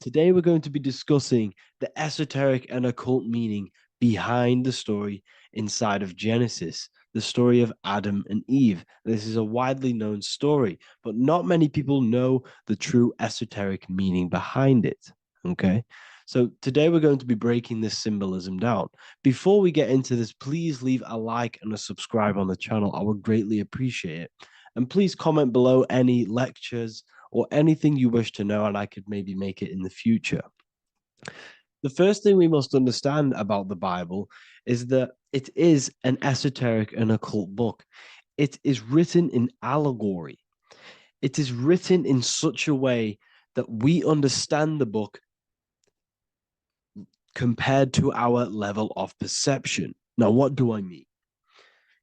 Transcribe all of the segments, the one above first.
Today we're going to be discussing the esoteric and occult meaning behind the story inside of Genesis, the story of Adam and Eve. This is a widely known story, but not many people know the true esoteric meaning behind it. Okay. So today we're going to be breaking this symbolism down. Before we get into this, please leave a like and a subscribe on the channel. I would greatly appreciate it. And please comment below any lectures or anything you wish to know, and I could maybe make it in the future. The first thing we must understand about the Bible is that it is an esoteric and occult book. It is written in allegory. It is written in such a way that we understand the book compared to our level of perception. Now, what do I mean?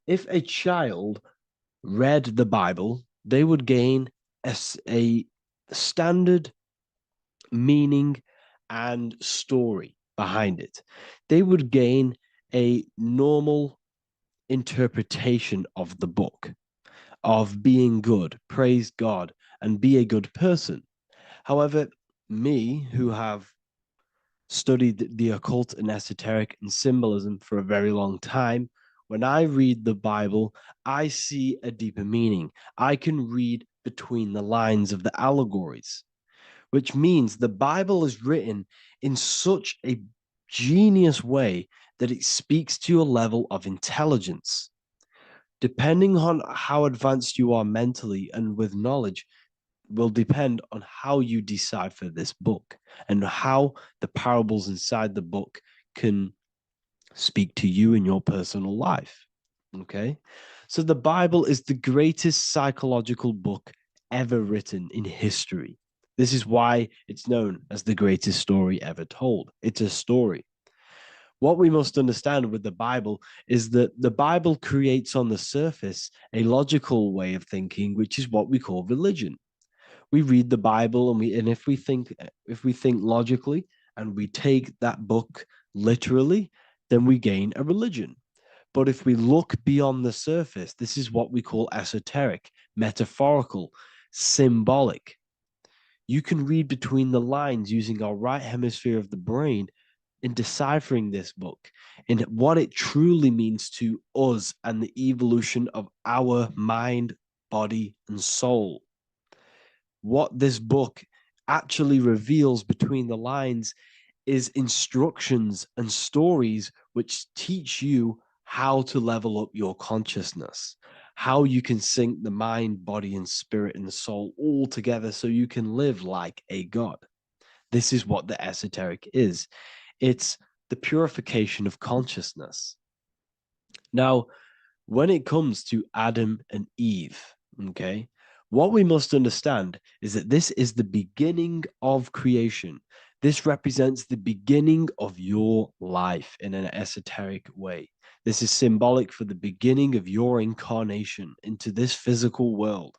If a child read the Bible, they would gain a standard meaning and story behind it. They would gain a normal interpretation of the book, of being good, praise God, and be a good person. However, me, who have studied the occult and esoteric and symbolism for a very long time, when I read the Bible, I see a deeper meaning. I can read between the lines of the allegories, which means the Bible is written in such a genius way that it speaks to your level of intelligence. Depending on how advanced you are mentally and with knowledge, will depend on how you decipher this book and how the parables inside the book can speak to you in your personal life. Okay. So the Bible is the greatest psychological book ever written in history. This is why it's known as the greatest story ever told. It's a story. What we must understand with the Bible is that the Bible creates on the surface a logical way of thinking, which is what we call religion. We read the Bible and if we think logically and we take that book literally, then we gain a religion. But if we look beyond the surface, this is what we call esoteric, metaphorical, symbolic. You can read between the lines using our right hemisphere of the brain in deciphering this book and what it truly means to us and the evolution of our mind, body, and soul. What this book actually reveals between the lines is instructions and stories which teach you how to level up your consciousness, how you can sync the mind, body, and spirit and the soul all together so you can live like a god. This is what the esoteric is. It's the purification of consciousness. Now, when it comes to Adam and Eve, okay, what we must understand is that this is the beginning of creation. This represents the beginning of your life in an esoteric way. This is symbolic for the beginning of your incarnation into this physical world,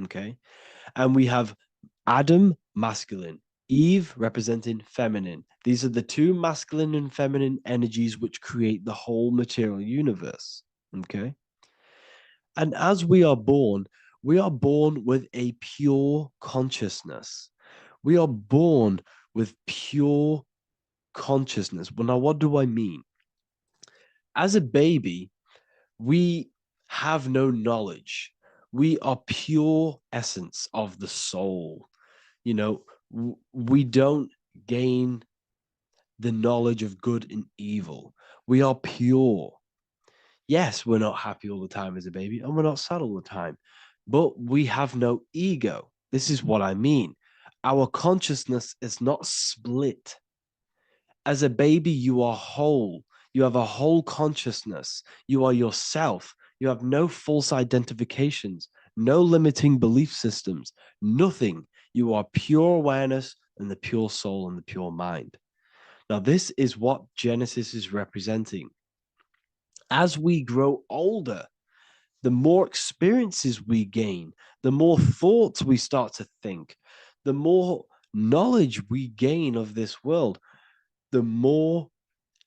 okay? And we have Adam, masculine, Eve representing feminine. These are the two masculine and feminine energies which create the whole material universe, okay? And as we are born with a pure consciousness. We are born with pure consciousness. Well, now, what do I mean? As a baby, we have no knowledge. We are pure essence of the soul. You know, we don't gain the knowledge of good and evil. We are pure. Yes, we're not happy all the time as a baby, and we're not sad all the time, but we have no ego. This is what I mean. Our consciousness is not split. As a baby, you are whole. You have a whole consciousness. You are yourself. You have no false identifications, no limiting belief systems, nothing. You are pure awareness and the pure soul and the pure mind. Now, this is what Genesis is representing. As we grow older, the more experiences we gain, the more thoughts we start to think, the more knowledge we gain of this world, the more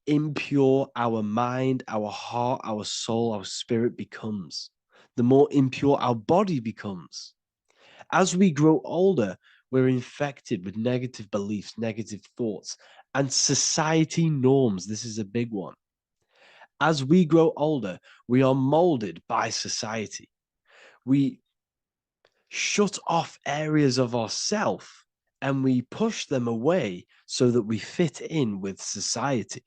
impure our mind, our heart, our soul, our spirit becomes, the more impure our body becomes. As we grow older, We're infected with negative beliefs, negative thoughts, and society norms. This is a big one. As we grow older, we are molded by society. We shut off areas of ourself and we push them away so that we fit in with society.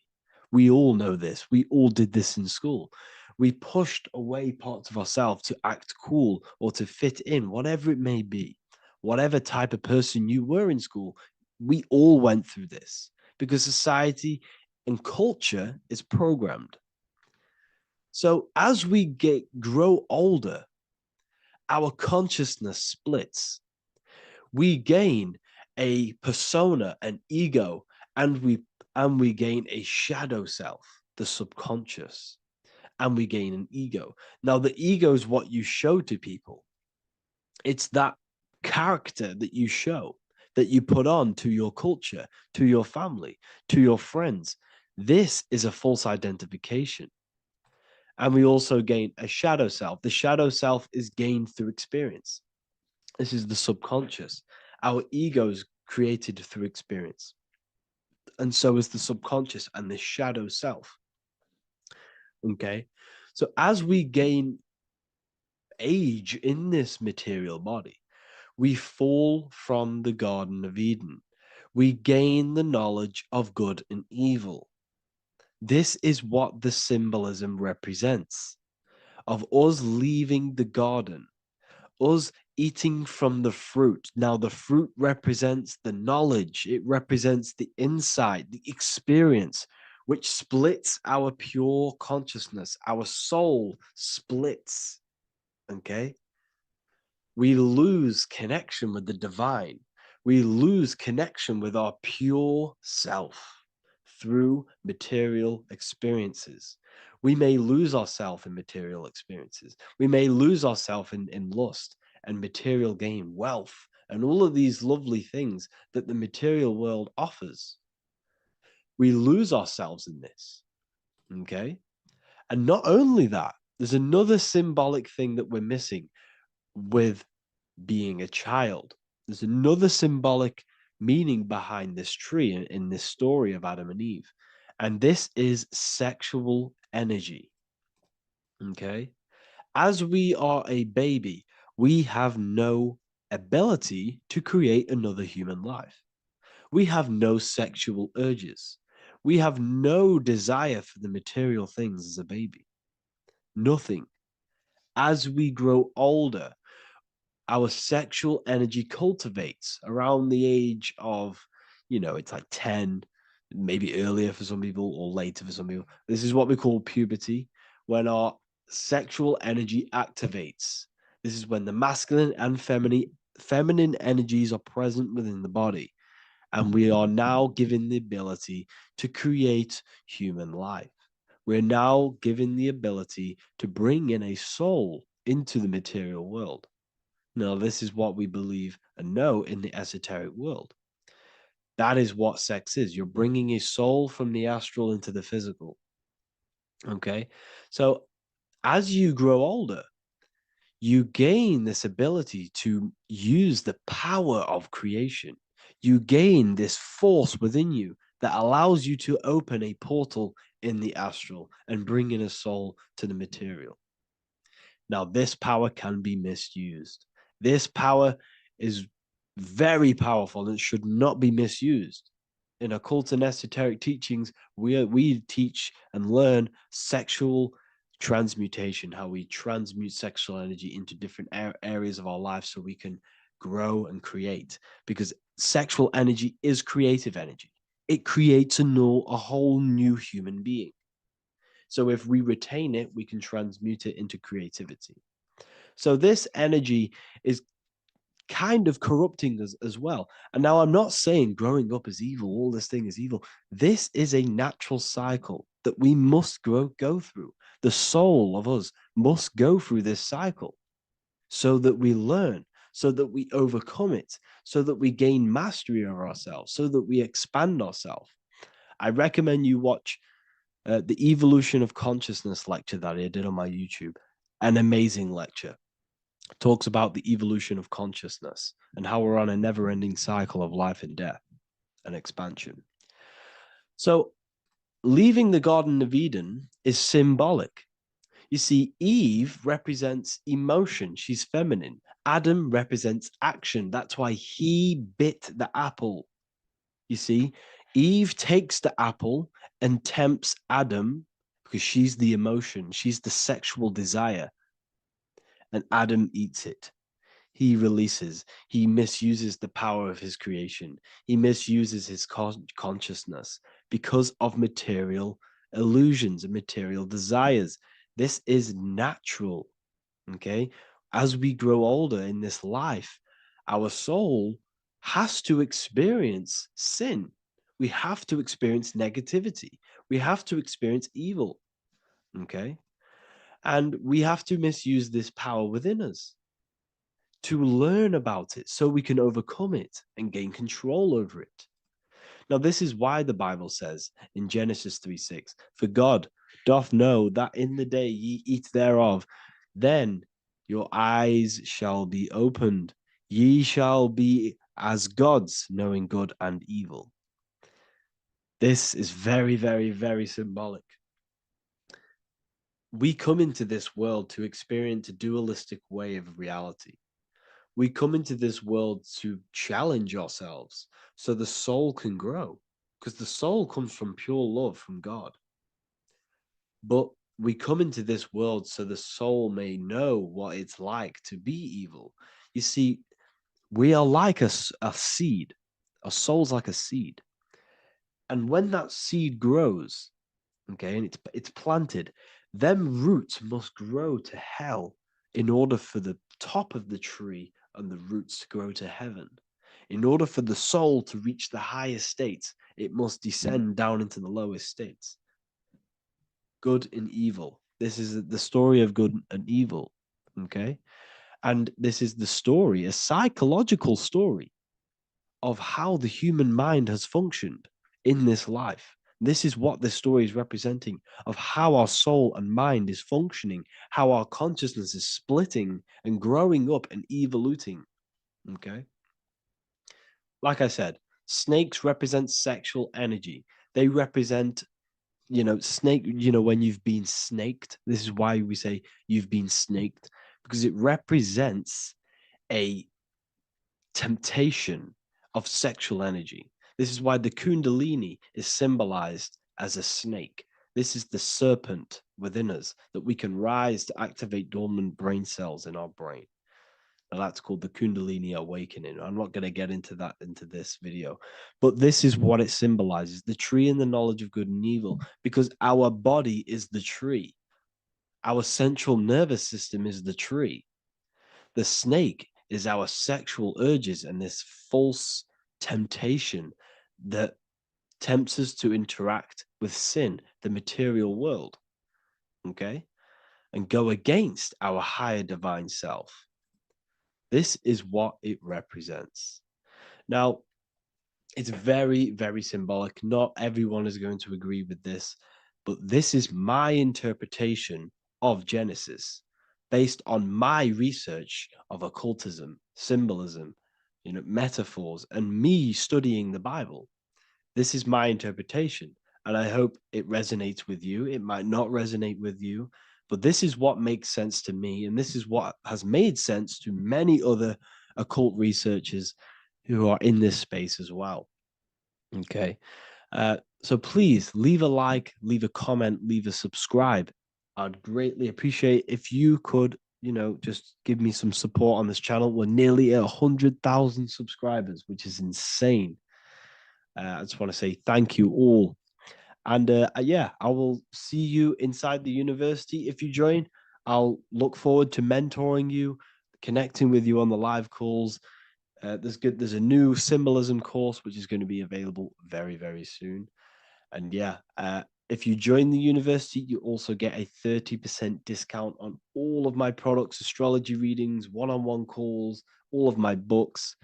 We all know this. We all did this in school. We pushed away parts of ourselves to act cool or to fit in, whatever it may be. Whatever type of person you were in school, we all went through this because society and culture is programmed. So as we grow older, our consciousness splits. We gain a persona, an ego, and we gain a shadow self, the subconscious, and we gain an ego. Now, the ego is what you show to people. It's that character that you show, that you put on to your culture, to your family, to your friends. This is a false identification. And we also gain a shadow self. The shadow self is gained through experience. This is the subconscious. Our ego is created through experience. And so is the subconscious and the shadow self. Okay. So as we gain age in this material body, we fall from the Garden of Eden. We gain the knowledge of good and evil. This is what the symbolism represents of us leaving the garden, us eating from the fruit. Now, the fruit represents the knowledge, it represents the insight, the experience, which splits our pure consciousness. Our soul splits. Okay. We lose connection with the divine. We lose connection with our pure self through material experiences. We may lose ourselves in material experiences. We may lose ourselves in lust and material gain, wealth, and all of these lovely things that the material world offers. We lose ourselves in this. Okay. And not only that, there's another symbolic thing that we're missing with being a child. There's another symbolic meaning behind this tree in this story of Adam and Eve. And this is sexual energy. Okay. As we are a baby, we have no ability to create another human life. We have no sexual urges. We have no desire for the material things as a baby. Nothing. As we grow older, our sexual energy cultivates around the age of, it's like 10, maybe earlier for some people or later for some people. This is what we call puberty, when our sexual energy activates. This is when the masculine and feminine energies are present within the body. And we are now given the ability to create human life. We're now given the ability to bring in a soul into the material world. Now, this is what we believe and know in the esoteric world. That is what sex is. You're bringing a soul from the astral into the physical. Okay. So as you grow older, you gain this ability to use the power of creation. You gain this force within you that allows you to open a portal in the astral and bring in a soul to the material. Now, this power can be misused. This power is very powerful and should not be misused. In occult and esoteric teachings, we teach and learn sexual transmutation, how we transmute sexual energy into different areas of our life so we can grow and create. Because sexual energy is creative energy. It creates a whole new human being. So if we retain it, we can transmute it into creativity. So this energy is kind of corrupting us as well. And now I'm not saying growing up is evil, all this thing is evil. This is a natural cycle that we must go through. The soul of us must go through this cycle so that we learn, so that we overcome it, so that we gain mastery of ourselves, so that we expand ourselves. I recommend you watch the Evolution of Consciousness lecture that I did on my YouTube. An amazing lecture. talks about the evolution of consciousness and how we're on a never-ending cycle of life and death and expansion. So leaving the Garden of Eden is symbolic. You see, Eve represents emotion. She's feminine. Adam represents action. That's why he bit the apple. You see, Eve takes the apple and tempts Adam because she's the emotion. She's the sexual desire. And Adam eats it. He releases. He misuses the power of his creation. He misuses his consciousness because of material illusions and material desires. This is natural. Okay. As we grow older in this life, our soul has to experience sin. We have to experience negativity. We have to experience evil. Okay. And we have to misuse this power within us to learn about it so we can overcome it and gain control over it. Now, this is why the Bible says in Genesis 3:6, for God doth know that in the day ye eat thereof, then your eyes shall be opened. Ye shall be as gods, knowing good and evil. This is very, very, very symbolic. We come into this world to experience a dualistic way of reality. We come into this world to challenge ourselves so the soul can grow, because the soul comes from pure love from God. But we come into this world so the soul may know what it's like to be evil. You see, we are like a seed. Our soul's like a seed. And when that seed grows, okay, and it's planted, them roots must grow to hell in order for the top of the tree and the roots to grow to heaven. In order for the soul to reach the highest states, it must descend down into the lowest states. Good and evil. This is the story of good and evil, okay? And this is the story, a psychological story of how the human mind has functioned in this life. This is what this story is representing of how our soul and mind is functioning, how our consciousness is splitting and growing up and evoluting. Okay. Like I said, snakes represent sexual energy. They represent, snake, when you've been snaked. This is why we say you've been snaked, because it represents a temptation of sexual energy. This is why the Kundalini is symbolized as a snake. This is the serpent within us that we can rise to activate dormant brain cells in our brain. Now that's called the Kundalini awakening. I'm not going to get into that into this video, but this is what it symbolizes, the tree and the knowledge of good and evil, because our body is the tree. Our central nervous system is the tree. The snake is our sexual urges and this false temptation that tempts us to interact with sin, the material world, okay, and go against our higher divine self. This is what it represents. Now, it's very, very symbolic. Not everyone is going to agree with this, but this is my interpretation of Genesis based on my research of occultism, symbolism, metaphors, and me studying the Bible. This is my interpretation, and I hope it resonates with you. It might not resonate with you, but this is what makes sense to me, and this is what has made sense to many other occult researchers who are in this space as well. Okay. So please leave a like, leave a comment, leave a subscribe. I'd greatly appreciate if you could, just give me some support on this channel. We're nearly at 100,000 subscribers, which is insane. I just want to say thank you all. And yeah, I will see you inside the university. If you join, I'll look forward to mentoring you, connecting with you on the live calls. There's a new symbolism course which is going to be available very, very soon. And yeah, if you join the university, you also get a 30% discount on all of my products, astrology readings, one-on-one calls, all of my books.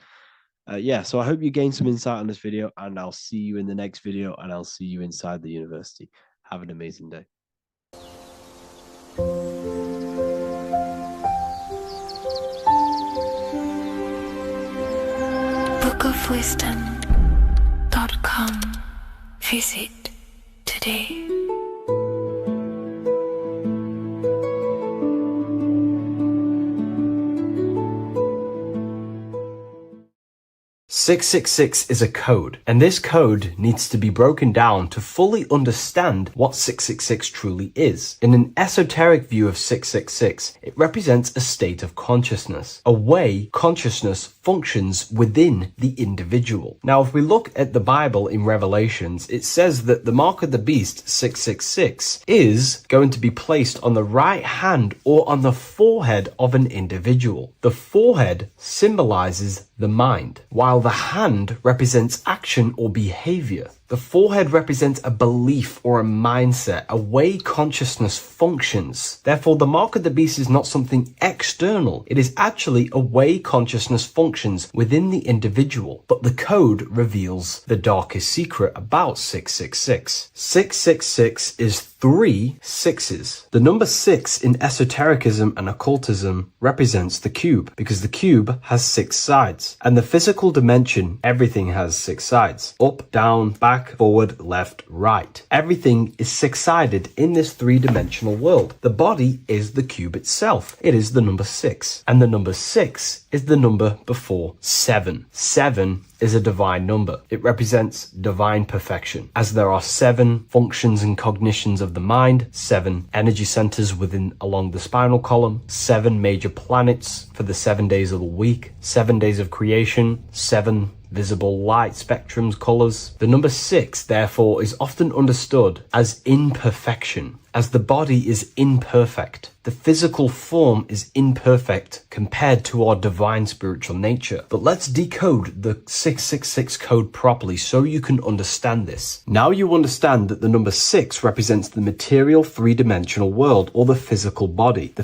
Yeah, so I hope you gain some insight on this video, and I'll see you in the next video, and I'll see you inside the university. Have an amazing day. wordsofwisdom.com. Visit today. "666 is a code, and this code needs to be broken down to fully understand what 666 truly is. In an esoteric view of 666, it represents a state of consciousness, a way consciousness functions within the individual. Now, if we look at the Bible in Revelations, it says that the mark of the beast, 666, is going to be placed on the right hand or on the forehead of an individual. The forehead symbolizes the mind, while the hand represents action or behavior. The forehead represents a belief or a mindset, a way consciousness functions. Therefore, the mark of the beast is not something external. It is actually a way consciousness functions within the individual. But the code reveals the darkest secret about 666. 666 is 3 sixes. The number 6 in esotericism and occultism represents the cube, because the cube has 6 sides. And the physical dimension, everything has 6 sides. Up, down, back, forward, left, right. Everything is 6-sided in this 3-dimensional world. The body is the cube itself. It is the number 6. And the number 6 is the number before 7. 7 is a divine number. It represents divine perfection, as there are 7 functions and cognitions of the mind, 7 energy centers along the spinal column, 7 major planets for the 7 days of the week, 7 days of creation, 7 visible light spectrums, colors. The number 6, therefore, is often understood as imperfection, as the body is imperfect. The physical form is imperfect compared to our divine spiritual nature. But let's decode the 666 code properly so you can understand this. Now you understand that the number 6 represents the material 3-dimensional world, or the physical body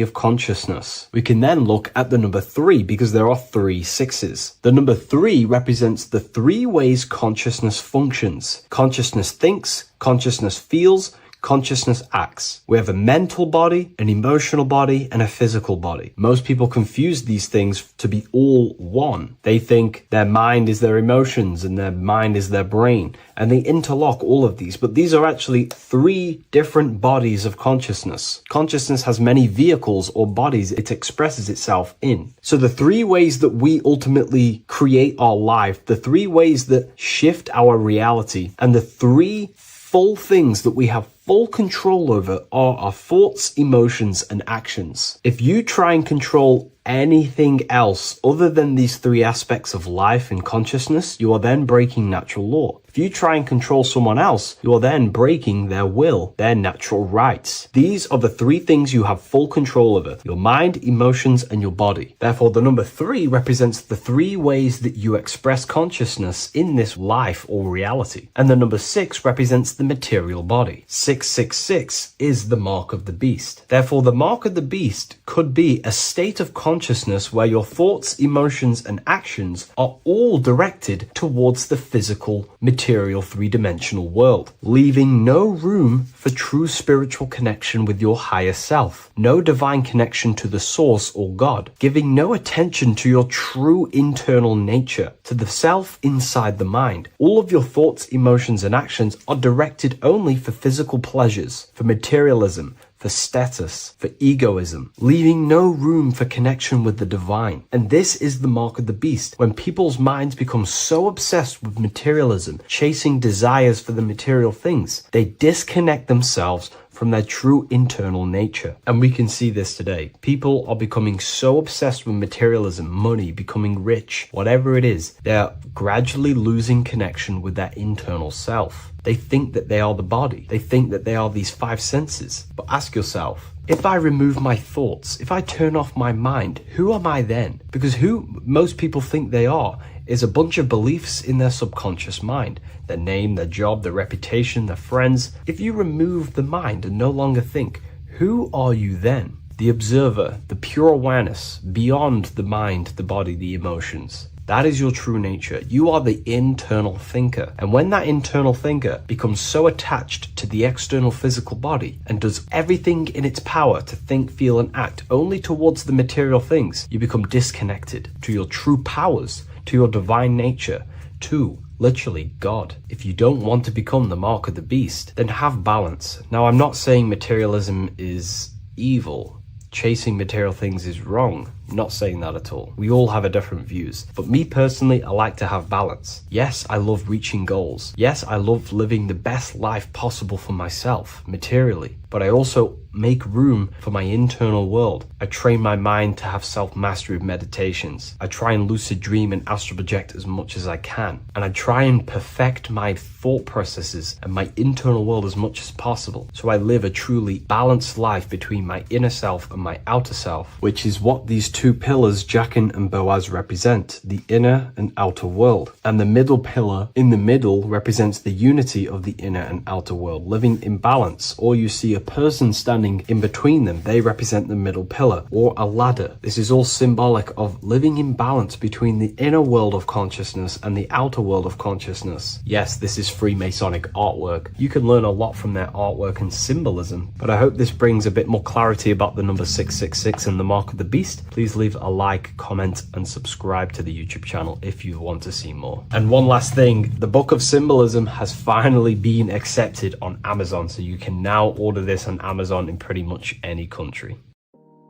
of consciousness. We can then look at the number 3, because there are 3 sixes. The number 3 represents the 3 ways consciousness functions. Consciousness thinks, consciousness feels, consciousness acts. We have a mental body, an emotional body, and a physical body. Most people confuse these things to be all one. They think their mind is their emotions and their mind is their brain, and they interlock all of these. But these are actually 3 different bodies of consciousness. Consciousness has many vehicles or bodies it expresses itself in. So the 3 ways that we ultimately create our life, the 3 ways that shift our reality, and the 3 full things that we have full control over are our thoughts, emotions, and actions. If you try and control anything else other than these 3 aspects of life and consciousness, you are then breaking natural law. If you try and control someone else, you are then breaking their will, their natural rights. These are the 3 things you have full control over: your mind, emotions, and your body. Therefore, the number 3 represents the 3 ways that you express consciousness in this life or reality. And the number 6 represents the material body. 666 is the mark of the beast. Therefore, the mark of the beast could be a state of consciousness where your thoughts, emotions, and actions are all directed towards the physical, material 3-dimensional world, leaving no room for true spiritual connection with your higher self, no divine connection to the source or God, giving no attention to your true internal nature, to the self inside the mind. All of your thoughts, emotions, and actions are directed only for physical pleasures, for materialism, for status, for egoism, leaving no room for connection with the divine. And this is the mark of the beast. When people's minds become so obsessed with materialism, chasing desires for the material things, they disconnect themselves from their true internal nature. And we can see this today. People are becoming so obsessed with materialism, money, becoming rich, whatever it is, they're gradually losing connection with their internal self. They think that they are the body. They think that they are these 5 senses. But ask yourself, if I remove my thoughts, if I turn off my mind, who am I then? Because who most people think they are is a bunch of beliefs in their subconscious mind. Their name, their job, their reputation, their friends. If you remove the mind and no longer think, who are you then? The observer, the pure awareness, beyond the mind, the body, the emotions. That is your true nature. You are the internal thinker. And when that internal thinker becomes so attached to the external physical body and does everything in its power to think, feel, and act only towards the material things, you become disconnected to your true powers, to your divine nature, to literally God. If you don't want to become the mark of the beast, then have balance. Now, I'm not saying materialism is evil. Chasing material things is wrong. Not saying that at all. We all have a different views. But me personally, I like to have balance. Yes, I love reaching goals. Yes, I love living the best life possible for myself, materially. But I also make room for my internal world. I train my mind to have self-mastery of meditations. I try and lucid dream and astral project as much as I can. And I try and perfect my thought processes and my internal world as much as possible. So I live a truly balanced life between my inner self and my outer self, which is what these two pillars, Jachin and Boaz, represent, the inner and outer world. And the middle pillar in the middle represents the unity of the inner and outer world, living in balance. Or you see a person standing in between them, they represent the middle pillar, or a ladder. This is all symbolic of living in balance between the inner world of consciousness and the outer world of consciousness. Yes, this is Freemasonic artwork. You can learn a lot from their artwork and symbolism, but I hope this brings a bit more clarity about the number 666 and the mark of the beast. Please leave a like, comment, and subscribe to the YouTube channel if you want to see more. And one last thing, the Book of Symbolism has finally been accepted on Amazon, so you can now order this on Amazon in pretty much any country.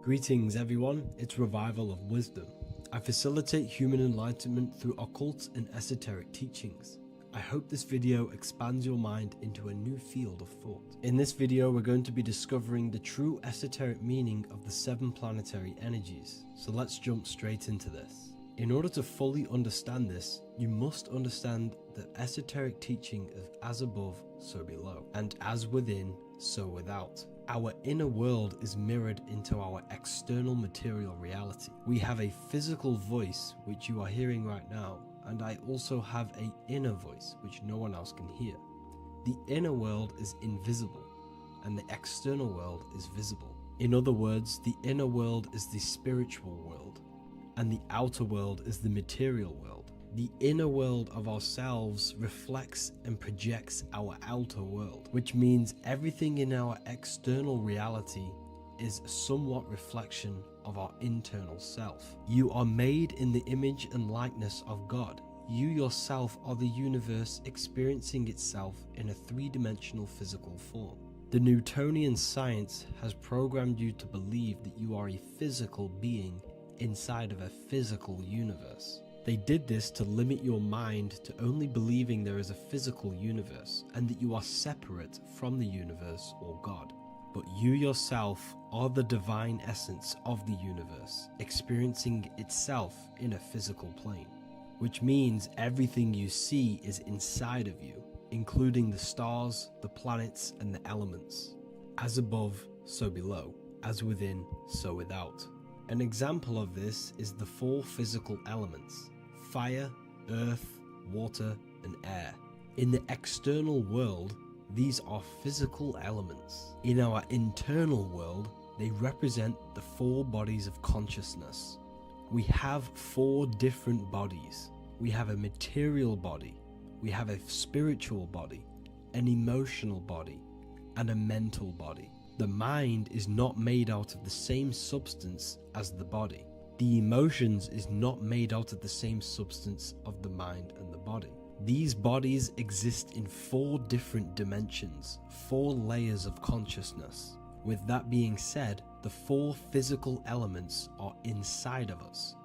Greetings everyone, it's Revival of Wisdom. I facilitate human enlightenment through occult and esoteric teachings. I hope this video expands your mind into a new field of thought. In this video, we're going to be discovering the true esoteric meaning of the 7 planetary energies. So let's jump straight into this. In order to fully understand this, you must understand the esoteric teaching of as above, so below, and as within, so without. Our inner world is mirrored into our external material reality. We have a physical voice, which you are hearing right now, and I also have an inner voice, which no one else can hear. The inner world is invisible, and the external world is visible. In other words, the inner world is the spiritual world, and the outer world is the material world. The inner world of ourselves reflects and projects our outer world, which means everything in our external reality is somewhat reflection of our internal self. You are made in the image and likeness of God. You yourself are the universe experiencing itself in a 3-dimensional physical form. The Newtonian science has programmed you to believe that you are a physical being inside of a physical universe. They did this to limit your mind to only believing there is a physical universe and that you are separate from the universe or God. But you yourself are the divine essence of the universe, experiencing itself in a physical plane, which means everything you see is inside of you, including the stars, the planets, and the elements. As above, so below. As within, so without. An example of this is the 4 physical elements: fire, earth, water, and air. In the external world, these are physical elements. In our internal world, they represent the 4 bodies of consciousness. We have 4 different bodies. We have a material body, we have a spiritual body, an emotional body, and a mental body. The mind is not made out of the same substance as the body. The emotions is not made out of the same substance of the mind and the body. These bodies exist in 4 different dimensions, 4 layers of consciousness. With that being said, the 4 physical elements are inside of us.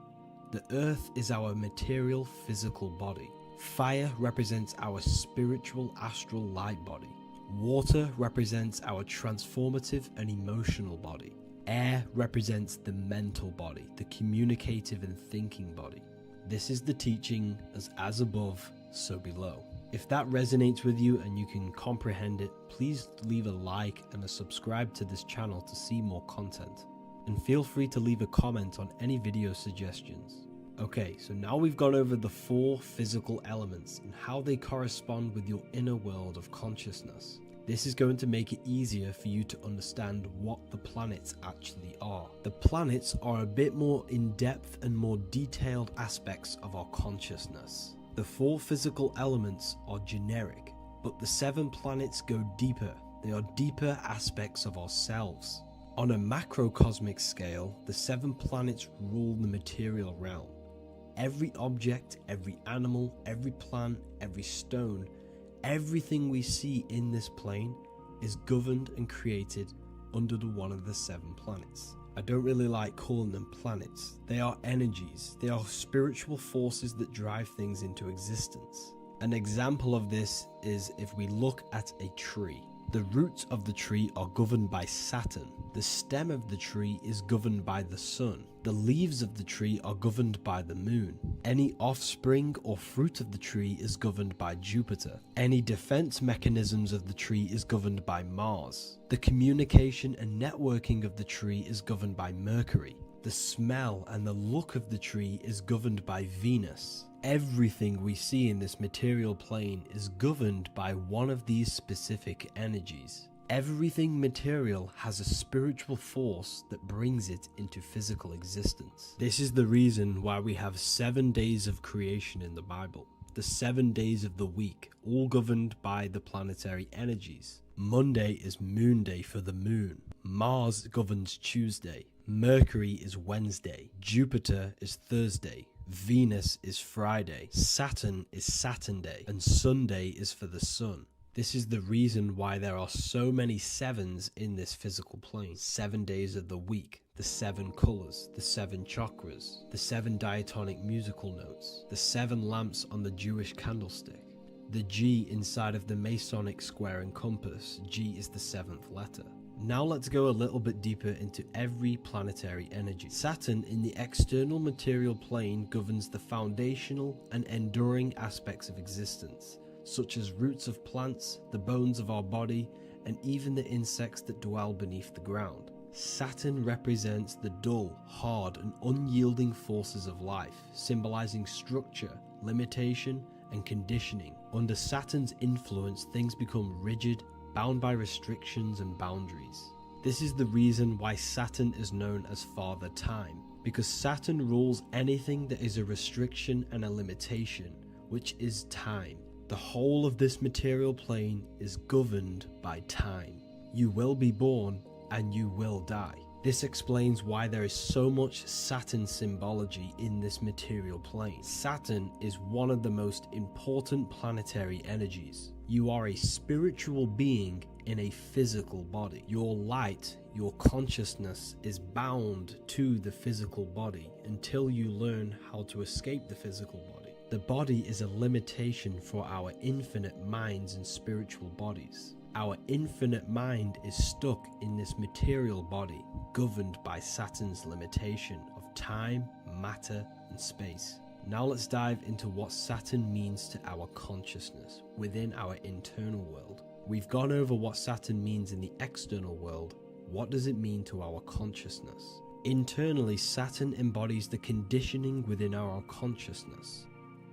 The earth is our material physical body. Fire represents our spiritual astral light body. Water represents our transformative and emotional body. Air represents the mental body, the communicative and thinking body. This is the teaching as above, so below. If that resonates with you and you can comprehend it, please leave a like and a subscribe to this channel to see more content. And feel free to leave a comment on any video suggestions. Okay, so now we've gone over the 4 physical elements and how they correspond with your inner world of consciousness. This is going to make it easier for you to understand what the planets actually are. The planets are a bit more in-depth and more detailed aspects of our consciousness. The 4 physical elements are generic, but the 7 planets go deeper. They are deeper aspects of ourselves. On a macrocosmic scale, the 7 planets rule the material realm. Every object, every animal, every plant, every stone, everything we see in this plane is governed and created under one of the 7 planets. I don't really like calling them planets. They are energies. They are spiritual forces that drive things into existence. An example of this is if we look at a tree. The roots of the tree are governed by Saturn. The stem of the tree is governed by the sun. The leaves of the tree are governed by the moon. Any offspring or fruit of the tree is governed by Jupiter. Any defense mechanisms of the tree is governed by Mars. The communication and networking of the tree is governed by Mercury. The smell and the look of the tree is governed by Venus. Everything we see in this material plane is governed by one of these specific energies. Everything material has a spiritual force that brings it into physical existence. This is the reason why we have 7 days of creation in the Bible. The 7 days of the week, all governed by the planetary energies. Monday is Moon Day for the moon. Mars governs Tuesday. Mercury is Wednesday. Jupiter is Thursday. Venus is Friday. Saturn is Saturn Day. And Sunday is for the sun. This is the reason why there are so many 7s in this physical plane. 7 days of the week, the 7 colors, the 7 chakras, the 7 diatonic musical notes, the 7 lamps on the Jewish candlestick, the G inside of the Masonic square and compass. G is the 7th letter. Now let's go a little bit deeper into every planetary energy. Saturn in the external material plane governs the foundational and enduring aspects of existence, such as roots of plants, the bones of our body, and even the insects that dwell beneath the ground. Saturn represents the dull, hard, and unyielding forces of life, symbolizing structure, limitation, and conditioning. Under Saturn's influence, things become rigid, bound by restrictions and boundaries. This is the reason why Saturn is known as Father Time, because Saturn rules anything that is a restriction and a limitation, which is time. The whole of this material plane is governed by time. You will be born and you will die. This explains why there is so much Saturn symbology in this material plane. Saturn is one of the most important planetary energies. You are a spiritual being in a physical body. Your light, your consciousness is bound to the physical body until you learn how to escape the physical body. The body is a limitation for our infinite minds and spiritual bodies. Our infinite mind is stuck in this material body, governed by Saturn's limitation of time, matter, and space. Now let's dive into what Saturn means to our consciousness within our internal world. We've gone over what Saturn means in the external world. What does it mean to our consciousness? Internally, Saturn embodies the conditioning within our consciousness.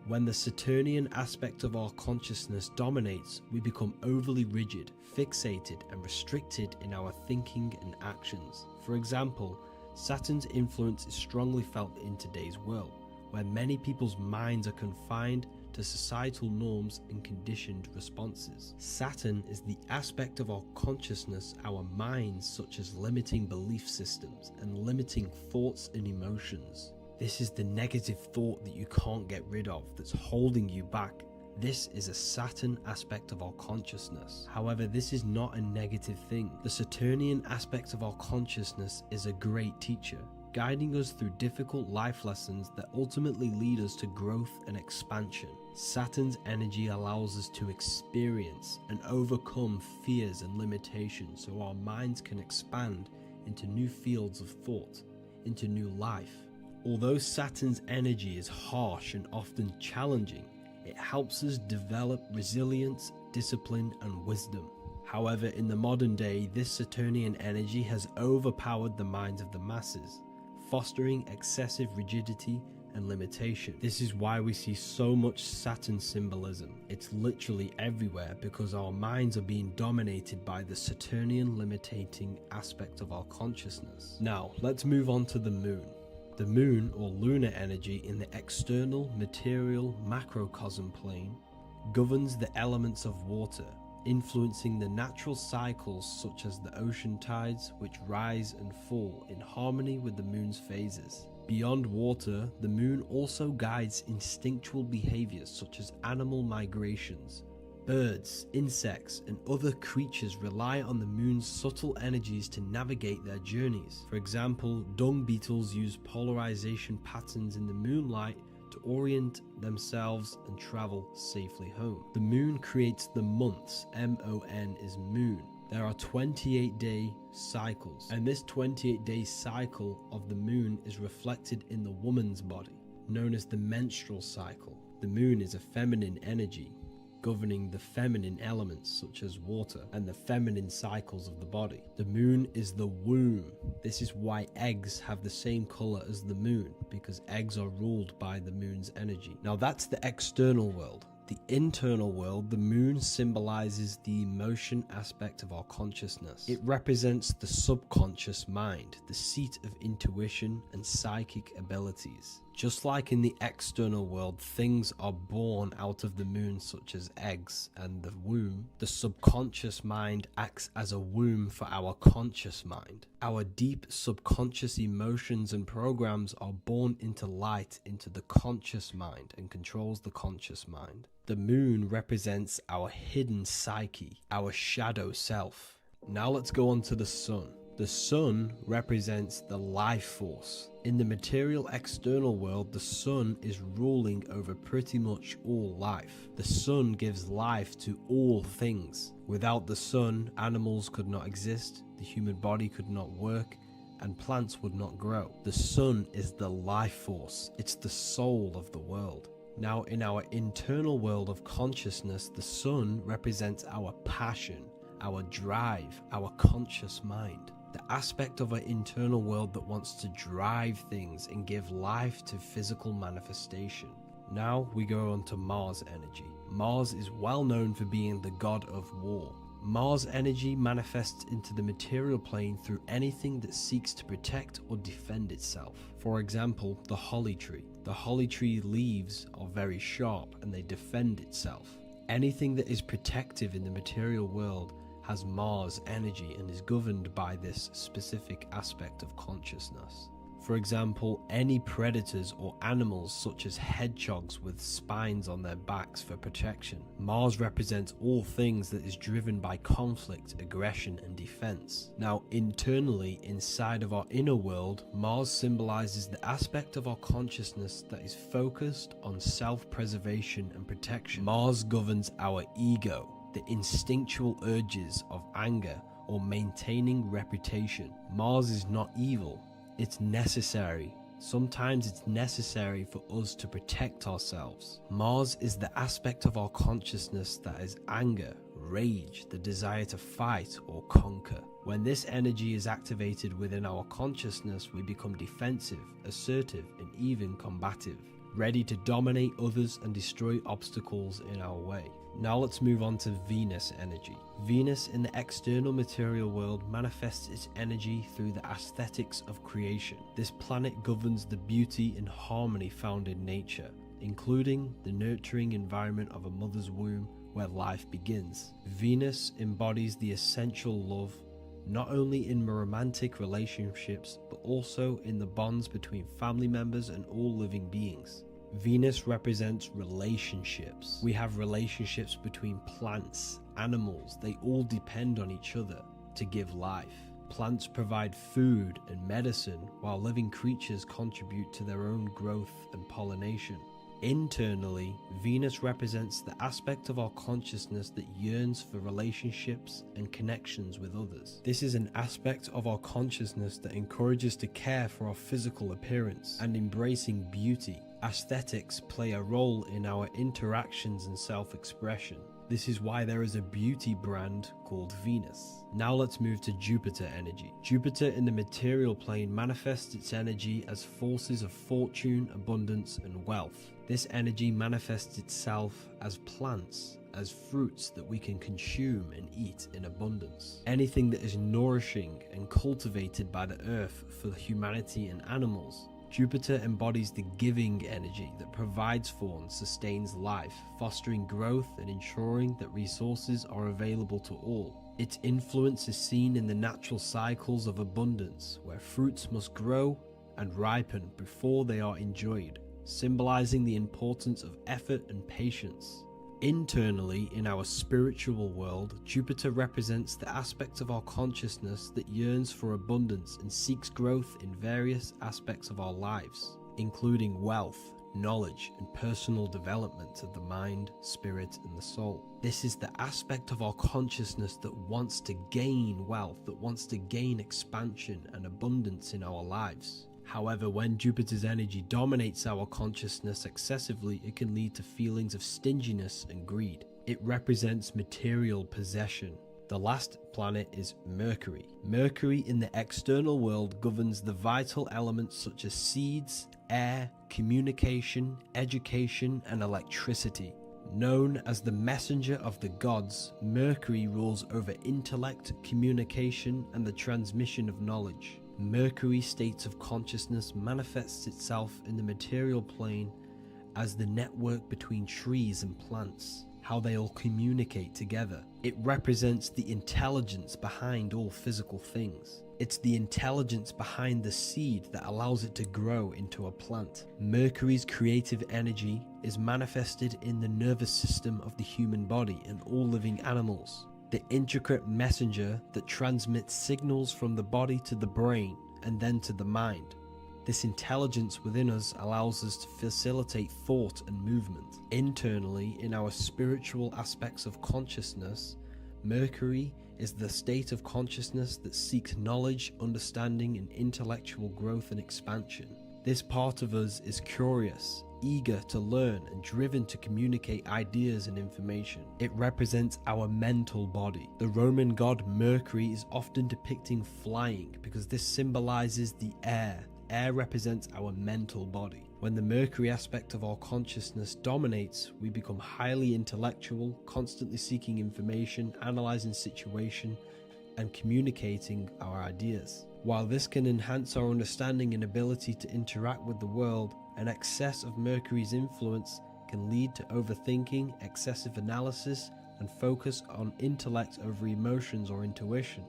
When the Saturnian aspect of our consciousness dominates, we become overly rigid, fixated, and restricted in our thinking and actions. For example, Saturn's influence is strongly felt in today's world, where many people's minds are confined to societal norms and conditioned responses. Saturn is the aspect of our consciousness, our minds, such as limiting belief systems and limiting thoughts and emotions. This is the negative thought that you can't get rid of, that's holding you back. This is a Saturn aspect of our consciousness. However, this is not a negative thing. The Saturnian aspect of our consciousness is a great teacher, guiding us through difficult life lessons that ultimately lead us to growth and expansion. Saturn's energy allows us to experience and overcome fears and limitations so our minds can expand into new fields of thought, into new life. Although Saturn's energy is harsh and often challenging, it helps us develop resilience, discipline, and wisdom. However, in the modern day, this Saturnian energy has overpowered the minds of the masses, fostering excessive rigidity and limitation. This is why we see so much Saturn symbolism. It's literally everywhere because our minds are being dominated by the Saturnian limiting aspect of our consciousness. Now, let's move on to the moon. The moon, or lunar energy in the external material macrocosm plane, governs the elements of water, influencing the natural cycles such as the ocean tides, which rise and fall in harmony with the moon's phases. Beyond water, the moon also guides instinctual behaviors such as animal migrations. Birds, insects, and other creatures rely on the moon's subtle energies to navigate their journeys. For example, dung beetles use polarization patterns in the moonlight to orient themselves and travel safely home. The moon creates the months. MON is moon. There are 28-day cycles, and this 28-day cycle of the moon is reflected in the woman's body, known as the menstrual cycle. The moon is a feminine energy, governing the feminine elements such as water and the feminine cycles of the body. The moon is the womb. This is why eggs have the same color as the moon, because eggs are ruled by the moon's energy. Now that's the external world. The internal world, the moon symbolizes the emotion aspect of our consciousness. It represents the subconscious mind, the seat of intuition and psychic abilities. Just like in the external world, things are born out of the moon, such as eggs and the womb. The subconscious mind acts as a womb for our conscious mind. Our deep subconscious emotions and programs are born into light into the conscious mind and controls the conscious mind. The moon represents our hidden psyche, our shadow self. Now let's go on to the sun. The sun represents the life force. In the material external world, the sun is ruling over pretty much all life. The sun gives life to all things. Without the sun, animals could not exist, the human body could not work, and plants would not grow. The sun is the life force. It's the soul of the world. Now, in our internal world of consciousness, the sun represents our passion, our drive, our conscious mind. The aspect of our internal world that wants to drive things and give life to physical manifestation. Now we go on to Mars energy. Mars is well known for being the god of war. Mars energy manifests into the material plane through anything that seeks to protect or defend itself. For example, the holly tree. The holly tree leaves are very sharp and they defend itself. Anything that is protective in the material world has Mars energy and is governed by this specific aspect of consciousness. For example, any predators or animals such as hedgehogs with spines on their backs for protection. Mars represents all things that is driven by conflict, aggression, and defense. Now, internally, inside of our inner world, Mars symbolizes the aspect of our consciousness that is focused on self-preservation and protection. Mars governs our ego, the instinctual urges of anger or maintaining reputation. Mars is not evil, it's necessary. Sometimes it's necessary for us to protect ourselves. Mars is the aspect of our consciousness that is anger, rage, the desire to fight or conquer. When this energy is activated within our consciousness, we become defensive, assertive, and even combative, ready to dominate others and destroy obstacles in our way. Now let's move on to Venus energy. Venus in the external material world manifests its energy through the aesthetics of creation. This planet governs the beauty and harmony found in nature, including the nurturing environment of a mother's womb where life begins. Venus embodies the essential love, not only in romantic relationships, but also in the bonds between family members and all living beings. Venus represents relationships. We have relationships between plants, animals. They all depend on each other to give life. Plants provide food and medicine, while living creatures contribute to their own growth and pollination. Internally, Venus represents the aspect of our consciousness that yearns for relationships and connections with others. This is an aspect of our consciousness that encourages to care for our physical appearance and embracing beauty. Aesthetics play a role in our interactions and self-expression. This is why there is a beauty brand called Venus. Now let's move to Jupiter energy. Jupiter in the material plane manifests its energy as forces of fortune, abundance, and wealth. This energy manifests itself as plants, as fruits that we can consume and eat in abundance. Anything that is nourishing and cultivated by the earth for humanity and animals. Jupiter embodies the giving energy that provides for and sustains life, fostering growth and ensuring that resources are available to all. Its influence is seen in the natural cycles of abundance, where fruits must grow and ripen before they are enjoyed, symbolizing the importance of effort and patience. Internally, in our spiritual world, Jupiter represents the aspect of our consciousness that yearns for abundance and seeks growth in various aspects of our lives, including wealth, knowledge, and personal development of the mind, spirit, and the soul. This is the aspect of our consciousness that wants to gain wealth, that wants to gain expansion and abundance in our lives. However, when Jupiter's energy dominates our consciousness excessively, it can lead to feelings of stinginess and greed. It represents material possession. The last planet is Mercury. Mercury in the external world governs the vital elements such as seeds, air, communication, education, and electricity. Known as the messenger of the gods, Mercury rules over intellect, communication, and the transmission of knowledge. Mercury's states of consciousness manifests itself in the material plane as the network between trees and plants, how they all communicate together. It represents the intelligence behind all physical things. It's the intelligence behind the seed that allows it to grow into a plant. Mercury's creative energy is manifested in the nervous system of the human body and all living animals, the intricate messenger that transmits signals from the body to the brain and then to the mind. This intelligence within us allows us to facilitate thought and movement. Internally, in our spiritual aspects of consciousness, Mercury is the state of consciousness that seeks knowledge, understanding, and intellectual growth and expansion. This part of us is curious, eager to learn, and driven to communicate ideas and information. It represents our mental body. The Roman god Mercury is often depicting flying because this symbolizes the air. Air represents our mental body. When the Mercury aspect of our consciousness dominates, we become highly intellectual, constantly seeking information, analyzing situation, and communicating our ideas. While this can enhance our understanding and ability to interact with the world, an excess of Mercury's influence can lead to overthinking, excessive analysis, and focus on intellect over emotions or intuition.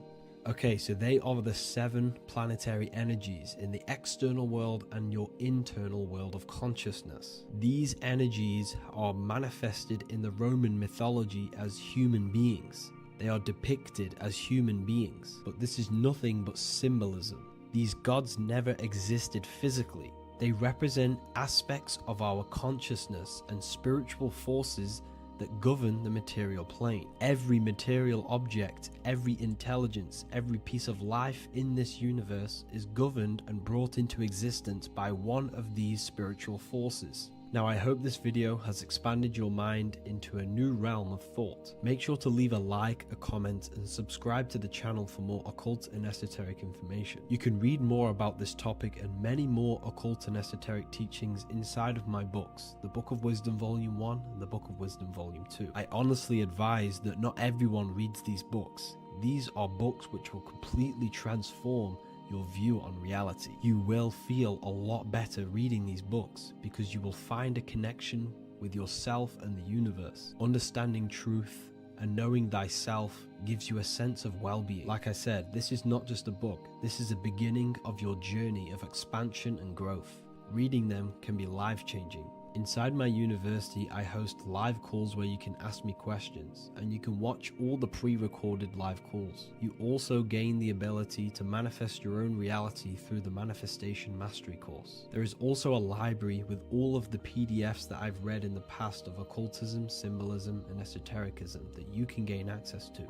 Okay, so they are the 7 planetary energies in the external world and your internal world of consciousness. These energies are manifested in the Roman mythology as human beings. They are depicted as human beings, but this is nothing but symbolism. These gods never existed physically. They represent aspects of our consciousness and spiritual forces that govern the material plane. Every material object, every intelligence, every piece of life in this universe is governed and brought into existence by one of these spiritual forces. Now, I hope this video has expanded your mind into a new realm of thought. Make sure to leave a like, a comment, and subscribe to the channel for more occult and esoteric information. You can read more about this topic and many more occult and esoteric teachings inside of my books, the Book of Wisdom Volume 1 and the Book of Wisdom Volume 2. I honestly advise that not everyone reads these books. These are books which will completely transform your view on reality. You will feel a lot better reading these books because you will find a connection with yourself and the universe. Understanding truth and knowing thyself gives you a sense of well-being. Like I said, this is not just a book. This is a beginning of your journey of expansion and growth. Reading them can be life-changing. Inside my university, I host live calls where you can ask me questions, and you can watch all the pre-recorded live calls. You also gain the ability to manifest your own reality through the Manifestation Mastery course. There is also a library with all of the PDFs that I've read in the past of occultism, symbolism, and esotericism that you can gain access to.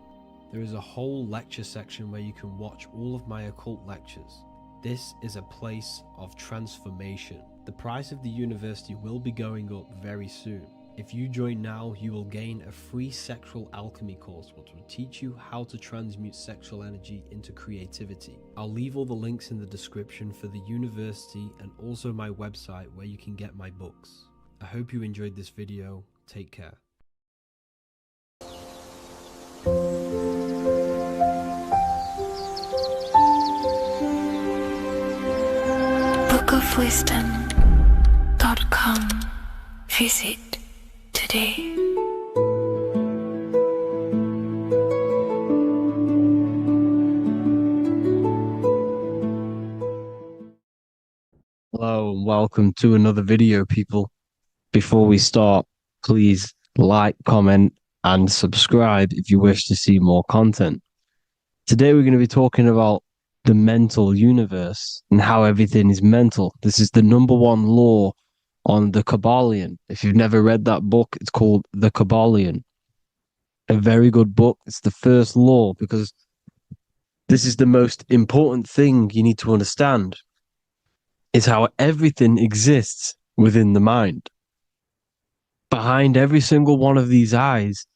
There is a whole lecture section where you can watch all of my occult lectures. This is a place of transformation. The price of the university will be going up very soon. If you join now, you will gain a free sexual alchemy course which will teach you how to transmute sexual energy into creativity. I'll leave all the links in the description for the university and also my website where you can get my books. I hope you enjoyed this video. Take care. bookofwisdom.com. Visit today. welcome to another video, people. Before we start, please like, comment, and subscribe if you wish to see more content. Today, we're going to be talking about the mental universe and how everything is mental. This is the number one law on the Kybalion. If you've never read that book, it's called The Kybalion. A very good book. It's the first law because this is the most important thing you need to understand, is how everything exists within the mind. Behind every single one of these eyes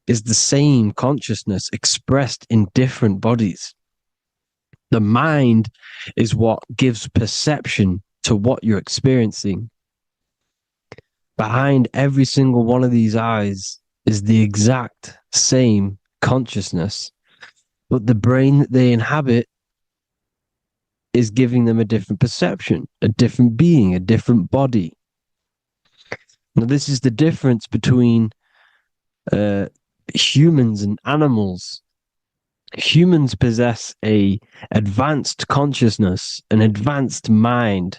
is the same consciousness expressed in different bodies. The mind is what gives perception to what you're experiencing. Behind every single one of these eyes is the exact same consciousness, but the brain that they inhabit is giving them a different perception, a different being, a different body. Now, this is the difference between humans and animals. Humans possess a advanced consciousness, an advanced mind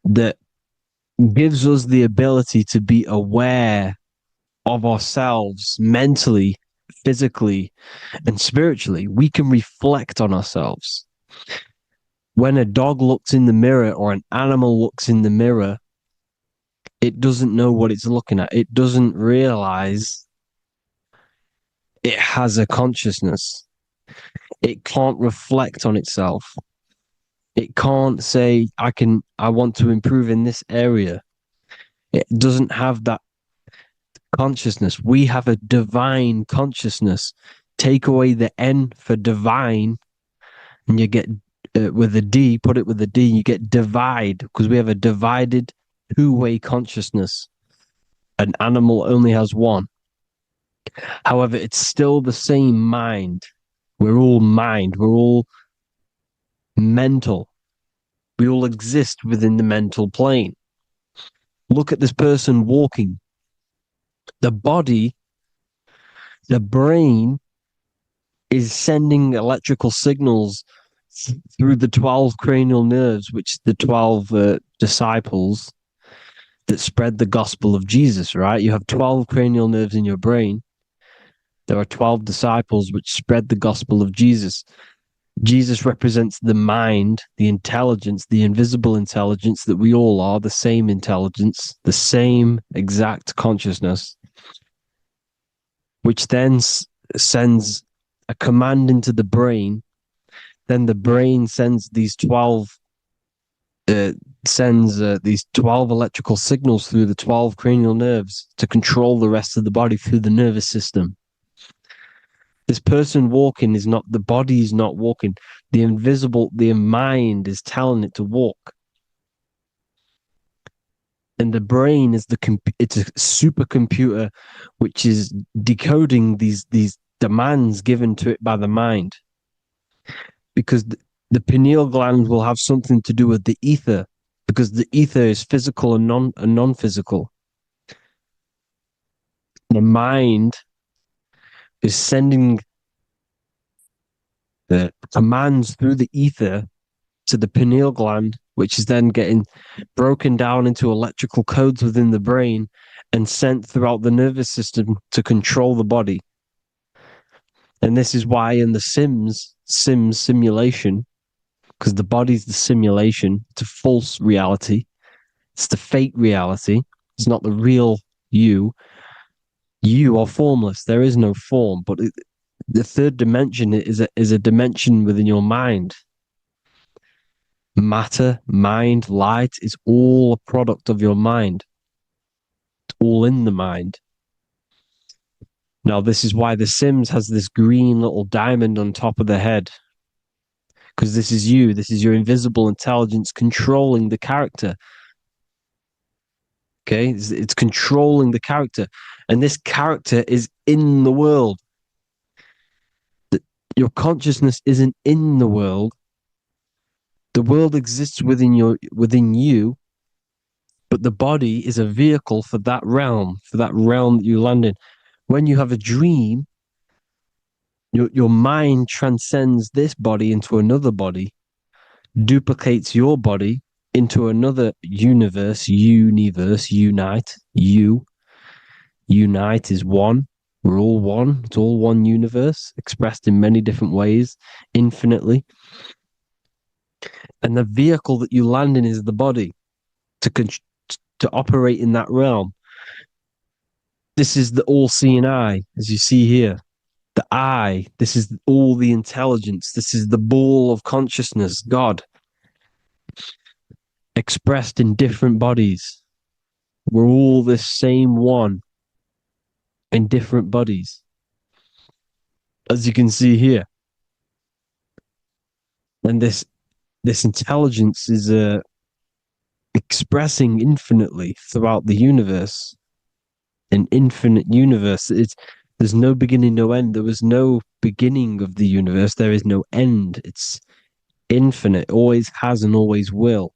that gives us the ability to be aware of ourselves mentally, physically, and spiritually. We can reflect on ourselves. When a dog looks in the mirror or an animal looks in the mirror, it doesn't know what it's looking at. It doesn't realize it has a consciousness. It can't reflect on itself. It can't say, I want to improve in this area. It doesn't have that consciousness. We have a divine consciousness. Take away the N for divine, and you get with a D, put it with a D, you get divide, because we have a divided two-way consciousness. An animal only has one. However, it's still the same mind. We're all mind. We're all mental. We all exist within the mental plane. Look at this person walking. The body, the brain is sending electrical signals through the 12 cranial nerves, which the 12 disciples that spread the gospel of Jesus, right? You have 12 cranial nerves in your brain. There are 12 disciples which spread the gospel of Jesus. Jesus represents the mind, the intelligence, the invisible intelligence that we all are, the same intelligence, the same exact consciousness, which then sends a command into the brain. Then the brain sends these 12 electrical signals through the 12 cranial nerves to control the rest of the body through the nervous system. This person walking is not, the body is not walking. The mind is telling it to walk. And the brain is it's a supercomputer which is decoding these demands given to it by the mind. Because the pineal gland will have something to do with the ether, because the ether is physical and non-physical. The mind is sending the commands through the ether to the pineal gland, which is then getting broken down into electrical codes within the brain and sent throughout the nervous system to control the body. And this is why in the Sims simulation, because the body's the simulation, it's a false reality. It's the fake reality. It's not the real you. You are formless. There is no form. But the third dimension is a dimension within your mind. Matter, mind, light is all a product of your mind. It's all in the mind. Now, this is why The Sims has this green little diamond on top of the head. Because this is you. This is your invisible intelligence controlling the character. Okay? It's controlling the character. And this character is in the world. Your consciousness isn't in the world. The world exists within you, but the body is a vehicle for that realm that you land in. When you have a dream, your mind transcends this body into another body, duplicates your body, into another universe, unite. Unite is one. We're all one. It's all one universe, expressed in many different ways, infinitely. And the vehicle that you land in is the body to operate in that realm. This is the all-seeing eye, as you see here. The eye, this is all the intelligence. This is the ball of consciousness, God, expressed in different bodies. We're all this same one in different bodies, as you can see here. And this intelligence is expressing infinitely throughout the universe. An infinite universe. There's no beginning, no end. There was no beginning of the universe. There is no end. It's infinite, always has and always will.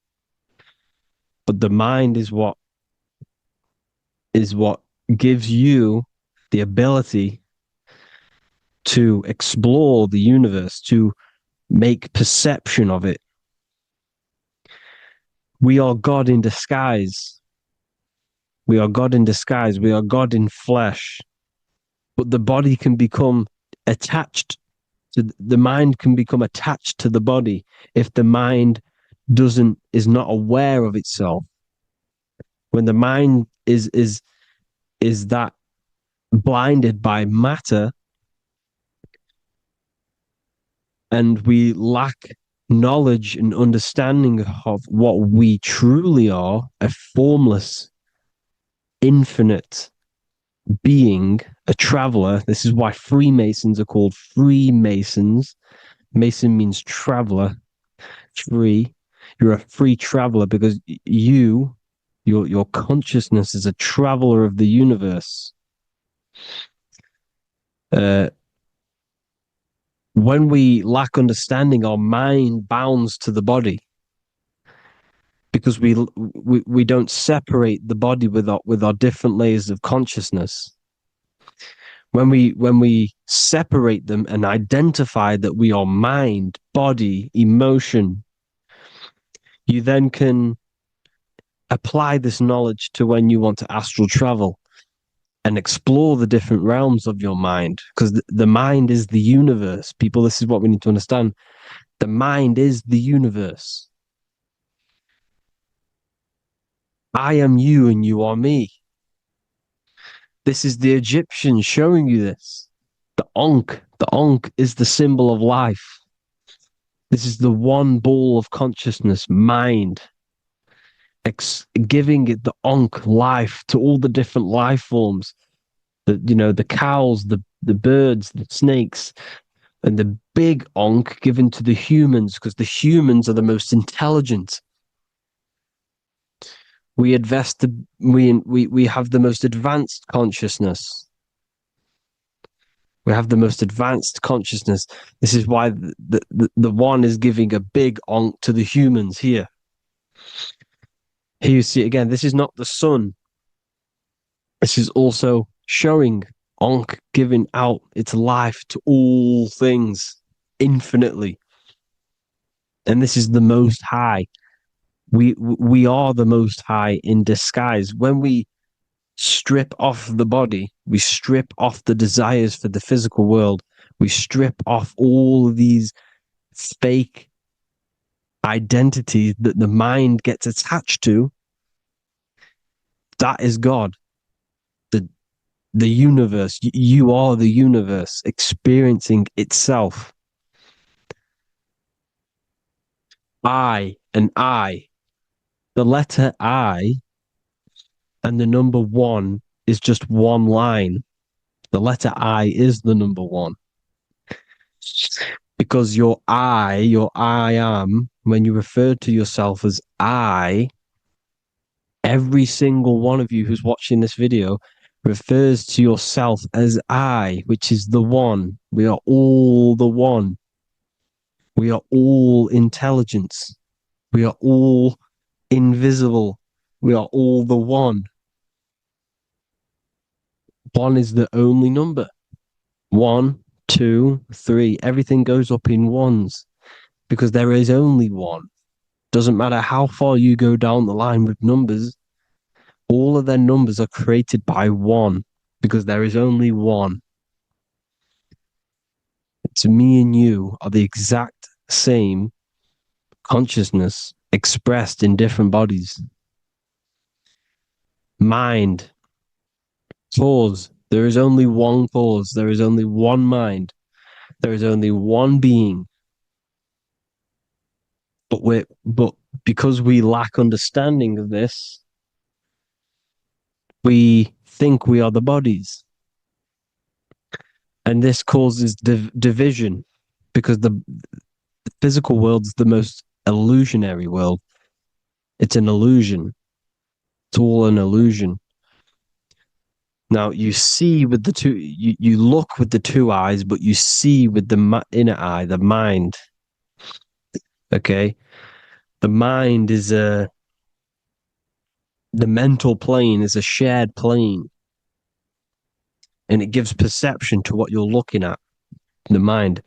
But the mind is what gives you the ability to explore the universe, to make perception of it. We are God in disguise. We are God in disguise. We are God in flesh. But the body can become attached to the mind, can become attached to the body if the mind is not aware of itself. When the mind is that blinded by matter, and we lack knowledge and understanding of what we truly are, a formless, infinite being, a traveler. This is why Freemasons are called Freemasons. Mason means traveler. Free. You're a free traveler because your consciousness is a traveler of the universe. When we lack understanding, our mind bounds to the body because we don't separate the body with our different layers of consciousness. When we separate them and identify that we are mind, body, emotion, you then can apply this knowledge to when you want to astral travel and explore the different realms of your mind, because the mind is the universe. People, this is what we need to understand. The mind is the universe. I am you and you are me. This is the Egyptians showing you this. The Ankh is the symbol of life. This is the one ball of consciousness, mind, giving it the Ankh life to all the different life forms. The cows, the birds, the snakes, and the big Ankh given to the humans, because the humans are the most intelligent. We have the most advanced consciousness. We have the most advanced consciousness. This is why the one is giving a big Ankh to the humans here. Here you see again, this is not the sun. This is also showing Ankh giving out its life to all things infinitely. And this is the Most High. We are the Most High in disguise. When we strip off the body, we strip off the desires for the physical world, we strip off all of these fake identities that the mind gets attached to. That is God. The universe. You are the universe experiencing itself. I and I. The letter I and the number one is just one line. The letter I is the number one. Because your I am, when you refer to yourself as I, every single one of you who's watching this video refers to yourself as I, which is the one. We are all the one. We are all intelligence. We are all invisible. We are all the one. One is the only number. 1, 2, 3. Everything goes up in ones because there is only one. Doesn't matter how far you go down the line with numbers, all of their numbers are created by one, because there is only one. It's me and you are the exact same consciousness expressed in different bodies. Mind, cause. There is only one cause. There is only one mind. There is only one being. But because we lack understanding of this, we think we are the bodies. And this causes division, because the physical world is the most illusionary world. It's an illusion. It's all an illusion. Now, you see with the two, you look with the two eyes, but you see with the inner eye, the mind. Okay? The mind is the mental plane is a shared plane. And it gives perception to what you're looking at, the mind.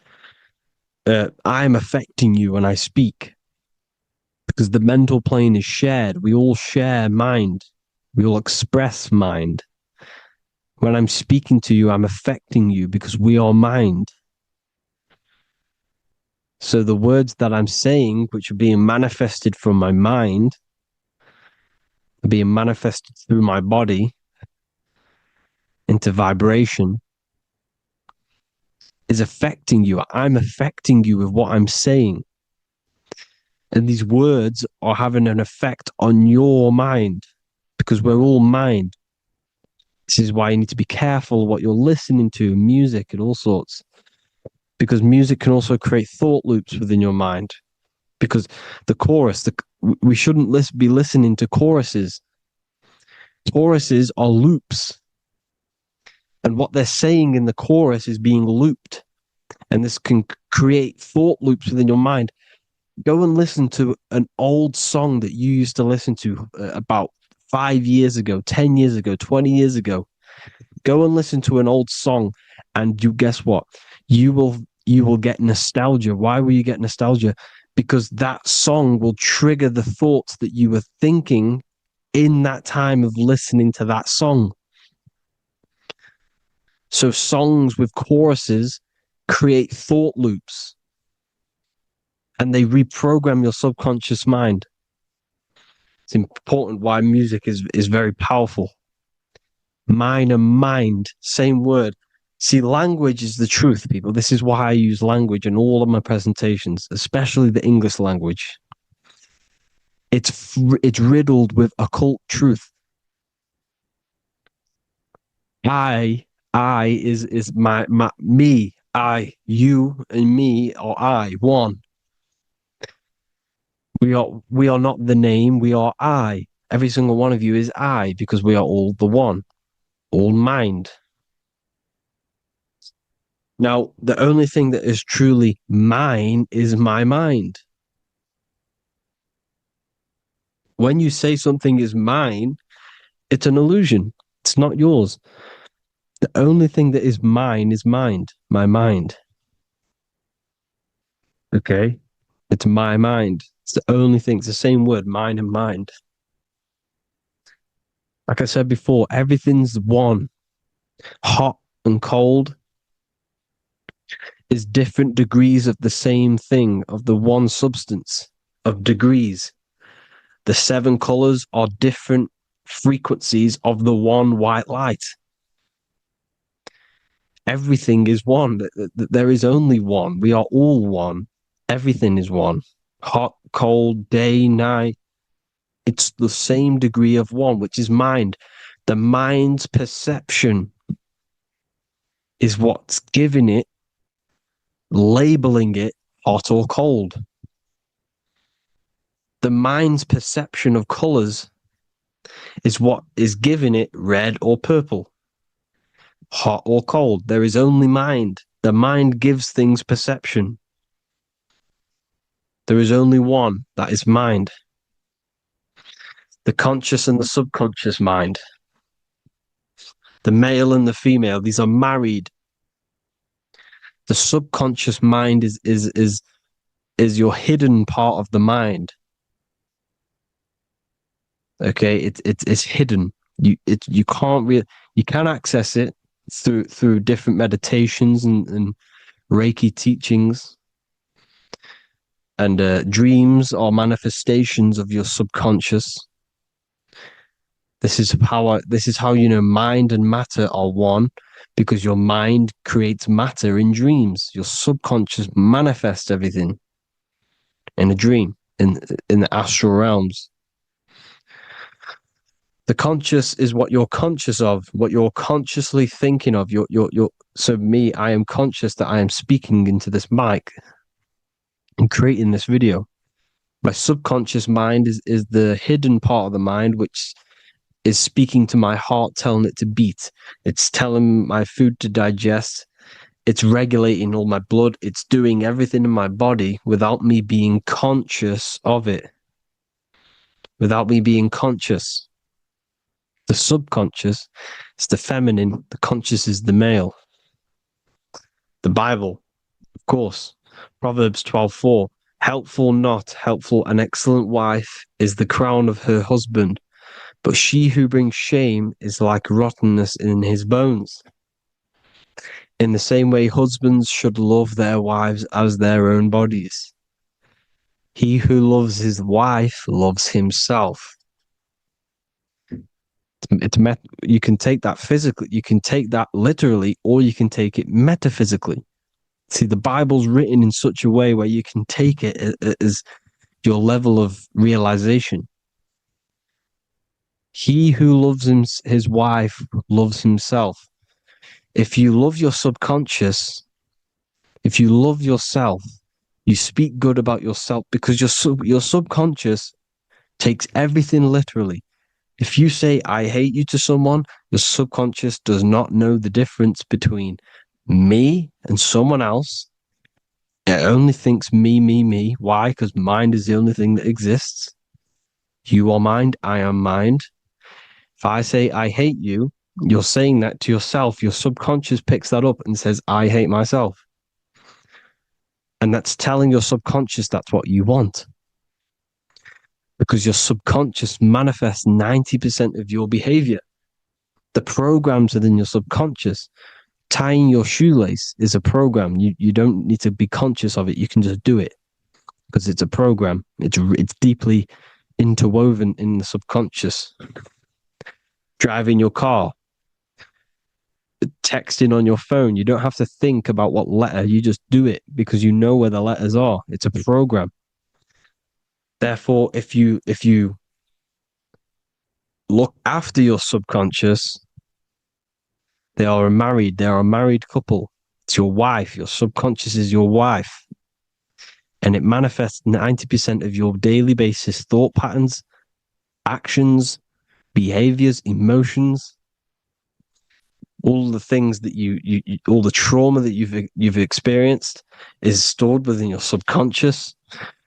I'm affecting you when I speak, because the mental plane is shared. We all share mind. We all express mind. When I'm speaking to you, I'm affecting you because we are mind. So the words that I'm saying, which are being manifested from my mind, are being manifested through my body into vibration, is affecting you. I'm affecting you with what I'm saying. And these words are having an effect on your mind, because we're all mind. This is why you need to be careful what you're listening to, music and all sorts. Because music can also create thought loops within your mind. Because the chorus, we shouldn't be listening to choruses. Choruses are loops. And what they're saying in the chorus is being looped. And this can create thought loops within your mind. Go and listen to an old song that you used to listen to about 5 years ago, 10 years ago, 20 years ago. Go and listen to an old song, and you guess what? You will get nostalgia. Why will you get nostalgia? Because that song will trigger the thoughts that you were thinking in that time of listening to that song. So songs with choruses create thought loops, and they reprogram your subconscious mind. It's important why music is very powerful. Mine and mind, same word. See, language is the truth, people. This is why I use language in all of my presentations, especially the English language. It's riddled with occult truth. I is my me. I, you, and me are I, one. We are not the name, we are I. Every single one of you is I, because we are all the one, all mind. Now, the only thing that is truly mine is my mind. When you say something is mine, it's an illusion. It's not yours. The only thing that is mine is mind, my mind. Okay? It's my mind. It's the only thing. It's the same word, mind and mind. Like I said before, everything's one. Hot and cold is different degrees of the same thing, of the one substance, of degrees. The 7 colors are different frequencies of the one white light. Everything is one. There is only one. We are all one. Everything is one. Hot, cold, day, night. It's the same degree of one, which is mind. The mind's perception is what's giving it, labeling it hot or cold. The mind's perception of colors is what is giving it red or purple, hot or cold. There is only mind. The mind gives things perception. There is only one, that is mind. The conscious and the subconscious mind. The male and the female, these are married. The subconscious mind is your hidden part of the mind. Okay, it's hidden. You can't really, you can access it through different meditations and Reiki teachings, and dreams are manifestations of your subconscious. This is how you know mind and matter are one, because your mind creates matter in dreams. Your subconscious manifests everything in a dream, in the astral realms. The conscious is what you're conscious of, what you're consciously thinking of. So me, I am conscious that I am speaking into this mic and creating this video. My subconscious mind is the hidden part of the mind, which is speaking to my heart, telling it to beat. It's telling my food to digest. It's regulating all my blood. It's doing everything in my body without me being conscious of it. Without me being conscious. The subconscious is the feminine. The conscious is the male. The Bible, of course. Proverbs 12:4. Helpful, not helpful, an excellent wife is the crown of her husband, but she who brings shame is like rottenness in his bones. In the same way, husbands should love their wives as their own bodies. He who loves his wife loves himself. You can take that physically, you can take that literally, or you can take it metaphysically. See, the Bible's written in such a way where you can take it as your level of realization. He who loves his wife loves himself. If you love your subconscious, if you love yourself, you speak good about yourself, because your subconscious takes everything literally. If you say, I hate you to someone, your subconscious does not know the difference between me and someone else. It only thinks me, me, me. Why? Because mind is the only thing that exists. You are mind, I am mind. If I say, I hate you, you're saying that to yourself. Your subconscious picks that up and says, I hate myself. And that's telling your subconscious that's what you want. Because your subconscious manifests 90% of your behavior. The programs within your subconscious. Tying your shoelace is a program. You don't need to be conscious of it. You can just do it because it's a program. It's deeply interwoven in the subconscious. Driving your car, texting on your phone. You don't have to think about what letter. You just do it because you know where the letters are. It's a program. Therefore, if you look after your subconscious, they are a married couple. It's your wife. Your subconscious is your wife. And it manifests 90% of your daily basis thought patterns, actions, behaviors, emotions, all the things that you all the trauma that you've experienced is stored within your subconscious,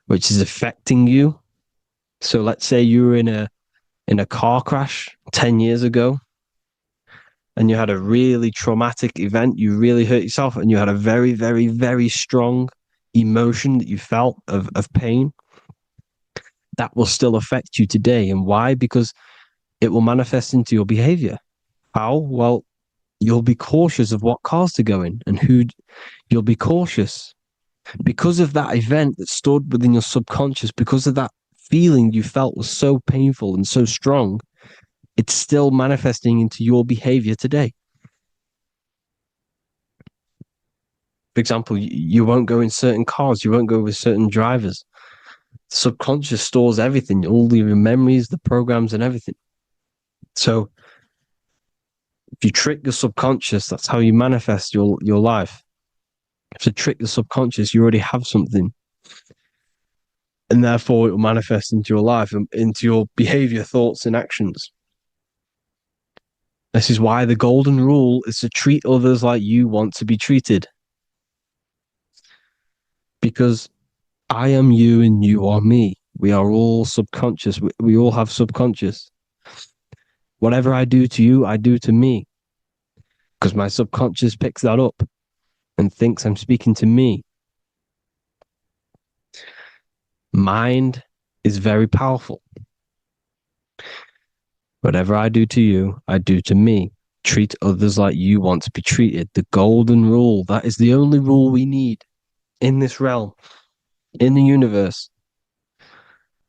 which is affecting you. So let's say you were in a car crash 10 years ago and you had a really traumatic event, you really hurt yourself, and you had a very, very, very strong emotion that you felt of pain. That will still affect you today. And why? Because it will manifest into your behavior. How? Well, you'll be cautious of what cars to go in and who. You'll be cautious because of that event that's stored within your subconscious, because of that feeling you felt was so painful and so strong. It's still manifesting into your behavior today. For example, you won't go in certain cars, you won't go with certain drivers. The subconscious stores everything, all your memories, the programs, and everything. So if you trick your subconscious, that's how you manifest your life. If you trick the subconscious, you already have something. And therefore, it will manifest into your life, into your behavior, thoughts, and actions. This is why the golden rule is to treat others like you want to be treated. Because I am you and you are me. We are all subconscious. We all have subconscious. Whatever I do to you, I do to me. Because my subconscious picks that up and thinks I'm speaking to me. Mind is very powerful. Whatever I do to you, I do to me. Treat others like you want to be treated. The golden rule. That is the only rule we need in this realm, in the universe.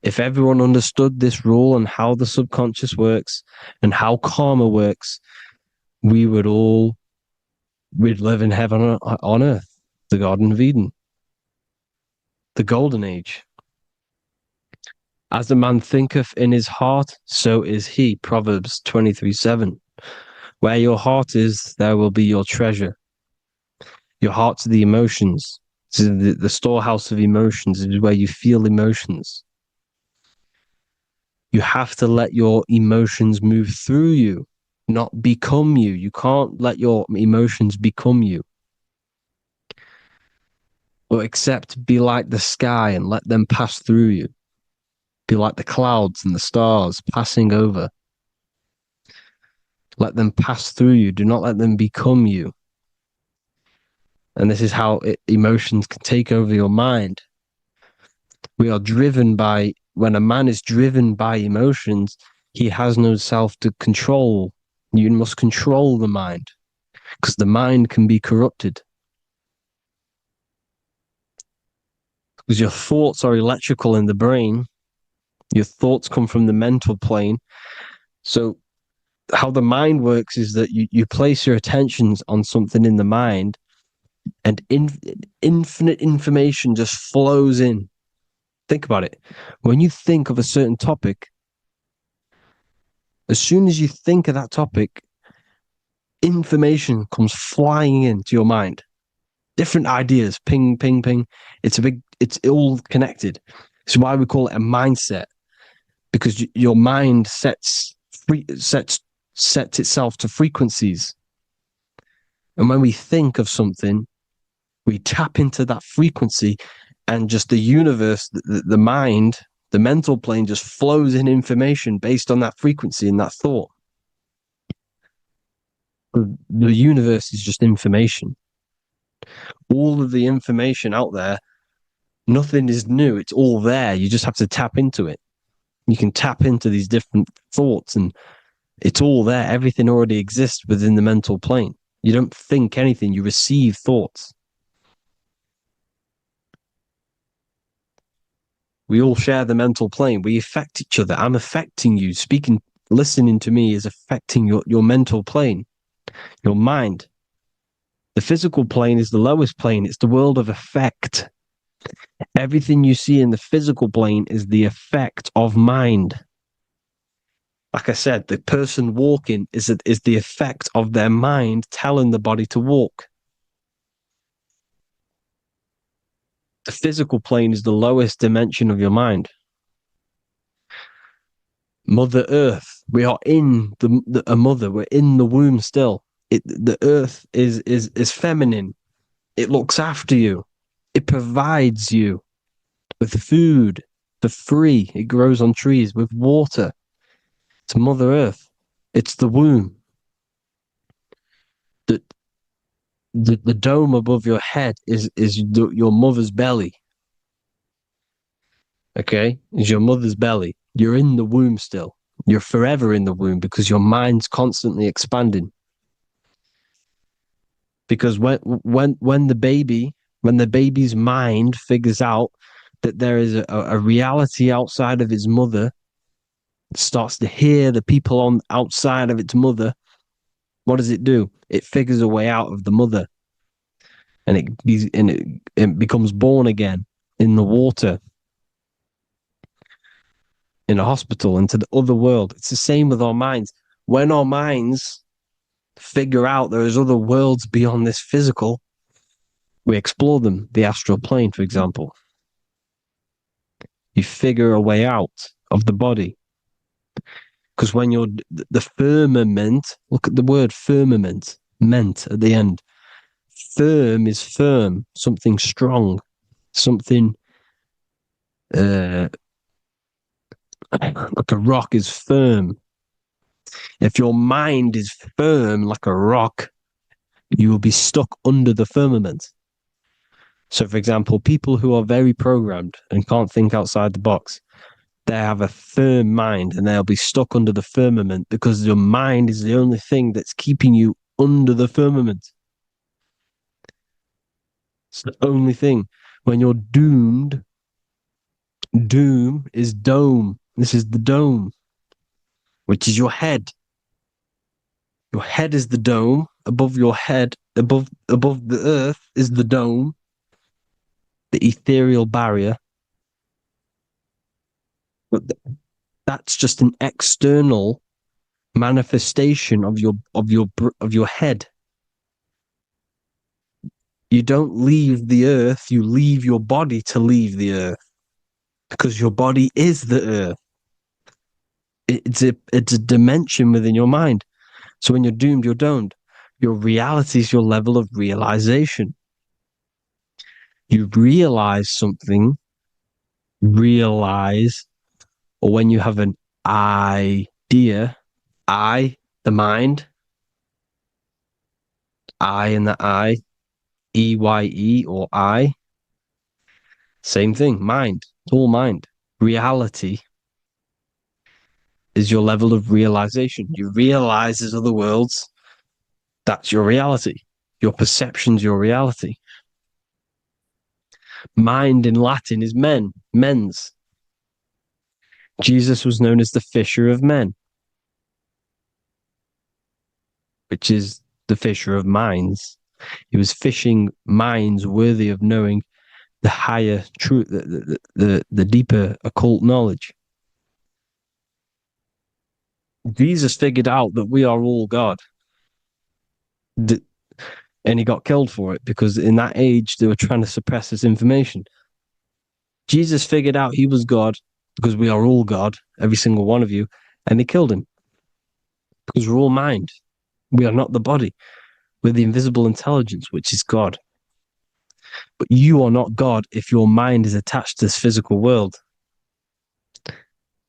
If everyone understood this rule and how the subconscious works and how karma works, we'd live in heaven on earth, the Garden of Eden, the golden age. As a man thinketh in his heart, so is he. Proverbs 23:7. Where your heart is, there will be your treasure. Your heart's the emotions. The storehouse of emotions is where you feel emotions. You have to let your emotions move through you, not become you. You can't let your emotions become you. But except be like the sky and let them pass through you. Be like the clouds and the stars passing over. Let them pass through you. Do not let them become you. And this is how emotions can take over your mind. We are driven by, when a man is driven by emotions, he has no self to control. You must control the mind, because the mind can be corrupted. Because your thoughts are electrical in the brain. Your thoughts come from the mental plane. So how the mind works is that you place your attentions on something in the mind, and infinite information just flows in. Think about it. When you think of a certain topic, as soon as you think of that topic, information comes flying into your mind. Different ideas, ping, ping, ping. It's all connected. It's why we call it a mindset, because your mind sets itself to frequencies. And when we think of something, we tap into that frequency, and just the universe, the mind, the mental plane just flows in information based on that frequency and that thought. The universe is just information. All of the information out there, nothing is new. It's all there. You just have to tap into it. You can tap into these different thoughts, and it's all there. Everything already exists within the mental plane. You don't think anything, you receive thoughts. We all share the mental plane. We affect each other. I'm affecting you. Listening to me is affecting your mental plane, your mind. The physical plane is the lowest plane. It's the world of effect. Everything you see in the physical plane is the effect of mind. Like I said, the person walking is the effect of their mind telling the body to walk. The physical plane is the lowest dimension of your mind. Mother Earth, we are in a mother. We're in the womb still. The Earth is feminine. It looks after you. It provides you with food for free. It grows on trees with water. It's Mother Earth. It's the womb. The dome above your head is your mother's belly. Okay? Is your mother's belly. You're in the womb still. You're forever in the womb because your mind's constantly expanding. Because when the baby's mind figures out that there is a reality outside of its mother, starts to hear the people on outside of its mother, what does it do? It figures a way out of the mother, and it becomes born again in the water, in a hospital, into the other world. It's the same with our minds. When our minds figure out there is other worlds beyond this physical, we explore them. The astral plane, for example. You figure a way out of the body. Because when you're the firmament, look at the word firmament, meant at the end. Firm is firm, something strong, something like a rock is firm. If your mind is firm like a rock, you will be stuck under the firmament. So, for example, people who are very programmed and can't think outside the box, They have a firm mind and they'll be stuck under the firmament because your mind is the only thing that's keeping you under the firmament. It's the only thing. When you're doomed, doom is dome. This is the dome, which is your head. Your head is the dome. Above your head, above the earth is the dome, the ethereal barrier. But that's just an external manifestation of your head. You don't leave the earth, you leave your body to leave the earth, because your body is the earth. It's a dimension within your mind. So when you're doomed, you're domed. Your reality is your level of realization. You realize something, or when you have an idea, the mind, I and the I, EYE or I, same thing, mind, it's all mind. Reality is your level of realization. You realize there's other worlds, that's your reality. Your perception's your reality. Mind in Latin is mens. Jesus was known as the fisher of men, which is the fisher of minds. He was fishing minds worthy of knowing the higher truth, the deeper occult knowledge. Jesus figured out that we are all God. And he got killed for it because in that age they were trying to suppress this information. Jesus figured out he was God because we are all God, every single one of you, and they killed him because we're all mind. We are not the body. We're the invisible intelligence, which is God. But you are not God if your mind is attached to this physical world,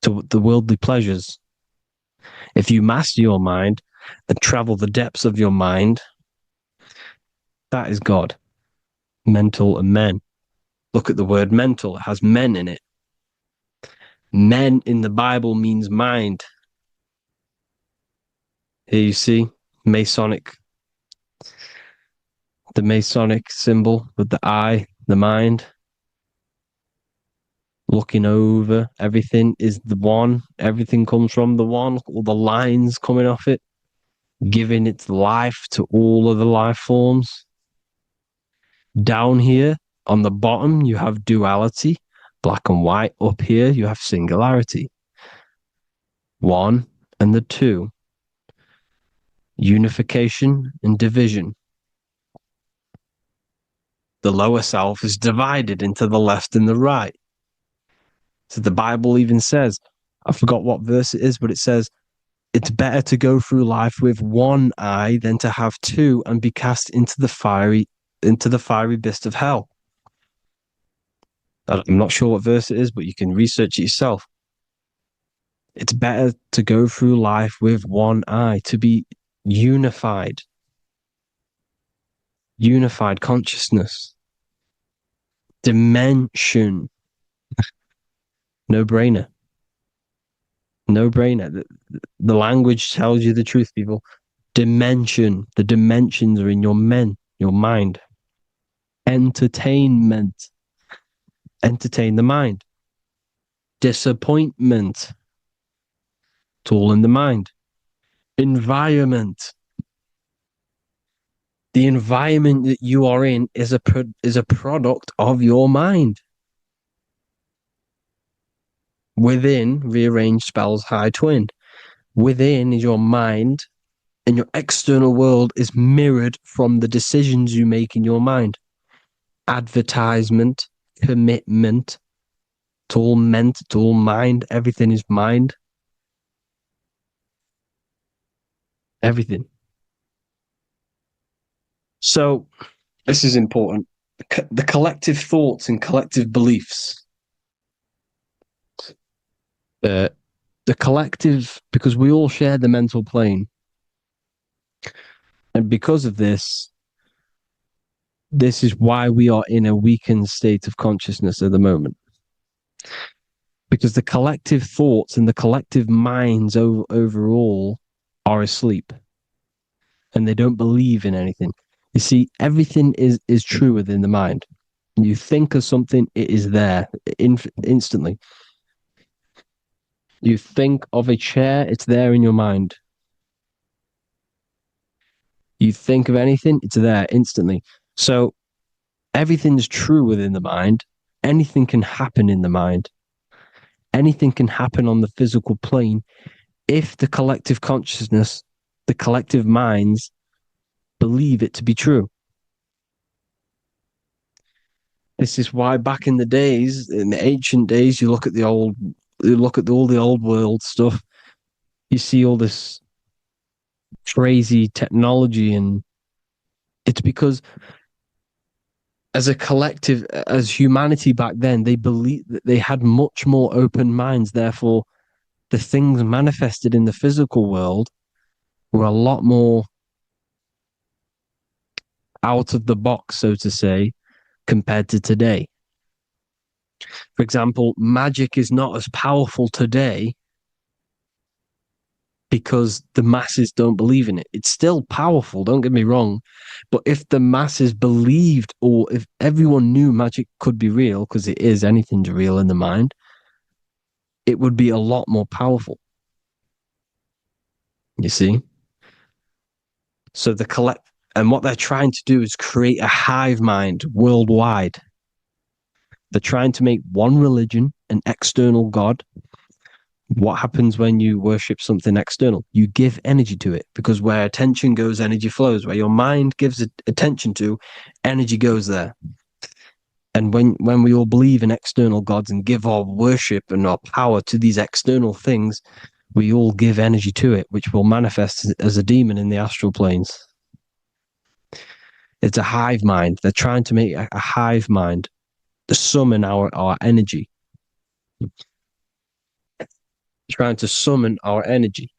to the worldly pleasures. If you master your mind and travel the depths of your mind, that is God. Mental and men. Look at the word mental. It has men in it. Men in the Bible means mind. Here you see Masonic. The Masonic symbol with the eye, the mind. Looking over everything is the one. Everything comes from the one. All the lines coming off it. Giving its life to all of the life forms. Down here on the bottom, you have duality, black and white. Up here, you have singularity. One and the two. Unification and division. The lower self is divided into the left and the right. So the Bible even says, I forgot what verse it is, but it says, it's better to go through life with one eye than to have two and be cast into the fiery abyss of hell. I'm not sure what verse it is, but you can research it yourself. It's better to go through life with one eye, to be unified. Unified consciousness. Dimension. No brainer. No brainer. The language tells you the truth, people. Dimension. The dimensions are in your mind. Entertainment. Entertain the mind. Disappointment. It's all in the mind. Environment. The environment that you are in is a product of your mind. Within, rearranged spells high twin. Within is your mind, and your external world is mirrored from the decisions you make in your mind. Advertisement, commitment, it's all meant, it's all mind. Everything is mind. Everything. So, this is important. The collective thoughts and collective beliefs. The collective, because we all share the mental plane. And because of this is why we are in a weakened state of consciousness at the moment. because the collective thoughts and the collective minds overall are asleep and they don't believe in anything. You see, everything is true within the mind. You think of something, it is there instantly. You think of a chair, it's there in your mind. You think of anything, it's there instantly. So everything's true within the mind. Anything can happen in the mind. Anything can happen on the physical plane if the collective consciousness, the collective minds believe it to be true. This is why back in the days, in the ancient days, you look at all the old world stuff, you see all this crazy technology, and it's because as a collective, as humanity back then, they believed that they had much more open minds. Therefore, the things manifested in the physical world were a lot more out of the box, so to say, compared to today. For example, magic is not as powerful today because the masses don't believe in it. It's still powerful, don't get me wrong. But if the masses believed, or if everyone knew magic could be real, because it is, anything's real in the mind, it would be a lot more powerful. You see? So and what they're trying to do is create a hive mind worldwide. They're trying to make one religion, an external God. What happens when you worship something external? You give energy to it, because where attention goes, energy flows. Where your mind gives attention to, energy goes there. And when we all believe in external gods and give our worship and our power to these external things, we all give energy to it, which will manifest as a demon in the astral planes. It's a hive mind. They're trying to make a hive mind to summon our energy. Trying to summon our energy.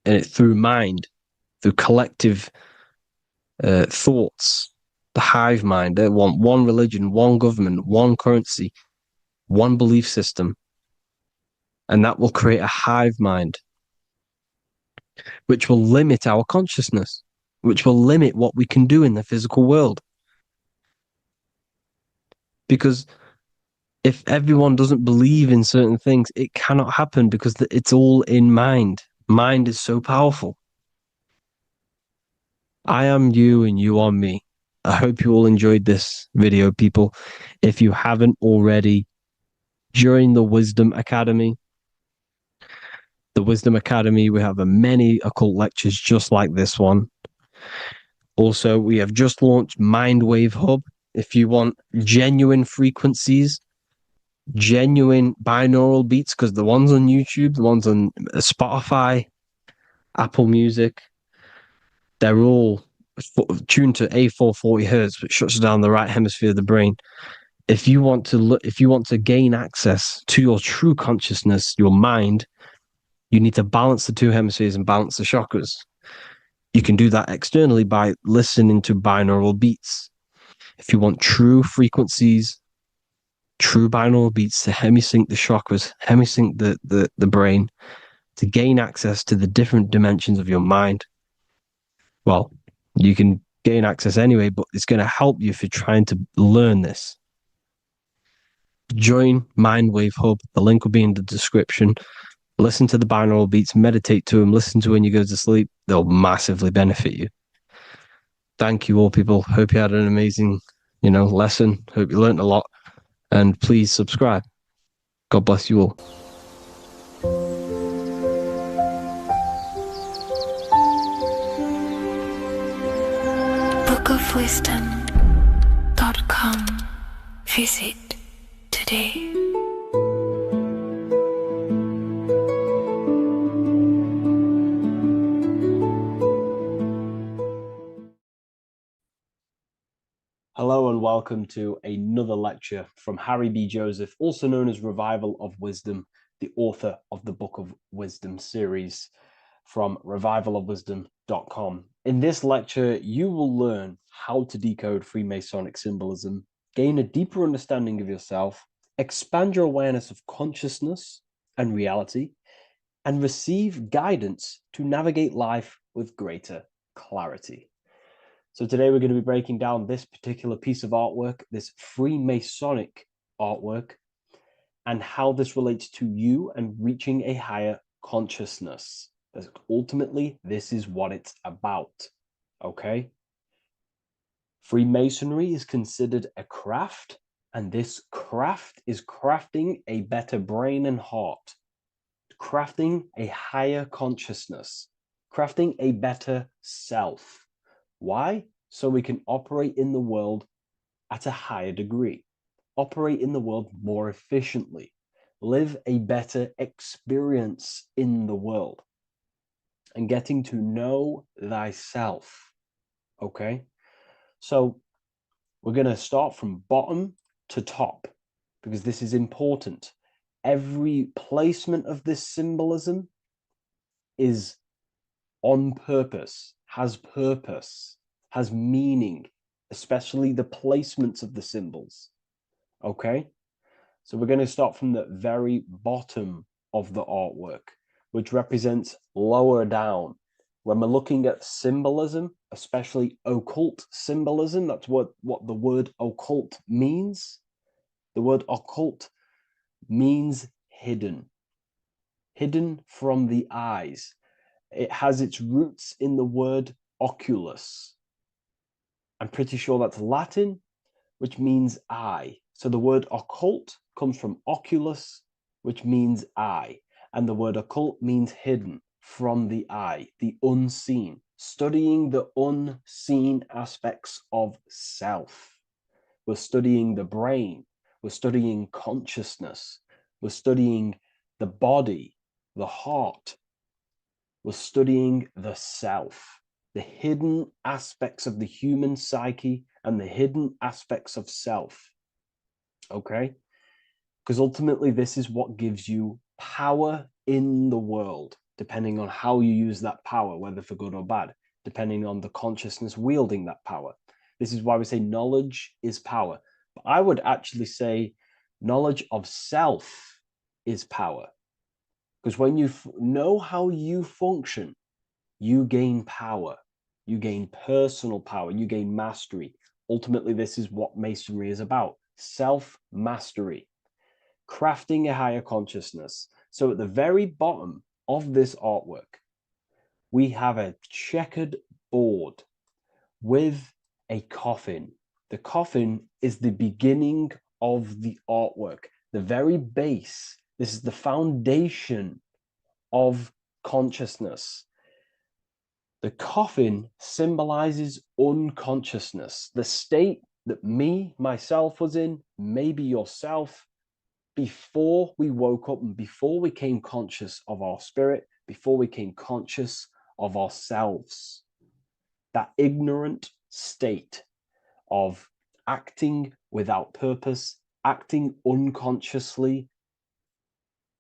And it through mind, through collective thoughts, the hive mind. They want one religion, one government, one currency, one belief system. And that will create a hive mind, which will limit our consciousness, which will limit what we can do in the physical world. Because if everyone doesn't believe in certain things, it cannot happen, because it's all in mind. Mind is so powerful. I am you and you are me. I hope you all enjoyed this video, people. If you haven't already, join the Wisdom Academy. The Wisdom Academy, we have many occult lectures just like this one. Also, we have just launched Mindwave Hub. If you want genuine frequencies, genuine binaural beats, because the ones on YouTube, the ones on Spotify, Apple Music, they're all tuned to A440 hertz, which shuts down the right hemisphere of the brain. If you want to gain access to your true consciousness, your mind, you need to balance the two hemispheres and balance the chakras. You can do that externally by listening to binaural beats. If you want true frequencies, true binaural beats to hemisync the chakras, hemisync the brain, to gain access to the different dimensions of your mind, well, you can gain access anyway, but it's going to help you if you're trying to learn this. Join Mindwave Hub. The link will be in the description. Listen to the binaural beats, meditate to them, listen to when you go to sleep. They'll massively benefit you. Thank you all, people. Hope you had an amazing, lesson. Hope you learned a lot. And please subscribe. God bless you all. bookofwisdom.com. Visit today. Hello and welcome to another lecture from Harry B. Joseph, also known as Revival of Wisdom, the author of the Book of Wisdom series from revivalofwisdom.com. In this lecture, you will learn how to decode Freemasonic symbolism, gain a deeper understanding of yourself, expand your awareness of consciousness and reality, and receive guidance to navigate life with greater clarity. So today we're going to be breaking down this particular piece of artwork, this Freemasonic artwork, and how this relates to you and reaching a higher consciousness. Because ultimately, this is what it's about, okay? Freemasonry is considered a craft, and this craft is crafting a better brain and heart, crafting a higher consciousness, crafting a better self. Why? So we can operate in the world at a higher degree, operate in the world more efficiently, live a better experience in the world, and getting to know thyself. Okay? So we're going to start from bottom to top because this is important. Every placement of this symbolism is on purpose, has meaning, especially the placements of the symbols. Okay? So we're going to start from the very bottom of the artwork, which represents lower down. When we're looking at symbolism, especially occult symbolism, that's what the word occult means. The word occult means hidden, hidden from the eyes. It has its roots in the word oculus. I'm pretty sure that's Latin, which means eye. So the word occult comes from oculus, which means eye. And the word occult means hidden from the eye, the unseen, studying the unseen aspects of self. We're studying the brain. We're studying consciousness. We're studying the body, the heart. We're studying the self, the hidden aspects of the human psyche and the hidden aspects of self. Okay? Because ultimately, this is what gives you power in the world, depending on how you use that power, whether for good or bad, depending on the consciousness wielding that power. This is why we say knowledge is power. But I would actually say knowledge of self is power. Because when you know how you function, you gain power. You gain personal power. You gain mastery. Ultimately, this is what Masonry is about. Self-mastery. Crafting a higher consciousness. So at the very bottom of this artwork, we have a checkered board with a coffin. The coffin is the beginning of the artwork, the very base. This is the foundation of consciousness. The coffin symbolizes unconsciousness, the state that myself was in, maybe yourself, before we woke up and before we came conscious of our spirit, before we came conscious of ourselves. That ignorant state of acting without purpose, acting unconsciously,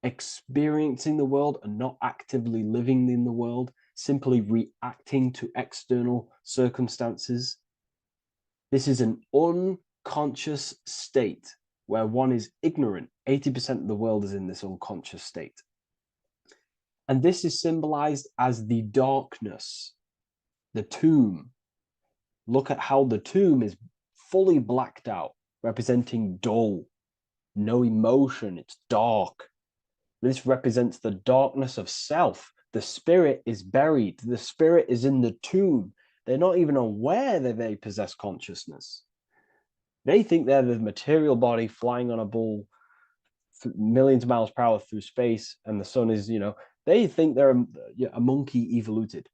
experiencing the world and not actively living in the world, simply reacting to external circumstances. This is an unconscious state where one is ignorant. 80% of the world is in this unconscious state. And this is symbolized as the darkness, the tomb. Look at how the tomb is fully blacked out, representing dull, no emotion, it's dark. This represents the darkness of self. The spirit is buried. The spirit is in the tomb. They're not even aware that they possess consciousness. They think they're the material body flying on a ball millions of miles per hour through space, and the sun is, they think they're a monkey evoluted.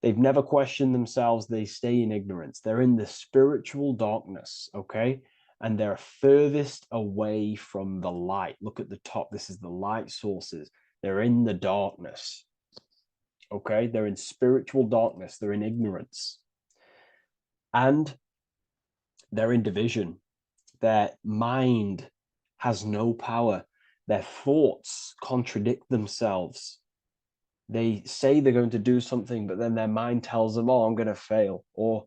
They've never questioned themselves. They stay in ignorance. They're in the spiritual darkness, okay? And they're furthest away from the light. Look at the top. This is the light sources. They're in the darkness, okay? They're in spiritual darkness. They're in ignorance. And they're in division. Their mind has no power. Their thoughts contradict themselves. They say they're going to do something, but then their mind tells them, oh, I'm going to fail. Or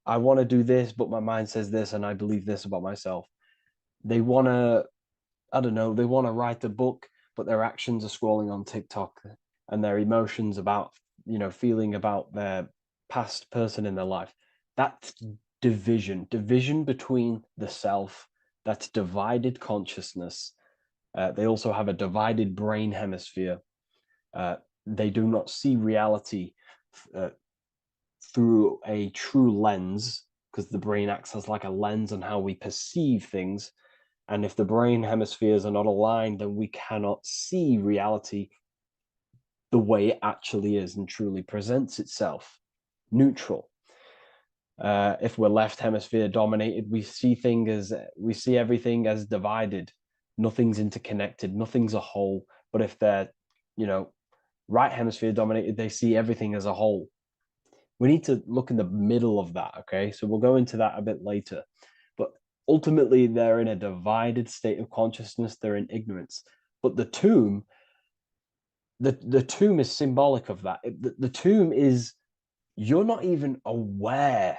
I want to do this, but my mind says this, and I believe this about myself. They want to, I don't know, they want to write a book, but their actions are scrolling on TikTok, and their emotions about, feeling about their past person in their life. That's division between the self. That's divided consciousness. They also have a divided brain hemisphere. They do not see reality through a true lens, because the brain acts as like a lens on how we perceive things. And if the brain hemispheres are not aligned, then we cannot see reality the way it actually is and truly presents itself, neutral. If we're left hemisphere dominated, we see everything as divided. Nothing's interconnected, nothing's a whole. But if they're, right hemisphere dominated, they see everything as a whole. We need to look in the middle of that, okay? So we'll go into that a bit later. But ultimately, they're in a divided state of consciousness. They're in ignorance. But the tomb is symbolic of that. The tomb is, you're not even aware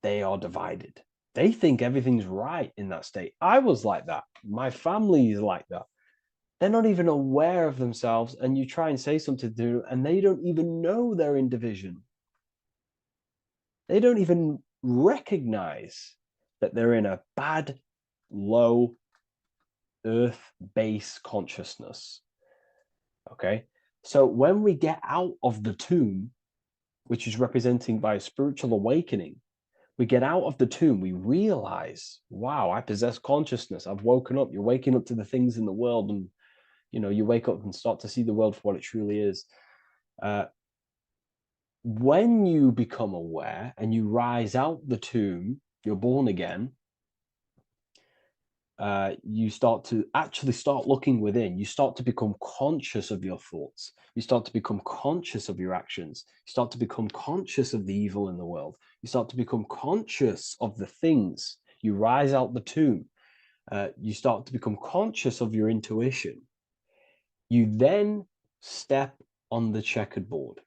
they are divided. They think everything's right in that state. I was like that. My family is like that. They're not even aware of themselves, and you try and say something to them, and they don't even know they're in division. They don't even recognize that they're in a bad, low earth base consciousness. Okay? So when we get out of the tomb, which is representing by a spiritual awakening, we get out of the tomb, we realize, wow, I possess consciousness. I've woken up. You're waking up to the things in the world, and you wake up and start to see the world for what it truly is. When you become aware and you rise out the tomb, you're born again. You start looking within. You start to become conscious of your thoughts. You start to become conscious of your actions. You start to become conscious of the evil in the world. You start to become conscious of the things. You rise out the tomb. You start to become conscious of your intuition. You then step on the checkered board.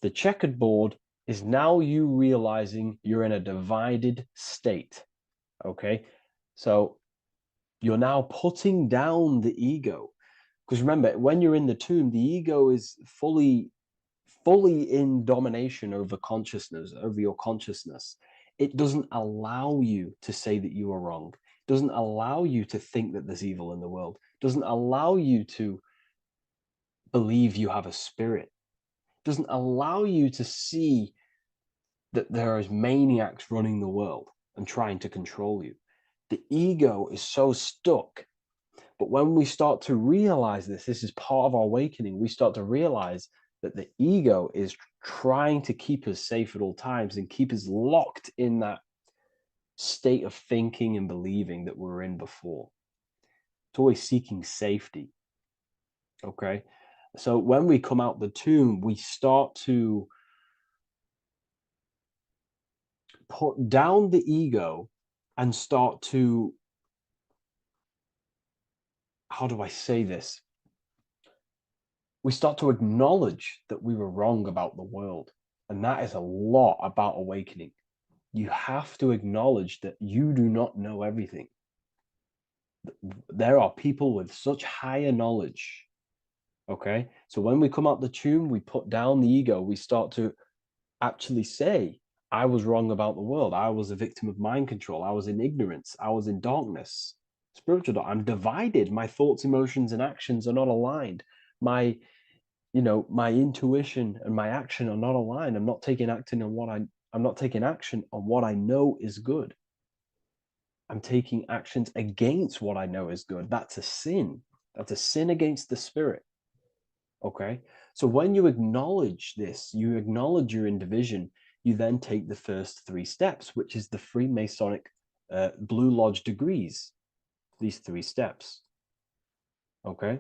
The checkered board is now you realizing you're in a divided state. Okay, so you're now putting down the ego, because remember, when you're in the tomb, the ego is fully in domination over consciousness, over your consciousness. It doesn't allow you to say that you are wrong. It doesn't allow you to think that there's evil in the world. It doesn't allow you to believe you have a spirit. It doesn't allow you to see that there is maniacs running the world and trying to control you. The ego is so stuck. But when we start to realize this is part of our awakening, we start to realize that the ego is trying to keep us safe at all times and keep us locked in that state of thinking and believing that we were in before. It's always seeking safety. Okay? So when we come out the tomb, we start to put down the ego and start to, how do I say this? We start to acknowledge that we were wrong about the world. And that is a lot about awakening. You have to acknowledge that you do not know everything. There are people with such higher knowledge. Okay? So when we come out the tomb, we put down the ego. We start to actually say, I was wrong about the world. I was a victim of mind control. I was in ignorance. I was in darkness. Spiritual dark. I'm divided. My thoughts, emotions, and actions are not aligned. My intuition and my action are not aligned. I'm not taking action on what I know is good. I'm taking actions against what I know is good. That's a sin. That's a sin against the spirit. Okay? So when you acknowledge this, you acknowledge you're in division, you then take the first 3 steps, which is the Freemasonic Blue Lodge degrees. These 3 steps. Okay?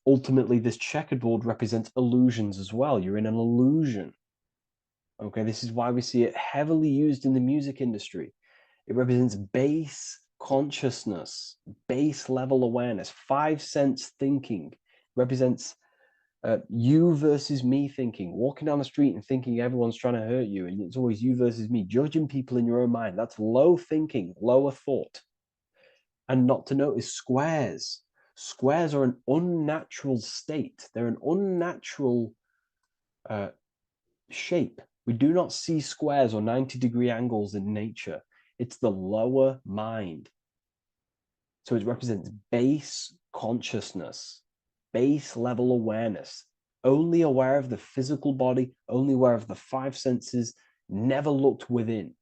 Ultimately, this checkerboard represents illusions as well. You're in an illusion. Okay, this is why we see it heavily used in the music industry. It represents base consciousness, base level awareness, 5 sense thinking. It represents You versus me thinking, walking down the street and thinking everyone's trying to hurt you, and it's always you versus me, judging people in your own mind. That's low thinking, lower thought. And not to notice squares. Squares are an unnatural state. They're an unnatural shape. We do not see squares or 90-degree angles in nature. It's the lower mind. So it represents base consciousness, base level awareness, only aware of the physical body, only aware of the five senses, never looked within.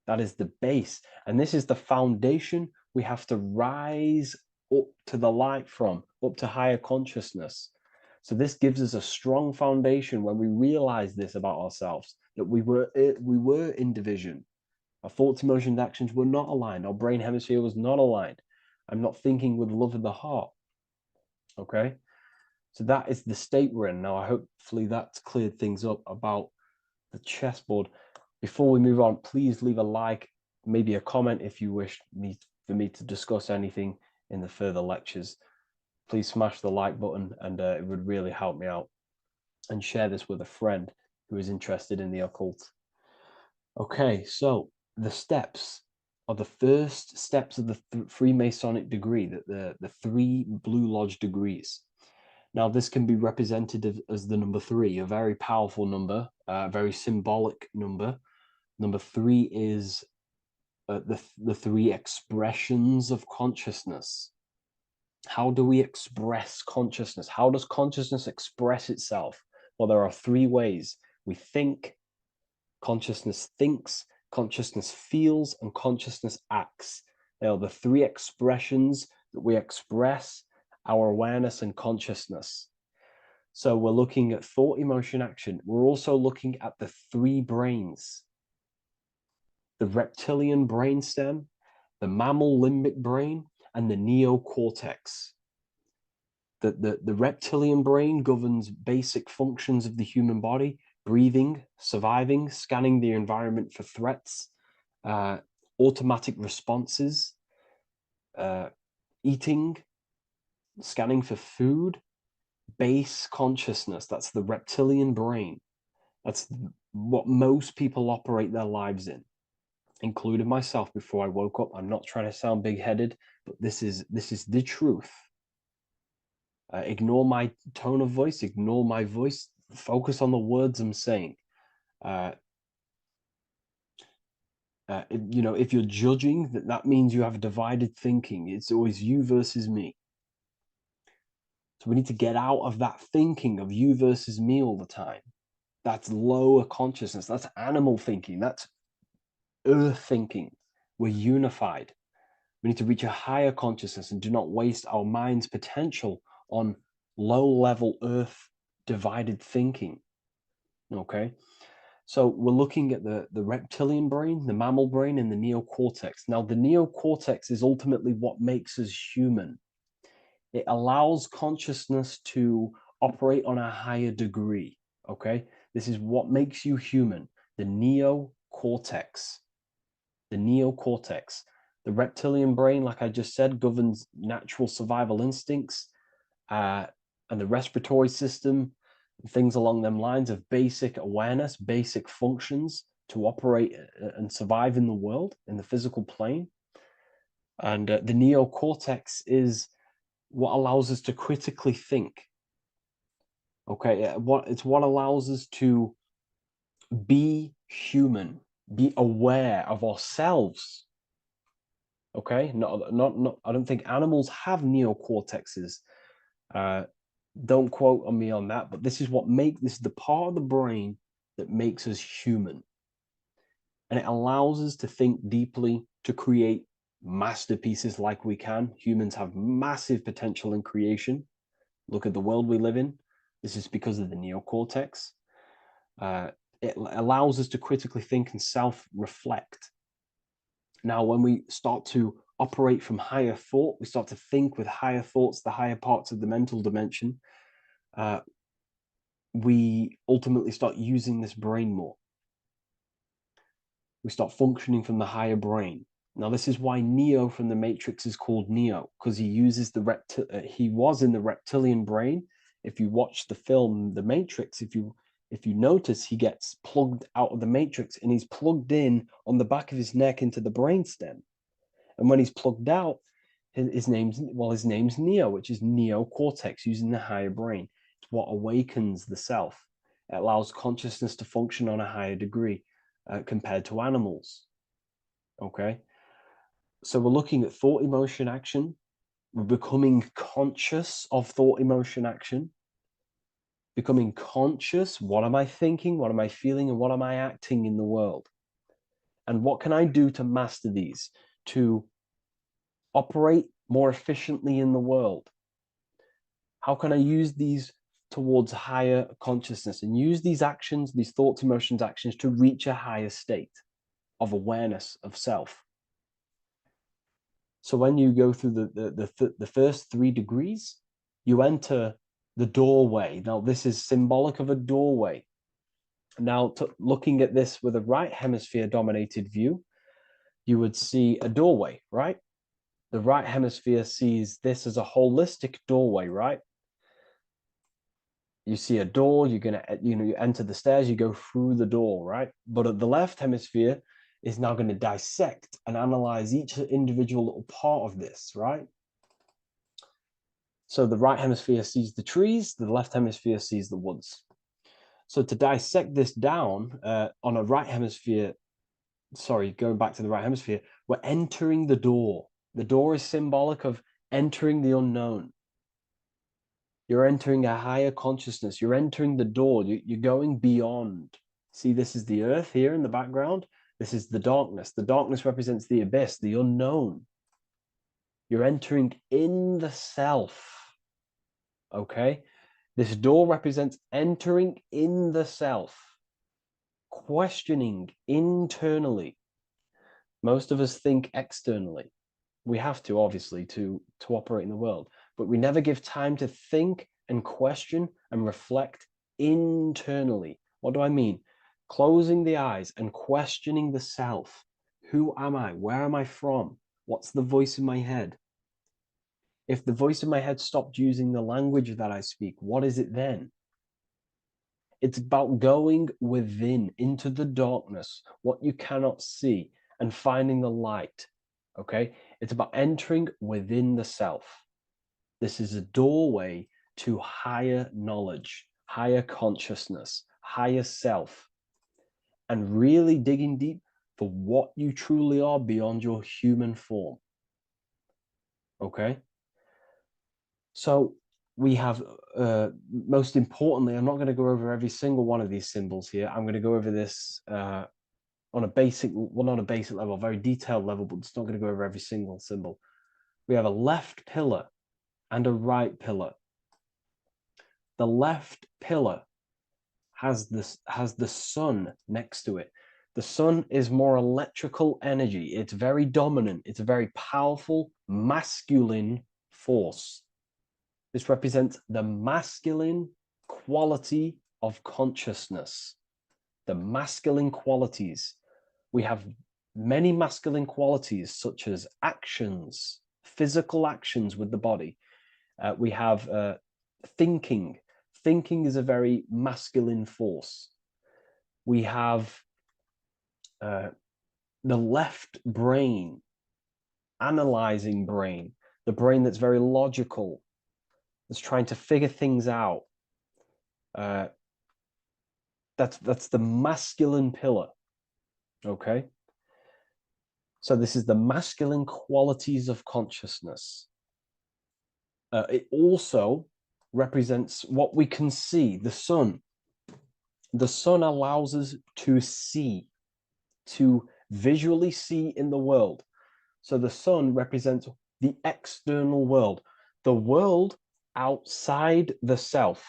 That is the base. And this is the foundation we have to rise up to the light from, up to higher consciousness. So this gives us a strong foundation when we realize this about ourselves, that we were in division. Our thoughts, emotions, actions were not aligned. Our brain hemisphere was not aligned. I'm not thinking with love of the heart. Okay? So that is the state we're in. Now, hopefully that's cleared things up about the chessboard. Before we move on, please leave a like, maybe a comment if you wish for me to discuss anything in the further lectures. Please smash the like button, and it would really help me out. And share this with a friend who is interested in the occult. Okay, so the steps are the first steps of the Freemasonic degree, the 3 Blue Lodge degrees. Now, this can be represented as the number 3, a very powerful number, a very symbolic number. Number 3 is the 3 expressions of consciousness. How do we express consciousness? How does consciousness express itself? Well, there are 3 ways. We think, consciousness thinks, consciousness feels, and consciousness acts. They are the 3 expressions that we express our awareness and consciousness. So we're looking at thought, emotion, action. We're also looking at the 3 brains: the reptilian brainstem, the mammal limbic brain, and the neocortex. The reptilian brain governs basic functions of the human body: breathing, surviving, scanning the environment for threats, automatic responses, eating, scanning for food. Base consciousness, that's the reptilian brain. That's what most people operate their lives in, including myself before I woke up. I'm not trying to sound big-headed, but this is the truth. Ignore my tone of voice, ignore my voice, focus on the words I'm saying. If you're judging, that means you have divided thinking. It's always you versus me. So we need to get out of that thinking of you versus me all the time. That's lower consciousness. That's animal thinking. That's earth thinking. We're unified. We need to reach a higher consciousness and do not waste our mind's potential on low-level earth divided thinking. Okay? So we're looking at the reptilian brain, the mammal brain, and the neocortex. Now, the neocortex is ultimately what makes us human. It allows consciousness to operate on a higher degree, okay? This is what makes you human, the neocortex. The neocortex. The reptilian brain, like I just said, governs natural survival instincts and the respiratory system, things along them lines of basic awareness, basic functions to operate and survive in the world, in the physical plane. And the neocortex is what allows us to critically think. Okay, it's what allows us to be human, be aware of ourselves. Okay, not. I don't think animals have neocortexes. Don't quote on me on that, but this is the part of the brain that makes us human, and it allows us to think deeply, to create masterpieces like we can. Humans have massive potential in creation. Look at the world we live in. This is because of the neocortex. It allows us to critically think and self-reflect. Now, when we start to operate from higher thought, we start to think with higher thoughts, the higher parts of the mental dimension, we ultimately start using this brain more. We start functioning from the higher brain. Now, this is why Neo from the Matrix is called Neo, because he uses he was in the reptilian brain, If you watch the film The Matrix, if you notice, he gets plugged out of the Matrix and he's plugged in on the back of his neck into the brainstem. And when he's plugged out, his name's Neo, which is neocortex, using the higher brain. It's what awakens the self. It allows consciousness to function on a higher degree compared to animals. Okay, so we're looking at thought, emotion, action. We're becoming conscious of thought, emotion, action. Becoming conscious, what am I thinking, what am I feeling, and what am I acting in the world? And what can I do to master these, to operate more efficiently in the world? How can I use these towards higher consciousness and use these actions, these thoughts, emotions, actions to reach a higher state of awareness of self? So when you go through the first 3 degrees, you enter the doorway. Now, this is symbolic of a doorway. Now, looking at this with a right hemisphere dominated view, you would see a doorway, right? The right hemisphere sees this as a holistic doorway, right? You see a door, you're going to, you enter the stairs, you go through the door, right? But at the left hemisphere is now going to dissect and analyze each individual little part of this, right? So the right hemisphere sees the trees, the left hemisphere sees the woods. So to dissect this down on a right hemisphere, going back to the right hemisphere, we're entering the door. The door is symbolic of entering the unknown. You're entering a higher consciousness. You're entering the door. You're going beyond. See, this is the earth here in the background. This is the darkness. The darkness represents the abyss, the unknown. You're entering in the self. Okay? This door represents entering in the self, questioning internally. Most of us think externally. We have to, obviously, to operate in the world, but we never give time to think and question and reflect internally. What do I mean? Closing the eyes and questioning the self. Who am I? Where am I from? What's the voice in my head? If the voice in my head stopped using the language that I speak, what is it then? It's about going within, into the darkness, what you cannot see, and finding the light. Okay? It's about entering within the self. This is a doorway to higher knowledge, higher consciousness, higher self, and really digging deep for what you truly are beyond your human form. Okay? So we have, most importantly, I'm not going to go over every single one of these symbols here. I'm going to go over this on a basic, well, not a basic level, very detailed level, but it's not going to go over every single symbol. We have a left pillar and a right pillar. The left pillar has the sun next to it. The sun is more electrical energy. It's very dominant. It's a very powerful, masculine force. This represents the masculine quality of consciousness. The masculine qualities. We have many masculine qualities, such as actions, physical actions with the body. We have thinking. Thinking is a very masculine force. We have the left brain, analyzing brain, the brain that's very logical, that's trying to figure things out. That's the masculine pillar. Okay? So this is the masculine qualities of consciousness. It also represents what we can see, the sun. The sun allows us to see, to visually see in the world. So the sun represents the external world, the world outside the self.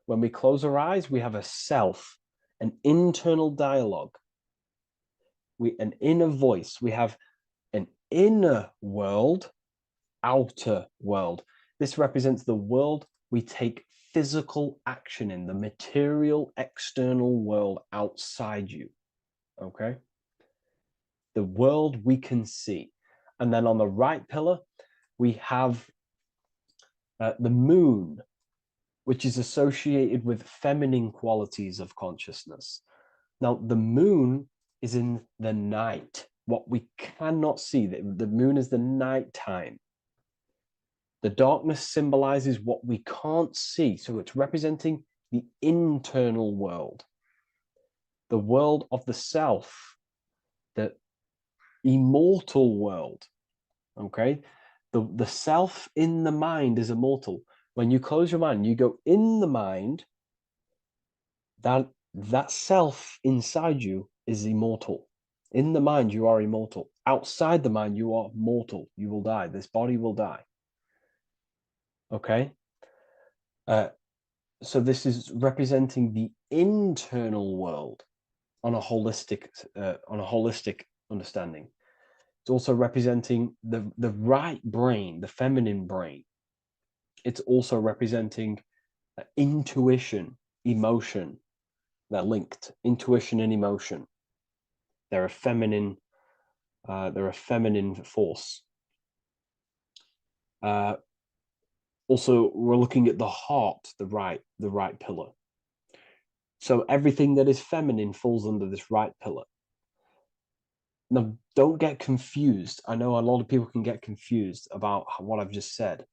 When we close our eyes, we have a self, an internal dialogue, an inner voice. We have an inner world, outer world. This represents the world we take physical action in, the material external world outside you. Okay? The world we can see. And then on the right pillar, we have the moon, which is associated with feminine qualities of consciousness. Now, the moon is in the night, what we cannot see. The moon is the nighttime. The darkness symbolizes what we can't see, so it's representing the internal world, the world of the self, the immortal world. Okay, the self in the mind is immortal. When you close your mind, you go in the mind, that self inside you is immortal. In the mind, you are immortal. Outside the mind, you are mortal. You will die. This body will die. Okay? So this is representing the internal world on a holistic understanding. It's also representing the right brain, the feminine brain. It's also representing intuition, emotion. They're linked. Intuition and emotion. They're a feminine force. Also, we're looking at the heart, the right pillar. So everything that is feminine falls under this right pillar. Now, don't get confused. I know a lot of people can get confused about what I've just said.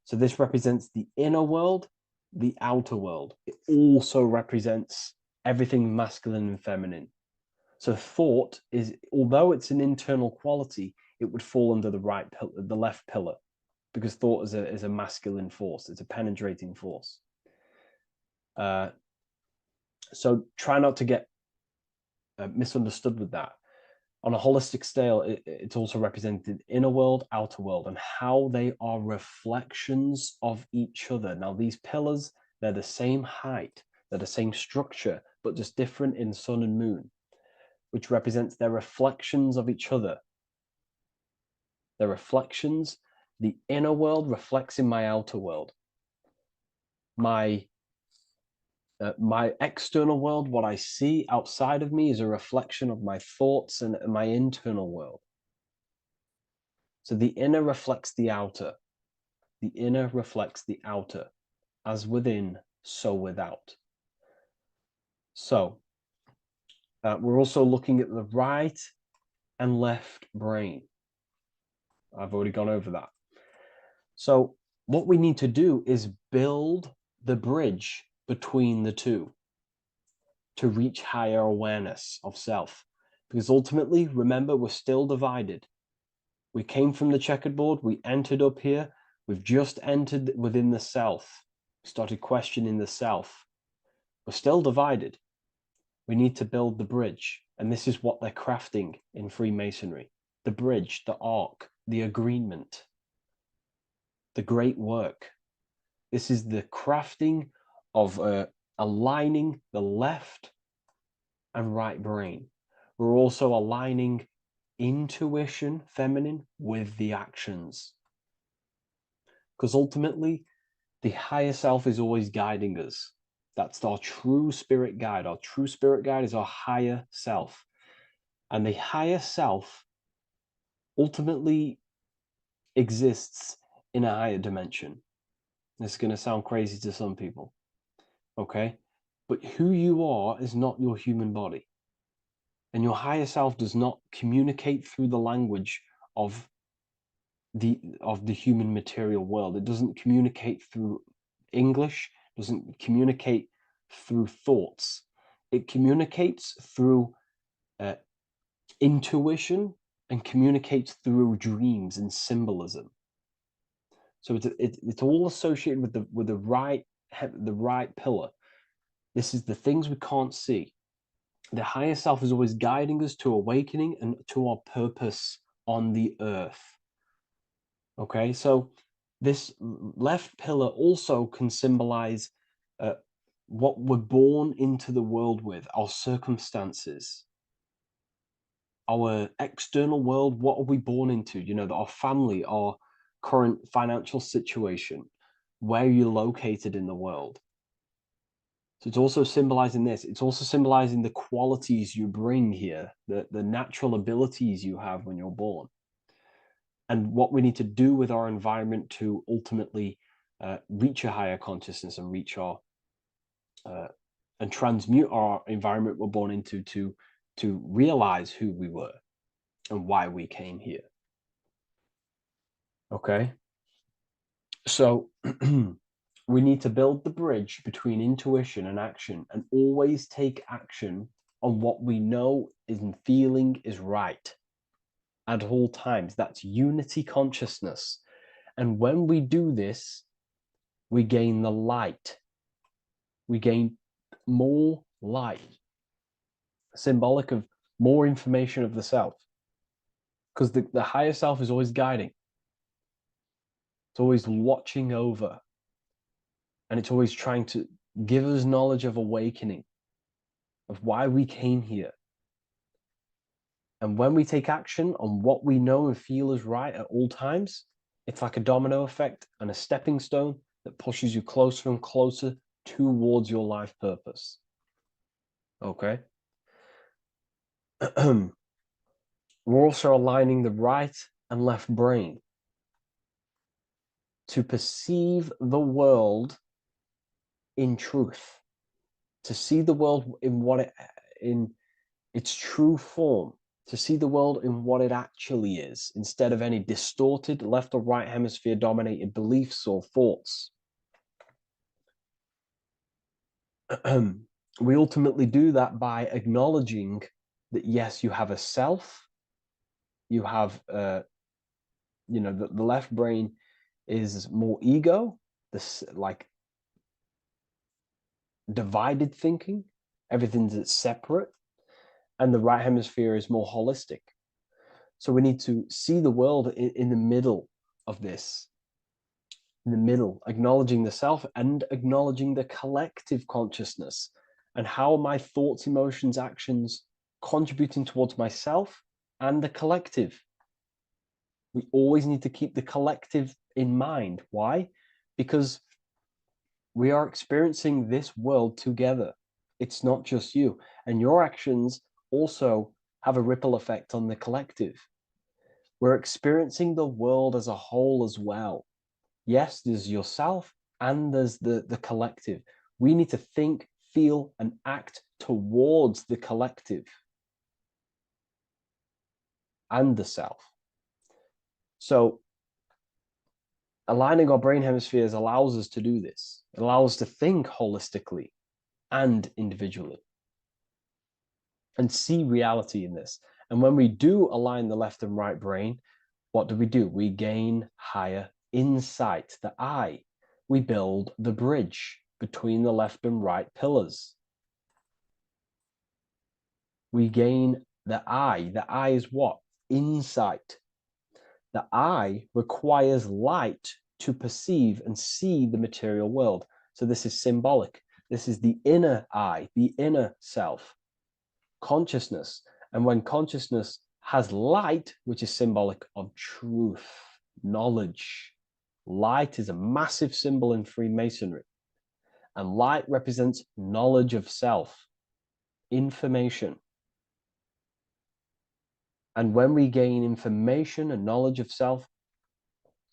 So this represents the inner world, the outer world. It also represents everything masculine and feminine. So thought is, although it's an internal quality, it would fall under the left pillar, because thought is a masculine force. It's a penetrating force. So try not to get misunderstood with that. On a holistic scale, it's also represented inner world, outer world, and how they are reflections of each other. Now, these pillars, they're the same height, they're the same structure, but just different in sun and moon, which represents their reflections of each other. Their reflections, the inner world reflects in my outer world. My external world, what I see outside of me, is a reflection of my thoughts and my internal world. So the inner reflects the outer. The inner reflects the outer. As within, so without. So we're also looking at the right and left brain. I've already gone over that. So what we need to do is build the bridge between the two to reach higher awareness of self. Because ultimately, remember, we're still divided. We came from the checkered board, we entered up here, we've just entered within the self. We started questioning the self. We're still divided. We need to build the bridge. And this is what they're crafting in Freemasonry. The bridge, the arc, the agreement, the great work. This is the crafting of aligning the left and right brain. We're also aligning intuition, feminine, with the actions. Because ultimately, the higher self is always guiding us. That's our true spirit guide. Our true spirit guide is our higher self. And the higher self ultimately exists in a higher dimension. This is going to sound crazy to some people, okay? But who you are is not your human body. And your higher self does not communicate through the language of the human material world. It doesn't communicate through English, doesn't communicate through thoughts. It communicates through intuition and communicates through dreams and symbolism. So it's all associated with the right pillar. This is the things we can't see. The higher self is always guiding us to awakening and to our purpose on the earth. Okay, so this left pillar also can symbolize what we're born into the world with, our circumstances, our external world. What are we born into? You know, our family, our current financial situation, where you're located in the world. So it's also symbolizing this. It's also symbolizing the qualities you bring here, the natural abilities you have when you're born, and what we need to do with our environment to ultimately reach a higher consciousness and reach our and transmute our environment we're born into to realize who we were and why we came here. Okay, so we need to build the bridge between intuition and action, and always take action on what we know and feeling is right at all times. That's unity consciousness. And when we do this, we gain the light. We gain more light, symbolic of more information of the self. Because the higher self is always guiding. It's always watching over. And it's always trying to give us knowledge of awakening, of why we came here. And when we take action on what we know and feel is right at all times, it's like a domino effect and a stepping stone that pushes you closer and closer towards your life purpose. Okay? We're also aligning the right and left brain to perceive the world in truth, to see the world in its true form, to see the world in what it actually is, instead of any distorted left or right hemisphere dominated beliefs or thoughts. We ultimately do that by acknowledging that, yes, you have a self, you have, the left brain is more ego, this like divided thinking, everything's separate, and the right hemisphere is more holistic. So we need to see the world in the middle of this, in the middle, acknowledging the self and acknowledging the collective consciousness, and how my thoughts, emotions, actions contributing towards myself and the collective. We always need to keep the collective in mind. Why? Because we are experiencing this world together. It's not just you. And your actions also have a ripple effect on the collective. We're experiencing the world as a whole as well. Yes, there's yourself and there's the collective. We need to think, feel, and act towards the collective and the self. So aligning our brain hemispheres allows us to do this. It allows us to think holistically and individually and see reality in this. And when we do align the left and right brain, what do? We gain higher insight, the eye. We build the bridge between the left and right pillars. We gain the eye. The eye is what? Insight. The eye requires light to perceive and see the material world. So this is symbolic. This is the inner eye, the inner self, consciousness. And when consciousness has light, which is symbolic of truth, knowledge, light is a massive symbol in Freemasonry. And light represents knowledge of self, information. And when we gain information and knowledge of self,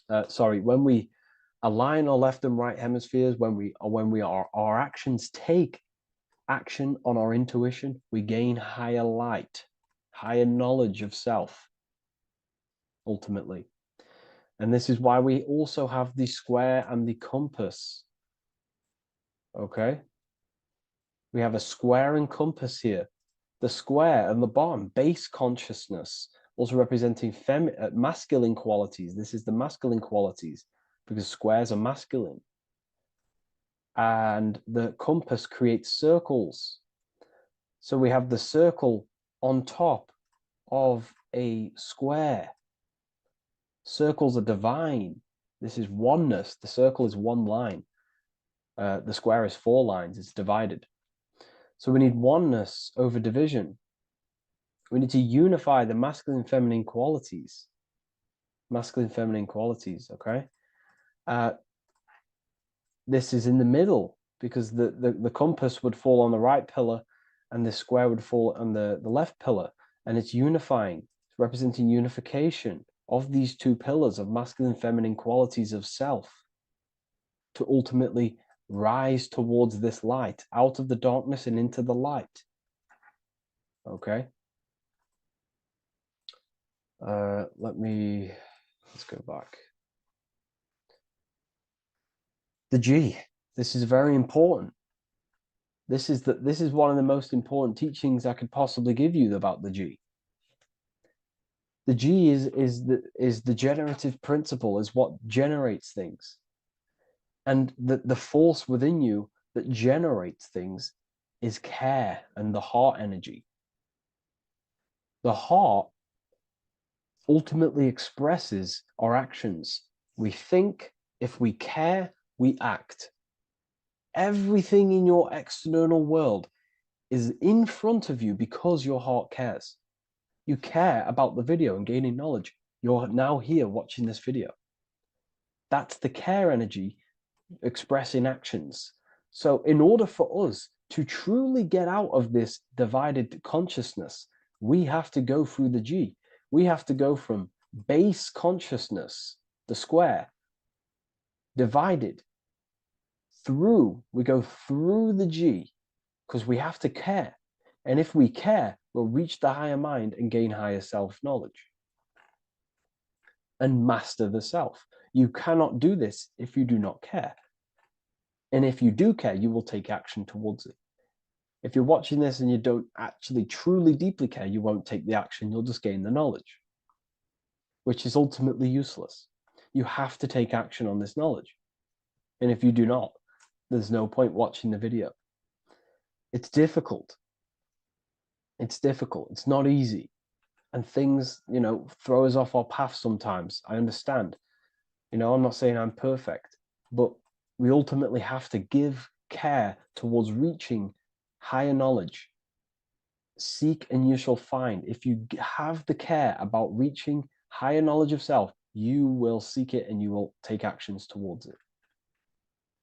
when we align our left and right hemispheres, our actions take action on our intuition, we gain higher light, higher knowledge of self, ultimately. And this is why we also have the square and the compass. Okay? We have a square and compass here. The square and the bottom, base consciousness, also representing masculine qualities. This is the masculine qualities because squares are masculine. And the compass creates circles. So we have the circle on top of a square. Circles are divine. This is oneness. The circle is one line. The square is 4 lines. It's divided. So we need oneness over division. We need to unify the masculine and feminine qualities. Masculine and feminine qualities, okay? This is in the middle because the compass would fall on the right pillar and the square would fall on the left pillar. And it's unifying. It's representing unification of these 2 pillars of masculine and feminine qualities of self. to ultimately rise towards this light, out of the darkness and into the light. Okay. Let's go back. The G. This is very important. This is one of the most important teachings I could possibly give you about the G. The G is the generative principle, is what generates things. And the force within you that generates things is care and the heart energy. The heart ultimately expresses our actions. We think, if we care, we act. Everything in your external world is in front of you because your heart cares. You care about the video and gaining knowledge. You're now here watching this video. That's the care energy expressing actions. So in order for us to truly get out of this divided consciousness, we have to go through the G. We have to go from base consciousness, the square, divided, we go through the G, because we have to care. And if we care, we'll reach the higher mind and gain higher self-knowledge and master the self. You cannot do this if you do not care. And if you do care, you will take action towards it. If you're watching this and you don't actually truly deeply care, you won't take the action, you'll just gain the knowledge, which is ultimately useless. You have to take action on this knowledge. And if you do not, there's no point watching the video. It's difficult. It's difficult. It's not easy. And things, throw us off our path sometimes. I understand. I'm not saying I'm perfect, but we ultimately have to give care towards reaching higher knowledge. Seek and you shall find. If you have the care about reaching higher knowledge of self, you will seek it and you will take actions towards it.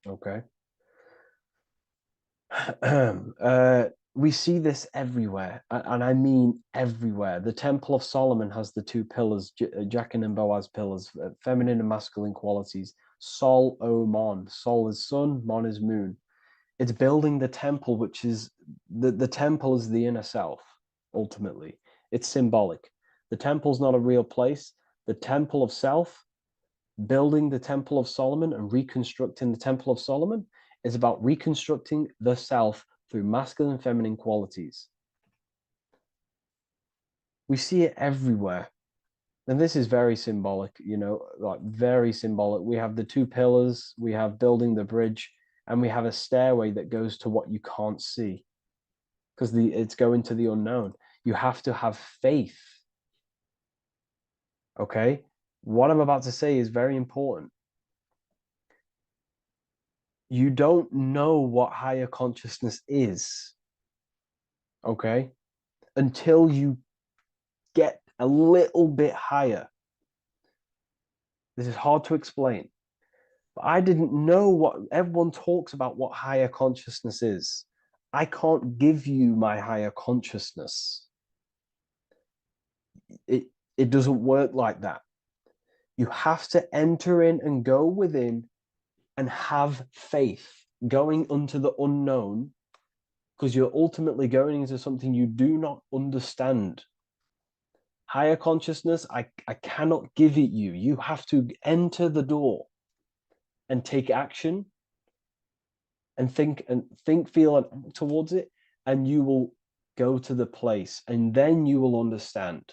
Okay. We see this everywhere, and I mean everywhere. The Temple of Solomon has the two pillars, Jachin and Boaz pillars, feminine and masculine qualities. Sol, O, Mon. Sol is sun, Mon is moon. It's building the temple, which is, the temple is the inner self, ultimately. It's symbolic. The temple's not a real place. The temple of self, building the Temple of Solomon and reconstructing the Temple of Solomon, is about reconstructing the self through masculine and feminine qualities. We see it everywhere. And this is very symbolic, very symbolic. We have the two pillars, we have building the bridge, and we have a stairway that goes to what you can't see, because it's going to the unknown. You have to have faith. Okay? What I'm about to say is very important. You don't know what higher consciousness is, okay, until you get a little bit higher. This is hard to explain, but I didn't know what everyone talks about, what higher consciousness is. I can't give you my higher consciousness. It doesn't work like that. You have to enter in and go within and have faith, going into the unknown, because you're ultimately going into something you do not understand. Higher consciousness, I cannot give it you. You have to enter the door and take action and think, feel, and act towards it, and you will go to the place, and then you will understand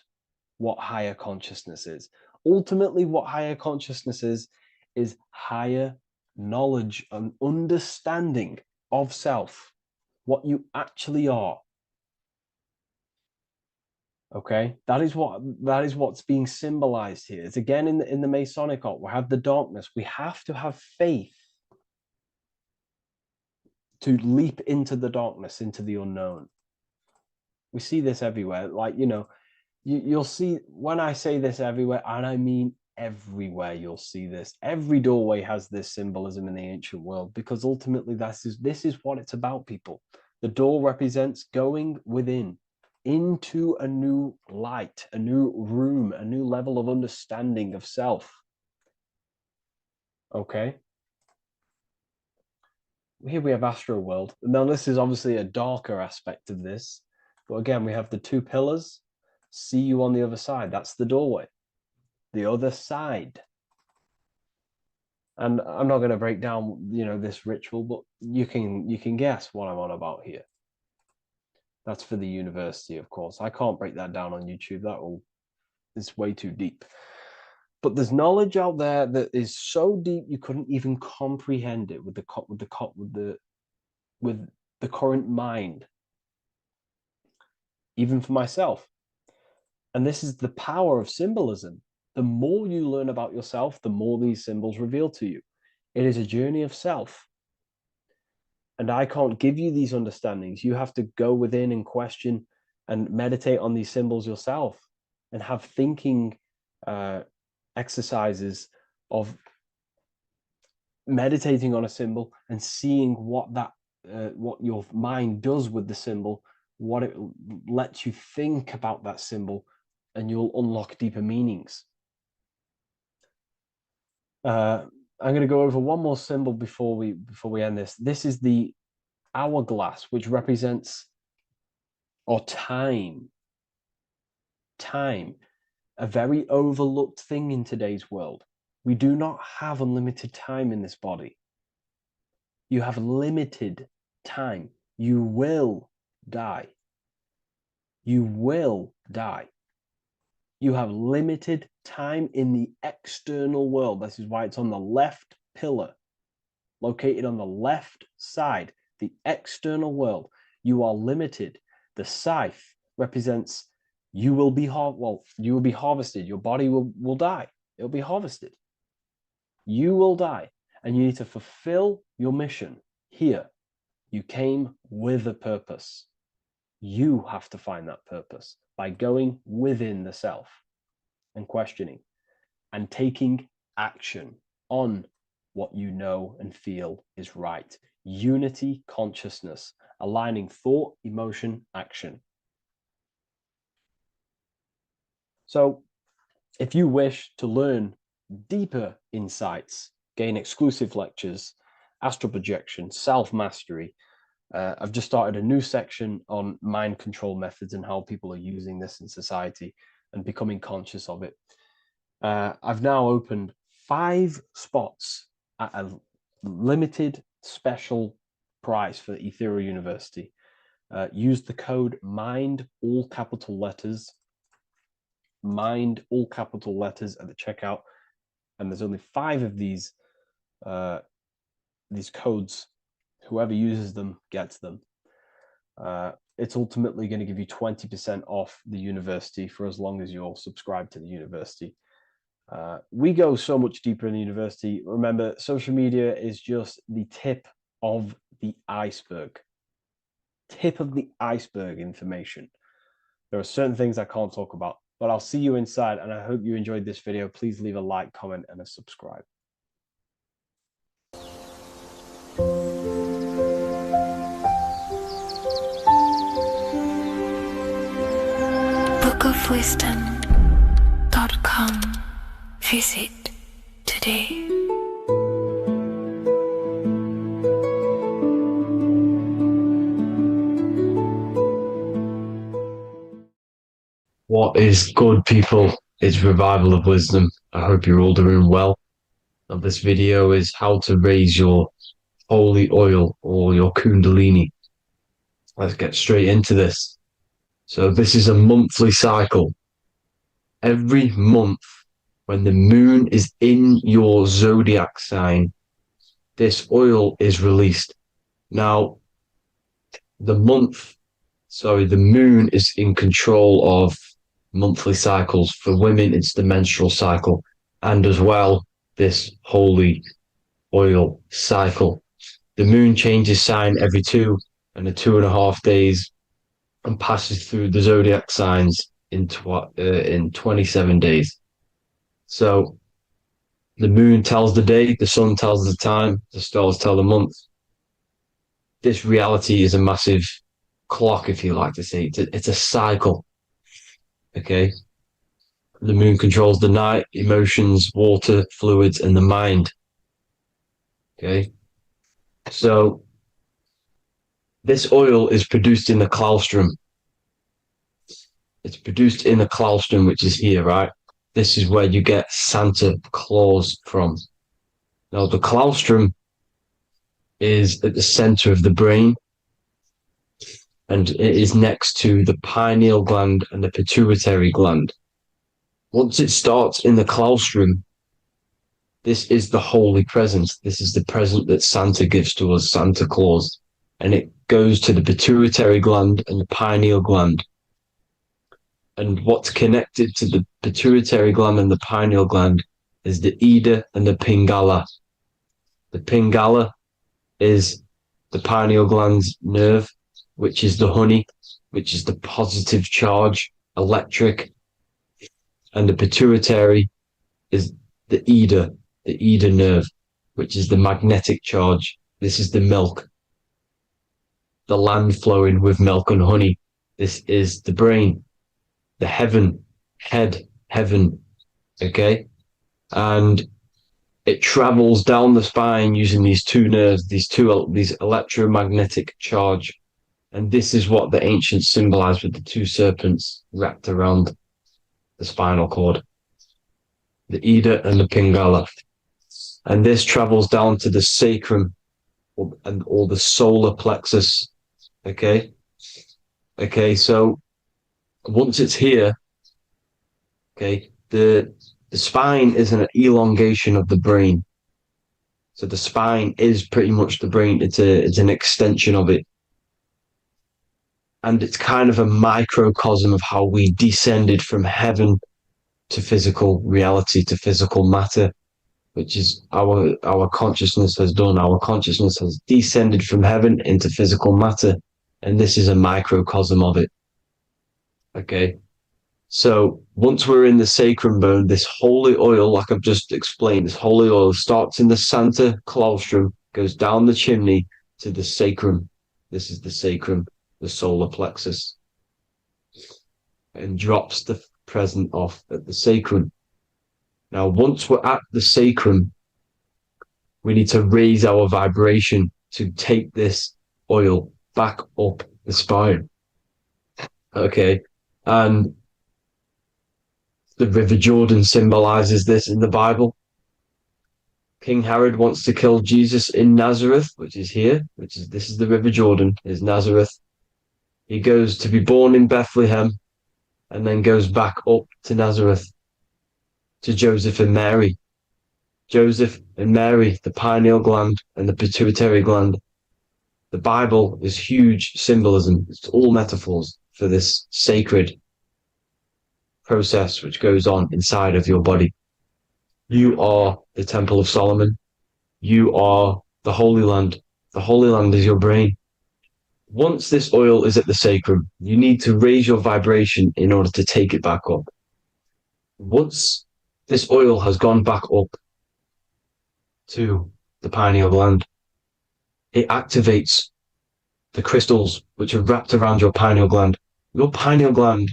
what higher consciousness is. Ultimately, what higher consciousness is higher knowledge and understanding of self, what you actually are. Okay, that is what's being symbolized here. It's again in the Masonic art. We have the darkness. We have to have faith to leap into the darkness, into the unknown. We see this everywhere. Like, you'll see, when I say this everywhere, and I mean everywhere, you'll see this. Every doorway has this symbolism in the ancient world, because ultimately this is what it's about, people. The door represents going within, into a new light, a new room, a new level of understanding of self. Okay? here we have Astro World. Now, this is obviously a darker aspect of this, but again, we have the two pillars. See you on the other side. That's the doorway. The other side. And I'm not going to break down, this ritual, but you can guess what I'm on about here. That's for the university, of course. I can't break that down on YouTube. It's way too deep. But there's knowledge out there that is so deep you couldn't even comprehend it with the current mind, even for myself. And this is the power of symbolism. The more you learn about yourself, the more these symbols reveal to you. It is a journey of self. And I can't give you these understandings. You have to go within and question and meditate on these symbols yourself and have thinking exercises of meditating on a symbol and seeing what your mind does with the symbol, what it lets you think about that symbol, and you'll unlock deeper meanings. I'm going to go over one more symbol before we end this. This is the hourglass, which represents time. Time, a very overlooked thing in today's world. We do not have unlimited time in this body. You have limited time. You will die. You will die. You have limited time in the external world. This is why it's on the left pillar, located on the left side, the external world. You are limited. The scythe represents you will be harvested. Your body will die. It'll be harvested. You will die, and you need to fulfill your mission here. You came with a purpose. You have to find that purpose by going within the self and questioning and taking action on what you know and feel is right. Unity consciousness, aligning thought, emotion, action. So if you wish to learn deeper insights, gain exclusive lectures, astral projection, self-mastery, I've just started a new section on mind control methods and how people are using this in society and becoming conscious of it. I've now opened 5 spots at a limited special price for Ethereal University. Use the code MIND, all capital letters, MIND, all capital letters at the checkout. And there's only 5 of these codes. Whoever uses them gets them. It's ultimately going to give you 20% off the university for as long as you're subscribed to the university. We go so much deeper in the university. Remember, social media is just the tip of the iceberg. Tip of the iceberg information. There are certain things I can't talk about, but I'll see you inside, and I hope you enjoyed this video. Please leave a like, comment, and a subscribe. bookofwisdom.com. Visit today. What is good, people? It's Revival of Wisdom. I hope you're all doing well. Now, this video is how to raise your holy oil or your Kundalini. Let's get straight into this. So this is a monthly cycle. Every month, when the moon is in your zodiac sign, this oil is released. Now, the moon is in control of monthly cycles. For women, it's the menstrual cycle, and as well, this holy oil cycle. The moon changes sign every 2.5 days and passes through the zodiac signs in 27 days. So the moon tells the day, the sun tells the time, the stars tell the month. This reality is a massive clock, if you like to say. It's a cycle. Okay. The moon controls the night, emotions, water, fluids, and the mind. Okay. So This oil is produced in the claustrum. It's produced in the claustrum, which is here, right? This is where you get Santa Claus from. Now, the claustrum is at the center of the brain, and it is next to the pineal gland and the pituitary gland. Once it starts in the claustrum, this is the holy present. This is the present that Santa gives to us, Santa Claus. And it goes to the pituitary gland and the pineal gland. And what's connected to the pituitary gland and the pineal gland is the Ida and the Pingala. The Pingala is the pineal gland's nerve, which is the honey, which is the positive charge, electric. And the pituitary is the Ida nerve, which is the magnetic charge. This is the milk, the land flowing with milk and honey. This is the brain, the heaven, okay? And it travels down the spine using these two nerves, these electromagnetic charge. And this is what the ancients symbolized with the two serpents wrapped around the spinal cord, the Ida and the Pingala. And this travels down to the sacrum or the solar plexus. Okay. So once it's here, okay, the spine is an elongation of the brain. So the spine is pretty much the brain. It's an extension of it. And it's kind of a microcosm of how we descended from heaven to physical reality, to physical matter, which is our consciousness has done. Our consciousness has descended from heaven into physical matter, and this is a microcosm of it. Okay, so once we're in the sacrum bone, this holy oil, like I've just explained, this holy oil starts in the Santa Claustrum, goes down the chimney to the sacrum. This is the sacrum, the solar plexus, and drops the present off at the sacrum. Now, once we're at the sacrum, we need to raise our vibration to take this oil back up the spine. Okay, and the River Jordan symbolizes this in the Bible. King Herod wants to kill Jesus in Nazareth, which is here, this is the River Jordan, is Nazareth. He goes to be born in Bethlehem and then goes back up to Nazareth, to Joseph and Mary. Joseph and Mary, the pineal gland and the pituitary gland. The Bible is huge symbolism. It's all metaphors for this sacred process which goes on inside of your body. You are the Temple of Solomon. You are the Holy Land. The Holy Land is your brain. Once this oil is at the sacrum, you need to raise your vibration in order to take it back up. Once this oil has gone back up to the pineal gland, it activates the crystals which are wrapped around your pineal gland. Your pineal gland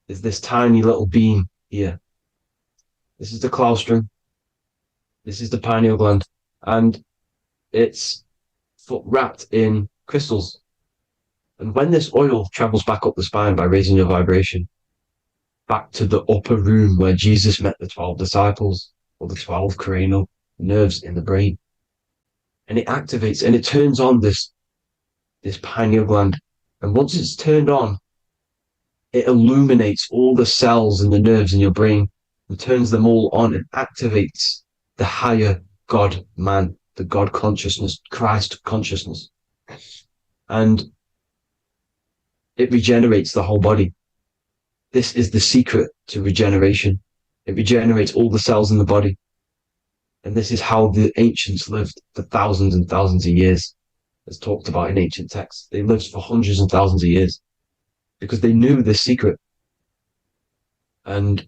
is this tiny little beam here. This is the claustrum. This is the pineal gland. And it's wrapped in crystals. And when this oil travels back up the spine by raising your vibration, back to the upper room where Jesus met the 12 disciples, or the 12 cranial nerves in the brain, and it activates and it turns on this pineal gland. And once it's turned on, it illuminates all the cells and the nerves in your brain and turns them all on and activates the higher God man, the God consciousness, Christ consciousness. And it regenerates the whole body. This is the secret to regeneration. It regenerates all the cells in the body. And this is how the ancients lived for thousands and thousands of years, as talked about in ancient texts. They lived for hundreds and thousands of years because they knew this secret. And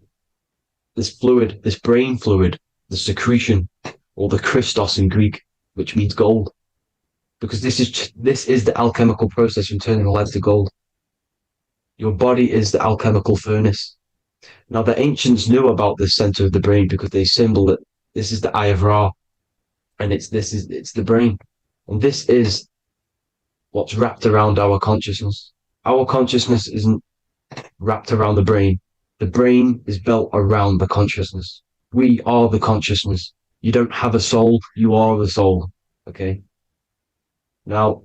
this fluid, this brain fluid, the secretion, or the Christos in Greek, which means gold, because this is the alchemical process from turning lead to gold. Your body is the alchemical furnace. Now, the ancients knew about this center of the brain because they symboled it. This is the Eye of Ra, and it's the brain, and this is what's wrapped around our consciousness. Our consciousness isn't wrapped around the brain. The brain is built around the consciousness. We are the consciousness. You don't have a soul, you are the soul. Okay? Now,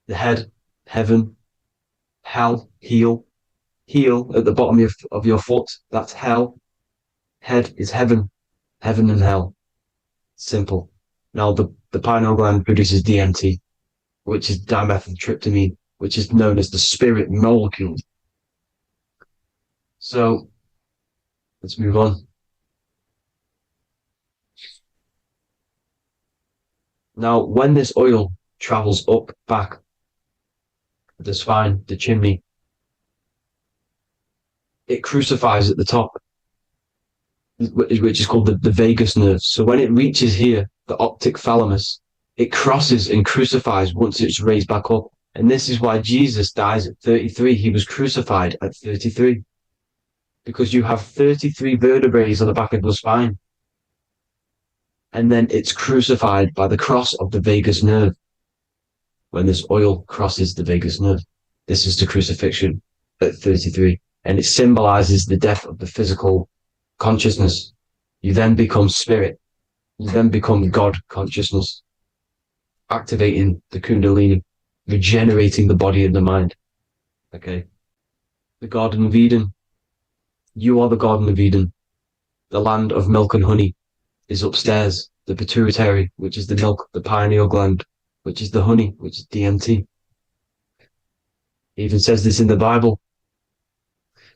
the head, heaven, hell, heel. Heel at the bottom of your foot, that's hell. Head is heaven. Heaven and hell. Simple. Now, the pineal gland produces DMT, which is dimethyltryptamine, which is known as the spirit molecule. So, let's move on. Now, when this oil travels up, back, the spine, the chimney, it crucifies at the top, which is called the vagus nerve. So when it reaches here, the optic thalamus, it crosses and crucifies once it's raised back up. And this is why Jesus dies at 33. He was crucified at 33. Because you have 33 vertebrae on the back of the spine. And then it's crucified by the cross of the vagus nerve. When this oil crosses the vagus nerve, this is the crucifixion at 33. And it symbolizes the death of the physical consciousness. You then become spirit. You then become God consciousness, activating the Kundalini, regenerating the body and the mind. Okay. The Garden of Eden. You are the Garden of Eden. The land of milk and honey is upstairs. The pituitary, which is the milk, the pineal gland, which is the honey, which is DMT. It even says this in the Bible.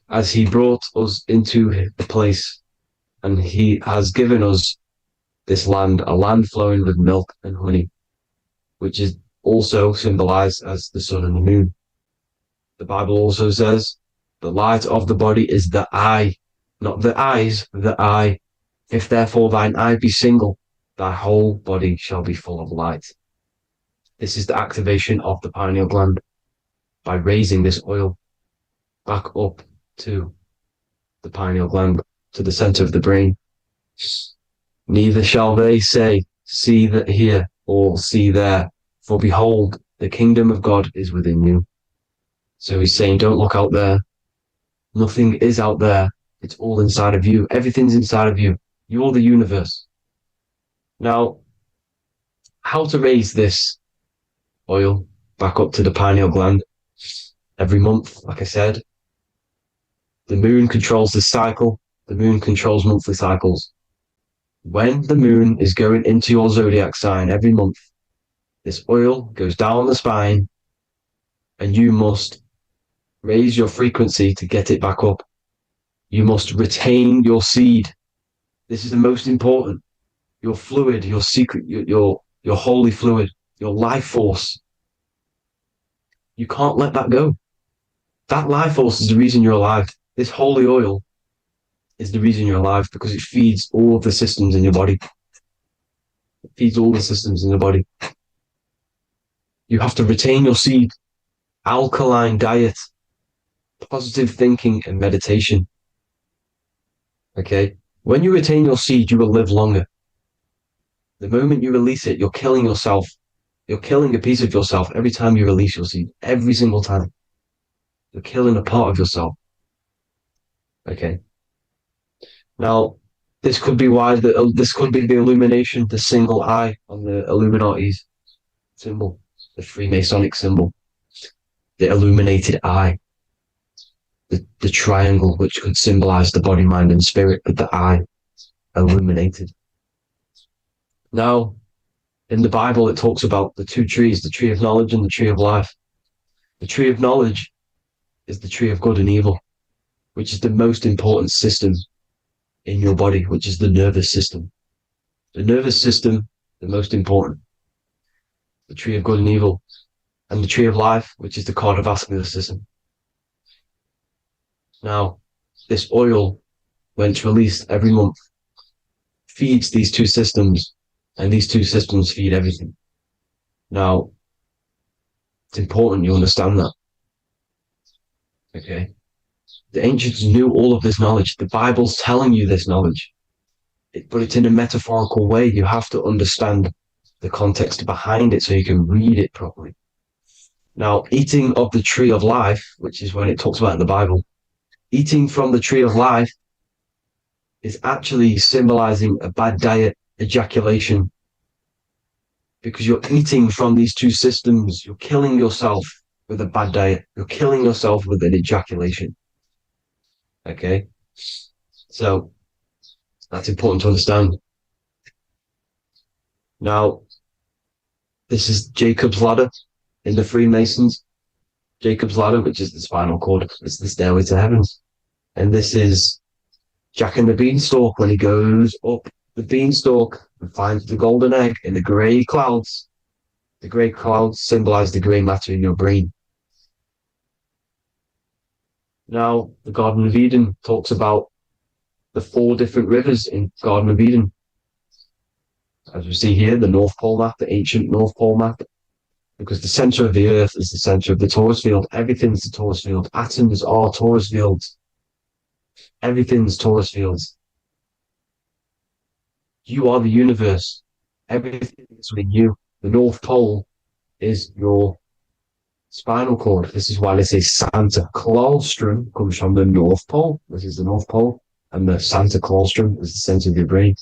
As he brought us into the place, and he has given us this land, a land flowing with milk and honey, which is also symbolized as the sun and the moon. The Bible also says, the light of the body is the eye, not the eyes, the eye. If therefore thine eye be single, thy whole body shall be full of light. This is the activation of the pineal gland by raising this oil back up to the pineal gland, to the center of the brain. Neither shall they say, see that here, or see there, for behold, the kingdom of God is within you. So he's saying, don't look out there. Nothing is out there. It's all inside of you. Everything's inside of you. You're the universe. Now, how to raise this oil back up to the pineal gland? Every month, like I said. The moon controls the cycle. The moon controls monthly cycles. When the moon is going into your zodiac sign every month, this oil goes down the spine and you must raise your frequency to get it back up. You must retain your seed. This is the most important. Your fluid, your secret, your holy fluid, your life force. You can't let that go. That life force is the reason you're alive. This holy oil is the reason you're alive, because it feeds all of the systems in your body. It feeds all the systems in your body. You have to retain your seed, alkaline diet, positive thinking, and meditation. Okay? When you retain your seed, you will live longer. The moment you release it, you're killing yourself. You're killing a piece of yourself every time you release your seed. Every single time. You're killing a part of yourself. Okay? Now, this could be why this could be the illumination, the single eye on the Illuminati's symbol, the Freemasonic symbol, the illuminated eye, the triangle, which could symbolize the body, mind, and spirit, but the eye illuminated. Now, in the Bible, it talks about the two trees, the tree of knowledge and the tree of life. The tree of knowledge is the tree of good and evil, which is the most important system in your body, which is the nervous system. The nervous system, the most important. The tree of good and evil. And the tree of life, which is the cardiovascular system. Now, this oil, when it's released every month, feeds these two systems, and these two systems feed everything. Now, it's important you understand that. Okay? The ancients knew all of this knowledge. The Bible's telling you this knowledge. But it's in a metaphorical way. You have to understand the context behind it so you can read it properly. Now, eating of the tree of life, which is when it talks about in the Bible, eating from the tree of life is actually symbolizing a bad diet, ejaculation, because you're eating from these two systems. You're killing yourself with a bad diet. You're killing yourself with an ejaculation. Okay? So that's important to understand. Now, this is Jacob's ladder in the Freemasons. Jacob's ladder, which is the spinal cord, it's the stairway to heaven. And this is Jack and the Beanstalk when he goes up the beanstalk and finds the golden egg in the grey clouds. The grey clouds symbolize the grey matter in your brain. Now, the Garden of Eden talks about the 4 different rivers in Garden of Eden. As we see here, the North Pole map, the ancient North Pole map, because the center of the earth is the center of the torus field. Everything's the torus field. Atoms are torus fields. Everything's torus fields. You are the universe. Everything is within you. The North Pole is your spinal cord. This is why they say Santa Claustrum comes from the North Pole. This is the North Pole. And the Santa Claustrum is the center of your brain.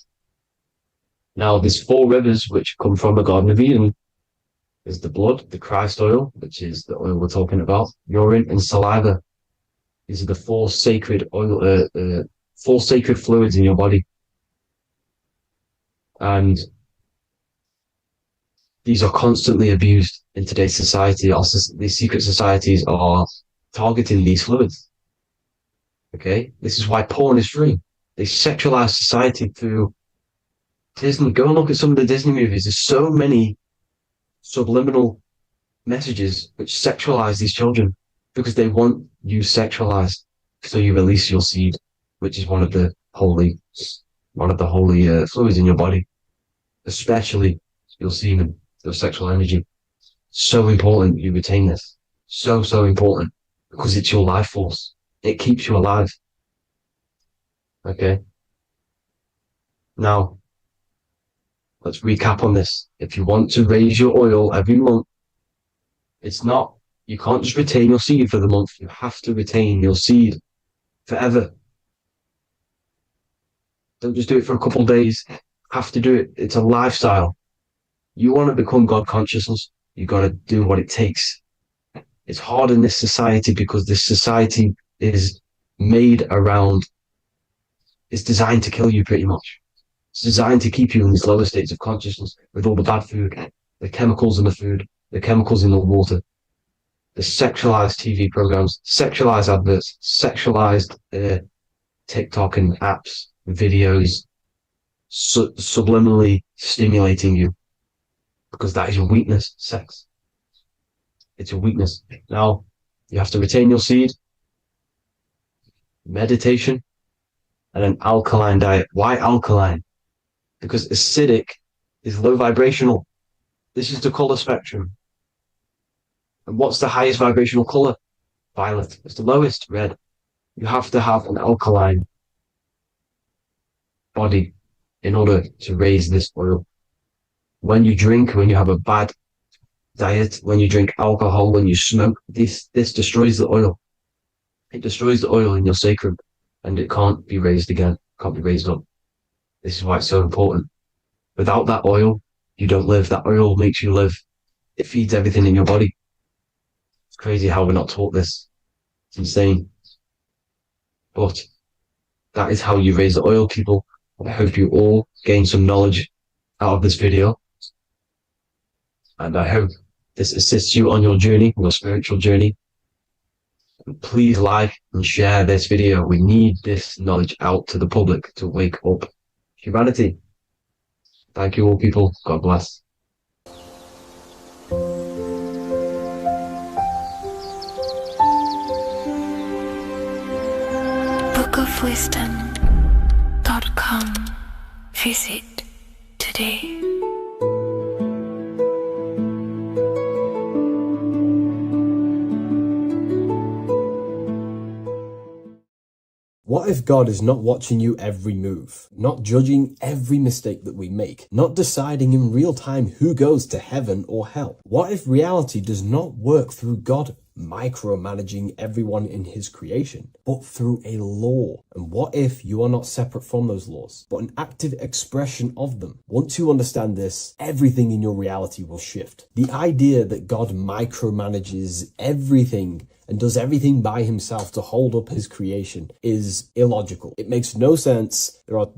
Now, there's 4 rivers which come from the Garden of Eden. There's the blood, the Christ oil, which is the oil we're talking about, urine, and saliva. These are the 4 sacred oil, 4 sacred fluids in your body. And these are constantly abused in today's society. Also, these secret societies are targeting these fluids. Okay? This is why porn is free. They sexualize society through Disney. Go and look at some of the Disney movies. There's so many subliminal messages which sexualize these children because they want you sexualized. So you release your seed, which is one of the holy fluids in your body, especially your semen, your sexual energy. So important you retain this. So important because it's your life force. It keeps you alive. Okay. Now, let's recap on this. If you want to raise your oil every month, you can't just retain your seed for the month. You have to retain your seed forever. Don't just do it for a couple of days. You have to do it. It's a lifestyle. You want to become God consciousness, you got to do what it takes. It's hard in this society because this society is made around, it's designed to kill you pretty much. It's designed to keep you in these lower states of consciousness with all the bad food, the chemicals in the food, the chemicals in the water, the sexualized TV programs, sexualized adverts, sexualized TikTok and apps, videos, subliminally stimulating you because that is your weakness, sex. It's your weakness. Now, you have to retain your seed, meditation, and an alkaline diet. Why alkaline? Because acidic is low vibrational. This is the color spectrum. And what's the highest vibrational color? Violet. It's the lowest, red. You have to have an alkaline body in order to raise this oil. When you drink, when you have a bad diet, when you drink alcohol, when you smoke, this destroys the oil. It destroys the oil in your sacrum and it can't be raised again, can't be raised up. This is why it's so important. Without that oil, you don't live. That oil makes you live. It feeds everything in your body. It's crazy how we're not taught this. It's insane. But that is how you raise the oil, people. I hope you all gain some knowledge out of this video. And I hope this assists you on your journey, your spiritual journey. And please like and share this video. We need this knowledge out to the public to wake up humanity. Thank you all, people. God bless. bookofwisdom.com. Visit today. What if God is not watching you every move, not judging every mistake that we make, not deciding in real time who goes to heaven or hell? What if reality does not work through God micromanaging everyone in his creation, but through a law? And what if you are not separate from those laws, but an active expression of them? Once you understand this, everything in your reality will shift. The idea that God micromanages everything and does everything by himself to hold up his creation is illogical. It makes no sense. There are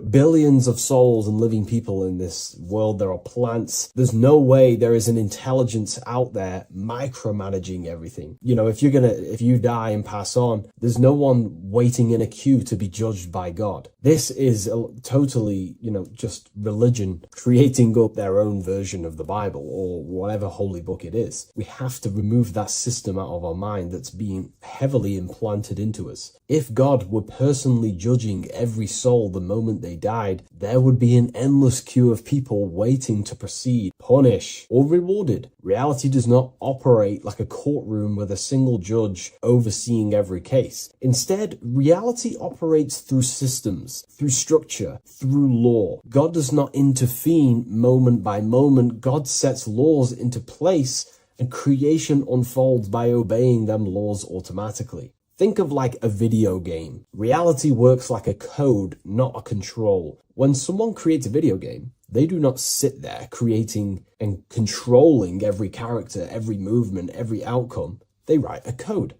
billions of souls and living people in this world. There are plants. There's no way there is an intelligence out there micromanaging everything. If you die and pass on, there's no one waiting in a queue to be judged by God. This is totally, just religion creating up their own version of the Bible or whatever holy book it is. We have to remove that system out of our mind that's being heavily implanted into us. If God were personally judging every soul the moment they died, there would be an endless queue of people waiting to proceed, punish, or rewarded. Reality does not operate like a courtroom with a single judge overseeing every case. Instead, reality operates through systems, through structure, through law. God does not intervene moment by moment. God sets laws into place, and creation unfolds by obeying them laws automatically. Think of like a video game. Reality works like a code, not a control. When someone creates a video game, they do not sit there creating and controlling every character, every movement, every outcome. They write a code.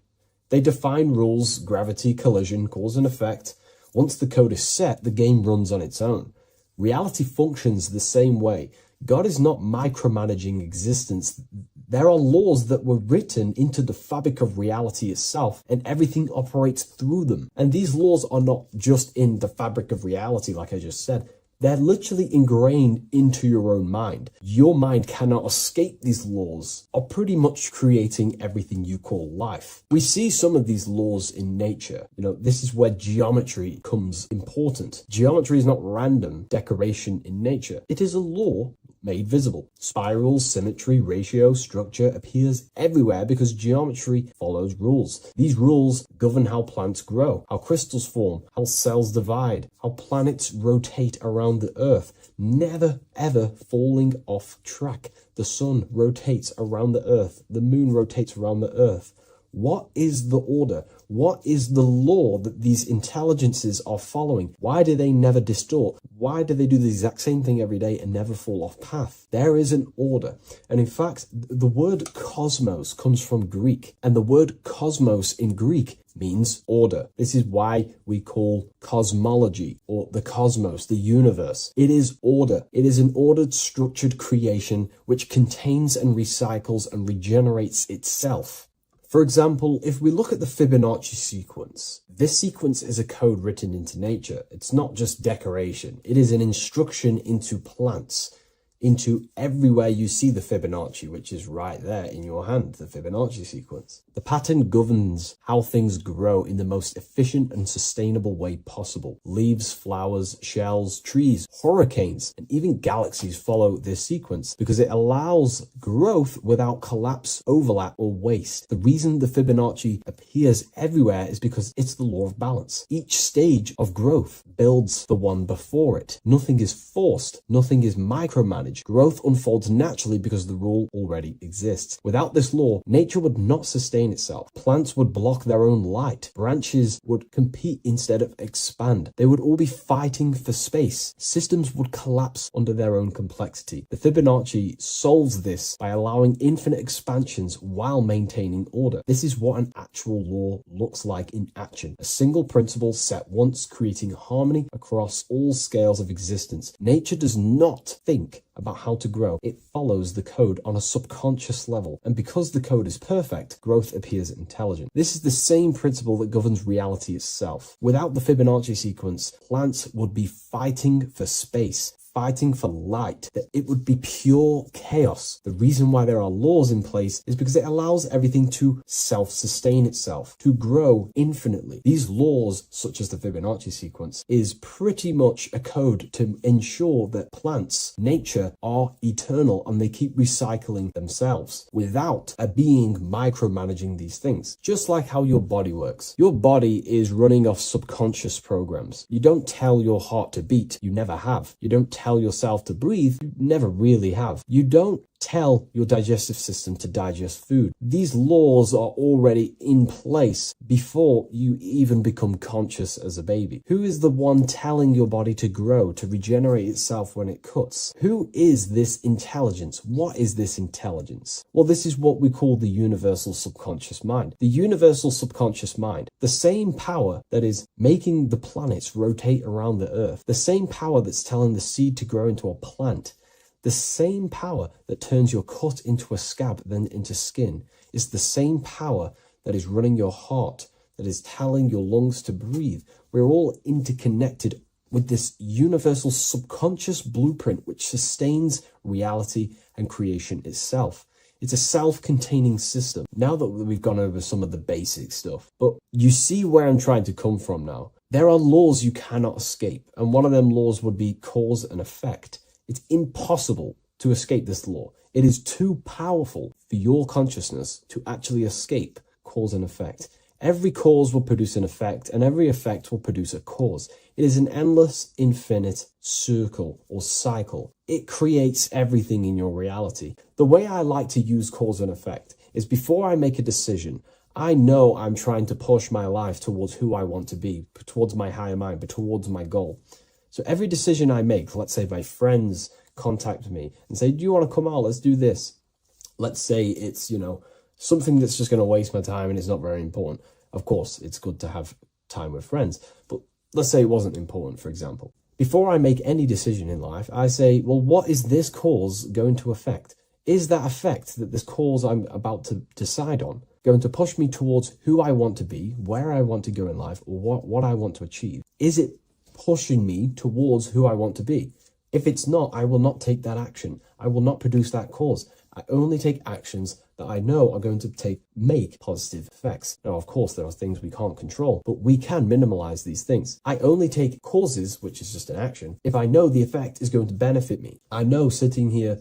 They define rules, gravity, collision, cause and effect. Once the code is set, the game runs on its own. Reality functions the same way. God is not micromanaging existence. There are laws that were written into the fabric of reality itself, and everything operates through them. And these laws are not just in the fabric of reality, like I just said. They're literally ingrained into your own mind. Your mind cannot escape these laws, are pretty much creating everything you call life. We see some of these laws in nature. This is where geometry becomes important. Geometry is not random decoration in nature. It is a law made visible. Spirals, symmetry, ratio, structure appears everywhere because geometry follows rules. These rules govern how plants grow, how crystals form, how cells divide, how planets rotate around the Earth, never ever falling off track. The sun rotates around the Earth. The moon rotates around the Earth. What is the order? What is the law that these intelligences are following? Why do they never distort? Why do they do the exact same thing every day and never fall off path? There is an order. And in fact, the word cosmos comes from Greek, and the word cosmos in Greek means order. This is why we call cosmology or the cosmos, the universe. It is order. It is an ordered, structured creation which contains and recycles and regenerates itself. For example, if we look at the Fibonacci sequence, this sequence is a code written into nature. It's not just decoration. It is an instruction into plants, into everywhere you see the Fibonacci, which is right there in your hand, the Fibonacci sequence. The pattern governs how things grow in the most efficient and sustainable way possible. Leaves, flowers, shells, trees, hurricanes, and even galaxies follow this sequence because it allows growth without collapse, overlap, or waste. The reason the Fibonacci appears everywhere is because it's the law of balance. Each stage of growth builds the one before it. Nothing is forced. Nothing is micromanaged. Growth unfolds naturally because the rule already exists. Without this law, nature would not sustain itself. Plants would block their own light. Branches would compete instead of expand. They would all be fighting for space. Systems would collapse under their own complexity. The Fibonacci solves this by allowing infinite expansions while maintaining order. This is what an actual law looks like in action. A single principle set once, creating harmony across all scales of existence. Nature does not think about how to grow. It follows the code on a subconscious level. And because the code is perfect, growth appears intelligent. This is the same principle that governs reality itself. Without the Fibonacci sequence, plants would be fighting for space, fighting for light, that it would be pure chaos. The reason why there are laws in place is because it allows everything to self-sustain itself, to grow infinitely. These laws, such as the Fibonacci sequence, is pretty much a code to ensure that plants, nature, are eternal and they keep recycling themselves without a being micromanaging these things. Just like how your body works. Your body is running off subconscious programs. You don't tell your heart to beat, you never have. You don't tell yourself to breathe, you never really have. You don't tell your digestive system to digest food. These laws are already in place before you even become conscious as a baby. Who is the one telling your body to grow, to regenerate itself when it cuts? Who is this intelligence? What is this intelligence? Well, this is what we call the universal subconscious mind. The universal subconscious mind, the same power that is making the planets rotate around the earth, the same power that's telling the seed to grow into a plant, the same power that turns your cut into a scab, then into skin, is the same power that is running your heart, that is telling your lungs to breathe. We're all interconnected with this universal subconscious blueprint which sustains reality and creation itself. It's a self-containing system. Now that we've gone over some of the basic stuff, but you see where I'm trying to come from now. There are laws you cannot escape, and one of them laws would be cause and effect. It's impossible to escape this law. It is too powerful for your consciousness to actually escape cause and effect. Every cause will produce an effect, and every effect will produce a cause. It is an endless, infinite circle or cycle. It creates everything in your reality. The way I like to use cause and effect is before I make a decision, I know I'm trying to push my life towards who I want to be, towards my higher mind, but towards my goal. So every decision I make, let's say my friends contact me and say, do you want to come out? Let's do this. Let's say it's, something that's just going to waste my time and it's not very important. Of course, it's good to have time with friends, but let's say it wasn't important, for example. Before I make any decision in life, I say, well, what is this cause going to affect? Is that effect that this cause I'm about to decide on going to push me towards who I want to be, where I want to go in life, or what I want to achieve? Is it pushing me towards who I want to be? If it's not, I will not take that action. I will not produce that cause. I only take actions that I know are going to make positive effects. Now, of course, there are things we can't control, but we can minimize these things. I only take causes, which is just an action, if I know the effect is going to benefit me. I know sitting here,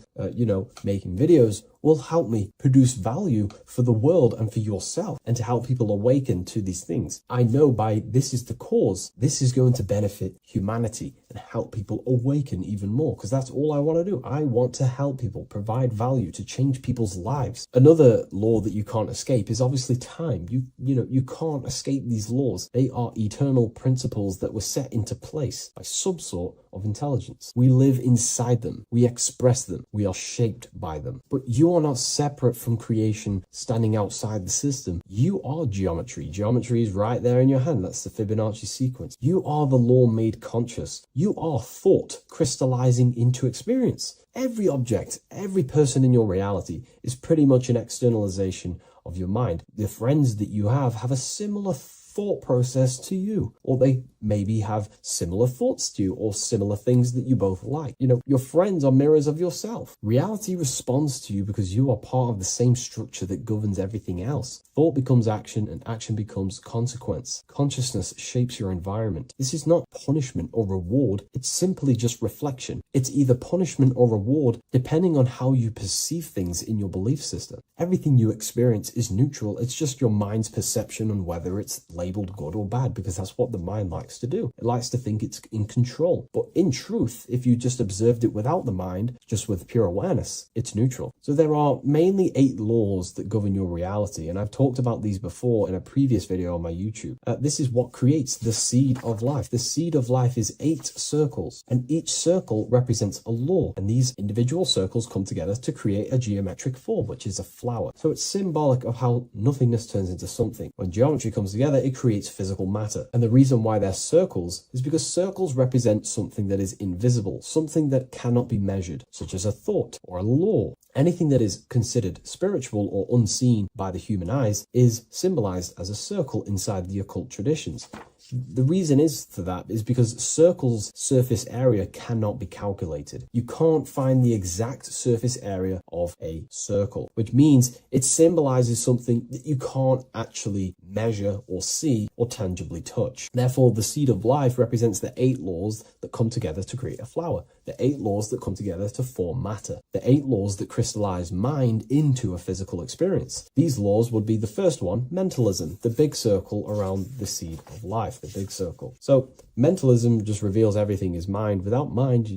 making videos will help me produce value for the world and for yourself, and to help people awaken to these things. I know by this is the cause, this is going to benefit humanity and help people awaken even more, because that's all I want to do. I want to help people, provide value, to change people's lives. Another law that you can't escape is obviously time. You can't escape these laws. They are eternal principles that were set into place by some sort of intelligence. We live inside them. We express them. We are shaped by them. But you are not separate from creation standing outside the system. You are geometry. Geometry is right there in your hand. That's the Fibonacci sequence. You are the law made conscious. You are thought crystallizing into experience. Every object, every person in your reality is pretty much an externalization of your mind. The friends that you have a similar thought process to you, or they maybe have similar thoughts to you, or similar things that you both like. Your friends are mirrors of yourself. Reality responds to you because you are part of the same structure that governs everything else. Thought becomes action, and action becomes consequence. Consciousness shapes your environment. This is not punishment or reward. It's simply just reflection. It's either punishment or reward depending on how you perceive things in your belief system. Everything you experience is neutral. It's just your mind's perception on whether it's labeled good or bad, because that's what the mind likes to do. It likes to think it's in control. But in truth, if you just observed it without the mind, just with pure awareness, it's neutral. So there are mainly 8 laws that govern your reality, and I've talked about these before in a previous video on my YouTube. This is what creates the seed of life. The seed of life is 8 circles, and each circle represents a law, and these individual circles come together to create a geometric form, which is a flower. So it's symbolic of how nothingness turns into something. When geometry comes together, it creates physical matter. And the reason why they're circles is because circles represent something that is invisible, something that cannot be measured, such as a thought or a law. Anything that is considered spiritual or unseen by the human eyes is symbolized as a circle inside the occult traditions. The reason for that is because circles' surface area cannot be calculated. You can't find the exact surface area of a circle, which means it symbolizes something that you can't actually measure or see or tangibly touch. Therefore, the seed of life represents the 8 laws that come together to create a flower, the 8 laws that come together to form matter, the 8 laws that crystallize mind into a physical experience. These laws would be the first one, mentalism, the big circle around the seed of life. The big circle. So mentalism just reveals everything is mind. Without mind,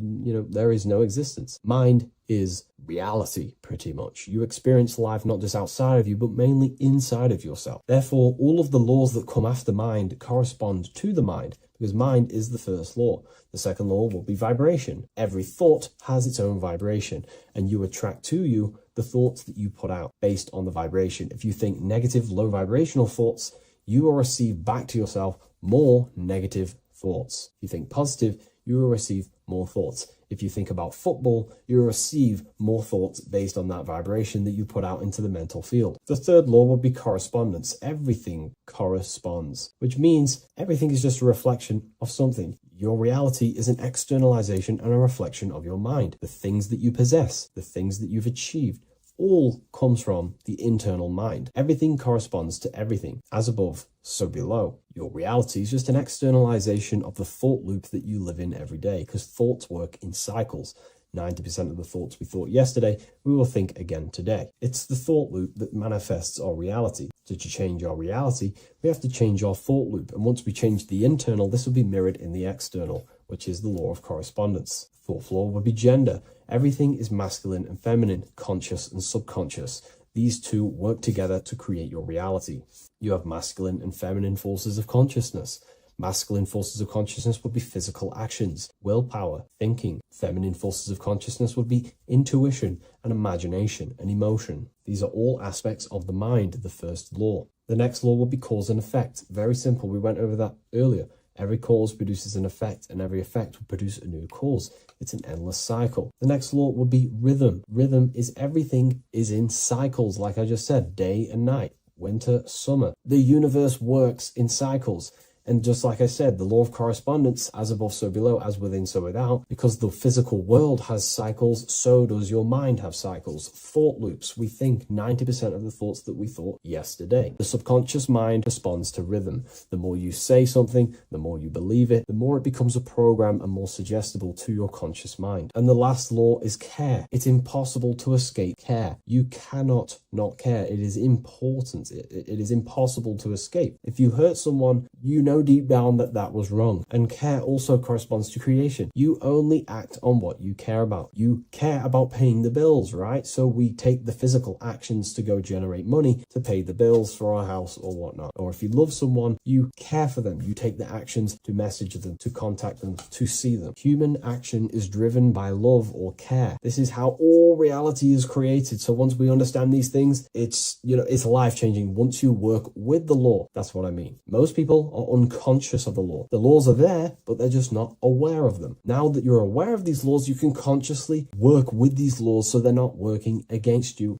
there is no existence. Mind is reality, pretty much. You experience life not just outside of you, but mainly inside of yourself. Therefore, all of the laws that come after mind correspond to the mind, because mind is the first law. The second law will be vibration. Every thought has its own vibration, and you attract to you the thoughts that you put out based on the vibration. If you think negative, low vibrational thoughts, you will receive back to yourself more negative thoughts. If you think positive, you will receive more thoughts. If you think about football, you will receive more thoughts based on that vibration that you put out into the mental field. The third law would be correspondence. Everything corresponds, which means everything is just a reflection of something. Your reality is an externalization and a reflection of your mind. The things that you possess, the things that you've achieved, all comes from the internal mind. Everything corresponds to everything. As above, so below. Your reality is just an externalization of the thought loop that you live in every day, because thoughts work in cycles. 90% of the thoughts we thought yesterday, we will think again today. It's the thought loop that manifests our reality. To change our reality, we have to change our thought loop. And once we change the internal, this will be mirrored in the external, which is the law of correspondence. Fourth law would be gender. Everything is masculine and feminine, conscious and subconscious. These two work together to create your reality. You have masculine and feminine forces of consciousness. Masculine forces of consciousness would be physical actions, willpower, thinking. Feminine forces of consciousness would be intuition and imagination and emotion. These are all aspects of the mind, the first law. The next law would be cause and effect. Very simple. We went over that earlier. Every cause produces an effect, and every effect will produce a new cause. It's an endless cycle. The next law would be rhythm. Rhythm is everything is in cycles, like I just said, day and night, winter, summer. The universe works in cycles. And just like I said, the law of correspondence, as above, so below, as within, so without, because the physical world has cycles, so does your mind have cycles. Thought loops. We think 90% of the thoughts that we thought yesterday. The subconscious mind responds to rhythm. The more you say something, the more you believe it, the more it becomes a program and more suggestible to your conscious mind. And the last law is care. It's impossible to escape care. You cannot not care. It is important. It is impossible to escape. If you hurt someone, you know deep down that was wrong. And care also corresponds to creation. You only act on what you care about. You care about paying the bills, right? So we take the physical actions to go generate money to pay the bills for our house or whatnot. Or if you love someone, you care for them. You take the actions to message them, to contact them, to see them. Human action is driven by love or care. This is how all reality is created. So once we understand these things, it's life-changing once you work with the law. That's what I mean. Most people are unconscious of the law. The laws are there, but they're just not aware of them. Now that you're aware of these laws, you can consciously work with these laws so they're not working against you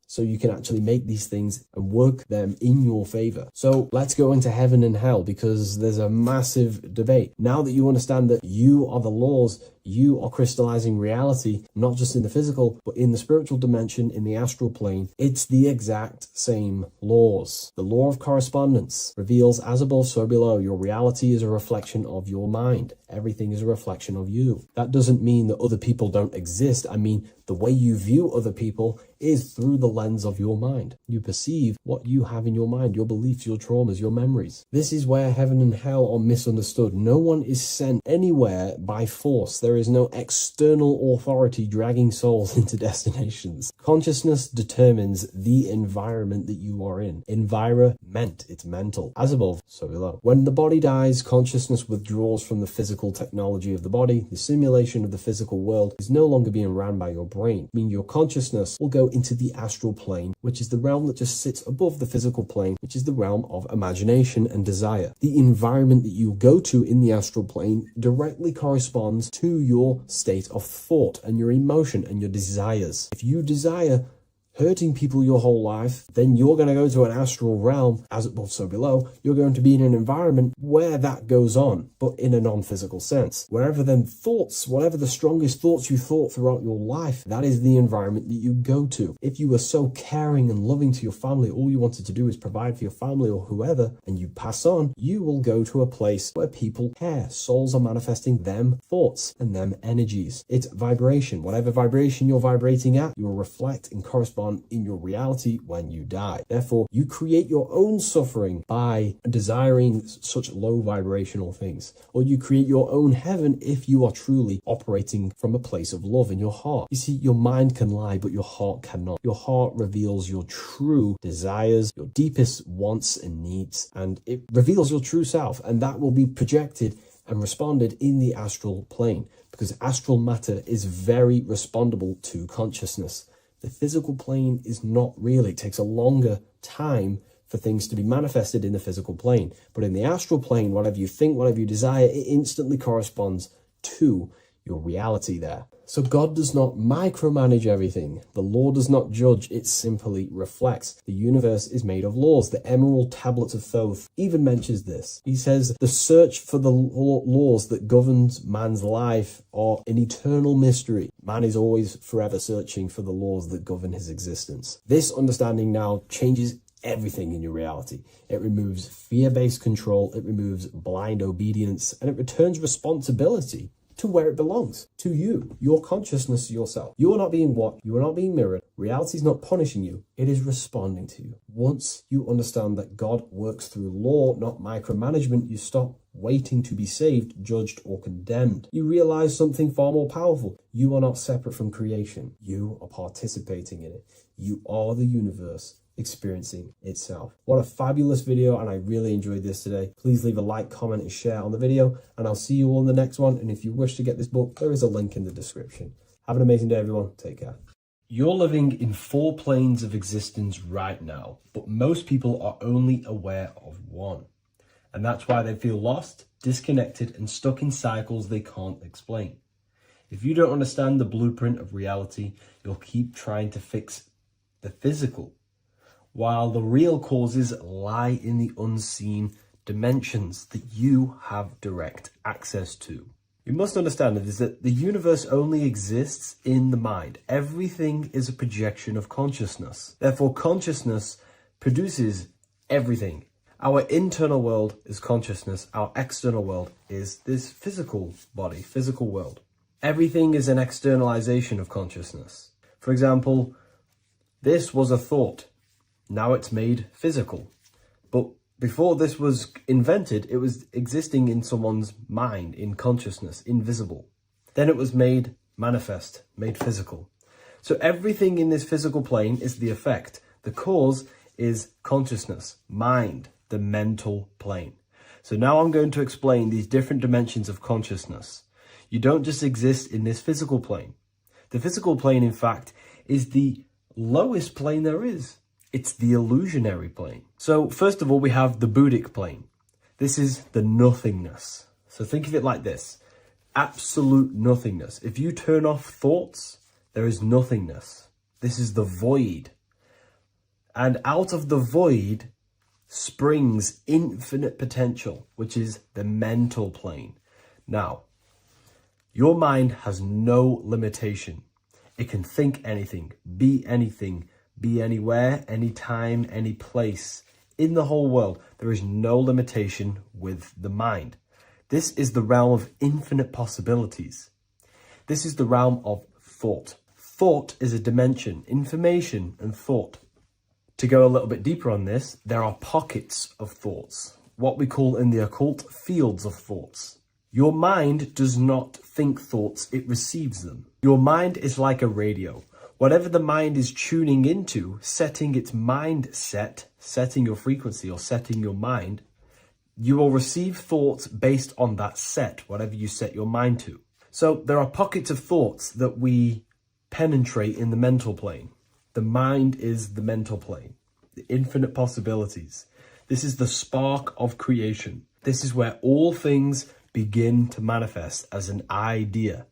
so you can actually make these things and work them in your favor. So let's go into heaven and hell, because there's a massive debate. Now that you understand that you are the laws, you are crystallizing reality, not just in the physical, but in the spiritual dimension, in the astral plane. It's the exact same laws. The law of correspondence reveals, as above, so below. Your reality is a reflection of your mind. Everything is a reflection of you. That doesn't mean that other people don't exist. I mean, the way you view other people is through the lens of your mind. You perceive what you have in your mind, your beliefs, your traumas, your memories. This is where heaven and hell are misunderstood. No one is sent anywhere by force. There is no external authority dragging souls into destinations. Consciousness determines the environment that you are in. Environment meant. It's mental. As above, so below. When the body dies, consciousness withdraws from the physical technology of the body. The simulation of the physical world is no longer being ran by your brain, meaning your consciousness will go into the astral plane, which is the realm that just sits above the physical plane, which is the realm of imagination and desire. The environment that you go to in the astral plane directly corresponds to your state of thought and your emotion and your desires. If you desire hurting people your whole life, then you're going to go to an astral realm, as above so below. You're going to be in an environment where that goes on, but in a non-physical sense. Wherever then thoughts, whatever the strongest thoughts you thought throughout your life, that is the environment that you go to. If you were so caring and loving to your family, all you wanted to do is provide for your family or whoever, and you pass on, you will go to a place where people care. Souls are manifesting them thoughts and them energies. It's vibration. Whatever vibration you're vibrating at, you will reflect and correspond in your reality when you die. Therefore, you create your own suffering by desiring such low vibrational things, or you create your own heaven if you are truly operating from a place of love in your heart. You see, your mind can lie, but your heart cannot. Your heart reveals your true desires, your deepest wants and needs, and it reveals your true self, and that will be projected and responded in the astral plane, because astral matter is very respondable to consciousness. The physical plane is not really. It takes a longer time for things to be manifested in the physical plane. But in the astral plane, whatever you think, whatever you desire, it instantly corresponds to your reality there. So God does not micromanage everything. The law does not judge, it simply reflects. The universe is made of laws. The Emerald Tablet of Thoth even mentions this. He says, the search for the laws that governs man's life are an eternal mystery. Man is always forever searching for the laws that govern his existence. This understanding now changes everything in your reality. It removes fear-based control, it removes blind obedience, and it returns responsibility to where it belongs, to you, your consciousness, yourself. You are not being watched, you are not being mirrored. Reality is not punishing you, it is responding to you. Once you understand that God works through law, not micromanagement, you stop waiting to be saved, judged, or condemned. You realize something far more powerful. You are not separate from creation. You are participating in it. You are the universe experiencing itself. What a fabulous video, and I really enjoyed this today. Please leave a like, comment, and share on the video, and I'll see you all in the next one. And if you wish to get this book, there is a link in the description. Have an amazing day, everyone. Take care. You're living in 4 planes of existence right now, but most people are only aware of one. And that's why they feel lost, disconnected, and stuck in cycles they can't explain. If you don't understand the blueprint of reality, you'll keep trying to fix the physical, while the real causes lie in the unseen dimensions that you have direct access to. You must understand that the universe only exists in the mind. Everything is a projection of consciousness. Therefore, consciousness produces everything. Our internal world is consciousness. Our external world is this physical body, physical world. Everything is an externalization of consciousness. For example, this was a thought. Now it's made physical. But before this was invented, it was existing in someone's mind, in consciousness, invisible. Then it was made manifest, made physical. So everything in this physical plane is the effect. The cause is consciousness, mind, the mental plane. So now I'm going to explain these different dimensions of consciousness. You don't just exist in this physical plane. The physical plane, in fact, is the lowest plane there is. It's the illusionary plane. So first of all, we have the Buddhic plane. This is the nothingness. So think of it like this. Absolute nothingness. If you turn off thoughts, there is nothingness. This is the void. And out of the void springs infinite potential, which is the mental plane. Now, your mind has no limitation. It can think anything, be anywhere, anytime, any place. In the whole world, there is no limitation with the mind. This is the realm of infinite possibilities. This is the realm of thought. Thought is a dimension, information and thought. To go a little bit deeper on this, there are pockets of thoughts, what we call in the occult fields of thoughts. Your mind does not think thoughts, it receives them. Your mind is like a radio. Whatever the mind is tuning into, setting its mindset, setting your frequency or setting your mind, you will receive thoughts based on that set, whatever you set your mind to. So there are pockets of thoughts that we penetrate in the mental plane. The mind is the mental plane, the infinite possibilities. This is the spark of creation. This is where all things begin to manifest as an idea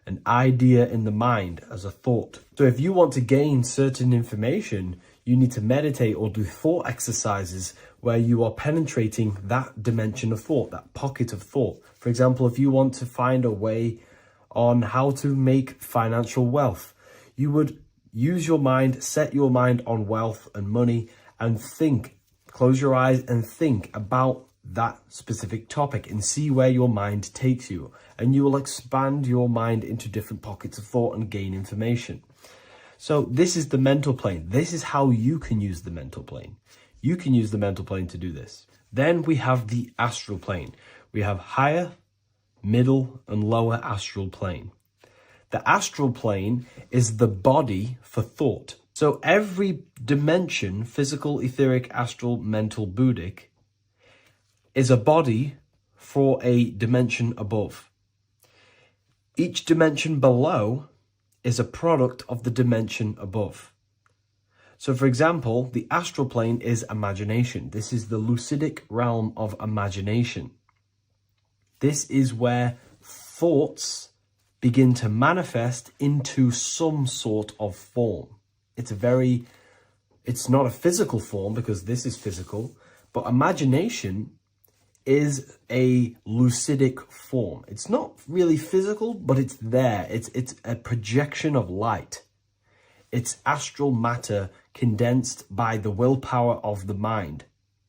in the mind as a thought. So if you want to gain certain information, you need to meditate or do thought exercises where you are penetrating that dimension of thought, that pocket of thought. For example, if you want to find a way on how to make financial wealth, you would use your mind, set your mind on wealth and money, and think, close your eyes and think about that specific topic and see where your mind takes you. And you will expand your mind into different pockets of thought and gain information. So this is the mental plane. This is how you can use the mental plane. You can use the mental plane to do this. Then we have the astral plane. We have higher, middle, and lower astral plane. The astral plane is the body for thought. So every dimension, physical, etheric, astral, mental, Buddhic, is a body for a dimension above. Each dimension below is a product of the dimension above. So for example, the astral plane is imagination. This is the lucidic realm of imagination. This is where thoughts begin to manifest into some sort of form. It's not a physical form because this is physical, but imagination is a lucidic form. It's not really physical, but it's there. It's a projection of light. It's astral matter condensed by the willpower of the mind.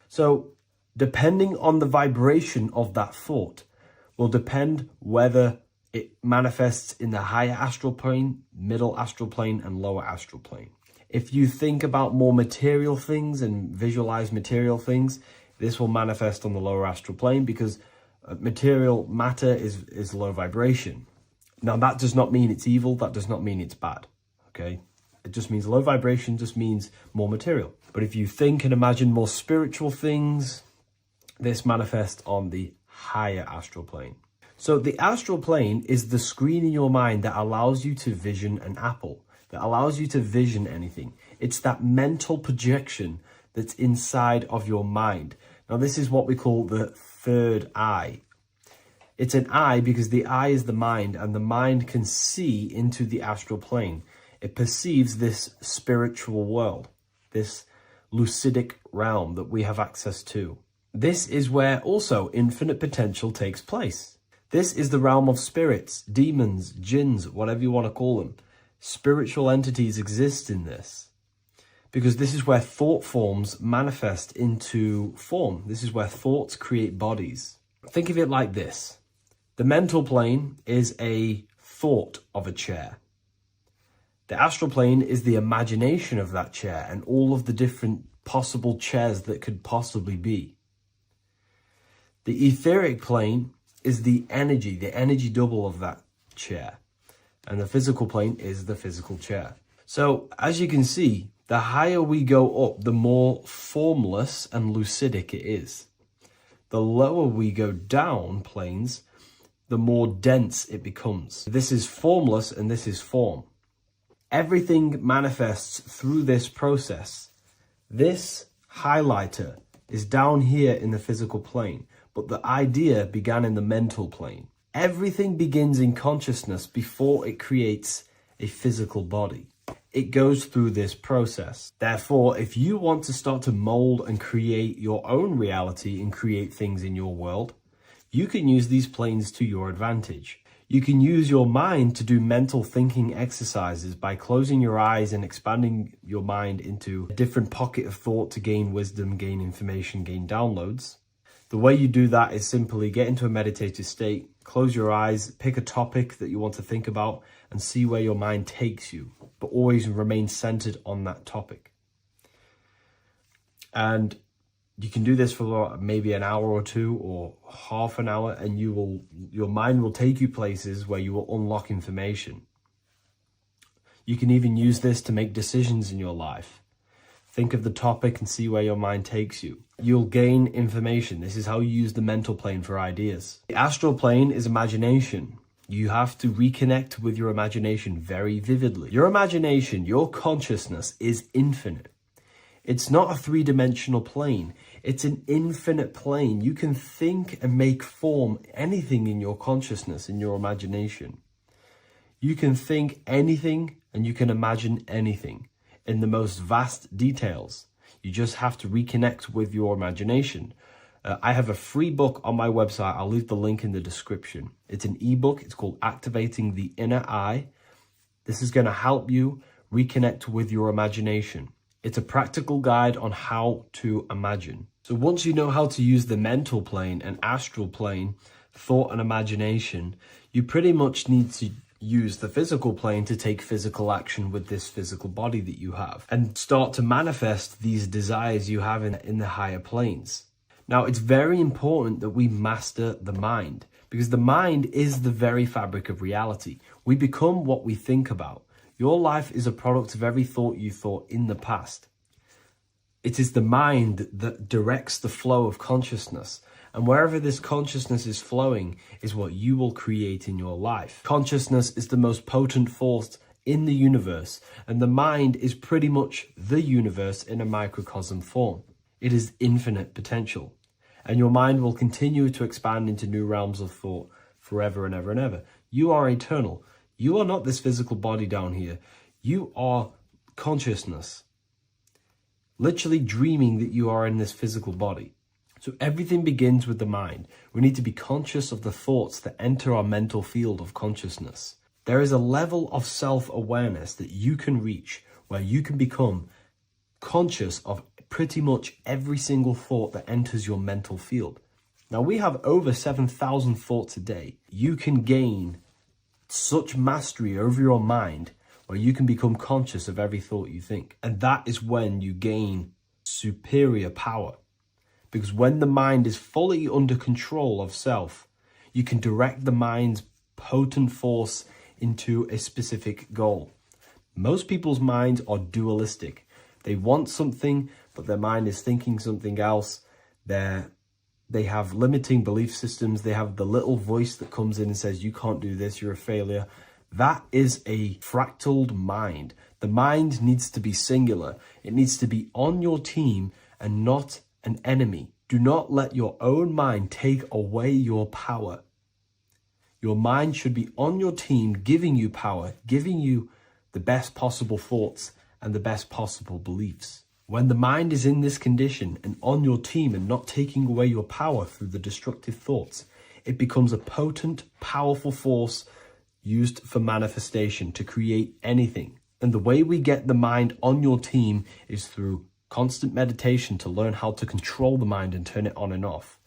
So depending on the vibration of that thought will depend whether it manifests in the higher astral plane, middle astral plane, and lower astral plane. If you think about more material things and visualize material things, this will manifest on the lower astral plane because material matter is low vibration. Now, that does not mean it's evil. That does not mean it's bad. Okay? It just means low vibration just means more material. But if you think and imagine more spiritual things, this manifests on the higher astral plane. So the astral plane is the screen in your mind that allows you to vision an apple, that allows you to vision anything. It's that mental projection that's inside of your mind. Now, this is what we call the third eye. It's an eye because the eye is the mind, and the mind can see into the astral plane. It perceives this spiritual world, this lucidic realm that we have access to. This is where also infinite potential takes place. This is the realm of spirits, demons, jinns, whatever you want to call them. Spiritual entities exist in this. Because this is where thought forms manifest into form. This is where thoughts create bodies. Think of it like this. The mental plane is a thought of a chair. The astral plane is the imagination of that chair and all of the different possible chairs that could possibly be. The etheric plane is the energy double of that chair. And the physical plane is the physical chair. So as you can see, the higher we go up, the more formless and lucidic it is. The lower we go down planes, the more dense it becomes. This is formless and this is form. Everything manifests through this process. This highlighter is down here in the physical plane, but the idea began in the mental plane. Everything begins in consciousness before it creates a physical body. It goes through this process. Therefore, if you want to start to mold and create your own reality and create things in your world, you can use these planes to your advantage. You can use your mind to do mental thinking exercises by closing your eyes and expanding your mind into a different pocket of thought to gain wisdom, gain information, gain downloads. The way you do that is simply get into a meditative state, close your eyes, pick a topic that you want to think about, and see where your mind takes you, but always remain centered on that topic. And you can do this for maybe an hour or two or half an hour, and your mind will take you places where you will unlock information. You can even use this to make decisions in your life. Think of the topic and see where your mind takes you. You'll gain information. This is how you use the mental plane for ideas. The astral plane is imagination. You have to reconnect with your imagination very vividly. Your imagination, your consciousness is infinite. It's not a three-dimensional plane. It's an infinite plane. You can think and make form anything in your consciousness, in your imagination. You can think anything and you can imagine anything in the most vast details. You just have to reconnect with your imagination. I have a free book on my website. I'll leave the link in the description. It's an ebook. It's called Activating the Inner Eye. This is going to help you reconnect with your imagination. It's a practical guide on how to imagine. So once you know how to use the mental plane and astral plane, thought and imagination, you pretty much need to use the physical plane to take physical action with this physical body that you have and start to manifest these desires you have in the higher planes. Now, it's very important that we master the mind, because the mind is the very fabric of reality. We become what we think about. Your life is a product of every thought you thought in the past. It is the mind that directs the flow of consciousness. And wherever this consciousness is flowing is what you will create in your life. Consciousness is the most potent force in the universe, and the mind is pretty much the universe in a microcosm form. It is infinite potential, and your mind will continue to expand into new realms of thought forever and ever and ever. You are eternal. You are not this physical body down here. You are consciousness, literally dreaming that you are in this physical body. So everything begins with the mind. We need to be conscious of the thoughts that enter our mental field of consciousness. There is a level of self-awareness that you can reach where you can become conscious of pretty much every single thought that enters your mental field. Now, we have over 7,000 thoughts a day. You can gain such mastery over your mind where you can become conscious of every thought you think. And that is when you gain superior power. Because when the mind is fully under control of self, you can direct the mind's potent force into a specific goal. Most people's minds are dualistic. They want something, but their mind is thinking something else. They have limiting belief systems. They have the little voice that comes in and says, you can't do this, you're a failure. That is a fractaled mind. The mind needs to be singular. It needs to be on your team and not an enemy. Do not let your own mind take away your power. Your mind should be on your team, giving you power, giving you the best possible thoughts and the best possible beliefs. When the mind is in this condition and on your team and not taking away your power through the destructive thoughts, it becomes a potent, powerful force used for manifestation to create anything. And the way we get the mind on your team is through constant meditation to learn how to control the mind and turn it on and off.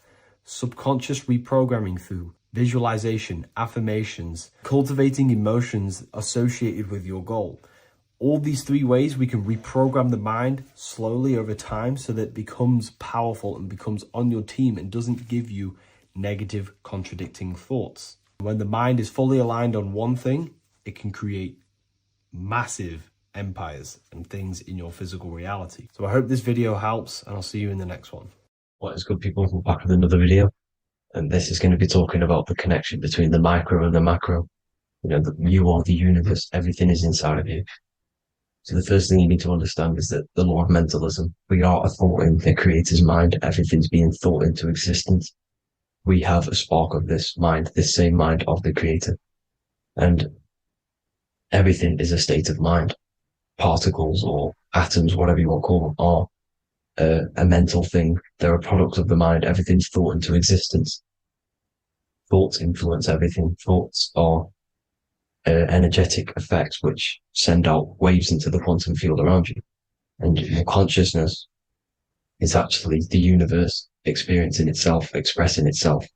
Subconscious reprogramming through visualization, affirmations, cultivating emotions associated with your goal. All these three ways we can reprogram the mind slowly over time so that it becomes powerful and becomes on your team and doesn't give you negative contradicting thoughts. When the mind is fully aligned on one thing, it can create massive empires and things in your physical reality. So I hope this video helps, and I'll see you in the next one. What is good, people? We're back with another video, and this is going to be talking about the connection between the micro and the macro. You know, you are the universe. Everything is inside of you. So the first thing you need to understand is that the law of mentalism, we are a thought in the creator's mind. Everything's being thought into existence. We have a spark of this mind, this same mind of the creator. And everything is a state of mind. Particles or atoms, whatever you want to call them, are a mental thing. They're a product of the mind. Everything's thought into existence. Thoughts influence everything. Thoughts are energetic effects which send out waves into the quantum field around you. And your consciousness is actually the universe experiencing itself, expressing itself,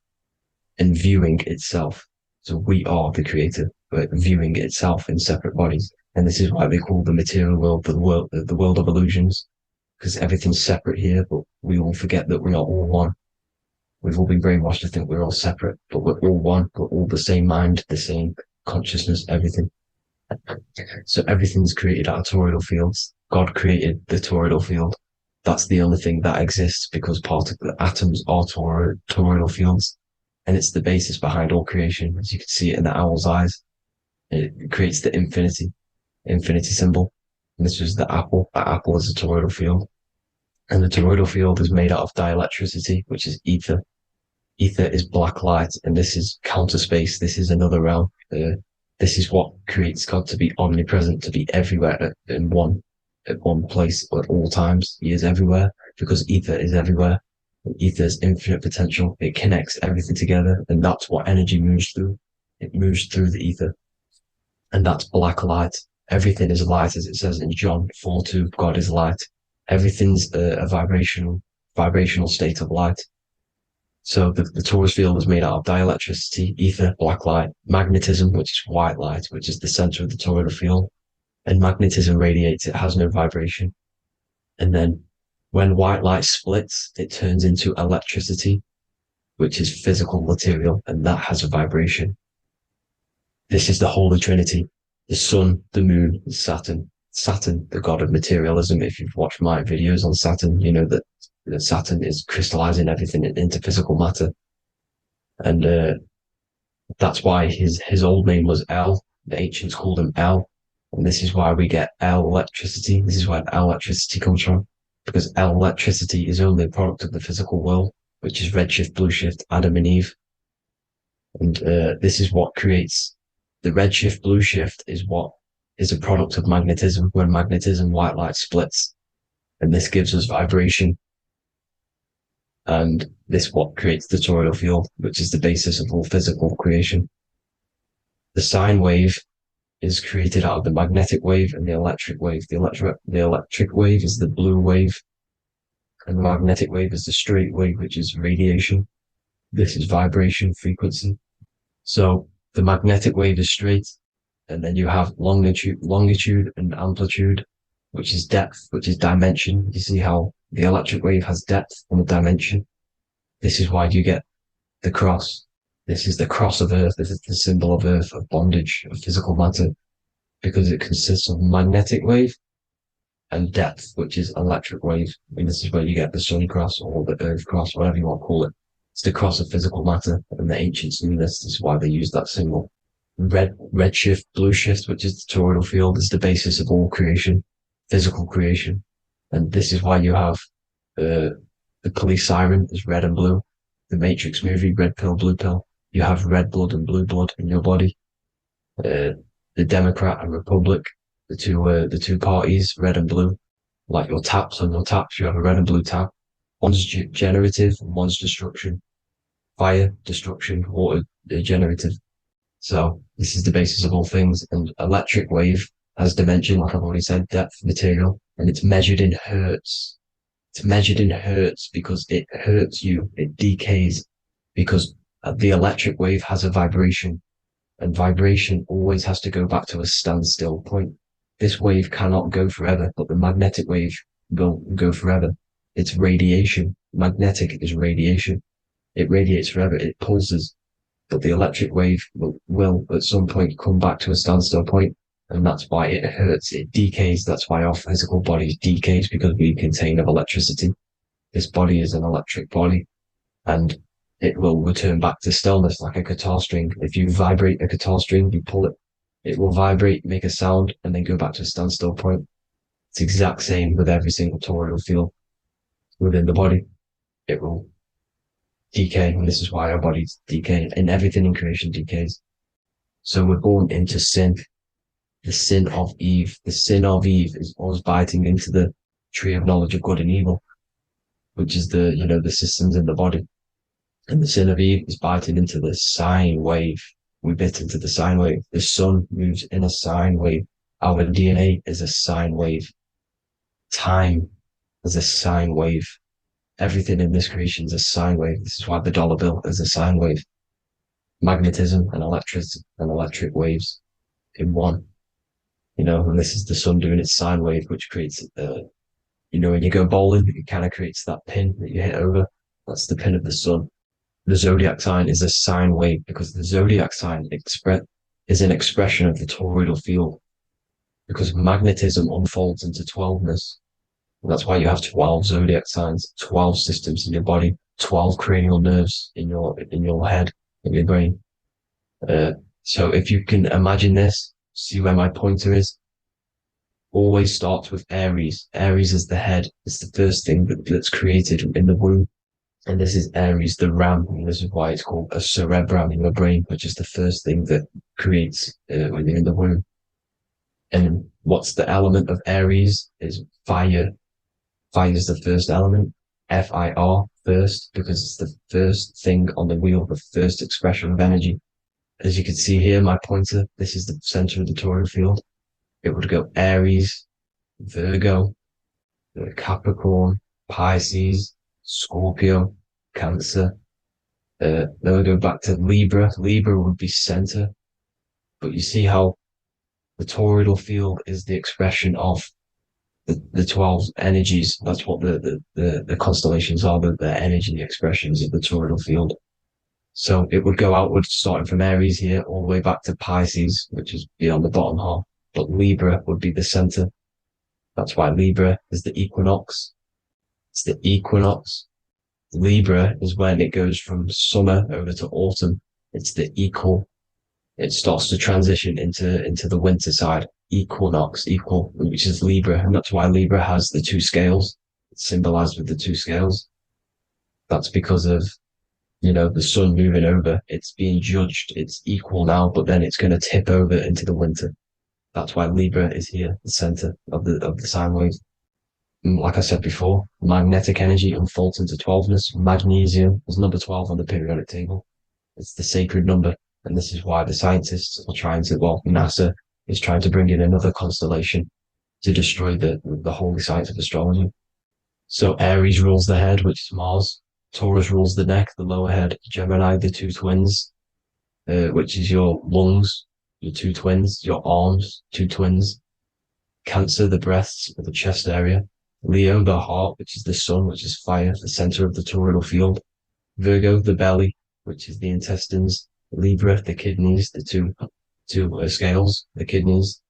and viewing itself. So we are the creator, but viewing itself in separate bodies. And this is why they call the material world the world of illusions, because everything's separate here, but we all forget that we are all one. We've all been brainwashed to think we're all separate, but we're all one. We're all the same mind, the same consciousness, everything. So everything's created out of toroidal fields. God created the toroidal field. That's the only thing that exists because atoms are toroidal fields. And it's the basis behind all creation. As you can see it in the owl's eyes, it creates the infinity symbol. And this was the apple. That apple is a toroidal field. And the toroidal field is made out of dielectricity, which is ether. Ether is black light, and this is counter space. This is another realm. This is what creates God to be omnipresent, to be everywhere at one place at all times. He is everywhere because ether is everywhere. Ether is infinite potential. It connects everything together, and that's what energy moves through. It moves through the ether, and that's black light. Everything is light, as it says in John 4:2. God is light. Everything's a vibrational state of light. So the torus field is made out of dielectricity, ether, black light, magnetism, which is white light, which is the center of the toroidal field. And magnetism radiates, it has no vibration. And then when white light splits, it turns into electricity, which is physical material, and that has a vibration. This is the Holy Trinity, the sun, the moon, Saturn. Saturn, the god of materialism. If you've watched my videos on Saturn, you know that Saturn is crystallizing everything into physical matter. And that's why his old name was El. The ancients called him El. And this is why we get El electricity. This is where El electricity comes from. Because El electricity is only a product of the physical world, which is redshift, blueshift, Adam and Eve. And this is what creates the redshift, blueshift is what is a product of magnetism. When magnetism, white light splits. And this gives us vibration. And this what creates the toroidal field, which is the basis of all physical creation. The sine wave is created out of the magnetic wave and the electric wave. The electric wave is the blue wave, and the magnetic wave is the straight wave, which is radiation. This is vibration frequency. So the magnetic wave is straight, and then you have longitude and amplitude, which is depth, which is dimension. You see how the electric wave has depth and a dimension. This is why you get the cross. This is the cross of Earth. This is the symbol of Earth, of bondage, of physical matter, because it consists of magnetic wave and depth, which is electric wave. I mean, this is where you get the sun cross or the Earth cross, whatever you want to call it. It's the cross of physical matter, and the ancients knew this. This is why they used that symbol. Redshift, blueshift, which is the toroidal field, is the basis of all creation, physical creation. And this is why you have the police siren is red and blue. The Matrix movie, red pill, blue pill. You have red blood and blue blood in your body. The Democrat and Republic, the two parties, red and blue. Like your taps on your taps, you have a red and blue tap. One's generative and one's destruction. Fire, destruction, water, generative. So this is the basis of all things. And electric wave has dimension, like I've already said, depth, material, and it's measured in hertz. It's measured in hertz because it hurts you. It decays because the electric wave has a vibration, and vibration always has to go back to a standstill point. This wave cannot go forever, but the magnetic wave will go forever. It's radiation. Magnetic is radiation. It radiates forever. It pulses, but the electric wave will at some point come back to a standstill point. And that's why it hurts, it decays. That's why our physical body decays, because we contain of electricity. This body is an electric body, and it will return back to stillness like a guitar string. If you vibrate a guitar string, you pull it, it will vibrate, make a sound, and then go back to a standstill point. It's the exact same with every single toroidal field within the body. It will decay, and this is why our bodies decay, and everything in creation decays. So we're born into sin. The sin of Eve. The sin of Eve is us biting into the tree of knowledge of good and evil, which is the systems in the body. And the sin of Eve is biting into the sine wave. We bit into the sine wave. The sun moves in a sine wave. Our DNA is a sine wave. Time is a sine wave. Everything in this creation is a sine wave. This is why the dollar bill is a sine wave. Magnetism and electric waves in one. And this is the sun doing its sine wave, which creates, when you go bowling, it kind of creates that pin that you hit over. That's the pin of the sun. The zodiac sign is a sine wave because the zodiac sign is an expression of the toroidal field, because magnetism unfolds into 12ness. And that's why you have 12 zodiac signs, 12 systems in your body, 12 cranial nerves in your head, in your brain. So if you can imagine this, see where my pointer is. Always starts with Aries. Aries is the head. It's the first thing that's created in the womb. And this is Aries, the ram. And this is why it's called a cerebrum in your brain, which is the first thing that creates when you're in the womb. And what's the element of Aries is fire. Fire is the first element. Fire, first, because it's the first thing on the wheel, the first expression of energy. As you can see here, my pointer, this is the center of the toroidal field. It would go Aries, Virgo, Capricorn, Pisces, Scorpio, Cancer. Then we go back to Libra. Libra would be center. But you see how the toroidal field is the expression of the 12 energies. That's what the constellations are, the energy expressions of the toroidal field. So it would go outwards, starting from Aries here, all the way back to Pisces, which is beyond the bottom half. But Libra would be the center. That's why Libra is the equinox. It's the equinox. Libra is when it goes from summer over to autumn. It's the equal. It starts to transition into the winter side. Equinox, equal, which is Libra. And that's why Libra has the two scales. It's symbolized with the two scales. That's because of, the sun moving over. It's being judged. It's equal now, but then it's going to tip over into the winter. That's why Libra is here, the center of the sine wave. And like I said before, magnetic energy unfolds into 12ness. Magnesium is number 12 on the periodic table. It's the sacred number. And this is why the scientists are NASA is trying to bring in another constellation to destroy the holy science of astrology. So Aries rules the head, which is Mars. Taurus rules the neck, the lower head. Gemini, the two twins, which is your lungs, your two twins, your arms, two twins. Cancer, the breasts, or the chest area. Leo, the heart, which is the sun, which is fire, the center of the toroidal field. Virgo, the belly, which is the intestines. Libra, the kidneys, the two scales, the kidneys,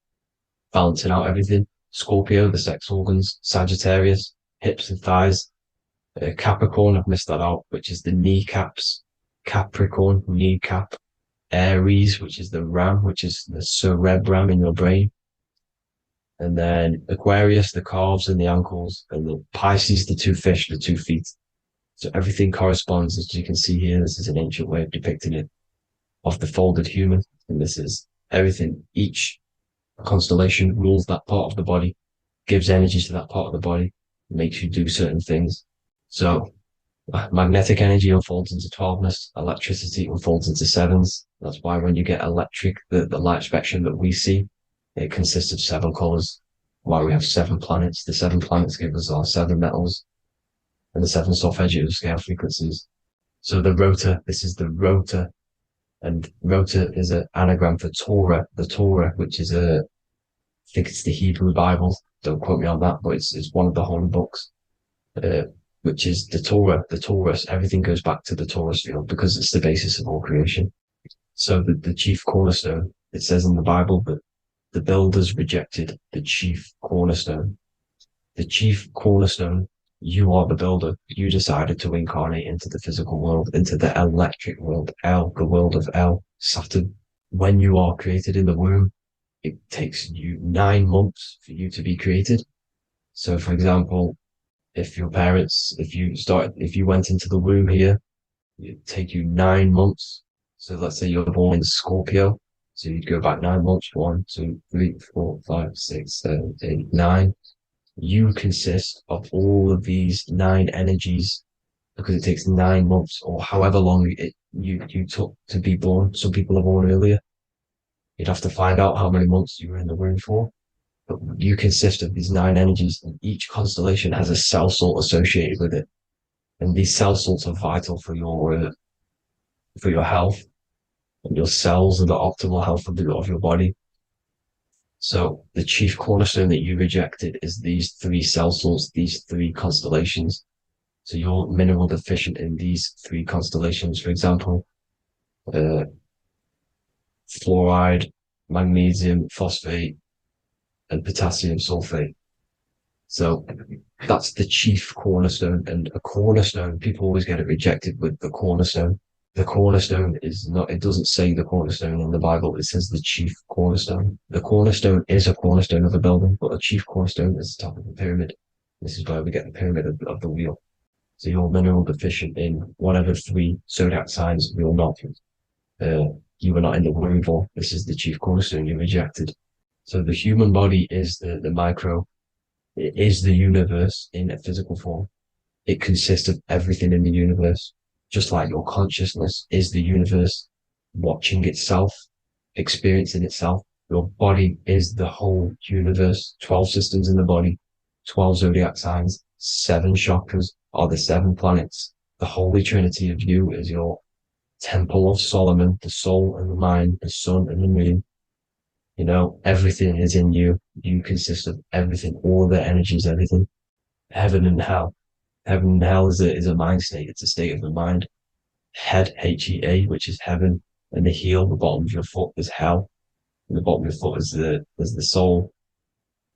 balancing out everything. Scorpio, the sex organs. Sagittarius, hips and thighs. Capricorn, I've missed that out, which is the kneecaps. Capricorn, kneecap. Aries, which is the ram, which is the cerebrum in your brain. And then Aquarius, the calves and the ankles. And the Pisces, the two fish, the 2 feet. So everything corresponds, as you can see here. This is an ancient way of depicting it, of the folded human. And this is everything. Each constellation rules that part of the body, gives energy to that part of the body, makes you do certain things. So magnetic energy unfolds into 12ness, electricity unfolds into 7s. That's why when you get electric, the light spectrum that we see, it consists of 7 colors. Why we have 7 planets. The 7 planets give us our 7 metals and the 7 solfeggio scale frequencies. So the rotor, this is the rotor. And rotor is an anagram for Torah, the Torah, which is I think it's the Hebrew Bible. Don't quote me on that, but it's one of the holy books, which is the Torah, the Taurus. Everything goes back to the Taurus field because it's the basis of all creation. So the chief cornerstone, it says in the Bible that the builders rejected the chief cornerstone. The chief cornerstone, you are the builder. You decided to incarnate into the physical world, into the electric world, El, the world of El, Saturn. When you are created in the womb, it takes you 9 months for you to be created. So for example, if you went into the womb here, it'd take you 9 months. So let's say you're born in Scorpio. So you'd go back 9 months, 1, 2, 3, 4, 5, 6, 7, 8, 9. You consist of all of these 9 energies because it takes 9 months or however long you took to be born. Some people are born earlier. You'd have to find out how many months you were in the womb for. But you consist of these 9 energies, and each constellation has a cell salt associated with it. And these cell salts are vital for your health, and your cells and the optimal health of your body. So the chief cornerstone that you rejected is these 3 cell salts, these 3 constellations. So you're mineral deficient in these 3 constellations. For example, fluoride, magnesium, phosphate, and potassium sulfate. So that's the chief cornerstone. And a cornerstone, people always get it rejected with the cornerstone. The cornerstone is not, it doesn't say the cornerstone in the Bible, it says the chief cornerstone. The cornerstone is a cornerstone of a building, but a chief cornerstone is the top of the pyramid. This is where we get the pyramid of the wheel. So you're mineral deficient in whatever 3 zodiac signs you're not. You were not in the womb for. This is the chief cornerstone you rejected. So the human body is the micro. It is the universe in a physical form. It consists of everything in the universe, just like your consciousness is the universe watching itself, experiencing itself. Your body is the whole universe. 12 systems in the body, 12 zodiac signs, 7 chakras are the 7 planets. The Holy Trinity of you is your Temple of Solomon, the soul and the mind, the sun and the moon. You know, everything is in you. You consist of everything, all the energies, everything. Heaven and hell. Heaven and hell is a mind state. It's a state of the mind. Head, H-E-A, which is heaven, and the heel, the bottom of your foot, is hell. And the bottom of your foot is the soul.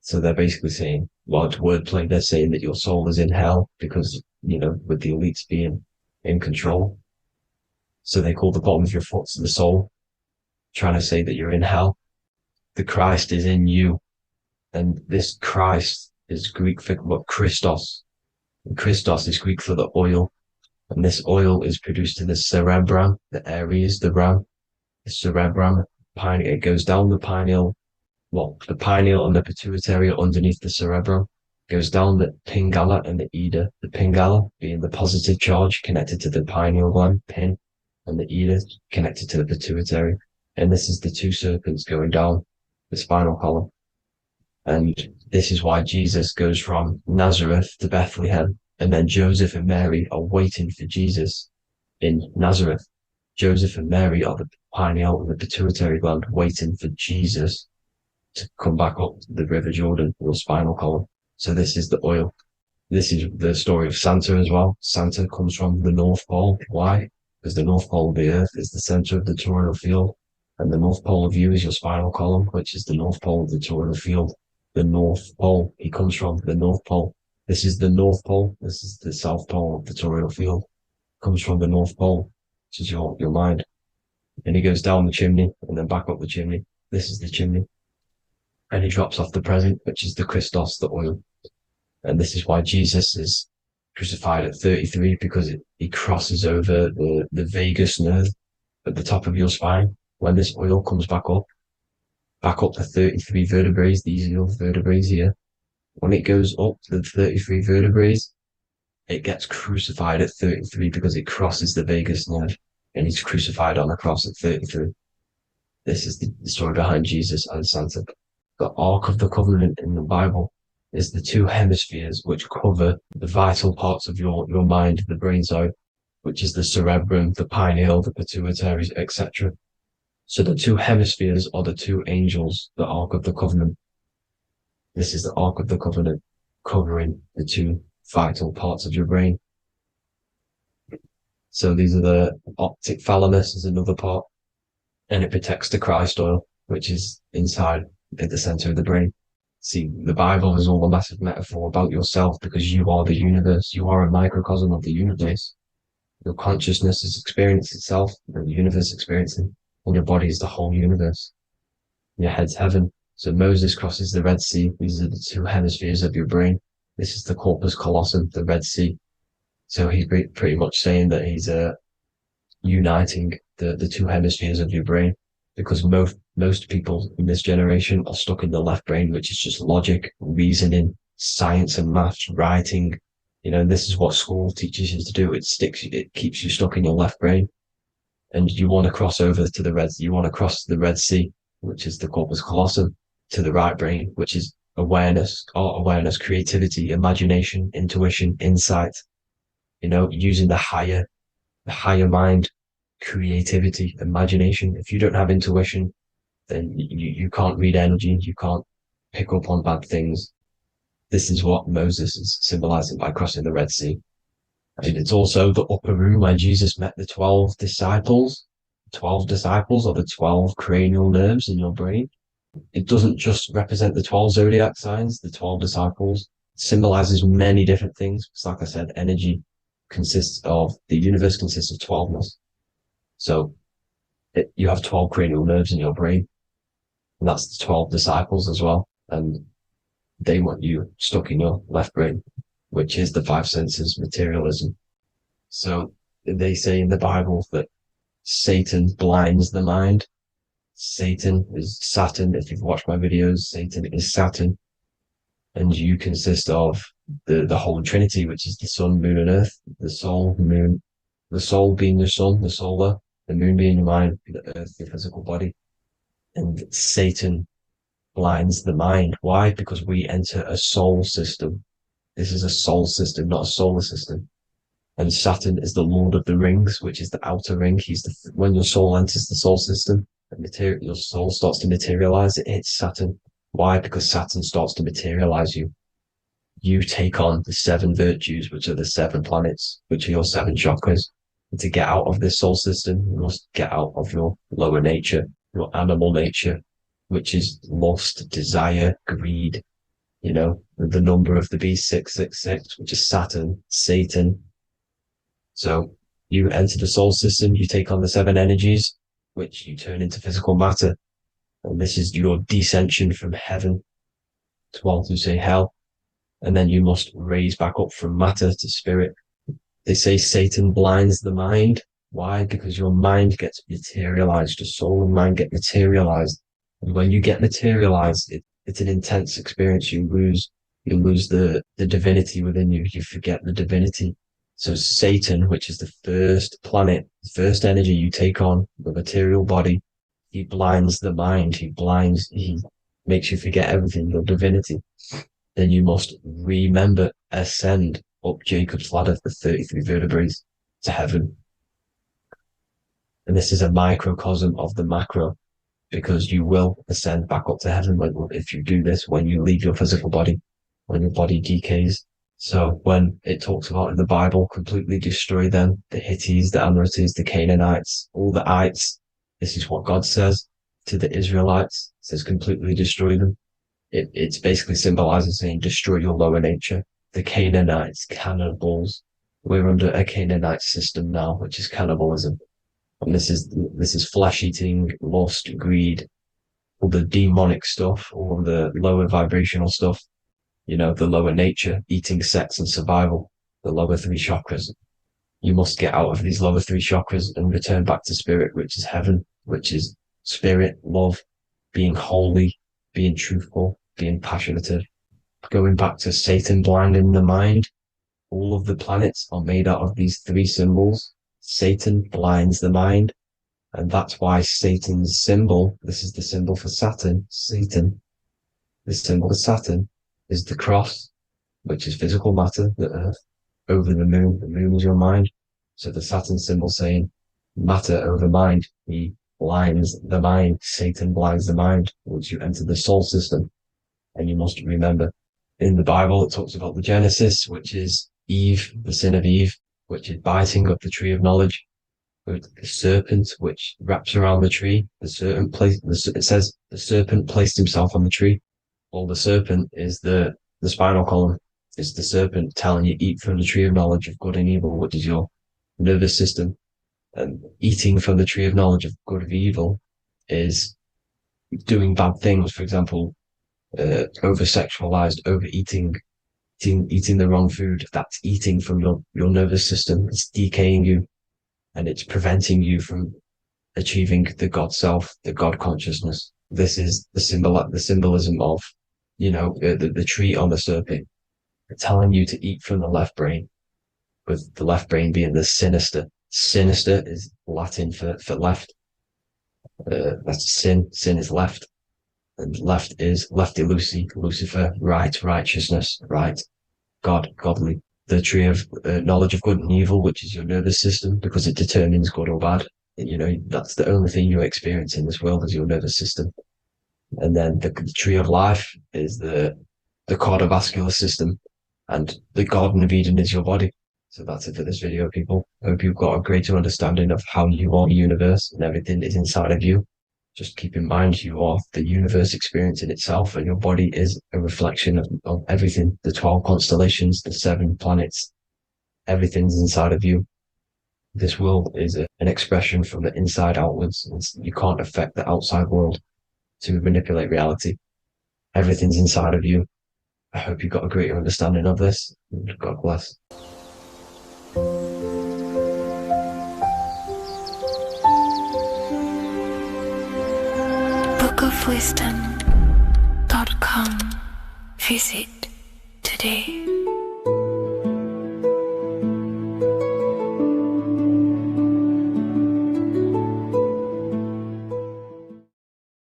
So they're basically saying, well, it's wordplay. They're saying that your soul is in hell because, you know, with the elites being in control. So they call the bottom of your foot the soul, trying to say that you're in hell. The Christ is in you. And this Christ is Greek for what? Christos. And Christos is Greek for the oil. And this oil is produced in the cerebrum, the Aries, the ram, the cerebrum, it goes down the pineal. Well, the pineal and the pituitary are underneath the cerebrum. Goes down the pingala and the ida. The pingala being the positive charge connected to the pineal gland, pin, and the ida connected to the pituitary. And this is the 2 serpents going down the spinal column. And this is why Jesus goes from Nazareth to Bethlehem, and then Joseph and Mary are waiting for Jesus in Nazareth. Joseph and Mary are the pineal and the pituitary gland waiting for Jesus to come back up the River Jordan, your spinal column. So this is the oil. This is the story of Santa as well. Santa comes from the North Pole. Why? Because the North Pole of the Earth is the center of the toroidal field, and the North Pole of you is your spinal column, which is the North Pole of the toroidal field. The North Pole, he comes from the North Pole. This is the North Pole. This is the South Pole of the toroidal field. Comes from the North Pole, which is your mind. And he goes down the chimney and then back up the chimney. This is the chimney. And he drops off the present, which is the Christos, the oil. And this is why Jesus is crucified at 33, because he crosses over the vagus nerve at the top of your spine. When this oil comes back up the 33 vertebrae, these are your vertebrae here. When it goes up the 33 vertebrae, it gets crucified at 33 because it crosses the vagus nerve, and he's crucified on a cross at 33. This is the story behind Jesus and Santa. The Ark of the Covenant in the Bible is the 2 hemispheres which cover the vital parts of your mind, the brain side, which is the cerebrum, the pineal, the pituitary, etc. So the 2 hemispheres are the 2 angels, the Ark of the Covenant. This is the Ark of the Covenant covering the 2 vital parts of your brain. So these are the optic thalamus is another part, and it protects the Christ oil, which is inside at the center of the brain. See, the Bible is all a massive metaphor about yourself because you are the universe. You are a microcosm of the universe. Your consciousness is experiencing itself, and the universe experiencing, and your body is the whole universe. Your head's heaven. So Moses crosses the Red Sea. These are the 2 hemispheres of your brain. This is the corpus callosum, the Red Sea. So he's pretty much saying that he's uniting the 2 hemispheres of your brain, because most people in this generation are stuck in the left brain, which is just logic, reasoning, science and maths, writing. You know, this is what school teaches you to do. It keeps you stuck in your left brain. And you want to cross over to you want to cross the Red Sea, which is the corpus callosum, to the right brain, which is awareness, art awareness, creativity, imagination, intuition, insight, you know, using the higher mind, creativity, imagination. If you don't have intuition, then you can't read energy, you can't pick up on bad things. This is what Moses is symbolizing by crossing the Red Sea. And it's also the upper room where Jesus met the 12 disciples. 12 disciples or the 12 cranial nerves in your brain. It doesn't just represent the 12 zodiac signs, the 12 disciples. It symbolizes many different things. It's like I said, energy the universe consists of 12ness. So you have 12 cranial nerves in your brain, and that's the 12 disciples as well. And they want you stuck in your left brain, which is the five senses materialism. So they say in the Bible that Satan blinds the mind. Satan is Saturn. If you've watched my videos, Satan is Saturn. And you consist of the Holy Trinity, which is the sun, moon, and earth. The soul, moon, the soul being your sun, the solar, the moon being your mind, the earth, your physical body. And Satan blinds the mind. Why? Because we enter a soul system. This is a soul system, not a solar system. And Saturn is the Lord of the Rings, which is the outer ring. When your soul enters the soul system, your soul starts to materialize. It hits Saturn. Why? Because Saturn starts to materialize you. You take on the 7 virtues, which are the 7 planets, which are your 7 chakras. And to get out of this soul system, you must get out of your lower nature, your animal nature, which is lust, desire, greed. You know, the number of the beast 666, which is Saturn, Satan. So you enter the soul system, you take on the 7 energies, which you turn into physical matter. And this is your descension from heaven to all who say hell. And then you must raise back up from matter to spirit. They say Satan blinds the mind. Why? Because your mind gets materialized. Your soul and mind get materialized. And when you get materialized, it's an intense experience. You lose the divinity within you. You forget the divinity. So Satan, which is the first planet, the first energy you take on, the material body, he blinds the mind. He makes you forget everything, your divinity. Then you must remember, ascend up Jacob's ladder, the 33 vertebrae, to heaven. And this is a microcosm of the macro, because you will ascend back up to heaven if you do this, when you leave your physical body, when your body decays. So when it talks about in the Bible, completely destroy them, the Hittites, the Amorites, the Canaanites, all the ites, this is what God says to the Israelites. It says completely destroy them. It's basically symbolizing saying destroy your lower nature. The Canaanites, cannibals. We're under a Canaanite system now, which is cannibalism. And this is flesh eating, lust, greed, all the demonic stuff, all the lower vibrational stuff. You know, the lower nature, eating, sex, and survival, the lower 3 chakras. You must get out of these lower 3 chakras and return back to spirit, which is heaven, which is spirit, love, being holy, being truthful, being passionate. Going back to Satan blinding the mind, all of the planets are made out of these 3 symbols. Satan blinds the mind, and that's why Satan's symbol, this is the symbol for Saturn, Satan, the symbol of Saturn is the cross, which is physical matter, the earth, over the moon. The moon is your mind. So the Saturn symbol saying matter over mind. He blinds the mind. Satan blinds the mind once you enter the soul system. And you must remember, in the Bible, it talks about the Genesis, which is Eve, the sin of Eve, which is biting of the tree of knowledge. The serpent, which wraps around the tree. It says the serpent placed himself on the tree. Well, the serpent is the spinal column. It's the serpent telling you eat from the tree of knowledge of good and evil, which is your nervous system. And eating from the tree of knowledge of good and evil is doing bad things. For example, over-sexualized, overeating, eating the wrong food. That's eating from your nervous system. It's decaying you, and it's preventing you from achieving the God self, the God consciousness. This is the symbolism of, you know, the tree on the serpent, telling you to eat from the left brain, with the left brain being the sinister. Sinister is Latin for left. That's sin. Sin is left. And left is lefty Lucy, Lucifer, right, righteousness, right, God, godly. The tree of knowledge of good and evil, which is your nervous system, because it determines good or bad. You know, that's the only thing you experience in this world is your nervous system. And then the tree of life is the cardiovascular system, and the Garden of Eden is your body. So that's it for this video, people. I hope you've got a greater understanding of how you are the universe and everything is inside of you. Just keep in mind you are the universe experience in itself, and your body is a reflection of everything. The 12 constellations, the 7 planets, everything's inside of you. This world is an expression from the inside outwards. You can't affect the outside world to manipulate reality. Everything's inside of you. I hope you got a greater understanding of this. God bless. bookofwisdom.com. Visit today.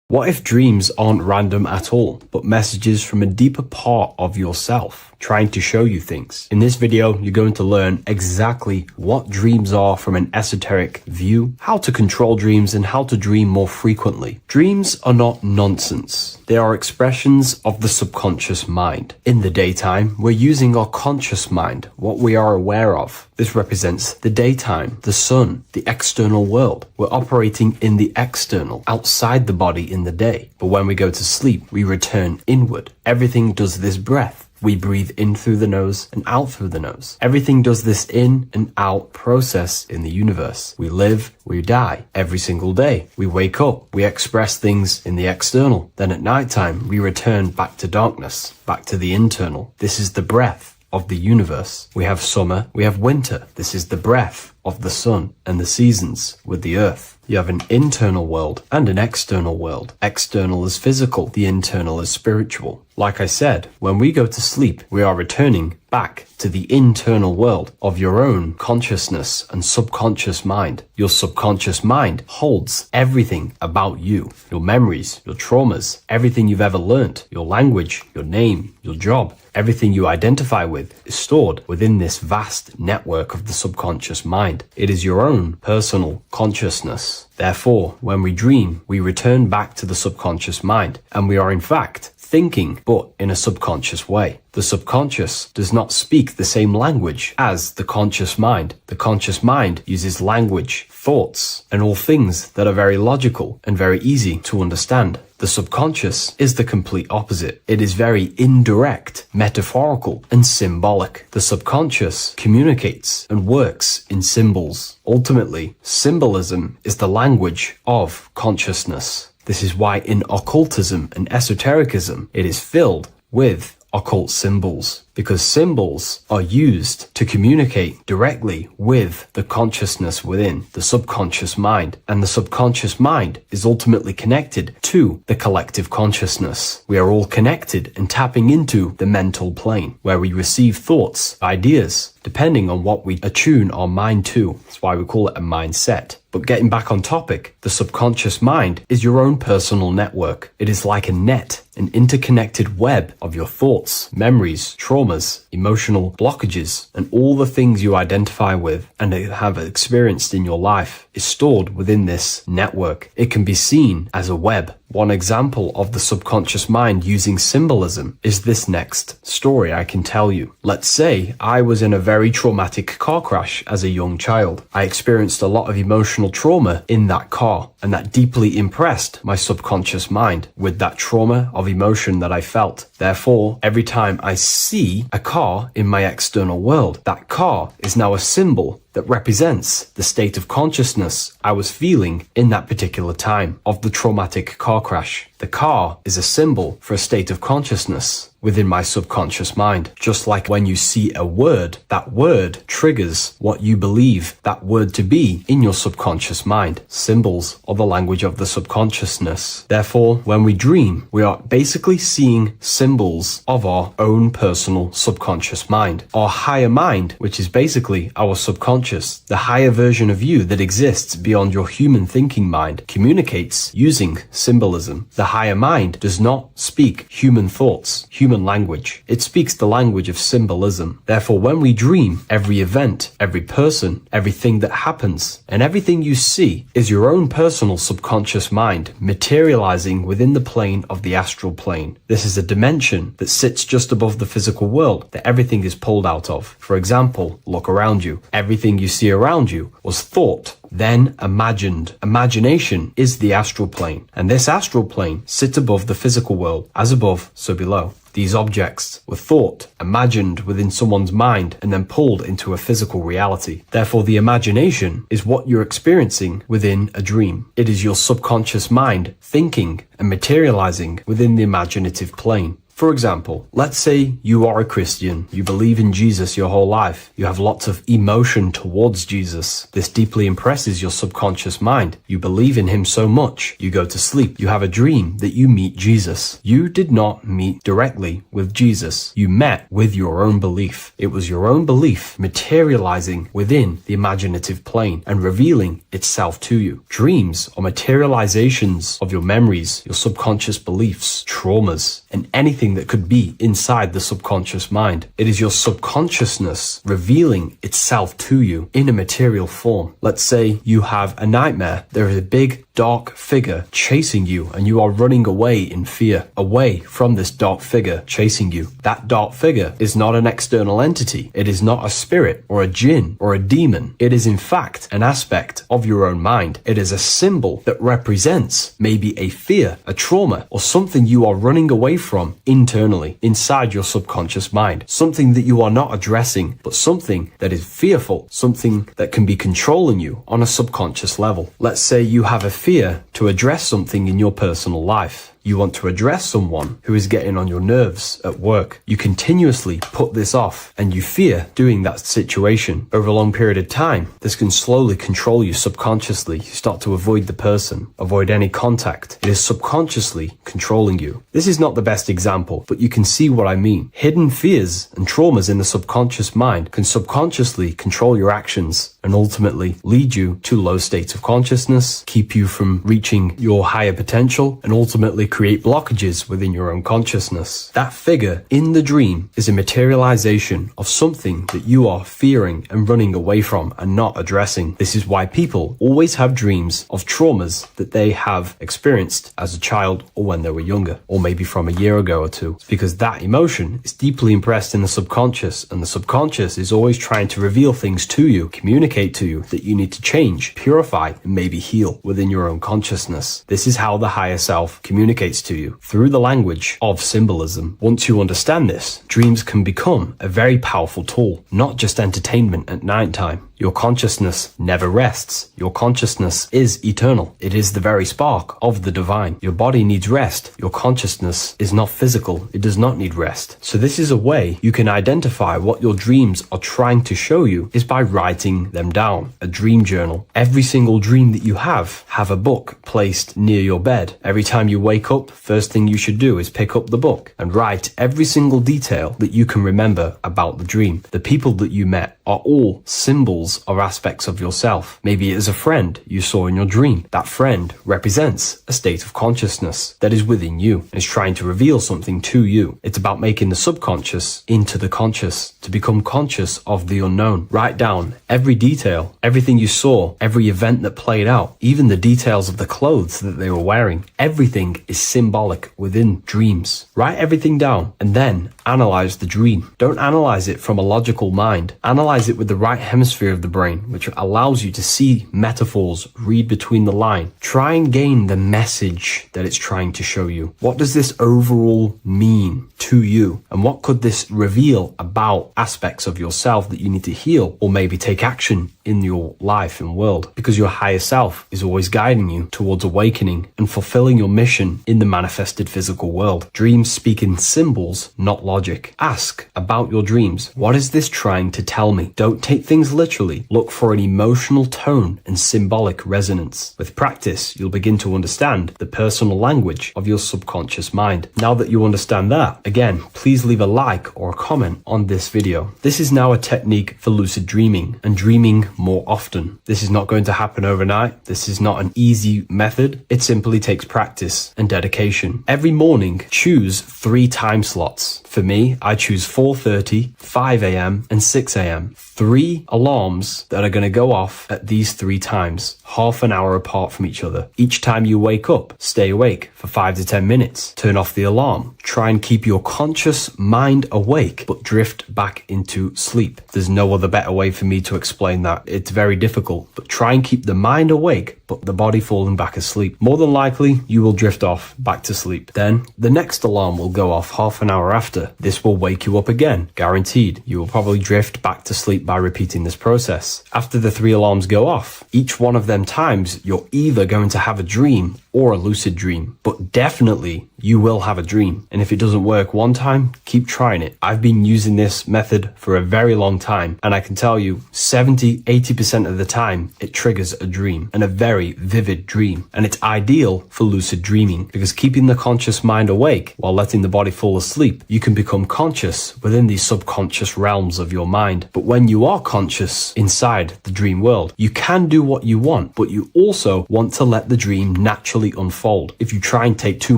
What if dreams aren't random at all, but messages from a deeper part of yourself trying to show you things? In this video, you're going to learn exactly what dreams are from an esoteric view, how to control dreams, and how to dream more frequently. Dreams are not nonsense. They are expressions of the subconscious mind. In the daytime, we're using our conscious mind, what we are aware of. This represents the daytime, the sun, the external world. We're operating in the external, outside the body in the day. But when we go to sleep, we return inward. Everything does this breath. We breathe in through the nose and out through the nose. Everything does this in and out process in the universe. We live, we die every single day. We wake up, we express things in the external. Then at nighttime, we return back to darkness, back to the internal. This is the breath of the universe. We have summer, we have winter. This is the breath of the sun and the seasons with the earth. You have an internal world and an external world. External is physical, the internal is spiritual. Like I said, when we go to sleep, we are returning back to the internal world of your own consciousness and subconscious mind. Your subconscious mind holds everything about you, your memories, your traumas, everything you've ever learnt, your language, your name, your job. Everything you identify with is stored within this vast network of the subconscious mind. It is your own personal consciousness. Therefore, when we dream, we return back to the subconscious mind, and we are in fact thinking, but in a subconscious way. The subconscious does not speak the same language as the conscious mind. The conscious mind uses language, thoughts, and all things that are very logical and very easy to understand. The subconscious is the complete opposite. It is very indirect, metaphorical, and symbolic. The subconscious communicates and works in symbols. Ultimately, symbolism is the language of consciousness. This is why in occultism and esotericism, it is filled with occult symbols, because symbols are used to communicate directly with the consciousness within, the subconscious mind. And the subconscious mind is ultimately connected to the collective consciousness. We are all connected and tapping into the mental plane, where we receive thoughts, ideas, depending on what we attune our mind to. That's why we call it a mindset. But getting back on topic, the subconscious mind is your own personal network. It is like a net, an interconnected web of your thoughts, memories, traumas, emotional blockages, and all the things you identify with and have experienced in your life is stored within this network. It can be seen as a web. One example of the subconscious mind using symbolism is this next story I can tell you. Let's say I was in a very traumatic car crash as a young child. I experienced a lot of emotional trauma in that car, and that deeply impressed my subconscious mind with that trauma of emotion that I felt. Therefore, every time I see a car in my external world, that car is now a symbol that represents the state of consciousness I was feeling in that particular time of the traumatic car crash. The car is a symbol for a state of consciousness within my subconscious mind. Just like when you see a word, that word triggers what you believe that word to be in your subconscious mind. Symbols are the language of the subconsciousness. Therefore, when we dream, we are basically seeing symbols of our own personal subconscious mind. Our higher mind, which is basically our subconscious subconscious, the higher version of you that exists beyond your human thinking mind, communicates using symbolism. The higher mind does not speak human thoughts, human language. It speaks the language of symbolism. Therefore, when we dream, every event, every person, everything that happens, and everything you see is your own personal subconscious mind materializing within the plane of the astral plane. This is a dimension that sits just above the physical world that everything is pulled out of. For example, look around you. Everything you see around you was thought, then imagined. Imagination is the astral plane, and this astral plane sits above the physical world. As above, so below. These objects were thought, imagined within someone's mind, and then pulled into a physical reality. Therefore, the imagination is what you're experiencing within a dream. It is your subconscious mind thinking and materializing within the imaginative plane. For example, let's say you are a Christian, you believe in Jesus your whole life, you have lots of emotion towards Jesus. This deeply impresses your subconscious mind. You believe in him so much, you go to sleep, you have a dream that you meet Jesus. You did not meet directly with Jesus, you met with your own belief. It was your own belief materializing within the imaginative plane and revealing itself to you. Dreams are materializations of your memories, your subconscious beliefs, traumas, and anything that could be inside the subconscious mind. It is your subconsciousness revealing itself to you in a material form. Let's say you have a nightmare. There is a big dark figure chasing you and you are running away in fear, away from this dark figure chasing you. That dark figure is not an external entity. It is not a spirit or a jinn or a demon. It is in fact an aspect of your own mind. It is a symbol that represents maybe a fear, a trauma, or something you are running away from internally, inside your subconscious mind. Something that you are not addressing, but something that is fearful, something that can be controlling you on a subconscious level. Let's say you have a fear to address something in your personal life. You want to address someone who is getting on your nerves at work. You continuously put this off and you fear doing that situation. Over a long period of time, this can slowly control you subconsciously. You start to avoid the person, avoid any contact. It is subconsciously controlling you. This is not the best example, but you can see what I mean. Hidden fears and traumas in the subconscious mind can subconsciously control your actions and ultimately lead you to low states of consciousness, keep you from reaching your higher potential, and ultimately create blockages within your own consciousness. That figure in the dream is a materialization of something that you are fearing and running away from and not addressing. This is why people always have dreams of traumas that they have experienced as a child or when they were younger, or maybe from a year ago or two. It's because that emotion is deeply impressed in the subconscious, and the subconscious is always trying to reveal things to you, communicate to you that you need to change, purify, and maybe heal within your own consciousness. This is how the higher self communicates to you, through the language of symbolism. Once you understand this, dreams can become a very powerful tool, not just entertainment at night time. Your consciousness never rests. Your consciousness is eternal. It is the very spark of the divine. Your body needs rest. Your consciousness is not physical. It does not need rest. So this is a way you can identify what your dreams are trying to show you, is by writing them down. A dream journal. Every single dream that you have a book placed near your bed. Every time you wake up, first thing you should do is pick up the book and write every single detail that you can remember about the dream. The people that you met are all symbols or aspects of yourself. Maybe it is a friend you saw in your dream. That friend represents a state of consciousness that is within you and is trying to reveal something to you. It's about making the subconscious into the conscious, to become conscious of the unknown. Write down every detail, everything you saw, every event that played out, even the details of the clothes that they were wearing. Everything is symbolic within dreams. Write everything down and then analyze the dream. Don't analyze it from a logical mind. Analyze it with the right hemisphere of the brain, which allows you to see metaphors, read between the lines. Try and gain the message that it's trying to show you. What does this overall mean to you? And what could this reveal about aspects of yourself that you need to heal or maybe take action in your life and world? Because your higher self is always guiding you towards awakening and fulfilling your mission in the manifested physical world. Dreams speak in symbols, not logic. Ask about your dreams. What is this trying to tell me? Don't take things literally. Look for an emotional tone and symbolic resonance. With practice, you'll begin to understand the personal language of your subconscious mind. Now that you understand that, again, please leave a like or a comment on this video. This is now a technique for lucid dreaming and dreaming more often. This is not going to happen overnight. This is not an easy method. It simply takes practice and dedication. Every morning, choose 3 time slots. For me, I choose 4:30, 5 a.m. and 6 a.m. 3 alarms that are going to go off at these 3 times, half an hour apart from each other. Each time you wake up, stay awake for 5 to 10 minutes. Turn off the alarm. Try and keep your conscious mind awake, but drift back into sleep. There's no other better way for me to explain that. It's very difficult, but try and keep the mind awake, but the body falling back asleep. More than likely, you will drift off back to sleep. Then the next alarm will go off half an hour after. This will wake you up again, guaranteed. You will probably drift back to sleep by repeating this process. After the 3 alarms go off, each one of them times, you're either going to have a dream or a lucid dream, but definitely you will have a dream. And if it doesn't work one time, keep trying it. I've been using this method for a very long time, and I can tell you 70-80% of the time it triggers a dream, and a very vivid dream. And it's ideal for lucid dreaming because keeping the conscious mind awake while letting the body fall asleep, you can become conscious within these subconscious realms of your mind. But when you are conscious inside the dream world, you can do what you want, but you also want to let the dream naturally unfold. If you try and take too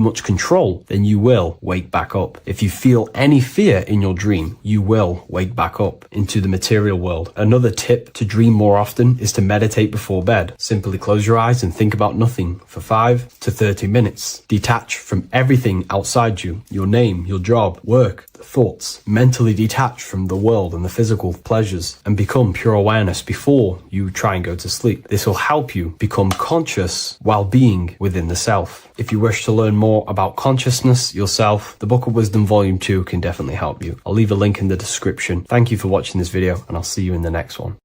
much control, then you will wake back up. If you feel any fear in your dream, you will wake back up into the material world. Another tip to dream more often is to meditate before bed. Simply close your eyes and think about nothing for 5 to 30 minutes. Detach from everything outside you, your name, your job, work, thoughts. Mentally detach from the world and the physical pleasures and become pure awareness before you try and go to sleep. This will help you become conscious while being within the self. If you wish to learn more about consciousness yourself, the Book of Wisdom Volume 2 can definitely help you. I'll leave a link in the description. Thank you for watching this video, and I'll see you in the next one.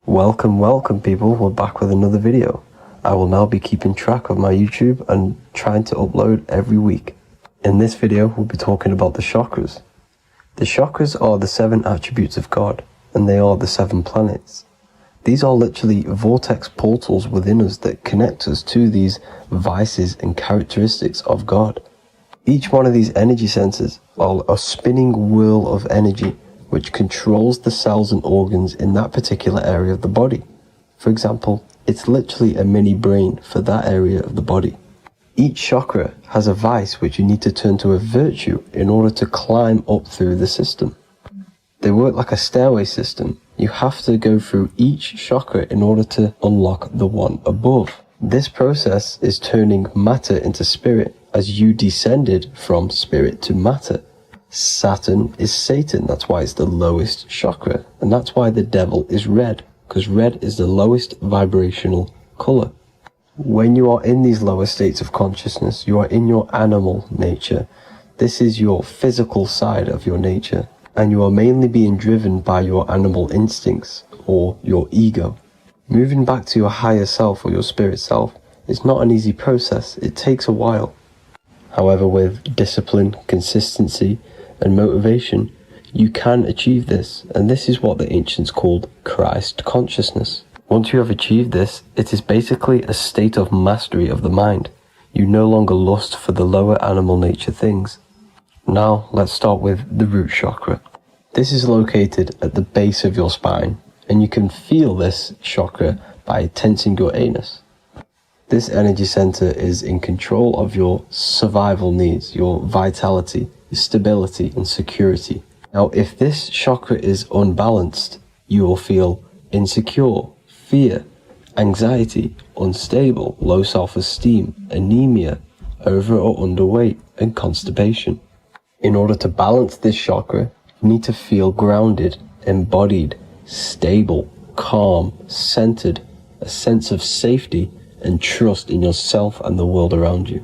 Welcome people, we're back with another video. I will now be keeping track of my YouTube and trying to upload every week. In this video, we'll be talking about the chakras. The chakras are the 7 attributes of God, and they are the 7 planets. These are literally vortex portals within us that connect us to these vices and characteristics of God. Each one of these energy centers are a spinning wheel of energy which controls the cells and organs in that particular area of the body. For example, it's literally a mini brain for that area of the body. Each chakra has a vice which you need to turn to a virtue in order to climb up through the system. They work like a stairway system. You have to go through each chakra in order to unlock the one above. This process is turning matter into spirit as you descended from spirit to matter. Saturn is Satan, that's why it's the lowest chakra, and that's why the devil is red, because red is the lowest vibrational color. When you are in these lower states of consciousness, you are in your animal nature. This is your physical side of your nature, and you are mainly being driven by your animal instincts or your ego. Moving back to your higher self or your spirit self is not an easy process. It takes a while. However, with discipline, consistency, and motivation, you can achieve this, and this is what the ancients called Christ consciousness. Once you have achieved this, it is basically a state of mastery of the mind. You no longer lust for the lower animal nature things. Now, let's start with the root chakra. This is located at the base of your spine, and you can feel this chakra by tensing your anus. This energy center is in control of your survival needs, your vitality, your stability, and security. Now, if this chakra is unbalanced, you will feel insecure, fear, anxiety, unstable, low self-esteem, anemia, over or underweight, and constipation. In order to balance this chakra, you need to feel grounded, embodied, stable, calm, centered, a sense of safety, and trust in yourself and the world around you.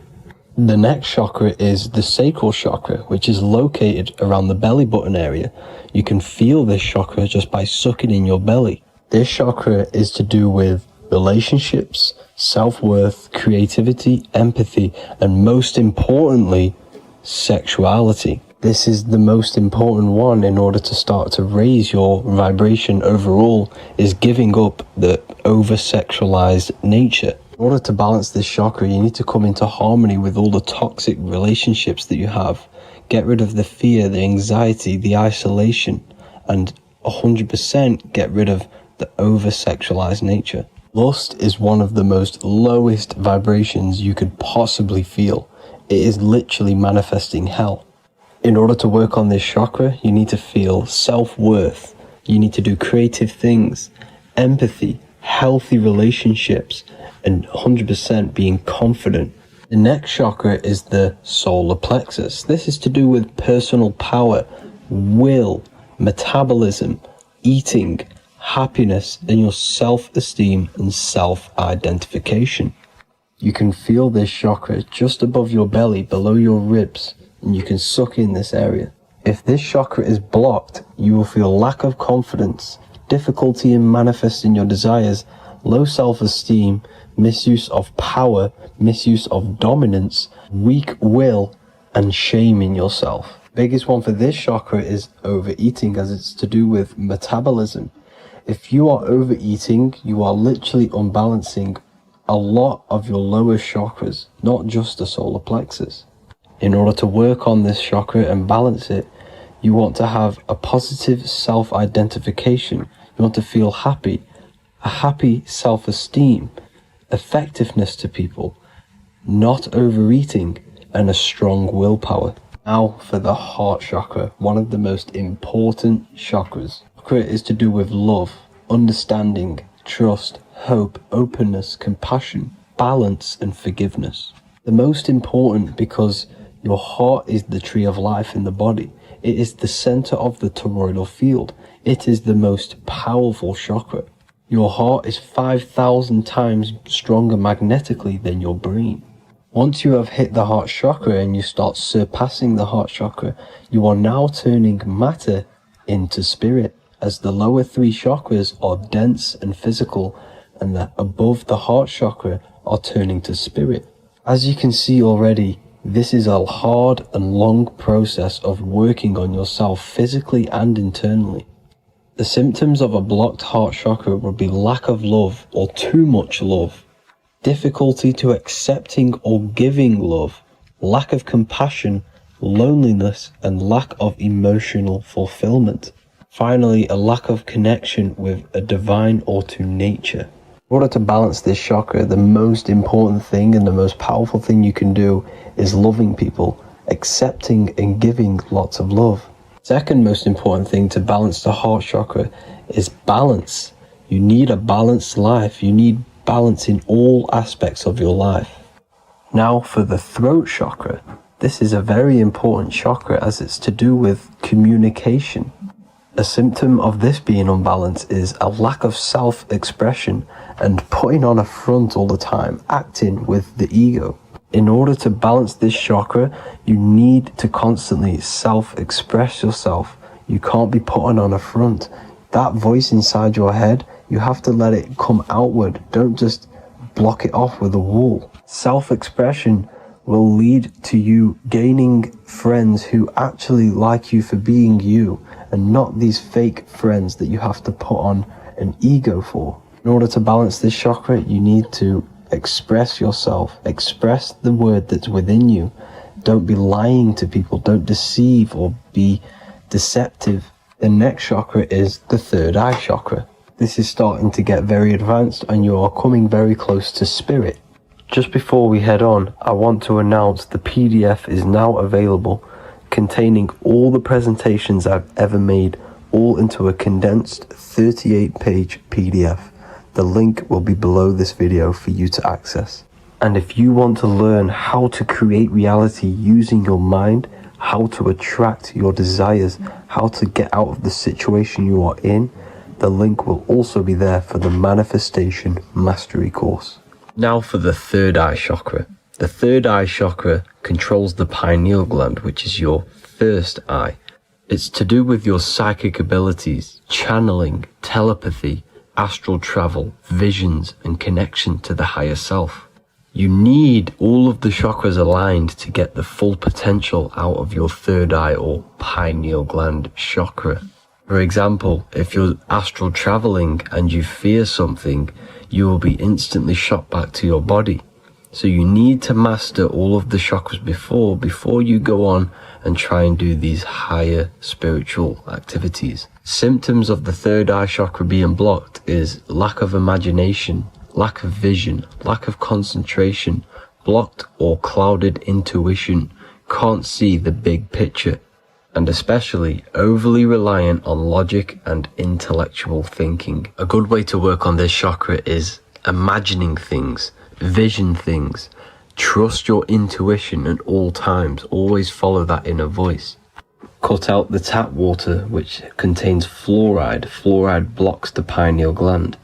The next chakra is the sacral chakra, which is located around the belly button area. You can feel this chakra just by sucking in your belly. This chakra is to do with relationships, self-worth, creativity, empathy, and most importantly, sexuality. This is the most important one in order to start to raise your vibration overall, is giving up the over-sexualized nature. In order to balance this chakra, you need to come into harmony with all the toxic relationships that you have. Get rid of the fear, the anxiety, the isolation, and 100% get rid of the over-sexualized nature. Lust is one of the most lowest vibrations you could possibly feel. It is literally manifesting hell. In order to work on this chakra, you need to feel self-worth. You need to do creative things, empathy, healthy relationships, and 100% being confident. The next chakra is the solar plexus. This is to do with personal power, will, metabolism, eating, happiness, and your self-esteem and self-identification. You can feel this chakra just above your belly, below your ribs, and you can suck in this area. If this chakra is blocked, you will feel lack of confidence, difficulty in manifesting your desires, low self-esteem, misuse of power, misuse of dominance, weak will, and shame in yourself. Biggest one for this chakra is overeating, as it's to do with metabolism. If you are overeating, you are literally unbalancing a lot of your lower chakras, not just the solar plexus. In order to work on this chakra and balance it, you want to have a positive self-identification. You want to feel happy, a happy self-esteem, effectiveness to people, not overeating, and a strong willpower. Now for the heart chakra, one of the most important chakras. Chakra is to do with love, understanding, trust, hope, openness, compassion, balance, and forgiveness. The most important because your heart is the tree of life in the body. It is the center of the toroidal field. It is the most powerful chakra. Your heart is 5,000 times stronger magnetically than your brain. Once you have hit the heart chakra and you start surpassing the heart chakra, you are now turning matter into spirit, as the lower three chakras are dense and physical, and the above the heart chakra are turning to spirit. As you can see already, this is a hard and long process of working on yourself physically and internally. The symptoms of a blocked heart chakra would be lack of love or too much love, difficulty to accepting or giving love, lack of compassion, loneliness, and lack of emotional fulfillment. Finally, a lack of connection with a divine or to nature. In order to balance this chakra, the most important thing and the most powerful thing you can do is loving people, accepting and giving lots of love. Second most important thing to balance the heart chakra is balance. You need a balanced life. You need balance in all aspects of your life. Now for the throat chakra. This is a very important chakra as it's to do with communication. A symptom of this being unbalanced is a lack of self-expression and putting on a front all the time, acting with the ego. In order to balance this chakra, you need to constantly self-express yourself. You can't be putting on a front. That voice inside your head, you have to let it come outward. Don't just block it off with a wall. Self-expression will lead to you gaining friends who actually like you for being you, and not these fake friends that you have to put on an ego for. In order to balance this chakra, you need to express yourself, express the word that's within you. Don't be lying to people, don't deceive or be deceptive. The next chakra is the third eye chakra. This is starting to get very advanced and you are coming very close to spirit. Just before we head on, I want to announce the PDF is now available, containing all the presentations I've ever made, all into a condensed 38-page PDF. The link will be below this video for you to access. And if you want to learn how to create reality using your mind, how to attract your desires, how to get out of the situation you are in, the link will also be there for the Manifestation Mastery course. Now for the third eye chakra. The third eye chakra controls the pineal gland, which is your first eye. It's to do with your psychic abilities, channeling, telepathy, astral travel, visions, and connection to the higher self. You need all of the chakras aligned to get the full potential out of your third eye or pineal gland chakra. For example, if you're astral traveling and you fear something, you will be instantly shot back to your body. So you need to master all of the chakras before you go on and try and do these higher spiritual activities. Symptoms of the third eye chakra being blocked is lack of imagination, lack of vision, lack of concentration, blocked or clouded intuition, can't see the big picture, and especially overly reliant on logic and intellectual thinking. A good way to work on this chakra is imagining things, vision things, trust your intuition at all times, always follow that inner voice. Cut out the tap water which contains fluoride. Fluoride blocks the pineal gland.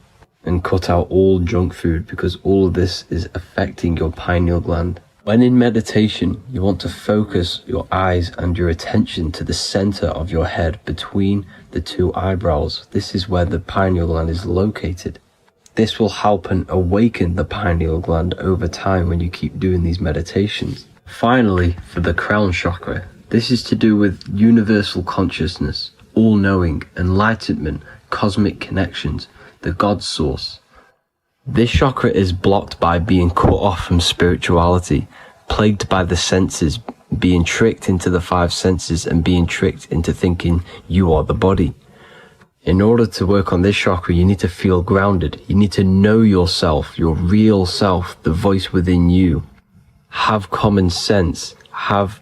And cut out all junk food because all of this is affecting your pineal gland. When in meditation, you want to focus your eyes and your attention to the center of your head between the two eyebrows. This is where the pineal gland is located. This will help and awaken the pineal gland over time when you keep doing these meditations. Finally, for the crown chakra, this is to do with universal consciousness, all-knowing, enlightenment, cosmic connections, the God source. This chakra is blocked by being cut off from spirituality, plagued by the senses, being tricked into the five senses and being tricked into thinking you are the body. In order to work on this chakra, you need to feel grounded. You need to know yourself, your real self, the voice within you. Have common sense, have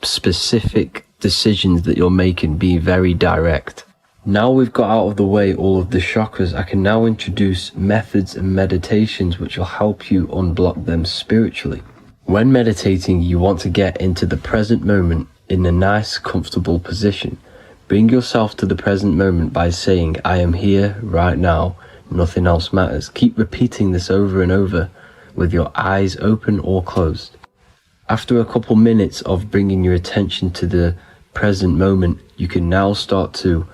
specific decisions that you're making, be very direct. Now we've got out of the way all of the chakras, I can now introduce methods and meditations which will help you unblock them spiritually. When meditating, you want to get into the present moment in a nice, comfortable position. Bring yourself to the present moment by saying, I am here right now, nothing else matters. Keep repeating this over and over with your eyes open or closed. After a couple minutes of bringing your attention to the present moment, you can now start to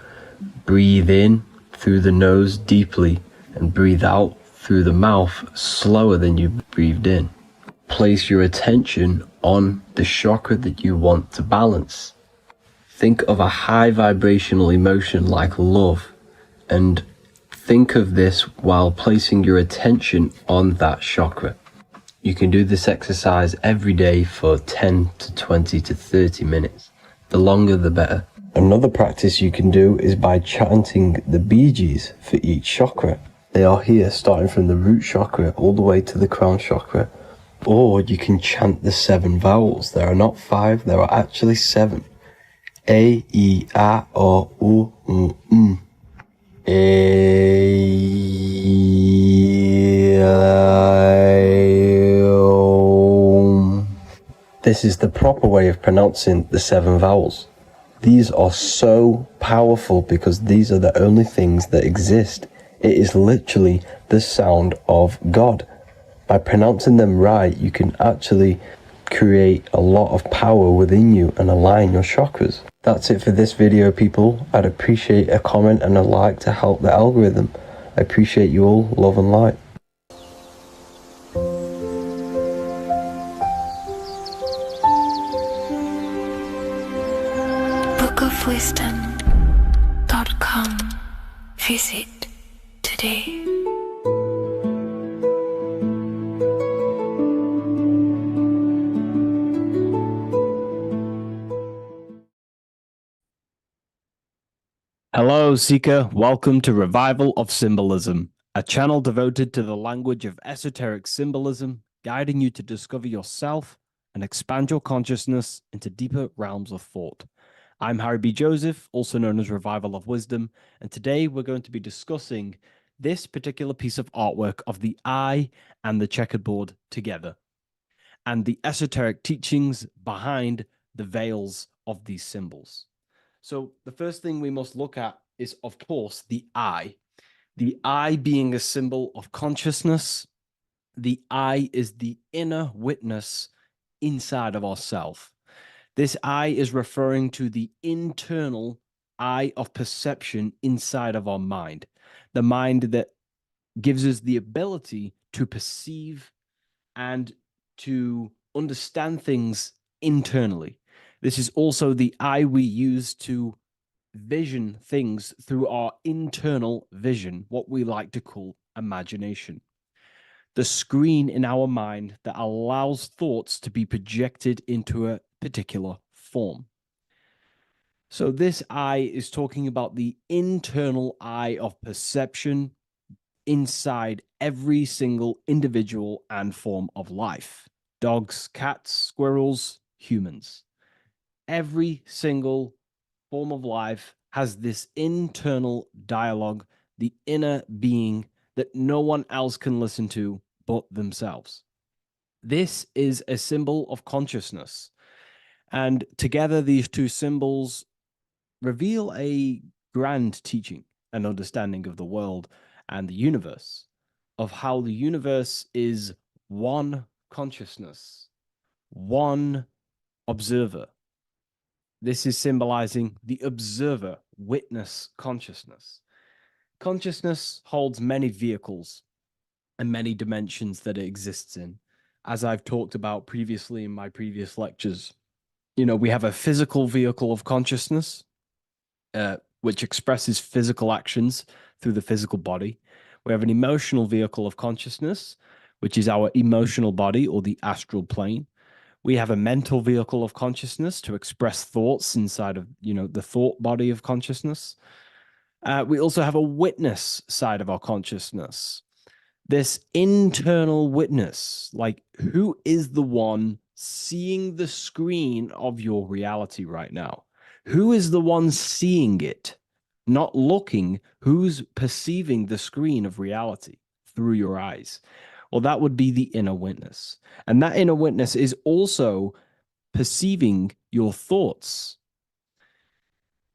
breathe in through the nose deeply and breathe out through the mouth slower than you breathed in. Place your attention on the chakra that you want to balance. Think of a high vibrational emotion like love, and think of this while placing your attention on that chakra. You can do this exercise every day for 10 to 20 to 30 minutes. The longer the better. Another practice you can do is by chanting the Bijis for each chakra. They are here starting from the root chakra all the way to the crown chakra. Or you can chant the 7 vowels. There are not 5, there are actually 7. A, I, A, O, U, M. This is the proper way of pronouncing the 7 vowels. These are so powerful because these are the only things that exist. It is literally the sound of God. By pronouncing them right, you can actually create a lot of power within you and align your chakras. That's it for this video, people. I'd appreciate a comment and a like to help the algorithm. I appreciate you all. Love and light. bookofwisdom.com. Visit today. Hello, Seeker. Welcome to Revival of Symbolism, a channel devoted to the language of esoteric symbolism, guiding you to discover yourself and expand your consciousness into deeper realms of thought. I'm Harry B. Joseph, also known as Revival of Wisdom, and today we're going to be discussing this particular piece of artwork of the eye and the checkerboard together, and the esoteric teachings behind the veils of these symbols. So the first thing we must look at is, of course, the eye. The eye being a symbol of consciousness. The eye is the inner witness inside of ourself. This eye is referring to the internal eye of perception inside of our mind. The mind that gives us the ability to perceive and to understand things internally. This is also the eye we use to vision things through our internal vision, what we like to call imagination. The screen in our mind that allows thoughts to be projected into a particular form. So this eye is talking about the internal eye of perception inside every single individual and form of life. Dogs, cats, squirrels, humans. Every single form of life has this internal dialogue, the inner being that no one else can listen to but themselves. This is a symbol of consciousness. And together, these two symbols reveal a grand teaching and understanding of the world and the universe, of how the universe is one consciousness, one observer. This is symbolizing the observer witness consciousness. Consciousness holds many vehicles and many dimensions that it exists in. As I've talked about previously in my previous lectures, we have a physical vehicle of consciousness, which expresses physical actions through the physical body. We have an emotional vehicle of consciousness, which is our emotional body or the astral plane. We have a mental vehicle of consciousness to express thoughts inside of, the thought body of consciousness. We also have a witness side of our consciousness. This internal witness, like who is the one seeing the screen of your reality right now? Who is the one seeing it? Not looking, who's perceiving the screen of reality through your eyes? Well, that would be the inner witness. And that inner witness is also perceiving your thoughts.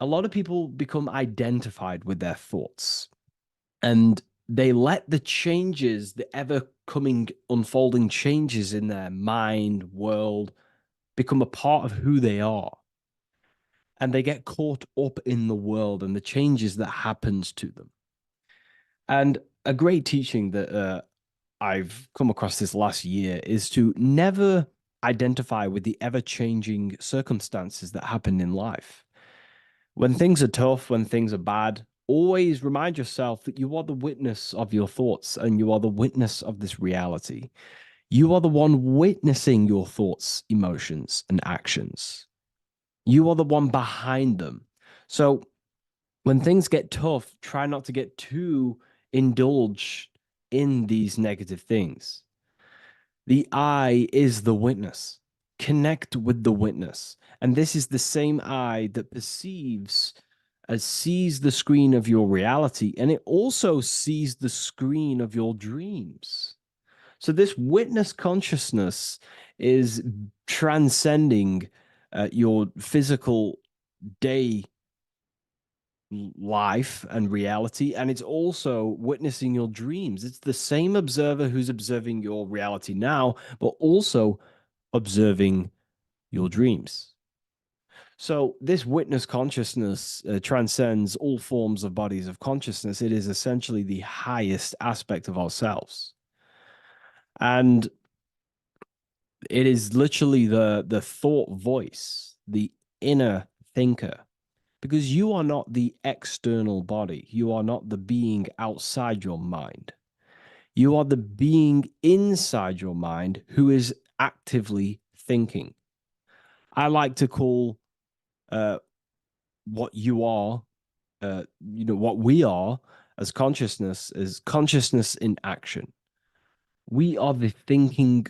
A lot of people become identified with their thoughts, and they let the changes, the ever coming, unfolding changes in their mind, world, become a part of who they are. And they get caught up in the world and the changes that happens to them. And a great teaching that I've come across this last year is to never identify with the ever-changing circumstances that happen in life. When things are tough, when things are bad, always remind yourself that you are the witness of your thoughts and you are the witness of this reality. You are the one witnessing your thoughts, emotions, and actions. You are the one behind them. So when things get tough, try not to get too indulged in these negative things. The eye is the witness. Connect with the witness. And this is the same eye that sees the screen of your reality, and it also sees the screen of your dreams. So this witness consciousness is transcending your physical day life and reality, and it's also witnessing your dreams. It's the same observer who's observing your reality now, but also observing your dreams. So this witness consciousness transcends all forms of bodies of consciousness. It is essentially the highest aspect of ourselves. And it is literally the thought voice, the inner thinker, because you are not the external body. You are not the being outside your mind. You are the being inside your mind who is actively thinking. I like to call what you are, what we are as consciousness is consciousness in action. We are the thinking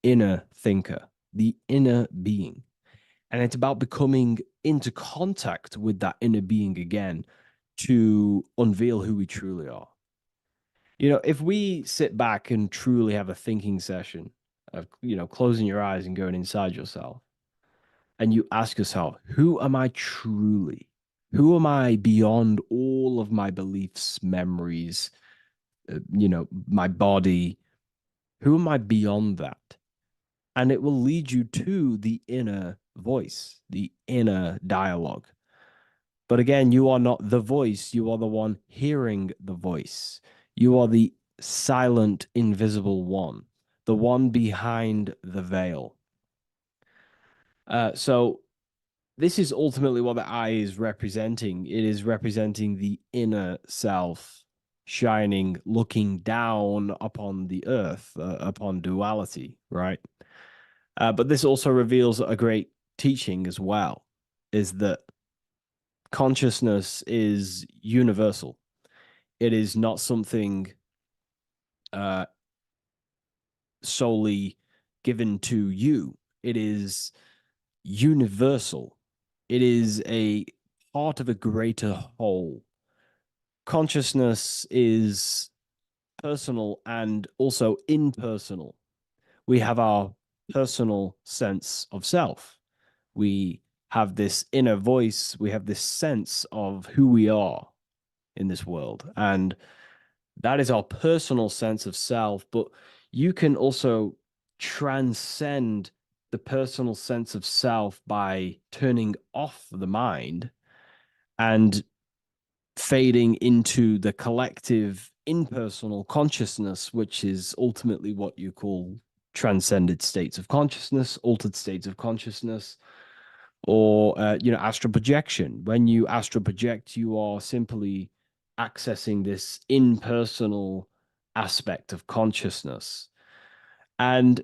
inner thinker, the inner being. And it's about becoming into contact with that inner being again to unveil who we truly are. If we sit back and truly have a thinking session of, closing your eyes and going inside yourself, and you ask yourself, who am I truly? Who am I beyond all of my beliefs, memories, my body? Who am I beyond that? And it will lead you to the inner voice, the inner dialogue. But again, you are not the voice. You are the one hearing the voice. You are the silent, invisible one, the one behind the veil. So this is ultimately what the eye is representing. It is representing the inner self shining, looking down upon the earth, upon duality, right? But this also reveals a great teaching as well, is that consciousness is universal. It is not something solely given to you. It is universal. It is a part of a greater whole. Consciousness is personal and also impersonal. We have our personal sense of self. We have this inner voice. We have this sense of who we are in this world. And that is our personal sense of self. But you can also transcend the personal sense of self by turning off the mind and fading into the collective impersonal consciousness, which is ultimately what you call transcended states of consciousness, altered states of consciousness, or astral projection. When you astral project, you are simply accessing this impersonal aspect of consciousness. And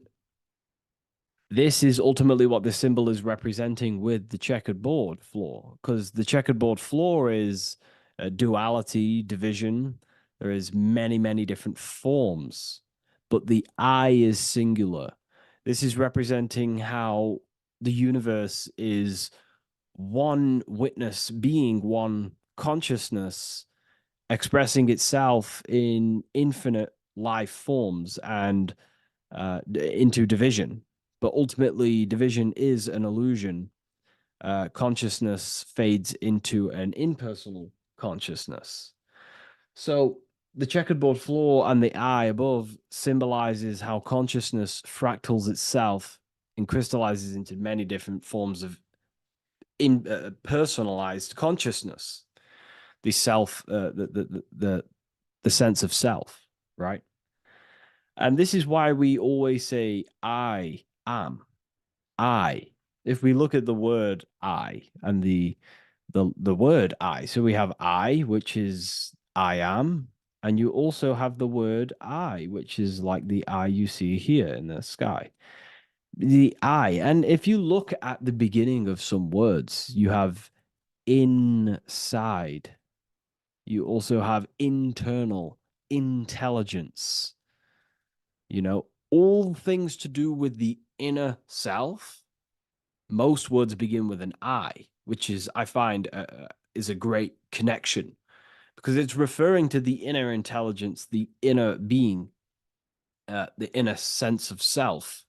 this is ultimately what the symbol is representing with the checkered board floor, because the checkered board floor is duality, division. There is many, many different forms, but the I is singular. This is representing how the universe is one witness being, one consciousness expressing itself in infinite life forms and into division. But ultimately, division is an illusion. Consciousness fades into an impersonal consciousness. So the checkerboard floor and the eye above symbolizes how consciousness fractals itself and crystallizes into many different forms of personalized consciousness. The self, the sense of self, right? And this is why we always say, I am. I. If we look at the word I and the word I, so we have I, which is I am, and you also have the word I, which is like the eye you see here in the sky. The I, and if you look at the beginning of some words, you have inside. You also have internal, intelligence. All things to do with the inner self. Most words begin with an I, which is, I find, is a great connection because it's referring to the inner intelligence, the inner being, the inner sense of self.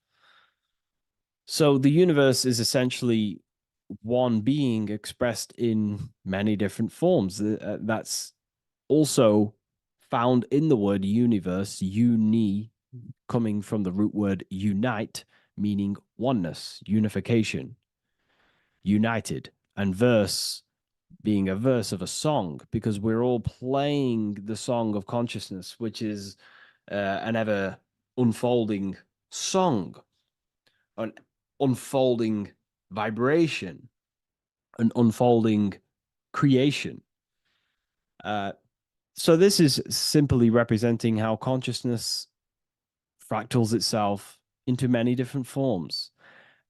So the universe is essentially one being expressed in many different forms. That's also found in the word universe, uni, coming from the root word unite, meaning oneness, unification, united, and verse being a verse of a song, because we're all playing the song of consciousness, which is an ever unfolding song, an unfolding vibration, an unfolding creation. So this is simply representing how consciousness fractals itself into many different forms.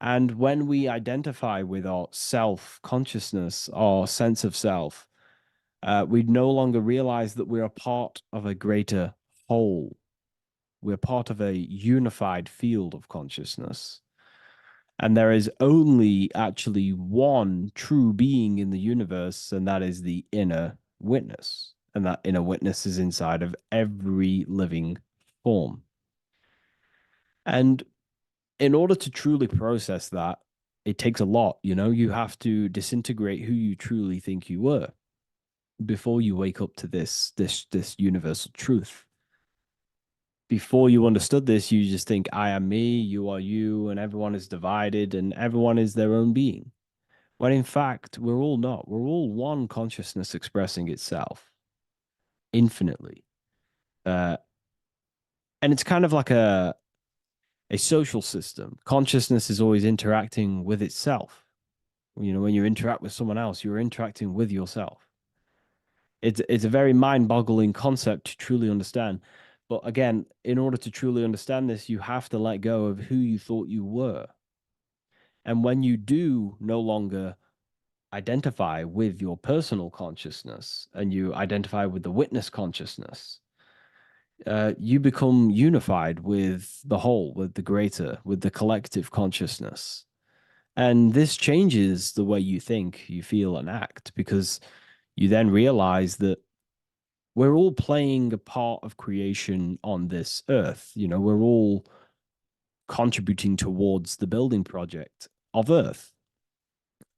And when we identify with our self consciousness, our sense of self, we no longer realize that we're a part of a greater whole. We're part of a unified field of consciousness. And there is only actually one true being in the universe, and that is the inner witness. And that inner witness is inside of every living form. And in order to truly process that, it takes a lot. You have to disintegrate who you truly think you were before you wake up to this universal truth. Before you understood this, you just think, I am me, you are you, and everyone is divided and everyone is their own being. When in fact, we're all not. We're all one consciousness expressing itself infinitely. And it's kind of like a social system. Consciousness is always interacting with itself. When you interact with someone else, you're interacting with yourself. It's a very mind-boggling concept to truly understand. But again, in order to truly understand this, you have to let go of who you thought you were. And when you do no longer identify with your personal consciousness and you identify with the witness consciousness, you become unified with the whole, with the greater, with the collective consciousness. And this changes the way you think, you feel, and act, because you then realize that we're all playing a part of creation on this earth. You know, we're all contributing towards the building project of Earth.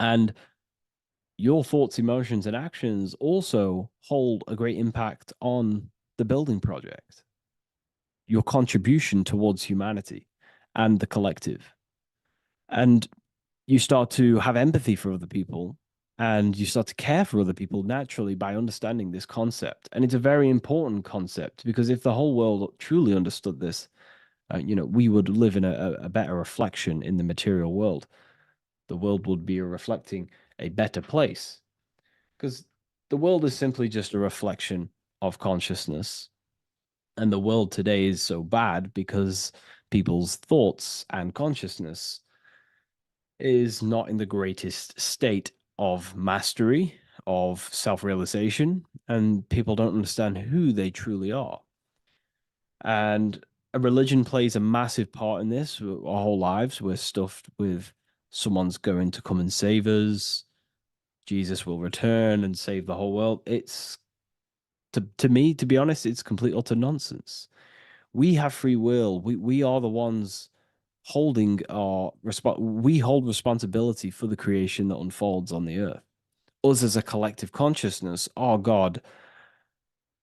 And your thoughts, emotions, and actions also hold a great impact on the building project, your contribution towards humanity and the collective. And you start to have empathy for other people and you start to care for other people naturally by understanding this concept. And it's a very important concept, because if the whole world truly understood this, we would live in a better reflection in the material world. The world would be reflecting a better place, because the world is simply just a reflection of consciousness. And the world today is so bad because people's thoughts and consciousness is not in the greatest state of mastery, of self realization, and people don't understand who they truly are. And a religion plays a massive part in this. Our whole lives, we're stuffed with someone's going to come and save us. Jesus will return and save the whole world. It's to me, to be honest, it's complete utter nonsense. We have free will. We are the ones holding we hold responsibility for the creation that unfolds on the earth. Us as a collective consciousness are God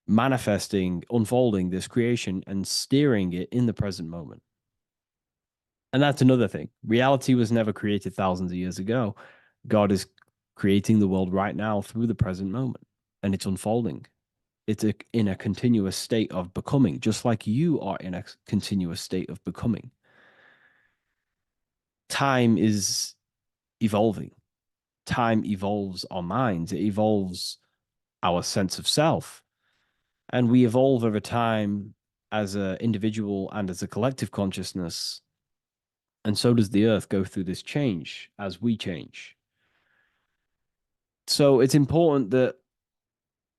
manifesting, unfolding this creation and steering it in the present moment. And that's another thing. Reality was never created thousands of years ago. God is creating the world right now through the present moment, and it's unfolding. It's in a continuous state of becoming, just like you are in a continuous state of becoming. Time is evolving. Time evolves our minds. It evolves our sense of self. And we evolve over time as an individual and as a collective consciousness. And so does the earth go through this change as we change. So it's important that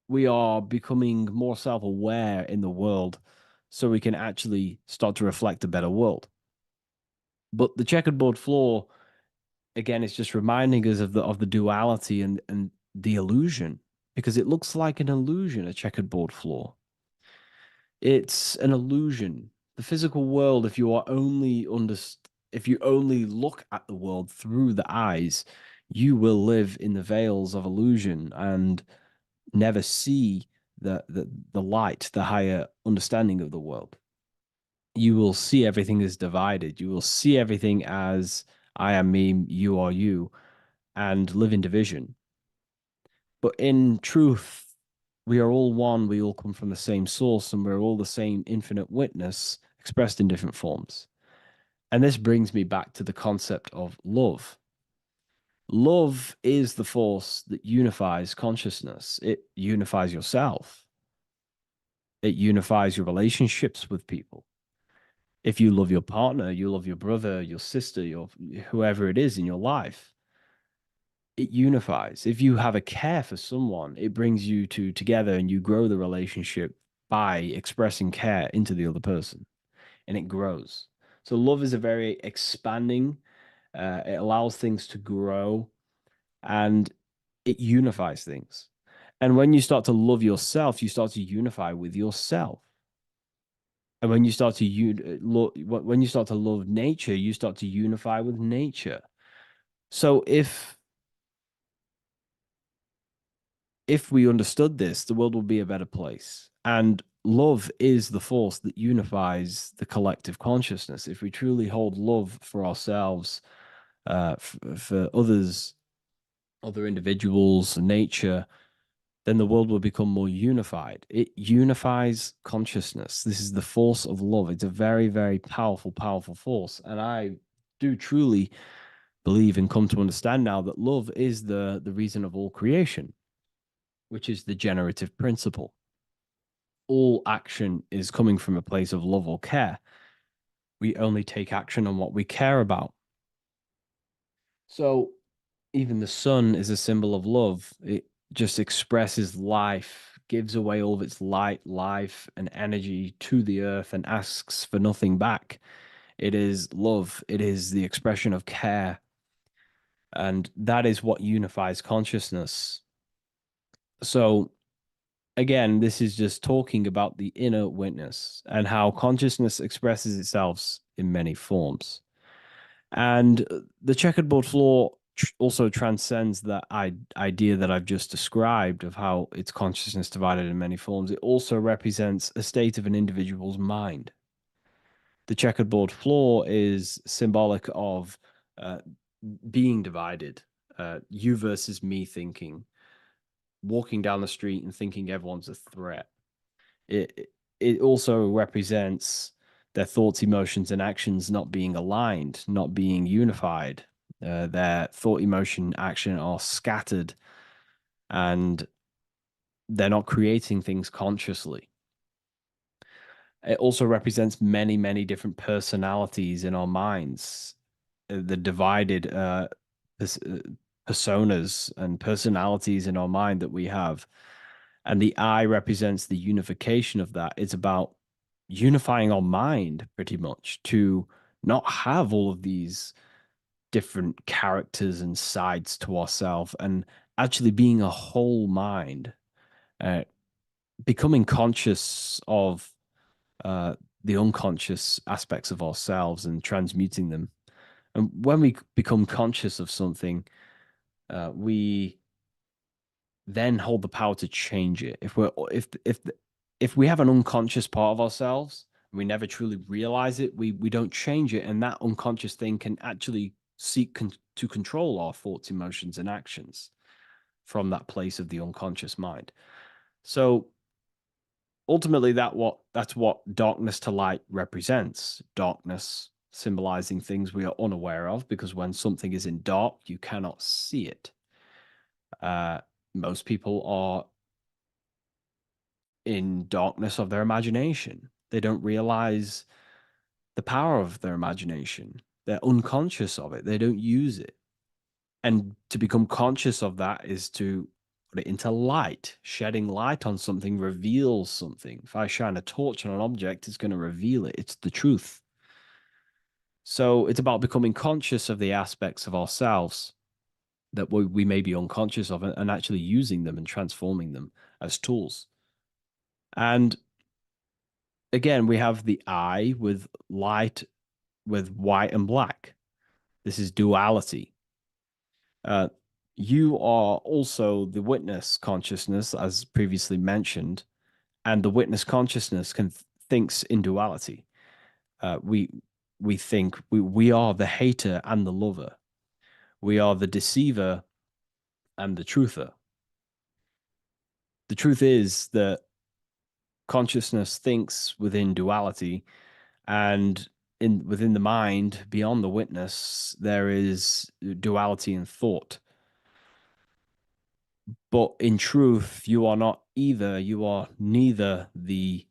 we are becoming more self-aware in the world so we can actually start to reflect a better world. But the checkerboard floor, again, is just reminding us of the duality and the illusion, because it looks like an illusion, a checkerboard floor. It's an illusion. The physical world, if you only look at the world through the eyes, you will live in the veils of illusion and never see the light, the higher understanding of the world. You will see everything as divided. You will see everything as I am me, you are you, and live in division. But in truth, we are all one. We all come from the same source, and we're all the same infinite witness expressed in different forms. And this brings me back to the concept of love. Love is the force that unifies consciousness. It unifies yourself. It unifies your relationships with people. If you love your partner, you love your brother, your sister, whoever it is in your life, it unifies. If you have a care for someone, it brings you two together and you grow the relationship by expressing care into the other person, and it grows. So love is a very expanding, it allows things to grow, and it unifies things. And when you start to love yourself, you start to unify with yourself. And when you start to love nature, you start to unify with nature. So if we understood this, the world would be a better place. And love is the force that unifies the collective consciousness. If we truly hold love for ourselves, for others, other individuals, nature, then the world will become more unified. It unifies consciousness. This is the force of love. It's a very, very powerful, powerful force. And I do truly believe and come to understand now that love is the reason of all creation, which is the generative principle. All action is coming from a place of love or care. We only take action on what we care about. So even the sun is a symbol of love. It just expresses life, gives away all of its light, life, and energy to the earth and asks for nothing back. It is love, it is the expression of care. And that is what unifies consciousness. So, again, this is just talking about the inner witness and how consciousness expresses itself in many forms. And the checkerboard floor also transcends that idea that I've just described of how it's consciousness divided in many forms. It also represents a state of an individual's mind. The checkerboard floor is symbolic of being divided, you versus me thinking, walking down the street and thinking everyone's a threat. It also represents their thoughts, emotions, and actions not being aligned, not being unified. Their thought, emotion, action are scattered, and they're not creating things consciously. It also represents many, many different personalities in our minds, the divided personas and personalities in our mind that we have. And the eye represents the unification of that. It's about unifying our mind pretty much to not have all of these different characters and sides to ourselves and actually being a whole mind, uh, becoming conscious of the unconscious aspects of ourselves and transmuting them. And when we become conscious of something, we then hold the power to change it. If we have an unconscious part of ourselves, we never truly realize it, we don't change it, and that unconscious thing can actually seek to control our thoughts, emotions, and actions from that place of the unconscious mind. So ultimately, that's what darkness to light represents. Darkness symbolizing things we are unaware of, because when something is in dark, you cannot see it. Most people are in darkness of their imagination. They don't realize the power of their imagination. They're unconscious of it. They don't use it. And to become conscious of that is to put it into light. Shedding light on something reveals something. If I shine a torch on an object, it's going to reveal it. It's the truth. So it's about becoming conscious of the aspects of ourselves that we may be unconscious of, and actually using them and transforming them as tools. And again, we have the eye with light, with white and black. This is duality. You are also the witness consciousness, as previously mentioned, and the witness consciousness thinks in duality. We think we are the hater and the lover. We are the deceiver and the truther. The truth is that consciousness thinks within duality, and within the mind, beyond the witness, there is duality in thought. But in truth, you are not either. You are neither the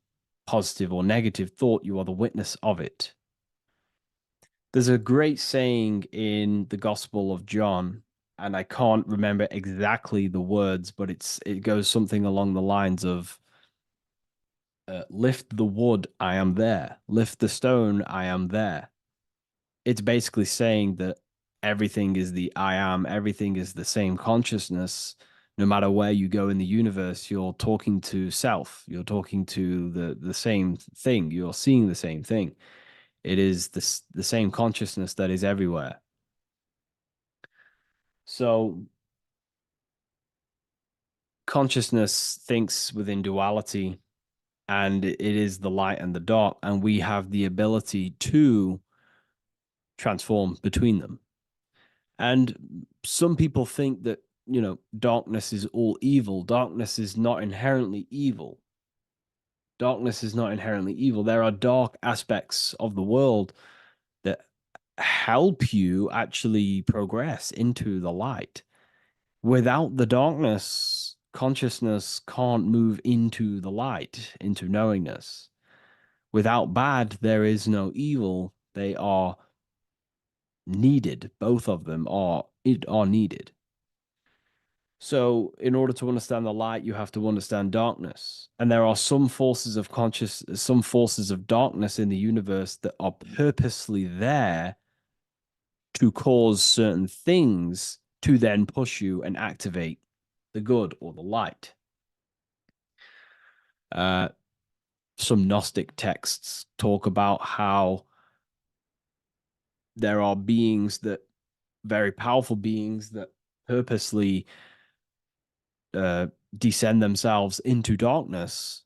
positive or negative thought. You are the witness of it. There's a great saying in the Gospel of John, and I can't remember exactly the words, but it goes something along the lines of, lift the wood, I am there. Lift the stone, I am there. It's basically saying that everything is the I am, everything is the same consciousness. No matter where you go in the universe, you're talking to self. You're talking to the same thing. You're seeing the same thing. It is the same consciousness that is everywhere. So consciousness thinks within duality, and it is the light and the dark, and we have the ability to transform between them. And some people think that, darkness is all evil. Darkness is not inherently evil. Darkness is not inherently evil. There are dark aspects of the world that help you actually progress into the light. Without the darkness, consciousness can't move into the light, into knowingness. Without bad, there is no evil. They are needed. Both of them are needed. So in order to understand the light, you have to understand darkness. And there are some forces of darkness in the universe that are purposely there to cause certain things to then push you and activate the good or the light. Some Gnostic texts talk about how there are beings that, very powerful beings, that purposely descend themselves into darkness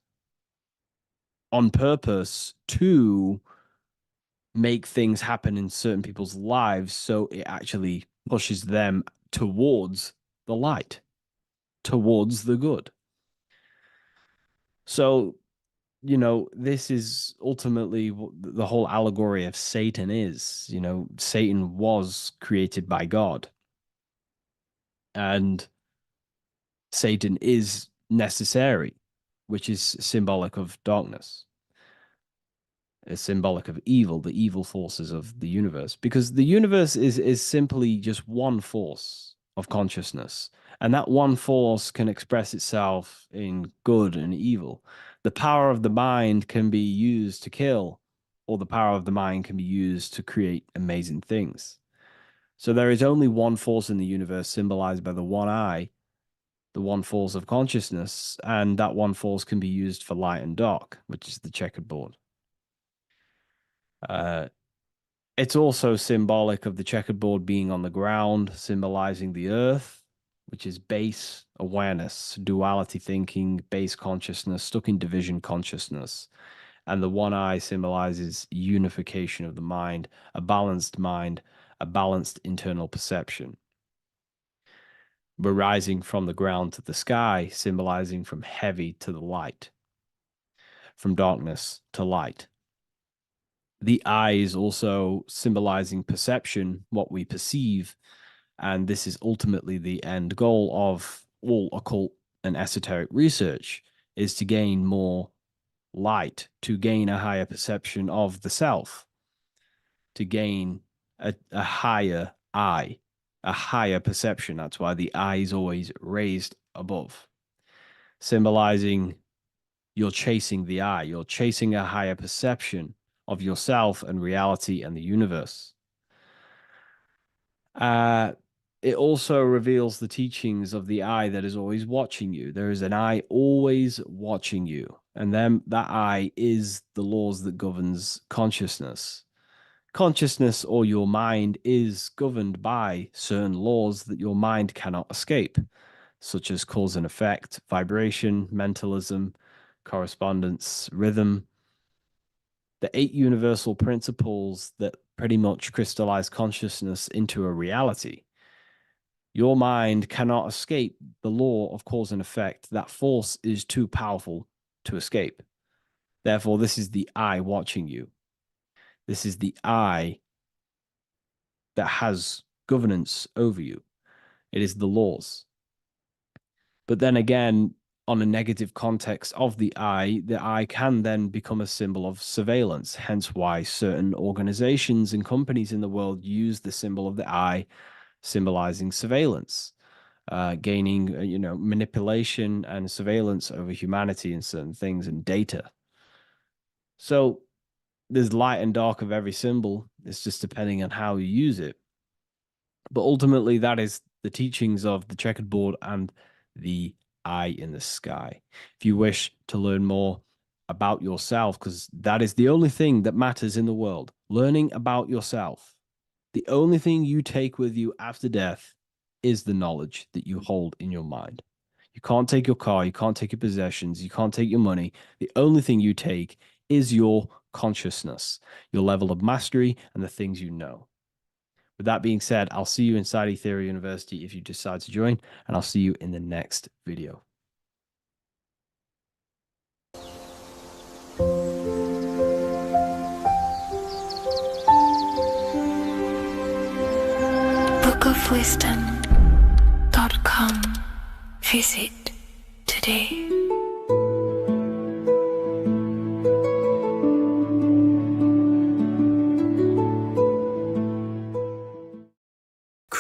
on purpose to make things happen in certain people's lives, so it actually pushes them towards the light, towards the good. So, you know, this is ultimately what the whole allegory of Satan is. You know, Satan was created by God, and Satan is necessary, which is symbolic of darkness. It's symbolic of evil, the evil forces of the universe, because the universe is simply just one force of consciousness, and that one force can express itself in good and evil. The power of the mind can be used to kill, or the power of the mind can be used to create amazing things. So there is only one force in the universe, symbolized by the one eye, the one force of consciousness, and that one force can be used for light and dark, which is the checkered board. It's also symbolic of the checkered board being on the ground, symbolizing the earth, which is base awareness, duality thinking, base consciousness, stuck in division consciousness. And the one eye symbolizes unification of the mind, a balanced internal perception. We're rising from the ground to the sky, symbolizing from heavy to the light, from darkness to light. The eye is also symbolizing perception, what we perceive, and this is ultimately the end goal of all occult and esoteric research, is to gain more light, to gain a higher perception of the self, to gain a higher eye, a higher perception. That's why the eye is always raised above, symbolizing you're chasing the eye, you're chasing a higher perception of yourself and reality and the universe. It also reveals the teachings of the eye that is always watching you. There is an eye always watching you, and then that eye is the laws that governs consciousness. Consciousness, or your mind, is governed by certain laws that your mind cannot escape, such as cause and effect, vibration, mentalism, correspondence, rhythm. The 8 universal principles that pretty much crystallize consciousness into a reality. Your mind cannot escape the law of cause and effect. That force is too powerful to escape. Therefore, this is the eye watching you. This is the eye that has governance over you. It is the laws. But then again, on a negative context of the eye can then become a symbol of surveillance. Hence why certain organizations and companies in the world use the symbol of the eye, symbolizing surveillance, gaining, manipulation and surveillance over humanity and certain things and data. So there's light and dark of every symbol. It's just depending on how you use it. But ultimately, that is the teachings of the checkered board and the eye in the sky. If you wish to learn more about yourself, because that is the only thing that matters in the world, learning about yourself. The only thing you take with you after death is the knowledge that you hold in your mind. You can't take your car, you can't take your possessions, you can't take your money. The only thing you take is your consciousness, your level of mastery, and the things you know. With that being said, I'll see you inside Ethereum University if you decide to join, and I'll see you in the next video. bookofwisdom.com. Visit today.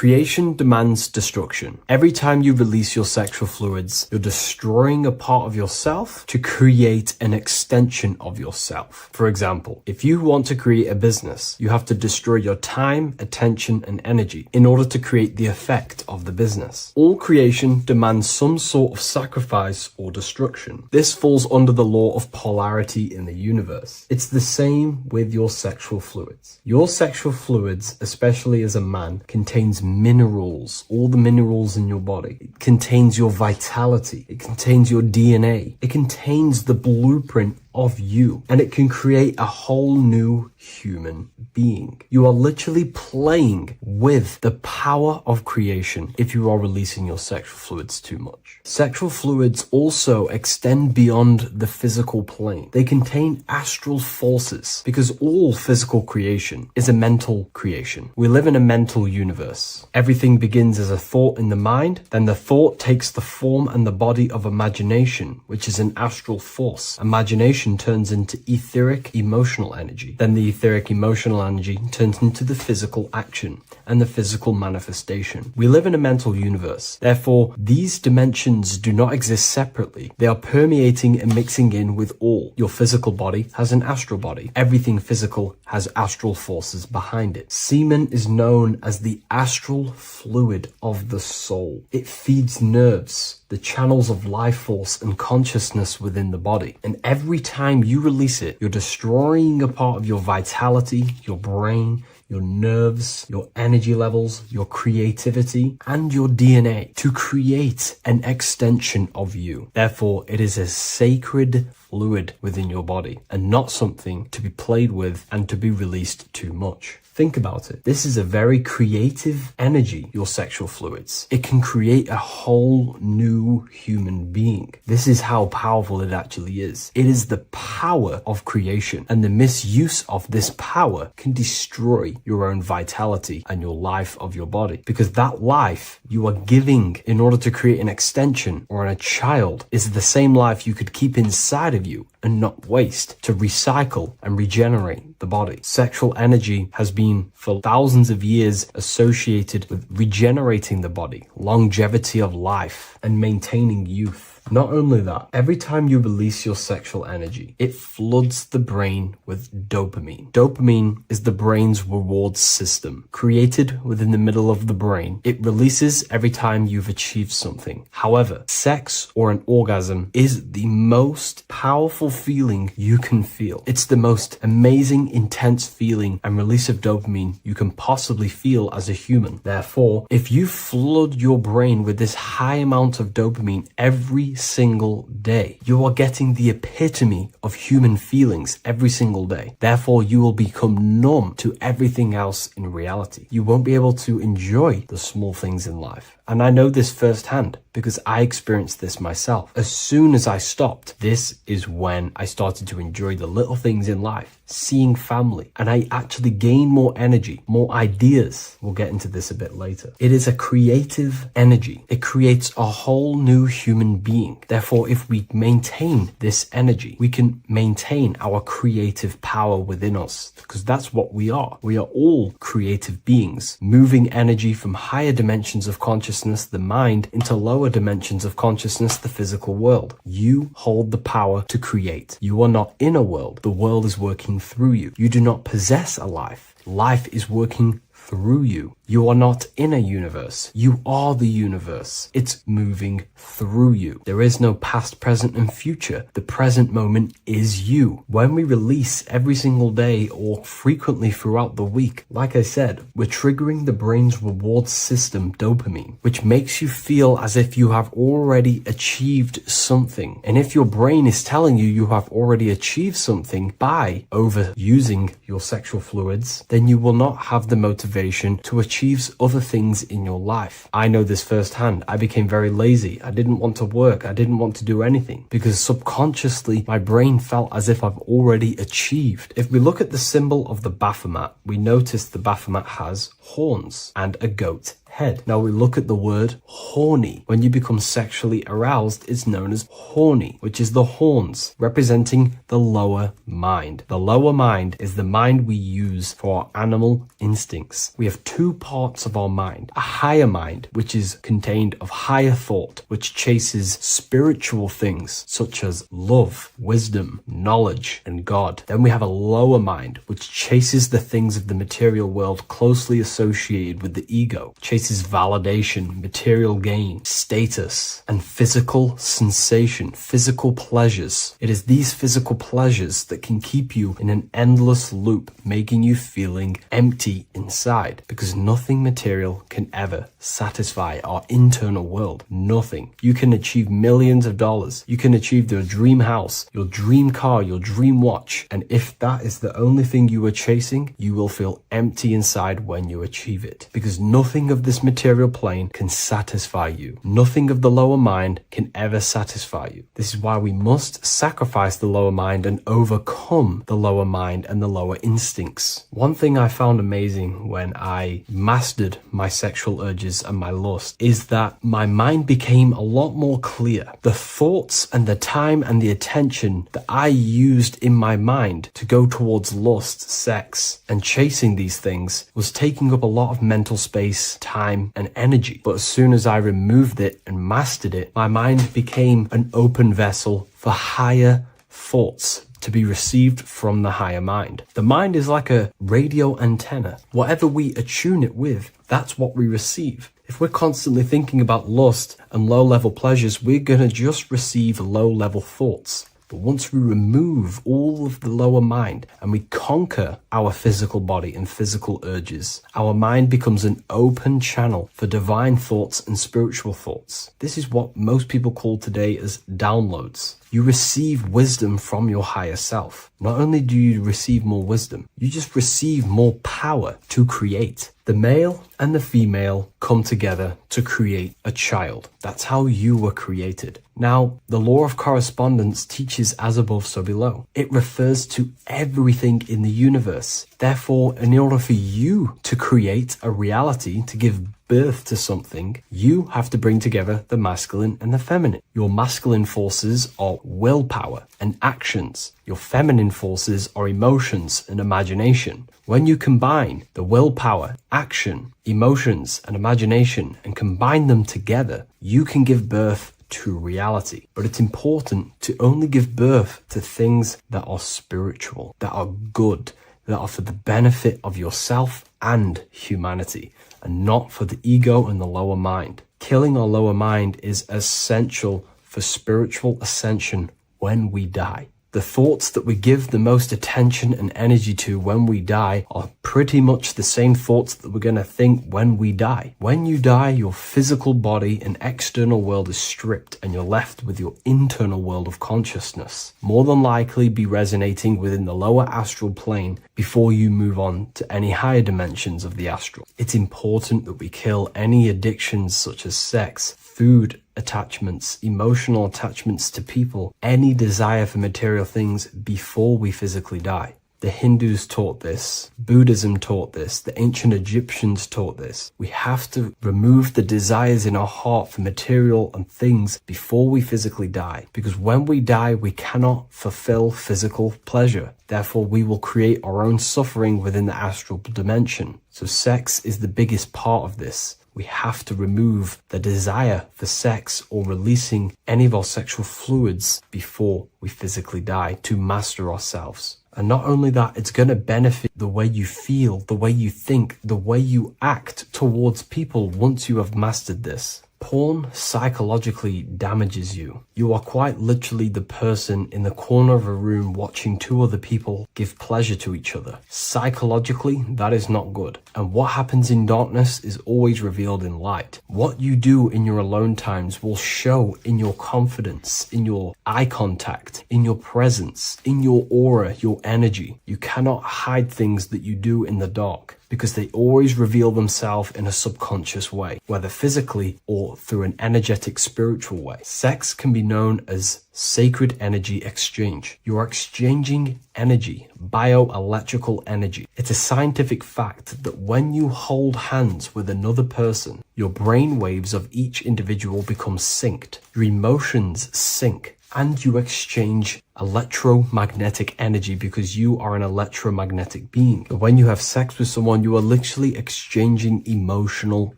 Creation demands destruction. Every time you release your sexual fluids, you're destroying a part of yourself to create an extension of yourself. For example, if you want to create a business, you have to destroy your time, attention, and energy in order to create the effect of the business. All creation demands some sort of sacrifice or destruction. This falls under the law of polarity in the universe. It's the same with your sexual fluids. Your sexual fluids, especially as a man, contains minerals, all the minerals in your body. It contains your vitality. It contains your DNA. It contains the blueprint of you, and it can create a whole new human being. You are literally playing with the power of creation if you are releasing your sexual fluids too much. Sexual fluids also extend beyond the physical plane. They contain astral forces because all physical creation is a mental creation. We live in a mental universe. Everything begins as a thought in the mind, then the thought takes the form and the body of imagination, which is an astral force. Imagination turns into etheric emotional energy. Then the etheric emotional energy turns into the physical action and the physical manifestation. We live in a mental universe. Therefore, these dimensions do not exist separately. They are permeating and mixing in with all. Your physical body has an astral body. Everything physical has astral forces behind it. Semen is known as the astral fluid of the soul. It feeds nerves, the channels of life force and consciousness within the body. And every time you release it, you're destroying a part of your vitality, your brain, your nerves, your energy levels, your creativity, and your DNA to create an extension of you. Therefore, it is a sacred fluid within your body and not something to be played with and to be released too much. Think about it. This is a very creative energy, your sexual fluids. It can create a whole new human being. This is how powerful it actually is. It is the power of creation, and the misuse of this power can destroy your own vitality and your life of your body, because that life you are giving in order to create an extension or a child is the same life you could keep inside of you and not waste to recycle and regenerate the body. Sexual energy has been for thousands of years associated with regenerating the body, longevity of life, and maintaining youth. Not only that, every time you release your sexual energy, it floods the brain with dopamine. Dopamine is the brain's reward system, created within the middle of the brain. It releases every time you've achieved something. However, sex or an orgasm is the most powerful feeling you can feel. It's the most amazing, intense feeling and release of dopamine you can possibly feel as a human. Therefore, if you flood your brain with this high amount of dopamine every single day, you are getting the epitome of human feelings every single day. Therefore, you will become numb to everything else in reality. You won't be able to enjoy the small things in life. And I know this firsthand because I experienced this myself. As soon as I stopped, this is when I started to enjoy the little things in life, seeing family, and I actually gained more energy, more ideas. We'll get into this a bit later. It is a creative energy. It creates a whole new human being. Therefore, if we maintain this energy, we can maintain our creative power within us, because that's what we are. We are all creative beings, moving energy from higher dimensions of consciousness, the mind, into lower dimensions of consciousness, the physical world. You hold the power to create. You are not in a world. The world is working through you. You do not possess a life. Life is working through you. You are not in a universe. You are the universe. It's moving through you. There is no past, present, and future. The present moment is you. When we release every single day or frequently throughout the week, like I said, we're triggering the brain's reward system, dopamine, which makes you feel as if you have already achieved something. And if your brain is telling you you have already achieved something by overusing your sexual fluids, then you will not have the motivation to achieve other things in your life. I know this firsthand. I became very lazy. I didn't want to work. I didn't want to do anything because subconsciously my brain felt as if I've already achieved. If we look at the symbol of the Baphomet, we notice the Baphomet has horns and a goat head. Now we look at the word horny. When you become sexually aroused, it's known as horny, which is the horns, representing the lower mind. The lower mind is the mind we use for our animal instincts. We have two parts of our mind: a higher mind, which is contained of higher thought, which chases spiritual things such as love, wisdom, knowledge, and God. Then we have a lower mind, which chases the things of the material world closely associated with the ego, chases validation, material gain, status, and physical sensation, physical pleasures. It is these physical pleasures that can keep you in an endless loop, making you feeling empty inside, because nothing material can ever satisfy our internal world. Nothing. You can achieve millions of dollars. You can achieve your dream house, your dream car, your dream watch. And if that is the only thing you are chasing, you will feel empty inside when you achieve it, because nothing of this material plane can satisfy you. Nothing of the lower mind can ever satisfy you. This is why we must sacrifice the lower mind and overcome the lower mind and the lower instincts. One thing I found amazing when I mastered my sexual urges and my lust is that my mind became a lot more clear. The thoughts and the time and the attention that I used in my mind to go towards lust, sex, and chasing these things was taking up a lot of mental space, time, and energy. But as soon as I removed it and mastered it, my mind became an open vessel for higher thoughts to be received from the higher mind. The mind is like a radio antenna. Whatever we attune it with, that's what we receive. If we're constantly thinking about lust and low-level pleasures, we're going to just receive low-level thoughts. But once we remove all of the lower mind and we conquer our physical body and physical urges, our mind becomes an open channel for divine thoughts and spiritual thoughts. This is what most people call today as downloads. You receive wisdom from your higher self. Not only do you receive more wisdom, you just receive more power to create. The male and the female come together to create a child. That's how you were created. Now, the law of correspondence teaches as above, so below. It refers to everything in the universe. Therefore, in order for you to create a reality, to give birth to something, you have to bring together the masculine and the feminine. Your masculine forces are willpower and actions. Your feminine forces are emotions and imagination. When you combine the willpower, action, emotions, and imagination and combine them together, you can give birth to reality. But it's important to only give birth to things that are spiritual, that are good, that are for the benefit of yourself and humanity, and not for the ego and the lower mind. Killing our lower mind is essential for spiritual ascension when we die. The thoughts that we give the most attention and energy to when we die are pretty much the same thoughts that we're going to think when we die. When you die, your physical body and external world is stripped and you're left with your internal world of consciousness, more than likely be resonating within the lower astral plane before you move on to any higher dimensions of the astral. It's important that we kill any addictions such as sex, food attachments, emotional attachments to people, any desire for material things before we physically die. The Hindus taught this, Buddhism taught this, the ancient Egyptians taught this. We have to remove the desires in our heart for material and things before we physically die, because when we die, we cannot fulfill physical pleasure. Therefore, we will create our own suffering within the astral dimension. So sex is the biggest part of this. We have to remove the desire for sex or releasing any of our sexual fluids before we physically die to master ourselves. And not only that, it's going to benefit the way you feel, the way you think, the way you act towards people once you have mastered this. Porn psychologically damages you. You are quite literally the person in the corner of a room watching two other people give pleasure to each other. Psychologically, that is not good. And what happens in darkness is always revealed in light. What you do in your alone times will show in your confidence, in your eye contact, in your presence, in your aura, your energy. You cannot hide things that you do in the dark, because they always reveal themselves in a subconscious way, whether physically or through an energetic spiritual way. Sex can be known as sacred energy exchange. You are exchanging energy, bioelectrical energy. It's a scientific fact that when you hold hands with another person, your brain waves of each individual become synced. Your emotions sync. And you exchange electromagnetic energy because you are an electromagnetic being. When you have sex with someone, you are literally exchanging emotional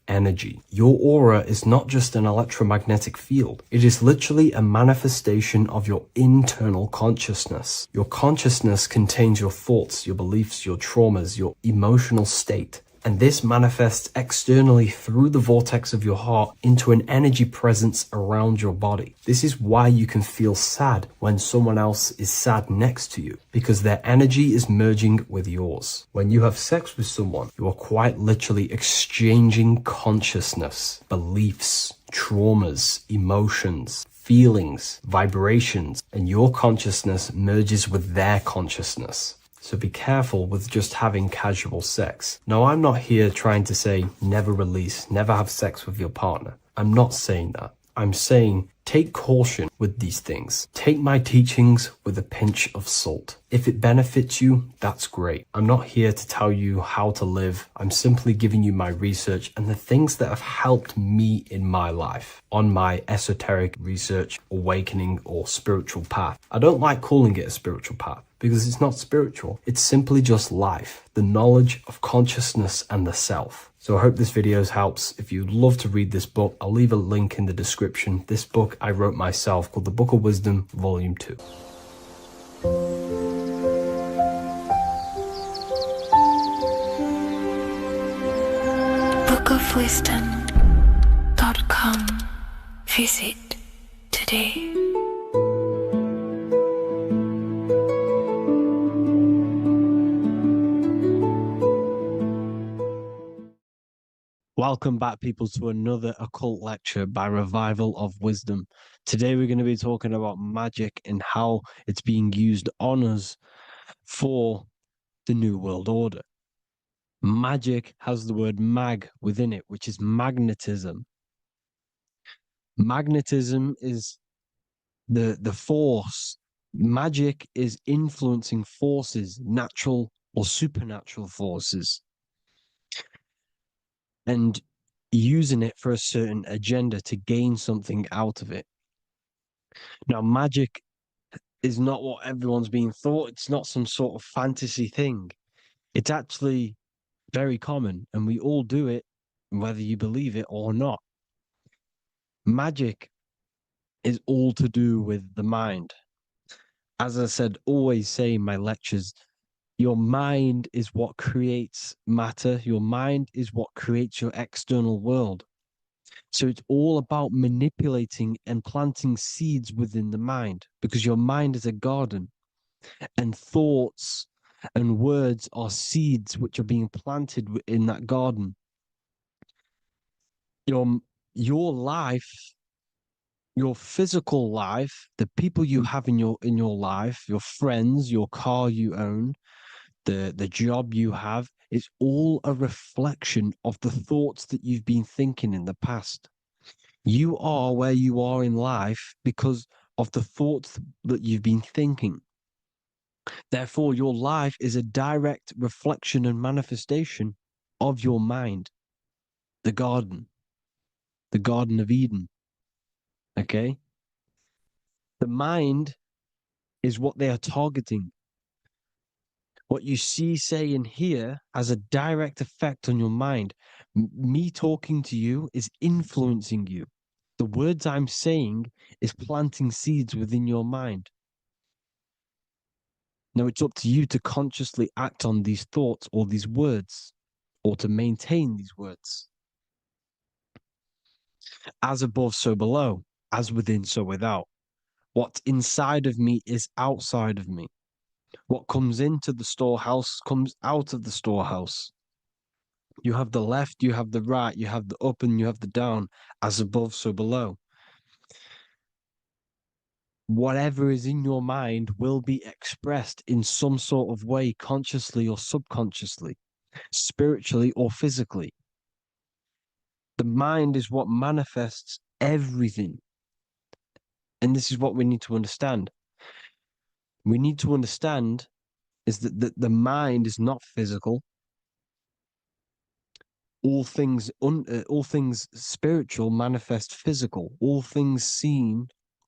energy. Your aura is not just an electromagnetic field. It is literally a manifestation of your internal consciousness. Your consciousness contains your thoughts, your beliefs, your traumas, your emotional state. And this manifests externally through the vortex of your heart into an energy presence around your body. This is why you can feel sad when someone else is sad next to you, because their energy is merging with yours. When you have sex with someone, you are quite literally exchanging consciousness, beliefs, traumas, emotions, feelings, vibrations, and your consciousness merges with their consciousness. So be careful with just having casual sex. Now, I'm not here trying to say never release, never have sex with your partner. I'm not saying that. I'm saying take caution with these things. Take my teachings with a pinch of salt. If it benefits you, that's great. I'm not here to tell you how to live. I'm simply giving you my research and the things that have helped me in my life on my esoteric research, awakening, or spiritual path. I don't like calling it a spiritual path because it's not spiritual. It's simply just life, the knowledge of consciousness and the self. So I hope this video helps. If you'd love to read this book, I'll leave a link in the description. This book I wrote myself called The Book of Wisdom, Volume 2. bookofwisdom.com. Visit today. Welcome back, people, to another occult lecture by Revival of Wisdom. Today we're going to be talking about magic and how it's being used on us for the New World Order. Magic has the word mag within it, which is magnetism. Magnetism is the force. Magic is influencing forces, natural or supernatural forces, and using it for a certain agenda to gain something out of it. Now, magic is not what everyone's being thought. It's not some sort of fantasy thing. It's actually very common, and we all do it, whether you believe it or not. Magic is all to do with the mind. As I said, always say in my lectures, your mind is what creates matter. Your mind is what creates your external world. So it's all about manipulating and planting seeds within the mind, because your mind is a garden, and thoughts and words are seeds which are being planted in that garden. Your life, your physical life, the people you have in your life, your friends, your car you own, the job you have, is all a reflection of the thoughts that you've been thinking in the past. You are where you are in life because of the thoughts that you've been thinking. Therefore, your life is a direct reflection and manifestation of your mind, the Garden of Eden. Okay? The mind is what they are targeting. What you see, say, and hear has a direct effect on your mind. Me talking to you is influencing you. The words I'm saying is planting seeds within your mind. Now it's up to you to consciously act on these thoughts or these words, or to maintain these words. As above, so below. As within, so without. What's inside of me is outside of me. What comes into the storehouse comes out of the storehouse. You have the left, you have the right, you have the up, and you have the down. As above, so below. Whatever is in your mind will be expressed in some sort of way, consciously or subconsciously, spiritually or physically. The mind is what manifests everything. And this is what we need to understand. We need to understand is that the mind is not physical. All things spiritual manifest physical. All things seen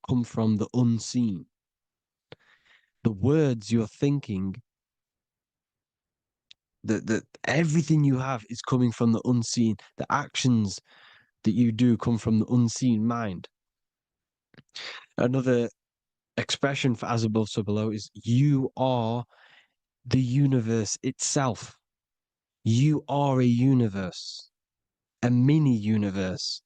come from the unseen. The words you're thinking, that everything you have is coming from the unseen. The actions that you do come from the unseen mind. Another expression for as above, so below is you are the universe itself. You are a universe, a mini universe.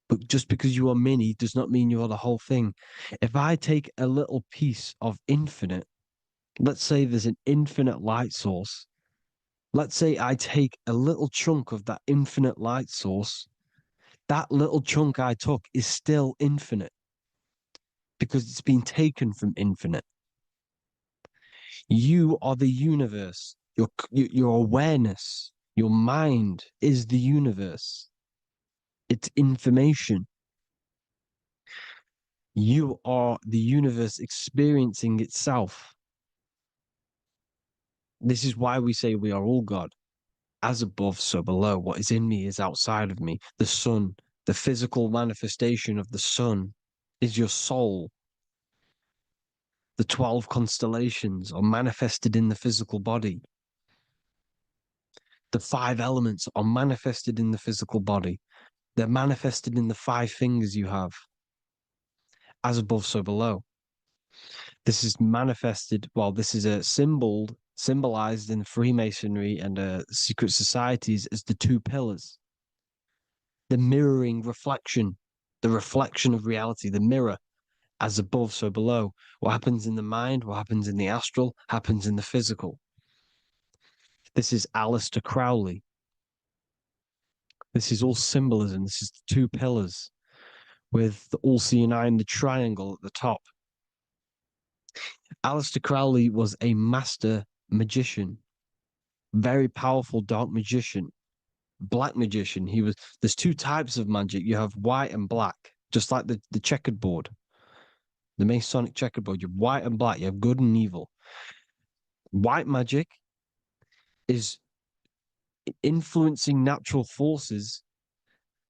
But just because you are mini does not mean you are the whole thing. If I take a little piece of infinite, let's say there's an infinite light source. Let's say I take a little chunk of that infinite light source. That little chunk I took is still infinite because it's been taken from infinite. You are the universe. Your awareness, your mind is the universe. It's information. You are the universe experiencing itself. This is why we say we are all God. As above, so below. What is in me is outside of me. The sun, the physical manifestation of the sun is your soul. The 12 constellations are manifested in the physical body. The 5 elements are manifested in the physical body. They're manifested in the 5 fingers you have. As above, so below. This is manifested, well, this is a symbolized in Freemasonry and secret societies as the 2 pillars. The mirroring reflection, the reflection of reality, the mirror, as above, so below. What happens in the mind, what happens in the astral, happens in the physical. This is Aleister Crowley. This is all symbolism. This is the 2 pillars with the all-seeing eye and the triangle at the top. Aleister Crowley was a master magician, very powerful dark magician, black magician. There's 2 types of magic. You have white and black, just like the checkered board, the Masonic checkered board. You have white and black. You have good and evil. White magic is influencing natural forces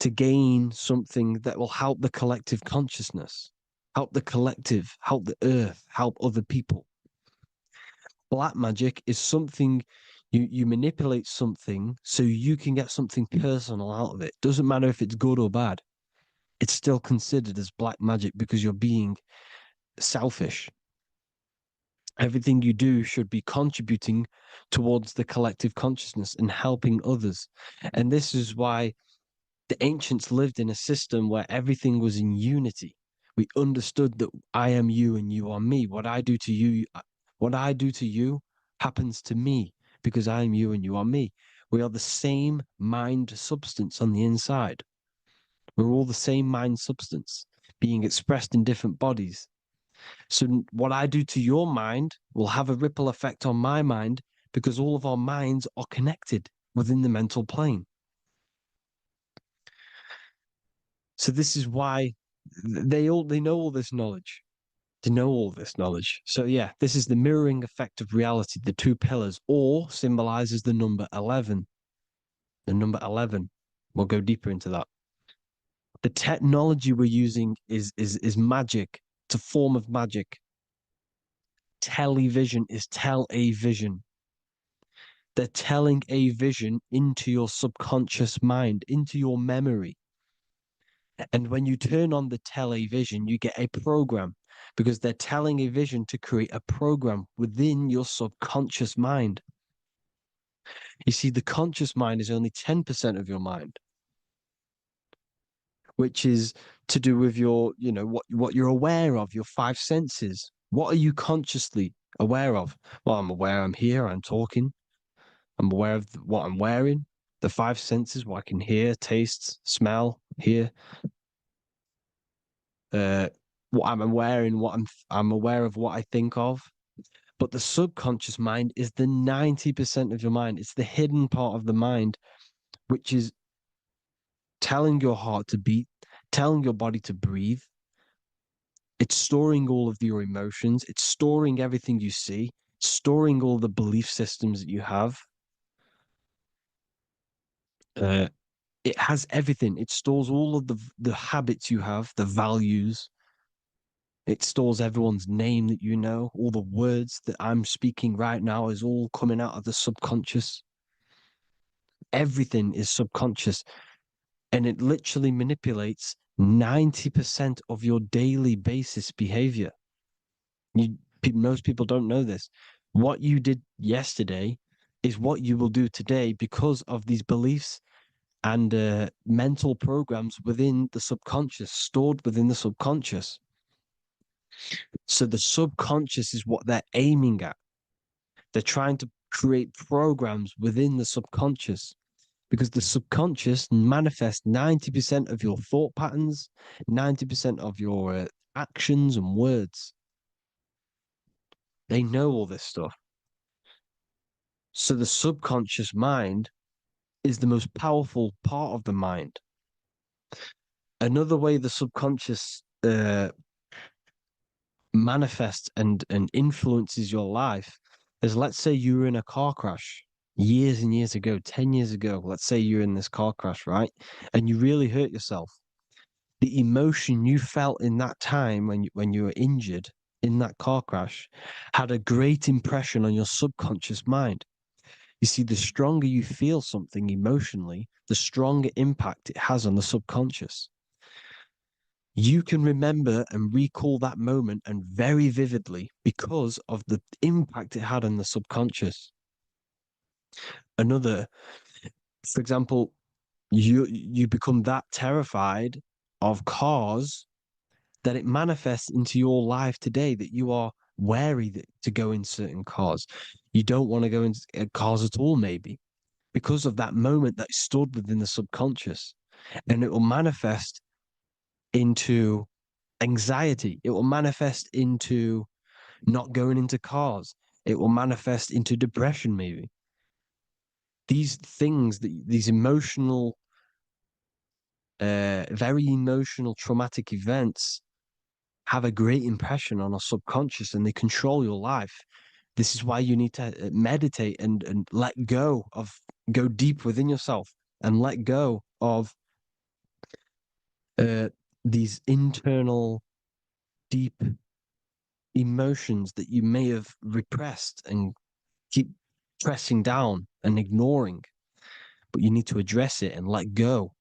to gain something that will help the collective consciousness, help the collective, help the earth, help other people. Black magic is something you manipulate something so you can get something personal out of it. Doesn't matter if it's good or bad. It's still considered as black magic because you're being selfish. Everything you do should be contributing towards the collective consciousness and helping others. And this is why the ancients lived in a system where everything was in unity. We understood that I am you and you are me. What I do to you happens to me because I am you and you are me. We are the same mind substance on the inside. We're all the same mind substance being expressed in different bodies. So what I do to your mind will have a ripple effect on my mind because all of our minds are connected within the mental plane. So this is why they know all this knowledge. They know all this knowledge. So yeah, this is the mirroring effect of reality, the 2 pillars, or symbolizes the number 11. The number 11. We'll go deeper into that. The technology we're using is magic. It's a form of magic. Television is tell a vision. They're telling a vision into your subconscious mind, into your memory. And when you turn on the television, you get a program because they're telling a vision to create a program within your subconscious mind. You see, the conscious mind is only 10% of your mind, which is to do with your, what you're aware of, your 5 senses. What are you consciously aware of? Well, I'm aware I'm here, I'm talking. I'm aware of what I'm wearing, the 5 senses, what I can hear, taste, smell, hear. What I'm wearing, I'm aware of what I think of. But the subconscious mind is the 90% of your mind. It's the hidden part of the mind, which is telling your heart to beat, telling your body to breathe, It's storing all of your emotions. It's storing everything you see, storing all the belief systems that you have. It has everything. It stores all of the habits you have, the values. It stores everyone's name that you know. All the words that I'm speaking right now is all coming out of the subconscious. Everything is subconscious, and it literally manipulates 90% of your daily basis behavior. Most people don't know this. What you did yesterday is what you will do today because of these beliefs and mental programs within the subconscious, stored within the subconscious. So the subconscious is what they're aiming at. They're trying to create programs within the subconscious because the subconscious manifests 90% of your thought patterns, 90% of your actions and words. They know all this stuff. So the subconscious mind is the most powerful part of the mind. Another way the subconscious manifests and influences your life is, let's say you were in a car crash years and years ago, 10 years ago. Let's say you're in this car crash, right? And you really hurt yourself. The emotion you felt in that time when you were injured in that car crash had a great impression on your subconscious mind. You see, the stronger you feel something emotionally, the stronger impact it has on the subconscious. You can remember and recall that moment and very vividly because of the impact it had on the subconscious. For example, you become that terrified of cars that it manifests into your life today, that you are wary to go in certain cars. You don't want to go into cars at all, maybe, because of that moment that stood within the subconscious. And it will manifest into anxiety. It will manifest into not going into cars. It will manifest into depression, maybe. These things, these emotional, very emotional, traumatic events have a great impression on our subconscious and they control your life. This is why you need to meditate and go deep within yourself and let go of these internal, deep emotions that you may have repressed and keep pressing down and ignoring. But you need to address it and let go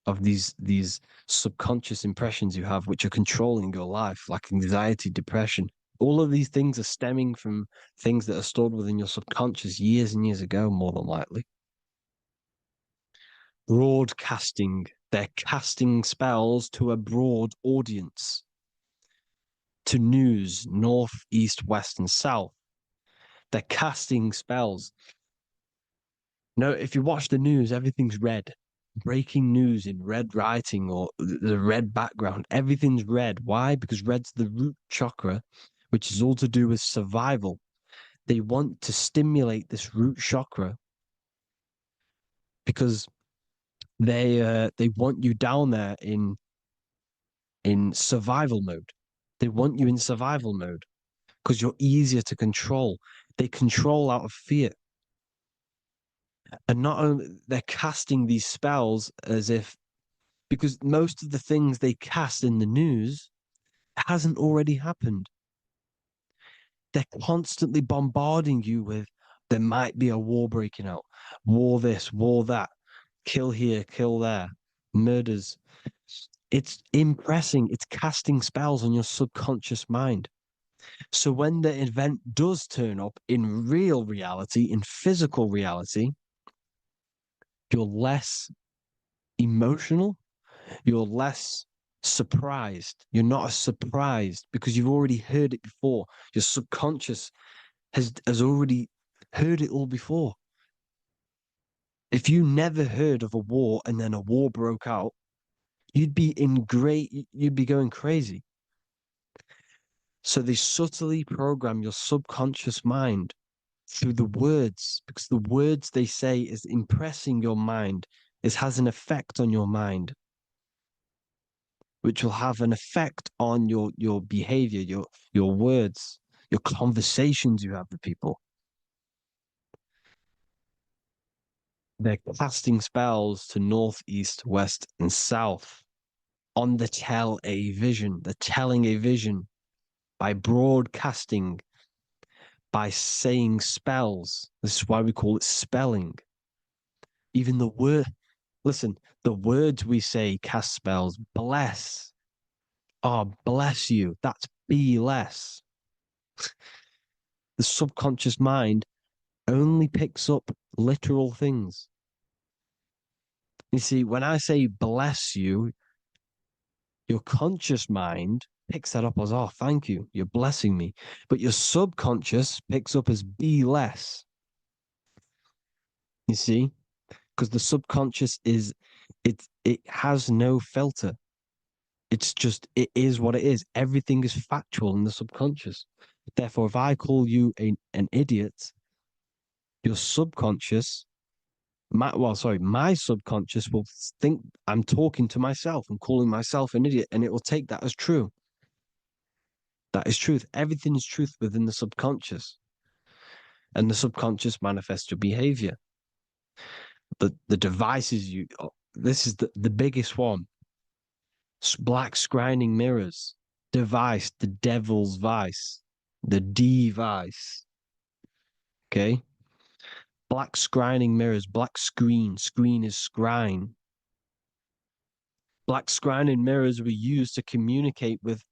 of these subconscious impressions you have, which are controlling your life, like anxiety, depression. All of these things are stemming from things that are stored within your subconscious years and years ago, more than likely. Broadcasting. They're casting spells to a broad audience, to news, north, east, west, and south. They're casting spells. No, if you watch the news, everything's red. Breaking news in red writing or the red background, everything's red. Why? Because red's the root chakra, which is all to do with survival. They want to stimulate this root chakra because they want you down there in survival mode. They want you in survival mode because you're easier to control. They control out of fear. And not only they're casting these spells as if, because most of the things they cast in the news hasn't already happened. They're constantly bombarding you with there might be a war breaking out, war this, war that, kill here, kill there, murders. It's impressing, it's casting spells on your subconscious mind. So when the event does turn up in real reality, in physical reality, you're less emotional, you're less surprised. You're not as surprised because you've already heard it before. Your subconscious has already heard it all before. If you never heard of a war and then a war broke out, you'd be going crazy. So they subtly program your subconscious mind through the words, because the words they say is impressing your mind, it has an effect on your mind. which will have an effect on your behavior, your words, your conversations you have with people. They're casting spells to north, east, west, and south on the tell a vision. They're telling a vision by broadcasting, by saying spells. This is why we call it spelling. Even the word, listen, the words we say cast spells. Bless. Oh, bless you. That's be less. The subconscious mind only picks up literal things. You see, when I say bless you, your conscious mind picks that up as, oh, thank you, you're blessing me. But your subconscious picks up as be less. You see? Because the subconscious it has no filter. It's just, it is what it is. Everything is factual in the subconscious. Therefore, if I call you an idiot, your subconscious, my subconscious will think I'm talking to myself and calling myself an idiot, and it will take that as true. That is truth. Everything is truth within the subconscious. And the subconscious manifests your behavior. The devices this is the biggest one. Black scrying mirrors, device, the devil's vice, the device. Okay? Black scrying mirrors, black screen is scrying. Black scrying mirrors were used to communicate with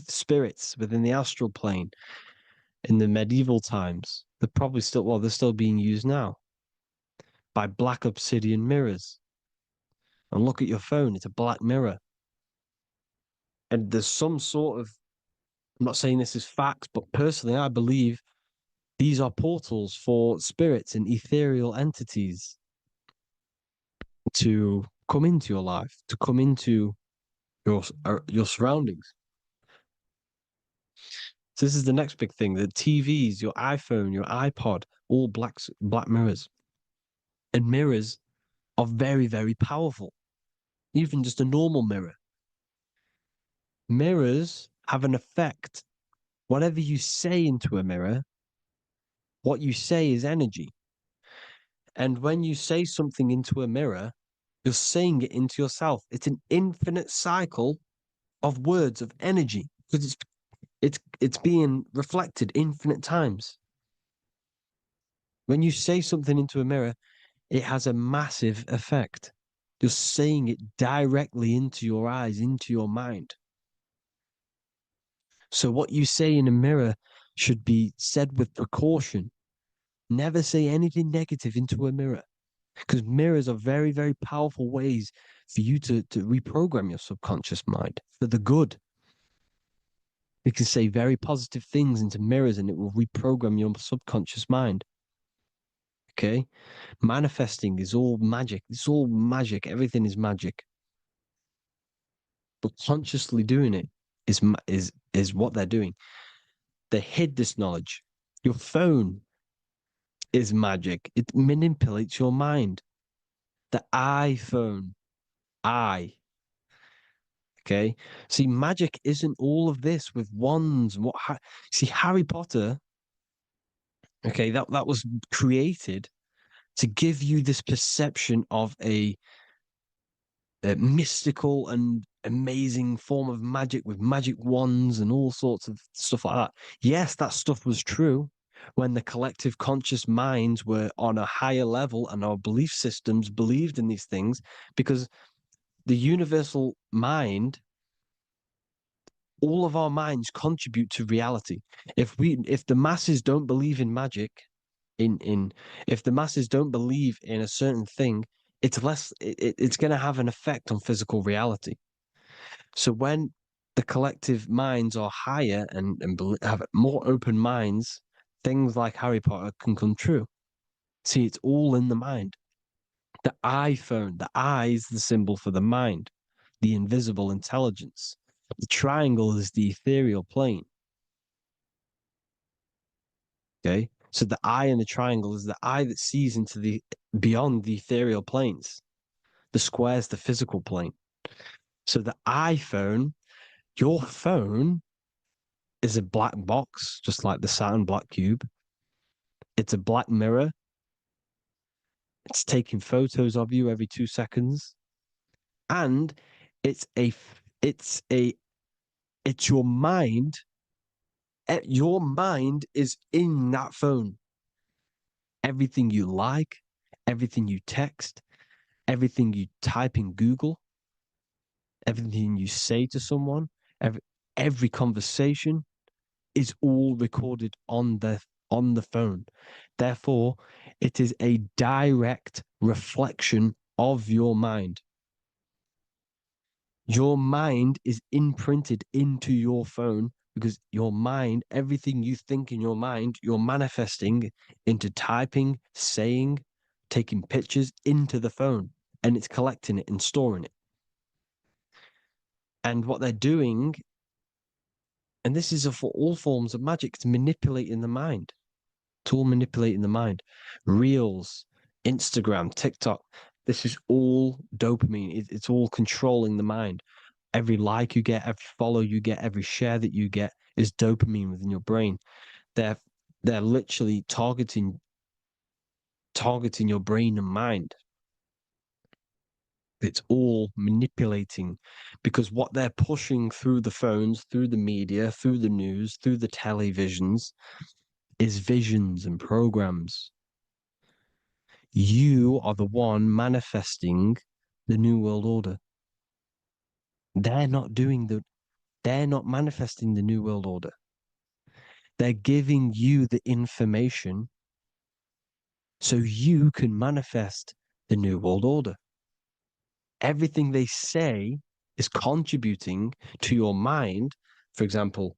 spirits within the astral plane in the medieval times. They're still being used now by black obsidian mirrors. And look at your phone, it's a black mirror. And there's some sort of, I'm not saying this is facts, but personally, I believe these are portals for spirits and ethereal entities to come into your life, to come into your surroundings. So this is the next big thing: the TVs, your iPhone, your iPod, all black mirrors. And mirrors are very, very powerful. Even just a normal mirror. Mirrors have an effect. Whatever you say into a mirror, what you say is energy. And when you say something into a mirror, you're saying it into yourself. It's an infinite cycle of words of energy because it's being reflected infinite times. When you say something into a mirror, it has a massive effect. You're saying it directly into your eyes, into your mind. So what you say in a mirror should be said with precaution. Never say anything negative into a mirror, because mirrors are very, very powerful ways for you to reprogram your subconscious mind for the good. You can say very positive things into mirrors and it will reprogram your subconscious mind. Okay? Manifesting is all magic. It's all magic. Everything is magic. But consciously doing it is what they're doing. They hid this knowledge. Your phone is magic. It manipulates your mind. The iPhone. Okay. See, magic isn't all of this with wands and see, Harry Potter. Okay, that was created to give you this perception of a mystical and amazing form of magic with magic wands and all sorts of stuff like that. Yes, that stuff was true when the collective conscious minds were on a higher level and our belief systems believed in these things, because the universal mind, all of our minds contribute to reality. If the masses don't believe in magic, if the masses don't believe in a certain thing, it's going to have an effect on physical reality. So when the collective minds are higher and have more open minds, things like Harry Potter can come true. See, it's all in the mind. The iPhone, the eye is the symbol for the mind, the invisible intelligence. The triangle is the ethereal plane. Okay, so the eye in the triangle is the eye that sees into beyond the ethereal planes. The square is the physical plane. So the iPhone, your phone is a black box, just like the Saturn Black Cube. It's a black mirror. It's taking photos of you every 2 seconds. And it's your mind. Your mind is in that phone. Everything you like, everything you text, everything you type in Google, everything you say to someone, every conversation is all recorded on the phone. Therefore, it is a direct reflection of your mind. Your mind is imprinted into your phone because your mind, everything you think in your mind, you're manifesting into typing, saying, taking pictures into the phone, and it's collecting it and storing it. And what they're doing, and this is for all forms of magic, it's manipulating the mind. It's all manipulating the mind. Reels, Instagram, TikTok, this is all dopamine. It's all controlling the mind. Every like you get, every follow you get, every share that you get is dopamine within your brain. They're literally targeting your brain and mind. It's all manipulating because what they're pushing through the phones, through the media, through the news, through the televisions is visions and programs. You are the one manifesting the New World Order. They're not manifesting the New World Order. They're giving you the information so you can manifest the New World Order. Everything they say is contributing to your mind. For example,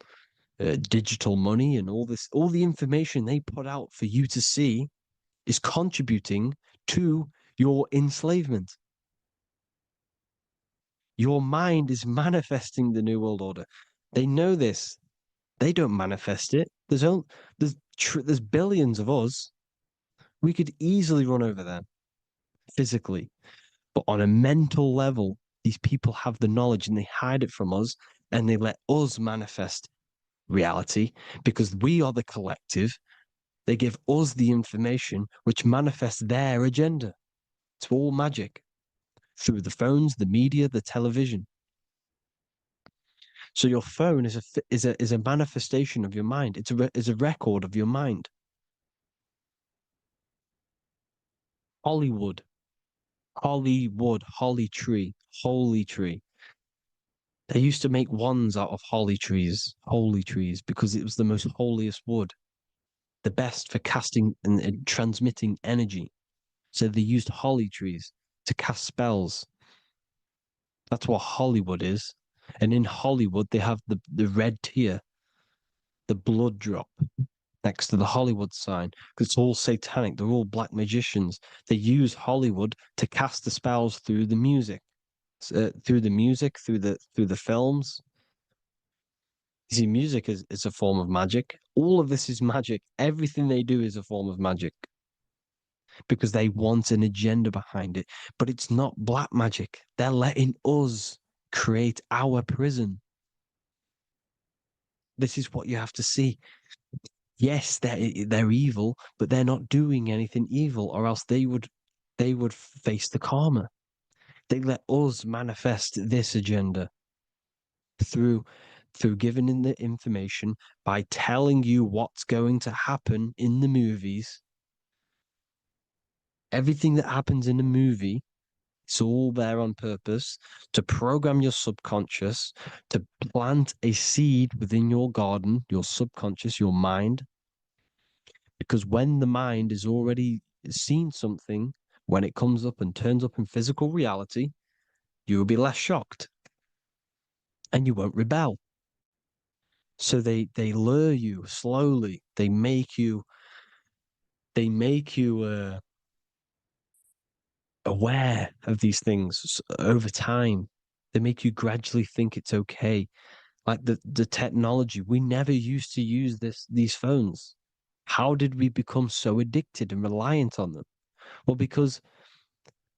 digital money and all the information they put out for you to see is contributing to your enslavement. Your mind is manifesting the New World Order. They know this. They don't manifest it. There's billions of us. We could easily run over them physically. But on a mental level, these people have the knowledge and they hide it from us and they let us manifest reality because we are the collective. They give us the information which manifests their agenda. It's all magic through the phones, the media, the television. So your phone is a manifestation of your mind. It's a record of your mind. Hollywood, holly tree, holy tree. They used to make wands out of holy trees, because it was the most holiest wood, the best for casting and transmitting energy. So they used holly trees to cast spells. That's what Hollywood is. And in Hollywood, they have the red tear, the blood drop next to the Hollywood sign, because it's all satanic. They're all black magicians. They use Hollywood to cast the spells through the music, through the films. You see, music is a form of magic. All of this is magic. Everything they do is a form of magic because they want an agenda behind it. But it's not black magic. They're letting us create our prison. This is what you have to see. Yes, they're evil, but they're not doing anything evil, or else they would face the karma. They let us manifest this agenda through giving in the information, by telling you what's going to happen in the movies. Everything that happens in a movie, it's all there on purpose to program your subconscious, to plant a seed within your garden, your subconscious, your mind. Because when the mind is already seen something, when it comes up and turns up in physical reality, you will be less shocked and you won't rebel. So they lure you slowly. They make you aware of these things over time. They make you gradually think it's okay. Like the technology, we never used to use these phones. How did we become so addicted and reliant on them? Well, because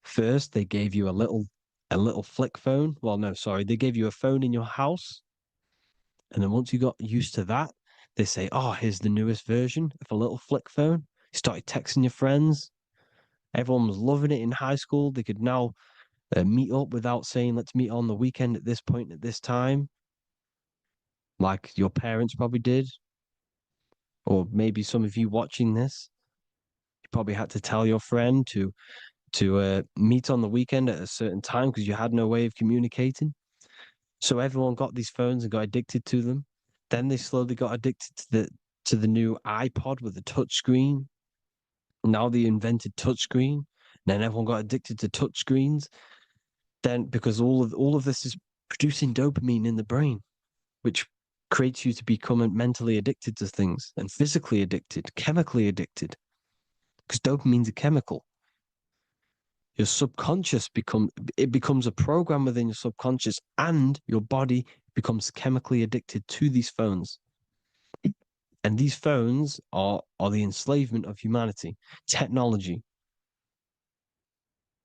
first they gave you a a little flick phone. Well, no, sorry, they gave you a phone in your house, and then once you got used to that, they say, "Oh, here's the newest version of a little flick phone." You started texting your friends. Everyone was loving it in high school. They could now meet up without saying, "Let's meet on the weekend at this point at this time," like your parents probably did, or maybe some of you watching this, you probably had to tell your friend to meet on the weekend at a certain time because you had no way of communicating. So everyone got these phones and got addicted to them. Then they slowly got addicted to the new iPod with the touch screen. Now they invented touch screen. Then everyone got addicted to touch screens. Then because all of this is producing dopamine in the brain, which creates you to become mentally addicted to things and physically addicted, chemically addicted. Because dopamine's a chemical. Your subconscious becomes a program within your subconscious, and your body becomes chemically addicted to these phones. And these phones are the enslavement of humanity, technology.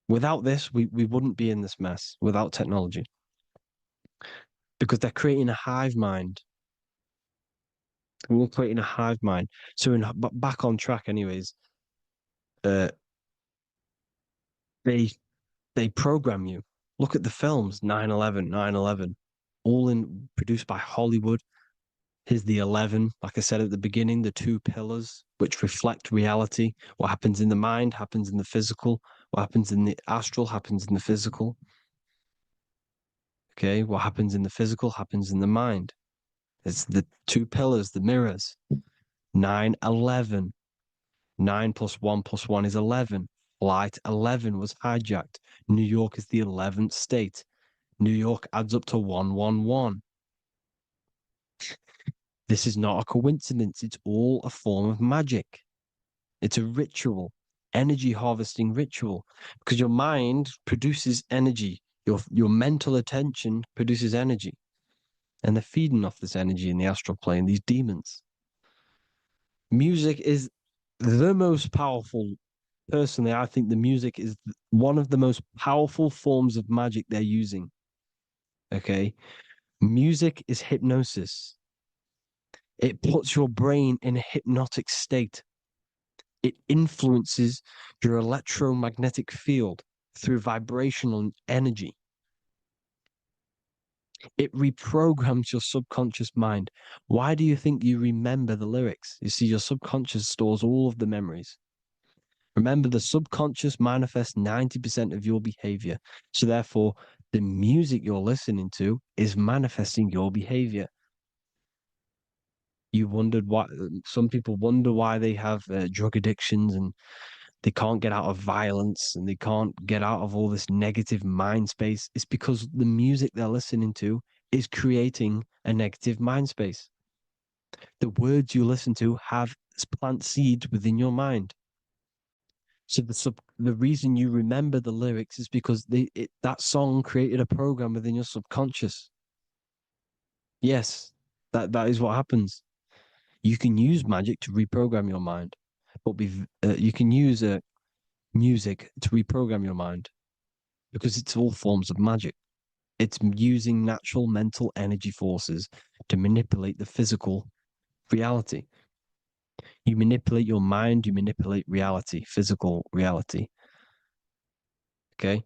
Without this, we wouldn't be in this mess without technology. Because they're creating a hive mind. We're creating a hive mind. So back on track anyways, uh they program you. Look at the films, 9/11, 9/11, all produced by Hollywood. Here's the 11, like I said at the beginning, the two pillars which reflect reality. What happens in the mind happens in the physical. What happens in the astral happens in the physical. Okay, what happens in the physical happens in the mind. It's the two pillars, the mirrors. 9/11. 9 plus 1 plus 1 is 11. Flight 11 was hijacked. New York is the 11th state. New York adds up to 111. This is not a coincidence. It's all a form of magic. It's a ritual, energy harvesting ritual, because your mind produces energy. Your mental attention produces energy, and they're feeding off this energy in the astral plane, these demons. Music is the most powerful. Personally, I think the music is one of the most powerful forms of magic they're using. Okay. Music is hypnosis. It puts your brain in a hypnotic state. It influences your electromagnetic field through vibrational energy. It reprograms your subconscious mind. Why do you think you remember the lyrics? You see, your subconscious stores all of the memories. Remember, the subconscious manifests 90% of your behavior. So therefore, the music you're listening to is manifesting your behavior. You wondered why some people wonder why they have drug addictions and they can't get out of violence and they can't get out of all this negative mind space. It's because the music they're listening to is creating a negative mind space. The words you listen to have plant seeds within your mind. So the reason you remember the lyrics is because that song created a program within your subconscious. Yes, that is what happens. You can use magic to reprogram your mind, but you can use music to reprogram your mind because it's all forms of magic. It's using natural mental energy forces to manipulate the physical reality. You manipulate your mind, you manipulate reality, physical reality. Okay.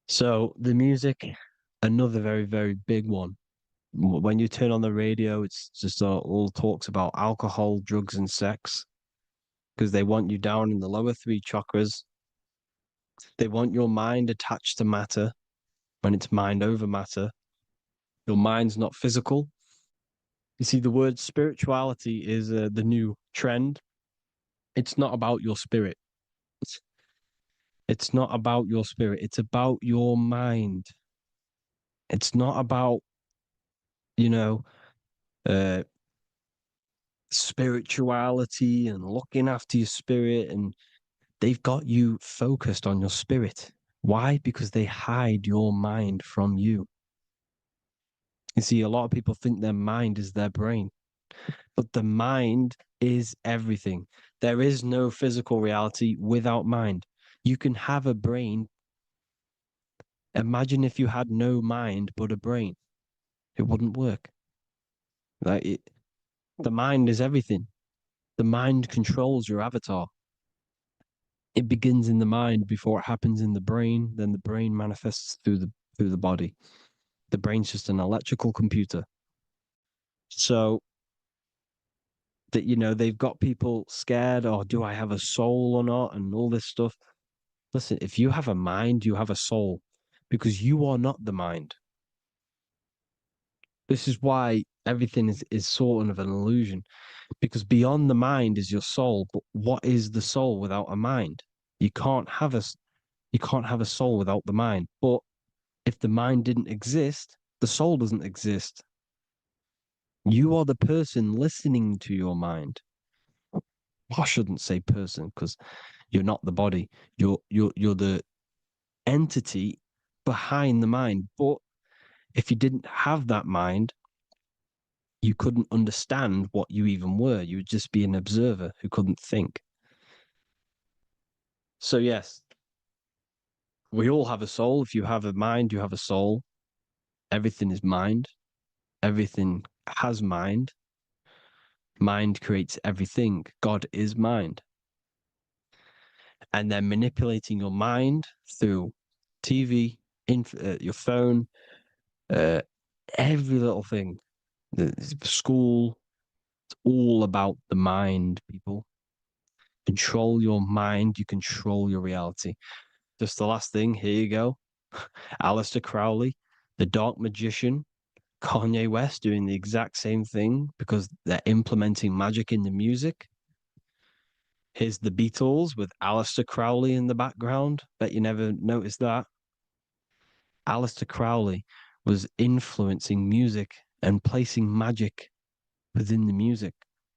So the music, another very, very big one. When you turn on the radio, it's just all talks about alcohol, drugs, and sex because they want you down in the lower three chakras. They want your mind attached to matter when it's mind over matter. Your mind's not physical. You see, the word spirituality is the new trend. It's not about your spirit. It's not about your spirit. It's about your mind. It's not about, you know, uh, spirituality and looking after your spirit. And they've got you focused on your spirit. Why? Because they hide your mind from you. You see, a lot of people think their mind is their brain, but the mind is everything. There is no physical reality without mind. You can have a brain Imagine if you had no mind but a brain. It wouldn't work. The mind is everything. The mind controls your avatar. It begins in the mind before it happens in the brain. Then the brain manifests through the body. The brain's just an electrical computer. So that, they've got people scared, or do I have a soul or not, and all this stuff. Listen, if you have a mind, you have a soul, because you are not the mind. This is why everything is sort of an illusion, because beyond the mind is your soul. But what is the soul without a mind? You can't have a soul without the mind. But if the mind didn't exist, the soul doesn't exist. You are the person listening to your mind. I shouldn't say person, because you're not the body. You're the entity behind the mind. But if you didn't have that mind, you couldn't understand what you even were. You would just be an observer who couldn't think. So yes, we all have a soul. If you have a mind, you have a soul. Everything is mind. Everything has mind. Mind creates everything. God is mind. And then manipulating your mind through TV, your phone, every little thing, the school, it's all about the mind, people. Control your mind, you control your reality. Just the last thing, here you go. Aleister Crowley, the dark magician, Kanye West doing the exact same thing because they're implementing magic in the music. Here's the Beatles with Aleister Crowley in the background. Bet you never noticed that. Aleister Crowley was influencing music and placing magic within the music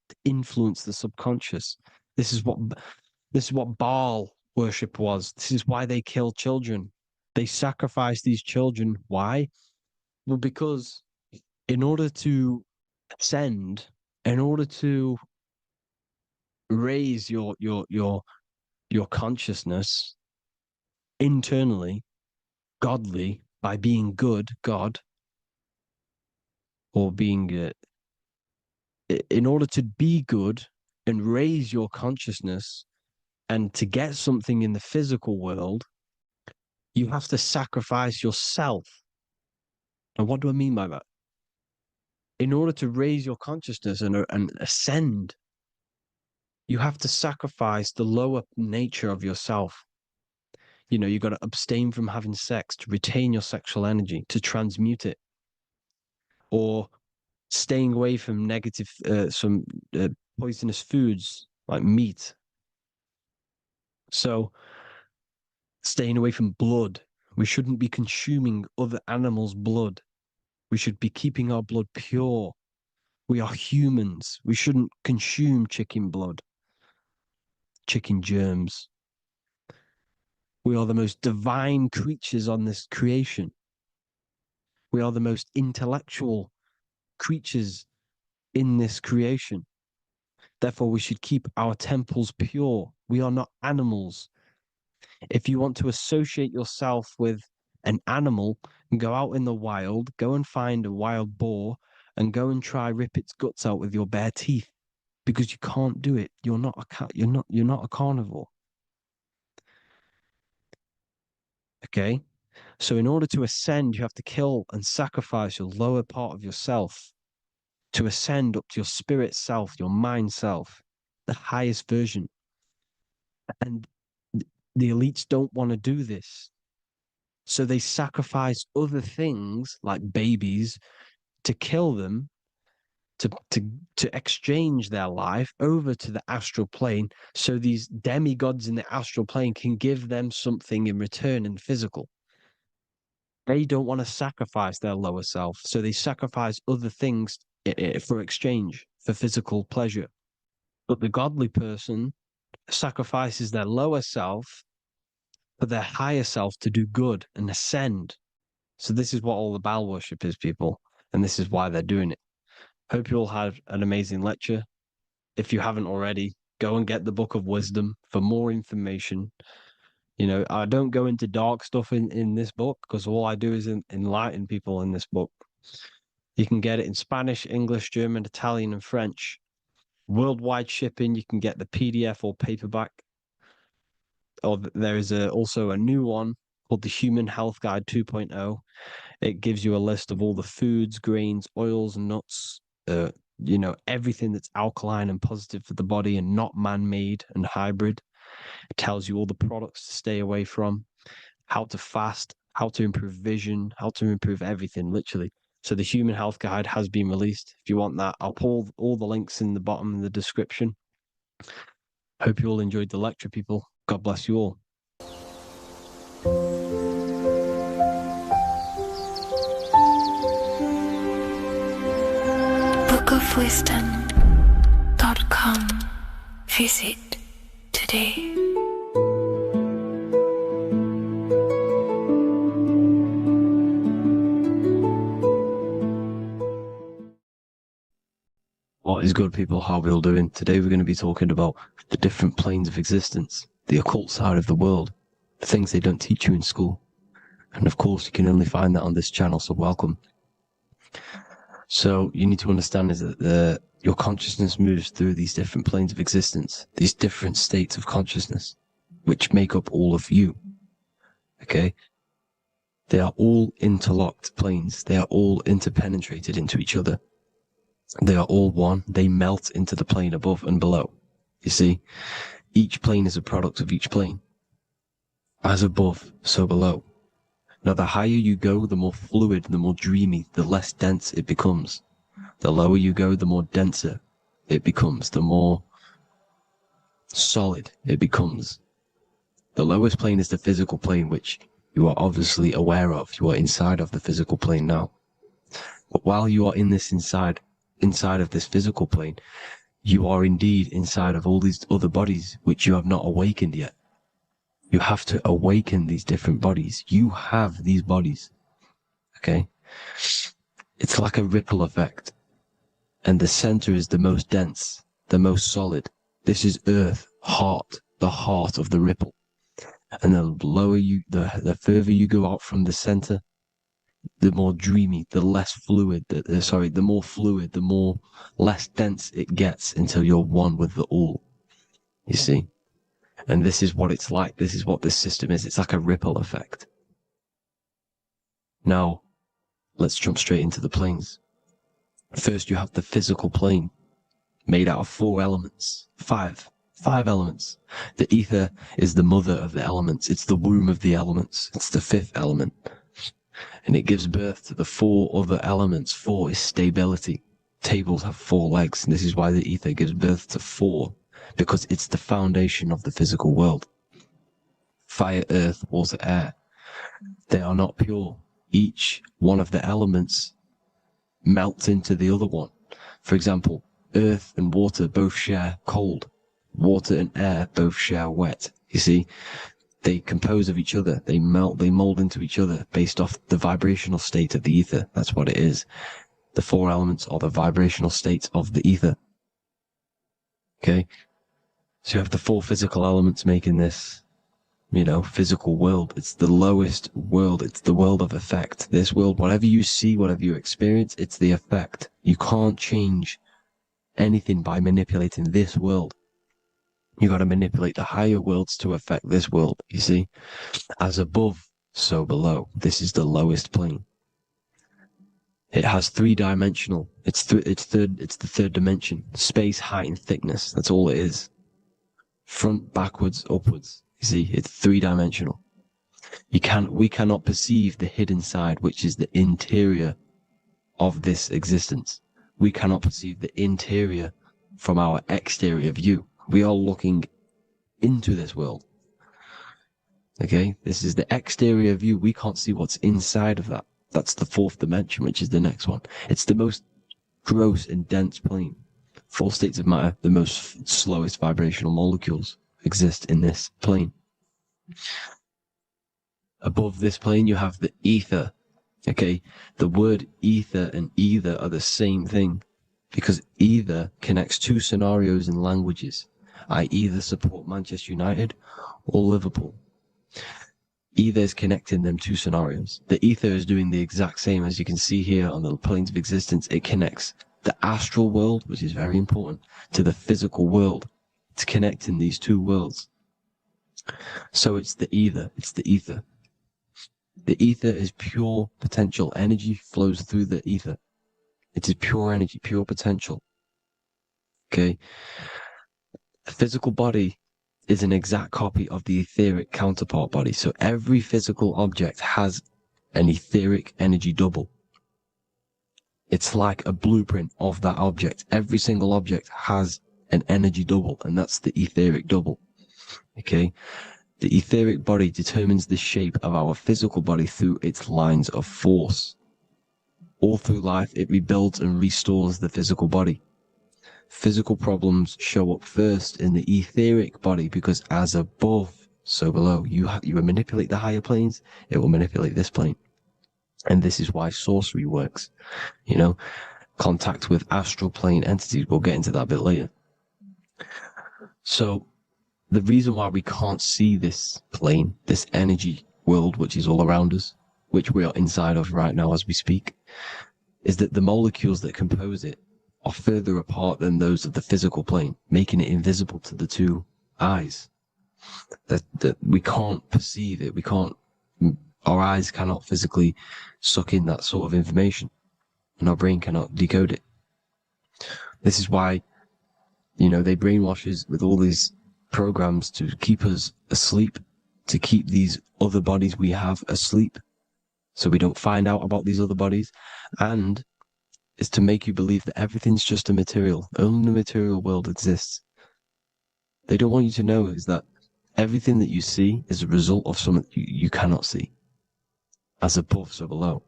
to influence the subconscious. This is what Baal worship was. This is why they kill children. They sacrifice these children. Why? Well, because in order to ascend, in order to raise your consciousness internally, godly, by being good, God, or being in order to be good and raise your consciousness and to get something in the physical world, you have to sacrifice yourself. And what do I mean by that? In order to raise your consciousness and ascend, you have to sacrifice the lower nature of yourself. You got to abstain from having sex to retain your sexual energy, to transmute it, or staying away from some poisonous foods like meat. So staying away from blood. We shouldn't be consuming other animals' blood. We should be keeping our blood pure. We are humans. We shouldn't consume chicken blood, chicken germs. We are the most divine creatures on this creation. We are the most intellectual creatures in this creation. Therefore, we should keep our temples pure. We are not animals. If you want to associate yourself with an animal and go out in the wild, go and find a wild boar and go and try rip its guts out with your bare teeth, because you can't do it. You're not a cat. You're not a carnivore. Okay? So in order to ascend, you have to kill and sacrifice your lower part of yourself to ascend up to your spirit self, your mind self, the highest version. And the elites don't want to do this. So they sacrifice other things like babies to kill them, to exchange their life over to the astral plane, so these demigods in the astral plane can give them something in return in physical. They don't want to sacrifice their lower self, so they sacrifice other things for exchange, for physical pleasure. But the godly person sacrifices their lower self for their higher self to do good and ascend. So this is what all the Baal worship is, people, and this is why they're doing it. Hope you all had an amazing lecture. If you haven't already, go and get the Book of Wisdom for more information. You know, I don't go into dark stuff in this book because all I do is enlighten people in this book. You can get it in Spanish, English, German, Italian, and French. Worldwide shipping, you can get the PDF or paperback. Or there is also a new one called the Human Health Guide 2.0. It gives you a list of all the foods, grains, oils, nuts, you know, everything that's alkaline and positive for the body and not man-made and hybrid. It tells you all the products to stay away from, how to fast, how to improve vision, how to improve everything, literally. So the Human Health Guide has been released. If you want that, I'll pull all the links in the bottom in the description. Hope you all enjoyed the lecture, people. God bless you all. bookofwisdom.com. Visit today. What is good, people? How are we all doing? Today we're going to be talking about the different planes of existence, the occult side of the world, the things they don't teach you in school. And of course, you can only find that on this channel, so welcome. So you need to understand is that your consciousness moves through these different planes of existence, these different states of consciousness, which make up all of you. Okay? They are all interlocked planes. They are all interpenetrated into each other. They are all one. They melt into the plane above and below. You see, each plane is a product of each plane. As above, so below. Now, the higher you go, the more fluid, the more dreamy, the less dense it becomes. The lower you go, the more denser it becomes, the more solid it becomes. The lowest plane is the physical plane, which you are obviously aware of. You are inside of the physical plane now. But while you are in this inside of this physical plane, you are indeed inside of all these other bodies which you have not awakened yet. You have to awaken these different bodies. You have these bodies. Okay? It's like a ripple effect. And the center is the most dense, the most solid. This is Earth, heart, the heart of the ripple. And the lower you, the further you go out from the center, the more dreamy, the less fluid, the more fluid, the more less dense it gets until you're one with the all. You see? And this is what it's like. This is what this system is. It's like a ripple effect. Now, let's jump straight into the planes. First, you have the physical plane, made out of 4 elements. Five elements. The ether is the mother of the elements. It's the womb of the elements. It's the 5th element. And it gives birth to the 4 other elements. 4 is stability. Tables have 4 legs, and this is why the ether gives birth to 4, because it's the foundation of the physical world. Fire, earth, water, air. They are not pure. Each one of the elements melts into the other one. For example, earth and water both share cold. Water and air both share wet. You see? They compose of each other. They melt, they mold into each other based off the vibrational state of the ether. That's what it is. The 4 elements are the vibrational states of the ether. Okay? So you have the 4 physical elements making this, you know, physical world. It's the lowest world. It's the world of effect. This world, whatever you see, whatever you experience, it's the effect. You can't change anything by manipulating this world. You got to manipulate the higher worlds to affect this world, you see? As above, so below. This is the lowest plane. It has 3-dimensional. It's the 3rd dimension. Space, height, and thickness. That's all it is. Front, backwards, upwards. You see, it's 3-dimensional. We cannot perceive the hidden side, which is the interior of this existence. We cannot perceive the interior from our exterior view. We are looking into this world. Okay, this is the exterior view. We can't see what's inside of that. That's the 4th dimension, which is the next one. It's the most gross and dense plane. 4 states of matter, the most slowest vibrational molecules exist in this plane. Above this plane, you have the ether. Okay, the word ether and either are the same thing, because either connects 2 scenarios in languages. I either support Manchester United or Liverpool. Ether is connecting them two scenarios. The ether is doing the exact same, as you can see here on the planes of existence. It connects the astral world, which is very important, to the physical world. It's connecting these two worlds. So it's the ether. It's the ether. The ether is pure potential. Energy flows through the ether. It is pure energy, pure potential. Okay? The physical body is an exact copy of the etheric counterpart body. So every physical object has an etheric energy double. It's like a blueprint of that object. Every single object has an energy double, and that's the etheric double. Okay? The etheric body determines the shape of our physical body through its lines of force. All through life, it rebuilds and restores the physical body. Physical problems show up first in the etheric body, because as above, so below. You manipulate the higher planes, it will manipulate this plane. And this is why sorcery works. You know, contact with astral plane entities. We'll get into that a bit later. So the reason why we can't see this plane, this energy world, which is all around us, which we are inside of right now as we speak, is that the molecules that compose it are further apart than those of the physical plane, making it invisible to the two eyes. That we can't perceive it. Our eyes cannot physically suck in that sort of information, and our brain cannot decode it. This is why, you know, they brainwash us with all these programs to keep us asleep, to keep these other bodies we have asleep, so we don't find out about these other bodies, and is to make you believe that everything's just a material. Only the material world exists. They don't want you to know is that everything that you see is a result of something you cannot see. As above, so below.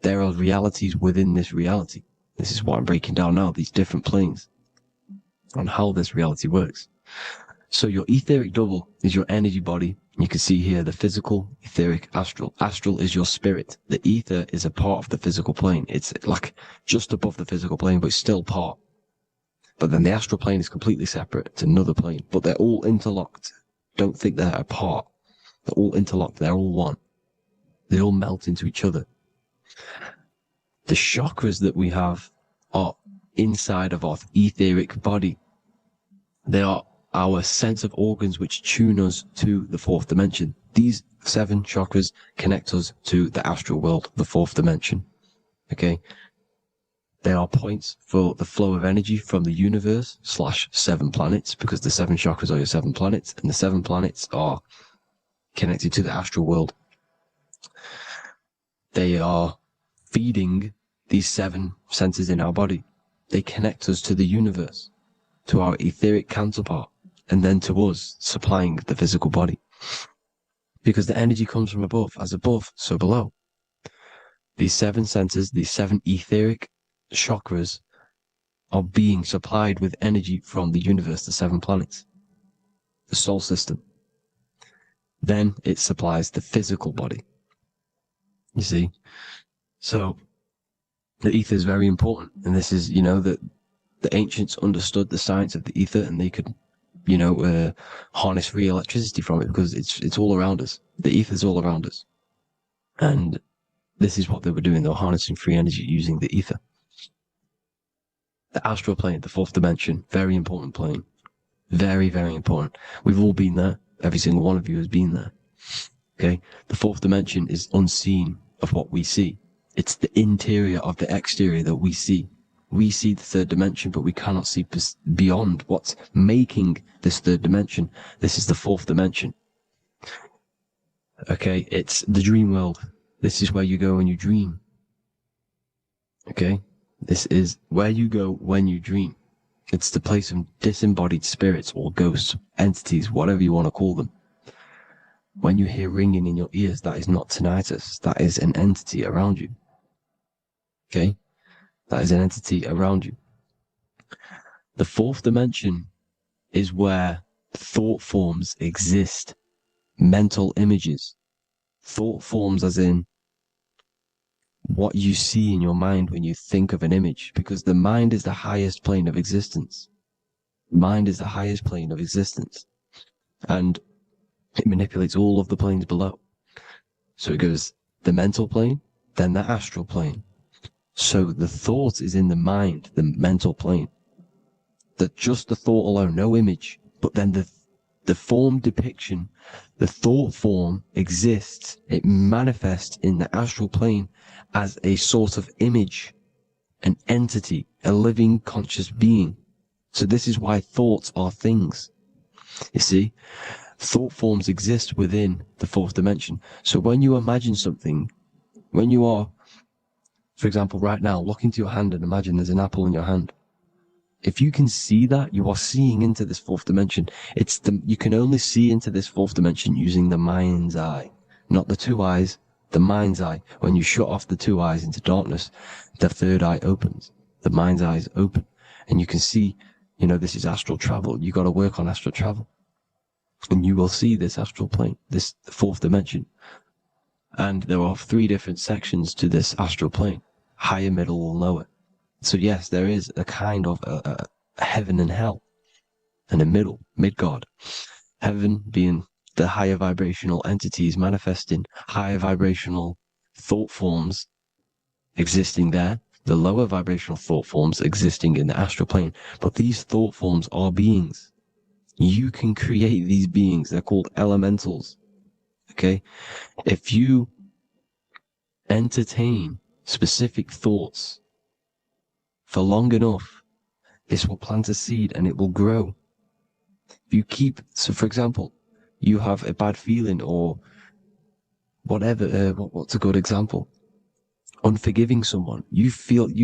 There are realities within this reality. This is what I'm breaking down now, these different planes, on how this reality works. So your etheric double is your energy body. You can see here the physical, etheric, astral. Astral is your spirit. The ether is a part of the physical plane. It's like just above the physical plane, but it's still part. But then the astral plane is completely separate. It's another plane, but they're all interlocked. Don't think they're apart. They're all interlocked. They're all one. They all melt into each other. The chakras that we have are inside of our etheric body. They are our sense of organs which tune us to the fourth dimension. These 7 chakras connect us to the astral world, the fourth dimension. Okay? They are points for the flow of energy from the universe / 7 planets, because the 7 chakras are your 7 planets, and the 7 planets are connected to the astral world. They are feeding these 7 centers in our body. They connect us to the universe, to our etheric counterpart, and then to us, supplying the physical body. Because the energy comes from above. As above, so below. These 7 centers, these 7 etheric chakras, are being supplied with energy from the universe, the 7 planets, the solar system. Then it supplies the physical body. You see? So the ether is very important. And this is, you know, that the ancients understood the science of the ether, and they could, you know, harness free electricity from it, because it's all around us. The ether is all around us. And this is what they were doing. They were harnessing free energy using the ether. The astral plane, the fourth dimension, very important plane. Very, very important. We've all been there. Every single one of you has been there. Okay? The fourth dimension is unseen of what we see. It's the interior of the exterior that we see. We see the third dimension, but we cannot see beyond what's making this third dimension. This is the fourth dimension. Okay, it's the dream world. This is where you go when you dream. Okay, this is where you go when you dream. It's the place of disembodied spirits or ghosts, entities, whatever you want to call them. When you hear ringing in your ears, that is not tinnitus. That is an entity around you. Okay? That is an entity around you. The fourth dimension is where thought forms exist. Mental images. Thought forms as in what you see in your mind when you think of an image. Because the mind is the highest plane of existence. Mind is the highest plane of existence. And It manipulates all of the planes below. So it goes the mental plane, then the astral plane. So the thought is in the mind, the mental plane. Just the thought alone, no image, but then the form depiction, the thought form exists. It manifests in the astral plane as a sort of image, an entity, a living conscious being. So this is why thoughts are things. You see, thought forms exist within the fourth dimension. So when you imagine something, when you are, for example, right now, look into your hand and imagine there's an apple in your hand. If you can see that, you are seeing into this fourth dimension. You can only see into this fourth dimension using the mind's eye, not the two eyes, the mind's eye. When you shut off the two eyes into darkness, the third eye opens. The mind's eye is open, and you can see, this is astral travel. You got to work on astral travel, and you will see this astral plane, this fourth dimension. And there are 3 different sections to this astral plane: higher, middle, or lower. So yes, there is a kind of a heaven and hell, and a middle, Midgard. Heaven being the higher vibrational entities manifesting higher vibrational thought forms existing there, the lower vibrational thought forms existing in the astral plane. But these thought forms are beings. You can create these beings. They're called elementals. Okay? If you entertain specific thoughts for long enough, this will plant a seed and it will grow. If you so for example, you have a bad feeling or whatever, what's a good example? Unforgiving someone. You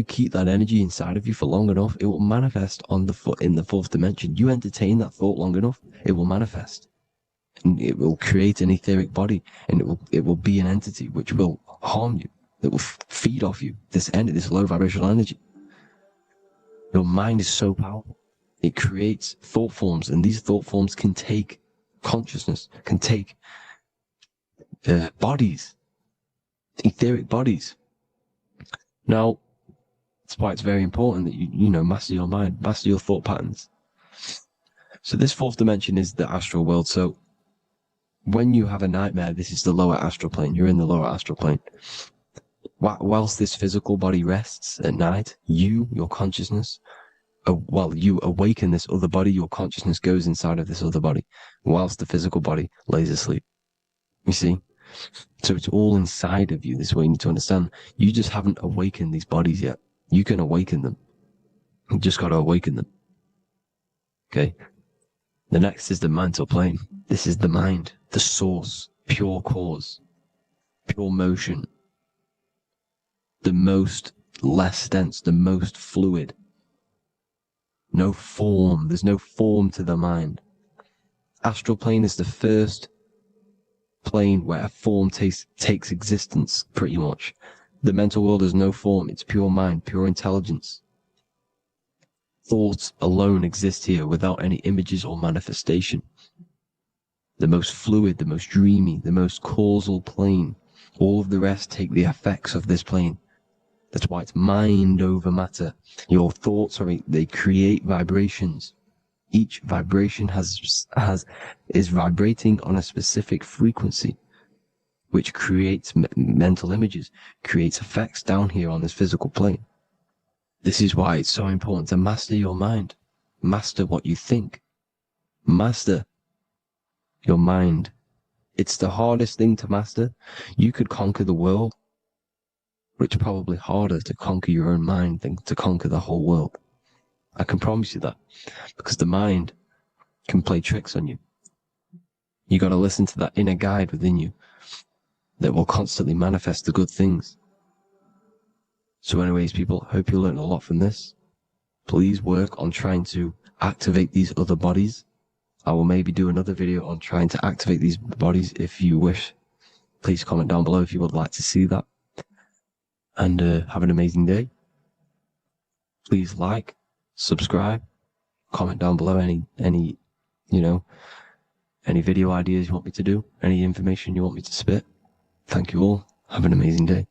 keep that energy inside of you for long enough, it will manifest in the fourth dimension. You entertain that thought long enough, it will manifest. And it will create an etheric body, and it will be an entity which will harm you. It will feed off you, this low vibrational energy. Your mind is so powerful. It creates thought forms, and these thought forms can take consciousness, can take bodies, etheric bodies. Now, that's why it's very important that you master your mind, master your thought patterns. So this fourth dimension is the astral world. So when you have a nightmare, this is the lower astral plane. You're in the lower astral plane. Whilst this physical body rests at night, your consciousness, you awaken this other body, your consciousness goes inside of this other body, whilst the physical body lays asleep. You see? So it's all inside of you. This is what you need to understand. You just haven't awakened these bodies yet. You can awaken them. You just got to awaken them. Okay? The next is the mental plane. This is the mind, the source, pure cause, pure motion. The most less dense, the most fluid. No form. There's no form to the mind. Astral plane is the first plane where a form takes existence, pretty much. The mental world has no form. It's pure mind, pure intelligence. Thoughts alone exist here without any images or manifestation. The most fluid, the most dreamy, the most causal plane. All of the rest take the effects of this plane. That's why it's mind over matter. Your thoughts they create vibrations. Each vibration is vibrating on a specific frequency, which creates mental images, creates effects down here on this physical plane. This is why it's so important to master your mind. Master what you think. Master your mind. It's the hardest thing to master. You could conquer the world, but it's probably harder to conquer your own mind than to conquer the whole world. I can promise you that, because the mind can play tricks on you. You got to listen to that inner guide within you that will constantly manifest the good things. So anyways, people, hope you learned a lot from this. Please work on trying to activate these other bodies. I will maybe do another video on trying to activate these bodies if you wish. Please comment down below if you would like to see that. And have an amazing day. Please like, subscribe, comment down below any video ideas you want me to do, any information you want me to spit. Thank you all. Have an amazing day.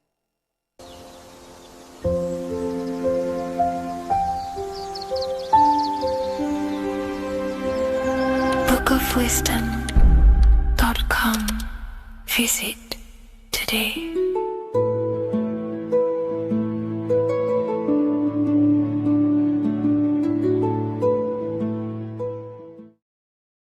bookofwisdom.com visit today.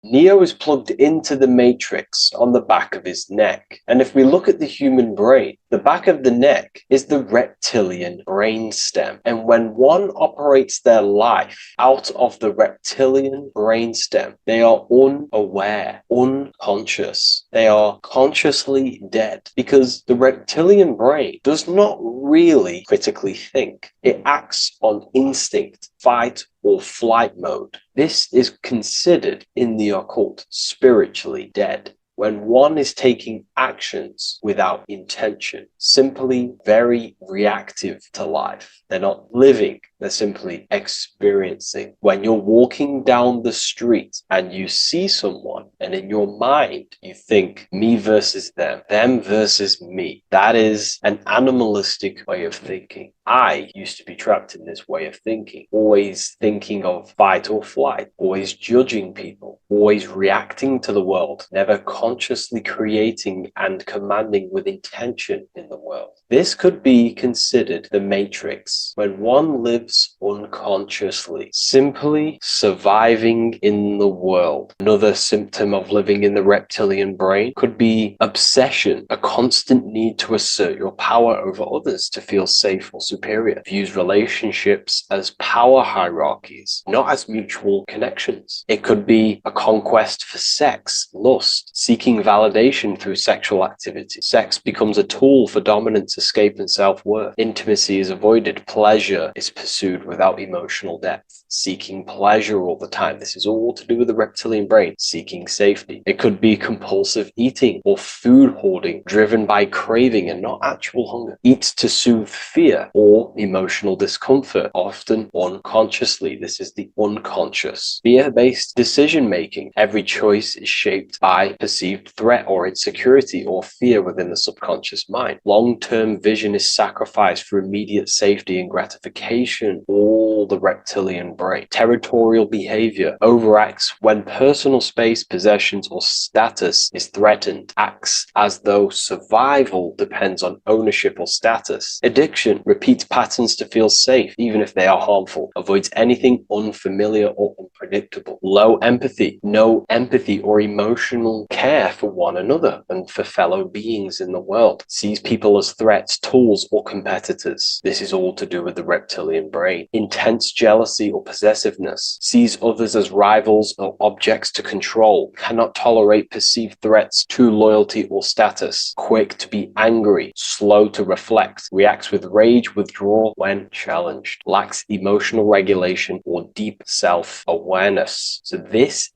Neo is plugged into the matrix on the back of his neck. And if we look at the human brain, the back of the neck is the reptilian brainstem. And when one operates their life out of the reptilian brainstem, they are unaware, unconscious. They are consciously dead because the reptilian brain does not really critically think. It acts on instinct, fight or flight mode. This is considered in the occult spiritually dead. When one is taking actions without intention, simply very reactive to life. They're not living, they're simply experiencing. When you're walking down the street and you see someone, and in your mind you think me versus them versus me, that is an animalistic way of thinking. I used to be trapped in this way of thinking, always thinking of fight or flight, always judging people, always reacting to the world, never consciously creating and commanding with intention in the world. This could be considered the matrix, when one lives unconsciously, simply surviving in the world. Another symptom of living in the reptilian brain could be obsession, a constant need to assert your power over others to feel safe or superior. Views relationships as power hierarchies, not as mutual connections. It could be a conquest for sex, lust, seeking validation through sexual activity. Sex becomes a tool for dominance, escape, and self-worth. Intimacy is avoided. Pleasure is pursued without emotional depth. Seeking pleasure all the time. This is all to do with the reptilian brain. Seeking safety. It could be compulsive eating or food hoarding, driven by craving and not actual hunger. Eats to soothe fear or emotional discomfort, often unconsciously. This is the unconscious. Fear-based decision-making. Every choice is shaped by perceived threat or insecurity or fear within the subconscious mind. Long-term vision is sacrificed for immediate safety and gratification. All the reptilian brain. Territorial behavior overacts when personal space, possessions, or status is threatened. Acts as though survival depends on ownership or status. Addiction repeats patterns to feel safe, even if they are harmful. Avoids anything unfamiliar or unpredictable. Low empathy. No empathy or emotional care for one another and for fellow beings in the world. Sees people as threats, tools, or competitors. This is all to do with the reptilian brain. Intense jealousy or possessiveness. Sees others as rivals or objects to control. Cannot tolerate perceived threats to loyalty or status. Quick to be angry. Slow to reflect. Reacts with rage, withdrawal when challenged. Lacks emotional regulation or deep self-awareness. So this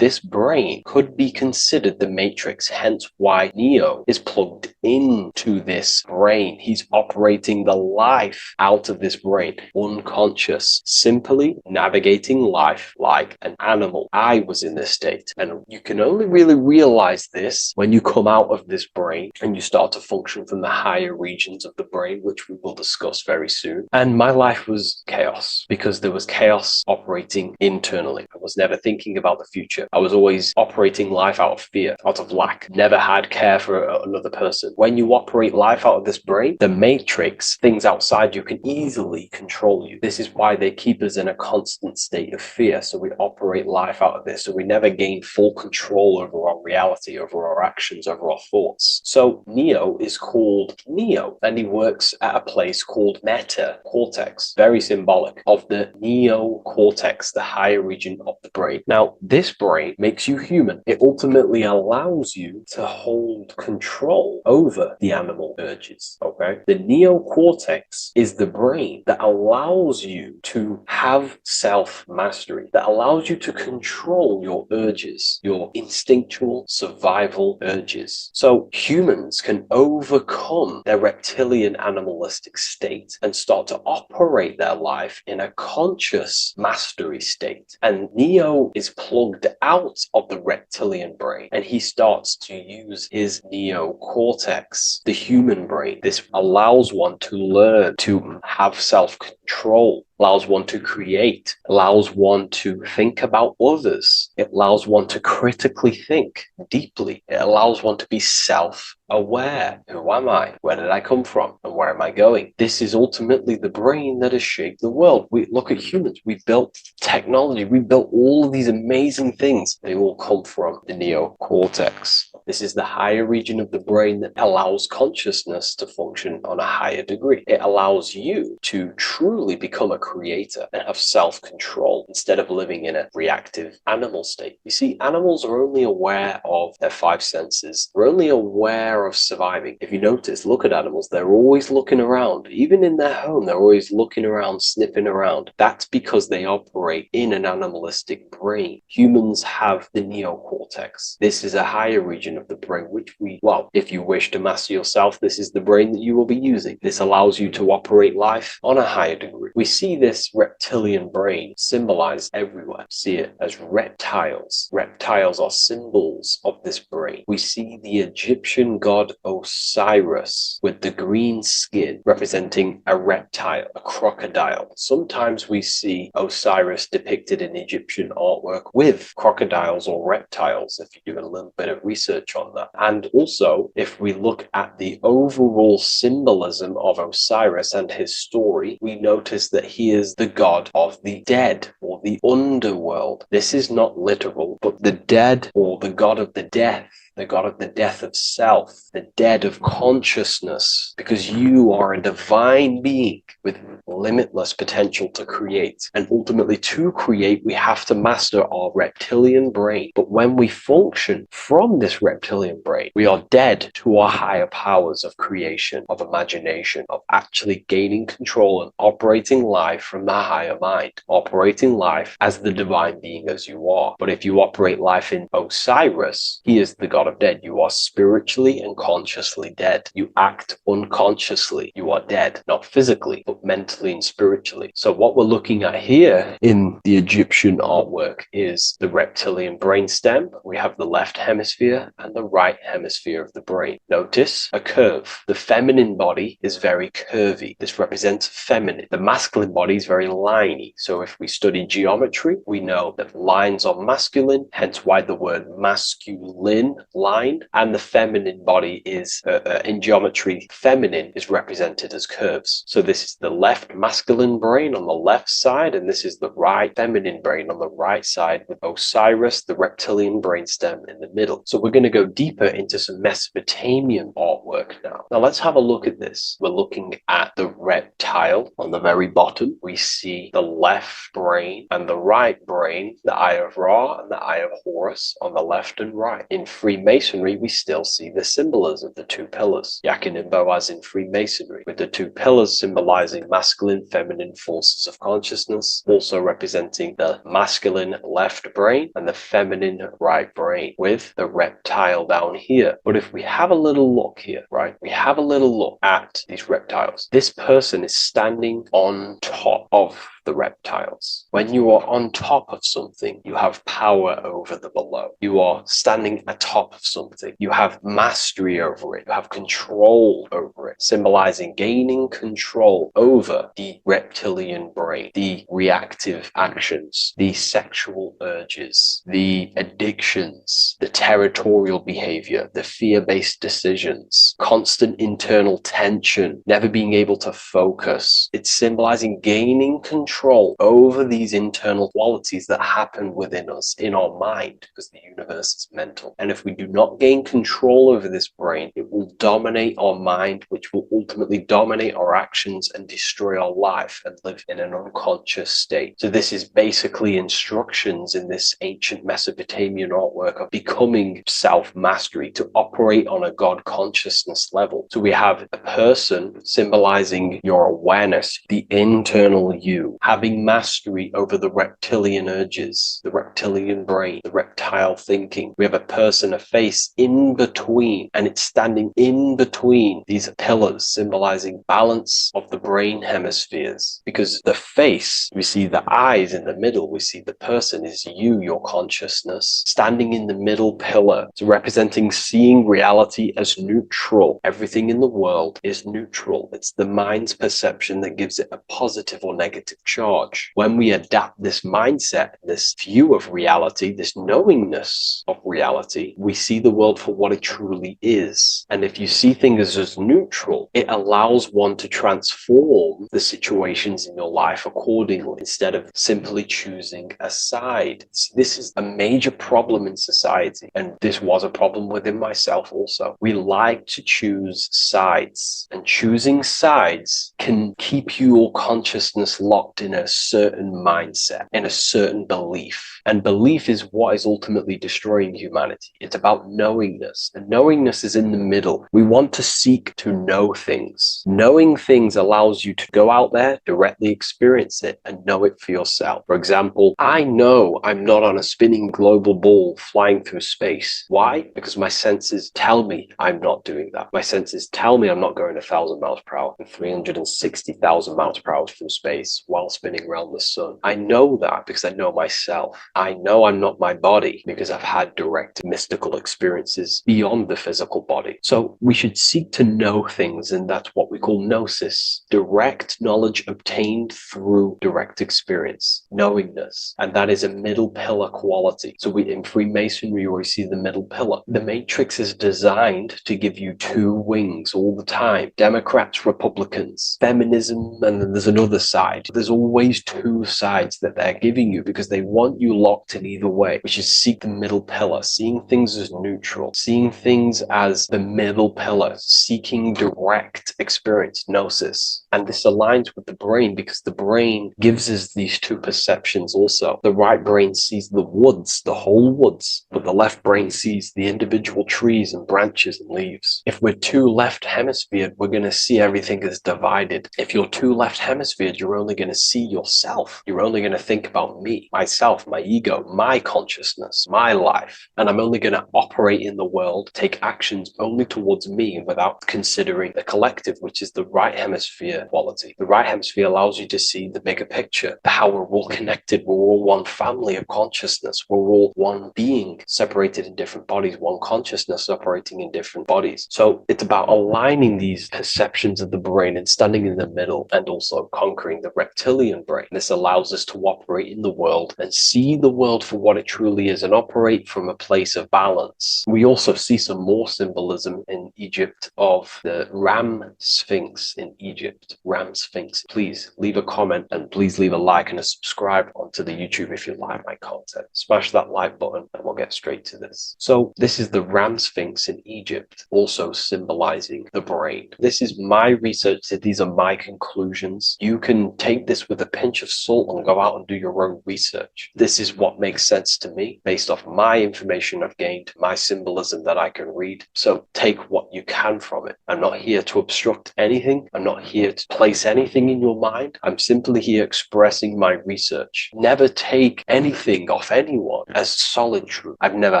brain could be considered the matrix, hence why Neo is plugged into this brain. He's operating the life out of this brain, unconscious, simply navigating life like an animal. I was in this state, and you can only really realize this when you come out of this brain and you start to function from the higher regions of the brain, which we will discuss very soon. And my life was chaos because there was chaos operating internally. I was never thinking about the future. I was always operating life out of fear, out of lack. Never had care for another person. When you operate life out of this brain, the matrix, things outside you, can easily control you. This is why they keep us in a constant state of fear. So we operate life out of this. So we never gain full control over our reality, over our actions, over our thoughts. So Neo is called Neo, and he works at a place called meta cortex, very symbolic of the neocortex, the higher region of the brain. Now, this brain makes you human. It ultimately allows you to hold control over the animal urges, okay? The neocortex is the brain that allows you to have self-mastery, that allows you to control your urges, your instinctual survival urges. So humans can overcome their reptilian animalistic state and start to operate their life in a conscious mastery state. And Neo is plugged out of the reptilian brain, and he starts to use his neocortex, the human brain. This allows one to learn to have self-control allows one to create, allows one to think about others. It allows one to critically think deeply. It allows one to be self-aware. Who am I? Where did I come from? And where am I going? This is ultimately the brain that has shaped the world. We look at humans. We built technology. We built all of these amazing things. They all come from the neocortex. This is the higher region of the brain that allows consciousness to function on a higher degree. It allows you to truly become a creator and have self-control instead of living in a reactive animal state. You see, animals are only aware of their five senses. They're only aware of surviving. If you notice, look at animals, they're always looking around. Even in their home, they're always looking around, sniffing around. That's because they operate in an animalistic brain. Humans have the neocortex. This is a higher region of the brain, which well, if you wish to master yourself, this is the brain that you will be using. This allows you to operate life on a higher degree. We see this reptilian brain symbolized everywhere. See it as reptiles. Reptiles are symbols of this brain. We see the Egyptian god Osiris with the green skin representing a reptile, a crocodile. Sometimes we see Osiris depicted in Egyptian artwork with crocodiles or reptiles, if you do a little bit of research on that. And also, if we look at the overall symbolism of Osiris and his story, we notice that he is the god of the dead or the underworld. This is not literal, but the dead or the god of the death, the god of the death of self, the dead of consciousness, because you are a divine being with limitless potential to create. And ultimately, to create, we have to master our reptilian brain. But when we function from this reptilian brain, we are dead to our higher powers of creation, of imagination, of actually gaining control and operating life from the higher mind, operating life as the divine being as you are. But if you operate life in Osiris, he is the god of dead. You are spiritually and consciously dead. You act unconsciously. You are dead, not physically, but mentally and spiritually. So what we're looking at here in the Egyptian artwork is the reptilian brainstem. We have the left hemisphere and the right hemisphere of the brain. Notice a curve. The feminine body is very curvy. This represents feminine. The masculine body is very liney. So if we study geometry, we know that lines are masculine, hence why the word masculine, line, and the feminine body is, in geometry, feminine is represented as curves. So this is the left masculine brain on the left side, and this is the right feminine brain on the right side, with Osiris, the reptilian brainstem, in the middle. So we're going to go deeper into some Mesopotamian artwork now. Now let's have a look at this. We're looking at the reptile on the very bottom. We see the left brain and the right brain, the Eye of Ra and the Eye of Horus on the left and right. In Freemasonry, we still see the symbolism of the two pillars, Jachin and Boaz in Freemasonry, with the two pillars symbolizing masculine, feminine forces of consciousness, also representing the masculine left brain and the feminine right brain, with the reptile down here. But if we have a little look here, right, we have a little look at these reptiles. This person is standing on top of the reptiles. When you are on top of something, you have power over the below. You are standing atop of something. You have mastery over it. You have control over it, symbolizing gaining control over the reptilian brain, the reactive actions, the sexual urges, the addictions, the territorial behavior, the fear-based decisions, constant internal tension, never being able to focus. It's symbolizing gaining control over these internal qualities that happen within us, in our mind, because the universe is mental. And if we do not gain control over this brain, it will dominate our mind, which will ultimately dominate our actions and destroy our life and live in an unconscious state. So this is basically instructions in this ancient Mesopotamian artwork of becoming self-mastery, to operate on a God consciousness level. So we have a person symbolizing your awareness, the internal you, having mastery over the reptilian urges, the reptilian brain, the reptile thinking. We have a person, a face in between, and it's standing in between these pillars, symbolizing balance of the brain hemispheres. Because the face, we see the eyes in the middle, we see the person is you, your consciousness, standing in the middle pillar. So representing seeing reality as neutral. Everything in the world is neutral. It's the mind's perception that gives it a positive or negative charge. When we adapt this mindset, this view of reality, this knowingness of reality, we see the world for what it truly is. And if you see things as neutral, it allows one to transform the situations in your life accordingly instead of simply choosing a side. This is a major problem in society, and this was a problem within myself also. We like to choose sides, and choosing sides can keep your consciousness locked in a certain mindset, in a certain belief. And belief is what is ultimately destroying humanity. It's about knowingness, and knowingness is in the middle. We want to seek to know things. Knowing things allows you to go out there, directly experience it, and know it for yourself. For example, I know I'm not on a spinning global ball flying through space. Why? Because my senses tell me I'm not doing that. My senses tell me I'm not going 1,000 miles per hour and 360,000 miles per hour through space while spinning around the sun. I know that because I know myself. I know I'm not my body because I've had direct mystical experiences beyond the physical body. So we should seek to know things, and that's what we call gnosis, direct knowledge obtained through direct experience, knowingness. And that is a middle pillar quality. So in Freemasonry, we see the middle pillar. The matrix is designed to give you two wings all the time. Democrats, Republicans, feminism, and then there's another side. There's always two sides that they're giving you because they want you locked in either way, which is seek the middle pillar, seeing things as neutral, seeing things as the middle pillar, seeking direct experience, gnosis. And this aligns with the brain because the brain gives us these two perceptions also. The right brain sees the woods, the whole woods, but the left brain sees the individual trees and branches and leaves. If we're too left hemisphered, we're going to see everything as divided. If you're too left hemisphered, you're only going to see yourself. You're only going to think about me, myself, my ego, my consciousness, my life. And I'm only going to operate in the world, take actions only towards me without considering the collective, which is the right hemisphere quality. The right hemisphere allows you to see the bigger picture, how we're all connected. We're all one family of consciousness. We're all one being separated in different bodies, one consciousness operating in different bodies. So it's about aligning these perceptions of the brain and standing in the middle, and also conquering the reptilian brain. This allows us to operate in the world and see the world for what it truly is and operate from a place of balance. We also see some more symbolism in Egypt of the Ram Sphinx in Egypt. Ram Sphinx. Please leave a comment and please leave a like and a subscribe onto the YouTube if you like my content. Smash that like button and we'll get straight to this. So this is the Ram Sphinx in Egypt, also symbolizing the brain. This is my research. These are my conclusions. You can take this with a pinch of salt and go out and do your own research. This is what makes sense to me based off my information I've gained, my symbolism that I can read. So take what you can from it. I'm not here to obstruct anything. I'm not here to place anything in your mind. I'm simply here expressing my research. Never take anything off anyone as solid truth. I've never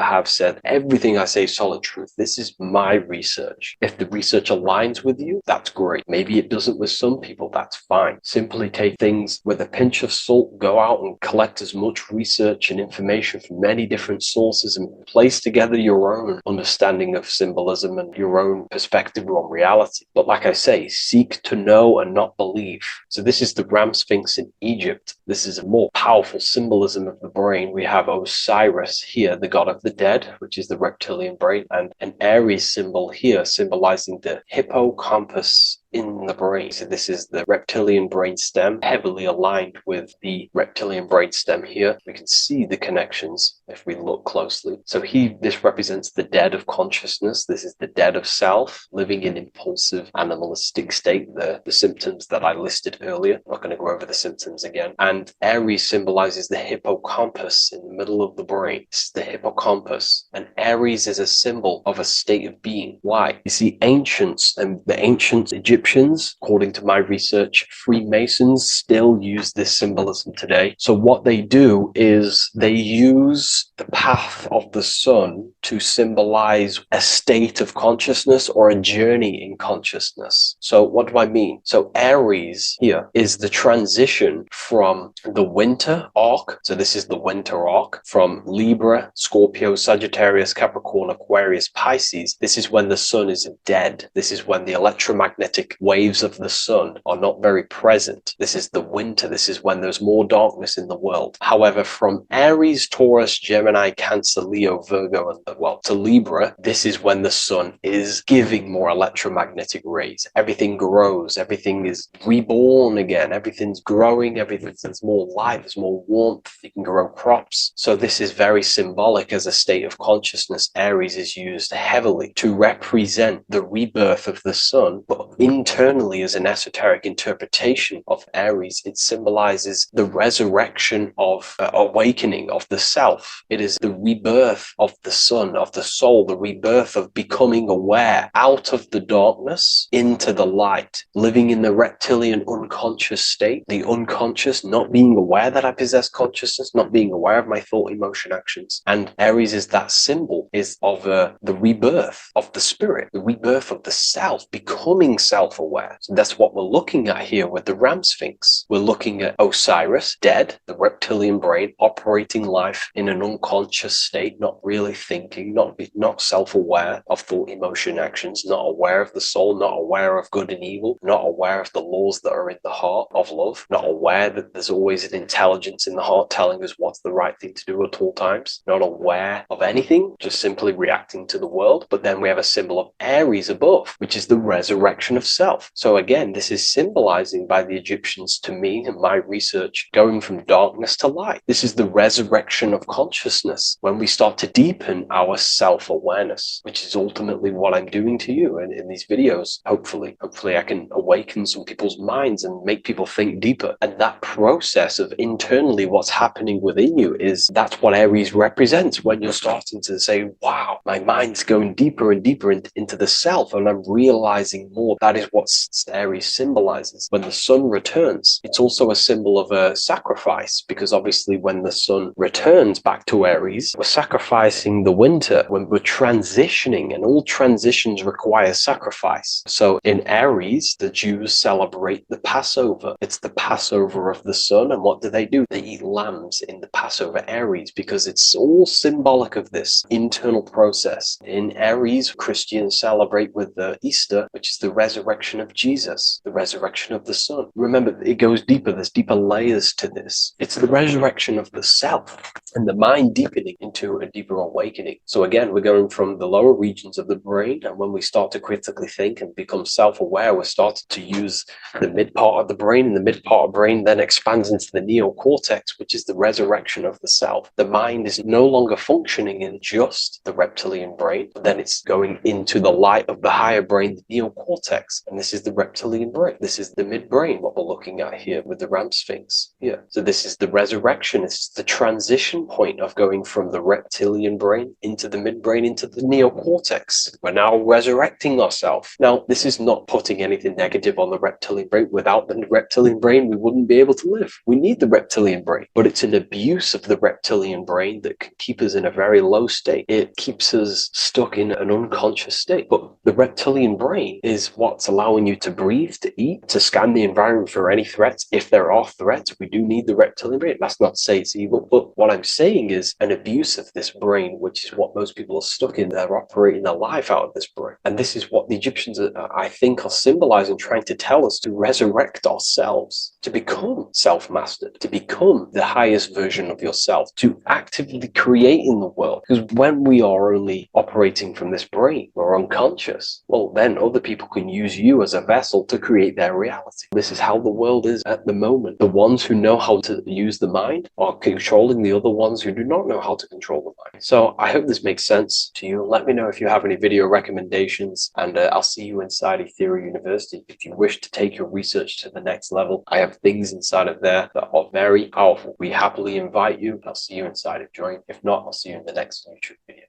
have said everything I say is solid truth. This is my research. If the research aligns with you, that's great. Maybe it doesn't with some people, that's fine. Simply take things with a pinch of salt, go out and collect as much research and information from many different sources and place together your own understanding of symbolism and your own perspective on reality. But like I say, seek to know and not believe. So this is the Ram Sphinx in Egypt. This is a more powerful symbolism of the brain. We have Osiris here, the god of the dead, which is the reptilian brain, and an Aries symbol here symbolizing the hippocampus in the brain. So this is the reptilian brain stem, heavily aligned with the reptilian brain stem here. We can see the connections if we look closely. So this represents the dead of consciousness. This is the dead of self, living in impulsive animalistic state, the symptoms that I listed earlier. I'm not going to go over the symptoms again. And Aries symbolizes the hippocampus in the middle of the brain. It's the hippocampus. And Aries is a symbol of a state of being. Why? You see, ancients and the ancient Egyptians, according to my research, Freemasons still use this symbolism today. So what they do is they use the path of the sun to symbolize a state of consciousness or a journey in consciousness. So what do I mean? So Aries here is the transition from the winter arc. So this is the winter arc from Libra, Scorpio, Sagittarius, Capricorn, Aquarius, Pisces. This is when the sun is dead. This is when the electromagnetic electromagnetic waves of the sun are not very present. This is the winter. This is when there's more darkness in the world. However, from Aries, Taurus, Gemini, Cancer, Leo, Virgo, and to Libra, this is when the sun is giving more electromagnetic rays. Everything grows. Everything is reborn again. Everything's growing. There's more light. There's more warmth. You can grow crops. So this is very symbolic as a state of consciousness. Aries is used heavily to represent the rebirth of the sun, but internally as an esoteric interpretation of Aries, it symbolizes the resurrection of awakening of the self. It is the rebirth of the sun, of the soul, the rebirth of becoming aware out of the darkness into the light, living in the reptilian unconscious state, the unconscious, not being aware that I possess consciousness, not being aware of my thought, emotion, actions. And Aries is that symbol of the rebirth of the spirit, the rebirth of the self, becoming self-aware. So that's what we're looking at here with the Ram Sphinx. We're looking at Osiris, dead, the reptilian brain, operating life in an unconscious state, not really thinking, not self-aware of thought, emotion, actions, not aware of the soul, not aware of good and evil, not aware of the laws that are in the heart of love, not aware that there's always an intelligence in the heart telling us what's the right thing to do at all times, not aware of anything, just simply reacting to the world. But then we have a symbol of Aries above, which is the resurrection of self. So again, this is symbolizing by the Egyptians to me and my research going from darkness to light. This is the resurrection of consciousness when we start to deepen our self-awareness, which is ultimately what I'm doing to you in these videos. Hopefully I can awaken some people's minds and make people think deeper. And that process of internally what's happening within you that's what Aries represents when you're starting to say, wow, my mind's going deeper and deeper into the self, and I'm realizing more. That is what Aries symbolizes. When the sun returns, it's also a symbol of a sacrifice, because obviously when the sun returns back to Aries, we're sacrificing the winter, when we're transitioning, and all transitions require sacrifice. So in Aries, the Jews celebrate the Passover. It's the Passover of the sun, and what do? They eat lambs in the Passover Aries, because it's all symbolic of this internal process. In Aries, Christians celebrate with the Easter, which is the resurrection of Jesus, the resurrection of the sun. Remember, it goes deeper. There's deeper layers to this. It's the resurrection of the self and the mind deepening into a deeper awakening. So again, we're going from the lower regions of the brain, and when we start to critically think and become self-aware, we're starting to use the mid part of the brain, and the mid part of the brain then expands into the neocortex, which is the resurrection of the self. The mind is no longer functioning in just the reptilian brain, but then it's going into the light of the higher brain, the neocortex, and this is the reptilian brain. This is the midbrain, what we're looking at here with the Ram Sphinx. Yeah. So this is the resurrection. It's the transition point of going from the reptilian brain into the midbrain into the neocortex. We're now resurrecting ourselves. Now, this is not putting anything negative on the reptilian brain. Without the reptilian brain, we wouldn't be able to live. We need the reptilian brain, but it's an abuse of the reptilian brain that can keep us in a very low state. It keeps us stuck in an unconscious state. But the reptilian brain is what's allowing you to breathe, to eat, to scan the environment for any threats. If there are threats, we do need the reptilian brain. That's not to say it's evil, but what I'm saying is an abuse of this brain, which is what most people are stuck in. They're operating their life out of this brain. And this is what the Egyptians, I think, are symbolizing, trying to tell us to resurrect ourselves, to become self-mastered, to become the highest version of yourself, to actively create in the world. Because when we are only operating from this brain, we're unconscious, well, then other people can use you as a vessel to create their reality. This is how the world is at the moment. The ones who know how to use the mind are controlling the other ones who do not know how to control the mind. So I hope this makes sense to you. Let me know if you have any video recommendations, and I'll see you inside Ethereum University. If you wish to take your research to the next level, I have things inside of there that are very powerful. We happily invite you. I'll see you inside of Join. If not, I'll see you in the next YouTube video.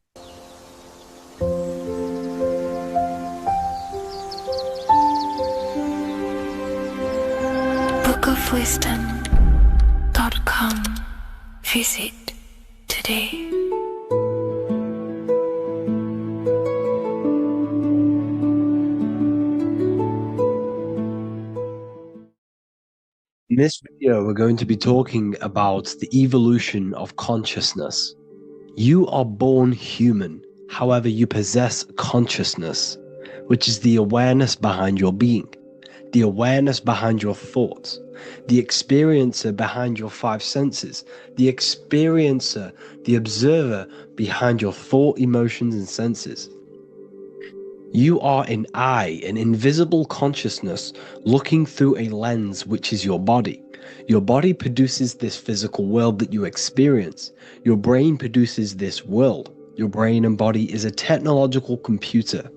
bookofwisdom.com. Visit today. In this video, we're going to be talking about the evolution of consciousness. You are born human, however, you possess consciousness, which is the awareness behind your being. the awareness behind your thoughts, the experiencer behind your five senses, the experiencer, the observer behind your thought, emotions, and senses. You are an eye, an invisible consciousness looking through a lens which is your body. Your body produces this physical world that you experience. Your brain produces this world. Your brain and body is a technological computer.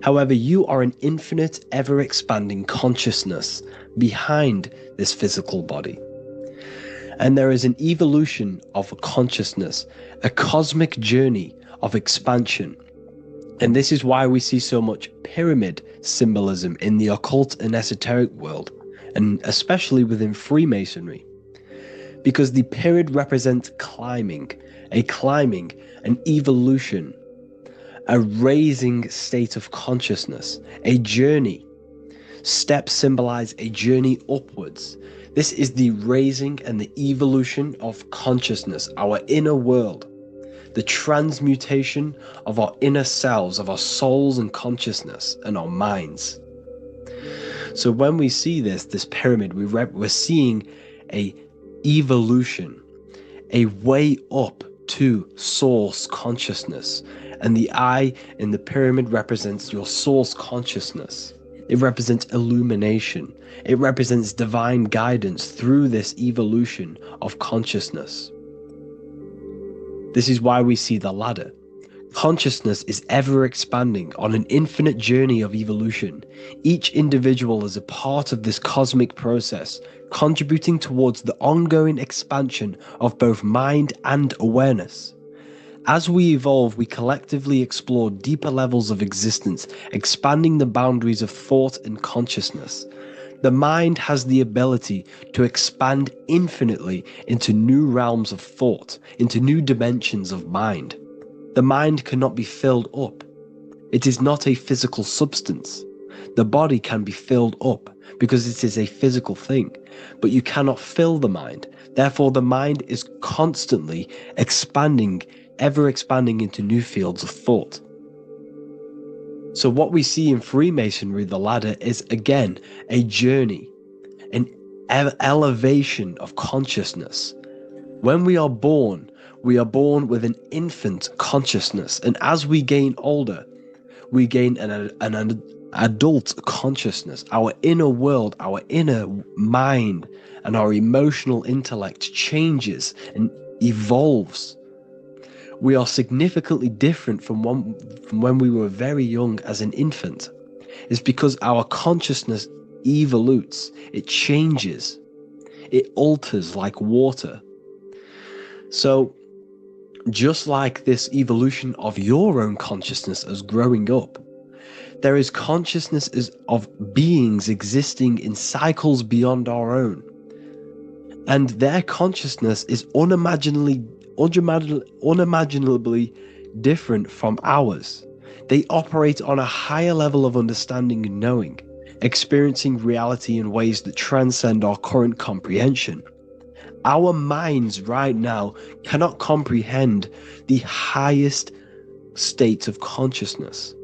However, you are an infinite, ever-expanding consciousness behind this physical body. And there is an evolution of consciousness, a cosmic journey of expansion. And this is why we see so much pyramid symbolism in the occult and esoteric world, and especially within Freemasonry. Because the pyramid represents climbing, an evolution, a raising state of consciousness, a journey. Steps symbolize a journey upwards. This is the raising and the evolution of consciousness, our inner world, the transmutation of our inner selves, of our souls and consciousness and our minds. So when we see this pyramid, we're seeing a evolution, a way up to source consciousness. And the eye in the pyramid represents your source consciousness. It represents illumination. It represents divine guidance through this evolution of consciousness. This is why we see the ladder. Consciousness is ever expanding on an infinite journey of evolution. Each individual is a part of this cosmic process, contributing towards the ongoing expansion of both mind and awareness. As we evolve, we collectively explore deeper levels of existence, expanding the boundaries of thought and consciousness. The mind has the ability to expand infinitely into new realms of thought, into new dimensions of mind. The mind cannot be filled up. It is not a physical substance. The body can be filled up because it is a physical thing, but you cannot fill the mind. Therefore, the mind is constantly expanding, ever expanding into new fields of thought. So what we see in Freemasonry, the ladder, is again a journey, an elevation of consciousness. When we are born with an infant consciousness, and as we gain older, we gain an adult consciousness. Our inner world, our inner mind, and our emotional intellect changes and evolves. We are significantly different from when we were very young as an infant. It's because our consciousness evolutes, it changes, it alters like water. So just like this evolution of your own consciousness as growing up, there is consciousness of beings existing in cycles beyond our own. And their consciousness is unimaginably different from ours. They operate on a higher level of understanding and knowing, experiencing reality in ways that transcend our current comprehension. Our minds right now cannot comprehend the highest states of consciousness.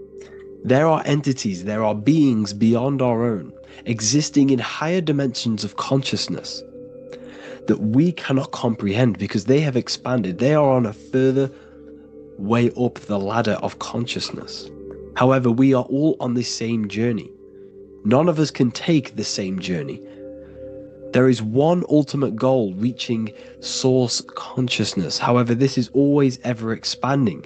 There are entities, there are beings beyond our own, existing in higher dimensions of consciousness that we cannot comprehend because they have expanded. They are on a further way up the ladder of consciousness. However, we are all on the same journey. None of us can take the same journey. There is one ultimate goal, reaching source consciousness. However, this is always ever expanding.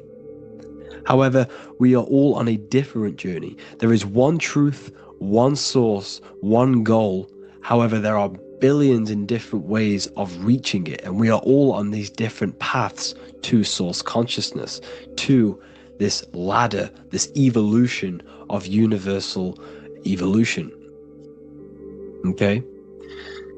However, we are all on a different journey. There is one truth, one source, one goal. However, there are billions in different ways of reaching it, and we are all on these different paths to source consciousness, to this ladder, this evolution of universal evolution. Okay?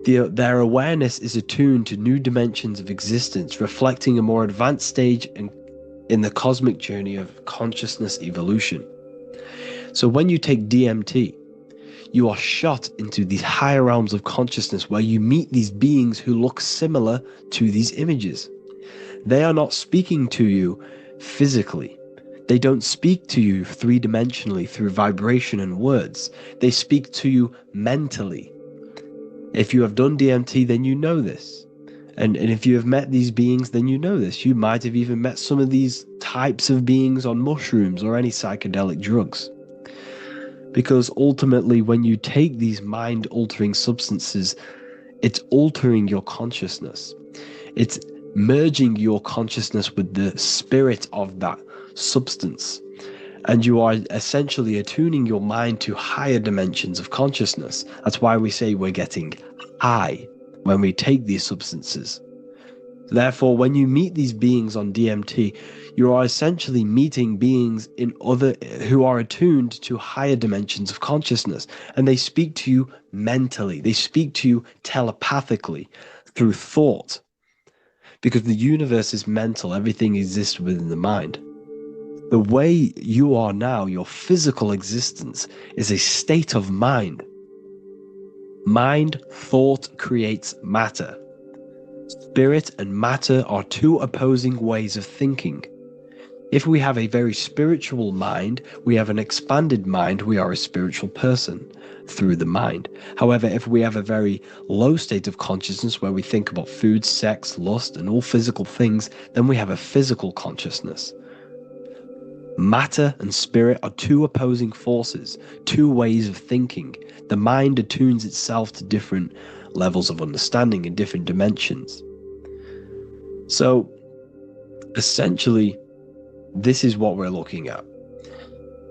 Their awareness is attuned to new dimensions of existence, reflecting a more advanced stage in the cosmic journey of consciousness evolution. So when you take DMT, you are shot into these higher realms of consciousness where you meet these beings who look similar to these images. They are not speaking to you physically. They don't speak to you three-dimensionally through vibration and words. They speak to you mentally. If you have done DMT, then you know this. And if you have met these beings, then you know this. You might have even met some of these types of beings on mushrooms or any psychedelic drugs. Because ultimately, when you take these mind-altering substances, it's altering your consciousness. It's merging your consciousness with the spirit of that substance. And you are essentially attuning your mind to higher dimensions of consciousness. That's why we say we're getting high when we take these substances. Therefore, when you meet these beings on DMT, you are essentially meeting beings who are attuned to higher dimensions of consciousness, and they speak to you mentally. They speak to you telepathically through thought, because the universe is mental. Everything exists within the mind. The way you are now, your physical existence, is a state of mind. Mind, thought creates matter. Spirit and matter are two opposing ways of thinking. If we have a very spiritual mind, we have an expanded mind, we are a spiritual person through the mind. However, if we have a very low state of consciousness where we think about food, sex, lust, and all physical things, then we have a physical consciousness. Matter and spirit are two opposing forces, two ways of thinking. The mind attunes itself to different levels of understanding in different dimensions. So, essentially, this is what we're looking at.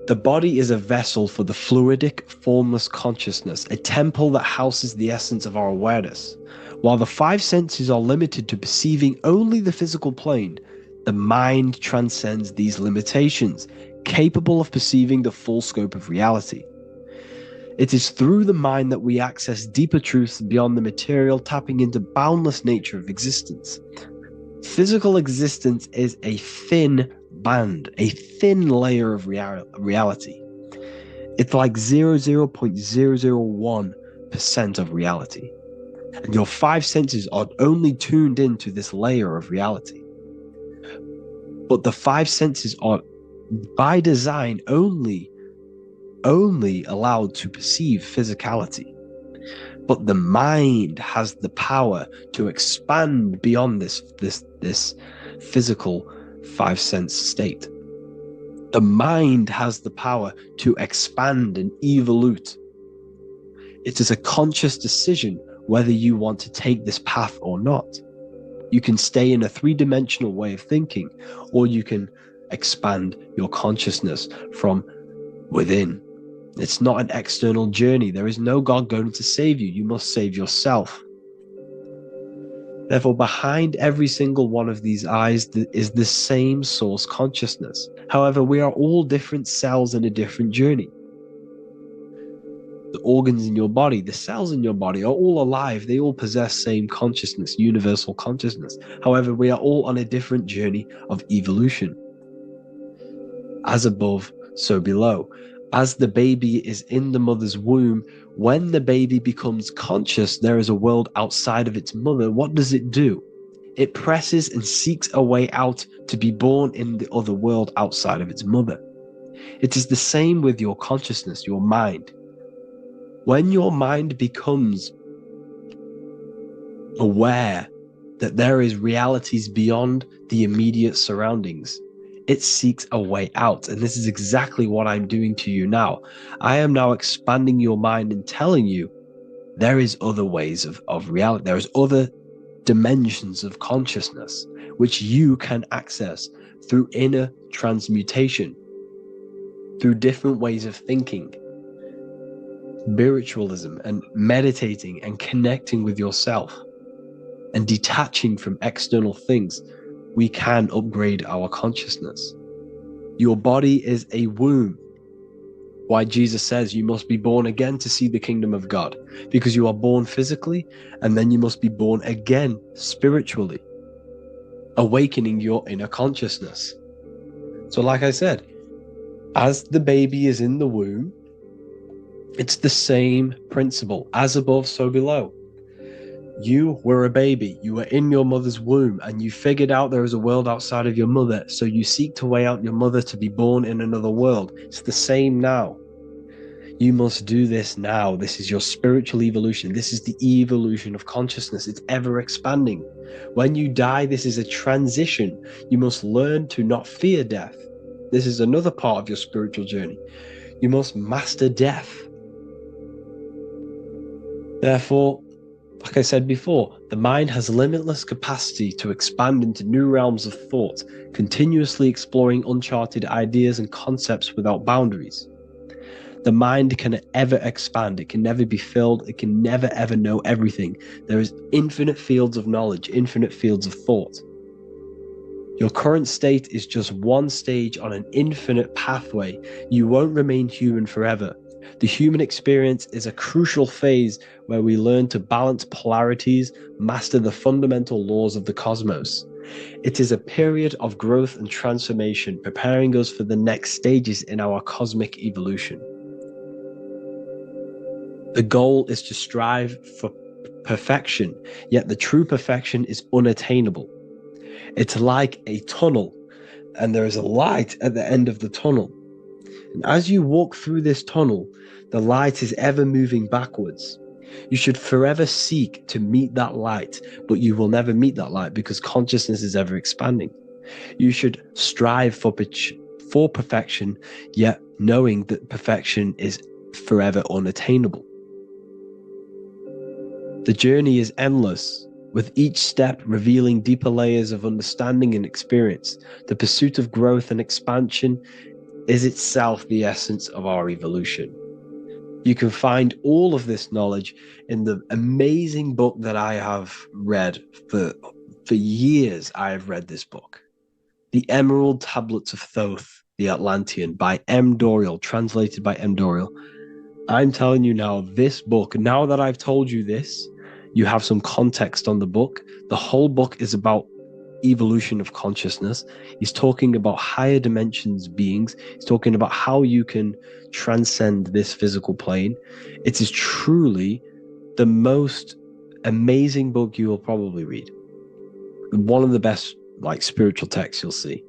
The body is a vessel for the fluidic, formless consciousness, a temple that houses the essence of our awareness. While the five senses are limited to perceiving only the physical plane, the mind transcends these limitations, capable of perceiving the full scope of reality. It is through the mind that we access deeper truths beyond the material, tapping into boundless nature of existence. Physical existence is a thin band, a thin layer of reality. It's like 0.001% of reality. And your five senses are only tuned into this layer of reality. But the five senses are, by design, only allowed to perceive physicality. But the mind has the power to expand beyond this physical five sense state. The mind has the power to expand and evolute. It is a conscious decision whether you want to take this path or not. You can stay in a three-dimensional way of thinking, or you can expand your consciousness from within. It's not an external journey. There is no God going to save you. You must save yourself. Therefore, behind every single one of these eyes is the same source consciousness. However, we are all different cells in a different journey. The organs in your body, the cells in your body are all alive. They all possess same consciousness, universal consciousness. However, we are all on a different journey of evolution. As above, so below. As the baby is in the mother's womb, when the baby becomes conscious, there is a world outside of its mother. What does it do? It presses and seeks a way out to be born in the other world outside of its mother. It is the same with your consciousness, your mind. When your mind becomes aware that there is realities beyond the immediate surroundings, it seeks a way out. And this is exactly what I'm doing to you now. I am now expanding your mind and telling you there is other ways of reality. There is other dimensions of consciousness which you can access through inner transmutation, through different ways of thinking, spiritualism, and meditating and connecting with yourself and detaching from external things. We can upgrade our consciousness. Your body is a womb. Why Jesus says you must be born again to see the kingdom of God, because you are born physically and then you must be born again spiritually, awakening your inner consciousness. So like I said, as the baby is in the womb, it's the same principle. As above, so below. You were a baby. You were in your mother's womb and you figured out there is a world outside of your mother. So you seek to weigh out your mother to be born in another world. It's the same now. You must do this now. This is your spiritual evolution. This is the evolution of consciousness. It's ever expanding. When you die, this is a transition. You must learn to not fear death. This is another part of your spiritual journey. You must master death. Therefore, like I said before, the mind has limitless capacity to expand into new realms of thought, continuously exploring uncharted ideas and concepts without boundaries. The mind can ever expand. It can never be filled. It can never ever know everything. There is infinite fields of knowledge, infinite fields of thought. Your current state is just one stage on an infinite pathway. You won't remain human forever. The human experience is a crucial phase where we learn to balance polarities, master the fundamental laws of the cosmos. It is a period of growth and transformation, preparing us for the next stages in our cosmic evolution. The goal is to strive for perfection, yet the true perfection is unattainable. It's like a tunnel, and there is a light at the end of the tunnel. And as you walk through this tunnel, the light is ever moving backwards. You should forever seek to meet that light, but you will never meet that light because consciousness is ever expanding. You should strive for perfection, yet knowing that perfection is forever unattainable. The journey is endless, with each step revealing deeper layers of understanding and experience. The pursuit of growth and expansion is itself the essence of our evolution. You can find all of this knowledge in the amazing book that I have read for years. I have read this book, The Emerald Tablets of Thoth, the Atlantean, by M. Dorial, translated by M. Dorial. I'm telling you now, this book, now that I've told you this, you have some context on the book. The whole book is about evolution of consciousness. He's talking about higher dimensions beings. He's talking about how you can transcend this physical plane. It is truly the most amazing book you will probably read. One of the best spiritual texts you'll see.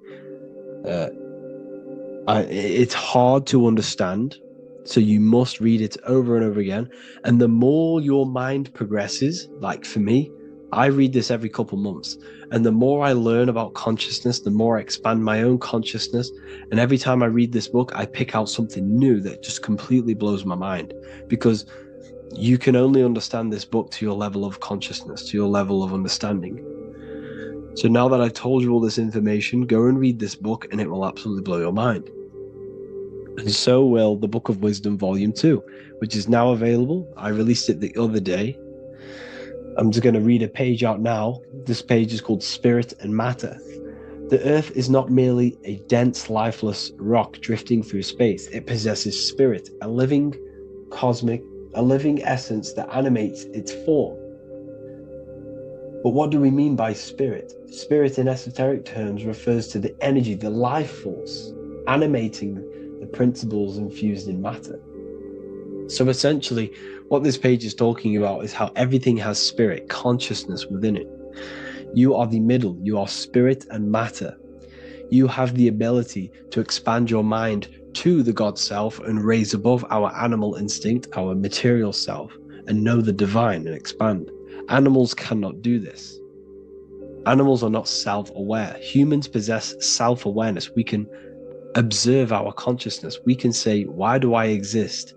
It's hard to understand, so you must read it over and over again. And the more your mind progresses, like for me, I read this every couple months. And the more I learn about consciousness, the more I expand my own consciousness. And every time I read this book, I pick out something new that just completely blows my mind. Because you can only understand this book to your level of consciousness, to your level of understanding. So now that I've told you all this information, go and read this book and it will absolutely blow your mind. And so will the Book of Wisdom Volume 2, which is now available. I released it the other day. I'm just going to read a page out now. This page is called Spirit and Matter. The Earth is not merely a dense, lifeless rock drifting through space. It possesses spirit, a living essence that animates its form. But what do we mean by spirit? Spirit in esoteric terms refers to the energy, the life force, animating the principles infused in matter. So essentially, what this page is talking about is how everything has spirit, consciousness within it. You are the middle, you are spirit and matter. You have the ability to expand your mind to the God self and raise above our animal instinct, our material self, and know the divine and expand. Animals cannot do this. Animals are not self-aware. Humans possess self-awareness. We can observe our consciousness. We can say, why do I exist?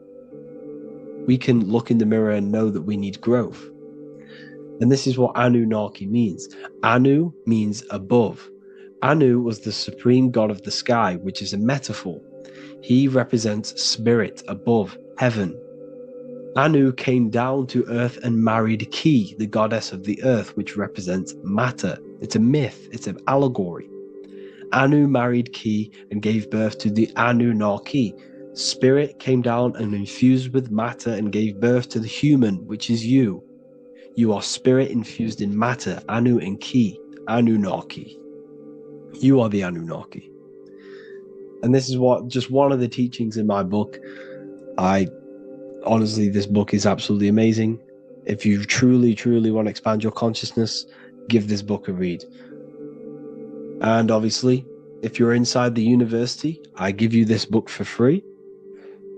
We can look in the mirror and know that we need growth. And this is what Anunnaki means. Anu means above. Anu was the supreme god of the sky, which is a metaphor. He represents spirit above, heaven. Anu came down to earth and married Ki, the goddess of the earth, which represents matter. It's a myth, it's an allegory. Anu married Ki and gave birth to the Anunnaki. Spirit came down and infused with matter and gave birth to the human, which is you. You are spirit infused in matter, Anu and Ki, Anunnaki. You are the Anunnaki. And this is just one of the teachings in my book. Honestly, this book is absolutely amazing. If you truly, truly want to expand your consciousness, give this book a read. And obviously, if you're inside the university, I give you this book for free.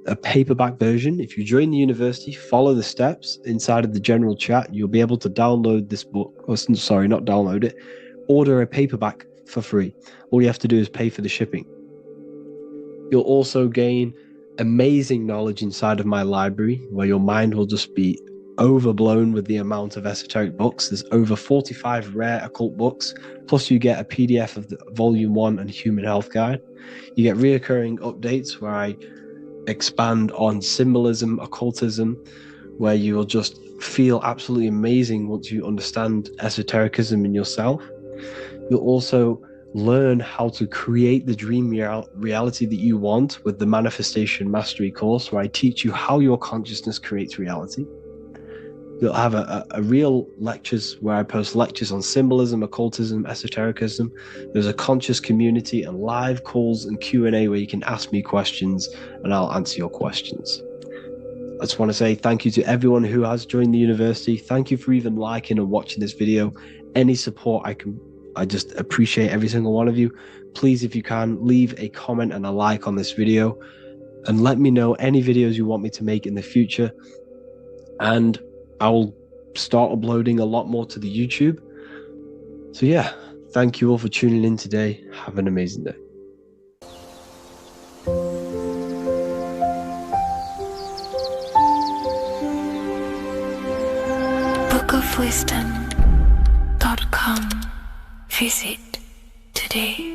A paperback version. If you join the university, follow the steps inside of the general chat, you'll be able to download this book. Sorry, not download it. Order a paperback for free. All you have to do is pay for the shipping. You'll also gain amazing knowledge inside of my library, where your mind will just be overblown with the amount of esoteric books. There's over 45 rare occult books, plus you get a PDF of the Volume 1 and Human Health Guide. You get reoccurring updates where I expand on symbolism, occultism, where you will just feel absolutely amazing once you understand esotericism in yourself. You'll also learn how to create the dream reality that you want with the Manifestation Mastery course, where I teach you how your consciousness creates reality. You'll have a real lectures where I post lectures on symbolism, occultism, esotericism. There's a conscious community and live calls and Q&A where you can ask me questions and I'll answer your questions. I just want to say thank you to everyone who has joined the university. Thank you for even liking and watching this video. Any support I just appreciate every single one of you. Please, if you can, leave a comment and a like on this video and let me know any videos you want me to make in the future. And I will start uploading a lot more to the YouTube. So yeah, thank you all for tuning in today. Have an amazing day. bookofwisdom.com. Visit today.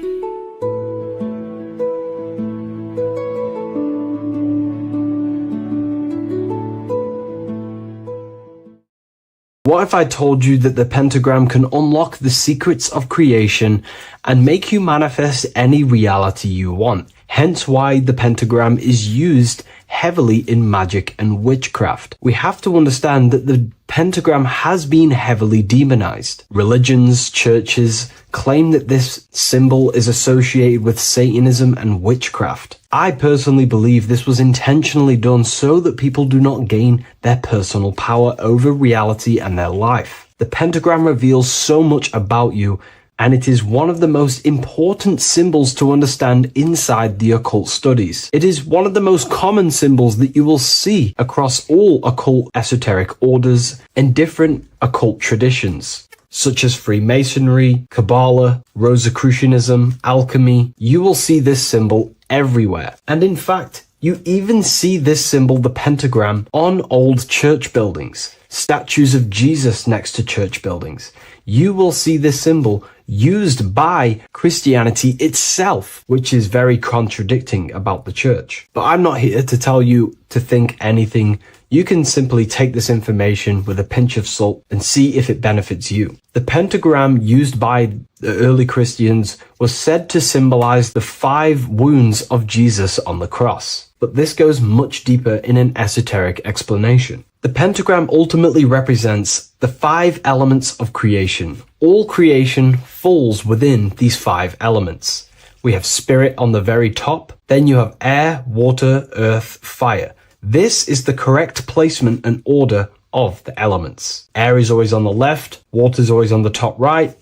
What if I told you that the pentagram can unlock the secrets of creation and make you manifest any reality you want? Hence why the pentagram is used heavily in magic and witchcraft. We have to understand that the pentagram has been heavily demonized. Religions, churches claim that this symbol is associated with Satanism and witchcraft. I personally believe this was intentionally done so that people do not gain their personal power over reality and their life. The pentagram reveals so much about you, and it is one of the most important symbols to understand inside the occult studies. It is one of the most common symbols that you will see across all occult esoteric orders and different occult traditions, such as Freemasonry, Kabbalah, Rosicrucianism, alchemy. You will see this symbol everywhere. And in fact, you even see this symbol, the pentagram, on old church buildings, statues of Jesus next to church buildings. You will see this symbol used by Christianity itself, which is very contradicting about the church. But I'm not here to tell you to think anything. You can simply take this information with a pinch of salt and see if it benefits you. The pentagram used by the early Christians was said to symbolize the 5 wounds of Jesus on the cross. But this goes much deeper in an esoteric explanation. The pentagram ultimately represents the 5 elements of creation. All creation falls within these 5 elements. We have spirit on the very top, then you have air, water, earth, fire. This is the correct placement and order of the elements. Air is always on the left, water is always on the top right,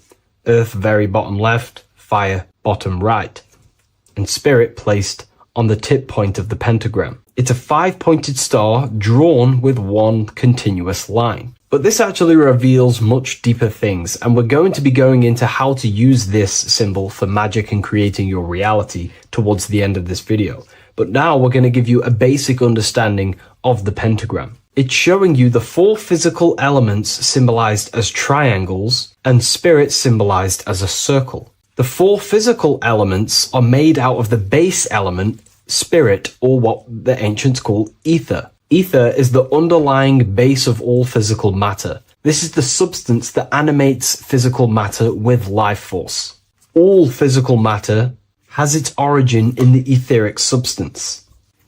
earth very bottom left, fire bottom right, and spirit placed on the tip point of the pentagram. It's a 5-pointed star drawn with one continuous line. But this actually reveals much deeper things, and we're going to be going into how to use this symbol for magic and creating your reality towards the end of this video. But now we're going to give you a basic understanding of the pentagram. It's showing you the 4 physical elements symbolized as triangles and spirit symbolized as a circle. The 4 physical elements are made out of the base element, spirit, or what the ancients call ether. Ether is the underlying base of all physical matter. This is the substance that animates physical matter with life force. All physical matter has its origin in the etheric substance,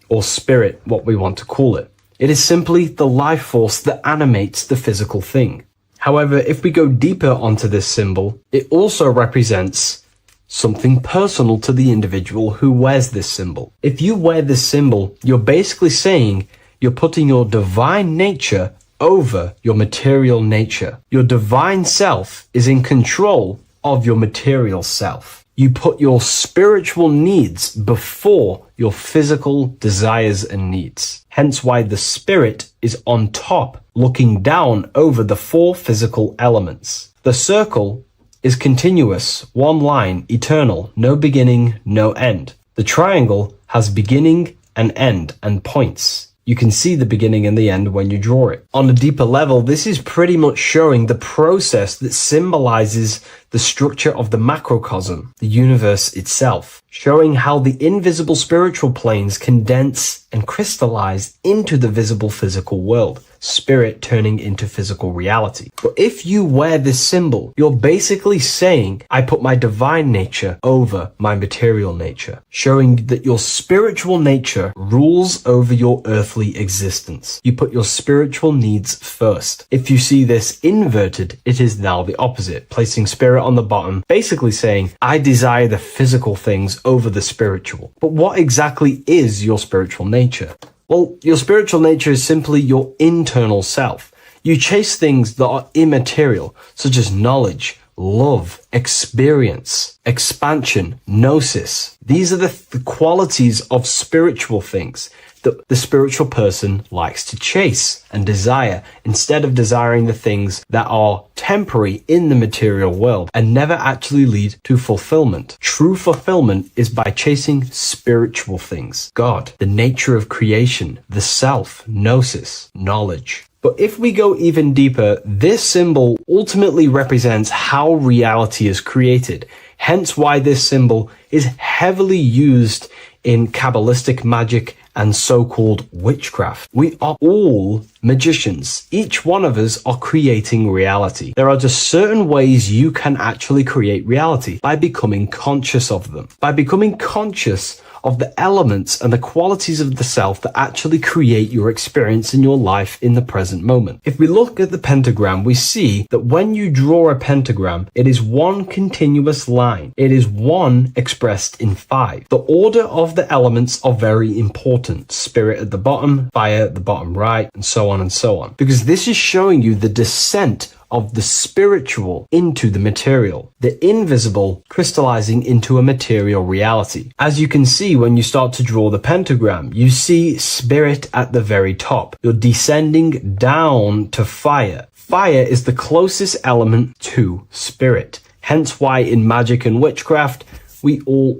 or spirit, what we want to call it. It is simply the life force that animates the physical thing. However, if we go deeper onto this symbol, it also represents something personal to the individual who wears this symbol. If you wear this symbol, you're basically saying you're putting your divine nature over your material nature. Your divine self is in control of your material self. You put your spiritual needs before your physical desires and needs. Hence why the spirit is on top, looking down over the four physical elements. The circle is continuous, one line, eternal, no beginning, no end. The triangle has beginning and end and points. You can see the beginning and the end when you draw it. On a deeper level, this is pretty much showing the process that symbolizes the structure of the macrocosm, the universe itself, showing how the invisible spiritual planes condense and crystallize into the visible physical world, spirit turning into physical reality. But if you wear this symbol, you're basically saying, I put my divine nature over my material nature, showing that your spiritual nature rules over your earthly existence. You put your spiritual needs first. If you see this inverted, it is now the opposite, placing spirit on the bottom, basically saying, I desire the physical things over the spiritual. But what exactly is your spiritual nature? Well, your spiritual nature is simply your internal self. You chase things that are immaterial, such as knowledge, love, experience, expansion, gnosis. These are the qualities of spiritual things that the spiritual person likes to chase and desire, instead of desiring the things that are temporary in the material world and never actually lead to fulfillment. True fulfillment is by chasing spiritual things. God, the nature of creation, the self, gnosis, knowledge. But if we go even deeper, this symbol ultimately represents how reality is created. Hence why this symbol is heavily used in Kabbalistic magic and so-called witchcraft. We are all magicians. Each one of us are creating reality. There are just certain ways you can actually create reality by becoming conscious of them. By becoming conscious of the elements and the qualities of the self that actually create your experience in your life in the present moment. If we look at the pentagram, we see that when you draw a pentagram, it is one continuous line. It is one expressed in 5. The order of the elements are very important. Spirit at the bottom, fire at the bottom right, and so on and so on. Because this is showing you the descent of the spiritual into the material, the invisible crystallizing into a material reality. As you can see when you start to draw the pentagram, you see spirit at the very top. You're descending down to fire. Fire is the closest element to spirit. Hence why in magic and witchcraft,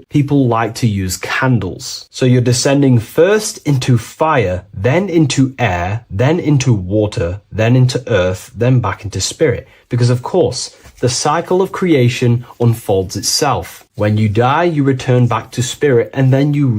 people like to use candles. So you're descending first into fire, then into air, then into water, then into earth, then back into spirit. Because of course, the cycle of creation unfolds itself. When you die, you return back to spirit, and then you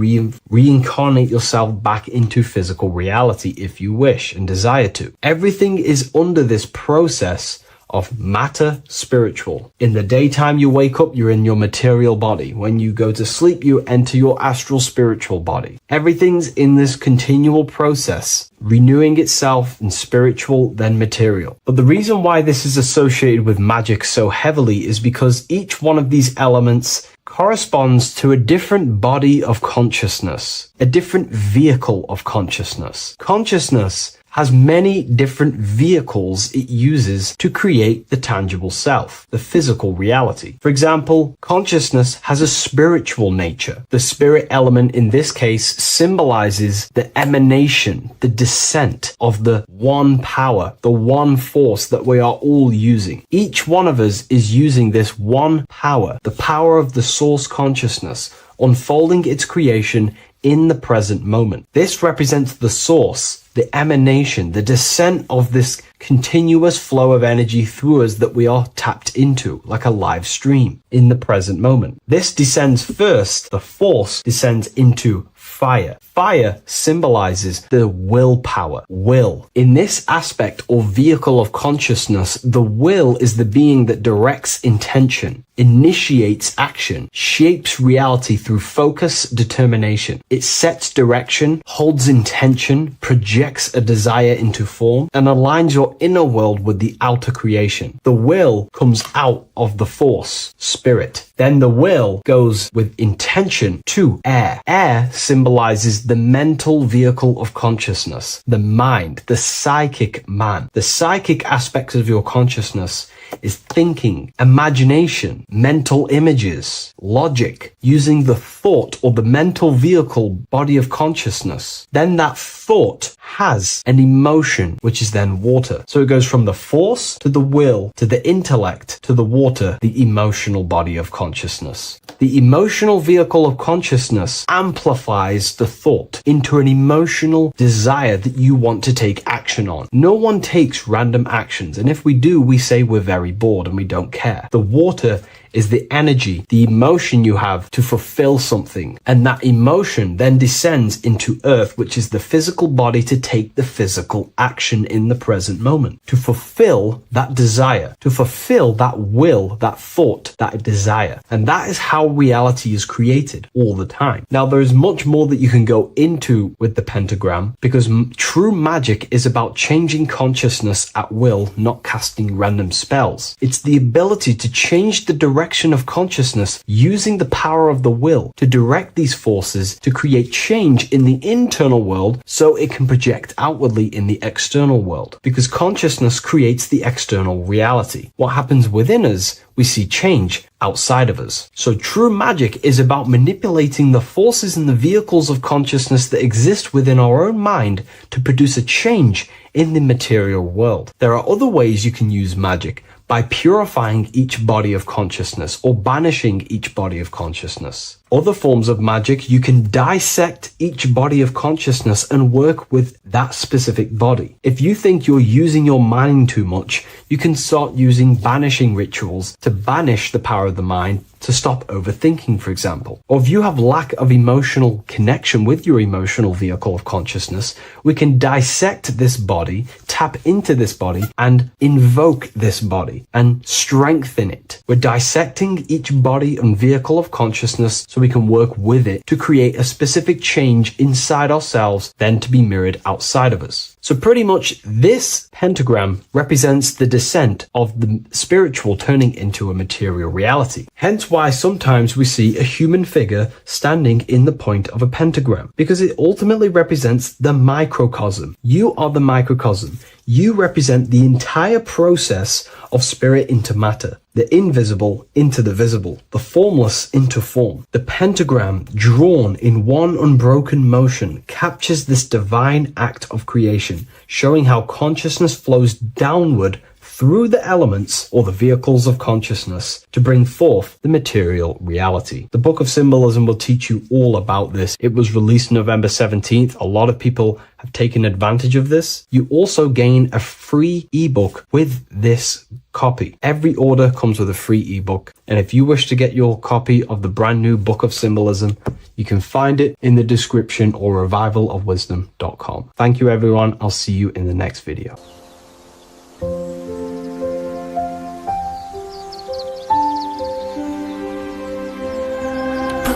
reincarnate yourself back into physical reality if you wish and desire to. Everything is under this process of matter spiritual. In the daytime you wake up, you're in your material body. When you go to sleep, you enter your astral spiritual body. Everything's in this continual process, renewing itself in spiritual, then material. But the reason why this is associated with magic so heavily is because each one of these elements corresponds to a different body of consciousness, a different vehicle of consciousness. Consciousness has many different vehicles it uses to create the tangible self, the physical reality. For example, consciousness has a spiritual nature. The spirit element in this case symbolizes the emanation, the descent of the one power, the one force that we are all using. Each one of us is using this one power, the power of the source consciousness, unfolding its creation in the present moment. This represents the source, the emanation, the descent of this continuous flow of energy through us that we are tapped into, like a live stream in the present moment. This descends first, the force descends into fire. Fire symbolizes the willpower, will. In this aspect or vehicle of consciousness, the will is the being that directs intention. initiates action, shapes reality through focus, determination. It sets direction, holds intention, projects a desire into form, and aligns your inner world with the outer creation. The will comes out of the force, spirit. Then the will goes with intention to air. Air symbolizes the mental vehicle of consciousness, the mind, the psychic man. The psychic aspects of your consciousness is thinking, imagination, mental images, logic, using the thought or the mental vehicle body of consciousness. Then that thought has an emotion, which is then water. So it goes from the force to the will to the intellect to the water, the emotional body of consciousness. The emotional vehicle of consciousness amplifies the thought into an emotional desire that you want to take action on. No one takes random actions, and if we do, we say we're very bored and we don't care. The water is the energy, the emotion you have to fulfill something. And that emotion then descends into earth, which is the physical body to take the physical action in the present moment, to fulfill that desire, to fulfill that will, that thought, that desire. And that is how reality is created all the time. Now, there is much more that you can go into with the pentagram, because true magic is about changing consciousness at will, not casting random spells. It's the ability to change the direction of consciousness using the power of the will to direct these forces to create change in the internal world so it can project outwardly in the external world. Because consciousness creates the external reality. What happens within us, we see change outside of us. So true magic is about manipulating the forces and the vehicles of consciousness that exist within our own mind to produce a change in the material world. There are other ways you can use magic, by purifying each body of consciousness or banishing each body of consciousness. Other forms of magic, you can dissect each body of consciousness and work with that specific body. If you think you're using your mind too much, you can start using banishing rituals to banish the power of the mind, to stop overthinking, for example. Or if you have lack of emotional connection with your emotional vehicle of consciousness, we can dissect this body, tap into this body, and invoke this body and strengthen it. We're dissecting each body and vehicle of consciousness so we can work with it to create a specific change inside ourselves, then to be mirrored outside of us. So pretty much this pentagram represents the descent of the spiritual turning into a material reality. Hence why sometimes we see a human figure standing in the point of a pentagram, because it ultimately represents the microcosm. You are the microcosm. You represent the entire process of spirit into matter, the invisible into the visible, the formless into form. The pentagram, drawn in one unbroken motion, captures this divine act of creation, showing how consciousness flows downward through the elements or the vehicles of consciousness to bring forth the material reality. The Book of Symbolism will teach you all about this. It was released November 17th. A lot of people have taken advantage of this. You also gain a free ebook with this copy. Every order comes with a free ebook. And if you wish to get your copy of the brand new Book of Symbolism, you can find it in the description or revivalofwisdom.com. Thank you, everyone. I'll see you in the next video.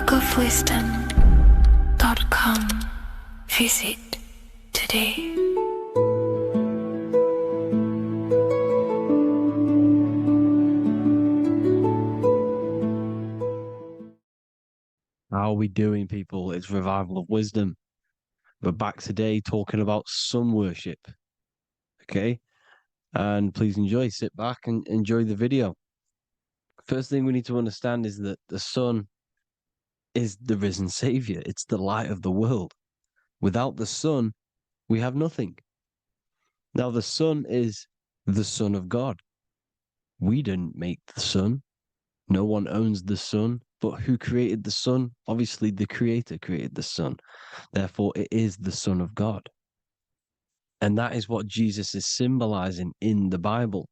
bookofwisdom.com. Visit today. How are we doing, people? It's Revival of Wisdom. We're back today talking about sun worship. Okay? And please enjoy. Sit back and enjoy the video. First thing we need to understand is that the sun is the risen savior. It's the light of the world. Without the sun, we have nothing. Now, the sun is the Son of God. We didn't make the sun. No one owns the sun. But who created the sun? Obviously, the Creator created the sun. Therefore, it is the Son of God. And that is what Jesus is symbolizing in the Bible.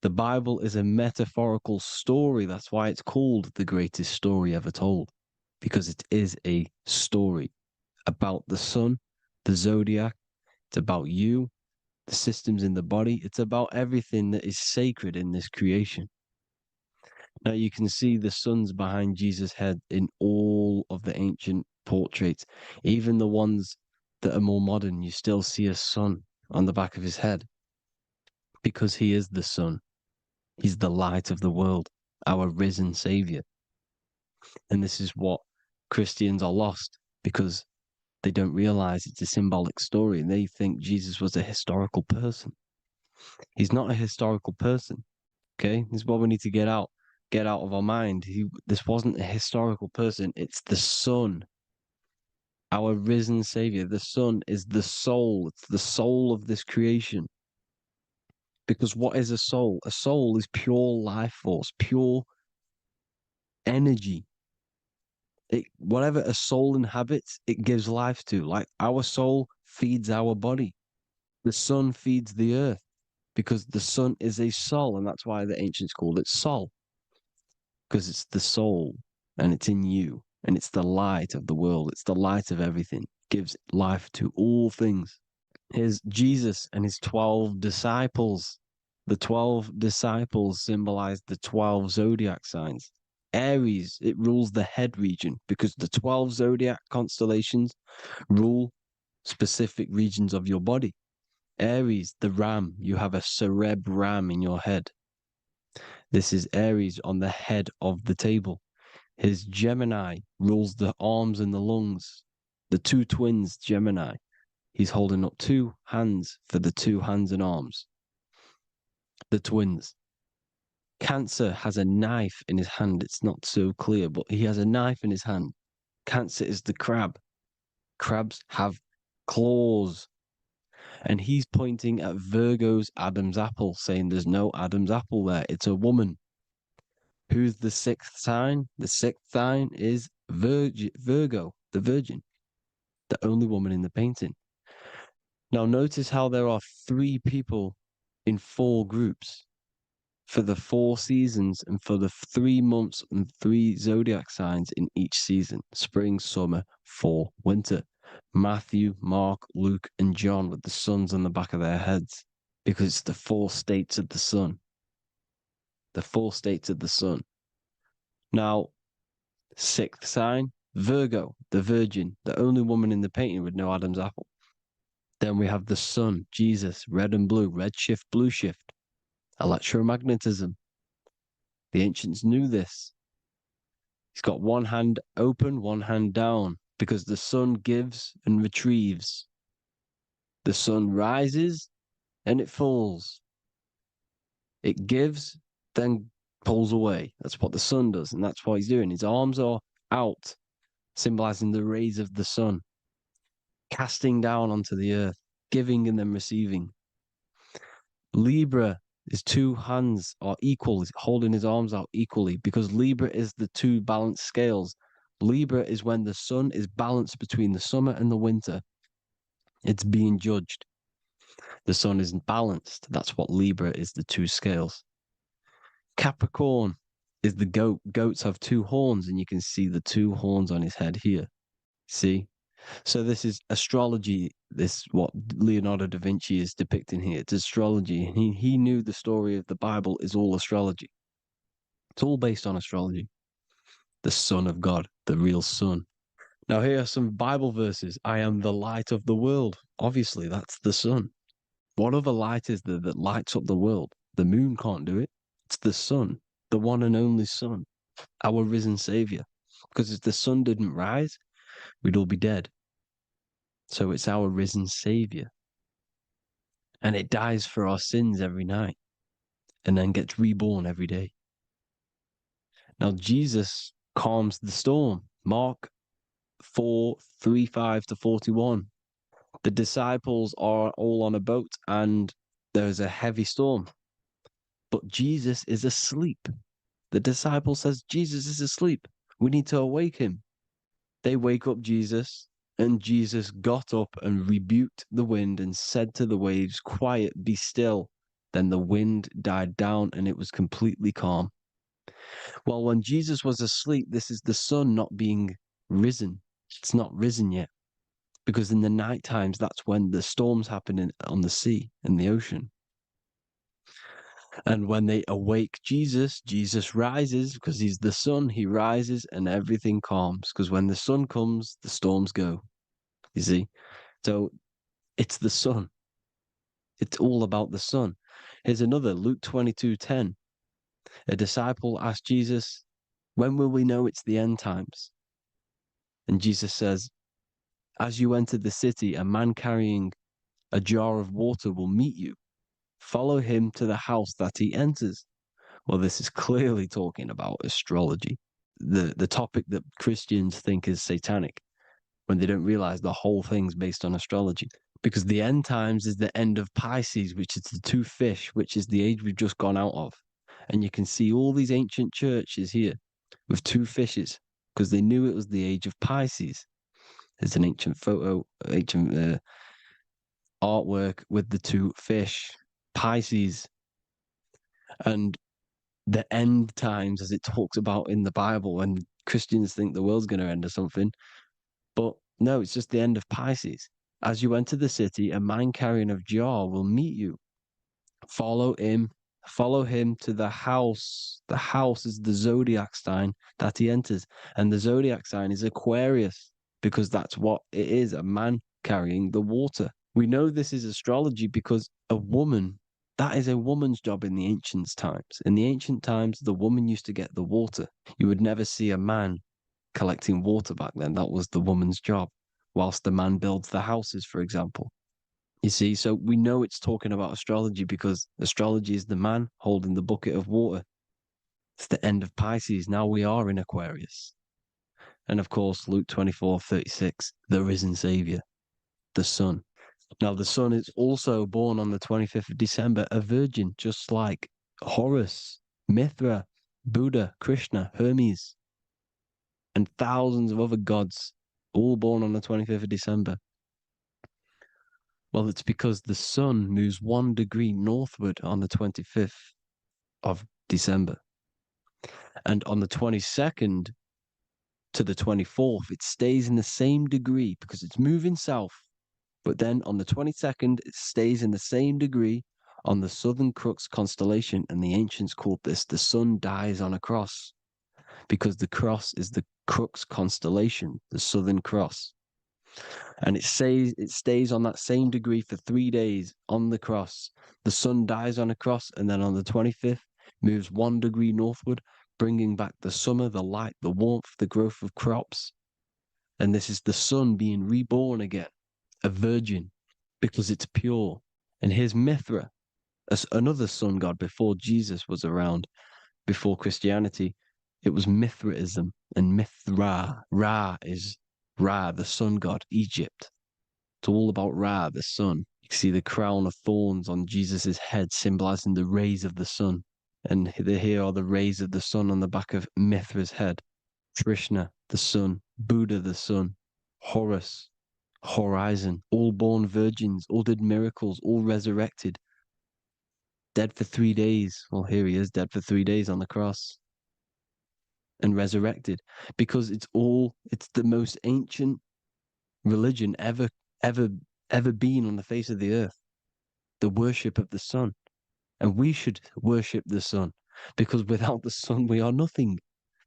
The Bible is a metaphorical story. That's why it's called the greatest story ever told. Because it is a story about the sun, the zodiac. It's about you, the systems in the body. It's about everything that is sacred in this creation. Now you can see the suns behind Jesus' head in all of the ancient portraits, even the ones that are more modern. You still see a sun on the back of his head because he is the sun. He's the light of the world, our risen savior. And this is what Christians are lost because they don't realize it's a symbolic story and they think Jesus was a historical person. He's not a historical person. Okay, this is what we need to get out of our mind. This wasn't a historical person. It's the Son, our risen Savior. The Son is the soul. It's the soul of this creation. Because what is a soul? A soul is pure life force, pure energy. Whatever a soul inhabits, it gives life to. Like our soul feeds our body. The sun feeds the earth because the sun is a soul, and that's why the ancients called it Sol. Because it's the soul and it's in you and it's the light of the world. It's the light of everything. It gives life to all things. Here's Jesus and his 12 disciples. The 12 disciples symbolize the 12 zodiac signs. Aries, it rules the head region because the 12 zodiac constellations rule specific regions of your body. Aries, the ram, you have a cerebrum in your head. This is Aries on the head of the table. His Gemini rules the arms and the lungs. The two twins, Gemini. He's holding up two hands for the two hands and arms. The twins. Cancer has a knife in his hand. It's not so clear, but he has a knife in his hand. Cancer is the crab. Crabs have claws. And he's pointing at Virgo's Adam's apple, saying there's no Adam's apple there. It's a woman. Who's the sixth sign? The sixth sign is Virgo, the Virgin, the only woman in the painting. Now notice how there are 3 people in 4 groups for the 4 seasons and for the 3 months and 3 zodiac signs in each season: spring, summer, fall, winter. Matthew, Mark, Luke, and John with the suns on the back of their heads because it's the 4 states of the sun. The 4 states of the sun. Now, 6th sign, Virgo, the Virgin, the only woman in the painting with no Adam's apple. Then we have the sun, Jesus, red and blue, red shift, blue shift. Electromagnetism. The ancients knew this. He's got one hand open, one hand down, because the sun gives and retrieves. The sun rises and it falls. It gives, then pulls away. That's what the sun does, and that's what he's doing. His arms are out, symbolizing the rays of the sun, casting down onto the earth, giving and then receiving. Libra, his 2 hands are equal, he's holding his arms out equally, because Libra is the 2 balanced scales. Libra is when the sun is balanced between the summer and the winter. It's being judged. The sun isn't balanced. That's what Libra is, the 2 scales. Capricorn is the goat. Goats have 2 horns, and you can see the 2 horns on his head here. See? So this is astrology. This what Leonardo da Vinci is depicting here. It's astrology. And he knew the story of the Bible is all astrology. It's all based on astrology. The Son of God, the real sun. Now here are some Bible verses. I am the light of the world. Obviously, that's the sun. What other light is there that lights up the world? The moon can't do it. It's the sun, the one and only sun, our risen Savior. Because if the sun didn't rise, we'd all be dead. So it's our risen Savior. And it dies for our sins every night and then gets reborn every day. Now, Jesus calms the storm. Mark 4:35-41. The disciples are all on a boat and there's a heavy storm. But Jesus is asleep. The disciple says, Jesus is asleep. We need to awake him. They wake up Jesus, and Jesus got up and rebuked the wind and said to the waves, quiet, be still. Then the wind died down and it was completely calm. Well, when Jesus was asleep, this is the sun not being risen. It's not risen yet. Because in the night times, that's when the storms happen on the sea and the ocean. And when they awake Jesus, Jesus rises because he's the sun. He rises and everything calms. Because when the sun comes, the storms go. You see? So it's the sun. It's all about the sun. Here's another, Luke 22:10. A disciple asked Jesus, when will we know it's the end times? And Jesus says, as you enter the city, a man carrying a jar of water will meet you. Follow him to the house that he enters. Well, this is clearly talking about astrology, the topic that Christians think is satanic, when they don't realize the whole thing's based on astrology. Because the end times is the end of Pisces, which is the two fish, which is the age we've just gone out of. And you can see all these ancient churches here with two fishes, because they knew it was the age of Pisces. There's an ancient photo, ancient artwork with the two fish, Pisces. And the end times, as it talks about in the Bible, and Christians think the world's going to end or something. But no, it's just the end of Pisces. As you enter the city, a man carrying a jar will meet you. Follow him to the house. The house is the zodiac sign that he enters. And the zodiac sign is Aquarius, because that's what it is, a man carrying the water. We know this is astrology because a woman, that is a woman's job in the ancient times. In the ancient times, the woman used to get the water. You would never see a man collecting water back then. That was the woman's job, whilst the man builds the houses, for example. You see, so we know it's talking about astrology because astrology is the man holding the bucket of water. It's the end of Pisces. Now we are in Aquarius. And of course, Luke 24:36, the risen Savior, the Son. Now, the Son is also born on the 25th of December, a virgin, just like Horus, Mithra, Buddha, Krishna, Hermes, and thousands of other gods, all born on the 25th of December. Well, it's because the sun moves 1 degree northward on the 25th of December. And on the 22nd to the 24th, it stays in the same degree because it's moving south. But then on the 22nd, it stays in the same degree on the Southern Crux constellation. And the ancients called this the sun dies on a cross, because the cross is the Crux constellation, the Southern Cross. And it stays on that same degree for 3 days on the cross. The sun dies on a cross, and then on the 25th, moves 1 degree northward, bringing back the summer, the light, the warmth, the growth of crops. And this is the sun being reborn again, a virgin, because it's pure. And here's Mithra, another sun god before Jesus was around, before Christianity. It was Mithraism, and Mithra, Ra is Ra, the sun god, Egypt. It's all about Ra, the sun. You can see the crown of thorns on Jesus' head, symbolizing the rays of the sun. And here are the rays of the sun on the back of Mithra's head. Krishna, the sun. Buddha, the sun. Horus, horizon. All born virgins, all did miracles, all resurrected. Dead for 3 days. Well, here he is, dead for 3 days on the cross. And resurrected, because it's the most ancient religion ever been on the face of the earth, the worship of the sun. And we should worship the sun, because without the sun we are nothing.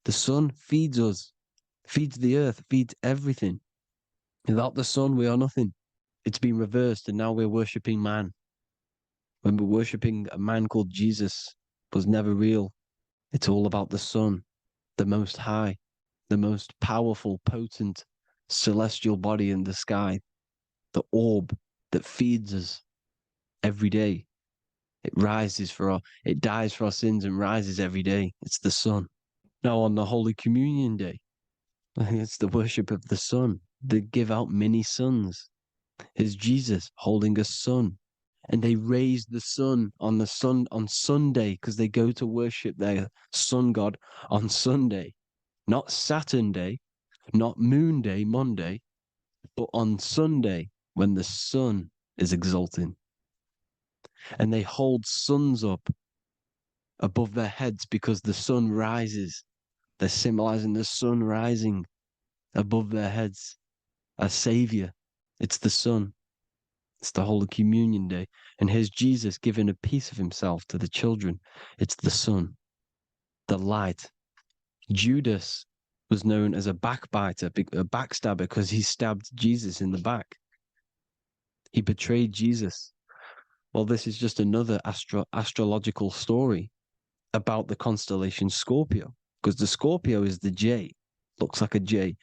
The sun feeds us, feeds the earth, feeds everything. Without the sun we are nothing. It's been reversed, and now we're worshipping man. When we're worshipping a man called Jesus, was never real. It's all about the sun, the most high, the most powerful, potent, celestial body in the sky, the orb that feeds us every day. It dies for our sins and rises every day. It's the sun. Now on the Holy Communion Day, it's the worship of the sun. They give out many suns. It's Jesus holding a sun. And they raise the sun on Sunday, because they go to worship their sun god on Sunday. Not Saturn Day, not Moon Day, Monday, but on Sunday when the sun is exalting. And they hold suns up above their heads because the sun rises. They're symbolizing the sun rising above their heads. A savior. It's the sun. It's the Holy Communion Day. And here's Jesus giving a piece of himself to the children. It's the sun, the light. Judas was known as a backbiter, a backstabber, because he stabbed Jesus in the back. He betrayed Jesus. Well, this is just another astrological story about the constellation Scorpio, because the Scorpio is the J, looks like a J.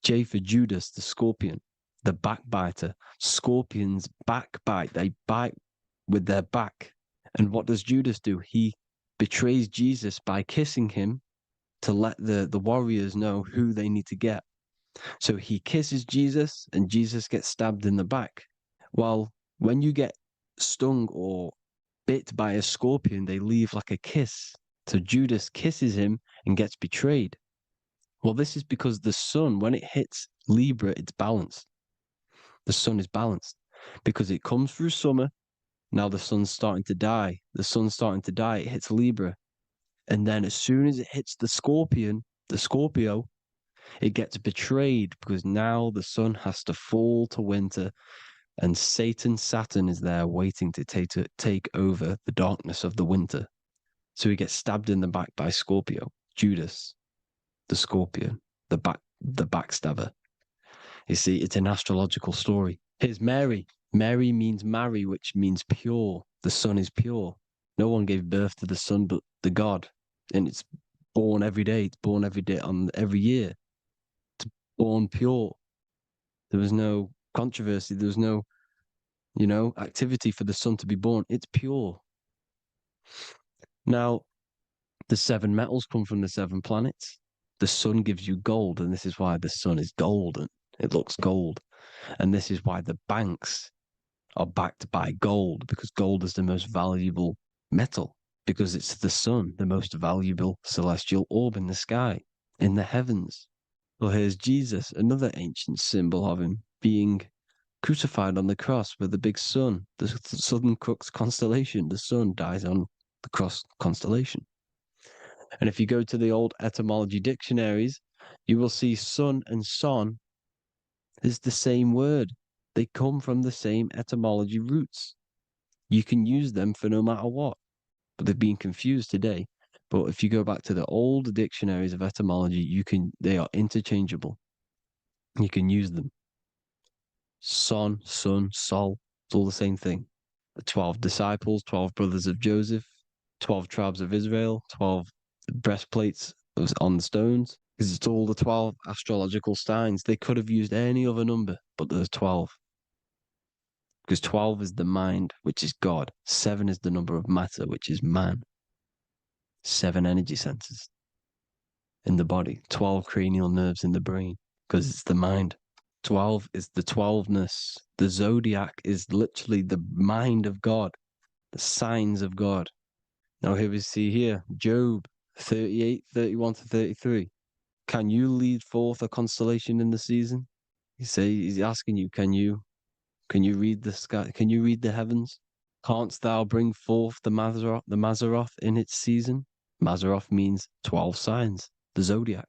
J for Judas, the scorpion, the backbiter. Scorpions backbite, they bite with their back. And what does Judas do? He betrays Jesus by kissing him to let the warriors know who they need to get. So he kisses Jesus and Jesus gets stabbed in the back. Well, when you get stung or bit by a scorpion, they leave like a kiss. So Judas kisses him and gets betrayed. Well, this is because the sun, when it hits Libra, it's balanced. The sun is balanced because it comes through summer. Now the sun's starting to die. The sun's starting to die. It hits Libra. And then as soon as it hits the scorpion, the Scorpio, it gets betrayed because now the sun has to fall to winter and Saturn is there waiting to take over the darkness of the winter. So he gets stabbed in the back by Scorpio, Judas, the scorpion, the backstabber. You see, it's an astrological story. Here's Mary. Mary means marry, which means pure. The sun is pure. No one gave birth to the sun but the God. And it's born every day. It's born every day on every year. It's born pure. There was no controversy. There was no, activity for the sun to be born. It's pure. Now, the 7 metals come from the 7 planets. The sun gives you gold, and this is why the sun is golden. It looks gold. And this is why the banks are backed by gold, because gold is the most valuable metal, because it's the sun, the most valuable celestial orb in the sky, in the heavens. Well, here's Jesus, another ancient symbol of him being crucified on the cross with the big sun, the Southern Crux constellation. The sun dies on the cross constellation. And if you go to the old etymology dictionaries, you will see sun and son is the same word. They come from the same etymology roots. You can use them for no matter what, but they've been confused today. But if you go back to the old dictionaries of etymology, they are interchangeable. You can use them. Son, sun, sol, it's all the same thing. The 12 disciples, 12 brothers of Joseph, 12 tribes of Israel, 12 breastplates on the stones, because it's all the 12 astrological signs. They could have used any other number, but there's 12. Because 12 is the mind, which is God. 7 is the number of matter, which is man. 7 energy centers in the body. 12 cranial nerves in the brain, because it's the mind. 12 is the 12ness. The zodiac is literally the mind of God, the signs of God. Now here we see here, Job 38, 31 to 33. Can you lead forth a constellation in the season? He's asking you, can you read the sky? Can you read the heavens? Canst thou bring forth the Mazzaroth in its season? Mazzaroth means 12 signs, the zodiac.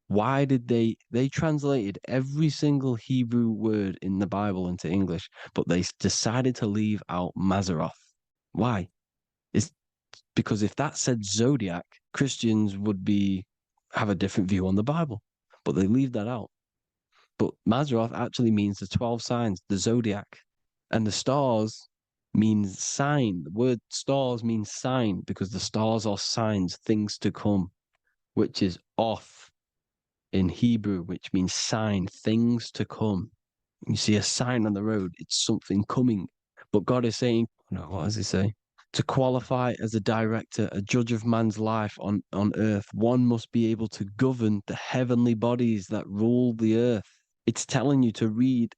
Why did they translated every single Hebrew word in the Bible into English, but they decided to leave out Mazzaroth? Why? It's because if that said zodiac, Christians would have a different view on the Bible, but they leave that out. But Mazzaroth actually means the 12 signs, the zodiac, and the stars means sign. The word stars means sign because the stars are signs, things to come, which is off in Hebrew, which means sign, things to come. You see a sign on the road, it's something coming. But God is saying, what does he say? To qualify as a director, a judge of man's life on earth, one must be able to govern the heavenly bodies that rule the earth. It's telling you to read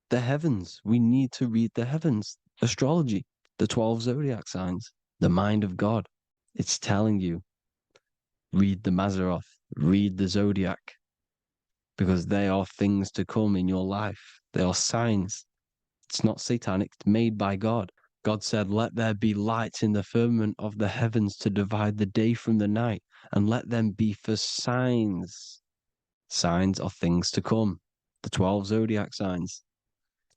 the heavens. We need to read the heavens. Astrology, the 12 zodiac signs, the mind of God. It's telling you, read the Mazzaroth, read the zodiac, because they are things to come in your life. They are signs. It's not satanic, it's made by God. God said, let there be lights in the firmament of the heavens to divide the day from the night, and let them be for signs. Signs are things to come. The 12 zodiac signs.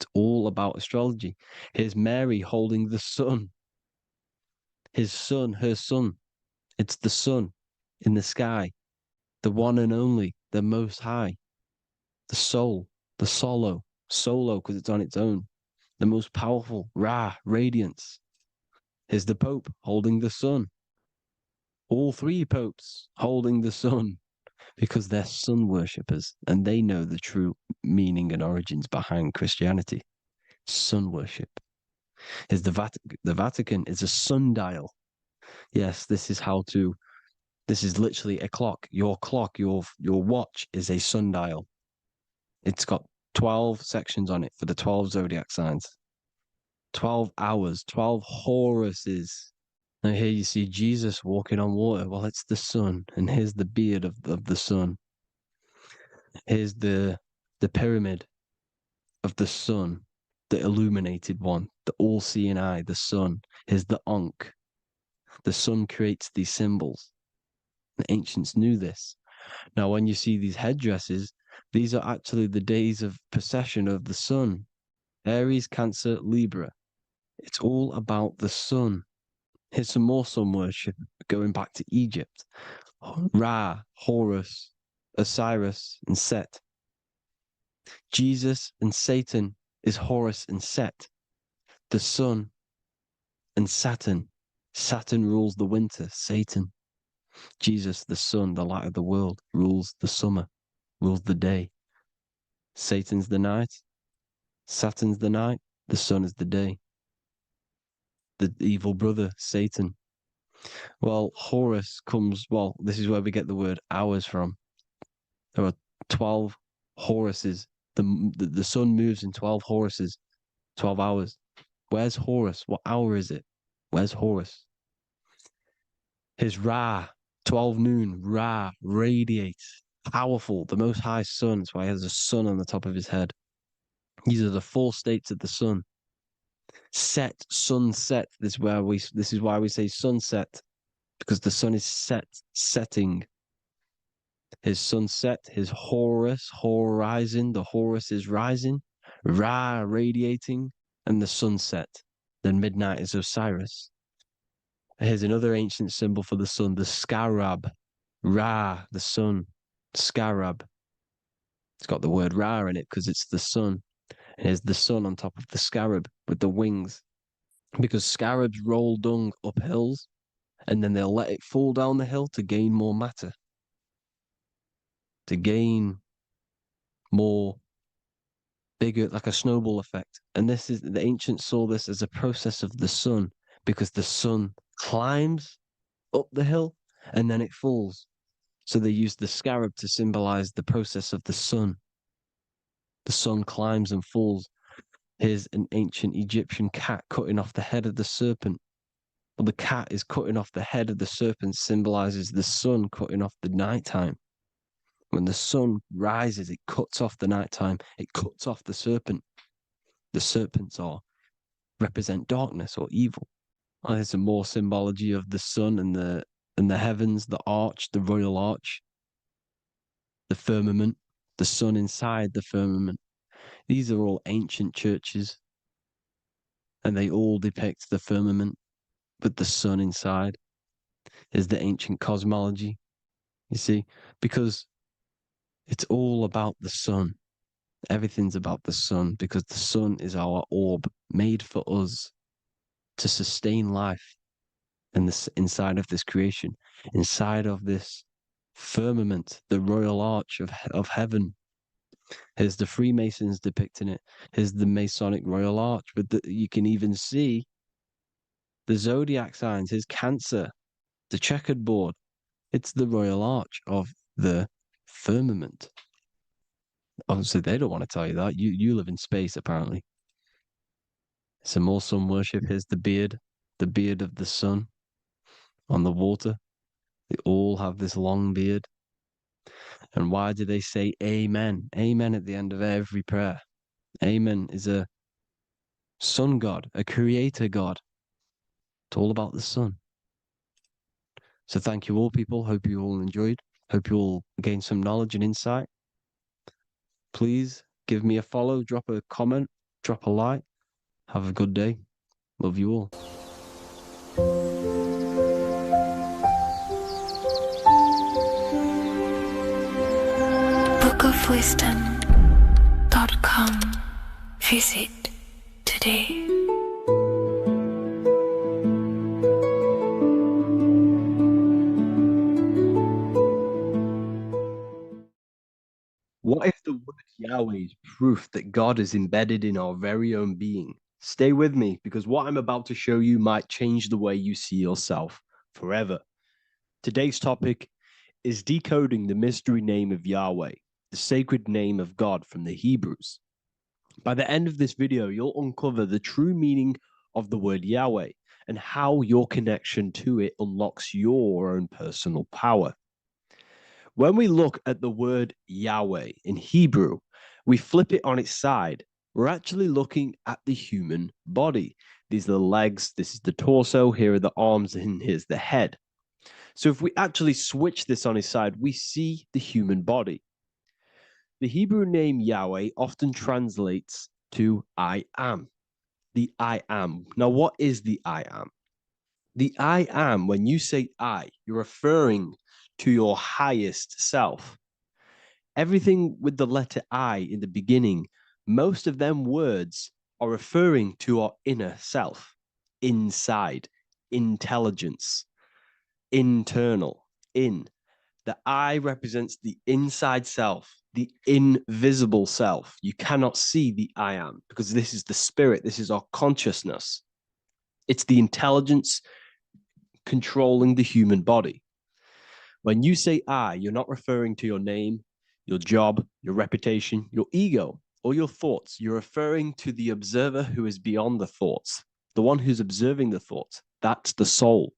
It's all about astrology. Here's Mary holding the sun. His son, her son. It's the sun in the sky, the one and only, the most high, the soul, the solo because it's on its own, the most powerful, Ra, radiance. Here's the Pope holding the sun. All three popes holding the sun because they're sun worshippers and they know the true meaning and origins behind Christianity. Sun worship. Here's the Vatican is a sundial. Yes, this is literally a clock. Your clock, your watch is a sundial. It's got 12 sections on it for the 12 zodiac signs. 12 hours, 12 Horuses. Now here you see Jesus walking on water. Well, it's the sun. And here's the beard of the sun. Here's the pyramid of the sun, the illuminated one, the all-seeing eye, the sun. Here's the Ankh. The sun creates these symbols. The ancients knew this. Now, when you see these headdresses, these are actually the days of precession of the sun. Aries, Cancer, Libra. It's all about the sun. Here's some more sun worship going back to Egypt. Ra, Horus, Osiris, and Set. Jesus and Satan is Horus and Set. The sun and Saturn. Saturn rules the winter, Satan. Jesus, the sun, the light of the world, rules the summer, rules the day. Satan's the night. Saturn's the night. The sun is the day. The evil brother, Satan. Well, Horus comes, this is where we get the word hours from. There are 12 Horuses. The sun moves in 12 Horuses, 12 hours. Where's Horus? What hour is it? Where's Horus? His Ra, 12 noon, Ra, radiates, powerful, the most high sun. That's why he has a sun on the top of his head. These are the 4 states of the sun. Set, sunset. This is why we say sunset, because the sun is setting. His sunset, his Horus, horizon. The Horus is rising, Ra radiating, and the sunset. Then midnight is Osiris. Here's another ancient symbol for the sun, the scarab. Ra, the sun, scarab. It's got the word Ra in it because it's the sun. And here's the sun on top of the scarab with the wings. Because scarabs roll dung up hills and then they'll let it fall down the hill to gain more matter. To gain more bigger, like a snowball effect. And the ancients saw this as a process of the sun because the sun climbs up the hill and then it falls. So they used the scarab to symbolize the process of the sun. The sun climbs and falls. Here's an ancient Egyptian cat cutting off the head of the serpent. Well, the cat is cutting off the head of the serpent, symbolizes the sun cutting off the nighttime. When the sun rises, it cuts off the nighttime. It cuts off the serpent. The serpents represent darkness or evil. Oh, there's some more symbology of the sun and the heavens, the arch, the royal arch, the firmament, the sun inside the firmament. These are all ancient churches, and they all depict the firmament with the sun inside. Is the ancient cosmology, you see, because it's all about the sun. Everything's about the sun because the sun is our orb made for us to sustain life in inside of this creation, inside of this firmament, the royal arch of heaven. Here's the Freemasons depicting it. Here's the Masonic Royal Arch. But you can even see the zodiac signs. Here's Cancer, the checkered board. It's the Royal Arch of the firmament. Obviously, they don't want to tell you that. You live in space, apparently. Some more sun worship. Here's the beard of the sun on the water. They all have this long beard. And why do they say amen? Amen at the end of every prayer. Amen is a sun god, a creator god. It's all about the sun. So thank you all, people. Hope you all enjoyed. Hope you all gained some knowledge and insight. Please give me a follow, drop a comment, drop a like. Have a good day. Love you all. bookofwisdom.com. Visit today. What if the word Yahweh is proof that God is embedded in our very own being? Stay with me, because what I'm about to show you might change the way you see yourself forever. Today's topic is decoding the mystery name of Yahweh, the sacred name of God from the Hebrews. By the end of this video, you'll uncover the true meaning of the word Yahweh and how your connection to it unlocks your own personal power. When we look at the word Yahweh in Hebrew, we flip it on its side. We're actually looking at the human body. These are the legs, this is the torso, here are the arms, and here's the head. So if we actually switch this on its side, we see the human body. The Hebrew name Yahweh often translates to I am. The I am. Now, what is the I am? The I am, when you say I, you're referring to your highest self. Everything with the letter I in the beginning, most of them words are referring to our inner self, inside, intelligence, internal, in. The I represents the inside self, the invisible self. You cannot see the I am because this is the spirit, this is our consciousness. It's the intelligence controlling the human body. When you say I, you're not referring to your name, your job, your reputation, your ego, or your thoughts. You're referring to the observer who is beyond the thoughts, the one who's observing the thoughts. That's the soul.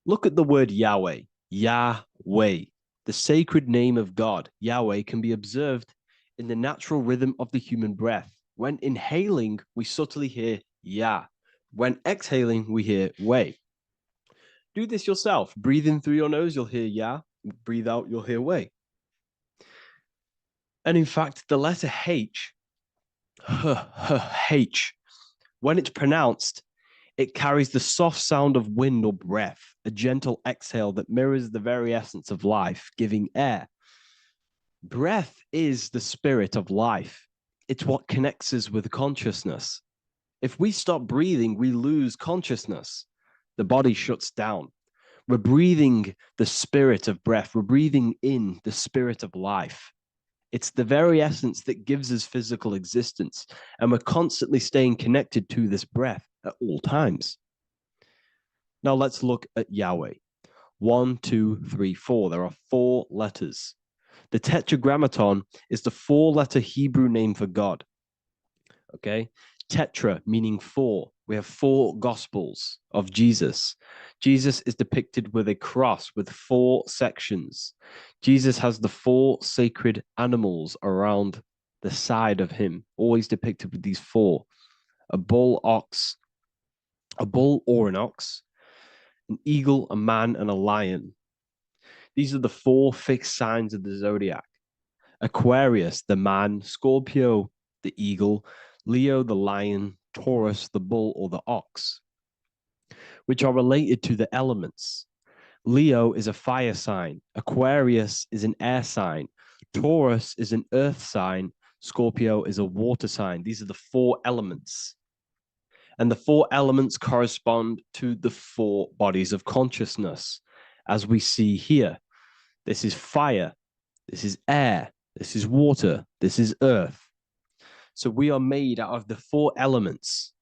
Look at the word Yahweh, Yahweh, the sacred name of God. Yahweh can be observed in the natural rhythm of the human breath. When inhaling, we subtly hear Yah. When exhaling, we hear Way. Do this yourself. Breathe in through your nose, you'll hear Yah. Breathe out, you'll hear Way. And in fact, the letter H, H, when it's pronounced, it carries the soft sound of wind or breath, a gentle exhale that mirrors the very essence of life, giving air. Breath is the spirit of life. It's what connects us with consciousness. If we stop breathing, we lose consciousness. The body shuts down. We're breathing the spirit of breath. We're breathing in the spirit of life. It's the very essence that gives us physical existence, and we're constantly staying connected to this breath at all times. Now let's look at Yahweh. 1, 2, 3, 4. There are 4 letters. The Tetragrammaton is the 4-letter Hebrew name for God. Okay? Tetra meaning 4. We have 4 gospels of Jesus. Jesus is depicted with a cross with 4 sections. Jesus has the 4 sacred animals around the side of him, always depicted with these 4. A bull or an ox, an eagle, a man, and a lion. These are the 4 fixed signs of the zodiac. Aquarius, the man, Scorpio, the eagle, Leo, the lion, Taurus, the bull or the ox, which are related to the elements. Leo is a fire sign. Aquarius is an air sign. Taurus is an earth sign. Scorpio is a water sign. These are the 4 elements. And the 4 elements correspond to the 4 bodies of consciousness, as we see here. This is fire. This is air. This is water. This is earth. So we are made out of the 4 elements,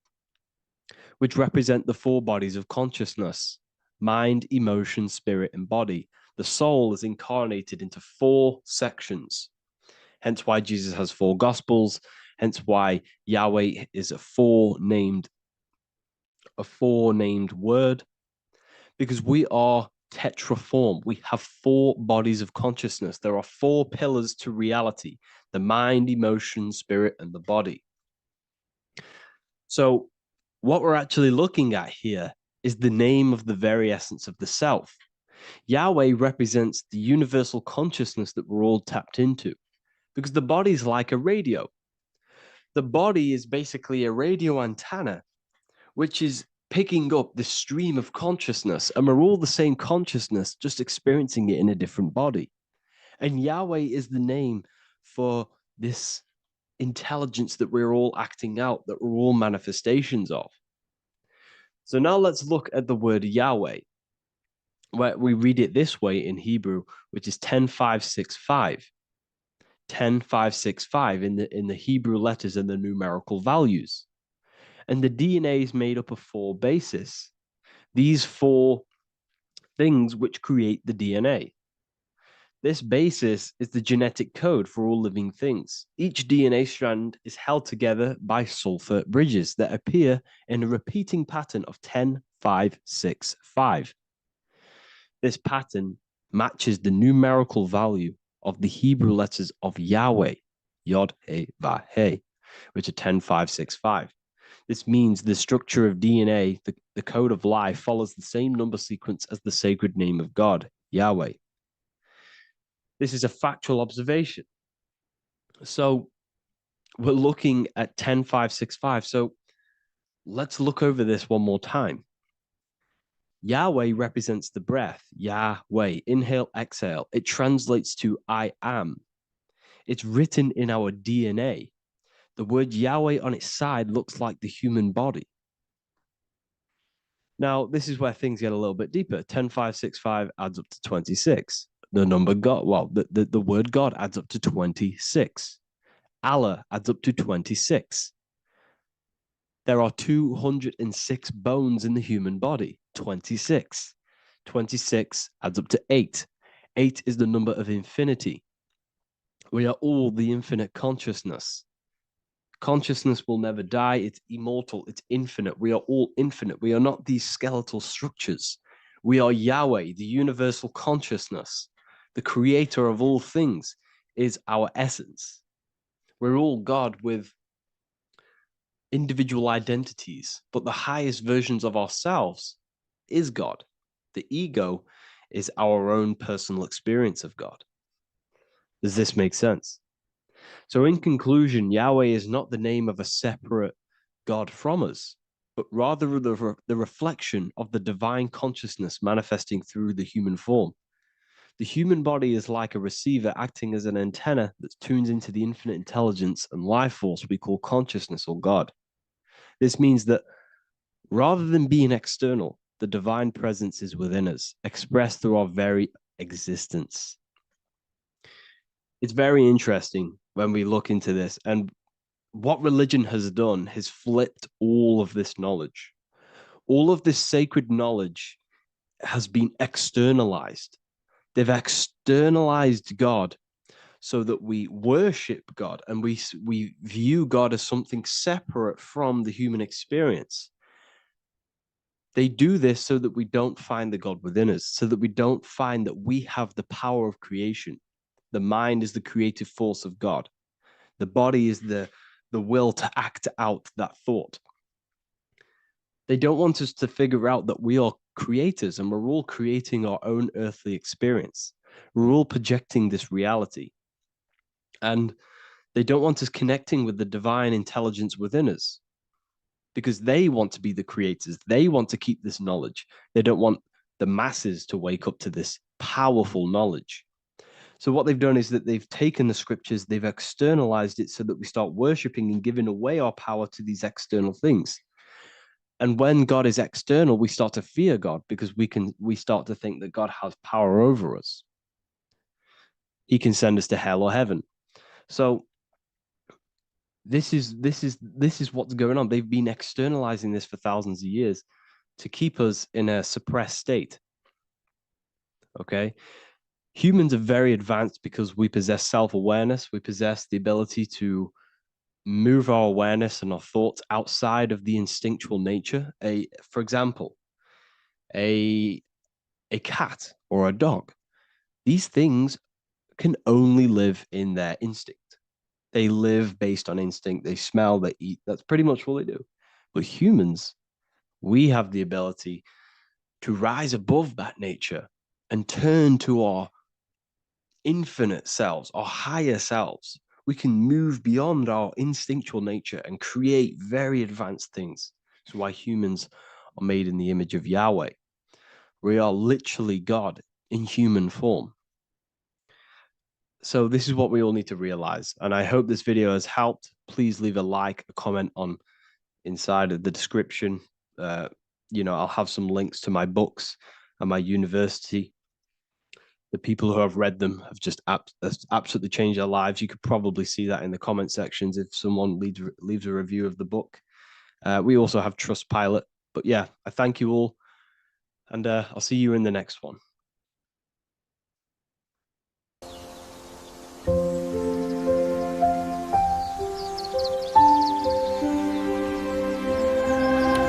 which represent the 4 bodies of consciousness: mind, emotion, spirit, and body. The soul is incarnated into 4 sections. Hence why Jesus has 4 gospels. Hence why Yahweh is a 4-named word, because we are tetraform. We have 4 bodies of consciousness. There are 4 pillars to reality: the mind, emotion, spirit, and the body. So what we're actually looking at here is the name of the very essence of the self. Yahweh represents the universal consciousness that we're all tapped into, because the body is like a radio. The body is basically a radio antenna, which is picking up the stream of consciousness, and we're all the same consciousness, just experiencing it in a different body. And Yahweh is the name for this intelligence that we're all acting out, that we're all manifestations of. So now let's look at the word Yahweh, where we read it this way in Hebrew, which is 10565. 10565 in the Hebrew letters and the numerical values. And the DNA is made up of 4 bases. These 4 things which create the DNA. This basis is the genetic code for all living things. Each DNA strand is held together by sulfur bridges that appear in a repeating pattern of 10565. This pattern matches the numerical value of the Hebrew letters of Yahweh, Yod, He, Vah, He, which are 10565. This means the structure of DNA, the code of life, follows the same number sequence as the sacred name of God, Yahweh. This is a factual observation. So we're looking at 10565. So let's look over this one more time. Yahweh represents the breath, Yahweh, inhale, exhale. It translates to I am. It's written in our DNA. The word Yahweh on its side looks like the human body. Now, this is where things get a little bit deeper. 10565 adds up to 26. The number God, well, the word God adds up to 26. Allah adds up to 26. There are 206 bones in the human body, 26. 26 adds up to 8. 8 is the number of infinity. We are all the infinite consciousness. Consciousness will never die. It's immortal. It's infinite. We are all infinite. We are not these skeletal structures. We are Yahweh, the universal consciousness. The creator of all things is our essence. We're all God with individual identities, but the highest versions of ourselves is God. The ego is our own personal experience of God. Does this make sense? So in conclusion, Yahweh is not the name of a separate God from us, but rather the reflection of the divine consciousness manifesting through the human form. The human body is like a receiver acting as an antenna that tunes into the infinite intelligence and life force we call consciousness or God. This means that rather than being external, the divine presence is within us, expressed through our very existence. It's very interesting when we look into this, and what religion has done has flipped all of this knowledge. All of this sacred knowledge has been externalized. They've externalized God so that we worship God and we view God as something separate from the human experience. They do this so that we don't find the God within us, so that we don't find that we have the power of creation. The mind is the creative force of God. The body is the will to act out that thought. They don't want us to figure out that we are creators and we're all creating our own earthly experience. We're all projecting this reality. And they don't want us connecting with the divine intelligence within us because they want to be the creators. They want to keep this knowledge. They don't want the masses to wake up to this powerful knowledge. So what they've done is that they've taken the scriptures, they've externalized it so that we start worshiping and giving away our power to these external things. And when God is external, we start to fear God because we start to think that God has power over us. He can send us to hell or heaven. So this is what's going on. They've been externalizing this for thousands of years to keep us in a suppressed state. Okay? Humans are very advanced because we possess self-awareness. We possess the ability to move our awareness and our thoughts outside of the instinctual nature. For example, a cat or a dog. These things can only live in their instinct. They live based on instinct. They smell, they eat. That's pretty much all they do. But humans, we have the ability to rise above that nature and turn to our infinite selves, our higher selves, we can move beyond our instinctual nature and create very advanced things. That's why humans are made in the image of Yahweh. We are literally God in human form. So this is what we all need to realize. And I hope this video has helped. Please leave a like, a comment on inside of the description. I'll have some links to my books and my university. The people who have read them have just absolutely changed their lives. You could probably see that in the comment sections if someone leaves a review of the book. We also have Trustpilot. But yeah, I thank you all. And I'll see you in the next one.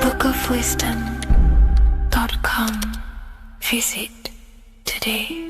bookofwisdom.com. Visit today.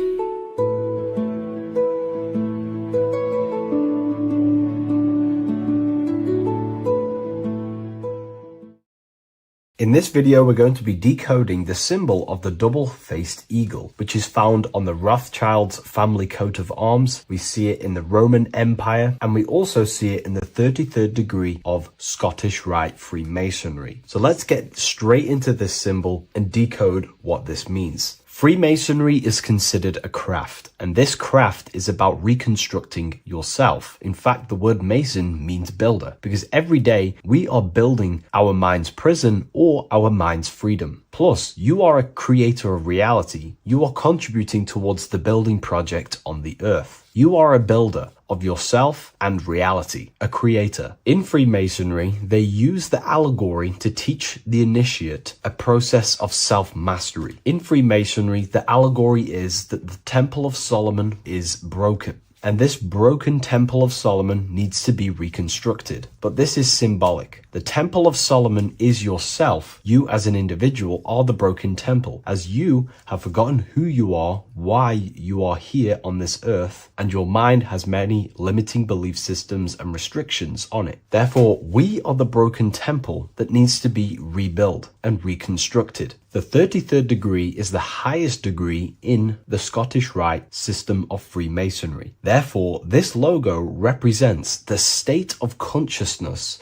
In this video, we're going to be decoding the symbol of the double-faced eagle, which is found on the Rothschild's family coat of arms. We see it in the Roman Empire, and we also see it in the 33rd degree of Scottish Rite Freemasonry. So let's get straight into this symbol and decode what this means. Freemasonry is considered a craft, and this craft is about reconstructing yourself. In fact, the word mason means builder, because every day we are building our mind's prison or our mind's freedom. Plus, you are a creator of reality. You are contributing towards the building project on the earth. You are a builder of yourself and reality, a creator. In Freemasonry, they use the allegory to teach the initiate a process of self-mastery. In Freemasonry, the allegory is that the Temple of Solomon is broken. And this broken Temple of Solomon needs to be reconstructed. But this is symbolic. The Temple of Solomon is yourself. You as an individual are the broken temple, as you have forgotten who you are, why you are here on this earth, and your mind has many limiting belief systems and restrictions on it. Therefore, we are the broken temple that needs to be rebuilt and reconstructed. The 33rd degree is the highest degree in the Scottish Rite system of Freemasonry. Therefore, this logo represents the state of consciousness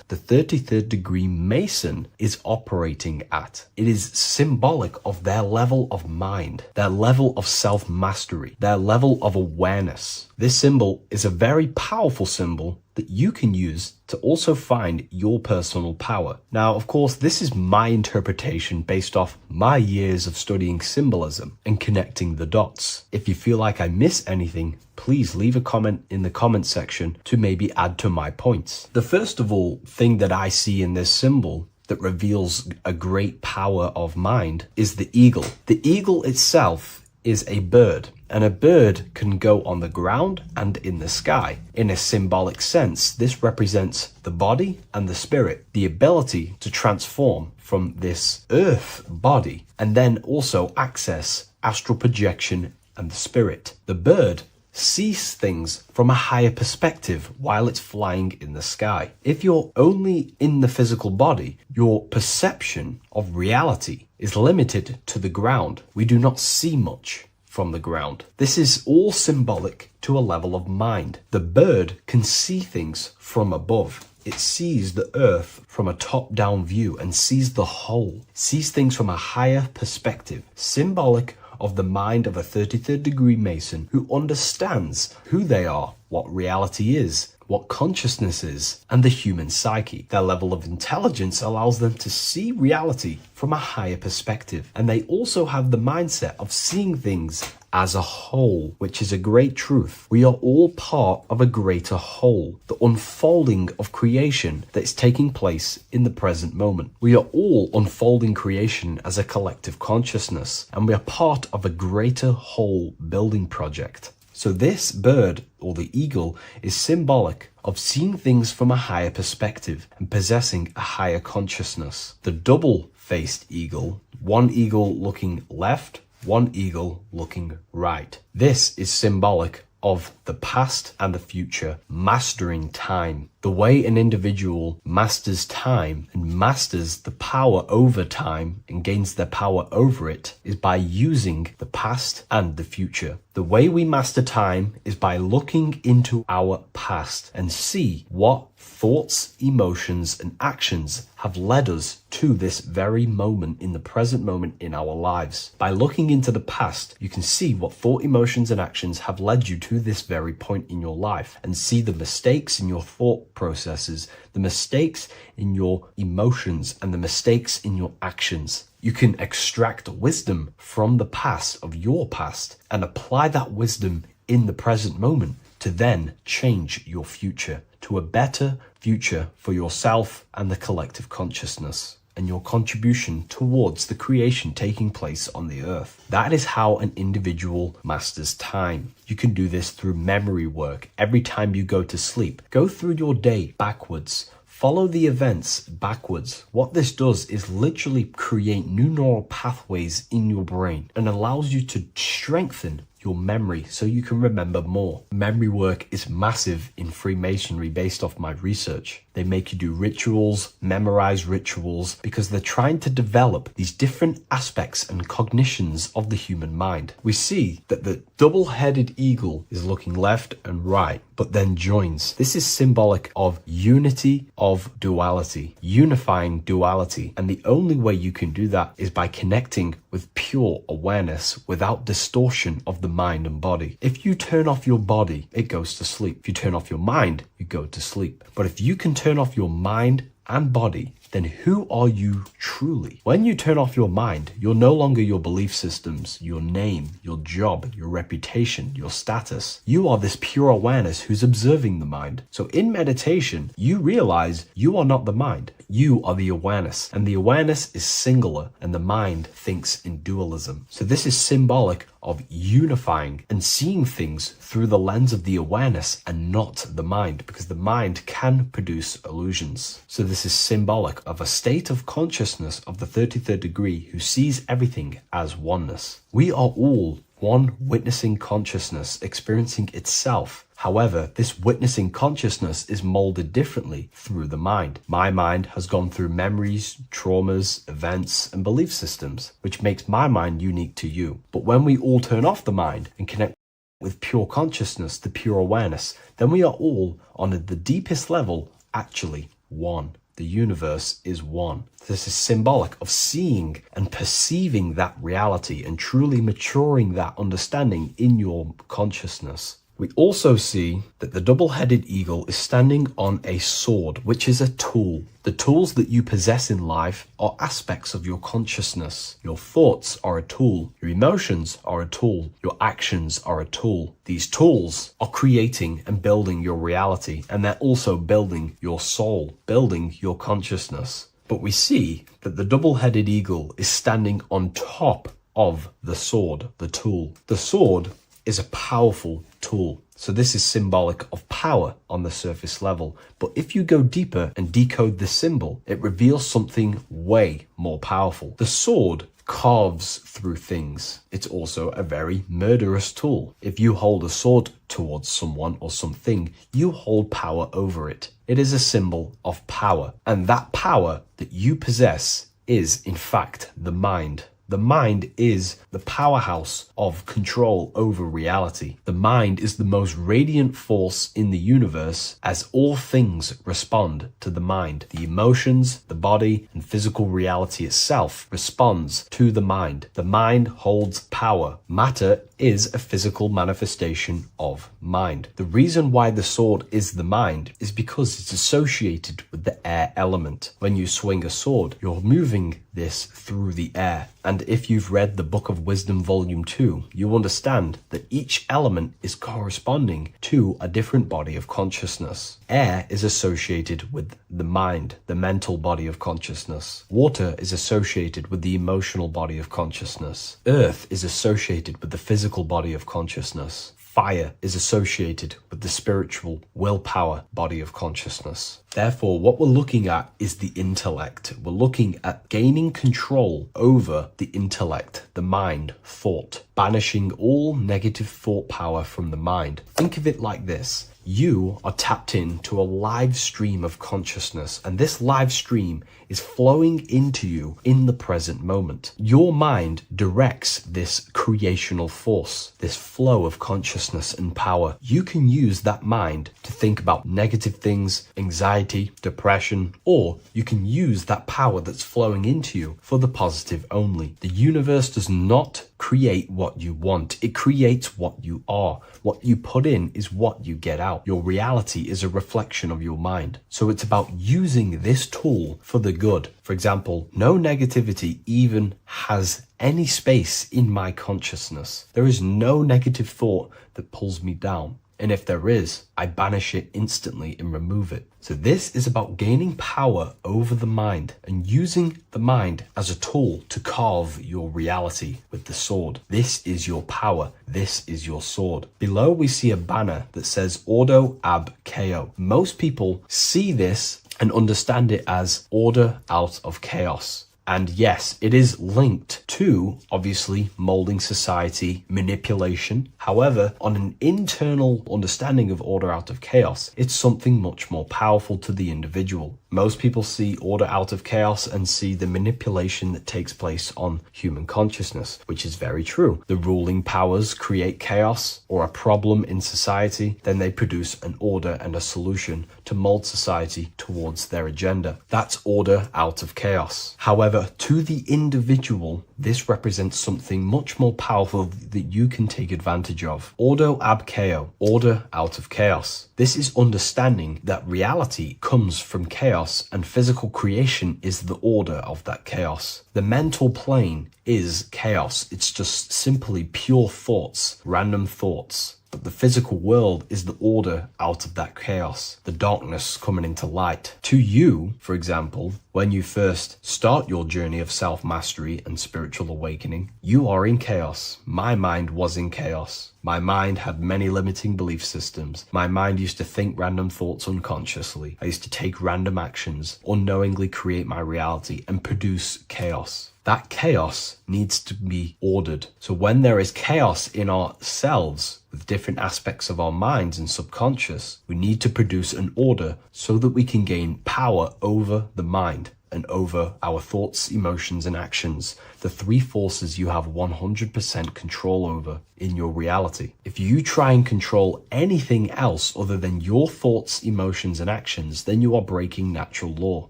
the 33rd degree Mason is operating at. It is symbolic of their level of mind, their level of self-mastery, their level of awareness. This symbol is a very powerful symbol that you can use to also find your personal power. Now, of course, this is my interpretation based off my years of studying symbolism and connecting the dots. If you feel like I miss anything, please leave a comment in the comment section to maybe add to my points. The first of all thing that I see in this symbol that reveals a great power of mind is the eagle. The eagle itself is a bird, and a bird can go on the ground and in the sky. In a symbolic sense, this represents the body and the spirit, the ability to transform from this earth body and then also access astral projection and the spirit. The bird sees things from a higher perspective while it's flying in the sky. If you're only in the physical body, your perception of reality is limited to the ground. We do not see much from the ground. This is all symbolic to a level of mind. The bird can see things from above. It sees the earth from a top-down view and sees the whole, sees things from a higher perspective, symbolic of the mind of a 33rd degree Mason who understands who they are, what reality is, what consciousness is, and the human psyche. Their level of intelligence allows them to see reality from a higher perspective, and they also have the mindset of seeing things as a whole, which is a great truth. We are all part of a greater whole, the unfolding of creation that is taking place in the present moment. We are all unfolding creation as a collective consciousness, and we are part of a greater whole building project. So this bird, or the eagle, is symbolic of seeing things from a higher perspective and possessing a higher consciousness. The double-faced eagle, one eagle looking left, one eagle looking right. This is symbolic of the past and the future, mastering time, The way an individual masters time and masters the power over time and gains their power over it is by using the past and the future. The way we master time is by looking into our past and see what thoughts, emotions, and actions have led us to this very moment in the present moment in our lives. By looking into the past, you can see what thought, emotions, and actions have led you to this very point in your life and see the mistakes in your thought processes, the mistakes in your emotions, and the mistakes in your actions. You can extract wisdom from the past of your past and apply that wisdom in the present moment to then change your future to a better future for yourself and the collective consciousness and your contribution towards the creation taking place on the earth. That is how an individual masters time. You can do this through memory work. Every time you go to sleep, go through your day backwards. Follow the events backwards. What this does is literally create new neural pathways in your brain and allows you to strengthen your memory so you can remember more. Memory work is massive in Freemasonry based off my research. They make you do rituals, memorize rituals, because they're trying to develop these different aspects and cognitions of the human mind. We see that the double-headed eagle is looking left and right, but then joins. This is symbolic of unity of duality, unifying duality. And the only way you can do that is by connecting with pure awareness without distortion of the mind and body. If you turn off your body, it goes to sleep. If you turn off your mind, you go to sleep. But if you can turn off your mind and body, then who are you truly? When you turn off your mind, you're no longer your belief systems, your name, your job, your reputation, your status. You are this pure awareness who's observing the mind. So in meditation, you realize you are not the mind. You are the awareness, and the awareness is singular, and the mind thinks in dualism. So this is symbolic of unifying and seeing things through the lens of the awareness and not the mind, because the mind can produce illusions. So this is symbolic of a state of consciousness of the 33rd degree who sees everything as oneness. We are all one witnessing consciousness experiencing itself. However, this witnessing consciousness is molded differently through the mind. My mind has gone through memories, traumas, events, and belief systems, which makes my mind unique to you. But when we all turn off the mind and connect with pure consciousness, the pure awareness, then we are all on the deepest level actually one. The universe is one. This is symbolic of seeing and perceiving that reality and truly maturing that understanding in your consciousness. We also see that the double-headed eagle is standing on a sword, which is a tool. The tools that you possess in life are aspects of your consciousness. Your thoughts are a tool. Your emotions are a tool. Your actions are a tool. These tools are creating and building your reality, and they're also building your soul, building your consciousness. But we see that the double-headed eagle is standing on top of the sword, the tool. The sword is a powerful tool. So this is symbolic of power on the surface level. But if you go deeper and decode the symbol, it reveals something way more powerful. The sword carves through things. It's also a very murderous tool. If you hold a sword towards someone or something, you hold power over it. It is a symbol of power. And that power that you possess is, in fact, the mind. The mind is the powerhouse of control over reality. The mind is the most radiant force in the universe, as all things respond to the mind. The emotions, the body, and physical reality itself responds to the mind. The mind holds power. Matter is a physical manifestation of mind. The reason why the sword is the mind is because it's associated with the air element. When you swing a sword, you're moving this through the air. And if you've read the Book of Wisdom Volume 2, you understand that each element is corresponding to a different body of consciousness. Air is associated with the mind, the mental body of consciousness. Water is associated with the emotional body of consciousness. Earth is associated with the physical body of consciousness. Fire is associated with the spiritual willpower body of consciousness. Therefore, what we're looking at is the intellect. We're looking at gaining control over the intellect, the mind, thought, banishing all negative thought power from the mind. Think of it like this. You are tapped into a live stream of consciousness, and this live stream is flowing into you in the present moment. Your mind directs this creational force, this flow of consciousness and power. You can use that mind to think about negative things, anxiety, depression, or you can use that power that's flowing into you for the positive only. The universe does not create what you want. It creates what you are. What you put in is what you get out. Your reality is a reflection of your mind. So it's about using this tool for the good. For example, no negativity even has any space in my consciousness. There is no negative thought that pulls me down. And if there is, I banish it instantly and remove it. So this is about gaining power over the mind and using the mind as a tool to carve your reality with the sword. This is your power. This is your sword. Below we see a banner that says Ordo Ab Chao. Most people see this and understand it as order out of chaos. And yes, it is linked to, obviously, molding society, manipulation. However, on an internal understanding of order out of chaos, it's something much more powerful to the individual. Most people see order out of chaos and see the manipulation that takes place on human consciousness, which is very true. The ruling powers create chaos or a problem in society, then they produce an order and a solution to mold society towards their agenda. That's order out of chaos. However, to the individual, this represents something much more powerful that you can take advantage of. Ordo ab chao, order out of chaos. This is understanding that reality comes from chaos and physical creation is the order of that chaos. The mental plane is chaos. It's just simply pure thoughts, random thoughts. But the physical world is the order out of that chaos, the darkness coming into light. To you, for example, when you first start your journey of self-mastery and spiritual awakening, you are in chaos. My mind was in chaos. My mind had many limiting belief systems. My mind used to think random thoughts unconsciously. I used to take random actions, unknowingly create my reality, and produce chaos. That chaos needs to be ordered. So when there is chaos in ourselves, with different aspects of our minds and subconscious, we need to produce an order so that we can gain power over the mind and over our thoughts, emotions, and actions, the three forces you have 100% control over in your reality. If you try and control anything else other than your thoughts, emotions, and actions, then you are breaking natural law.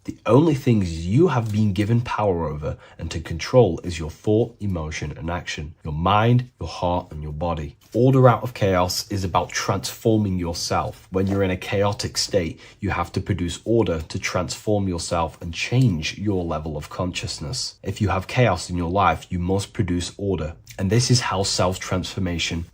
The only things you have been given power over and to control is your thought, emotion, and action, your mind, your heart, and your body. Order out of chaos is about transforming yourself. When you're in a chaotic state, you have to produce order to transform yourself and change your level of consciousness. If you have chaos in your life, you must produce order. And this is how self-transformation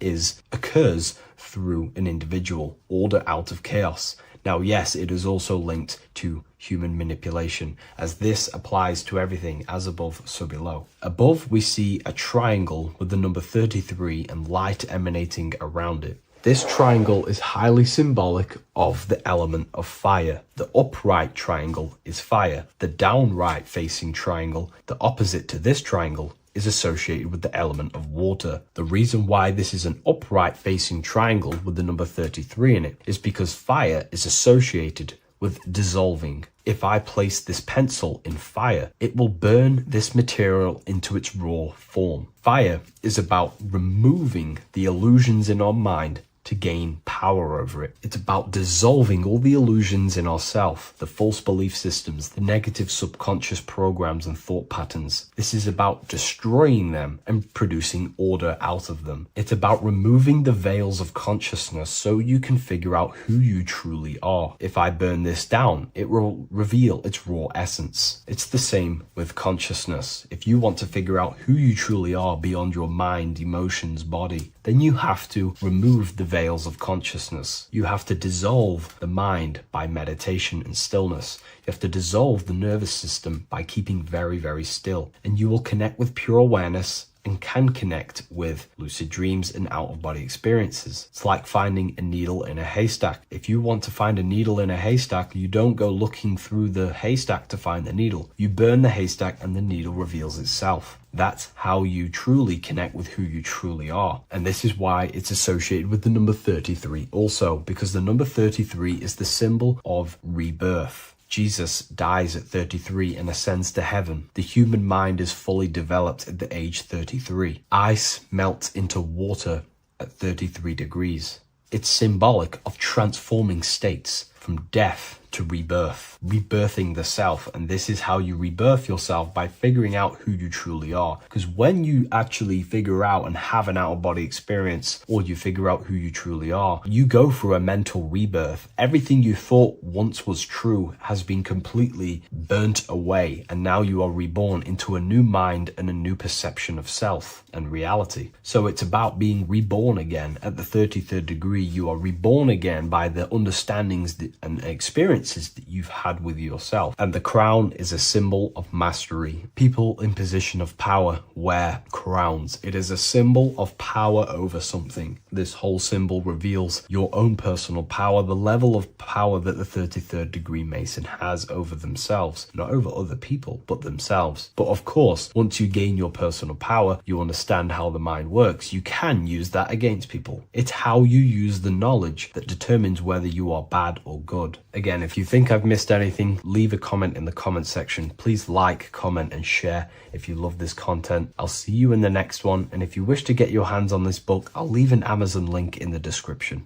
occurs through an individual. Order out of chaos. Now, yes, it is also linked to human manipulation, as this applies to everything as above, so below. Above, we see a triangle with the number 33 and light emanating around it. This triangle is highly symbolic of the element of fire. The upright triangle is fire. The downright facing triangle, the opposite to this triangle, is associated with the element of water. The reason why this is an upright facing triangle with the number 33 in it is because fire is associated with dissolving. If I place this pencil in fire, it will burn this material into its raw form. Fire is about removing the illusions in our mind to gain power over it. It's about dissolving all the illusions in ourself, the false belief systems, the negative subconscious programs and thought patterns. This is about destroying them and producing order out of them. It's about removing the veils of consciousness so you can figure out who you truly are. If I burn this down, it will reveal its raw essence. It's the same with consciousness. If you want to figure out who you truly are beyond your mind, emotions, body, then you have to remove the veils of consciousness. You have to dissolve the mind by meditation and stillness. You have to dissolve the nervous system by keeping very, very still. And you will connect with pure awareness and can connect with lucid dreams and out-of-body experiences. It's like finding a needle in a haystack. If you want to find a needle in a haystack, you don't go looking through the haystack to find the needle. You burn the haystack and the needle reveals itself. That's how you truly connect with who you truly are. And this is why it's associated with the number 33 also, because the number 33 is the symbol of rebirth. Jesus dies at 33 and ascends to heaven. The human mind is fully developed at the age 33. Ice melts into water at 33 degrees. It's symbolic of transforming states from death to rebirth, rebirthing the self. And this is how you rebirth yourself, by figuring out who you truly are. Because when you actually figure out and have an out-of-body experience, or you figure out who you truly are, you go through a mental rebirth. Everything you thought once was true has been completely burnt away, and now you are reborn into a new mind and a new perception of self and reality. So it's about being reborn again. At the 33rd degree, you are reborn again by the understandings and experiences that you've had with yourself. And the crown is a symbol of mastery. People in position of power wear crowns. It is a symbol of power over something. This whole symbol reveals your own personal power, the level of power that the 33rd degree Mason has over themselves, not over other people, but themselves. But of course, once you gain your personal power, you understand how the mind works. You can use that against people. It's how you use the knowledge that determines whether you are bad or good. Again, if you think I've missed anything, leave a comment in the comment section. Please like, comment, and share if you love this content. I'll see you in the next one. And if you wish to get your hands on this book, I'll leave an Amazon link in the description.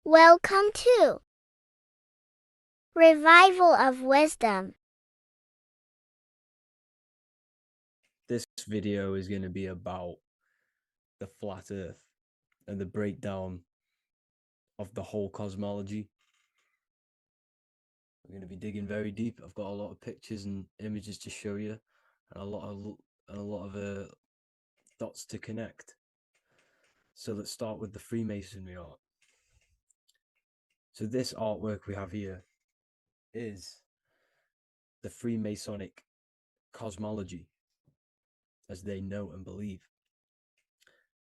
Welcome to Revival of Wisdom. This video is going to be about the flat earth and the breakdown of the whole cosmology. We're going to be digging very deep. I've got a lot of pictures and images to show you, and a lot of dots to connect. So let's start with the Freemasonry art. So this artwork we have here is the Freemasonic cosmology, as they know and believe.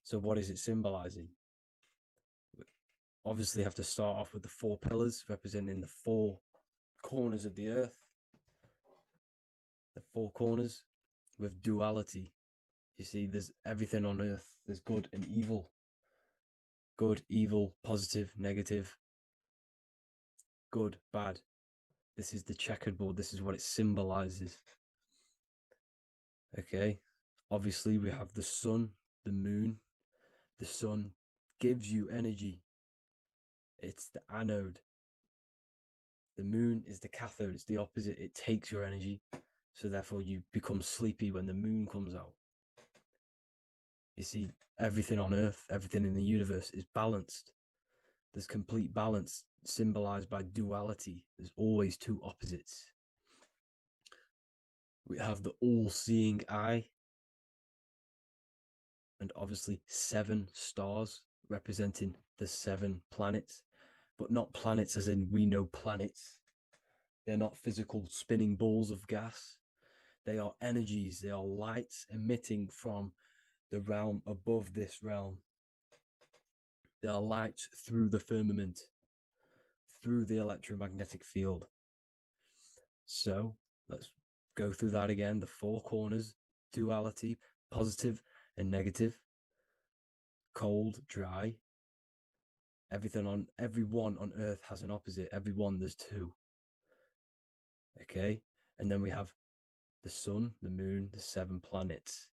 So what is it symbolizing? We obviously have to start off with the 4 pillars representing the 4 corners of the earth. The 4 corners with duality. You see, there's everything on earth. There's good and evil. Good, evil, positive, negative. Good, bad. This is the checkerboard. This is what it symbolizes. Okay. Obviously, we have the sun, the moon. The sun gives you energy. It's the anode. The moon is the cathode. It's the opposite. It takes your energy. So therefore, you become sleepy when the moon comes out. You see, everything on Earth, everything in the universe is balanced. There's complete balance, symbolized by duality. There's always 2 opposites. We have the all-seeing eye. And obviously 7 stars representing the 7 planets. But not planets as in we know planets. They're not physical spinning balls of gas. They are energies. They are lights emitting from the realm above this realm. They are lights through the firmament, through the electromagnetic field. So let's go through that again. The 4 corners, duality, positive and negative, cold, dry. Everyone on Earth has an opposite. Everyone, there's 2. Okay, and then we have the sun, the moon, the 7 planets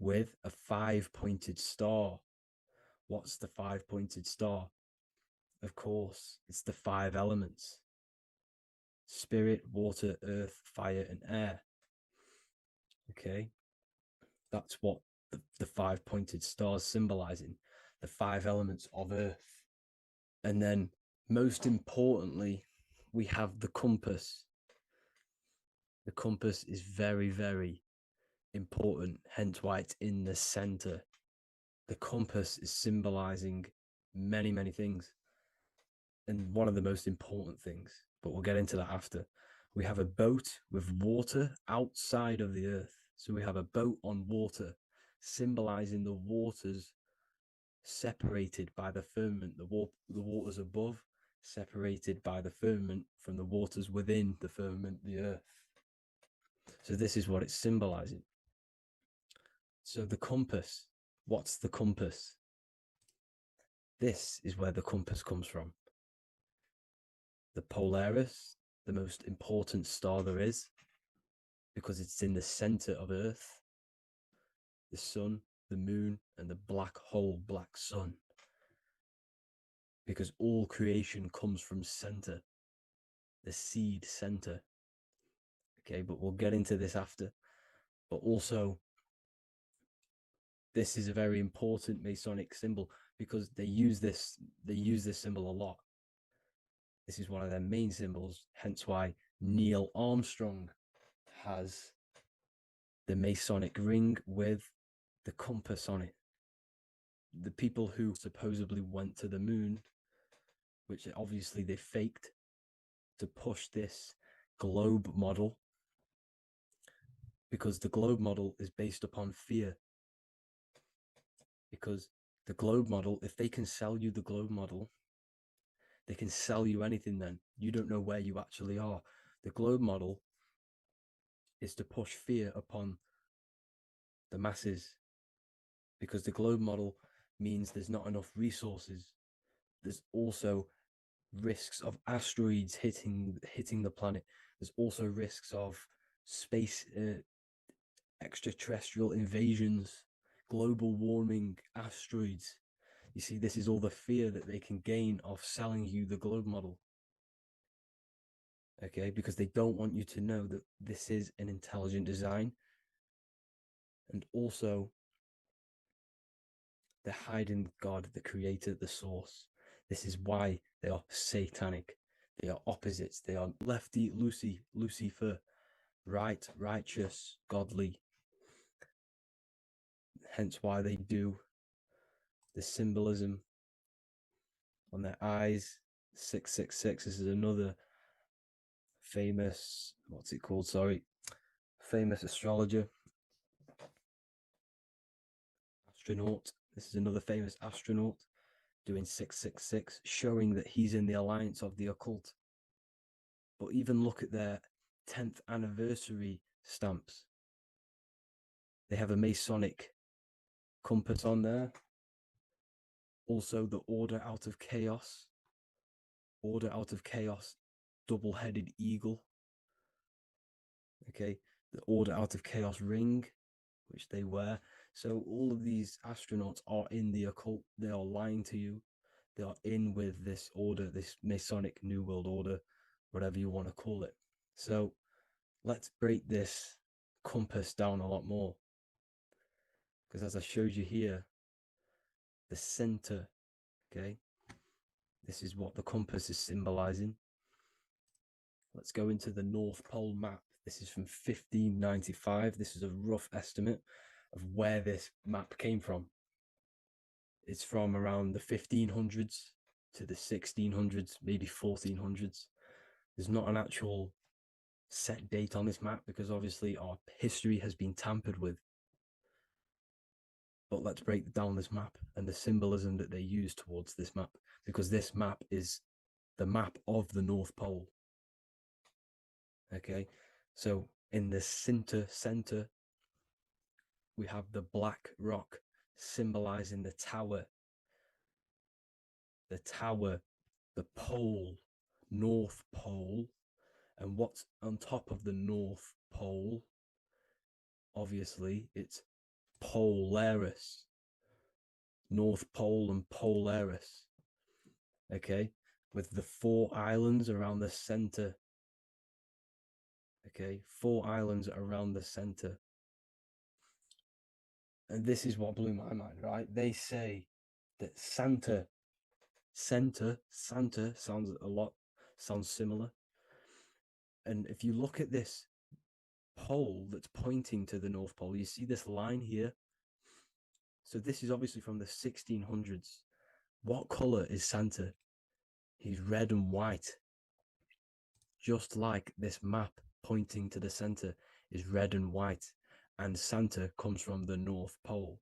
with a 5-pointed star. What's the 5-pointed star? Of course, it's the 5 elements: spirit, water, earth, fire, and air. Okay, that's what the 5-pointed stars symbolizing, the 5 elements of Earth. And then, most importantly, we have the compass. The compass is very, very important, hence why it's in the center. The compass is symbolizing many, many things. And one of the most important things, but we'll get into that after. We have a boat with water outside of the Earth. So we have a boat on water. symbolizing the waters separated by the firmament, the waters above separated by the firmament from the waters within the firmament, the earth. So this is what it's symbolizing. So the compass, what's the compass? This is where the compass comes from. The Polaris, the most important star there is, because it's in the center of Earth, the sun, the moon, and the black hole, black sun. Because all creation comes from center, the seed center. Okay, but we'll get into this after. But also, this is a very important Masonic symbol because they use this symbol a lot. This is one of their main symbols, hence why Neil Armstrong has the Masonic ring with the compass on it. The people who supposedly went to the moon, which obviously they faked to push this globe model, because the globe model is based upon fear. Because the globe model, if they can sell you the globe model, they can sell you anything then. You don't know where you actually are. The globe model is to push fear upon the masses, because the globe model means there's not enough resources. There's also risks of asteroids hitting the planet. There's also risks of space extraterrestrial invasions, global warming, asteroids. You see, this is all the fear that they can gain off selling you the globe model. Okay, because they don't want you to know that this is an intelligent design. And also, they're hiding God, the creator, the source. This is why they are satanic. They are opposites. They are lefty, Lucifer, right, righteous, godly. Hence why they do the symbolism on their eyes. 666. This is another famous, famous astrologer, astronaut. This is another famous astronaut doing 666, showing that he's in the alliance of the occult. But even look at their 10th anniversary stamps. They have a Masonic compass on there. Also, the Order Out of Chaos. Order Out of Chaos, double-headed eagle. Okay, the Order Out of Chaos ring, which they wear. So all of these astronauts are in the occult. They are lying to you. They are in with this order, this Masonic New World Order, whatever you want to call it. So let's break this compass down a lot more. Because as I showed you here, the center, okay, this is what the compass is symbolizing. Let's go into the North Pole map. This is from 1595. This is a rough estimate of where this map came from. It's from around the 1500s to the 1600s, maybe 1400s. There's not an actual set date on this map because obviously our history has been tampered with. But let's break down this map and the symbolism that they use towards this map, because this map is the map of the North Pole. Okay, so in the center, we have the black rock symbolizing the tower, the pole, North Pole. And what's on top of the North Pole? Obviously, it's Polaris. North Pole and Polaris. Okay, with the 4 islands around the center. Okay, 4 islands around the center. And this is what blew my mind, right? They say that Santa sounds similar. And if you look at this pole that's pointing to the North Pole, you see this line here. So this is obviously from the 1600s. What color is Santa? He's red and white. Just like this map pointing to the center is red and white. and Santa comes from the North Pole.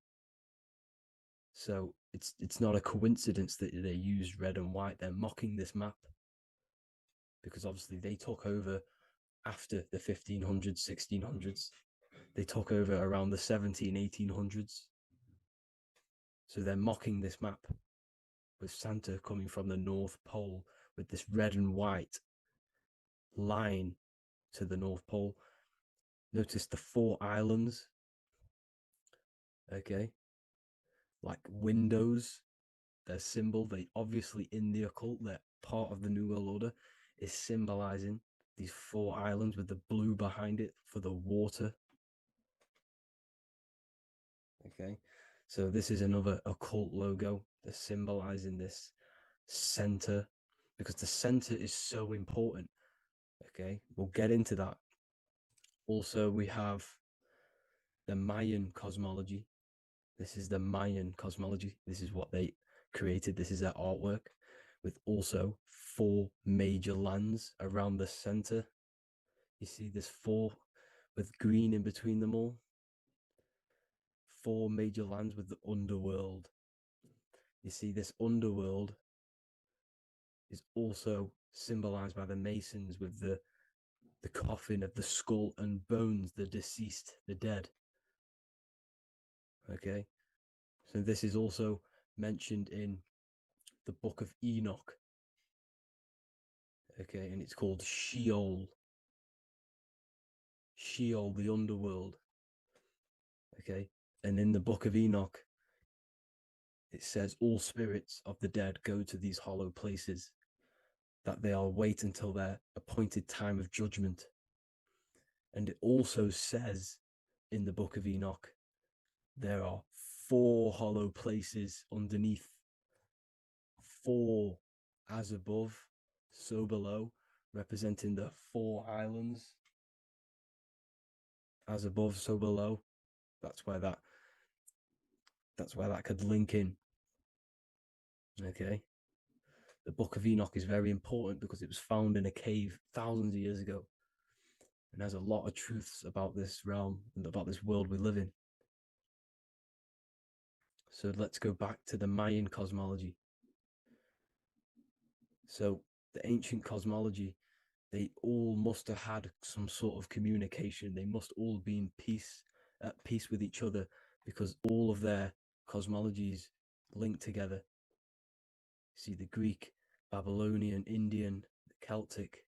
So it's not a coincidence that they use red and white. They're mocking this map because obviously they took over after the 1500s, 1600s. They took over around the 1800s. So they're mocking this map with Santa coming from the North Pole with this red and white line to the North Pole. Notice the 4 islands. Okay. Like windows, their symbol, they obviously in the occult, they're part of the New World Order, is symbolizing these 4 islands with the blue behind it for the water. Okay, so this is another occult logo. They're symbolizing this center because the center is so important. Okay, we'll get into that. Also, we have the Mayan cosmology. This is the Mayan cosmology. This is what they created. This is their artwork with also 4 major lands around the center. You see this 4 with green in between them all. 4 major lands with the underworld. You see this underworld is also symbolized by the Masons with the coffin of the skull and bones, the deceased, the dead. Okay, so this is also mentioned in the book of Enoch. Okay, and it's called Sheol. Sheol, the underworld. Okay, and in the book of Enoch, it says all spirits of the dead go to these hollow places, that they are wait until their appointed time of judgment. And it also says in the book of Enoch, there are 4 hollow places underneath. 4 as above, so below, representing the 4 islands. As above, so below. That's where that could link in. Okay. The Book of Enoch is very important because it was found in a cave thousands of years ago and has a lot of truths about this realm and about this world we live in. So let's go back to the Mayan cosmology. So the ancient cosmology, they all must have had some sort of communication. They must all be in peace, at peace with each other, because all of their cosmologies link together. See the Greek, Babylonian, Indian, the Celtic.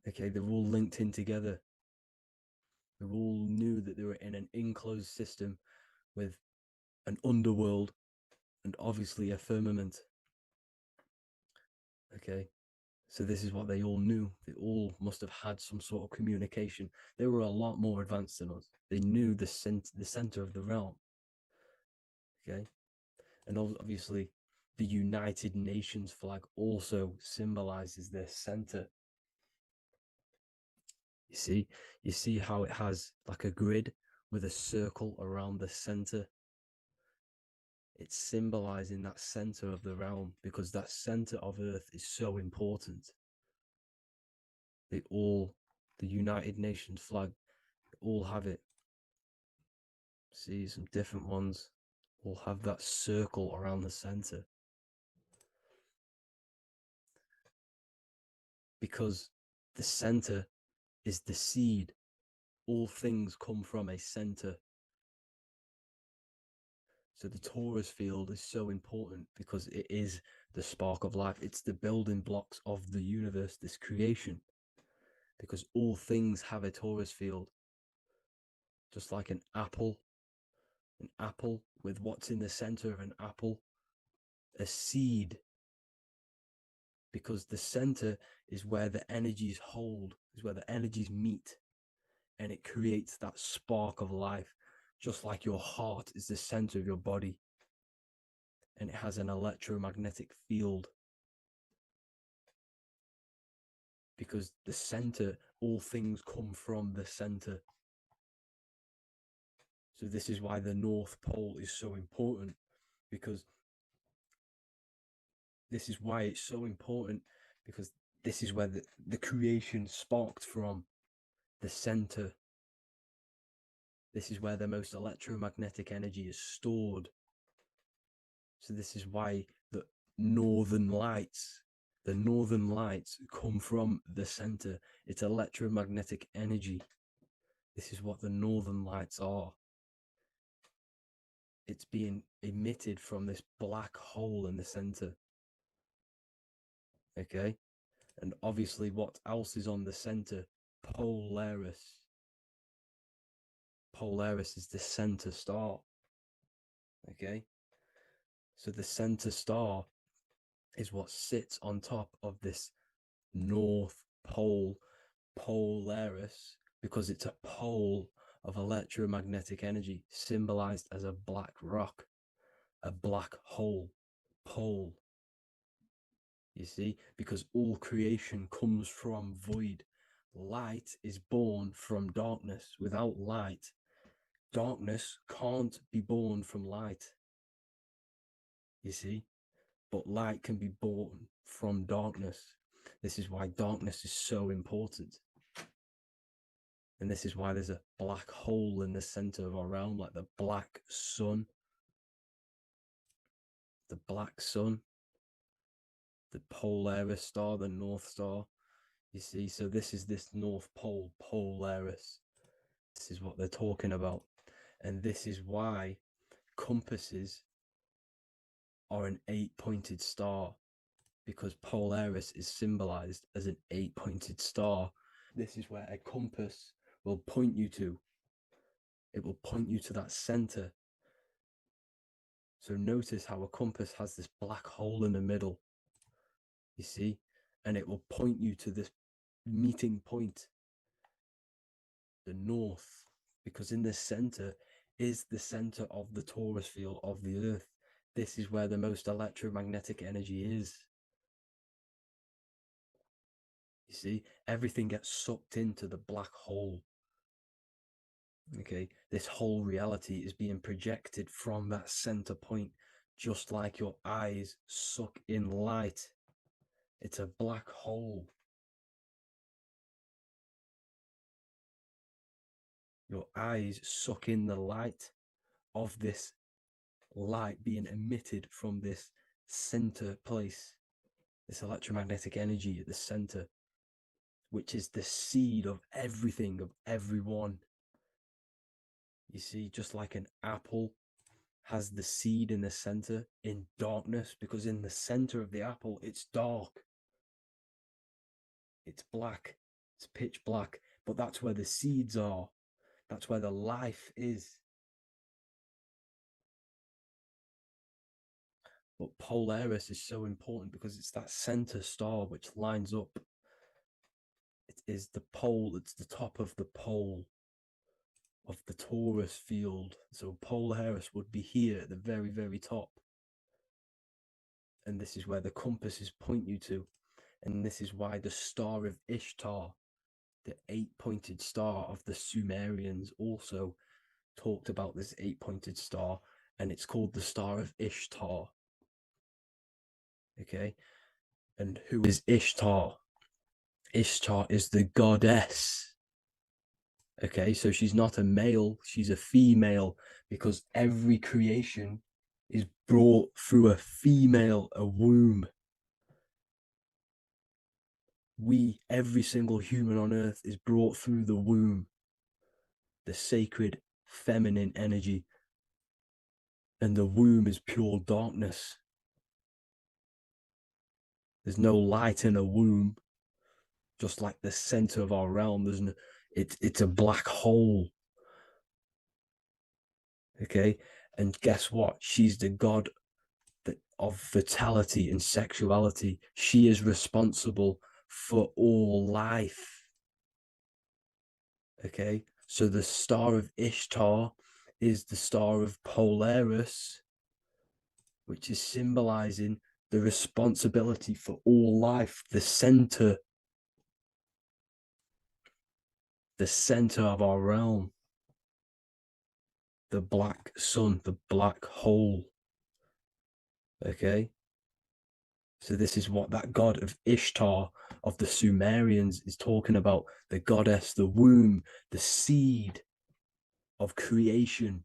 Okay, they're all linked in together. They all knew that they were in an enclosed system with an underworld and obviously a firmament. Okay, so this is what they all knew. They all must have had some sort of communication. They were a lot more advanced than us. They knew the center of the realm. Okay, and obviously the United Nations flag also symbolizes their center. You see how it has like a grid with a circle around the center. It's symbolizing that center of the realm because that center of Earth is so important. The United Nations flag, all have it. See, some different ones all have that circle around the center. Because the center is the seed. All things come from a center. So the torus field is so important because it is the spark of life. It's the building blocks of the universe, this creation. Because all things have a torus field. Just like an apple with what's in the center of an apple, a seed. Because the center is where the energies hold, is where the energies meet. And it creates that spark of life. Just like your heart is the center of your body. And it has an electromagnetic field. Because the center, all things come from the center. So this is why the North Pole is so important. Because this is why it's so important. Because this is where the creation sparked from. The center. This is where the most electromagnetic energy is stored. So this is why the northern lights come from the center. It's electromagnetic energy. This is what the northern lights are. It's being emitted from this black hole in the center. Okay? And obviously, what else is on the center? Polaris. Polaris is the center star. Okay? So the center star is what sits on top of this North Pole, Polaris, because it's a pole of electromagnetic energy, symbolized as a black rock, a black hole, pole. You see, because all creation comes from void. Light is born from darkness. Without light, darkness can't be born from light. You see, but light can be born from darkness. This is why darkness is so important. And this is why there's a black hole in the center of our realm, like the black sun. The black sun. The Polaris star, the North Star. You see, so this is this North Pole, Polaris. This is what they're talking about. And this is why compasses are an 8-pointed star, because Polaris is symbolized as an 8-pointed star. This is where a compass will point you to. It will point you to that center. So notice how a compass has this black hole in the middle, you see, and it will point you to this meeting point, the north, because in the center is the center of the torus field of the earth. This is where the most electromagnetic energy is. You see, everything gets sucked into the black hole. Okay, this whole reality is being projected from that center point, just like your eyes suck in light. It's a black hole. Your eyes suck in the light of this light being emitted from this center place, this electromagnetic energy at the center, which is the seed of everything, of everyone. You see, just like an apple has the seed in the center in darkness, because in the center of the apple, it's dark. It's black. It's pitch black. But that's where the seeds are. That's where the life is. But Polaris is so important because it's that center star which lines up. It is the pole. It's the top of the pole of the torus field. So Polaris would be here at the very, very top. And this is where the compasses point you to. And this is why the star of Ishtar, the 8-pointed star of the Sumerians, also talked about this 8-pointed star, and it's called the Star of Ishtar. Okay, and who is Ishtar? Ishtar is the goddess. Okay, so she's not a male, she's a female, because every creation is brought through a female, a womb. Every single human on earth is brought through the womb, the sacred feminine energy. And the womb is pure darkness. There's no light in a womb, just like the center of our realm. It's a black hole. Okay, and guess what? She's the god of fertility and sexuality. She is responsible for all life. Okay, so the star of Ishtar is the star of Polaris, which is symbolizing the responsibility for all life, the center of our realm, the black sun, the black hole. Okay, so this is what that god of Ishtar of the Sumerians is talking about, the goddess, the womb, the seed. of creation.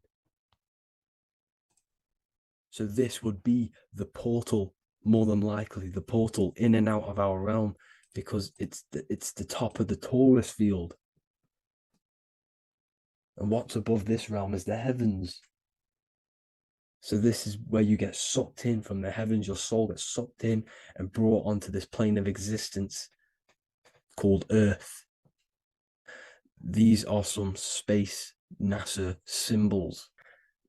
So this would be the portal, more than likely the portal in and out of our realm, because it's the top of the torus field. And what's above this realm is the heavens. So this is where you get sucked in from the heavens. Your soul gets sucked in and brought onto this plane of existence called Earth. These are some space NASA symbols.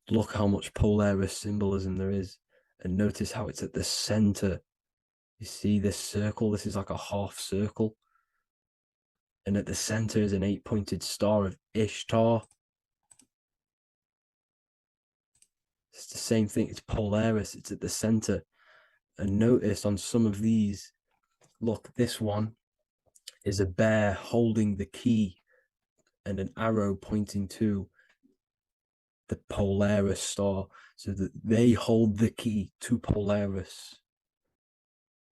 Look how much Polaris symbolism there is. And notice how it's at the center. You see this circle? This is like a half circle. And at the center is an 8-pointed star of Ishtar. It's the same thing. It's Polaris. It's at the center. And notice on some of these, look, this one is a bear holding the key and an arrow pointing to the Polaris star, so that they hold the key to Polaris.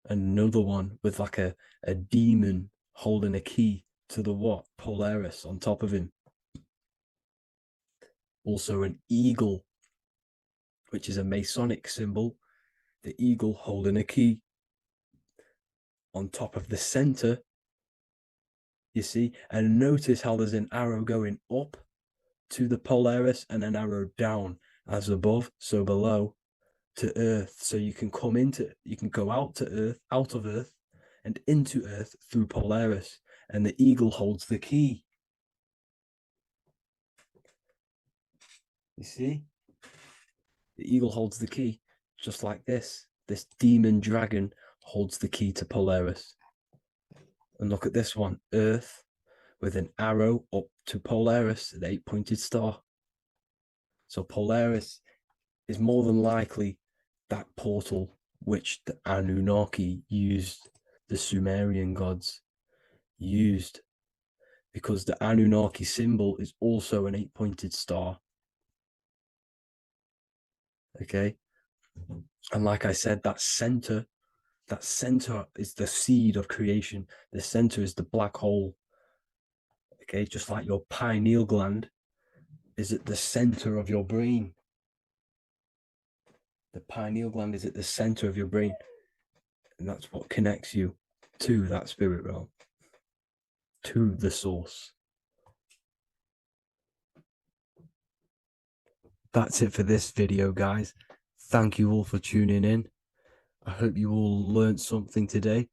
Another one with like a demon holding a key to the what? Polaris on top of him. Also an eagle, which is a Masonic symbol. The eagle holding a key on top of the center. You see, and notice how there's an arrow going up to the Polaris and an arrow down, as above, so below, to Earth. So you can go out to Earth, out of Earth, and into Earth through Polaris. And the eagle holds the key. You see? The eagle holds the key, just like this. This demon dragon holds the key to Polaris. And look at this one, Earth, with an arrow up to Polaris, the 8-pointed star. So Polaris is more than likely that portal which the Anunnaki used, the Sumerian gods used, because the Anunnaki symbol is also an 8-pointed star. Okay? And like I said, that center is the seed of creation. The center is the black hole. Okay, just like your pineal gland is at the center of your brain. The pineal gland is at the center of your brain. And that's what connects you to that spirit realm, to the source. That's it for this video, guys. Thank you all for tuning in. I hope you all learned something today.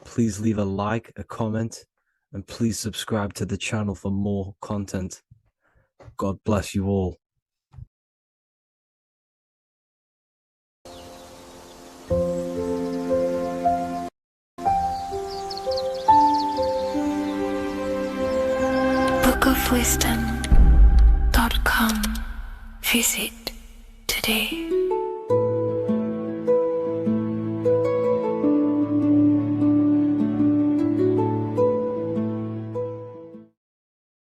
Please leave a like, a comment, and please subscribe to the channel for more content. God bless you all. bookofwisdom.com. Visit today.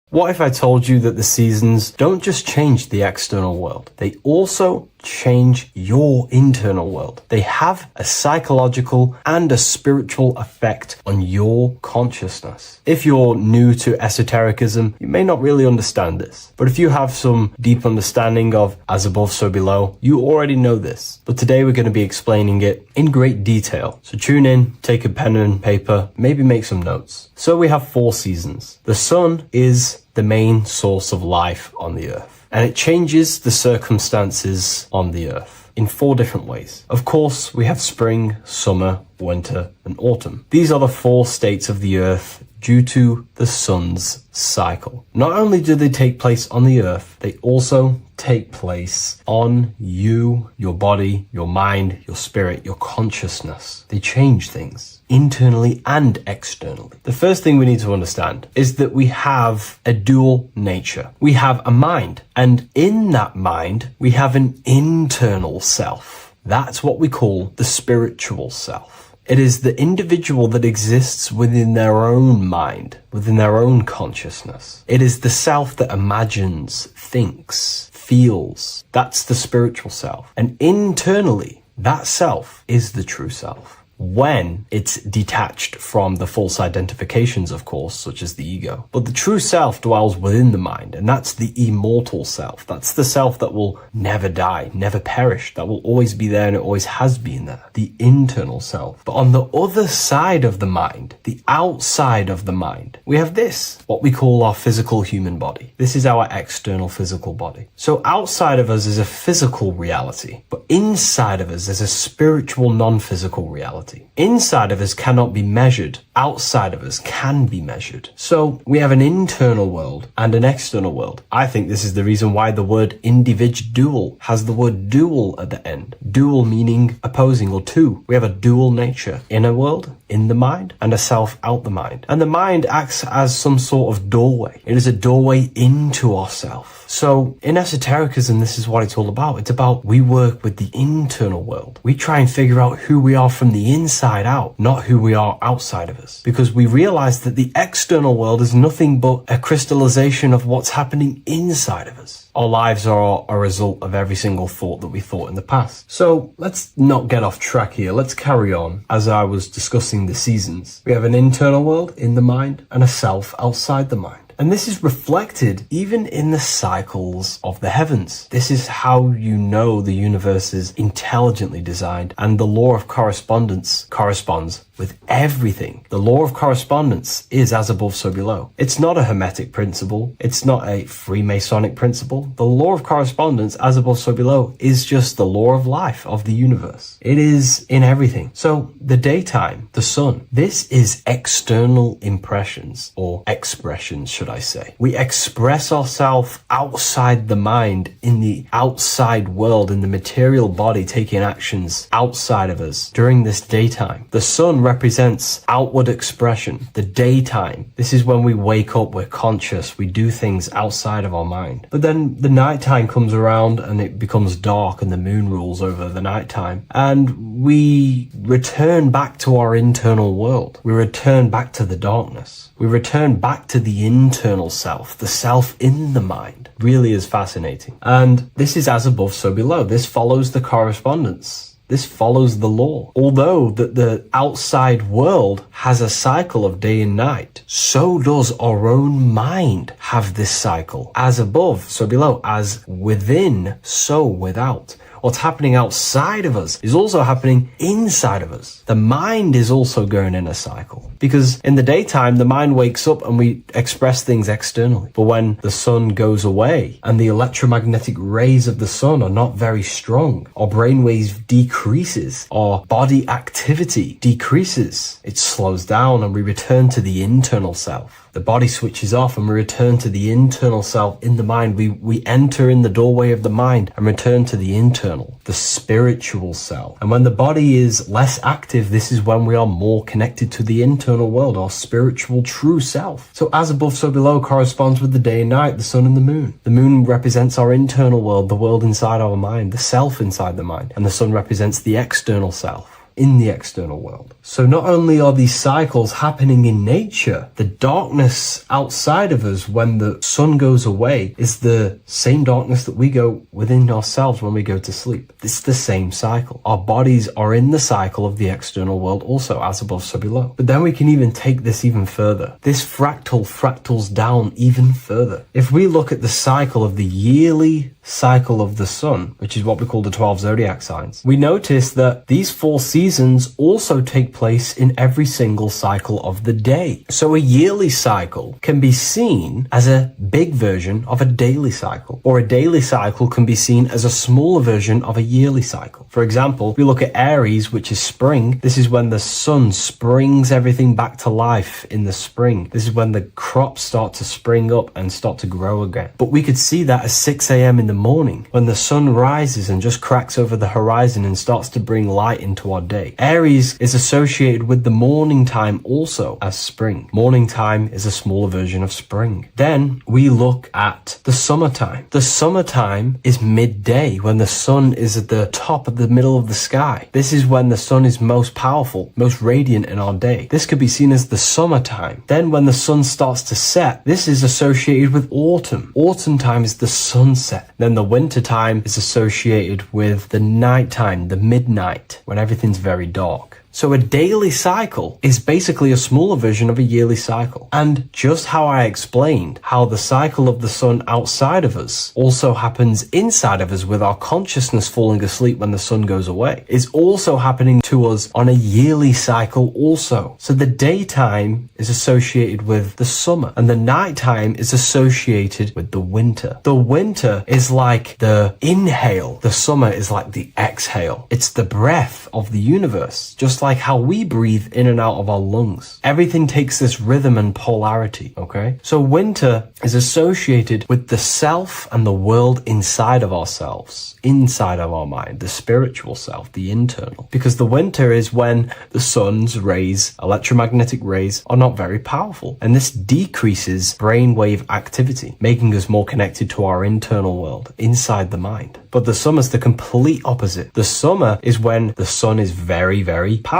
What if I told you that the seasons don't just change the external world, they also change your internal world? They have a psychological and a spiritual effect on your consciousness. If you're new to esotericism, you may not really understand this. But if you have some deep understanding of as above, so below, you already know this. But today we're going to be explaining it in great detail. So tune in, take a pen and paper, maybe make some notes. So we have 4 seasons. The sun is the main source of life on the earth, and it changes the circumstances on the earth in 4 different ways. Of course, we have spring, summer, winter, and autumn. These are the 4 states of the earth due to the sun's cycle. Not only do they take place on the earth, they also take place on you, your body, your mind, your spirit, your consciousness. They change things internally and externally. The first thing we need to understand is that we have a dual nature. We have a mind, and in that mind, we have an internal self. That's what we call the spiritual self. It is the individual that exists within their own mind, within their own consciousness. It is the self that imagines, thinks, feels. That's the spiritual self. And internally, that self is the true self. when it's detached from the false identifications, of course, such as the ego. But the true self dwells within the mind, and that's the immortal self. That's the self that will never die, never perish, that will always be there, and it always has been there, the internal self. But on the other side of the mind, the outside of the mind, we have this, what we call our physical human body. This is our external physical body. So outside of us is a physical reality, but inside of us is a spiritual, non-physical reality. Inside of us cannot be measured. Outside of us can be measured. So we have an internal world and an external world. I think this is the reason why the word individual has the word dual at the end. Dual meaning opposing or two. We have a dual nature. Inner world, in the mind, and a self out the mind. And the mind acts as some sort of doorway. It is a doorway into ourself. So in esotericism, this is what it's all about. It's about we work with the internal world. We try and figure out who we are from the inside out, not who we are outside of us. Because we realize that the external world is nothing but a crystallization of what's happening inside of us. Our lives are a result of every single thought that we thought in the past. So let's not get off track here. Let's carry on. As I was discussing the seasons, we have an internal world in the mind and a self outside the mind. And this is reflected even in the cycles of the heavens. This is how you know the universe is intelligently designed, and the law of correspondence corresponds with everything. The law of correspondence is as above, so below. It's not a Hermetic principle. It's not a Freemasonic principle. The law of correspondence, as above, so below, is just the law of life of the universe. It is in everything. So the daytime, the sun, this is external impressions or expressions, should I say. We express ourselves outside the mind, in the outside world, in the material body, taking actions outside of us during this daytime. The sun represents outward expression, the daytime. This is when we wake up, we're conscious, we do things outside of our mind. But then the nighttime comes around and it becomes dark and the moon rules over the nighttime. And we return back to our internal world. We return back to the darkness. We return back to the internal self, the self in the mind. Really is fascinating. And this is as above, so below. This follows the correspondence. This follows the law. Although the outside world has a cycle of day and night, so does our own mind have this cycle. As above, so below. As within, so without. What's happening outside of us is also happening inside of us. The mind is also going in a cycle. Because in the daytime, the mind wakes up and we express things externally. But when the sun goes away and the electromagnetic rays of the sun are not very strong, our brainwave decreases, our body activity decreases. It slows down and we return to the internal self. The body switches off and we return to the internal self in the mind. We enter in the doorway of the mind and return to the internal, the spiritual self. And when the body is less active, this is when we are more connected to the internal world, our spiritual true self. So as above, so below corresponds with the day and night, the sun and the moon. The moon represents our internal world, the world inside our mind, the self inside the mind. And the sun represents the external self in the external world. So not only are these cycles happening in nature, the darkness outside of us when the sun goes away is the same darkness that we go within ourselves when we go to sleep. It's the same cycle. Our bodies are in the cycle of the external world also, as above, so below. But then we can even take this even further. This fractals down even further. If we look at the cycle of the yearly cycle of the sun, which is what we call the 12 zodiac signs, we notice that these 4 seasons also take place in every single cycle of the day. So a yearly cycle can be seen as a big version of a daily cycle, or a daily cycle can be seen as a smaller version of a yearly cycle. For example, we look at Aries, which is spring. This is when the sun springs everything back to life in the spring. This is when the crops start to spring up and start to grow again. But we could see that at 6 a.m. in the morning when the sun rises and just cracks over the horizon and starts to bring light into our day. Aries is associated with the morning time also as spring. Morning time is a smaller version of spring. Then we look at the summertime. The summertime is midday when the sun is at the top of the middle of the sky. This is when the sun is most powerful, most radiant in our day. This could be seen as the summertime. Then when the sun starts to set, this is associated with autumn. Autumn time is the sunset. Then the winter time is associated with the nighttime, the midnight, when everything's very dark. So a daily cycle is basically a smaller version of a yearly cycle. And just how I explained how the cycle of the sun outside of us also happens inside of us with our consciousness falling asleep when the sun goes away, is also happening to us on a yearly cycle also. So the daytime is associated with the summer and the nighttime is associated with the winter. The winter is like the inhale. The summer is like the exhale. It's the breath of the universe, just like how we breathe in and out of our lungs. Everything takes this rhythm and polarity, okay? So winter is associated with the self and the world inside of ourselves, inside of our mind, the spiritual self, the internal. Because the winter is when the sun's rays, electromagnetic rays, are not very powerful. And this decreases brainwave activity, making us more connected to our internal world, inside the mind. But the summer's the complete opposite. The summer is when the sun is very, very powerful.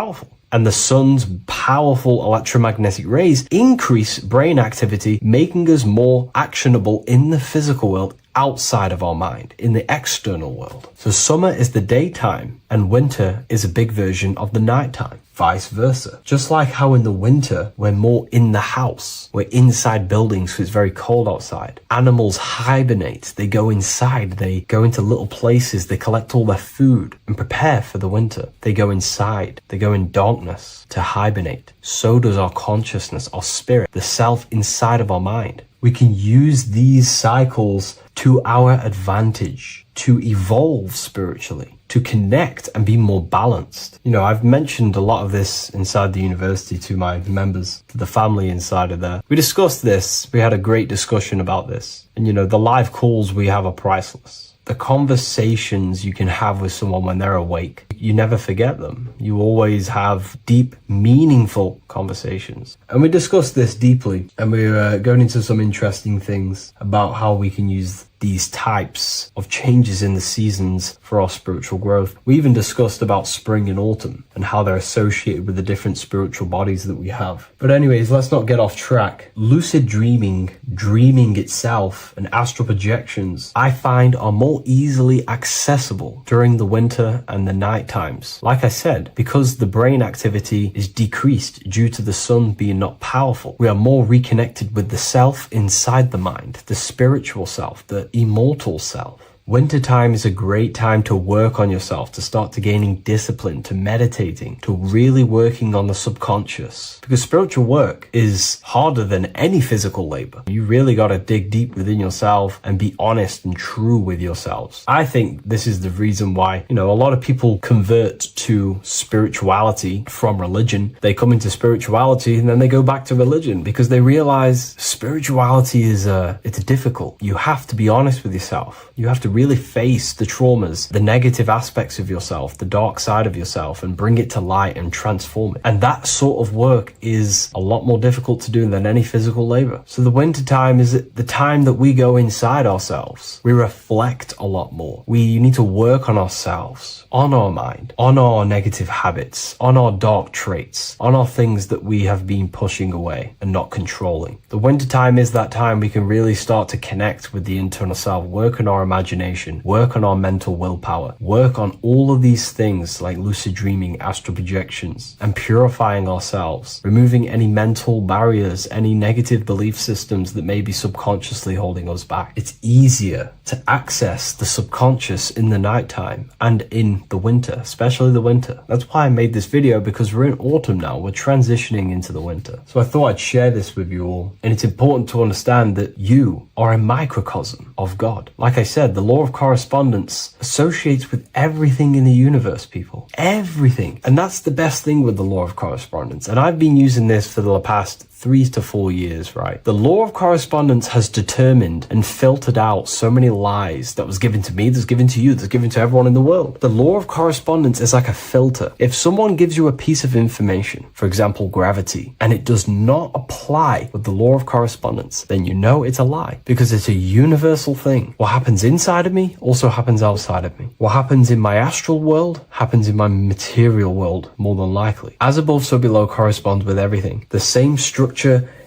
And the sun's powerful electromagnetic rays increase brain activity, making us more actionable in the physical world outside of our mind, in the external world. So summer is the daytime and winter is a big version of the nighttime. Vice versa. Just like how in the winter, we're more in the house. We're inside buildings because it's very cold outside. Animals hibernate. They go inside. They go into little places. They collect all their food and prepare for the winter. They go inside. They go in darkness to hibernate. So does our consciousness, our spirit, the self inside of our mind. We can use these cycles to our advantage, to evolve spiritually, to connect and be more balanced. You know, I've mentioned a lot of this inside the university to my members, to the family inside of there. We discussed this. We had a great discussion about this. And, you know, the live calls we have are priceless. The conversations you can have with someone when they're awake, you never forget them. You always have deep, meaningful conversations. And we discussed this deeply, and we were going into some interesting things about how we can use these types of changes in the seasons for our spiritual growth. We even discussed about spring and autumn and how they're associated with the different spiritual bodies that we have. But anyways, let's not get off track. Lucid dreaming, dreaming itself, and astral projections, I find are more easily accessible during the winter and the night times. Like I said, because the brain activity is decreased due to the sun being not powerful, we are more reconnected with the self inside the mind, the spiritual self, the immortal self. Wintertime is a great time to work on yourself, to start to gaining discipline, to meditating, to really working on the subconscious. Because spiritual work is harder than any physical labor. You really got to dig deep within yourself and be honest and true with yourselves. I think this is the reason why, you know, a lot of people convert to spirituality from religion. They come into spirituality and then they go back to religion because they realize spirituality is it's difficult. You have to be honest with yourself. You have to really face the traumas, the negative aspects of yourself, the dark side of yourself, and bring it to light and transform it. And that sort of work is a lot more difficult to do than any physical labor. So the winter time is the time that we go inside ourselves. We reflect a lot more. We need to work on ourselves, on our mind, on our negative habits, on our dark traits, on our things that we have been pushing away and not controlling. The winter time is that time we can really start to connect with the internal self, work on our imagination, work on our mental willpower, work on all of these things like lucid dreaming, astral projections, and purifying ourselves, removing any mental barriers, any negative belief systems that may be subconsciously holding us back. It's easier to access the subconscious in the nighttime and in the winter, especially the winter. That's why I made this video, because we're in autumn now. We're transitioning into the winter. So I thought I'd share this with you all. And it's important to understand that you are a microcosm of God. Like I said, the law of correspondence associates with everything in the universe, people. Everything. And that's the best thing with the law of correspondence. And I've been using this for the past 3 to 4 years, right? The law of correspondence has determined and filtered out so many lies that was given to me, that's given to you, that's given to everyone in the world. The law of correspondence is like a filter. If someone gives you a piece of information, for example, gravity, and it does not apply with the law of correspondence, then you know it's a lie, because it's a universal thing. What happens inside of me also happens outside of me. What happens in my astral world happens in my material world, more than likely. As above, so below corresponds with everything. The same structure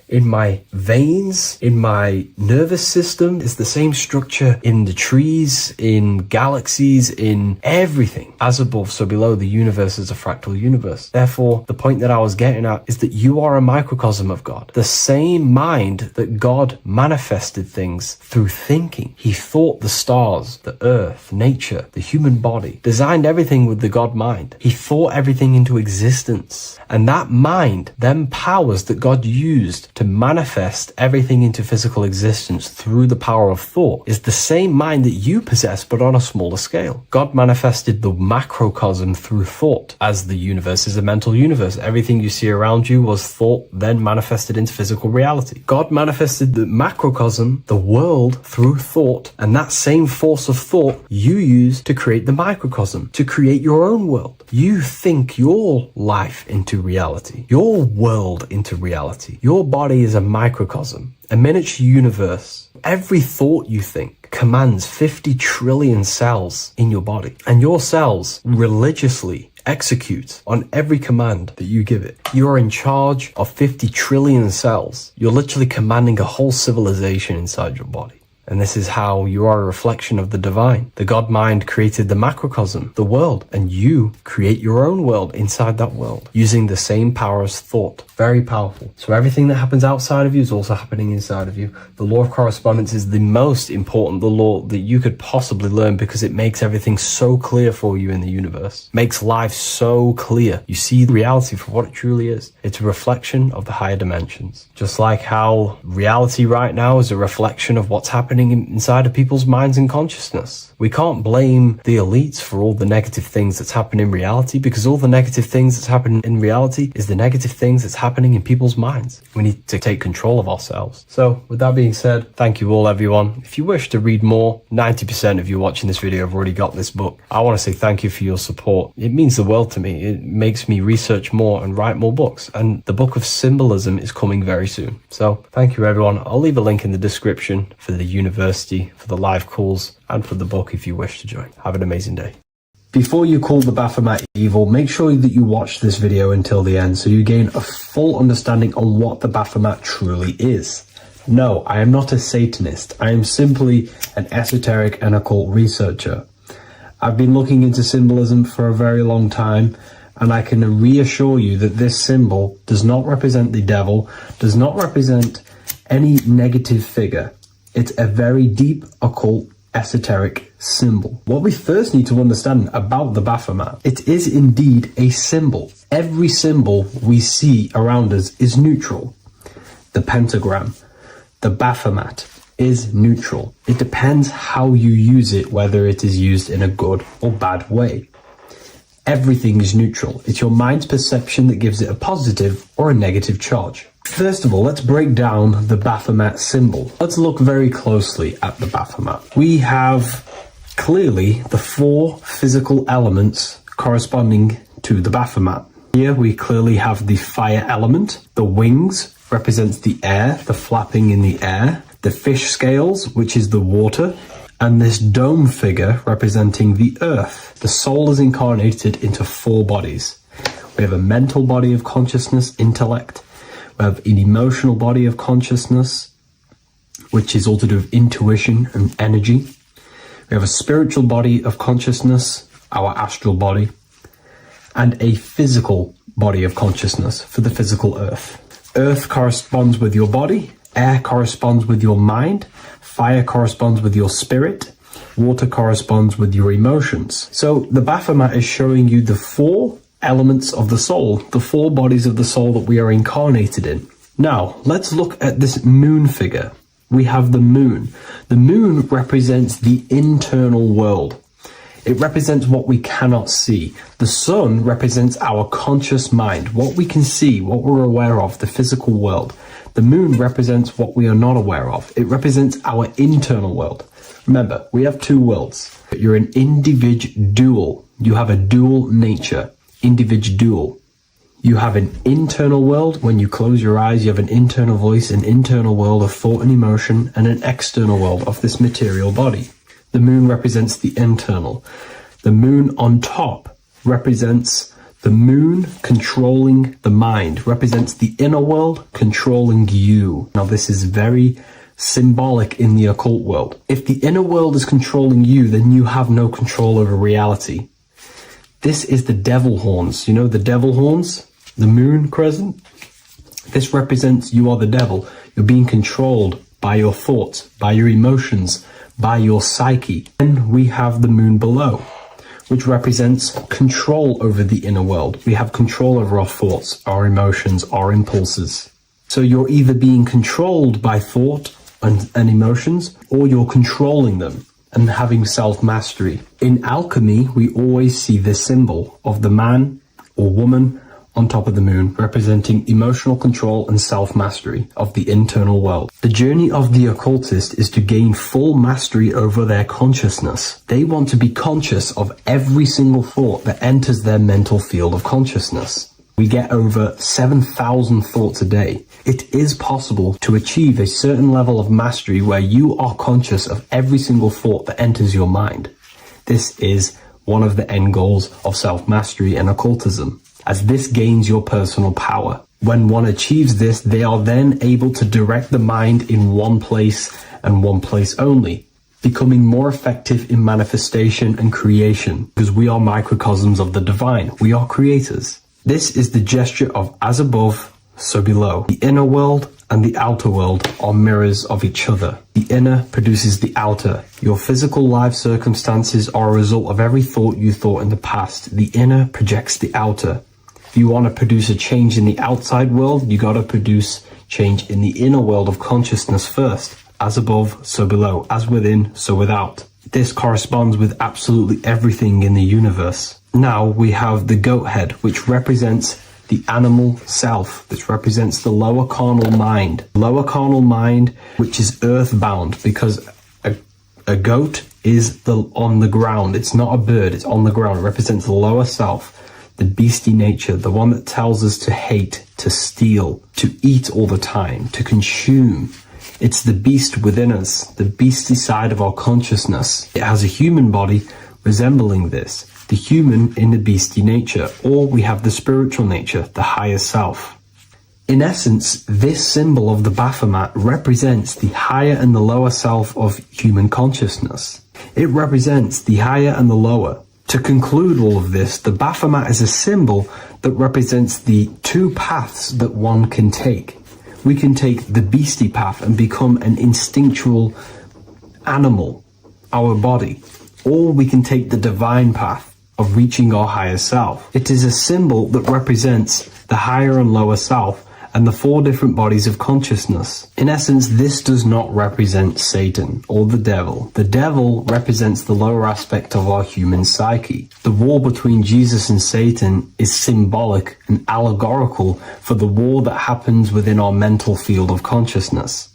in my veins, in my nervous system. It's the same structure in the trees, in galaxies, in everything. As above, so below. The universe is a fractal universe. Therefore, the point that I was getting at is that you are a microcosm of God. The same mind that God manifested things through thinking. He thought the stars, the earth, nature, the human body, designed everything with the God mind. He thought everything into existence. And that mind, them powers that God used to manifest everything into physical existence through the power of thought, is the same mind that you possess, but on a smaller scale. God manifested the macrocosm through thought. As the universe is a mental universe, everything you see around you was thought, then manifested into physical reality. God manifested the macrocosm, the world, through thought, and that same force of thought you use to create the microcosm, to create your own world. You think your life into reality, your world into reality. Your body is a microcosm, a miniature universe. Every thought you think commands 50 trillion cells in your body, and your cells religiously execute on every command that you give it. You're in charge of 50 trillion cells. You're literally commanding a whole civilization inside your body. And this is how you are a reflection of the divine. The God mind created the macrocosm, the world, and you create your own world inside that world using the same power as thought. Very powerful. So everything that happens outside of you is also happening inside of you. The law of correspondence is the most important, the law that you could possibly learn, because it makes everything so clear for you in the universe. Makes life so clear. You see the reality for what it truly is. It's a reflection of the higher dimensions. Just like how reality right now is a reflection of what's happening inside of people's minds and consciousness. We can't blame the elites for all the negative things that's happening in reality, because all the negative things that's happening in reality is the negative things that's happening in people's minds. We need to take control of ourselves. So with that being said, thank you all, everyone. If you wish to read more, 90% of you watching this video have already got this book. I want to say thank you for your support. It means the world to me. It makes me research more and write more books, and the book of symbolism is coming very soon. So thank you, everyone. I'll leave a link in the description for the university, for the live calls, and for the book if you wish to join. Have an amazing day. Before you call the Baphomet evil, make sure that you watch this video until the end so you gain a full understanding on what the Baphomet truly is. No, I am not a Satanist. I am simply an esoteric and occult researcher. I've been looking into symbolism for a very long time, and I can reassure you that this symbol does not represent the devil, does not represent any negative figure. It's a very deep, occult, esoteric symbol. What we first need to understand about the Baphomet, it is indeed a symbol. Every symbol we see around us is neutral. The pentagram, the Baphomet, is neutral. It depends how you use it, whether it is used in a good or bad way. Everything is neutral. It's your mind's perception that gives it a positive or a negative charge. First of all, let's break down the Baphomet symbol. Let's look very closely at the Baphomet. We have clearly the 4 physical elements corresponding to the Baphomet. Here we clearly have the fire element. The wings represents the air, the flapping in the air. The fish scales, which is the water. And this dome figure representing the earth. The soul is incarnated into 4 bodies. We have a mental body of consciousness, intellect. We have an emotional body of consciousness, which is all to do with intuition and energy. We have a spiritual body of consciousness, our astral body, and a physical body of consciousness for the physical earth. Earth corresponds with your body, air corresponds with your mind, fire corresponds with your spirit, water corresponds with your emotions. So the Baphomet is showing you the 4 elements of the soul, the 4 bodies of the soul that we are incarnated in. Now, let's look at this moon figure. We have the moon. The moon represents the internal world. It represents what we cannot see. The sun represents our conscious mind, what we can see, what we're aware of, the physical world. The moon represents what we are not aware of. It represents our internal world. Remember, we have 2 worlds. You're an individual. You have a dual nature. Individual. You have an internal world. When you close your eyes, you have an internal voice, an internal world of thought and emotion, and an external world of this material body. The moon represents the internal. The moon on top represents The moon controlling the mind represents the inner world controlling you. Now, this is very symbolic in the occult world. If the inner world is controlling you, then you have no control over reality. This is the devil horns. You know the devil horns? The moon crescent? This represents you are the devil. You're being controlled by your thoughts, by your emotions, by your psyche. Then we have the moon below, which represents control over the inner world. We have control over our thoughts, our emotions, our impulses. So you're either being controlled by thought and emotions, or you're controlling them and having self-mastery. In alchemy, we always see this symbol of the man or woman on top of the moon, representing emotional control and self-mastery of the internal world. The journey of the occultist is to gain full mastery over their consciousness. They want to be conscious of every single thought that enters their mental field of consciousness. We get over 7,000 thoughts a day. It is possible to achieve a certain level of mastery where you are conscious of every single thought that enters your mind. This is one of the end goals of self-mastery and occultism, as this gains your personal power. When one achieves this, they are then able to direct the mind in one place and one place only, becoming more effective in manifestation and creation, because we are microcosms of the divine. We are creators. This is the gesture of as above, so below. The inner world and the outer world are mirrors of each other. The inner produces the outer. Your physical life circumstances are a result of every thought you thought in the past. The inner projects the outer. If you want to produce a change in the outside world, you got to produce change in the inner world of consciousness first. As above, so below. As within, so without. This corresponds with absolutely everything in the universe. Now we have the goat head, which represents the animal self. This represents the lower carnal mind. Lower carnal mind, which is earthbound, because a goat is on the ground. It's not a bird, it's on the ground. It represents the lower self, the beastie nature, the one that tells us to hate, to steal, to eat all the time, to consume. It's the beast within us, the beastie side of our consciousness. It has a human body resembling this, the human in the beastie nature, or we have the spiritual nature, the higher self. In essence, this symbol of the Baphomet represents the higher and the lower self of human consciousness. It represents the higher and the lower. To conclude all of this, the Baphomet is a symbol that represents the two paths that one can take. We can take the beastie path and become an instinctual animal, our body, or we can take the divine path of reaching our higher self. It is a symbol that represents the higher and lower self and the four different bodies of consciousness. In essence, this does not represent Satan or the devil. The devil represents the lower aspect of our human psyche. The war between Jesus and Satan is symbolic and allegorical for the war that happens within our mental field of consciousness.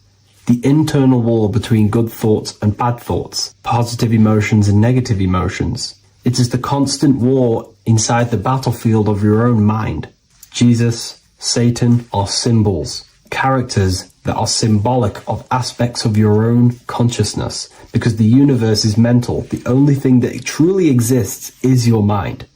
The internal war between good thoughts and bad thoughts, positive emotions and negative emotions. It is the constant war inside the battlefield of your own mind. Jesus, Satan are symbols, characters that are symbolic of aspects of your own consciousness, because the universe is mental. The only thing that truly exists is your mind.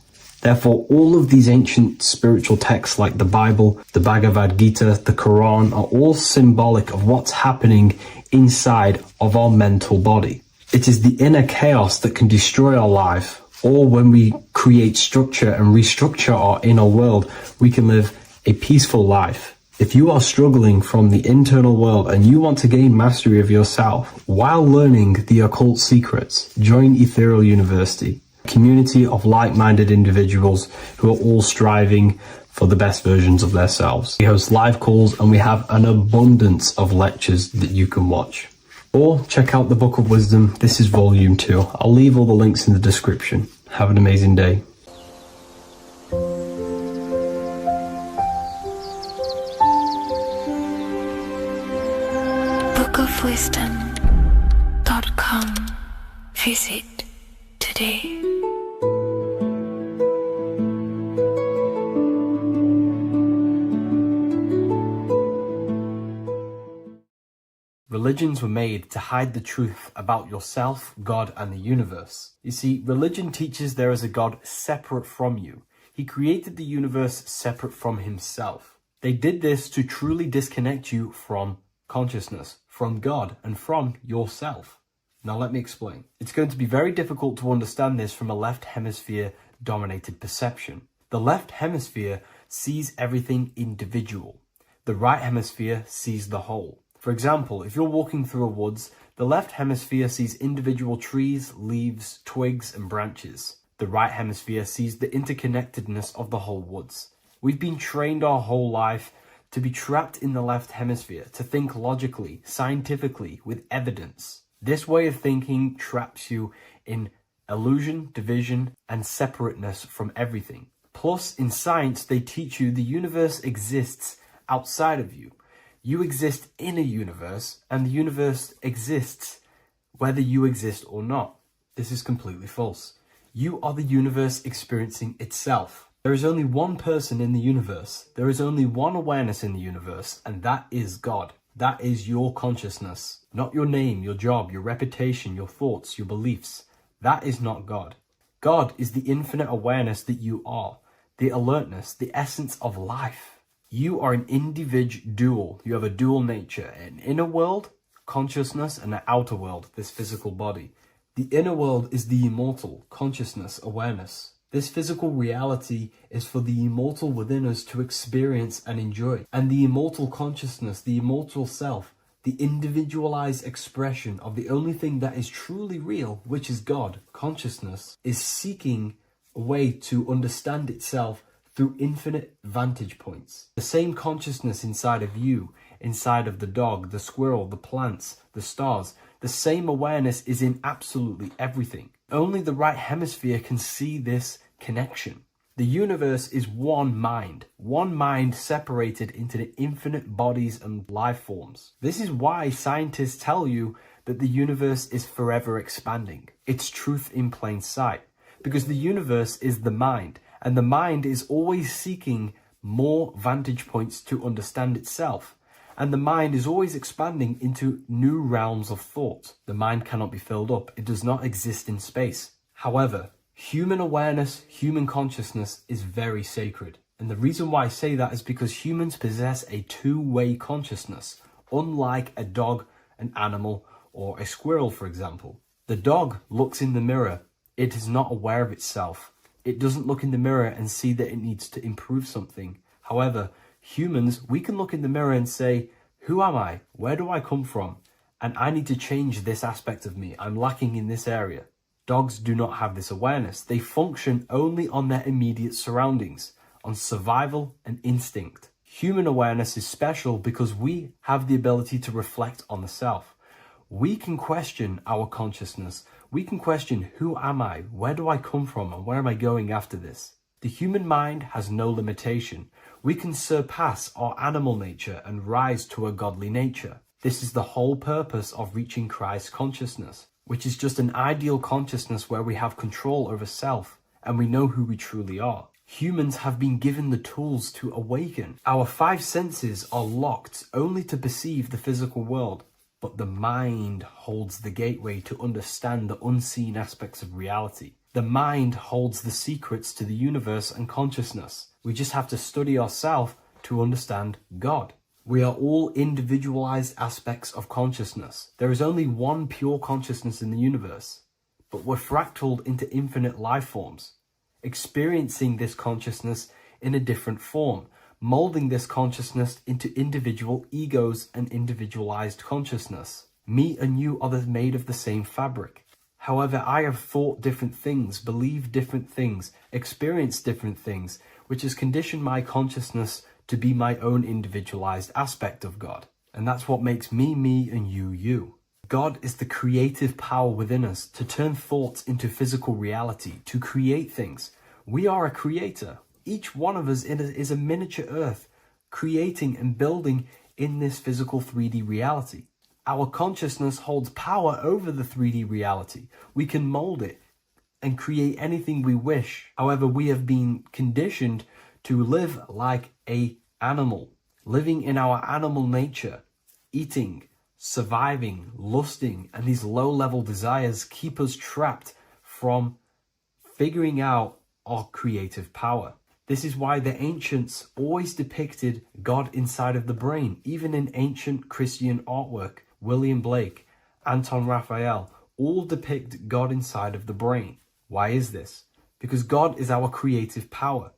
Therefore, all of these ancient spiritual texts like the Bible, the Bhagavad Gita, the Quran are all symbolic of what's happening inside of our mental body. It is the inner chaos that can destroy our life, or when we create structure and restructure our inner world, we can live a peaceful life. If you are struggling from the internal world and you want to gain mastery of yourself while learning the occult secrets, join Ethereal University, a community of like-minded individuals who are all striving for the best versions of themselves. We host live calls and we have an abundance of lectures that you can watch. Or check out the Book of Wisdom. This is volume 2. I'll leave all the links in the description. Have an amazing day. bookofwisdom.com. Visit today. Religions were made to hide the truth about yourself, God, and the universe. You see, religion teaches there is a God separate from you. He created the universe separate from himself. They did this to truly disconnect you from consciousness, from God, and from yourself. Now let me explain. It's going to be very difficult to understand this from a left hemisphere dominated perception. The left hemisphere sees everything individual. The right hemisphere sees the whole. For example, if you're walking through a woods, the left hemisphere sees individual trees, leaves, twigs, and branches. The right hemisphere sees the interconnectedness of the whole woods. We've been trained our whole life to be trapped in the left hemisphere, to think logically, scientifically, with evidence. This way of thinking traps you in illusion, division, and separateness from everything. Plus, in science, they teach you the universe exists outside of you. You exist in a universe, and the universe exists whether you exist or not. This is completely false. You are the universe experiencing itself. There is only one person in the universe. There is only one awareness in the universe, and that is God. That is your consciousness. Not your name, your job, your reputation, your thoughts, your beliefs. That is not God. God is the infinite awareness that you are, the alertness, the essence of life. You are an individual. You have a dual nature, an inner world, consciousness, and an outer world, this physical body. The inner world is the immortal, consciousness, awareness. This physical reality is for the immortal within us to experience and enjoy. And the immortal consciousness, the immortal self, the individualized expression of the only thing that is truly real, which is God, consciousness, is seeking a way to understand itself through infinite vantage points. The same consciousness inside of you, inside of the dog, the squirrel, the plants, the stars, the same awareness is in absolutely everything. Only the right hemisphere can see this connection. The universe is one mind separated into the infinite bodies and life forms. This is why scientists tell you that the universe is forever expanding. It's truth in plain sight, because the universe is the mind, and the mind is always seeking more vantage points to understand itself. And the mind is always expanding into new realms of thought. The mind cannot be filled up. It does not exist in space. However, human awareness, human consciousness is very sacred. And the reason why I say that is because humans possess a two-way consciousness, unlike a dog, an animal, or a squirrel, for example. The dog looks in the mirror. It is not aware of itself. It doesn't look in the mirror and see that it needs to improve something. However, humans, we can look in the mirror and say, who am I? Where do I come from? And I need to change this aspect of me. I'm lacking in this area. Dogs do not have this awareness. They function only on their immediate surroundings, on survival and instinct. Human awareness is special because we have the ability to reflect on the self. We can question our consciousness. We can question, who am I? Where do I come from? And where am I going after this? The human mind has no limitation. We can surpass our animal nature and rise to a godly nature. This is the whole purpose of reaching Christ consciousness, which is just an ideal consciousness where we have control over self and we know who we truly are. Humans have been given the tools to awaken. Our five senses are locked only to perceive the physical world, but the mind holds the gateway to understand the unseen aspects of reality. The mind holds the secrets to the universe and consciousness. We just have to study ourselves to understand God. We are all individualized aspects of consciousness. There is only one pure consciousness in the universe, but we're fractaled into infinite life forms, experiencing this consciousness in a different form, molding this consciousness into individual egos and individualized consciousness. Me and you are made of the same fabric. However, I have thought different things, believed different things, experienced different things, which has conditioned my consciousness to be my own individualized aspect of God. And that's what makes me, me, and you, you. God is the creative power within us to turn thoughts into physical reality, to create things. We are a creator. Each one of us is a miniature earth, creating and building in this physical 3D reality. Our consciousness holds power over the 3D reality. We can mold it and create anything we wish. However, we have been conditioned to live like an animal, living in our animal nature, eating, surviving, lusting, and these low-level desires keep us trapped from figuring out our creative power. This is why the ancients always depicted God inside of the brain, even in ancient Christian artwork. William Blake, Anton Raphael, all depict God inside of the brain. Why is this? Because God is our creative power.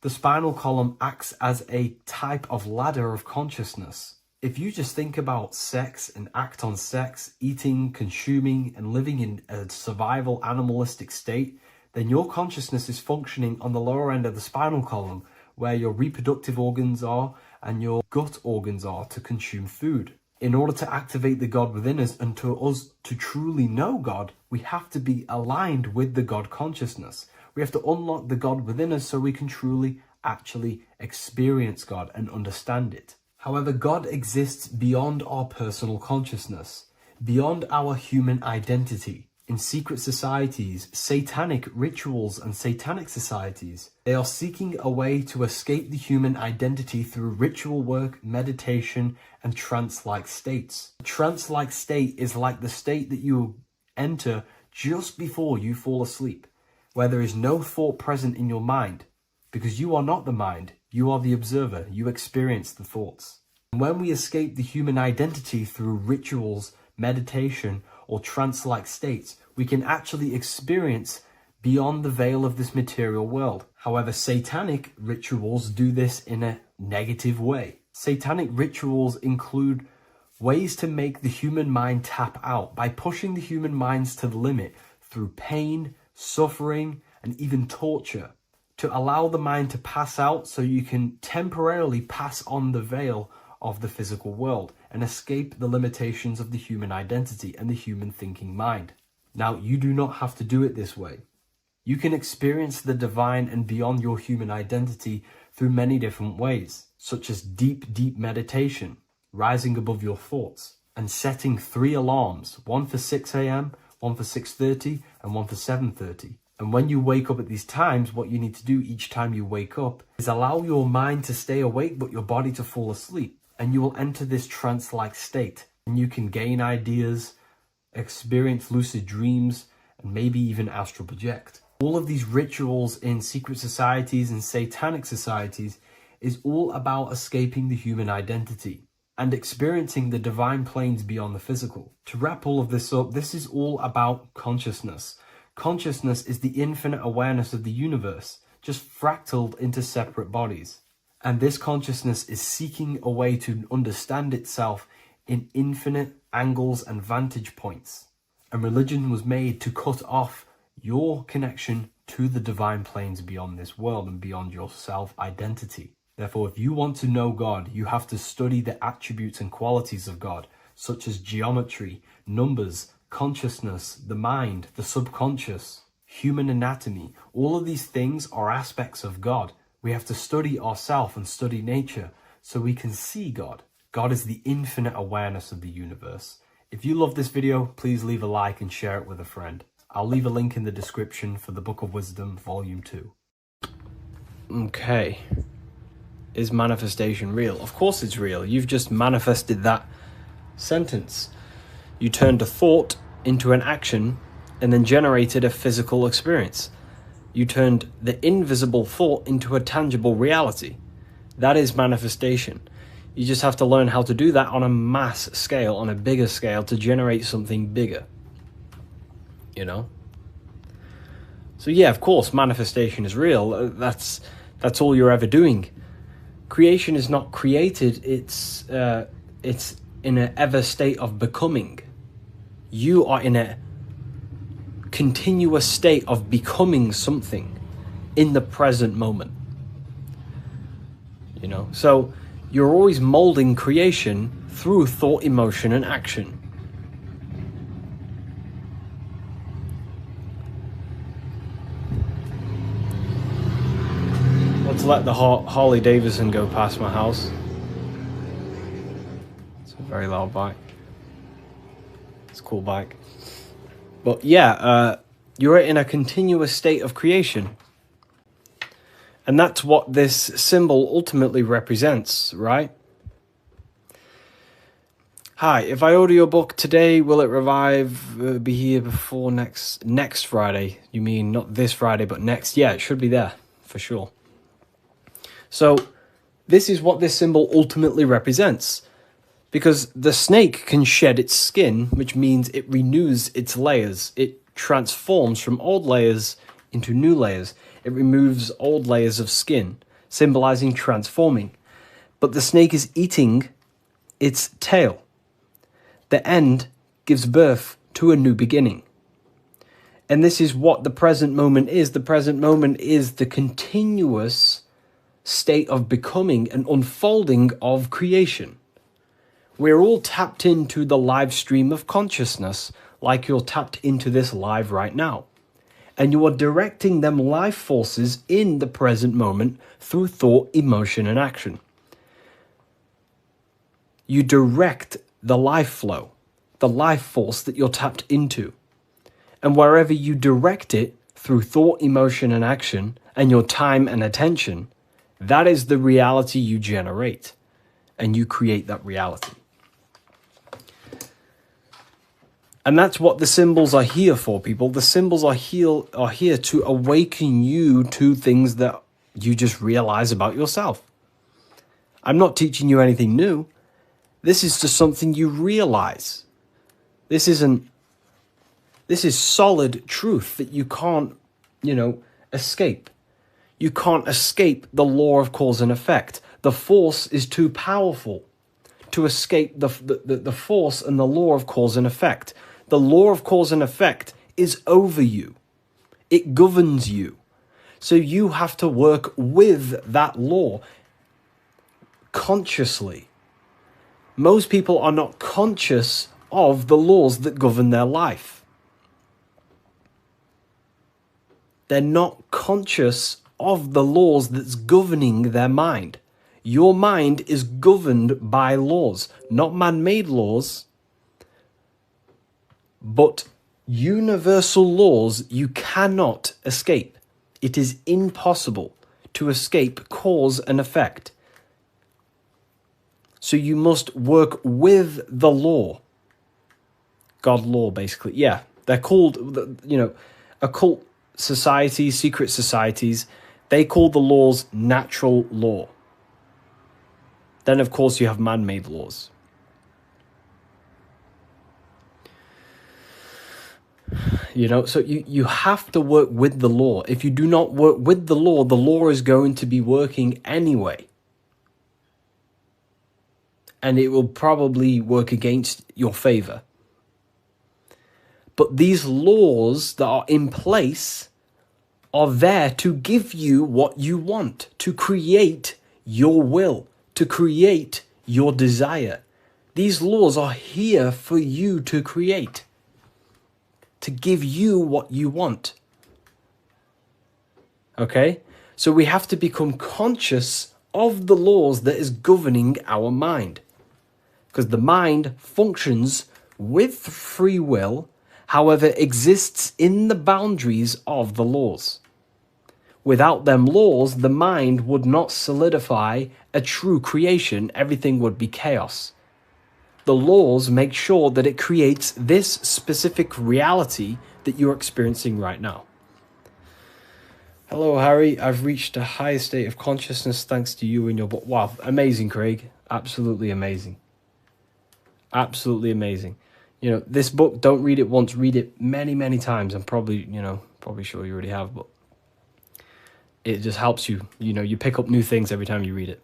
The spinal column acts as a type of ladder of consciousness. If you just think about sex and act on sex, eating, consuming, and living in a survival animalistic state, then your consciousness is functioning on the lower end of the spinal column, where your reproductive organs are and your gut organs are to consume food. In order to activate the God within us and to us to truly know God, we have to be aligned with the God consciousness. We have to unlock the God within us so we can truly actually experience God and understand it. However, God exists beyond our personal consciousness, beyond our human identity. In secret societies, satanic rituals and satanic societies, they are seeking a way to escape the human identity through ritual work, meditation, and trance-like states. A trance-like state is like the state that you enter just before you fall asleep, where there is no thought present in your mind, because you are not the mind, you are the observer, you experience the thoughts. And when we escape the human identity through rituals, meditation, or trance-like states, we can actually experience beyond the veil of this material world. However, satanic rituals do this in a negative way. Satanic rituals include ways to make the human mind tap out by pushing the human minds to the limit through pain, suffering, and even torture, to allow the mind to pass out so you can temporarily pass on the veil of the physical world and escape the limitations of the human identity and the human thinking mind. Now, you do not have to do it this way. You can experience the divine and beyond your human identity through many different ways, such as deep, deep meditation, rising above your thoughts, and setting 3 alarms, one for 6 a.m., one for 6:30, and one for 7:30. And when you wake up at these times, what you need to do each time you wake up is allow your mind to stay awake but your body to fall asleep. And you will enter this trance-like state. And you can gain ideas, experience lucid dreams, and maybe even astral project. All of these rituals in secret societies and satanic societies is all about escaping the human identity and experiencing the divine planes beyond the physical. To wrap all of this up, this is all about consciousness. Consciousness is the infinite awareness of the universe, just fractaled into separate bodies. And this consciousness is seeking a way to understand itself in infinite angles and vantage points. And religion was made to cut off your connection to the divine planes beyond this world and beyond your self-identity. Therefore, if you want to know God, you have to study the attributes and qualities of God, such as geometry, numbers, consciousness, the mind, the subconscious, human anatomy. All of these things are aspects of God. We have to study ourselves and study nature so we can see God. God is the infinite awareness of the universe. If you love this video, please leave a like and share it with a friend. I'll leave a link in the description for the Book of Wisdom, Volume 2. Okay. Is manifestation real? Of course it's real. You've just manifested that sentence. You turned a thought into an action and then generated a physical experience. You turned the invisible thought into a tangible reality. That is manifestation. You just have to learn how to do that on a mass scale, on a bigger scale, to generate something bigger. You know? So yeah, of course, manifestation is real. That's all you're ever doing. Creation is not created, it's in an ever state of becoming. You are in a continuous state of becoming something in the present moment. You know, so you're always molding creation through thought, emotion, and action. Let's let the Harley Davidson go past my house. It's a very loud bike. It's a cool bike. But yeah, you're in a continuous state of creation. And that's what this symbol ultimately represents, right? Hi, if I order your book today, will it be here before next Friday? You mean not this Friday, but next? Yeah, it should be there, for sure. So this is what this symbol ultimately represents. Because the snake can shed its skin, which means it renews its layers. It transforms from old layers into new layers. It removes old layers of skin, symbolizing transforming. But the snake is eating its tail. The end gives birth to a new beginning. And this is what the present moment is. The present moment is the continuous state of becoming and unfolding of creation. We're all tapped into the live stream of consciousness, like you're tapped into this live right now. And you are directing them life forces in the present moment through thought, emotion, and action. You direct the life flow, the life force that you're tapped into. And wherever you direct it through thought, emotion, and action, and your time and attention, that is the reality you generate. And you create that reality. And that's what the symbols are here for, people. The symbols are here to awaken you to things that you just realize about yourself. I'm not teaching you anything new. This is just something you realize. This is solid truth that you can't, escape. You can't escape the law of cause and effect. The force is too powerful to escape the force and the law of cause and effect. The law of cause and effect is over you. It governs you. So you have to work with that law consciously. Most people are not conscious of the laws that govern their life. They're not conscious of the laws that's governing their mind. Your mind is governed by laws, not man-made laws, but universal laws you cannot escape. It is impossible to escape cause and effect. So you must work with the law. God law, basically. Yeah, they're called, occult societies, secret societies, they call the laws natural law. Then, of course, you have man-made laws. So you have to work with the law. If you do not work with the law is going to be working anyway. And it will probably work against your favor. But these laws that are in place are there to give you what you want, to create your will, to create your desire. These laws are here for you to create, to give you what you want. Okay? So we have to become conscious of the laws that is governing our mind. Because the mind functions with free will, however, exists in the boundaries of the laws. Without them laws, the mind would not solidify a true creation. Everything would be chaos. The laws make sure that it creates this specific reality that you're experiencing right now. Hello, Harry. I've reached a higher state of consciousness thanks to you and your book. Wow, amazing, Craig. Absolutely amazing. Absolutely amazing. This book, don't read it once, read it many, many times. I'm probably sure you already have, but it just helps you. You pick up new things every time you read it.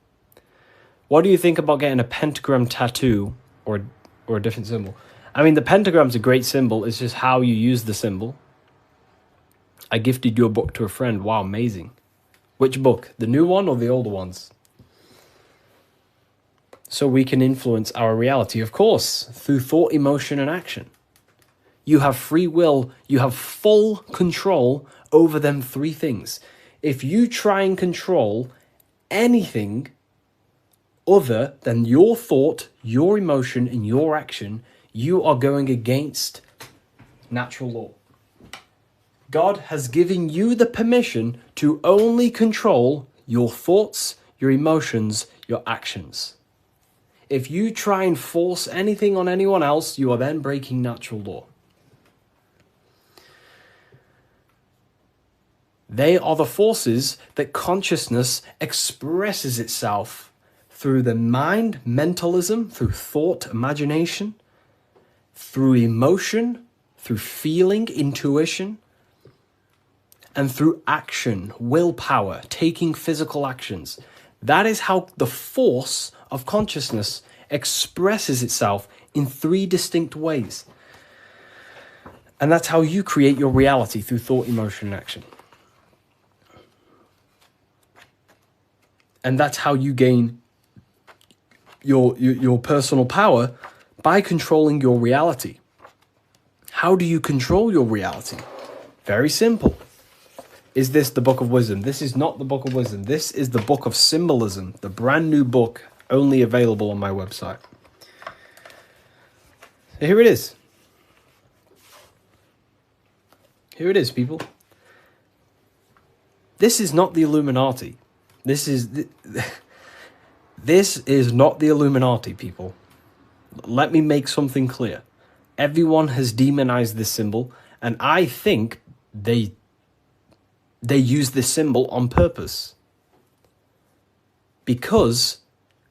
What do you think about getting a pentagram tattoo or a different symbol? I mean, the pentagram's a great symbol. It's just how you use the symbol. I gifted your book to a friend. Wow, amazing. Which book? The new one or the older ones? So we can influence our reality, of course, through thought, emotion, and action. You have free will. You have full control over them three things. If you try and control anything other than your thought, your emotion, and your action, you are going against natural law. God has given you the permission to only control your thoughts, your emotions, your actions. If you try and force anything on anyone else, you are then breaking natural law. They are the forces that consciousness expresses itself through the mind, mentalism, through thought, imagination, through emotion, through feeling, intuition, and through action, willpower, taking physical actions. That is how the force of consciousness expresses itself in 3 distinct ways. And that's how you create your reality, through thought, emotion, and action. And that's how you gain your personal power, by controlling your reality. How do you control your reality? Very simple. Is this the Book of Wisdom? This is not the Book of Wisdom. This is the Book of Symbolism, the brand new book, only available on my website. So here it is. Here it is, people. This is not the Illuminati. This is not the Illuminati, people. Let me make something clear. Everyone has demonized this symbol, and I think they use this symbol on purpose. Because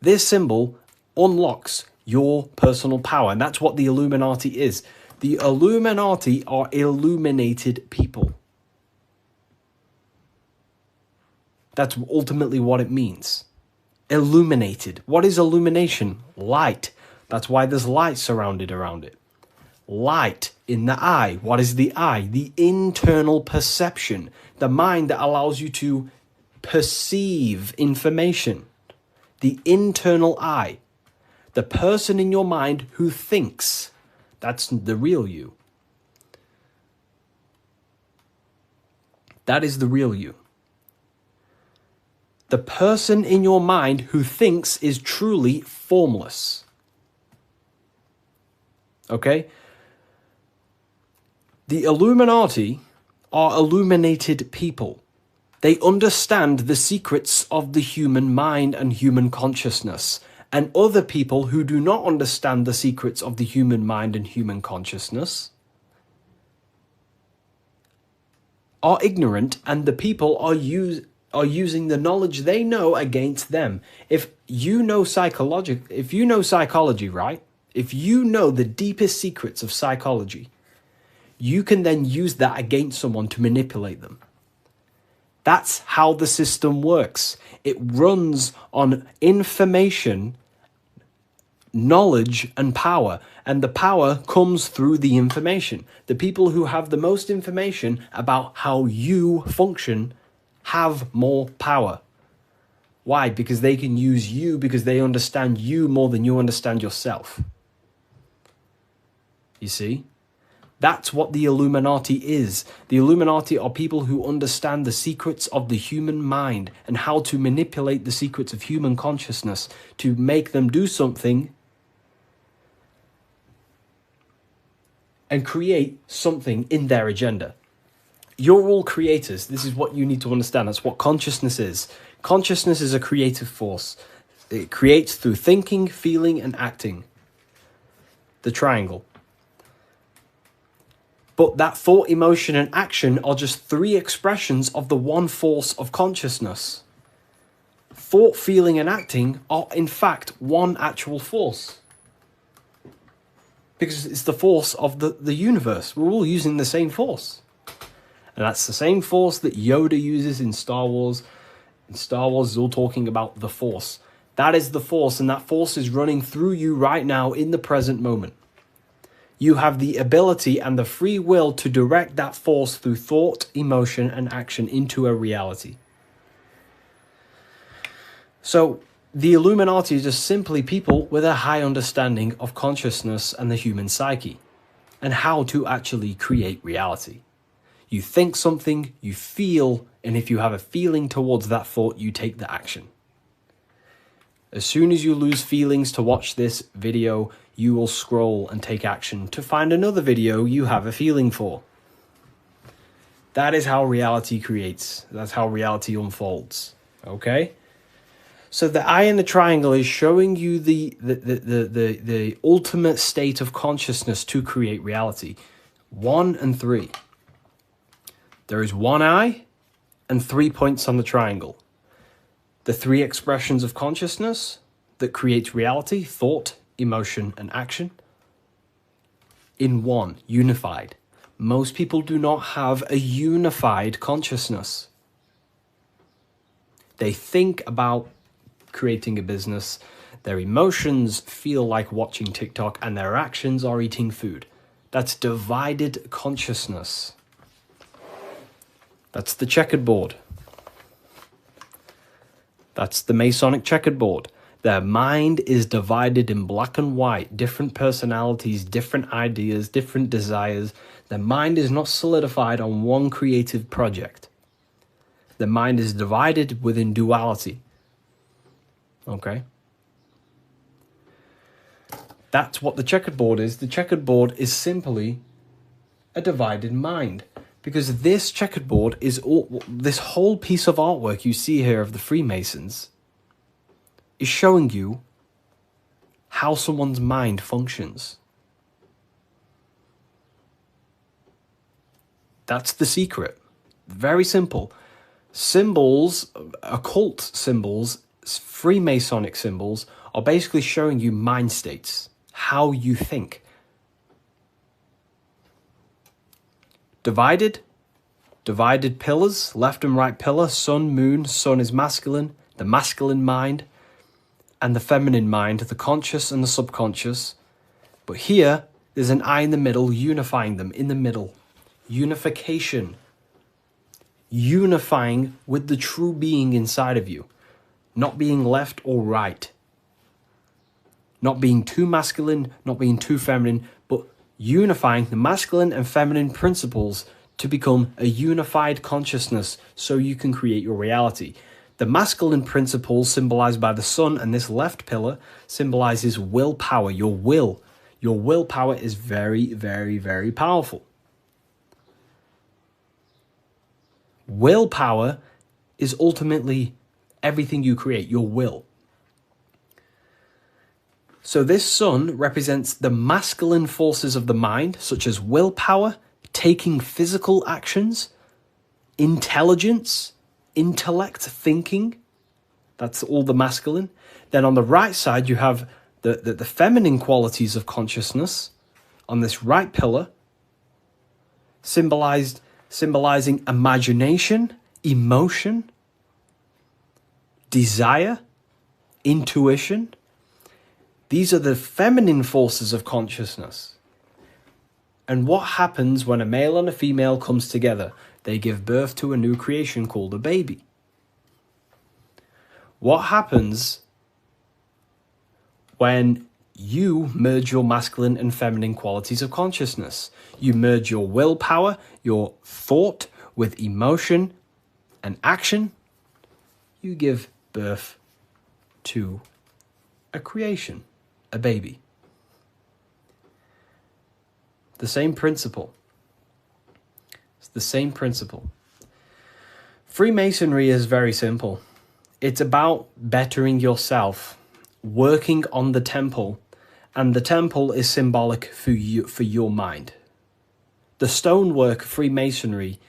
this symbol unlocks your personal power, and that's what the Illuminati is. The Illuminati are illuminated people. That's ultimately what it means. Illuminated. What is illumination? Light. That's why there's light surrounded around it. Light in the eye. What is the eye? The internal perception. The mind that allows you to perceive information. The internal eye. The person in your mind who thinks. That's the real you. That is the real you. The person in your mind who thinks is truly formless. Okay? The Illuminati are illuminated people. They understand the secrets of the human mind and human consciousness. And other people who do not understand the secrets of the human mind and human consciousness are ignorant, and the people are using the knowledge they know against them. If you know psychology, right? If you know the deepest secrets of psychology, you can then use that against someone to manipulate them. That's how the system works. It runs on information, knowledge, and power. And the power comes through the information. The people who have the most information about how you function have more power. Why? Because they can use you, because they understand you more than you understand yourself. You see? That's what the Illuminati is. The Illuminati are people who understand the secrets of the human mind and how to manipulate the secrets of human consciousness to make them do something and create something in their agenda. You're all creators. This is what you need to understand. That's what consciousness is. Consciousness is a creative force. It creates through thinking, feeling, and acting. The triangle. But that thought, emotion, and action are just 3 expressions of the one force of consciousness. Thought, feeling, and acting are in fact one actual force. Because it's the force of the universe. We're all using the same force. And that's the same force that Yoda uses in Star Wars. In Star Wars is all talking about the force. That is the force, and that force is running through you right now in the present moment. You have the ability and the free will to direct that force through thought, emotion, and action into a reality. So, the Illuminati is just simply people with a high understanding of consciousness and the human psyche, and how to actually create reality. You think something, you feel, and if you have a feeling towards that thought, you take the action. As soon as you lose feelings to watch this video, you will scroll and take action to find another video you have a feeling for. That is how reality creates. That's how reality unfolds. Okay? So the eye in the triangle is showing you the ultimate state of consciousness to create reality. 1 and 3. There is one eye and 3 points on the triangle. The 3 expressions of consciousness that creates reality, thought, emotion, and action, in one, unified. Most people do not have a unified consciousness. They think about creating a business, their emotions feel like watching TikTok, and their actions are eating food. That's divided consciousness. That's the checkerboard. That's the Masonic checkerboard. Their mind is divided in black and white, different personalities, different ideas, different desires. Their mind is not solidified on one creative project. The mind is divided within duality. Okay? That's what the checkerboard is. The checkerboard is simply a divided mind. Because this checkerboard is all, this whole piece of artwork you see here of the Freemasons is showing you how someone's mind functions. That's the secret. Very simple. Symbols, occult symbols, Freemasonic symbols are basically showing you mind states, how you think. Divided pillars, left and right pillar, sun, moon. Sun is masculine, the masculine mind, and the feminine mind, the conscious and the subconscious. But here, there's an eye in the middle, unifying them in the middle. Unification. Unifying with the true being inside of you. Not being left or right. Not being too masculine, not being too feminine, but unifying the masculine and feminine principles to become a unified consciousness so you can create your reality. The masculine principles symbolized by the sun and this left pillar symbolizes willpower, your will. Your willpower is very, very, very powerful. Willpower is ultimately everything you create, your will. So this sun represents the masculine forces of the mind, such as willpower, taking physical actions, intelligence, intellect, thinking. That's all the masculine. Then on the right side, you have the feminine qualities of consciousness on this right pillar, symbolizing imagination, emotion, desire, intuition. These are the feminine forces of consciousness. And what happens when a male and a female comes together? They give birth to a new creation called a baby. What happens when you merge your masculine and feminine qualities of consciousness? You merge your willpower, your thought with emotion and action. You give birth to a creation, a baby. The same principle. It's the same principle. Freemasonry is very simple. It's about bettering yourself, working on the temple, and the temple is symbolic for you, for your mind. The stonework Freemasonry,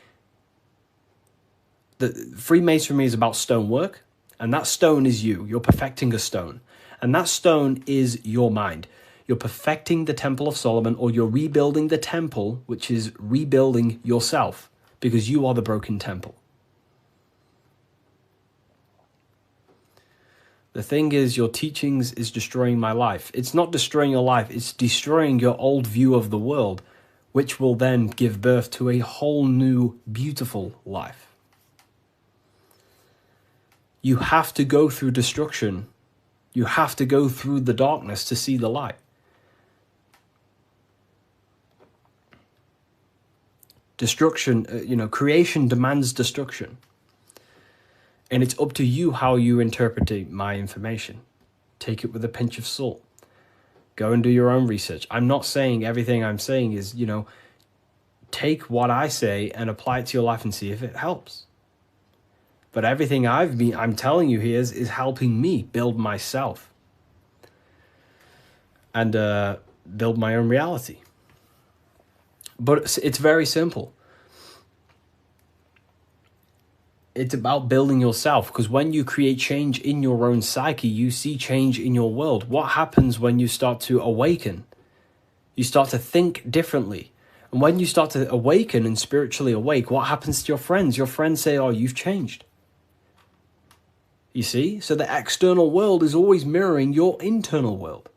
Freemasonry is about stonework, and that stone is you. You're perfecting a stone, and that stone is your mind. You're perfecting the Temple of Solomon, or you're rebuilding the temple, which is rebuilding yourself, because you are the broken temple. The thing is, your teachings is destroying my life. It's not destroying your life, it's destroying your old view of the world, which will then give birth to a whole new, beautiful life. You have to go through destruction. You have to go through the darkness to see the light. Destruction, creation demands destruction. And it's up to you how you interpret my information. Take it with a pinch of salt. Go and do your own research. I'm not saying everything I'm saying is, take what I say and apply it to your life and see if it helps. But everything I'm telling you here is helping me build myself and build my own reality. But it's very simple. It's about building yourself, because when you create change in your own psyche, you see change in your world. What happens when you start to awaken? You start to think differently. And when you start to awaken and spiritually awake, what happens to your friends? Your friends say, oh, you've changed. You see? So the external world is always mirroring your internal world.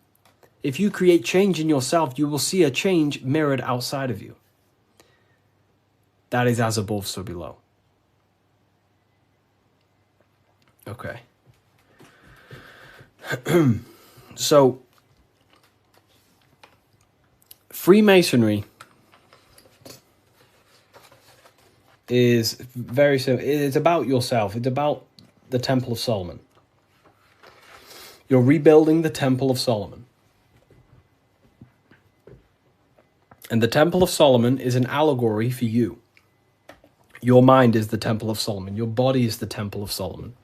If you create change in yourself, you will see a change mirrored outside of you. That is as above, so below. Okay. So, Freemasonry is very simple. It's about yourself. It's about the Temple of Solomon. You're rebuilding the Temple of Solomon. And the Temple of Solomon is an allegory for you. Your mind is the Temple of Solomon. Your body is the Temple of Solomon.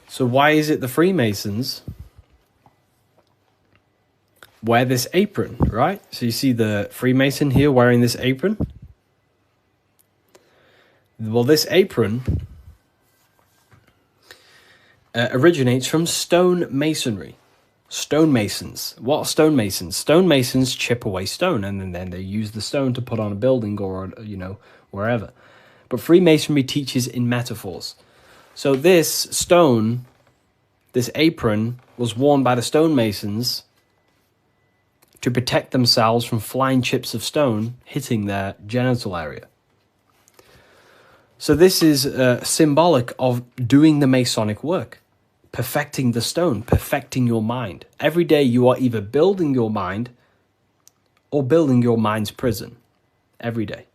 So why is it the Freemasons wear this apron, right? So you see the Freemason here wearing this apron? Well, this apron originates from stone masonry. Stonemasons. What are stonemasons? Stonemasons chip away stone, and then they use the stone to put on a building or, wherever. But Freemasonry teaches in metaphors. So this stone, this apron, was worn by the stonemasons to protect themselves from flying chips of stone hitting their genital area. So this is symbolic of doing the Masonic work, perfecting the stone, perfecting your mind. Every day you are either building your mind or building your mind's prison. Every day.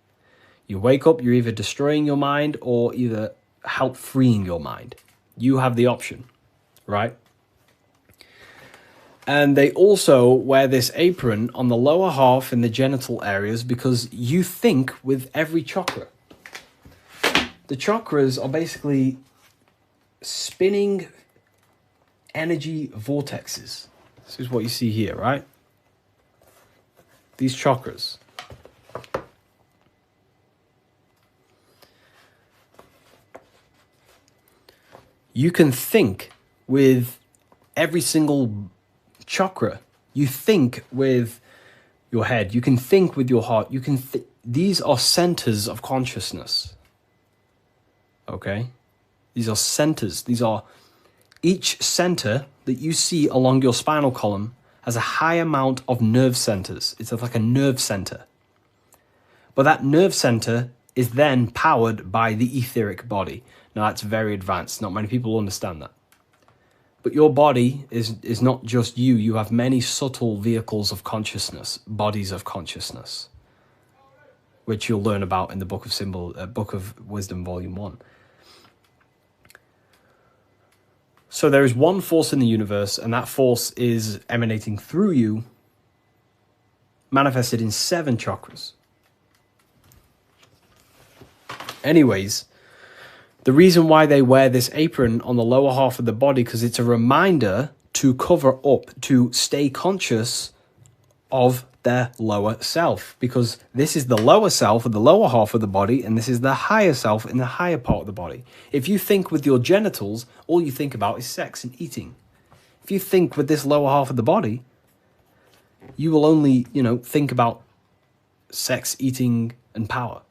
You wake up, you're either destroying your mind or either help freeing your mind. You have the option, right? And they also wear this apron on the lower half in the genital areas because you think with every chakra. The chakras are basically spinning energy vortexes. This is what you see here, right? These chakras. You can think with every single chakra. You think with your head. You can think with your heart. You can. These are centers of consciousness. Okay? These are centers. These are each center that you see along your spinal column has a high amount of nerve centers. It's like a nerve center. But that nerve center is then powered by the etheric body. Now, that's very advanced. Not many people understand that. But your body is not just you. You have many subtle vehicles of consciousness, bodies of consciousness, which you'll learn about in the Book of Wisdom, Volume 1. So there is one force in the universe, and that force is emanating through you, manifested in 7 chakras. Anyways, the reason why they wear this apron on the lower half of the body, because it's a reminder to cover up, to stay conscious of their lower self, because this is the lower self of the lower half of the body, and this is the higher self in the higher part of the body. If you think with your genitals, all you think about is sex and eating. If you think with this lower half of the body, you will only, think about sex, eating, and power.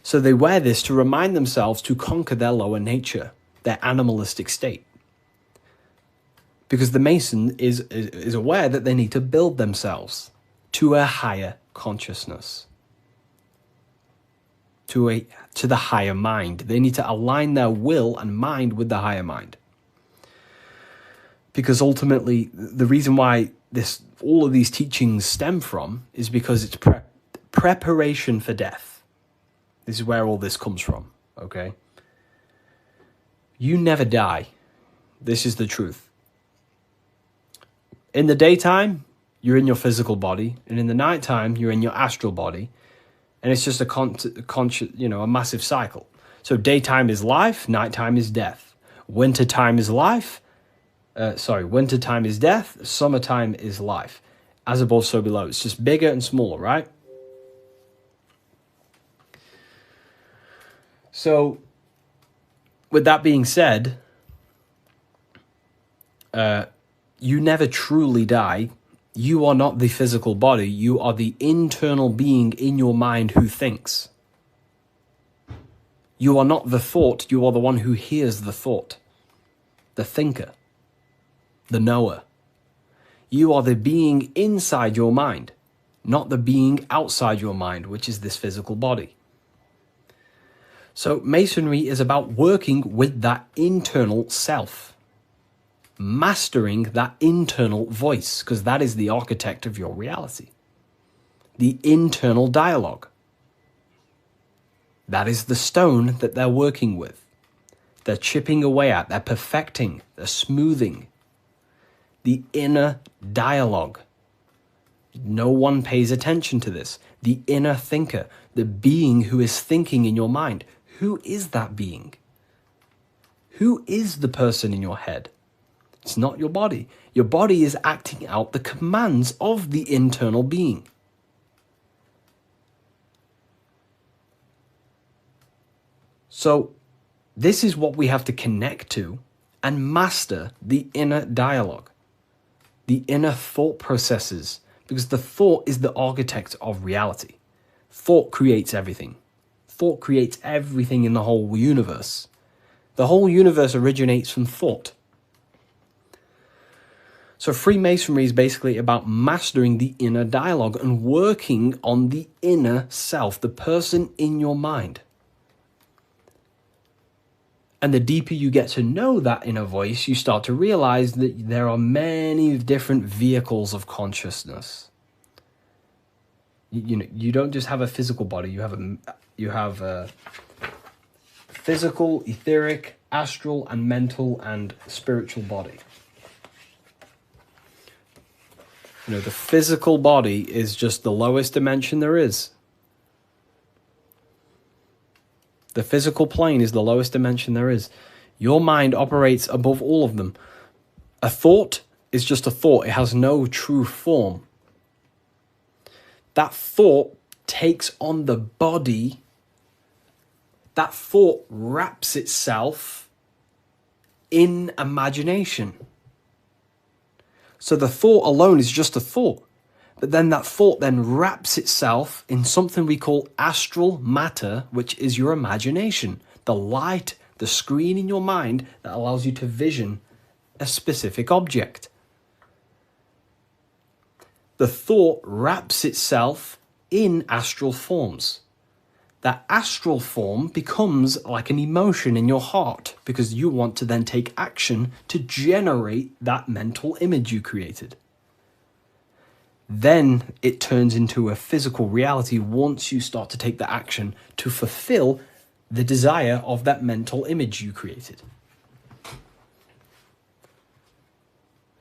So they wear this to remind themselves to conquer their lower nature, their animalistic state. Because the Mason is aware that they need to build themselves to a higher consciousness, to the higher mind. They need to align their will and mind with the higher mind. Because ultimately, the reason why all of these teachings stem from is because it's preparation for death. This is where all this comes from, okay? You never die. This is the truth. In the daytime, you're in your physical body, and in the nighttime, you're in your astral body, and it's just a massive cycle. So daytime is life, nighttime is death. Wintertime is life, wintertime is death, summertime is life. As above, so below. It's just bigger and smaller, right? So, with that being said, you never truly die. You are not the physical body. You are the internal being in your mind who thinks. You are not the thought. You are the one who hears the thought. The thinker. The knower. You are the being inside your mind, not the being outside your mind, which is this physical body. So Masonry is about working with that internal self, mastering that internal voice, because that is the architect of your reality. The internal dialogue. That is the stone that they're working with. They're chipping away at, they're perfecting, they're smoothing. The inner dialogue. No one pays attention to this. The inner thinker, the being who is thinking in your mind. Who is that being? Who is the person in your head? It's not your body. Your body is acting out the commands of the internal being. So, this is what we have to connect to and master the inner dialogue. The inner thought processes, because the thought is the architect of reality. Thought creates everything. Thought creates everything in the whole universe. The whole universe originates from thought. So Freemasonry is basically about mastering the inner dialogue and working on the inner self, the person in your mind. And the deeper you get to know that inner voice, you start to realize that there are many different vehicles of consciousness. You don't just have a physical body. You have a physical, etheric, astral, and mental and spiritual body. The physical body is just the lowest dimension there is. The physical plane is the lowest dimension there is. Your mind operates above all of them. A thought is just a thought. It has no true form. That thought takes on the body. That thought wraps itself in imagination. So the thought alone is just a thought. But then that thought then wraps itself in something we call astral matter, which is your imagination. The light, the screen in your mind that allows you to vision a specific object. The thought wraps itself in astral forms. That astral form becomes like an emotion in your heart because you want to then take action to generate that mental image you created. Then it turns into a physical reality once you start to take the action to fulfill the desire of that mental image you created.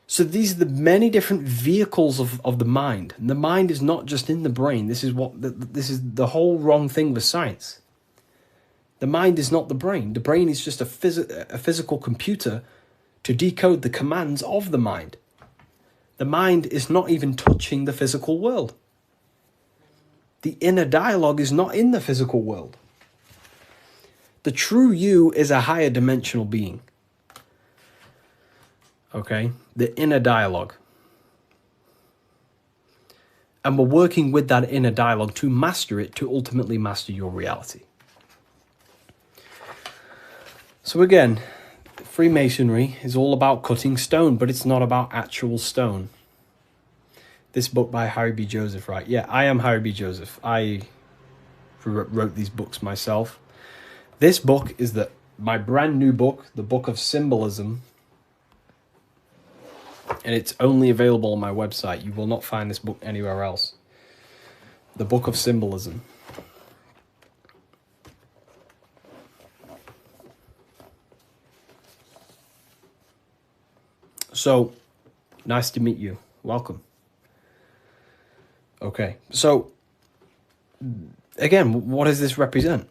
So these are the many different vehicles of the mind. And the mind is not just in the brain. This is the whole wrong thing with science. The mind is not the brain. The brain is just a physical computer to decode the commands of the mind. The mind is not even touching the physical world. The inner dialogue is not in the physical world. The true you is a higher dimensional being. Okay? The inner dialogue. And we're working with that inner dialogue to master it, to ultimately master your reality. So again, Freemasonry is all about cutting stone, but it's not about actual stone. This book by Harry B. Joseph, right? Yeah, I am Harry B. Joseph. I wrote these books myself. This book is my brand new book, The Book of Symbolism. And it's only available on my website. You will not find this book anywhere else. The Book of Symbolism. So, nice to meet you. Welcome. Okay, so, again, what does this represent?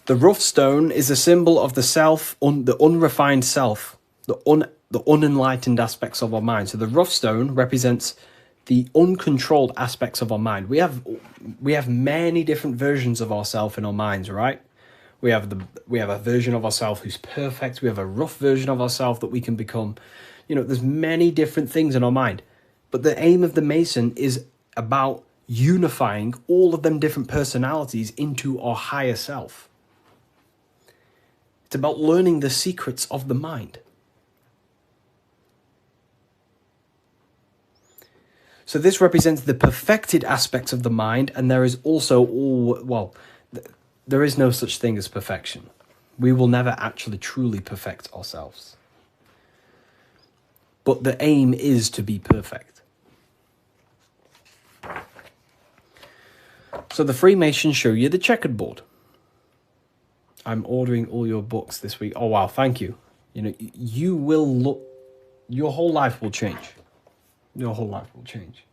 The rough stone is a symbol of the self, the unrefined self, the unenlightened aspects of our mind. So the rough stone represents the uncontrolled aspects of our mind. We have many different versions of ourselves in our minds, right? We have a version of ourselves who's perfect. We have a rough version of ourselves that we can become. There's many different things in our mind. But the aim of the Mason is about unifying all of them different personalities into our higher self. It's about learning the secrets of the mind. So this represents the perfected aspects of the mind, and there is also there is no such thing as perfection. We will never actually truly perfect ourselves. But the aim is to be perfect. So the Freemasons show you the checkered board. I'm ordering all your books this week. Oh, wow, thank you. You will look, your whole life will change. Your whole life will change.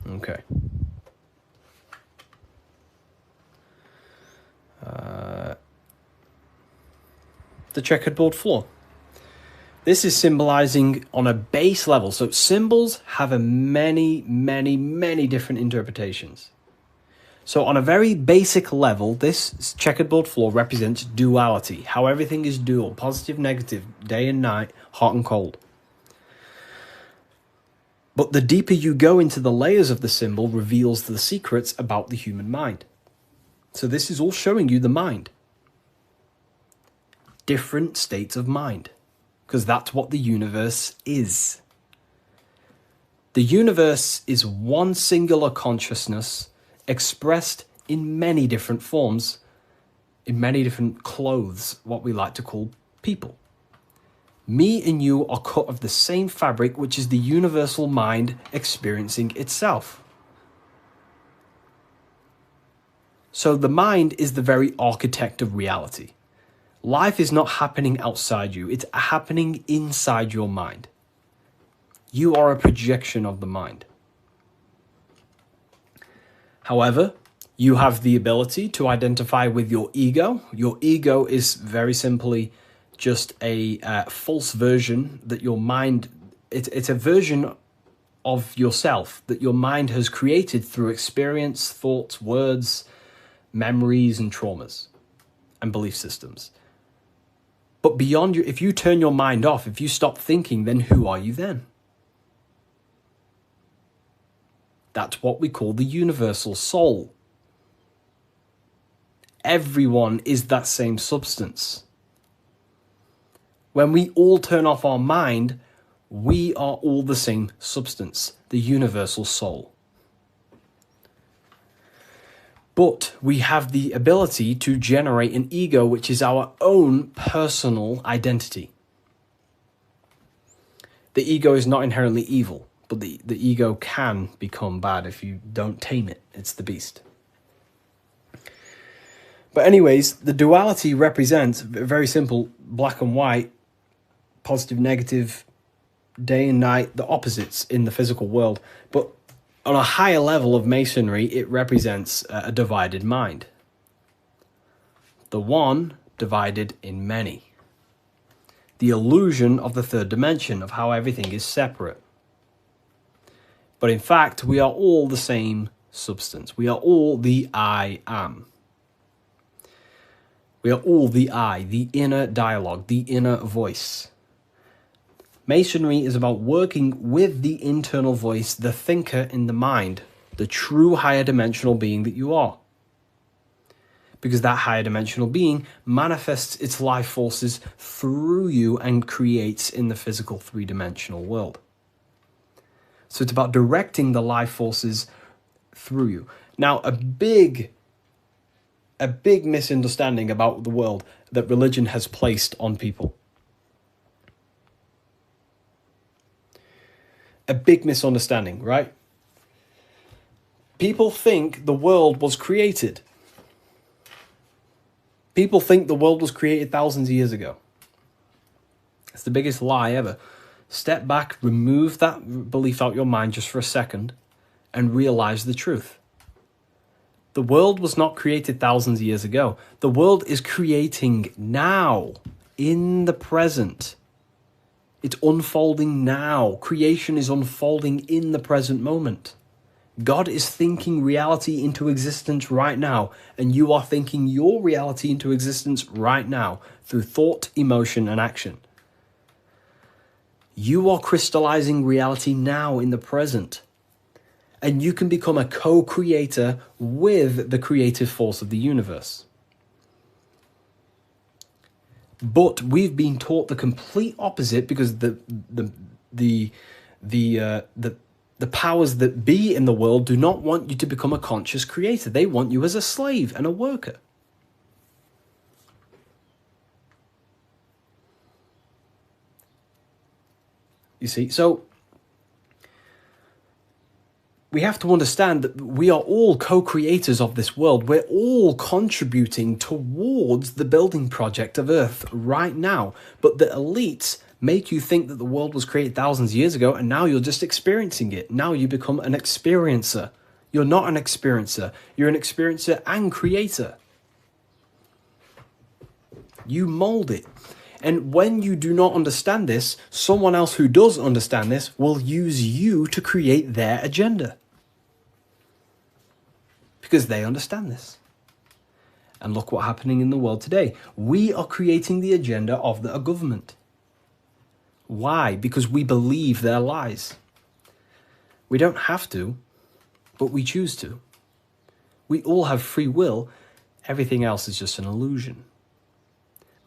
Okay. The checkered board floor. This is symbolizing on a base level. So symbols have many, many, many different interpretations. So on a very basic level, this checkered board floor represents duality, how everything is dual, positive, negative, day and night, hot and cold. But the deeper you go into the layers of the symbol reveals the secrets about the human mind. So this is all showing you the mind. Different states of mind. Because that's what the universe is. The universe is one singular consciousness expressed in many different forms, in many different clothes, what we like to call people. Me and you are cut of the same fabric, which is the universal mind experiencing itself. So the mind is the very architect of reality. Life is not happening outside you, it's happening inside your mind. You are a projection of the mind. However, you have the ability to identify with your ego. Your ego is very simply just a false version that your mind, it's a version of yourself that your mind has created through experience, thoughts, words, memories, and traumas and belief systems. But beyond you, if you turn your mind off, if you stop thinking, then who are you then? That's what we call the universal soul. Everyone is that same substance. When we all turn off our mind, we are all the same substance, the universal soul. But we have the ability to generate an ego, which is our own personal identity. The ego is not inherently evil, but the ego can become bad if you don't tame it. It's the beast. But anyways, the duality represents, very simple, black and white, positive, negative, day and night, the opposites in the physical world. But on a higher level of masonry, it represents a divided mind. The one divided in many. The illusion of the third dimension, of how everything is separate. But in fact, we are all the same substance. We are all the I am. We are all the I, the inner dialogue, the inner voice. Masonry is about working with the internal voice, the thinker in the mind, the true higher dimensional being that you are. Because that higher dimensional being manifests its life forces through you and creates in the physical three-dimensional world. So it's about directing the life forces through you. Now, a big misunderstanding about the world that religion has placed on people. A big misunderstanding, right? People think the world was created. People think the world was created thousands of years ago. It's the biggest lie ever. Step back, remove that belief out your mind just for a second, and realize the truth. The world was not created thousands of years ago. The world is creating now, in the present. It's unfolding now. Creation is unfolding in the present moment. God is thinking reality into existence right now, and you are thinking your reality into existence right now through thought, emotion, and action. You are crystallizing reality now in the present. And you can become a co-creator with the creative force of the universe. But we've been taught the complete opposite, because the powers that be in the world do not want you to become a conscious creator. They want you as a slave and a worker. You see, so we have to understand that we are all co-creators of this world. We're all contributing towards the building project of Earth right now. But the elites make you think that the world was created thousands of years ago, and now you're just experiencing it. Now you become an experiencer. You're not an experiencer. You're an experiencer and creator. You mold it. And when you do not understand this, someone else who does understand this will use you to create their agenda. Because they understand this. And look what's happening in the world today. We are creating the agenda of a government. Why? Because we believe their lies. We don't have to, but we choose to. We all have free will. Everything else is just an illusion.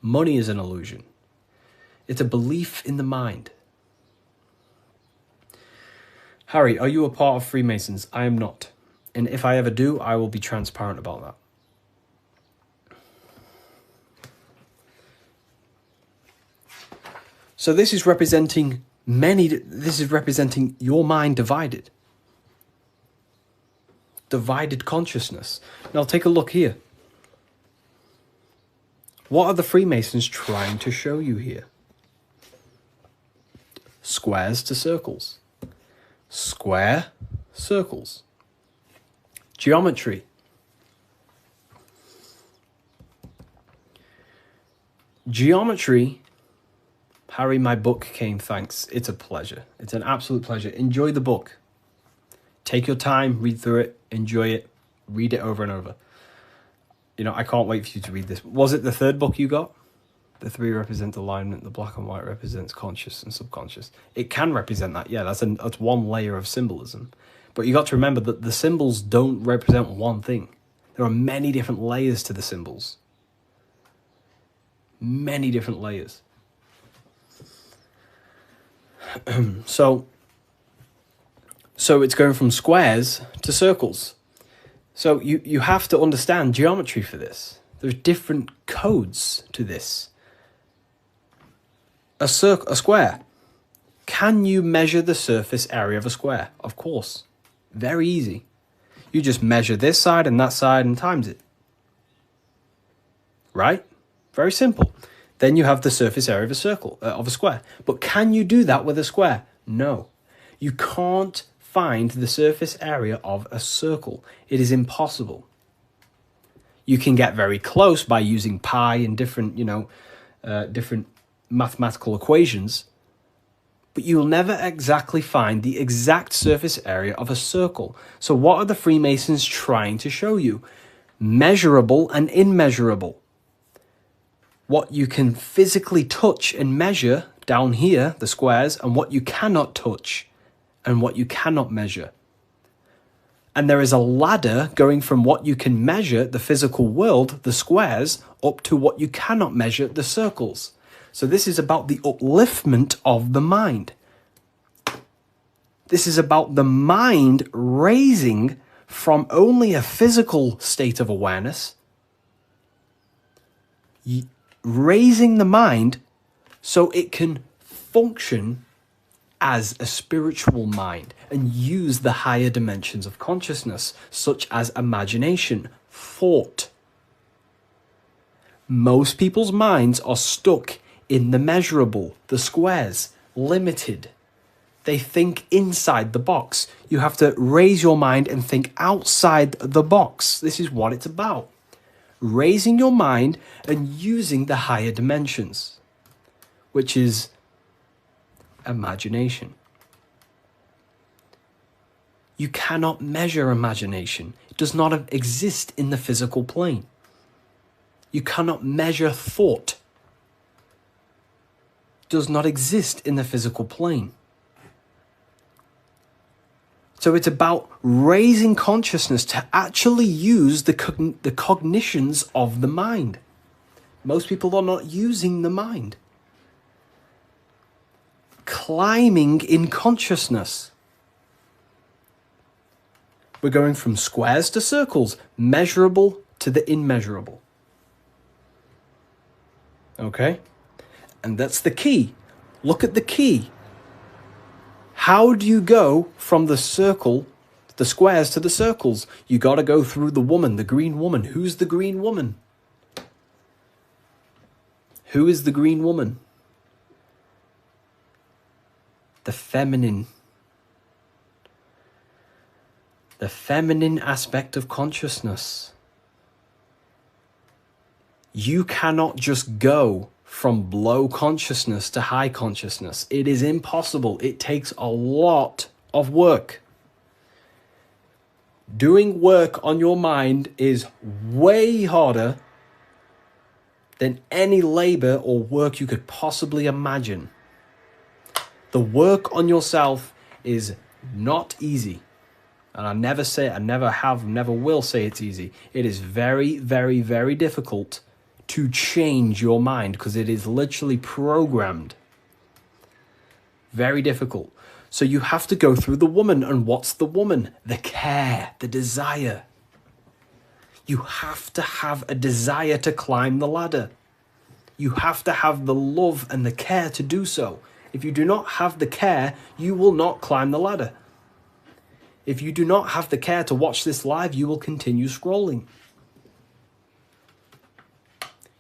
Money is an illusion. It's a belief in the mind. Harry, are you a part of Freemasons? I am not. And if I ever do, I will be transparent about that. So this is representing your mind divided. Divided consciousness. Now take a look here. What are the Freemasons trying to show you here? Squares to circles. Square, circles. Geometry. Geometry. Harry, my book came, thanks. It's a pleasure. It's an absolute pleasure. Enjoy the book. Take your time, read through it, enjoy it, read it over and over. You know, I can't wait for you to read this. Was it the third book you got? The three represent alignment, the black and white represents conscious and subconscious. It can represent that, yeah, that's one layer of symbolism. But you got to remember that the symbols don't represent one thing. There are many different layers to the symbols. Many different layers. So it's going from squares to circles. So you have to understand geometry for this. There's different codes to this. A square. Can you measure the surface area of a square? Of course. Very easy. You just measure this side and that side and times it. Right? Very simple. Then you have the surface area of a circle, of a square. But can you do that with a square? No. You can't find the surface area of a circle. It is impossible. You can get very close by using pi and different, different mathematical equations, but you will never exactly find the exact surface area of a circle. So what are the Freemasons trying to show you? Measurable and immeasurable. What you can physically touch and measure down here, the squares, and what you cannot touch and what you cannot measure. And there is a ladder going from what you can measure, the physical world, the squares, up to what you cannot measure, the circles. So this is about the upliftment of the mind. This is about the mind raising from only a physical state of awareness, raising the mind so it can function as a spiritual mind and use the higher dimensions of consciousness, such as imagination, thought. Most people's minds are stuck in the measurable, the squares, limited. They think inside the box. You have to raise your mind and think outside the box. This is what it's about. Raising your mind and using the higher dimensions, which is imagination. You cannot measure imagination. It does not exist in the physical plane. You cannot measure thought. It does not exist in the physical plane. So it's about raising consciousness to actually use the cognitions of the mind. Most people are not using the mind. Climbing in consciousness. We're going from squares to circles, measurable to the immeasurable. Okay? And that's the key. Look at the key. How do you go from the circle, the squares to the circles? You got to go through the woman, the green woman. Who's the green woman? Who is the green woman? The feminine. The feminine aspect of consciousness. You cannot just go from low consciousness to high consciousness. It is impossible. It takes a lot of work. Doing work on your mind is way harder than any labor or work you could possibly imagine. The work on yourself is not easy. And I never say it, I never have, never will say it's easy. It is very, very, very difficult to change your mind because it is literally programmed. Very difficult. So you have to go through the woman. And what's the woman? The care, the desire. You have to have a desire to climb the ladder. You have to have the love and the care to do so. If you do not have the care, you will not climb the ladder. If you do not have the care to watch this live, you will continue scrolling.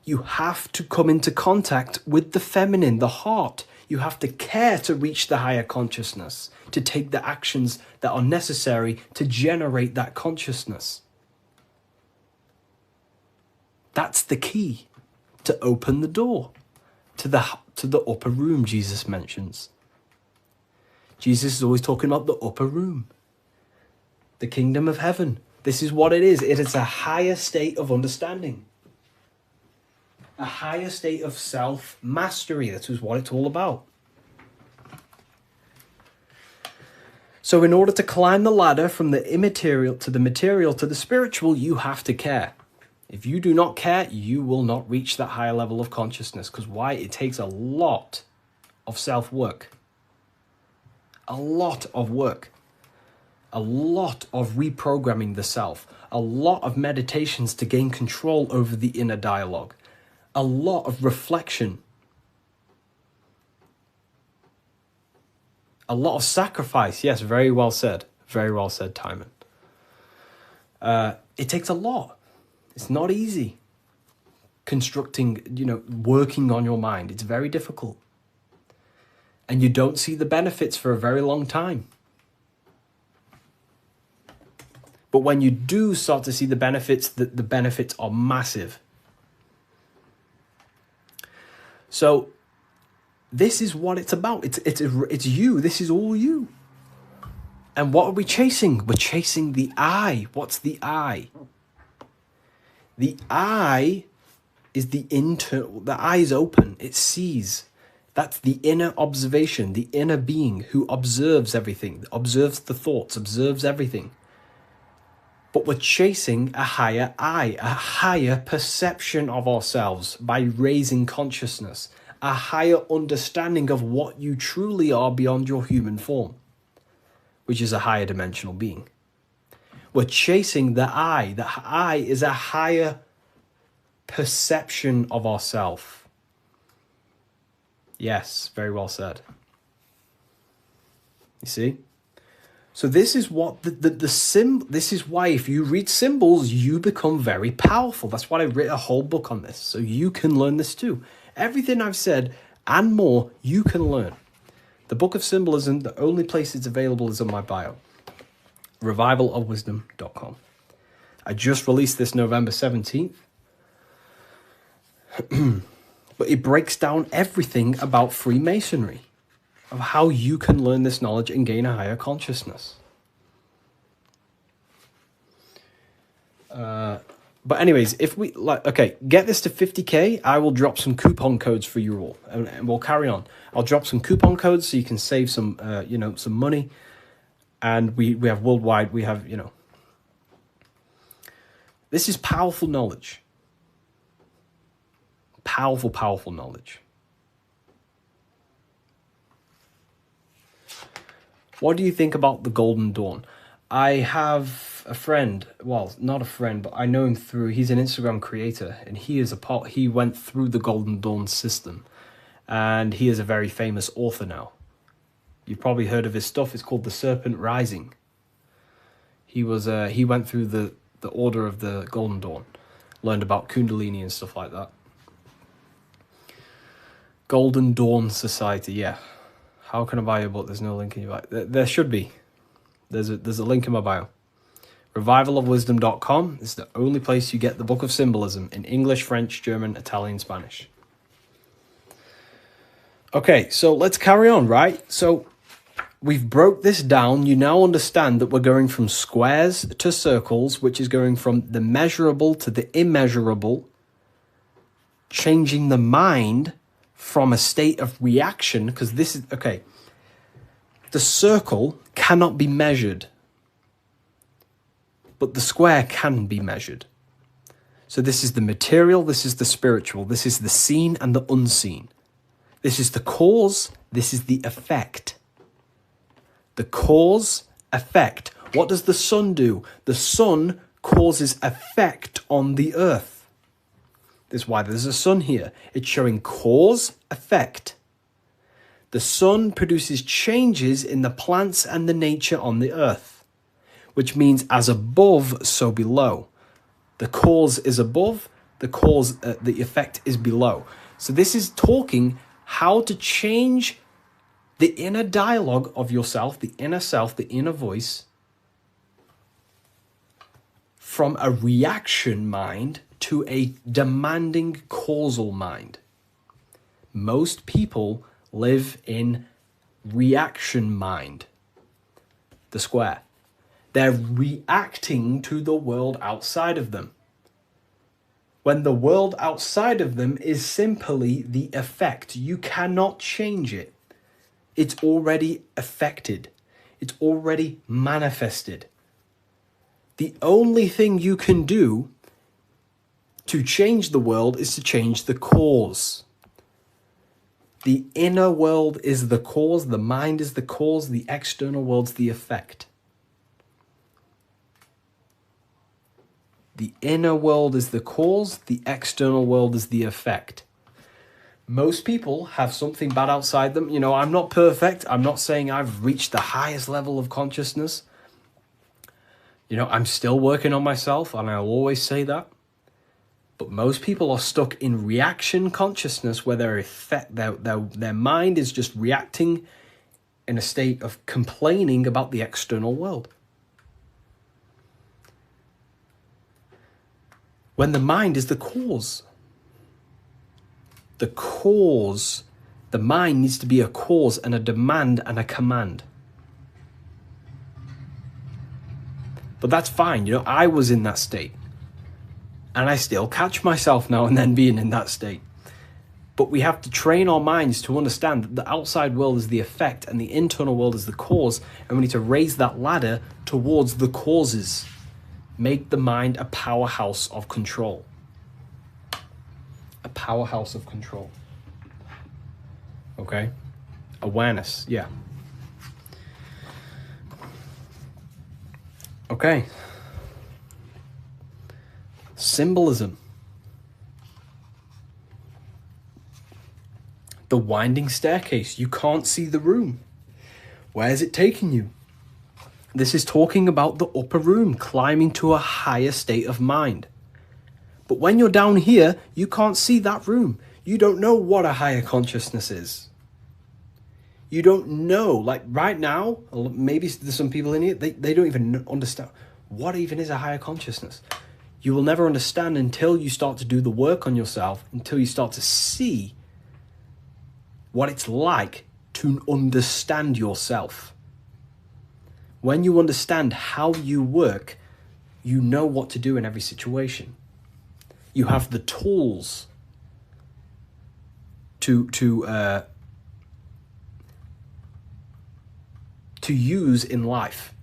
You have to come into contact with the feminine, the heart. You have to care to reach the higher consciousness, to take the actions that are necessary to generate that consciousness. That's the key to open the door to the upper room Jesus mentions. Jesus is always talking about the upper room, the kingdom of heaven. This is what it is. It is a higher state of understanding. A higher state of self-mastery. That is what it's all about. So in order to climb the ladder from the immaterial to the material to the spiritual, you have to care. If you do not care, you will not reach that higher level of consciousness. Because why? It takes a lot of self-work. A lot of work. A lot of reprogramming the self. A lot of meditations to gain control over the inner dialogue. A lot of reflection. A lot of sacrifice. Yes, very well said. Very well said, Timon. It takes a lot. It's not easy. Constructing, working on your mind. It's very difficult. And you don't see the benefits for a very long time. But when you do start to see the benefits, the benefits are massive. So this is what it's about. It's you. This is all you. And what are we chasing? We're chasing the I. What's the I? The I is the internal. The eye is open. It sees. That's the inner observation, the inner being who observes everything, observes the thoughts, observes everything. But we're chasing a higher I, a higher perception of ourselves by raising consciousness, a higher understanding of what you truly are beyond your human form, which is a higher dimensional being. We're chasing the I. The I is a higher perception of ourself. Yes, very well said. You see? So this is what this is why if you read symbols, you become very powerful. That's why I wrote a whole book on this. So you can learn this too. Everything I've said and more, you can learn. The Book of Symbolism, the only place it's available is on my bio. revivalofwisdom.com. I just released this November 17th. But it breaks down everything about Freemasonry, of how you can learn this knowledge and gain a higher consciousness. But anyways, if we get this to 50k, I will drop some coupon codes for you all, and we'll carry on. I'll drop some coupon codes so you can save some, some money. And we have worldwide. We have, this is powerful knowledge. Powerful, powerful knowledge. What do you think about the Golden Dawn? I have a friend, well, not a friend, but I know him through, he's an Instagram creator, and he went through the Golden Dawn system, and he is a very famous author now. You've probably heard of his stuff. It's called The Serpent Rising. He went through the order of the Golden Dawn, learned about Kundalini and stuff like that. Golden Dawn Society, yeah. How can I buy your book? There's no link in your bio. There should be. There's a link in my bio. Revivalofwisdom.com is the only place you get the Book of Symbolism in English, French, German, Italian, Spanish. Okay, so let's carry on, right? So we've broke this down. You now understand that we're going from squares to circles, which is going from the measurable to the immeasurable, changing the mind from a state of reaction, because this is, okay, the circle cannot be measured, but the square can be measured. So this is the material, this is the spiritual, this is the seen and the unseen. This is the cause, this is the effect. The cause, effect. What does the sun do? The sun causes effect on the earth. This is why there's a sun here. It's showing cause, effect. The sun produces changes in the plants and the nature on the earth, which means as above, so below. The cause is above, the effect is below. So this is talking how to change the inner dialogue of yourself, the inner self, the inner voice, from a reaction mind to a demanding causal mind. Most people live in reaction mind, the square. They're reacting to the world outside of them, when the world outside of them is simply the effect. You cannot change it. It's already affected. It's already manifested. The only thing you can do to change the world is to change the cause. The inner world is the cause, the mind is the cause, the external world's the effect. The inner world is the cause, the external world is the effect. Most people have something bad outside them. I'm not perfect. I'm not saying I've reached the highest level of consciousness. I'm still working on myself, and I'll always say that. But most people are stuck in reaction consciousness, where their mind is just reacting in a state of complaining about the external world. When the mind is the cause. The cause, the mind needs to be a cause and a demand and a command. But that's fine. I was in that state. And I still catch myself now and then being in that state. But we have to train our minds to understand that the outside world is the effect and the internal world is the cause. And we need to raise that ladder towards the causes. Make the mind a powerhouse of control. A powerhouse of control. Okay? Awareness, yeah. Okay. Symbolism. The winding staircase. You can't see the room. Where is it taking you? This is talking about the upper room, climbing to a higher state of mind. But when you're down here, you can't see that room. You don't know what a higher consciousness is. You don't know, like right now, maybe there's some people in here, they don't even understand what even is a higher consciousness. You will never understand until you start to do the work on yourself, until you start to see what it's like to understand yourself. When you understand how you work, you know what to do in every situation. You have the tools to use in life.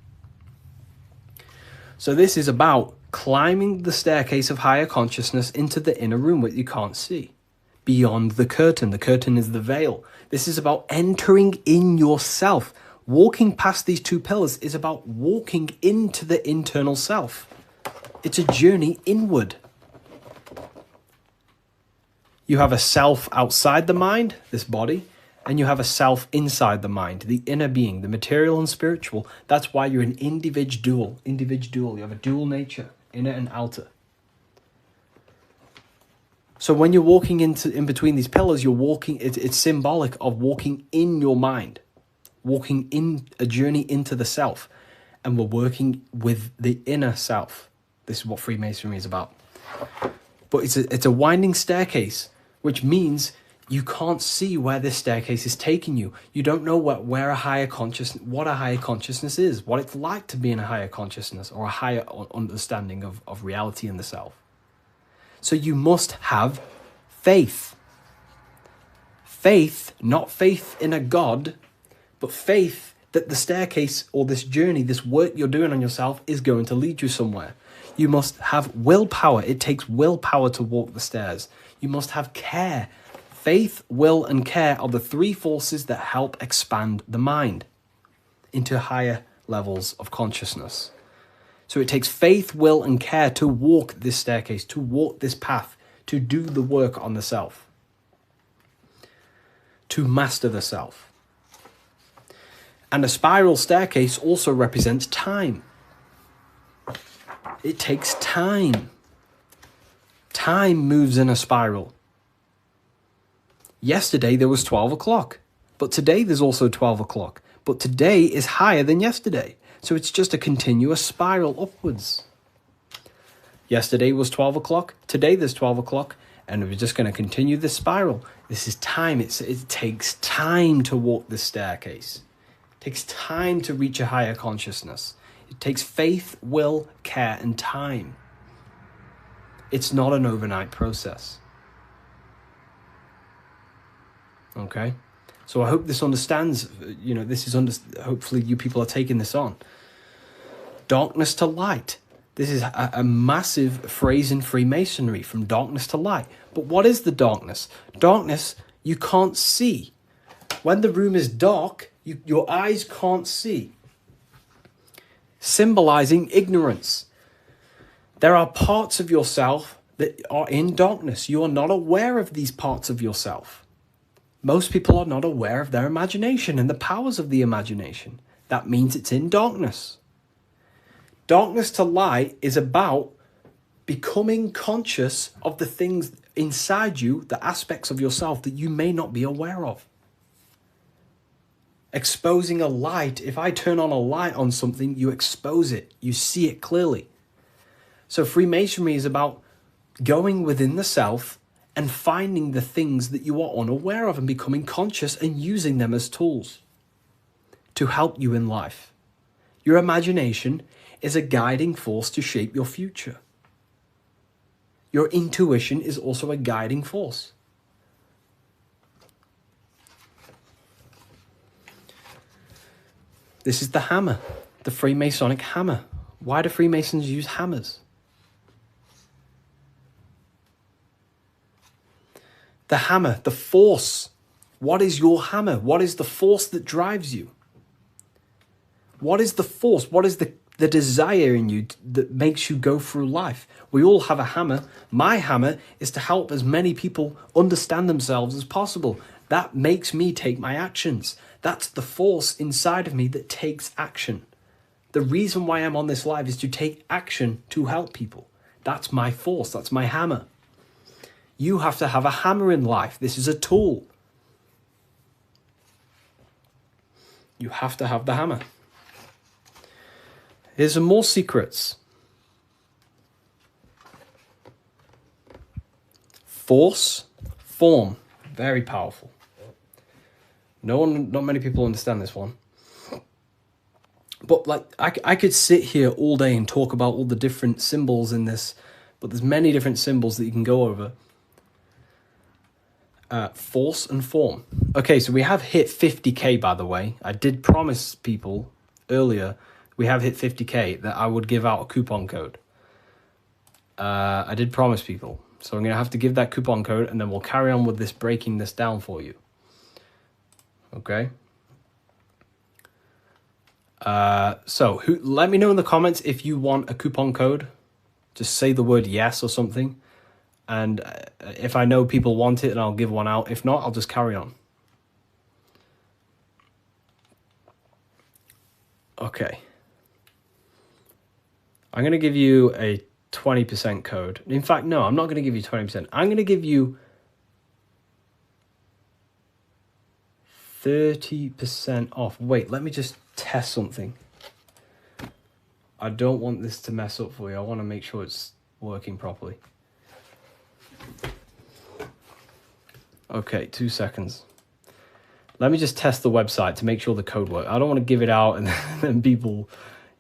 So this is about climbing the staircase of higher consciousness into the inner room that you can't see. Beyond the curtain. The curtain is the veil. This is about entering in yourself. Walking past these two pillars is about walking into the internal self. It's a journey inward. You have a self outside the mind, this body, and you have a self inside the mind, the inner being, the material and spiritual. That's why you're an individual. You have a dual nature, inner and outer. So when you're walking in between these pillars, you're walking, it's symbolic of walking in your mind, walking in a journey into the self. And we're working with the inner self. This is what Freemasonry is about. But it's a winding staircase, which means you can't see where this staircase is taking you. You don't know what a higher consciousness is, what it's like to be in a higher consciousness or a higher understanding of reality in the self. So you must have faith. Faith, not faith in a God, but faith that the staircase or this journey, this work you're doing on yourself is going to lead you somewhere. You must have willpower. It takes willpower to walk the stairs. You must have care. Faith, will, and care are the three forces that help expand the mind into higher levels of consciousness. So it takes faith, will, and care to walk this staircase, to walk this path, to do the work on the self, to master the self. And a spiral staircase also represents time. It takes time. Time moves in a spiral. Yesterday there was 12 o'clock, but today there's also 12 o'clock. But today is higher than yesterday. So it's just a continuous spiral upwards. Yesterday was 12 o'clock, today there's 12 o'clock, and we're just going to continue this spiral. This is time. It takes time to walk this staircase. It takes time to reach a higher consciousness. It takes faith, will, care, and time. It's not an overnight process. Okay? So I hope this understands, hopefully you people are taking this on. Darkness to light. This is a massive phrase in Freemasonry, from darkness to light. But what is the darkness? Darkness, you can't see. When the room is dark, your eyes can't see. Symbolizing ignorance. There are parts of yourself that are in darkness. You are not aware of these parts of yourself. Most people are not aware of their imagination and the powers of the imagination. That means it's in darkness. Darkness to light is about becoming conscious of the things inside you, the aspects of yourself that you may not be aware of. Exposing a light. If I turn on a light on something, you expose it. You see it clearly. So Freemasonry is about going within the self and finding the things that you are unaware of and becoming conscious and using them as tools to help you in life. Your imagination is a guiding force to shape your future. Your intuition is also a guiding force. This is the hammer, the Freemasonic hammer. Why do Freemasons use hammers? The hammer, the force. What is your hammer? What is the force that drives you? What is the force? What is the desire in you that makes you go through life? We all have a hammer. My hammer is to help as many people understand themselves as possible. That makes me take my actions. That's the force inside of me that takes action. The reason why I'm on this live is to take action to help people. That's my force. That's my hammer. You have to have a hammer in life. This is a tool. you have to have the hammer. Here's some more secrets. Force, form, very powerful. Not many people understand this one. But like, I could sit here all day and talk about all the different symbols in this, but there's many different symbols that you can go over. Force and form. Okay, so we have hit 50k, by the way. I did promise people earlier, we have hit 50k, that I would give out a coupon code. I did promise people. So I'm going to have to give that coupon code, and then we'll carry on with this, breaking this down for you. Okay? So let me know in the comments if you want a coupon code. Just say the word yes or something. And if I know people want it, then I'll give one out. If not, I'll just carry on. Okay. I'm going to give you a 20% code. In fact, no, I'm not going to give you 20%. I'm going to give you 30% off. Wait, let me just test something. I don't want this to mess up for you. I want to make sure it's working properly. Okay, 2 seconds. Let me just test the website to make sure the code works. I don't want to give it out and then people,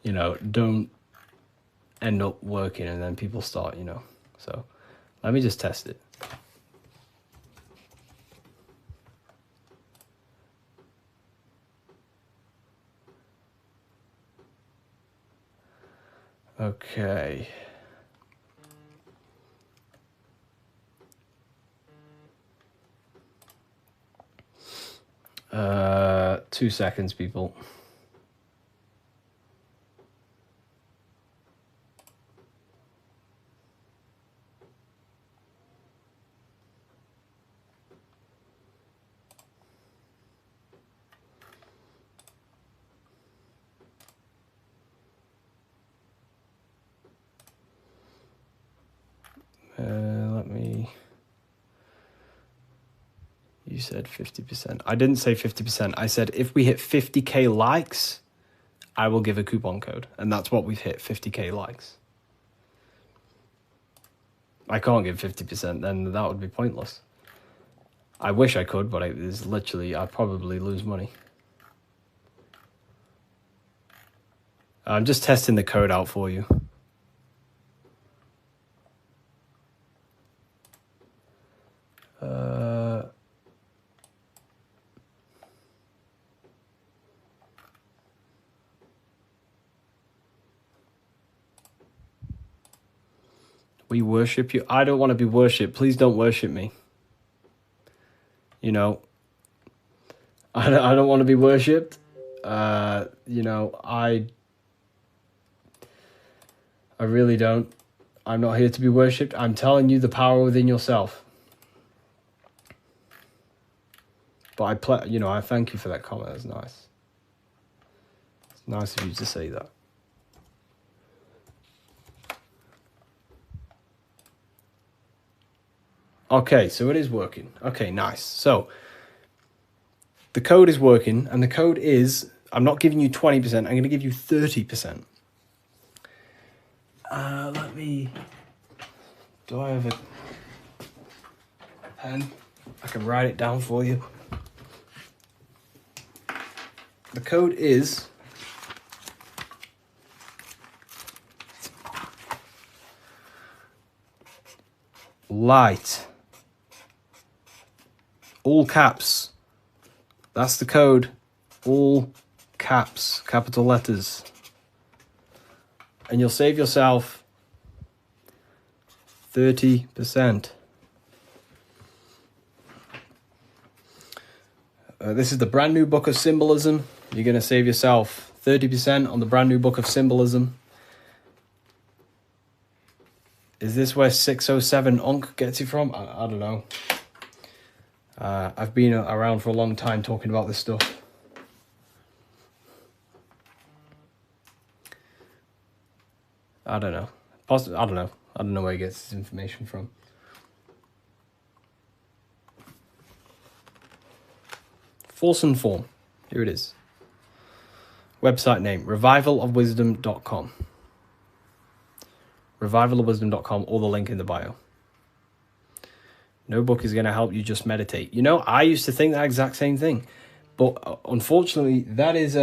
don't end up working and then people start, So let me just test it. Okay. 2 seconds, people. You said 50%. I didn't say 50%. I said if we hit 50k likes, I will give a coupon code. And that's what we've hit, 50k likes. I can't give 50%, then that would be pointless. I wish I could, but it's literally, I'd probably lose money. I'm just testing the code out for you. We worship you. I don't want to be worshipped. Please don't worship me. I don't want to be worshipped. I really don't. I'm not here to be worshipped. I'm telling you the power within yourself. But I thank you for that comment. That's nice. It's nice of you to say that. Okay, so it is working. Okay, nice. So the code is working, and the code is, I'm not giving you 20%, I'm going to give you 30%. Do I have a pen? I can write it down for you. The code is light. All caps. That's the code. All caps, capital letters. And you'll save yourself 30%. This is the brand new book of symbolism. You're going to save yourself 30% on the brand new book of symbolism. Is this where 607 Unk gets it from? I don't know. I've been around for a long time talking about this stuff. I don't know. I don't know. I don't know where he gets this information from. Force and form. Here it is. Website name, revivalofwisdom.com. Revivalofwisdom.com, or the link in the bio. No book is going to help you just meditate. You know, I used to think that exact same thing. But unfortunately, that is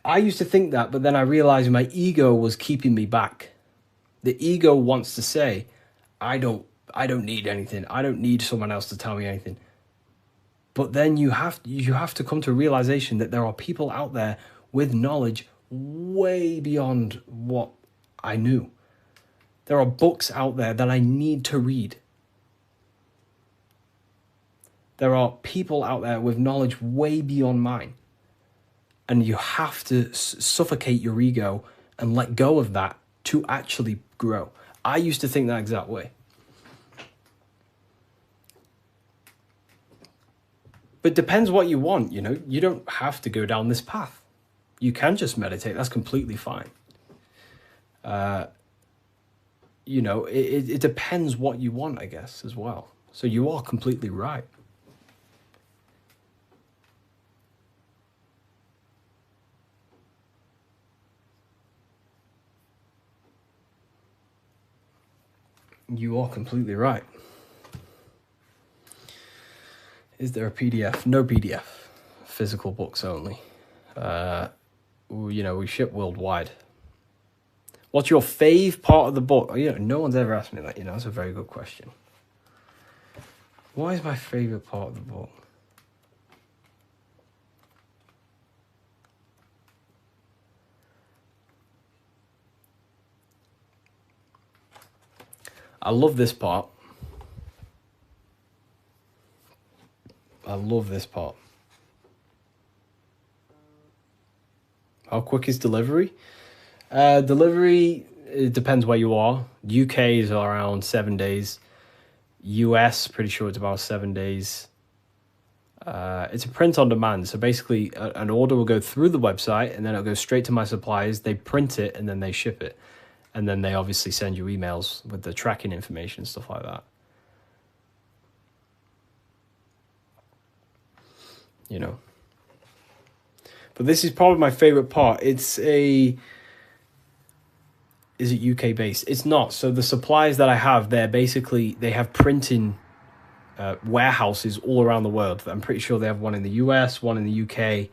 I used to think that, but then I realized my ego was keeping me back. The ego wants to say, I don't need anything. I don't need someone else to tell me anything. But then you have to come to a realization that there are people out there with knowledge way beyond what I knew. There are books out there that I need to read. There are people out there with knowledge way beyond mine. And you have to suffocate your ego and let go of that to actually grow. I used to think that exact way. But it depends what you want, you know. You don't have to go down this path. You can just meditate. That's completely fine. You know, it depends what you want, I guess, as well. So you are completely right. You are completely right. Is there a PDF? No PDF. Physical books only. You know, we ship worldwide. What's your fave part of the book? You know, no one's ever asked me that. You know, that's a very good question. What is my favorite part of the book? I love this part. I love this part. How quick is delivery? Delivery, it depends where you are. UK is around 7 days. US, pretty sure it's about 7 days. It's a print on demand. So basically, an order will go through the website and then it'll go straight to my suppliers. They print it and then they ship it. And then they obviously send you emails with the tracking information and stuff like that. You know. But this is probably my favorite part. Is it UK based? It's not. So the suppliers that I have, they have printing warehouses all around the world. I'm pretty sure they have one in the US, one in the UK.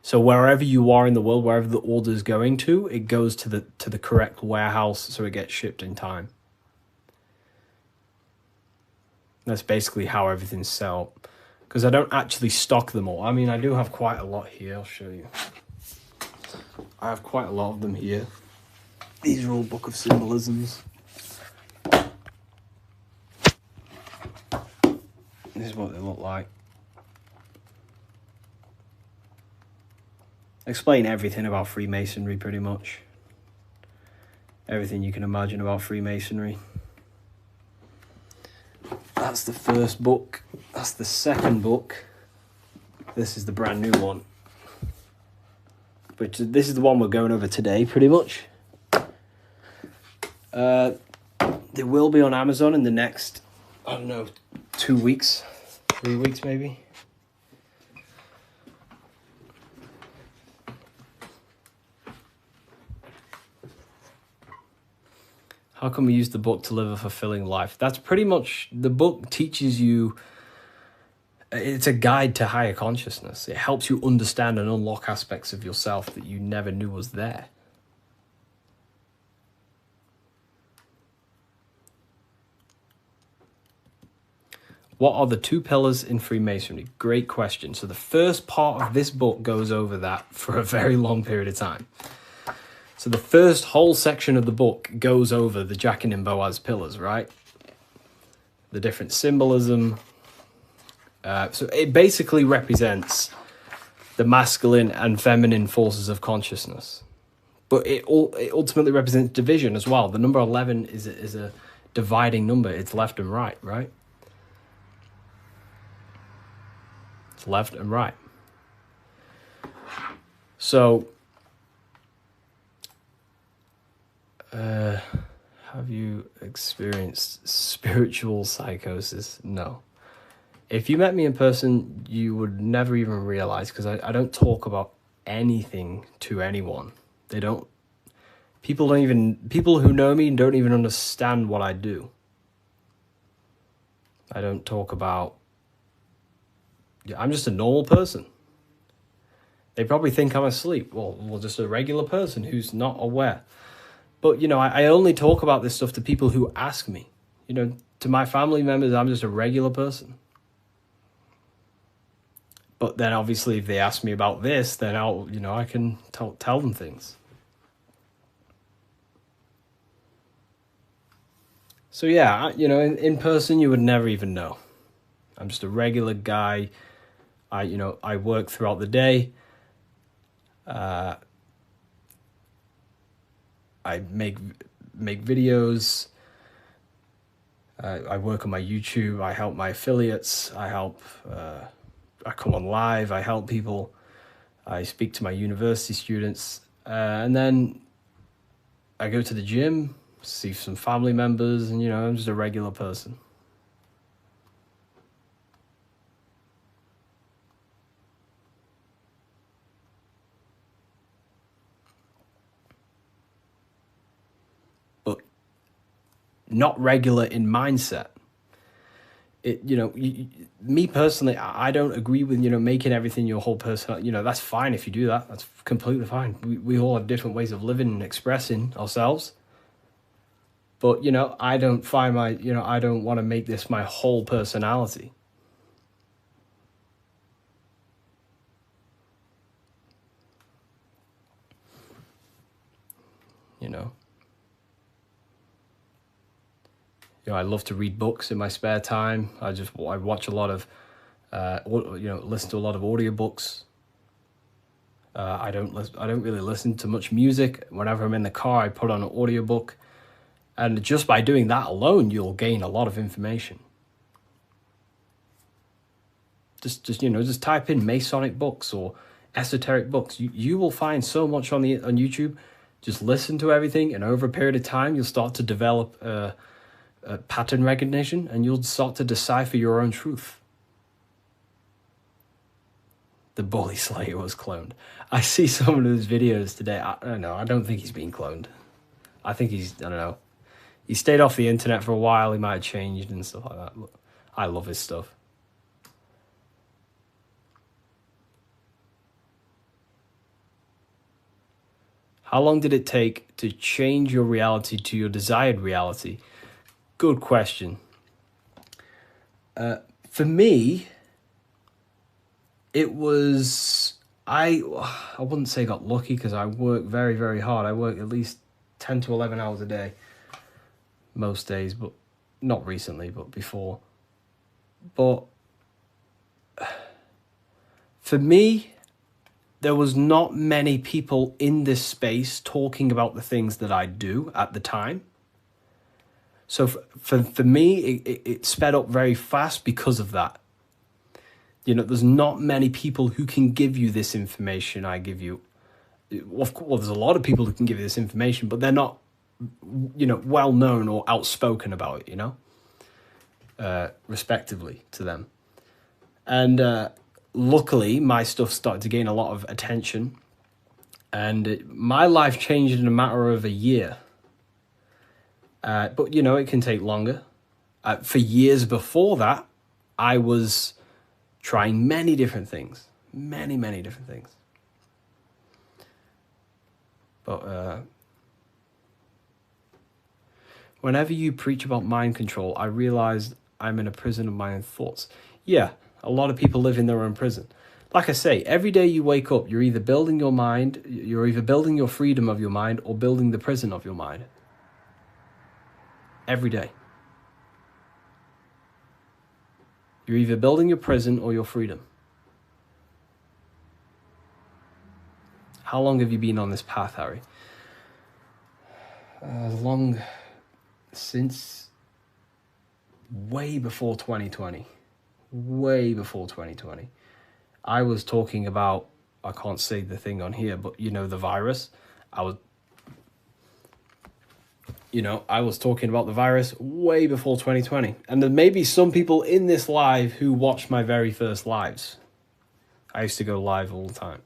So wherever you are in the world, wherever the order is going to, it goes to the correct warehouse, so it gets shipped in time. That's basically how everything's set up. Because I don't actually stock them all. I mean, I do have quite a lot here. I'll show you. I have quite a lot of them here. These are all Book of Symbolisms. This is what they look like. Explain everything about Freemasonry, pretty much. Everything you can imagine about Freemasonry. That's the first book. That's the second book. This is the brand new one. But this is the one we're going over today, pretty much. They will be on Amazon in the next, I don't know, 2 weeks, 3 weeks maybe. How can we use the book to live a fulfilling life? That's pretty much, the book teaches you, it's a guide to higher consciousness. It helps you understand and unlock aspects of yourself that you never knew was there. What are the 2 pillars in Freemasonry? Great question. So the first part of this book goes over that for a very long period of time. So the first whole section of the book goes over the Jachin and Boaz pillars, right? The different symbolism. So it basically represents the masculine and feminine forces of consciousness. But it ultimately represents division as well. The number 11 is a dividing number. It's left and right, right? It's left and right. So, have you experienced spiritual psychosis? No. If you met me in person, you would never even realize, because I don't talk about anything to anyone. People who know me don't even understand what I do. I don't talk about, I'm just a normal person. They probably think I'm asleep. Well, just a regular person who's not aware. But, I only talk about this stuff to people who ask me. To my family members, I'm just a regular person. But then obviously if they ask me about this, then I can tell them things. So yeah, in person, you would never even know. I'm just a regular guy. I work throughout the day. I make videos. I work on my YouTube. I help my affiliates. I come on live. I help people. I speak to my university students. And then I go to the gym, see some family members, and, I'm just a regular person. But not regular in mindset. Me personally, I don't agree with, making everything your whole person. That's fine if you do that. That's completely fine. We all have different ways of living and expressing ourselves. But, I don't find I don't want to make this my whole personality. I love to read books in my spare time. I watch a lot of, listen to a lot of audiobooks. I don't really listen to much music. Whenever I'm in the car, I put on an audiobook. And just by doing that alone, you'll gain a lot of information. Just type in Masonic books or esoteric books. You will find so much on YouTube. Just listen to everything, and over a period of time, you'll start to develop pattern recognition, and you'll start to decipher your own truth. The Bully Slayer was cloned. I see some of his videos today. I don't know. I don't think he's being cloned. I think I don't know. He stayed off the internet for a while. He might have changed and stuff like that. But I love his stuff. How long did it take to change your reality to your desired reality? Good question. For me, it was, I wouldn't say got lucky, because I work very, very hard. I work at least 10 to 11 hours a day most days, but not recently, but before. But for me, there was not many people in this space talking about the things that I do at the time. So for me, it sped up very fast because of that. There's not many people who can give you this information I give you. Of course, there's a lot of people who can give you this information, but they're not, well known or outspoken about it, respectively to them. And luckily, my stuff started to gain a lot of attention, and my life changed in a matter of a year. But, it can take longer. For years before that, I was trying many different things. Many, many different things. But whenever you preach about mind control, I realized I'm in a prison of my own thoughts. Yeah, a lot of people live in their own prison. Like I say, every day you wake up, you're either building your mind, you're either building your freedom of your mind, or building the prison of your mind. Every day. You're either building your prison or your freedom. How long have you been on this path, Harry? Long since way before 2020. Way before 2020. I was talking about, I can't say the thing on here, but the virus. you know, I was talking about the virus way before 2020. And there may be some people in this live who watched my very first lives. I used to go live all the time.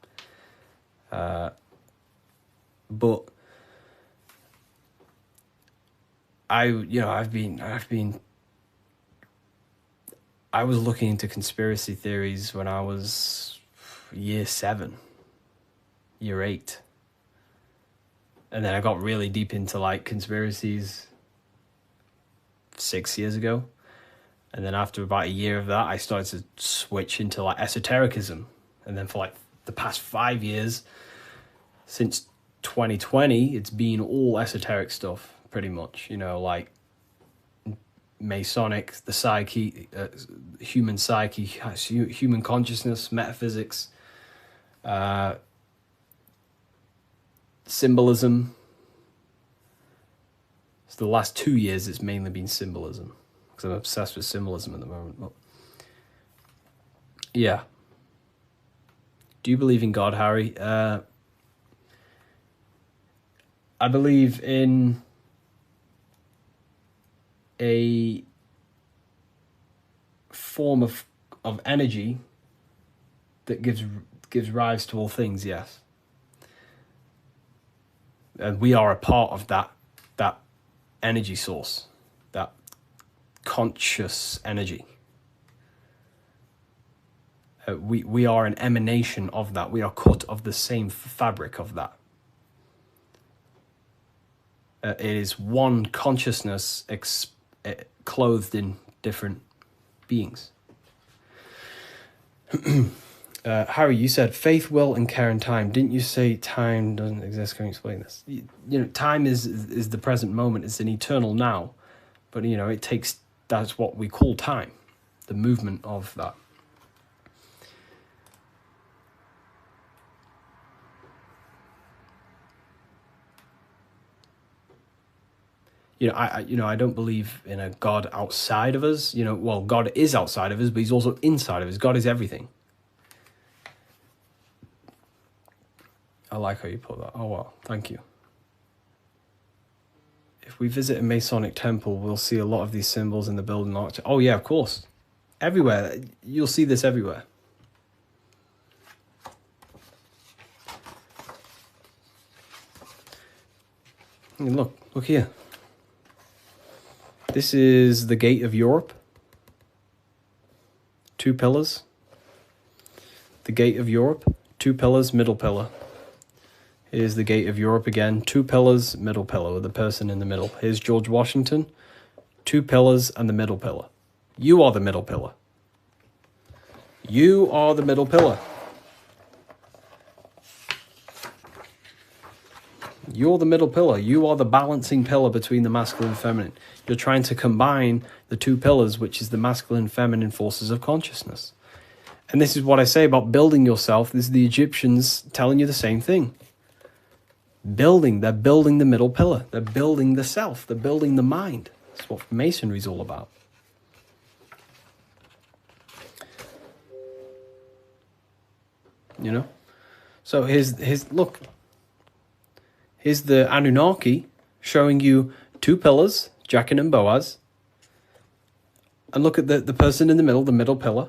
But I was looking into conspiracy theories when I was year 7, year 8. And then I got really deep into like conspiracies 6 years ago. And then after about a year of that, I started to switch into like esotericism. And then for like the past 5 years, since 2020, it's been all esoteric stuff, pretty much. You know, like Masonic, the psyche, human psyche, human consciousness, metaphysics, symbolism. So the last 2 years, it's mainly been symbolism, because I'm obsessed with symbolism at the moment. But yeah. Do you believe in God, Harry? I believe in a form of energy that gives rise to all things, yes. And we are a part of that energy source, that conscious energy. We are an emanation of that. We are cut of the same fabric of that. It is one consciousness clothed in different beings. Harry, you said faith, will, and care and time. Didn't you say time doesn't exist? Can you explain this? You know, time is the present moment. It's an eternal now. But, you know, that's what we call time, the movement of that. I don't believe in a God outside of us. You know, well, God is outside of us, but he's also inside of us. God is everything. I like how you put that. Oh, well, thank you. If we visit a Masonic temple, we'll see a lot of these symbols in the building architecture. Oh, yeah, of course. Everywhere. You'll see this everywhere. And look here. This is the Gate of Europe. 2 pillars. The Gate of Europe, 2 pillars, middle pillar. Here's the Gate of Europe again, 2 pillars, middle pillar, with the person in the middle. Here's George Washington, 2 pillars and the middle pillar. You are the middle pillar. You are the middle pillar. You're the middle pillar. You are the balancing pillar between the masculine and feminine. You're trying to combine the 2 pillars, which is the masculine and feminine forces of consciousness. And this is what I say about building yourself. This is the Egyptians telling you the same thing. They're building the middle pillar. They're building the self. They're building the mind. That's what Masonry is all about. You know? So look. Here's the Anunnaki showing you 2 pillars, Jachin and Boaz. And look at the person in the middle pillar,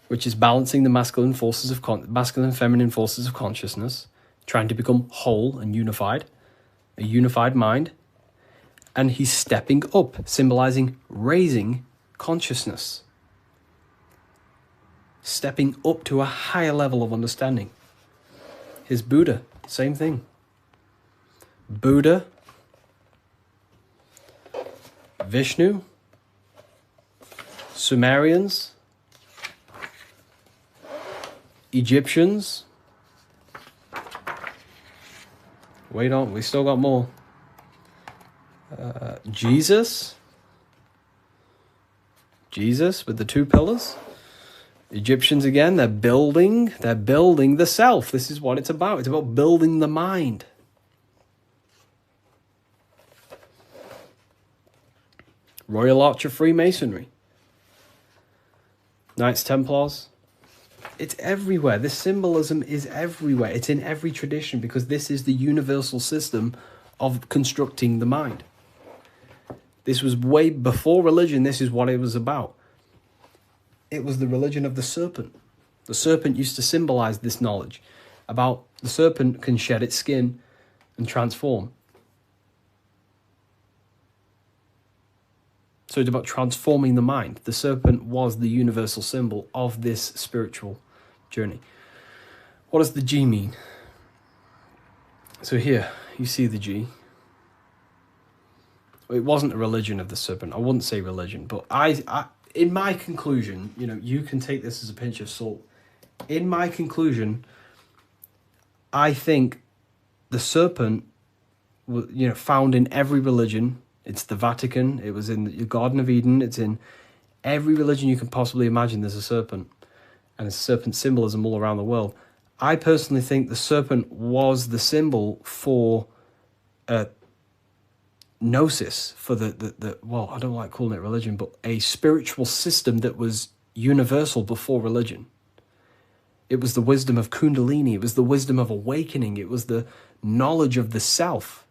which is balancing the masculine and feminine forces of consciousness, trying to become whole and unified, a unified mind. And he's stepping up, symbolizing raising consciousness. Stepping up to a higher level of understanding. Here's Buddha, same thing. Buddha, Vishnu, Sumerians, Egyptians. Wait on, we still got more. Jesus with the 2 pillars. Egyptians again, they're building the self. This is what it's about. It's about building the mind. Royal Arch of Freemasonry. Knights Templars. It's everywhere. This symbolism is everywhere. It's in every tradition because this is the universal system of constructing the mind. This was way before religion. This is what it was about. It was the religion of the serpent. The serpent used to symbolize this knowledge about the serpent can shed its skin and transform. So it's about transforming the mind. The serpent was the universal symbol of this spiritual journey. What does the G mean? So here, you see the G. It wasn't a religion of the serpent. I wouldn't say religion, but I in my conclusion, you can take this as a pinch of salt. In my conclusion, I think the serpent, found in every religion. It's the Vatican. It was in the Garden of Eden. It's in every religion you can possibly imagine. There's a serpent, and there's serpent symbolism all around the world. I personally think the serpent was the symbol for gnosis, for the I don't like calling it religion, but a spiritual system that was universal before religion. It was the wisdom of Kundalini. It was the wisdom of awakening. It was the knowledge of the self.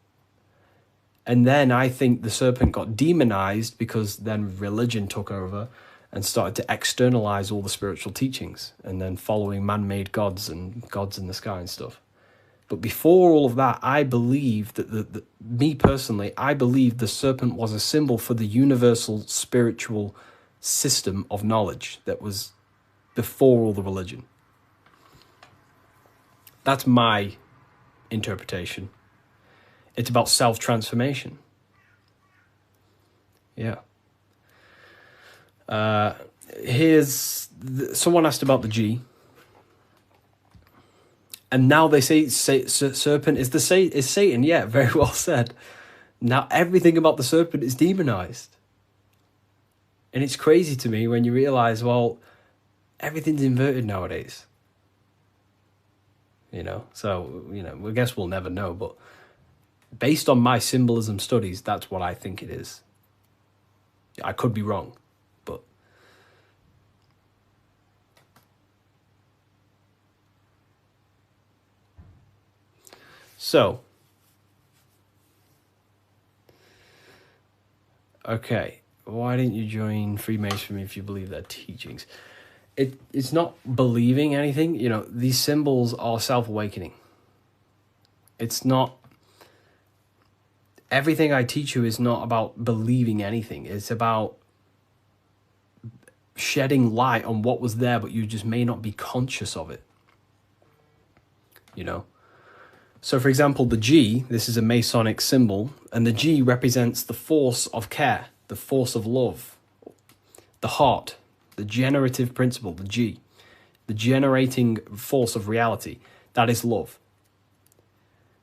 And then I think the serpent got demonized because then religion took over and started to externalize all the spiritual teachings, and then following man-made gods and gods in the sky and stuff. But before all of that, I believe that me personally, I believe the serpent was a symbol for the universal spiritual system of knowledge that was before all the religion. That's my interpretation. It's about self-transformation. Yeah. Someone asked about the G. And now they say serpent is Satan. Yeah, very well said. Now everything about the serpent is demonized. And it's crazy to me when you realize, well, everything's inverted nowadays. So, I guess we'll never know, but based on my symbolism studies, that's what I think it is. I could be wrong, but so okay, why didn't you join Freemasonry if you believe their teachings? It's not believing anything. These symbols are self-awakening. It's not. Everything I teach you is not about believing anything. It's about shedding light on what was there, but you just may not be conscious of it. So, for example, the G, this is a Masonic symbol, and the G represents the force of care, the force of love, the heart, the generative principle, the G, the generating force of reality. That is love.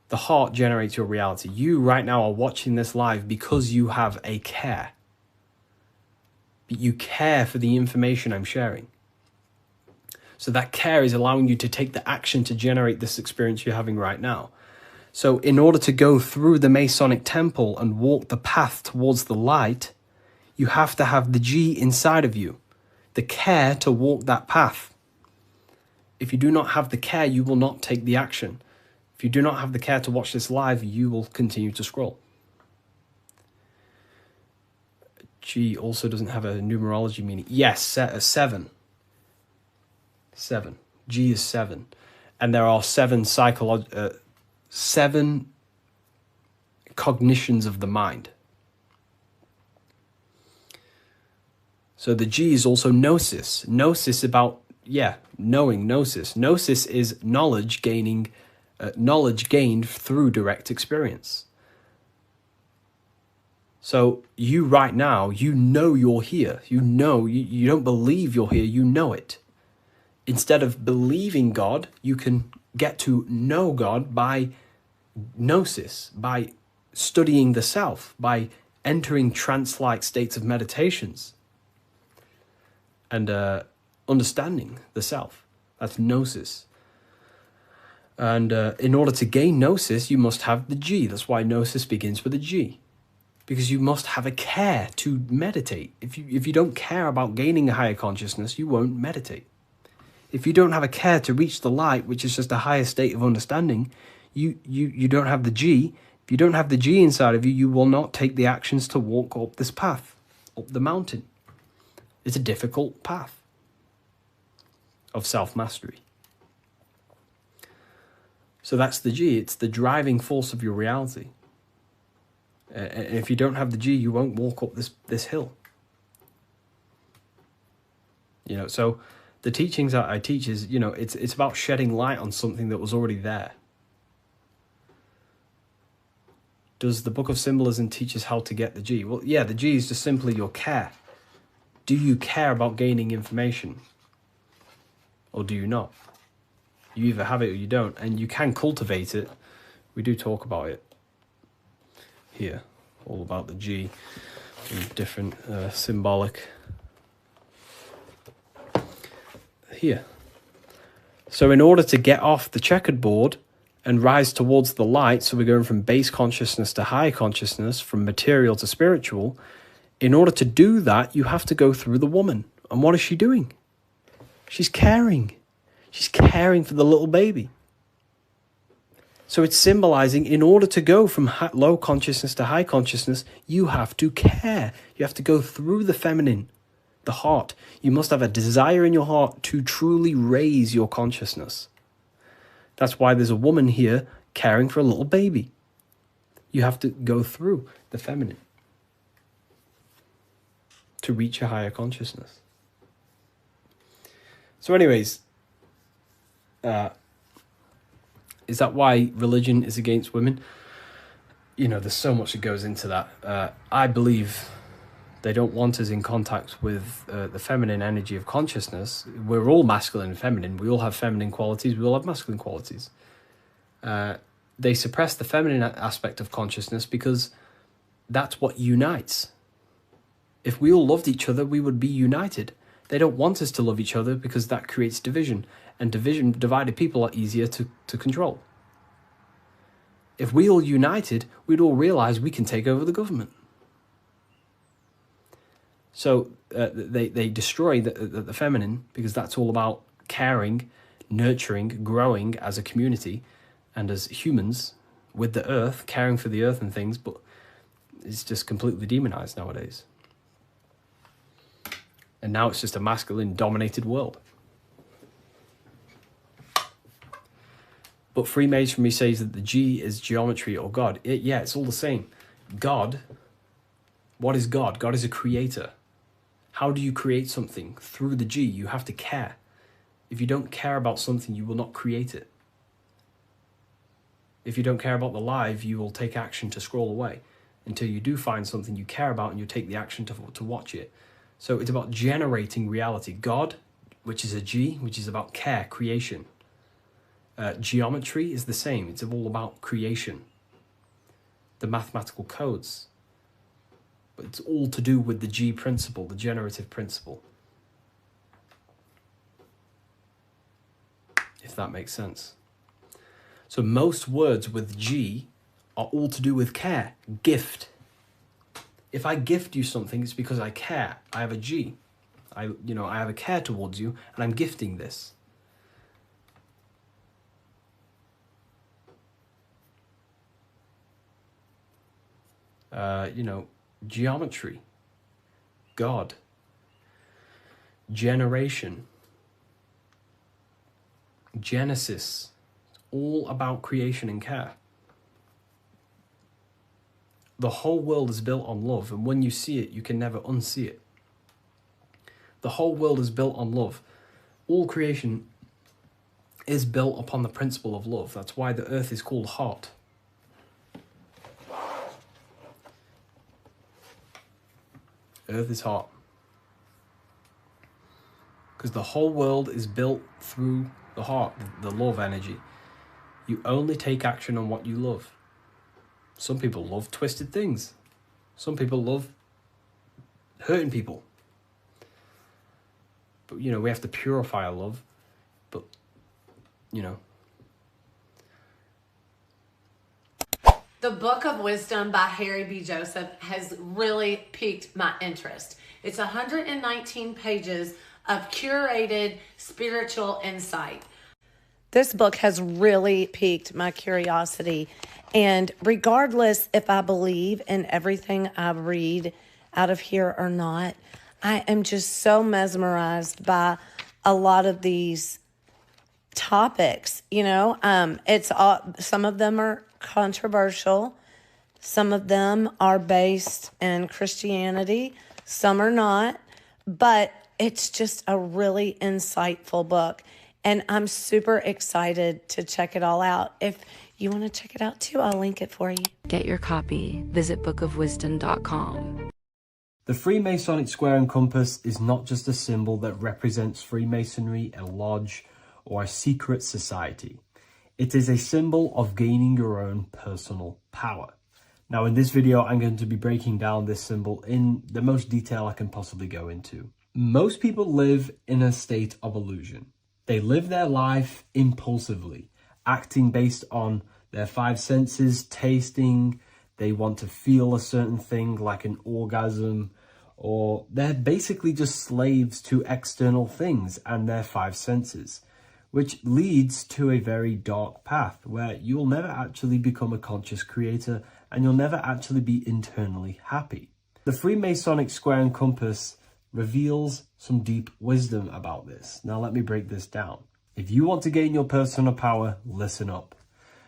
The heart generates your reality. You right now are watching this live because you have a care. You care for the information I'm sharing. So that care is allowing you to take the action to generate this experience you're having right now. So in order to go through the Masonic temple and walk the path towards the light, you have to have the G inside of you, the care to walk that path. If you do not have the care, you will not take the action. If you do not have the care to watch this live, you will continue to scroll. G also doesn't have a numerology meaning. Yes, 7. 7. G is 7. And there are 7 cognitions of the mind. So the G is also gnosis. Gnosis about, knowing, gnosis. Gnosis is knowledge gained through direct experience. So you right now, you're here. You don't believe you're here, you know it. Instead of believing God, you can get to know God by gnosis, by studying the self, by entering trance-like states of meditations and understanding the self. That's gnosis. And in order to gain gnosis, you must have the G. That's why gnosis begins with a G. Because you must have a care to meditate. If you don't care about gaining a higher consciousness, you won't meditate. If you don't have a care to reach the light, which is just a higher state of understanding, you don't have the G, If you don't have the G inside of you, you will not take the actions to walk up this path, up the mountain. It's a difficult path of self-mastery. So that's the G. It's the driving force of your reality. And if you don't have the G, you won't walk up this hill. You know, so the teachings that I teach is, you know, it's about shedding light on something that was already there. Does the Book of Symbolism teach us how to get the G? Well, yeah, the G is just simply your care. Do you care about gaining information? Or do you not? You either have it or you don't, and you can cultivate it. We do talk about it here, all about the G and different symbolic here. So in order to get off the checkered board and rise towards the light, so we're going from base consciousness to high consciousness, from material to spiritual, in order to do that, you have to go through the woman. And what is she doing? She's caring. She's caring for the little baby. So it's symbolizing, in order to go from low consciousness to high consciousness, you have to care. You have to go through the feminine, the heart. You must have a desire in your heart to truly raise your consciousness. That's why there's a woman here caring for a little baby. You have to go through the feminine to reach a higher consciousness. So anyways, is that why religion is against women? You know, there's so much that goes into that. I believe they don't want us in contact with the feminine energy of consciousness. We're all masculine and feminine. We all have feminine qualities. We all have masculine qualities. They suppress the feminine aspect of consciousness because that's what unites. If we all loved each other, we would be united. They don't want us to love each other because that creates division. And divided people are easier to control. If we all united, we'd all realize we can take over the government. So they destroy the feminine because that's all about caring, nurturing, growing as a community and as humans with the earth, caring for the earth and things, but it's just completely demonized nowadays. And now it's just a masculine-dominated world. But Freemasonry says that the G is geometry or God. It's all the same. God, what is God? God is a creator. How do you create something? Through the G, you have to care. If you don't care about something, you will not create it. If you don't care about the live, you will take action to scroll away until you do find something you care about and you take the action to watch it. So it's about generating reality. God, which is a G, which is about care, creation. Geometry is the same. It's all about creation. The mathematical codes. But it's all to do with the G principle, the generative principle. If that makes sense. So most words with G are all to do with care. Gift. If I gift you something, it's because I care. I have a G. I have a care towards you, and I'm gifting this. Geometry, God, generation, Genesis, it's all about creation and care. The whole world is built on love, and when you see it, you can never unsee it. The whole world is built on love. All creation is built upon the principle of love. That's why the earth is called heart. Earth is hot. Because the whole world is built through the heart, the love energy. You only take action on what you love. Some people love twisted things. Some people love hurting people. But, we have to purify our love. But, The Book of Wisdom by Harry B. Joseph has really piqued my interest. It's 119 pages of curated spiritual insight. This book has really piqued my curiosity. And regardless if I believe in everything I read out of here or not, I am just so mesmerized by a lot of these topics. It's all, some of them are controversial, some of them are based in Christianity, some are not, but it's just a really insightful book, and I'm super excited to check it all out. If you want to check it out too, I'll link it for you. Get your copy. Visit bookofwisdom.com. The Freemasonic square and compass is not just a symbol that represents Freemasonry, a lodge, or a secret society. It is a symbol of gaining your own personal power. Now, in this video, I'm going to be breaking down this symbol in the most detail I can possibly go into. Most people live in a state of illusion. They live their life impulsively, acting based on their five senses, tasting. They want to feel a certain thing like an orgasm, or they're basically just slaves to external things and their five senses, which leads to a very dark path where you'll never actually become a conscious creator and you'll never actually be internally happy. The Freemasonic square and compass reveals some deep wisdom about this. Now let me break this down. If you want to gain your personal power, listen up.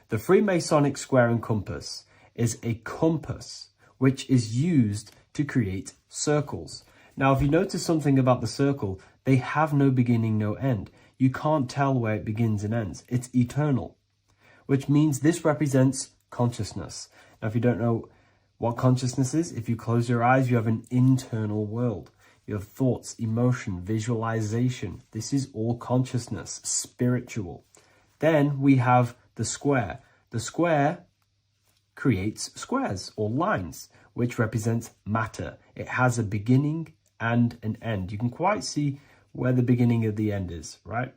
The Freemasonic square and compass is a compass which is used to create circles. Now, if you notice something about the circle, they have no beginning, no end. You can't tell where it begins and ends. It's eternal, which means this represents consciousness. Now, if you don't know what consciousness is, if you close your eyes, you have an internal world. You have thoughts, emotion, visualization. This is all consciousness, spiritual. Then we have the square. The square creates squares or lines, which represents matter. It has a beginning and an end. You can quite see where the beginning of the end is, right?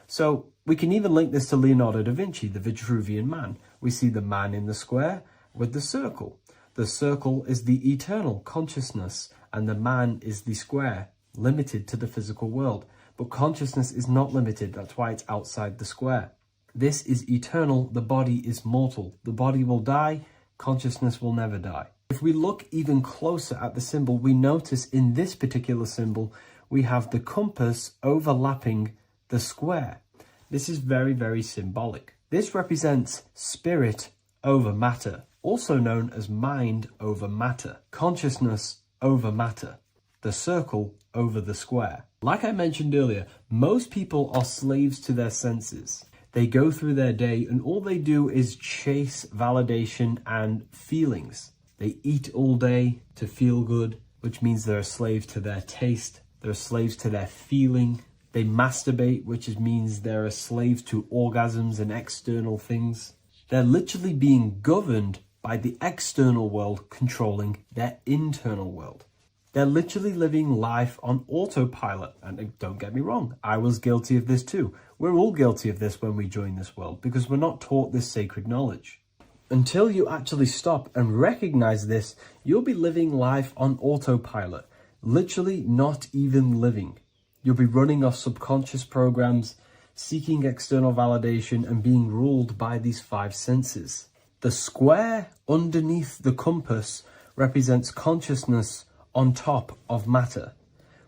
So we can even link this to Leonardo da Vinci, the Vitruvian Man. We see the man in the square with the circle. The circle is the eternal consciousness, and the man is the square, limited to the physical world. But consciousness is not limited. That's why it's outside the square. This is eternal. The body is mortal. The body will die. Consciousness will never die. If we look even closer at the symbol, we notice in this particular symbol, we have the compass overlapping the square. This is very, very symbolic. This represents spirit over matter, also known as mind over matter, consciousness over matter, the circle over the square. Like I mentioned earlier, most people are slaves to their senses. They go through their day and all they do is chase validation and feelings. They eat all day to feel good, which means they're a slave to their taste. They're slaves to their feeling. They masturbate, which means they're a slave to orgasms and external things. They're literally being governed by the external world controlling their internal world. They're literally living life on autopilot. And don't get me wrong, I was guilty of this too. We're all guilty of this when we join this world because we're not taught this sacred knowledge. Until you actually stop and recognize this, you'll be living life on autopilot, literally not even living. You'll be running off subconscious programs, seeking external validation and being ruled by these five senses. The square underneath the compass represents consciousness on top of matter,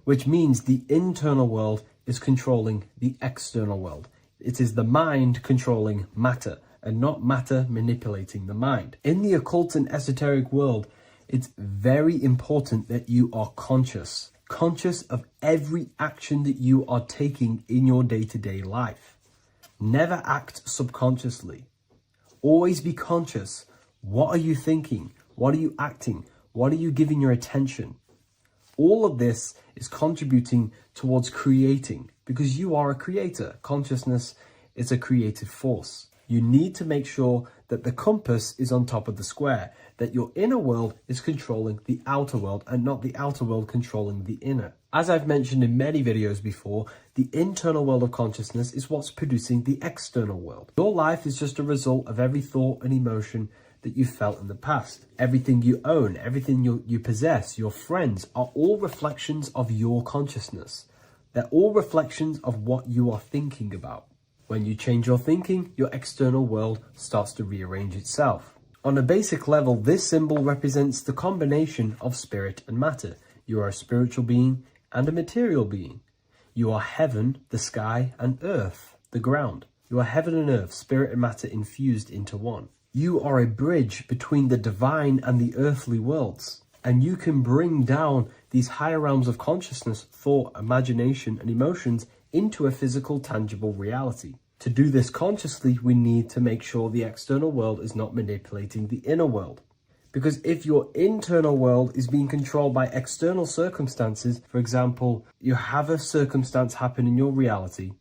which means the internal world is controlling the external world. It is the mind controlling matter and not matter manipulating the mind. In the occult and esoteric world, it's very important that you are conscious of every action that you are taking in your day-to-day life. Never act subconsciously. Always be conscious. What are you thinking? What are you acting? What are you giving your attention? All of this is contributing towards creating because you are a creator. Consciousness is a creative force. You need to make sure that the compass is on top of the square, that your inner world is controlling the outer world and not the outer world controlling the inner. As I've mentioned in many videos before, the internal world of consciousness is what's producing the external world. Your life is just a result of every thought and emotion that you felt in the past. Everything you own, everything you possess, your friends are all reflections of your consciousness. They're all reflections of what you are thinking about. When you change your thinking, your external world starts to rearrange itself. On a basic level, this symbol represents the combination of spirit and matter. You are a spiritual being and a material being. You are heaven, the sky, and earth, the ground. You are heaven and earth, spirit and matter infused into one. You are a bridge between the divine and the earthly worlds. And you can bring down these higher realms of consciousness, thought, imagination, and emotions into a physical, tangible reality. To do this consciously, we need to make sure the external world is not manipulating the inner world. Because if your internal world is being controlled by external circumstances, for example, you have a circumstance happen in your reality,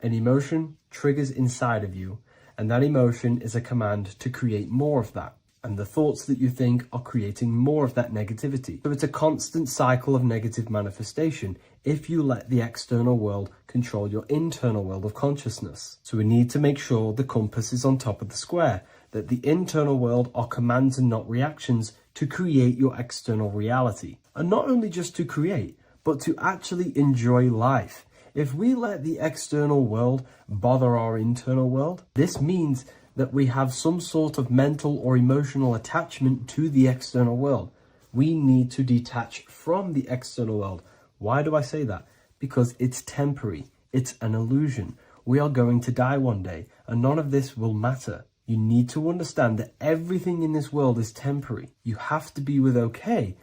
an emotion triggers inside of you, and that emotion is a command to create more of that. And the thoughts that you think are creating more of that negativity. So it's a constant cycle of negative manifestation if you let the external world control your internal world of consciousness. So we need to make sure the compass is on top of the square, that the internal world are commands and not reactions to create your external reality. And not only just to create, but to actually enjoy life. If we let the external world bother our internal world, this means that we have some sort of mental or emotional attachment to the external world. We need to detach from the external world. Why do I say that? Because it's temporary. It's an illusion. We are going to die one day, and none of this will matter. You need to understand that everything in this world is temporary. You have to be okay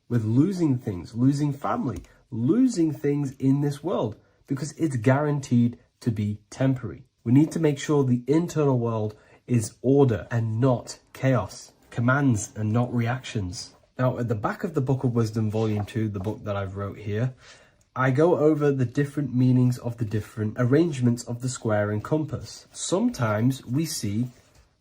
with losing things, losing family, losing things in this world, because it's guaranteed to be temporary. We need to make sure the internal world is order and not chaos, commands and not reactions. Now, at the back of the Book of Wisdom, Volume 2, the book that I've wrote here, I go over the different meanings of the different arrangements of the square and compass. Sometimes we see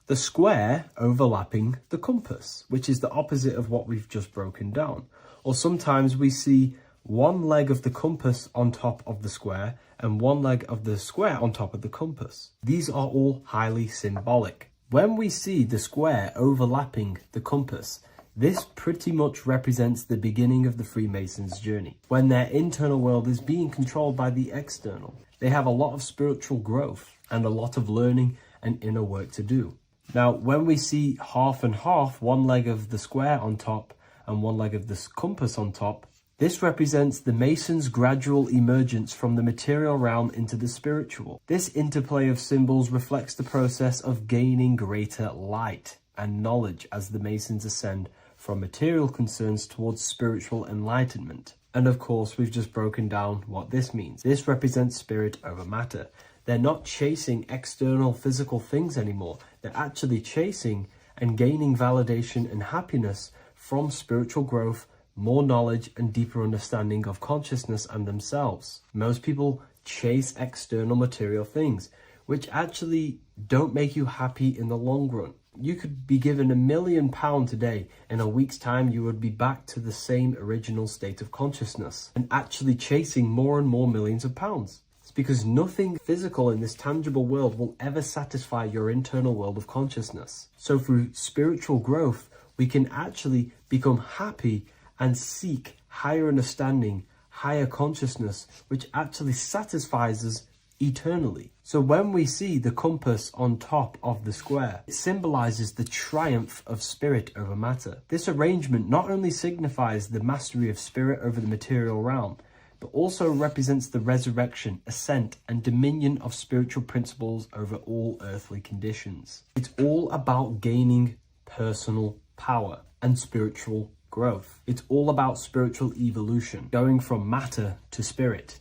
the square overlapping the compass, which is the opposite of what we've just broken down. Or sometimes we see one leg of the compass on top of the square and one leg of the square on top of the compass. These are all highly symbolic. When we see the square overlapping the compass, this pretty much represents the beginning of the Freemasons' journey. When their internal world is being controlled by the external, they have a lot of spiritual growth and a lot of learning and inner work to do. Now, when we see half and half, one leg of the square on top and one leg of the compass on top, this represents the Masons' gradual emergence from the material realm into the spiritual. This interplay of symbols reflects the process of gaining greater light and knowledge as the Masons ascend from material concerns towards spiritual enlightenment. And of course, we've just broken down what this means. This represents spirit over matter. They're not chasing external physical things anymore. They're actually chasing and gaining validation and happiness from spiritual growth, more knowledge and deeper understanding of consciousness and themselves. Most people chase external material things, which actually don't make you happy in the long run. You could be given £1 million today, in a week's time you would be back to the same original state of consciousness and actually chasing more and more millions of pounds. It's because nothing physical in this tangible world will ever satisfy your internal world of consciousness. So through spiritual growth, we can actually become happy and seek higher understanding, higher consciousness, which actually satisfies us eternally. So when we see the compass on top of the square, it symbolizes the triumph of spirit over matter. This arrangement not only signifies the mastery of spirit over the material realm, but also represents the resurrection, ascent, and dominion of spiritual principles over all earthly conditions. It's all about gaining personal power and spiritual growth. It's all about spiritual evolution, going from matter to spirit.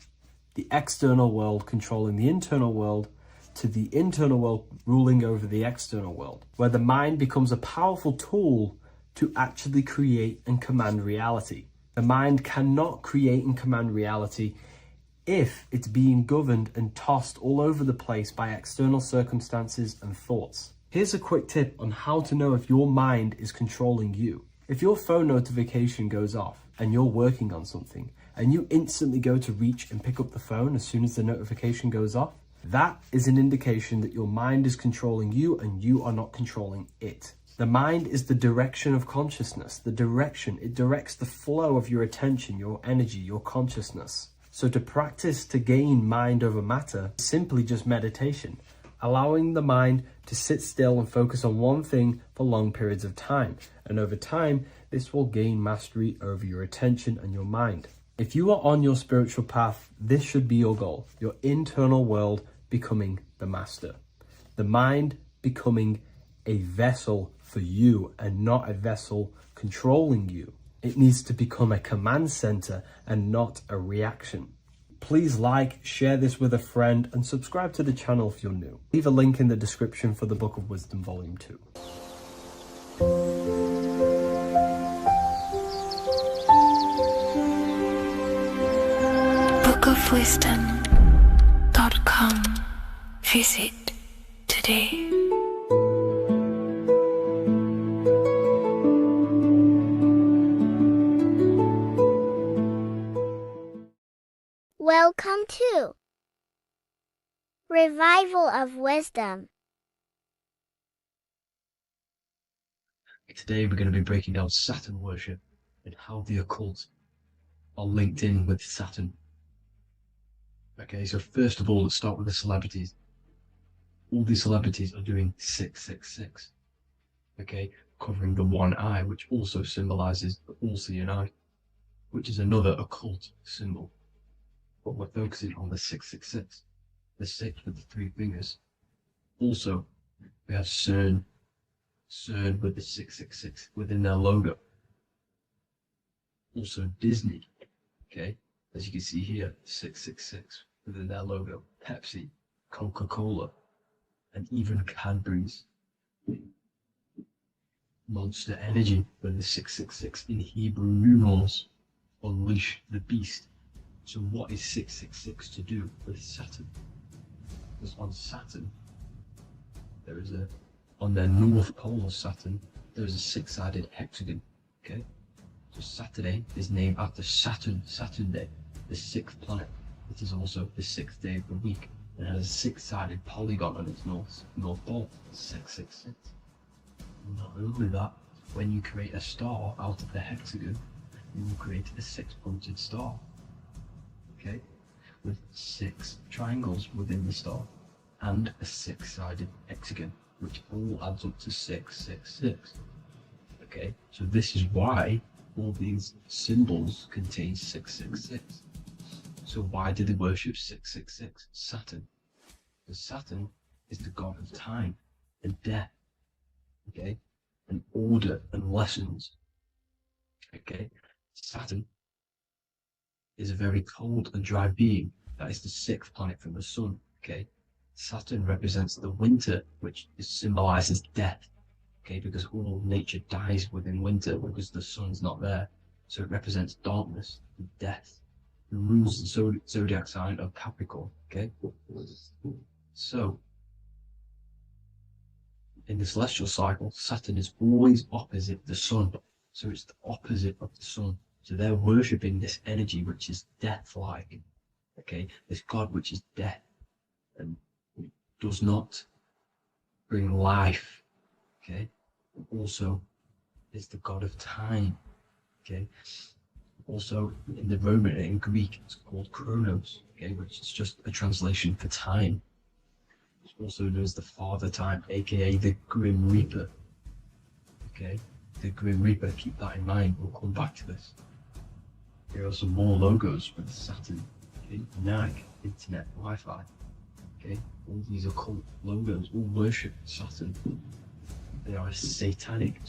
The external world controlling the internal world, to the internal world ruling over the external world, where the mind becomes a powerful tool to actually create and command reality. The mind cannot create and command reality if it's being governed and tossed all over the place by external circumstances and thoughts. Here's a quick tip on how to know if your mind is controlling you. If your phone notification goes off and you're working on something and you instantly go to reach and pick up the phone as soon as the notification goes off, that is an indication that your mind is controlling you and you are not controlling it. The mind is the direction of consciousness, the direction. It directs the flow of your attention, your energy, your consciousness. So to practice to gain mind over matter is simply just meditation, allowing the mind to sit still and focus on one thing for long periods of time. And over time, this will gain mastery over your attention and your mind. If you are on your spiritual path, this should be your goal, your internal world becoming the master. The mind becoming a vessel for you and not a vessel controlling you. It needs to become a command center and not a reaction. Please like, share this with a friend, and subscribe to the channel if you're new. Leave a link in the description for the Book of Wisdom Volume 2. bookofwisdom.com. Visit today. Welcome to Revival of Wisdom. Today we're going to be breaking down Saturn worship and how the occult are linked in with Saturn. Okay, so first of all, let's start with the celebrities. All these celebrities are doing 666. Okay, covering the one eye, which also symbolizes the all-seeing eye, which is another occult symbol. But we're focusing on the 666, the 6 with the 3 fingers. Also, we have CERN with the 666 within their logo. Also Disney, okay, as you can see here, 666 within their logo. Pepsi, Coca-Cola, and even Cadbury's. Monster Energy with the 666 in Hebrew numerals. Unleash the beast. So what is 666 to do with Saturn? Because on Saturn, there is on their north pole of Saturn, there is a 6-sided hexagon, okay? So Saturday is named after Saturn Day, the 6th planet. It is also the 6th day of the week and has a 6-sided polygon on its north pole, 666. Not only that, when you create a star out of the hexagon, you will create a 6-pointed star. Okay, with 6 triangles within the star and a 6-sided hexagon, which all adds up to 666. Okay, so this is why all these symbols contain 666. So why do they worship 666? Saturn. Because Saturn is the god of time and death. Okay, and order and lessons. Okay, Saturn is a very cold and dry being. That is the 6th planet from the sun. Okay, Saturn represents the winter, which symbolizes death. Okay, because all nature dies within winter because the sun's not there. So it represents darkness and death. It rules the zodiac sign of Capricorn. Okay, so in the celestial cycle, Saturn is always opposite the sun. So it's the opposite of the sun. So they're worshipping this energy which is death-like, okay? This god which is death and does not bring life, okay? Also is the god of time, okay? Also in the Roman and in Greek it's called Chronos, okay, which is just a translation for time. It's also known as the Father Time, aka the Grim Reaper, okay? The Grim Reaper, keep that in mind, we'll come back to this. Here are some more logos for the Saturn, okay? Nike, Internet, Wi-Fi, okay? All these occult logos all worship Saturn. They are a satanic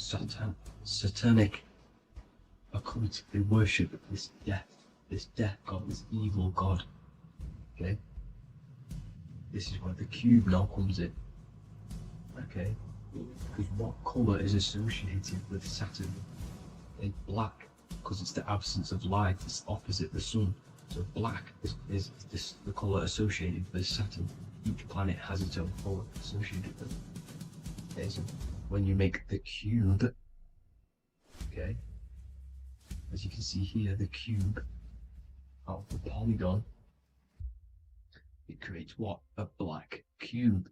occult. They worship this death god, this evil god, okay? This is where the cube now comes in, okay? Because what colour is associated with Saturn? It's black, because it's the absence of light, it's opposite the sun. So black is the colour associated with Saturn. Each planet has its own colour associated with it. Okay, so when you make the cube, okay, as you can see here, the cube out of the polygon, it creates what? A black cube.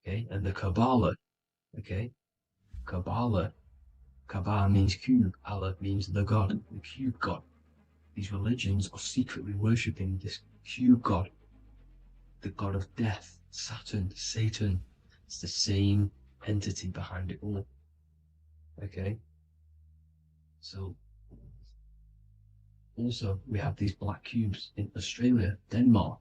Okay, and the Kabbalah, okay, Kabbalah means cube, Allah means the god, the cube god. these religions are secretly worshipping this cube god, the god of death, Saturn, Satan. It's the same entity behind it all. Okay? So, also, we have these black cubes in Australia, Denmark,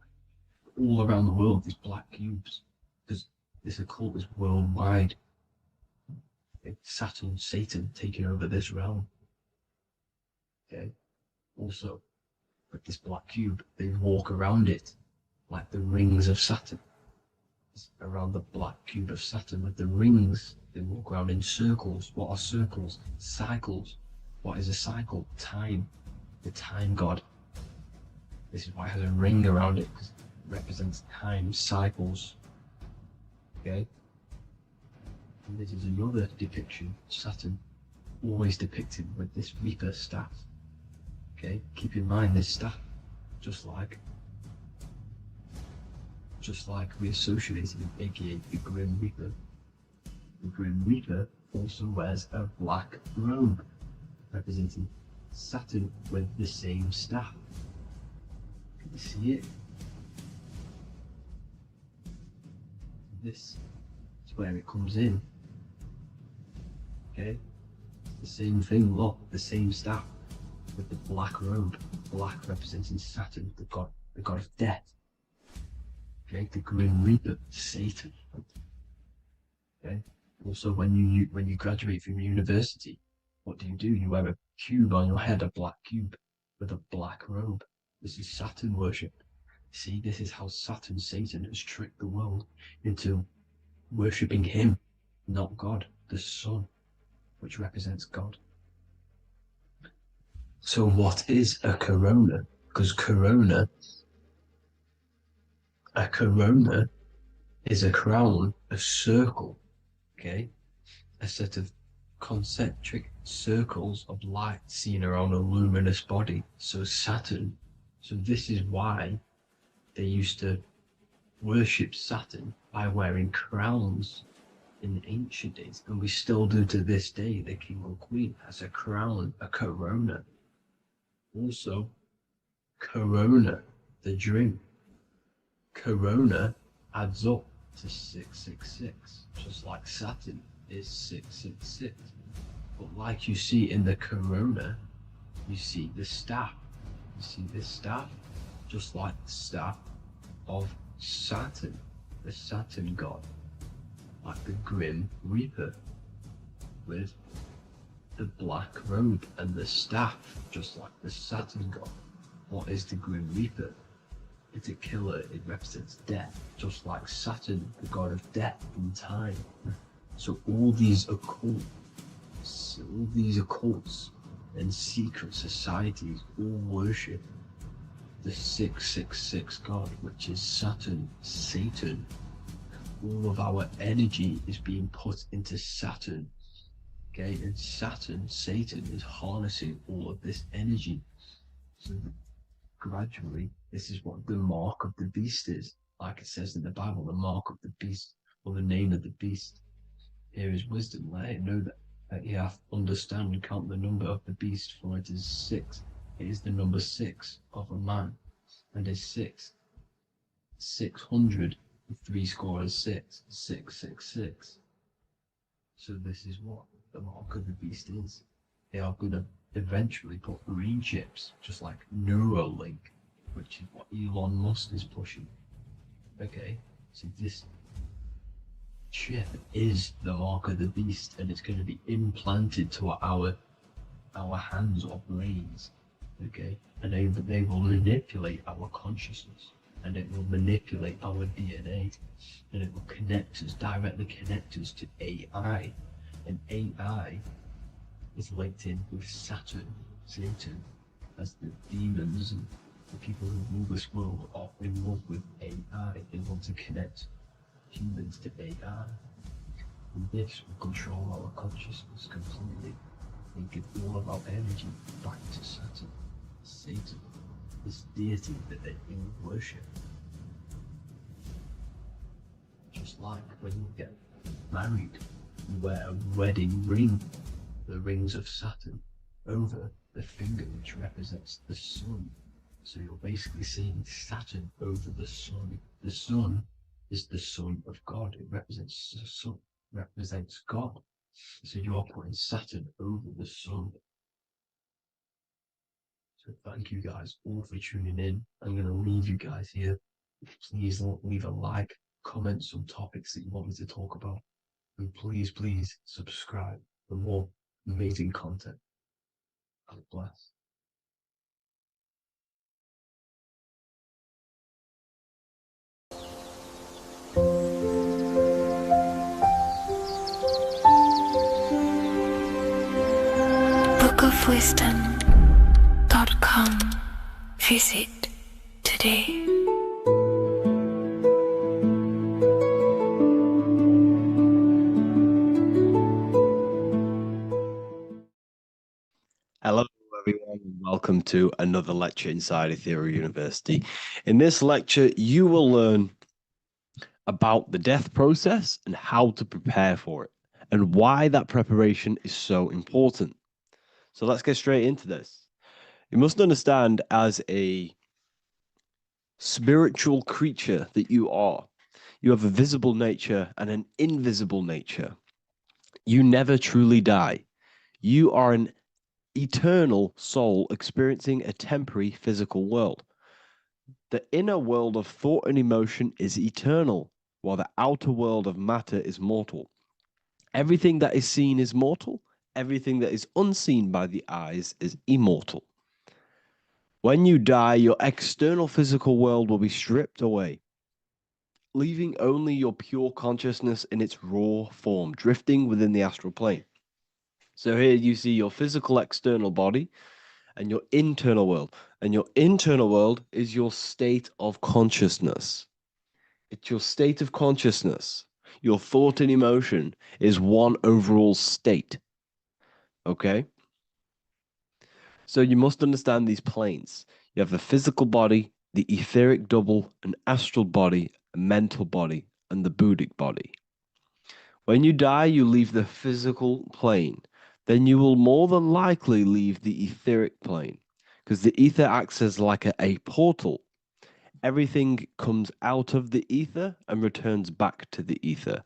all around the world, these black cubes, because this occult is worldwide. It's Saturn, Satan taking over this realm. Okay? Also, with this black cube, they walk around it like the rings of Saturn. It's around the black cube of Saturn with the rings, they walk around in circles. What are circles? Cycles. What is a cycle? Time. The time god. This is why it has a ring around it, because it represents time, cycles. Okay? And this is another depiction. Saturn, always depicted with this Reaper staff. Okay? Keep in mind this staff, just like we associated with aka the Grim Reaper. The Grim Reaper also wears a black robe, representing Saturn with the same staff. Can you see it? This is where it comes in. Okay? The same thing, look, the same staff with the black robe. Black representing Saturn, the god of death. Okay, the Grim Reaper, Satan. Okay. Also, when you graduate from university, what do? You wear a cube on your head, a black cube with a black robe. This is Saturn worship. See, this is how Saturn, Satan, has tricked the world into worshipping him, not God, the sun, which represents God. So what is a corona? Because a corona is a crown, a circle, okay? A set of concentric circles of light seen around a luminous body. So Saturn. So this is why they used to worship Saturn by wearing crowns in ancient days. And we still do to this day. The king or queen has a crown, a corona. Also, corona, the drink. Corona adds up to 666, just like Saturn is 666. But like you see in the corona, you see the staff. You see this staff, just like the staff of Saturn, the Saturn god, like the Grim Reaper, with the black robe and the staff, just like the Saturn god. What is the Grim Reaper? It's a killer, it represents death, just like Saturn, the god of death and time. So all these occults and secret societies all worship the 666 god, which is Saturn, Satan. All of our energy is being put into Saturn. Okay, and Saturn, Satan, is harnessing all of this energy. So gradually, this is what the mark of the beast is. Like it says in the Bible, the mark of the beast, or the name of the beast. Here is wisdom, let it know that you have to understand and count the number of the beast, for it is 6. It is the number 6 of a man, and is 600, 3 score is 6, 666. So this is what the mark of the beast is. They are going to eventually put green chips, just like Neuralink, which is what Elon Musk is pushing. Okay, so this chip is the mark of the beast, and it's going to be implanted to our hands or brains. Okay, and they will manipulate our consciousness, and it will manipulate our DNA, and it will directly connect us to AI, and AI is linked in with Saturn, Satan, as the demons and the people who rule this world are in love with AI. They want to connect humans to AI. And this will control our consciousness completely and give all of our energy back to Saturn, Satan, this deity that they all worship. Just like when you get married, you wear a wedding ring, the rings of Saturn. over the finger, which represents the sun. So you're basically seeing Saturn over the sun. The sun is the Son of God. It represents the sun, represents God. So you're putting Saturn over the sun. So thank you guys all for tuning in. I'm going to leave you guys here. Please leave a like, comment some topics that you want me to talk about. And please, please subscribe for more amazing content. God bless. bookofwisdom.com. Visit today. Hello, everyone, and welcome to another lecture inside Ethereum University. In this lecture, you will learn about the death process and how to prepare for it, and why that preparation is so important. So let's get straight into this. You must understand, as a spiritual creature that you are, you have a visible nature and an invisible nature. You never truly die. You are an eternal soul experiencing a temporary physical world. The inner world of thought and emotion is eternal, while the outer world of matter is mortal. Everything that is seen is mortal. Everything that is unseen by the eyes is immortal. When you die, your external physical world will be stripped away, leaving only your pure consciousness in its raw form, drifting within the astral plane. So here you see your physical external body and your internal world. And your internal world is your state of consciousness. It's your state of consciousness. Your thought and emotion is one overall state. Okay? So you must understand these planes. You have the physical body, the etheric double, an astral body, a mental body, and the Buddhic body. When you die, you leave the physical plane. Then you will more than likely leave the etheric plane, because the ether acts as like a portal. Everything comes out of the ether and returns back to the ether.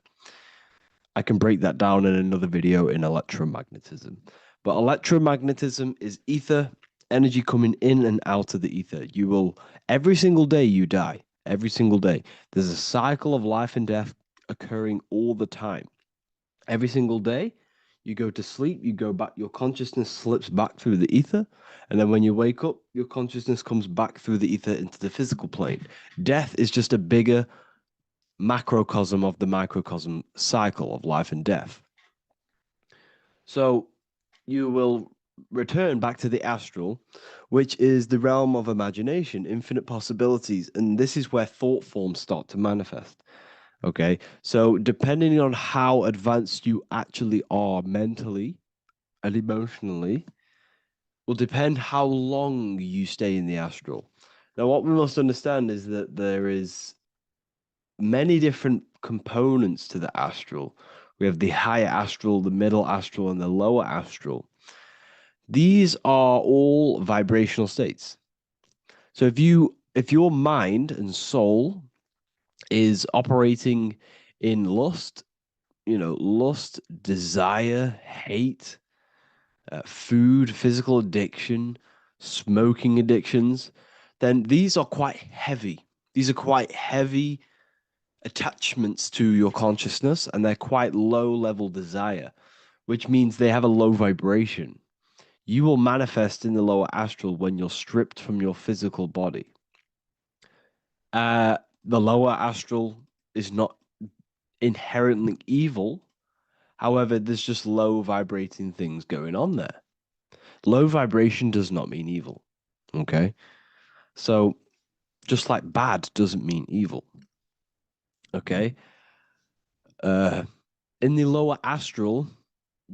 I can break that down in another video in electromagnetism. But electromagnetism is ether, energy coming in and out of the ether. You will, every single day you die, every single day. There's a cycle of life and death occurring all the time. Every single day, you go to sleep, you go back, your consciousness slips back through the ether. And then when you wake up, your consciousness comes back through the ether into the physical plane. Death is just a bigger macrocosm of the microcosm cycle of life and death. So you will return back to the astral, which is the realm of imagination, infinite possibilities. And this is where thought forms start to manifest. Okay, so depending on how advanced you actually are mentally and emotionally, will depend how long you stay in the astral. Now, what we must understand is that there is many different components to the astral. We have the higher astral, the middle astral, and the lower astral. These are all vibrational states. So if your mind and soul is operating in lust, lust, desire, hate, food, physical addiction, smoking addictions, then these are quite heavy. These are quite heavy attachments to your consciousness, and they're quite low level desire, which means they have a low vibration. You will manifest in the lower astral when you're stripped from your physical body. The lower astral is not inherently evil. However, there's just low vibrating things going on there. Low vibration does not mean evil. Okay? So, just like bad doesn't mean evil. Okay? In the lower astral,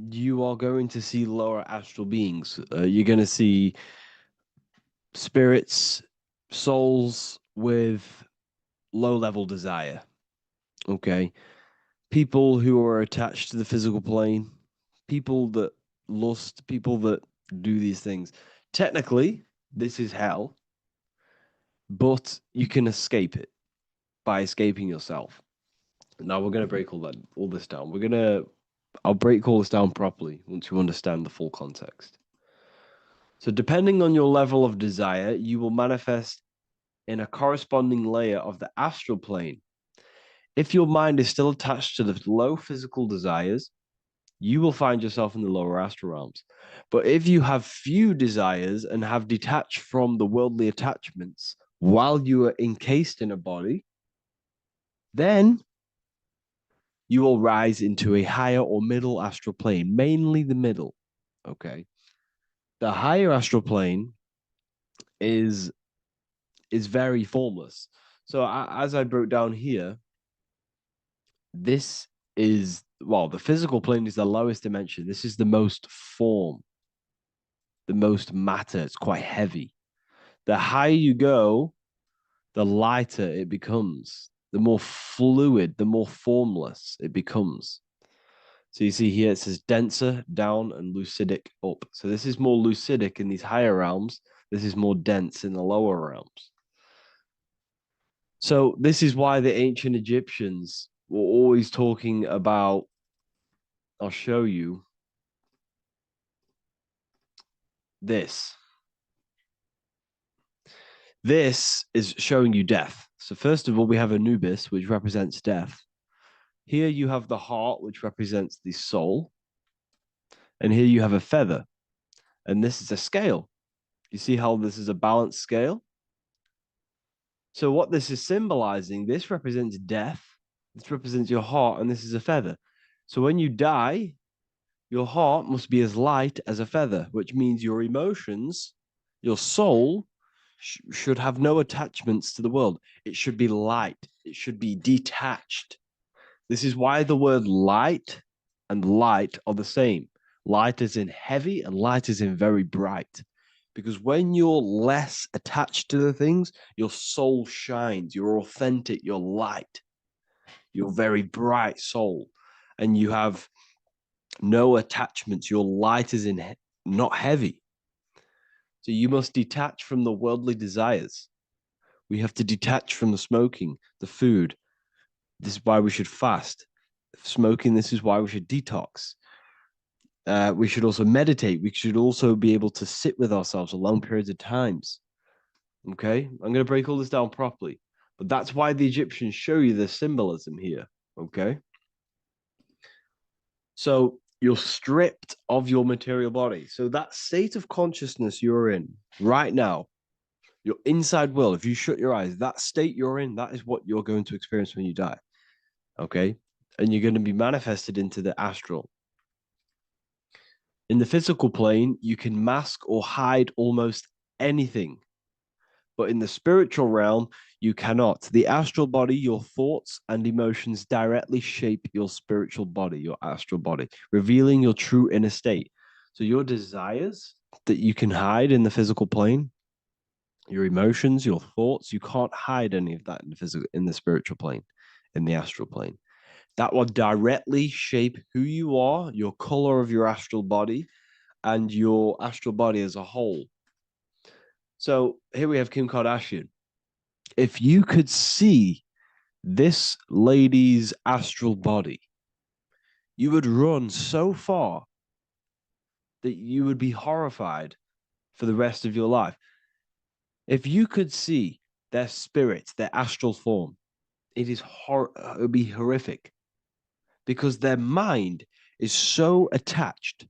you are going to see lower astral beings. You're going to see spirits, souls with low level desire. Okay? People who are attached to the physical plane, people that lust, people that do these things. Technically, this is hell, but you can escape it by escaping yourself. Now we're going to break all this down. I'll break all this down properly once you understand the full context. So depending on your level of desire, you will manifest in a corresponding layer of the astral plane. If your mind is still attached to the low physical desires, you will find yourself in the lower astral realms. But if you have few desires and have detached from the worldly attachments while you are encased in a body, then you will rise into a higher or middle astral plane, mainly the middle. Okay. The higher astral plane is very formless. So as I broke down here, this is, well, the physical plane is the lowest dimension. This is the most form, the most matter. It's quite heavy. The higher you go, the lighter it becomes, the more fluid, the more formless it becomes. So you see here, it says denser down and lucidic up. So this is more lucidic in these higher realms. This is more dense in the lower realms. So this is why the ancient Egyptians were always talking about, I'll show you this. This is showing you death. So first of all, we have Anubis, which represents death. Here you have the heart, which represents the soul. And here you have a feather. And this is a scale. You see how this is a balanced scale? So what this is symbolizing, this represents death. This represents your heart, and this is a feather. So when you die, your heart must be as light as a feather, which means your emotions, your soul, should have no attachments to the world. It should be light. It should be detached. This is why the word light and light are the same. Light is in heavy and light is in very bright. Because when you're less attached to the things, your soul shines. You're authentic. You're light. You're very bright soul. And you have no attachments. Your light is in not heavy. So you must detach from the worldly desires. We have to detach from the smoking, the food. This is why we should fast. Smoking, this is why we should detox. We should also meditate. We should also be able to sit with ourselves for long periods of times. Okay, I'm going to break all this down properly. But that's why the Egyptians show you the symbolism here. Okay. So you're stripped of your material body. So that state of consciousness you're in right now, your inside world, if you shut your eyes, that state you're in, that is what you're going to experience when you die. Okay. And you're going to be manifested into the astral. In the physical plane, you can mask or hide almost anything. But in the spiritual realm, you cannot. The astral body, your thoughts and emotions directly shape your spiritual body, your astral body, revealing your true inner state. So your desires that you can hide in the physical plane, your emotions, your thoughts, you can't hide any of that in the spiritual plane, in the astral plane. That will directly shape who you are, your color of your astral body, and your astral body as a whole. So here we have Kim Kardashian. If you could see this lady's astral body, you would run so far that you would be horrified for the rest of your life. If you could see their spirit, their astral form, it would be horrific because their mind is so attached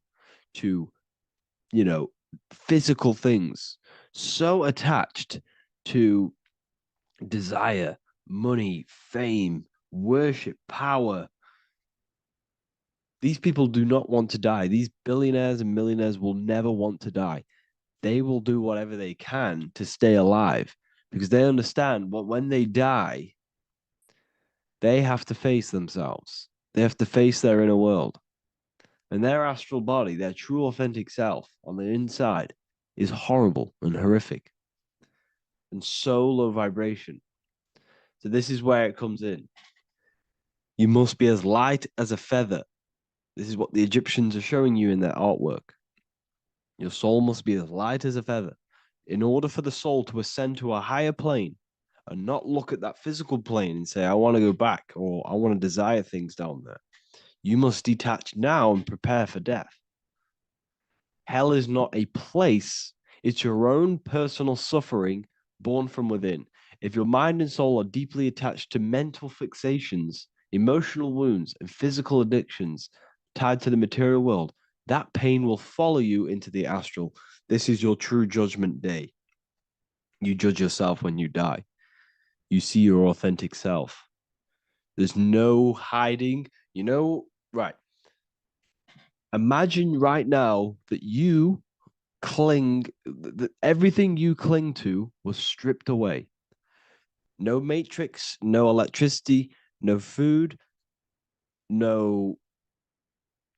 to, physical things, so attached to desire, money, fame, worship, power. These people do not want to die. These billionaires and millionaires will never want to die. They will do whatever they can to stay alive because they understand when they die, they have to face themselves. They have to face their inner world. And their astral body, their true authentic self on the inside is horrible and horrific and so low vibration. So this is where it comes in. You must be as light as a feather. This is what the Egyptians are showing you in their artwork. Your soul must be as light as a feather. In order for the soul to ascend to a higher plane and not look at that physical plane and say, I want to go back or I want to desire things down there, you must detach now and prepare for death. Hell is not a place, it's your own personal suffering born from within. If your mind and soul are deeply attached to mental fixations, emotional wounds, and physical addictions tied to the material world, that pain will follow you into the astral. This is your true judgment day. You judge yourself when you die. You see your authentic self. There's no hiding. Right. Imagine right now that you that everything you cling to was stripped away. No matrix, no electricity, no food, no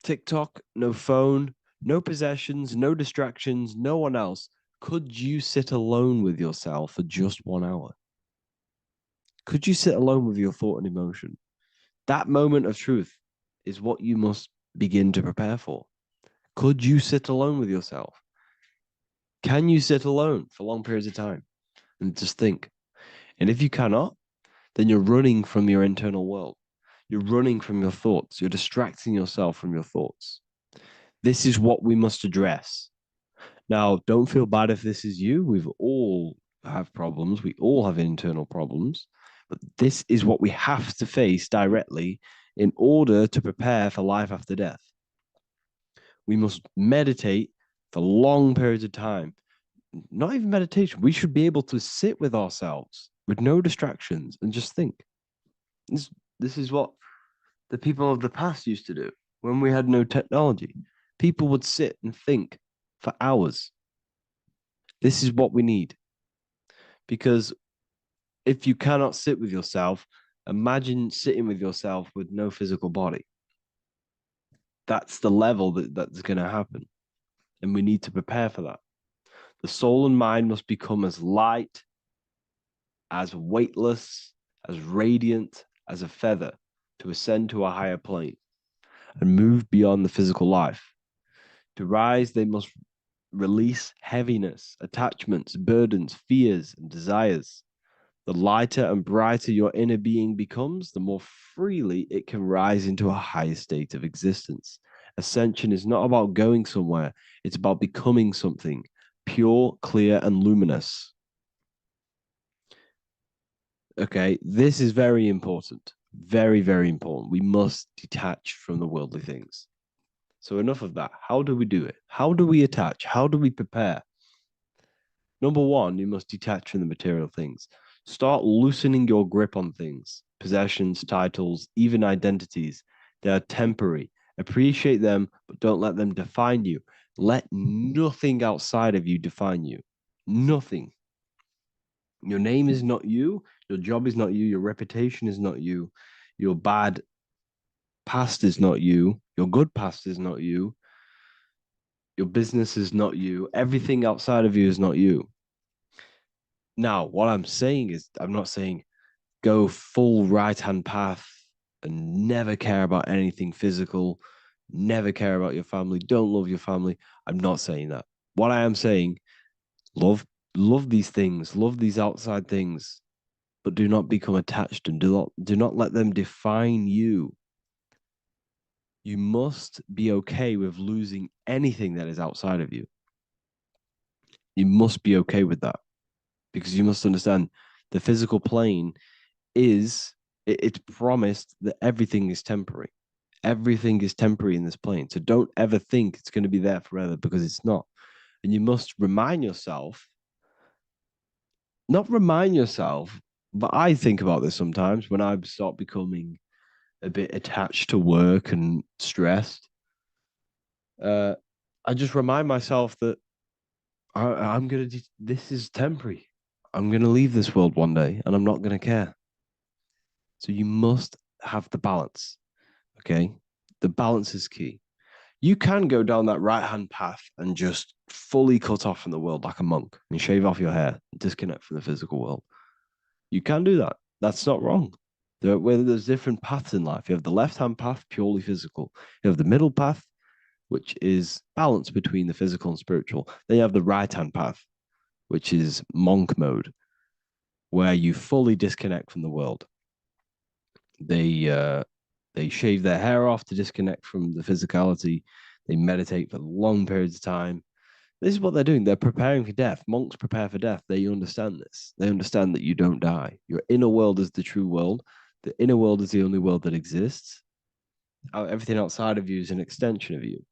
TikTok, no phone, no possessions, no distractions, no one else. Could you sit alone with yourself for just 1 hour? Could you sit alone with your thought and emotion? That moment of truth is what you must begin to prepare for. Could you sit alone with yourself? Can you sit alone for long periods of time and just think? And if you cannot, then you're running from your internal world. You're running from your thoughts. You're distracting yourself from your thoughts. This is what we must address. Now, don't feel bad if this is you. We've all have problems. We all have internal problems. But this is what we have to face directly in order to prepare for life after death. We must meditate for long periods of time. Not even meditation. We should be able to sit with ourselves with no distractions and just think. This is what the people of the past used to do when we had no technology. People would sit and think for hours. This is what we need. Because if you cannot sit with yourself, imagine sitting with yourself with no physical body. That's the level that's going to happen. And we need to prepare for that. The soul and mind must become as light, as weightless, as radiant as a feather to ascend to a higher plane and move beyond the physical life. To rise, they must release heaviness, attachments, burdens, fears, and desires. The lighter and brighter your inner being becomes, the more freely it can rise into a higher state of existence. Ascension is not about going somewhere, it's about becoming something pure, clear, and luminous. Okay, this is very important. Very, very important. We must detach from the worldly things. So, enough of that. How do we do it? How do we attach? How do we prepare? Number one, you must detach from the material things. Start loosening your grip on things, possessions, titles, even identities. They are temporary. Appreciate them, but don't let them define you. Let nothing outside of you define you. Nothing. Your name is not you. Your job is not you. Your reputation is not you. Your bad past is not you. Your good past is not you. Your business is not you. Everything outside of you is not you. Now, what I'm saying is, I'm not saying go full right-hand path and never care about anything physical, never care about your family, don't love your family. I'm not saying that. What I am saying, love these things, love these outside things, but do not become attached and do not let them define you. You must be okay with losing anything that is outside of you. You must be okay with that, because you must understand the physical plane it's promised that everything is temporary. Everything is temporary in this plane. So don't ever think it's going to be there forever, because it's not. And you must remind yourself, not remind yourself, but I think about this sometimes when I start becoming a bit attached to work and stressed. I just remind myself that I'm going to, this is temporary. I'm going to leave this world one day and I'm not going to care. So you must have the balance. Okay. The balance is key. You can go down that right-hand path and just fully cut off from the world like a monk and shave off your hair, disconnect from the physical world. You can do that. That's not wrong. There's different paths in life. You have the left-hand path, purely physical. You have the middle path, which is balance between the physical and spiritual. Then you have the right-hand path, which is monk mode, where you fully disconnect from the world. They shave their hair off to disconnect from the physicality. They meditate for long periods of time. This is what they're doing. They're preparing for death. Monks prepare for death. They understand this. They understand that you don't die. Your inner world is the true world. The inner world is the only world that exists. Everything outside of you is an extension of you.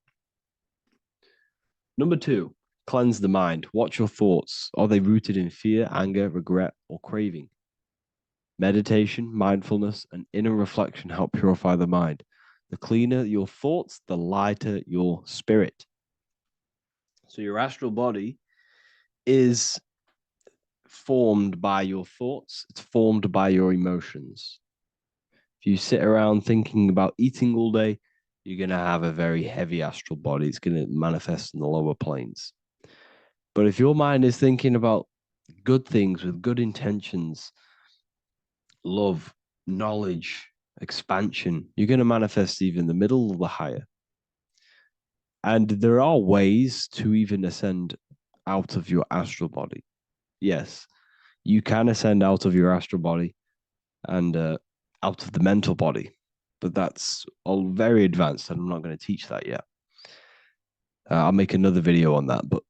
Number 2, cleanse the mind. Watch your thoughts. Are they rooted in fear, anger, regret, or craving? Meditation, mindfulness, and inner reflection help purify the mind. The cleaner your thoughts, the lighter your spirit. So your astral body is formed by your thoughts. It's formed by your emotions. If you sit around thinking about eating all day, you're going to have a very heavy astral body. It's going to manifest in the lower planes. But if your mind is thinking about good things with good intentions, love, knowledge, expansion, you're going to manifest even the middle or the higher. And there are ways to even ascend out of your astral body. Yes, you can ascend out of your astral body and out of the mental body, but that's all very advanced, and I'm not going to teach that yet. I'll make another video on that, but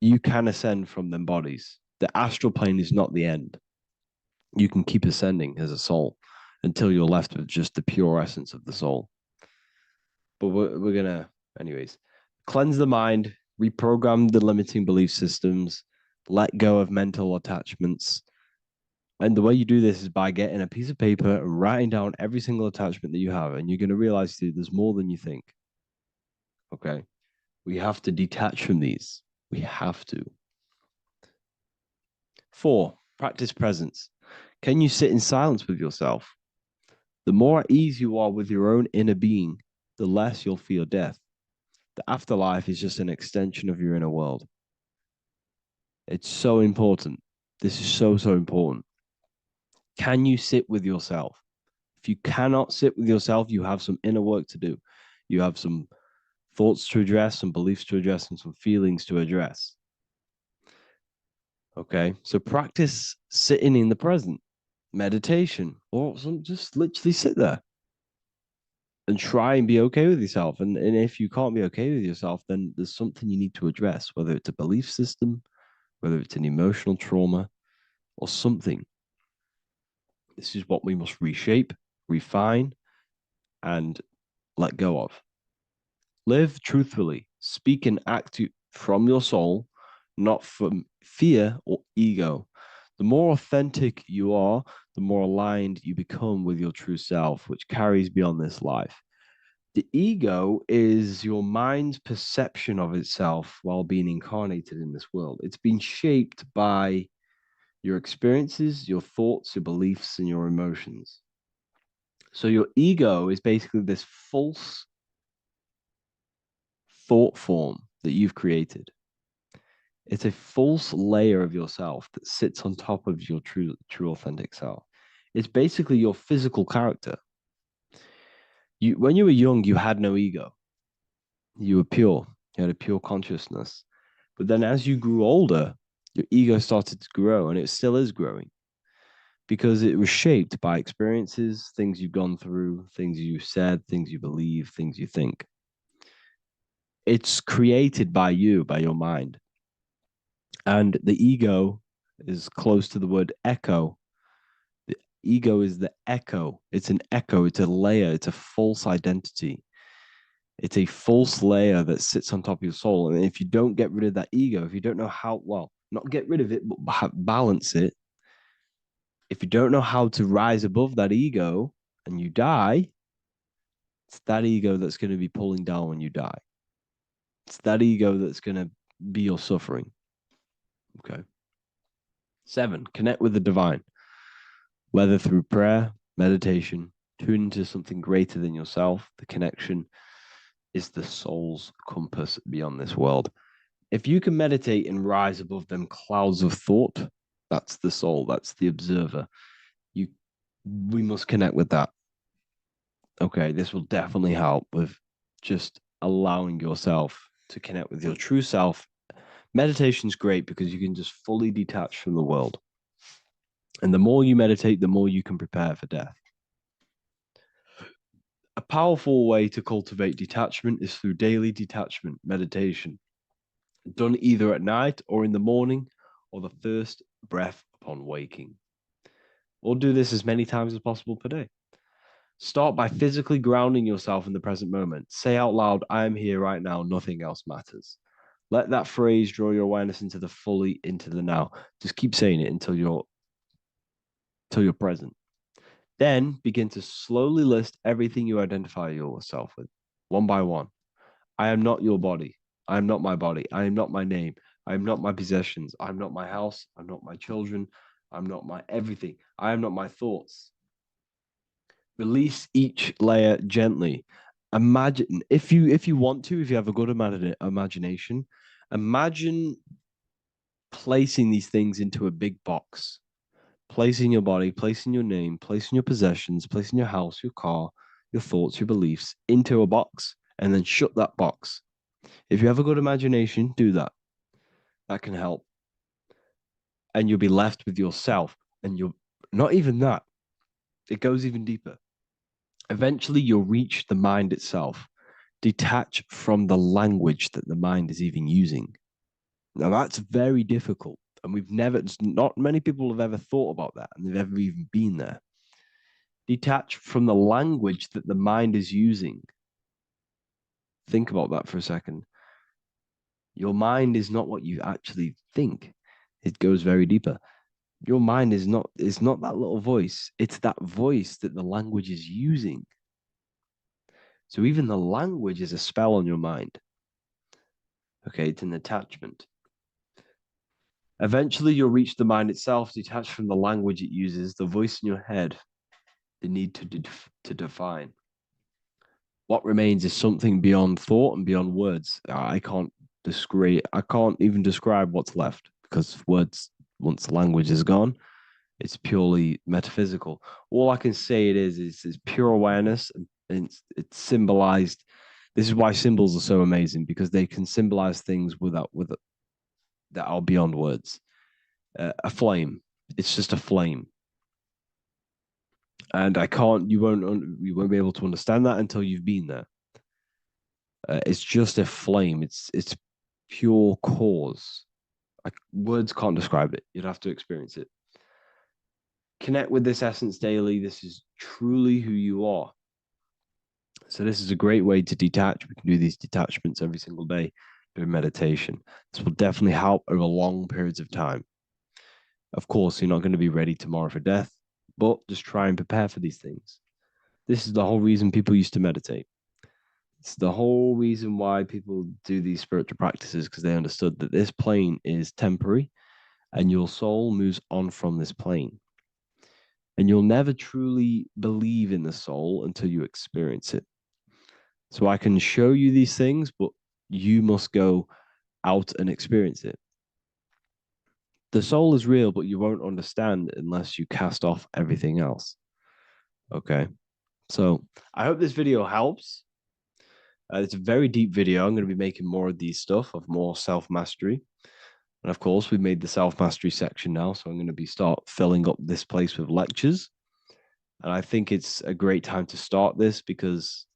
you can ascend from them bodies. The astral plane is not the end. You can keep ascending as a soul until you're left with just the pure essence of the soul. But we're going to, anyways, cleanse the mind, reprogram the limiting belief systems, let go of mental attachments. And the way you do this is by getting a piece of paper and writing down every single attachment that you have. And you're going to realize, dude, there's more than you think. Okay. We have to detach from these. We have to. 4, practice presence. Can you sit in silence with yourself? The more at ease you are with your own inner being, the less you'll fear death. The afterlife is just an extension of your inner world. It's so important. This is so, so important. Can you sit with yourself? If you cannot sit with yourself, you have some inner work to do. You have some thoughts to address, some beliefs to address, and some feelings to address. Okay, so practice sitting in the present, meditation, or just literally sit there and try and be okay with yourself. And if you can't be okay with yourself, then there's something you need to address, whether it's a belief system, whether it's an emotional trauma, or something. This is what we must reshape, refine, and let go of. Live truthfully. Speak and act from your soul, not from fear or ego. The more authentic you are, the more aligned you become with your true self, which carries beyond this life. The ego is your mind's perception of itself while being incarnated in this world. It's been shaped by your experiences, your thoughts, your beliefs, and your emotions. So your ego is basically this false thought form that you've created. It's a false layer of yourself that sits on top of your true authentic self. It's basically your physical character. When you were young, you had no ego. You were pure. You had a pure consciousness. But then as you grew older, your ego started to grow, and it still is growing because it was shaped by experiences, things you've gone through, things you said, things you believe, things you think. It's created by you, by your mind. And the ego is close to the word echo. The ego is the echo. It's an echo. It's a layer. It's a false identity. It's a false layer that sits on top of your soul. And if you don't get rid of that ego, if you don't know how, well, not get rid of it, but balance it. If you don't know how to rise above that ego and you die, it's that ego that's going to be pulling down when you die. It's that ego that's going to be your suffering. Okay. 7, connect with the divine, whether through prayer, meditation, tune into something greater than yourself. The connection is the soul's compass beyond this world. If you can meditate and rise above them clouds of thought, that's the soul, that's the observer. We must connect with that. Okay, this will definitely help with just allowing yourself to connect with your true self. Meditation's great because you can just fully detach from the world. And the more you meditate, the more you can prepare for death. A powerful way to cultivate detachment is through daily detachment meditation, done either at night or in the morning or the first breath upon waking. Or do this as many times as possible per day. Start by physically grounding yourself in the present moment. Say out loud, I am here right now, nothing else matters. Let that phrase draw your awareness into the now. Just keep saying it until you're present. Then begin to slowly list everything you identify yourself with, one by one. I am not your body. I am not my body. I am not my name. I am not my possessions. I am not my house. I'm not my children. I'm not my everything. I am not my thoughts. Release each layer gently. Imagine, if you want to, if you have a good imagination, imagine placing these things into a big box. Placing your body, placing your name, placing your possessions, placing your house, your car, your thoughts, your beliefs into a box, and then shut that box. If you have a good imagination, do that. That can help. And you'll be left with yourself. And you're not even that. It goes even deeper. Eventually, you'll reach the mind itself. Detach from the language that the mind is even using. Now, that's very difficult. And not many people have ever thought about that, and they've ever even been there. Detach from the language that the mind is using. Think about that for a second. Your mind is not what you actually think. It goes very deeper. Your mind is not that little voice. It's that voice that the language is using. So even the language is a spell on your mind. Okay, it's an attachment. Eventually, you'll reach the mind itself, detached from the language it uses, the voice in your head, the need to define. What remains is something beyond thought and beyond words. I can't even describe what's left, because words, once the language is gone, it's purely metaphysical. All I can say it is pure awareness, and it's symbolized. This is why symbols are so amazing, because they can symbolize things that are beyond words. A flame. It's just a flame. And you won't be able to understand that until you've been there. It's just a flame. It's pure cause. Words can't describe it. You'd have to experience it. Connect with this essence daily. This is truly who you are. So this is a great way to detach. We can do these detachments every single day during meditation. This will definitely help over long periods of time. Of course, you're not going to be ready tomorrow for death, but just try and prepare for these things. This is the whole reason people used to meditate. It's the whole reason why people do these spiritual practices, because they understood that this plane is temporary and your soul moves on from this plane. And you'll never truly believe in the soul until you experience it. So I can show you these things, but you must go out and experience it. The soul is real, but you won't understand unless you cast off everything else. Okay. So I hope this video helps. It's a very deep video. I'm going to be making more of these stuff, of more self-mastery. And of course, we've made the self-mastery section now. So I'm going to start filling up this place with lectures. And I think it's a great time to start this, because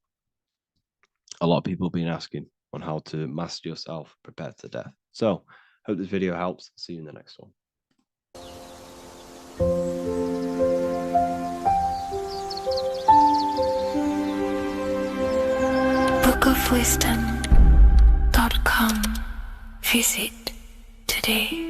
a lot of people have been asking on how to master yourself, prepare to death. So hope this video helps. See you in the next one. bookofwisdom.com. Visit today.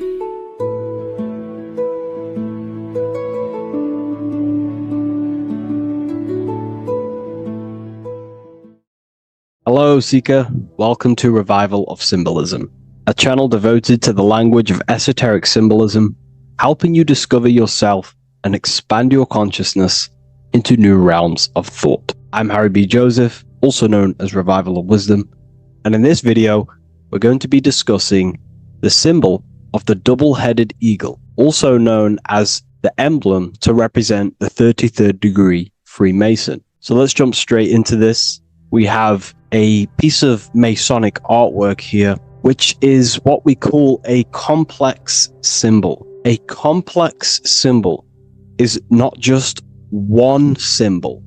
Hello, Seeker. Welcome to Revival of Symbolism, a channel devoted to the language of esoteric symbolism, helping you discover yourself and expand your consciousness into new realms of thought. I'm Harry B. Joseph, also known as Revival of Wisdom, and in this video, we're going to be discussing the symbol of the double-headed eagle, also known as the emblem to represent the 33rd degree Freemason. So let's jump straight into this. we have a piece of Masonic artwork here, which is what we call a complex symbol. A complex symbol is not just one symbol,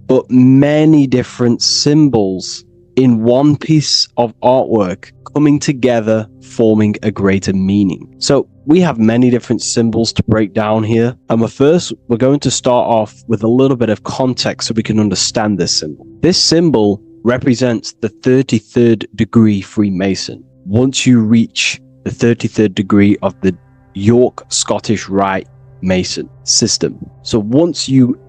but many different symbols in one piece of artwork coming together, forming a greater meaning. So we have many different symbols to break down here. And we're going to start off with a little bit of context so we can understand this symbol. This symbol represents the 33rd degree Freemason. Once you reach the 33rd degree of the York Scottish Rite Mason system. So once you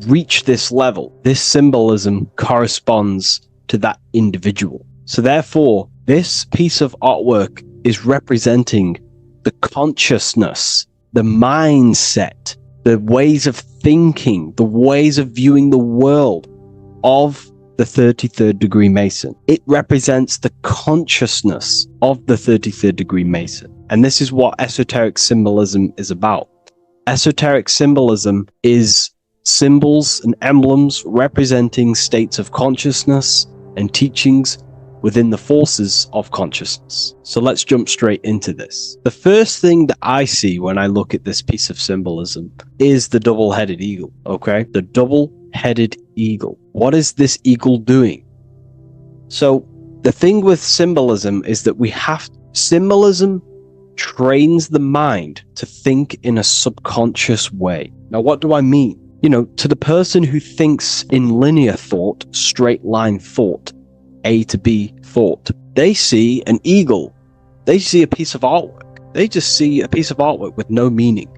reach this level, this symbolism corresponds to that individual. So therefore, this piece of artwork is representing the consciousness, the mindset, the ways of thinking, the ways of viewing the world of the 33rd degree Mason. It represents the consciousness of the 33rd degree Mason. And this is what esoteric symbolism is about. Esoteric symbolism is symbols and emblems representing states of consciousness and teachings within the forces of consciousness. So let's jump straight into this. The first thing that I see when I look at this piece of symbolism is the double-headed eagle, okay? The double-headed eagle. What is this eagle doing? So the thing with symbolism is that symbolism trains the mind to think in a subconscious way. Now, what do I mean? To the person who thinks in linear thought, straight line thought, A to B thought, they see an eagle. They see a piece of artwork. They just see a piece of artwork with no meaning.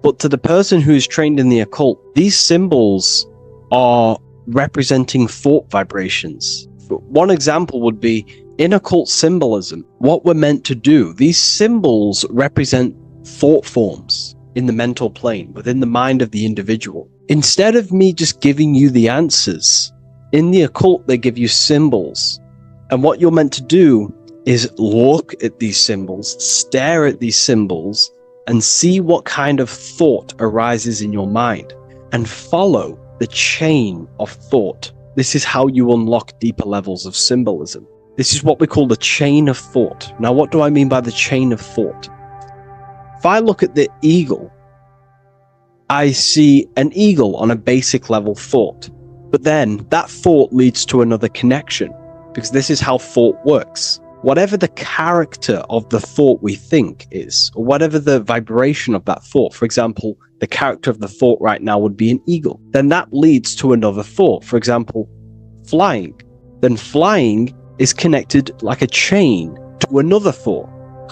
But to the person who is trained in the occult, these symbols are representing thought vibrations. One example would be in occult symbolism, what we're meant to do. These symbols represent thought forms in the mental plane, within the mind of the individual. Instead of me just giving you the answers, in the occult, they give you symbols. And what you're meant to do is look at these symbols, stare at these symbols, and see what kind of thought arises in your mind, and follow the chain of thought. This is how you unlock deeper levels of symbolism. This is what we call the chain of thought. Now, what do I mean by the chain of thought? If I look at the eagle, I see an eagle on a basic level thought. But then that thought leads to another connection, because this is how thought works. Whatever the character of the thought we think is, or whatever the vibration of that thought, for example, the character of the thought right now would be an eagle, then that leads to another thought. For example, flying. Then flying is connected like a chain to another thought,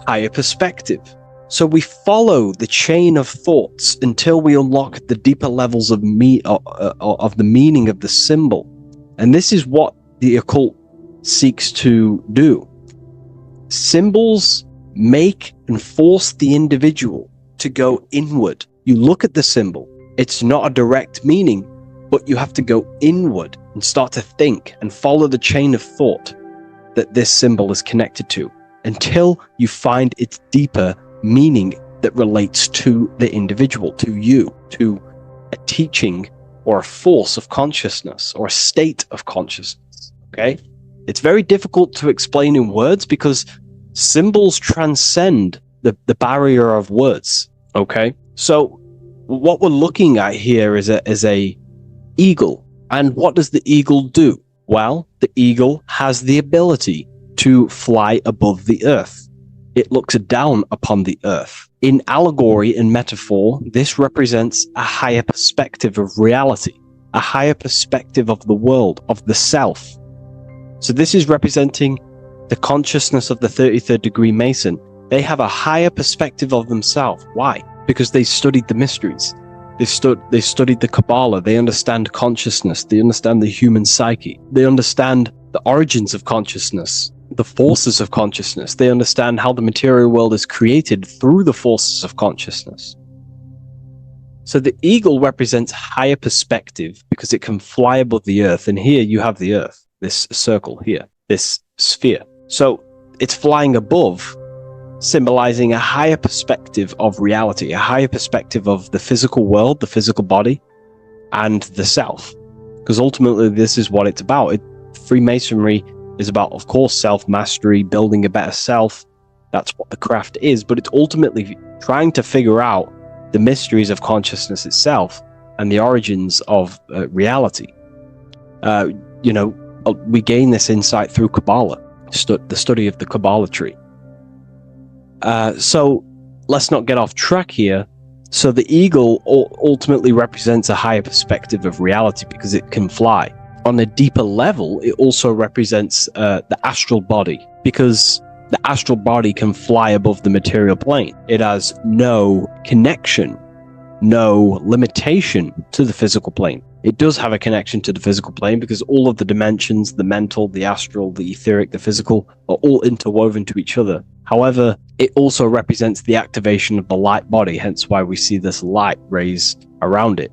higher perspective. So we follow the chain of thoughts until we unlock the deeper levels of the meaning of the symbol. And this is what the occult seeks to do. Symbols make and force the individual to go inward. You look at the symbol, it's not a direct meaning, but you have to go inward and start to think and follow the chain of thought that this symbol is connected to until you find its deeper meaning that relates to the individual, to you, to a teaching or a force of consciousness or a state of consciousness. Okay? It's very difficult to explain in words because symbols transcend the barrier of words. Okay? So what we're looking at here is a eagle. And what does the eagle do? Well, the eagle has the ability to fly above the earth. It looks down upon the earth. In allegory and metaphor, this represents a higher perspective of reality, a higher perspective of the world, of the self. So this is representing the consciousness of the 33rd degree Mason. They have a higher perspective of themselves. Why? Because they studied the mysteries. They studied the Kabbalah. They understand consciousness. They understand the human psyche. They understand the origins of consciousness, the forces of consciousness. They understand how the material world is created through the forces of consciousness. So the eagle represents higher perspective because it can fly above the earth. And here you have the earth, this circle here, this sphere. So it's flying above, symbolizing a higher perspective of reality, a higher perspective of the physical world, the physical body, and the self. because ultimately this is what it's about. Freemasonry is about, of course, self-mastery, building a better self. That's what the craft is, but it's ultimately trying to figure out the mysteries of consciousness itself and the origins of reality. We gain this insight through Kabbalah, the study of the Kabbalah tree. So let's not get off track here. So the eagle ultimately represents a higher perspective of reality because it can fly. On a deeper level, it also represents the astral body, because the astral body can fly above the material plane. It has no connection, no limitation to the physical plane. It does have a connection to the physical plane because all of the dimensions, the mental, the astral, the etheric, the physical, are all interwoven to each other. However, it also represents the activation of the light body, hence why we see this light rays around it.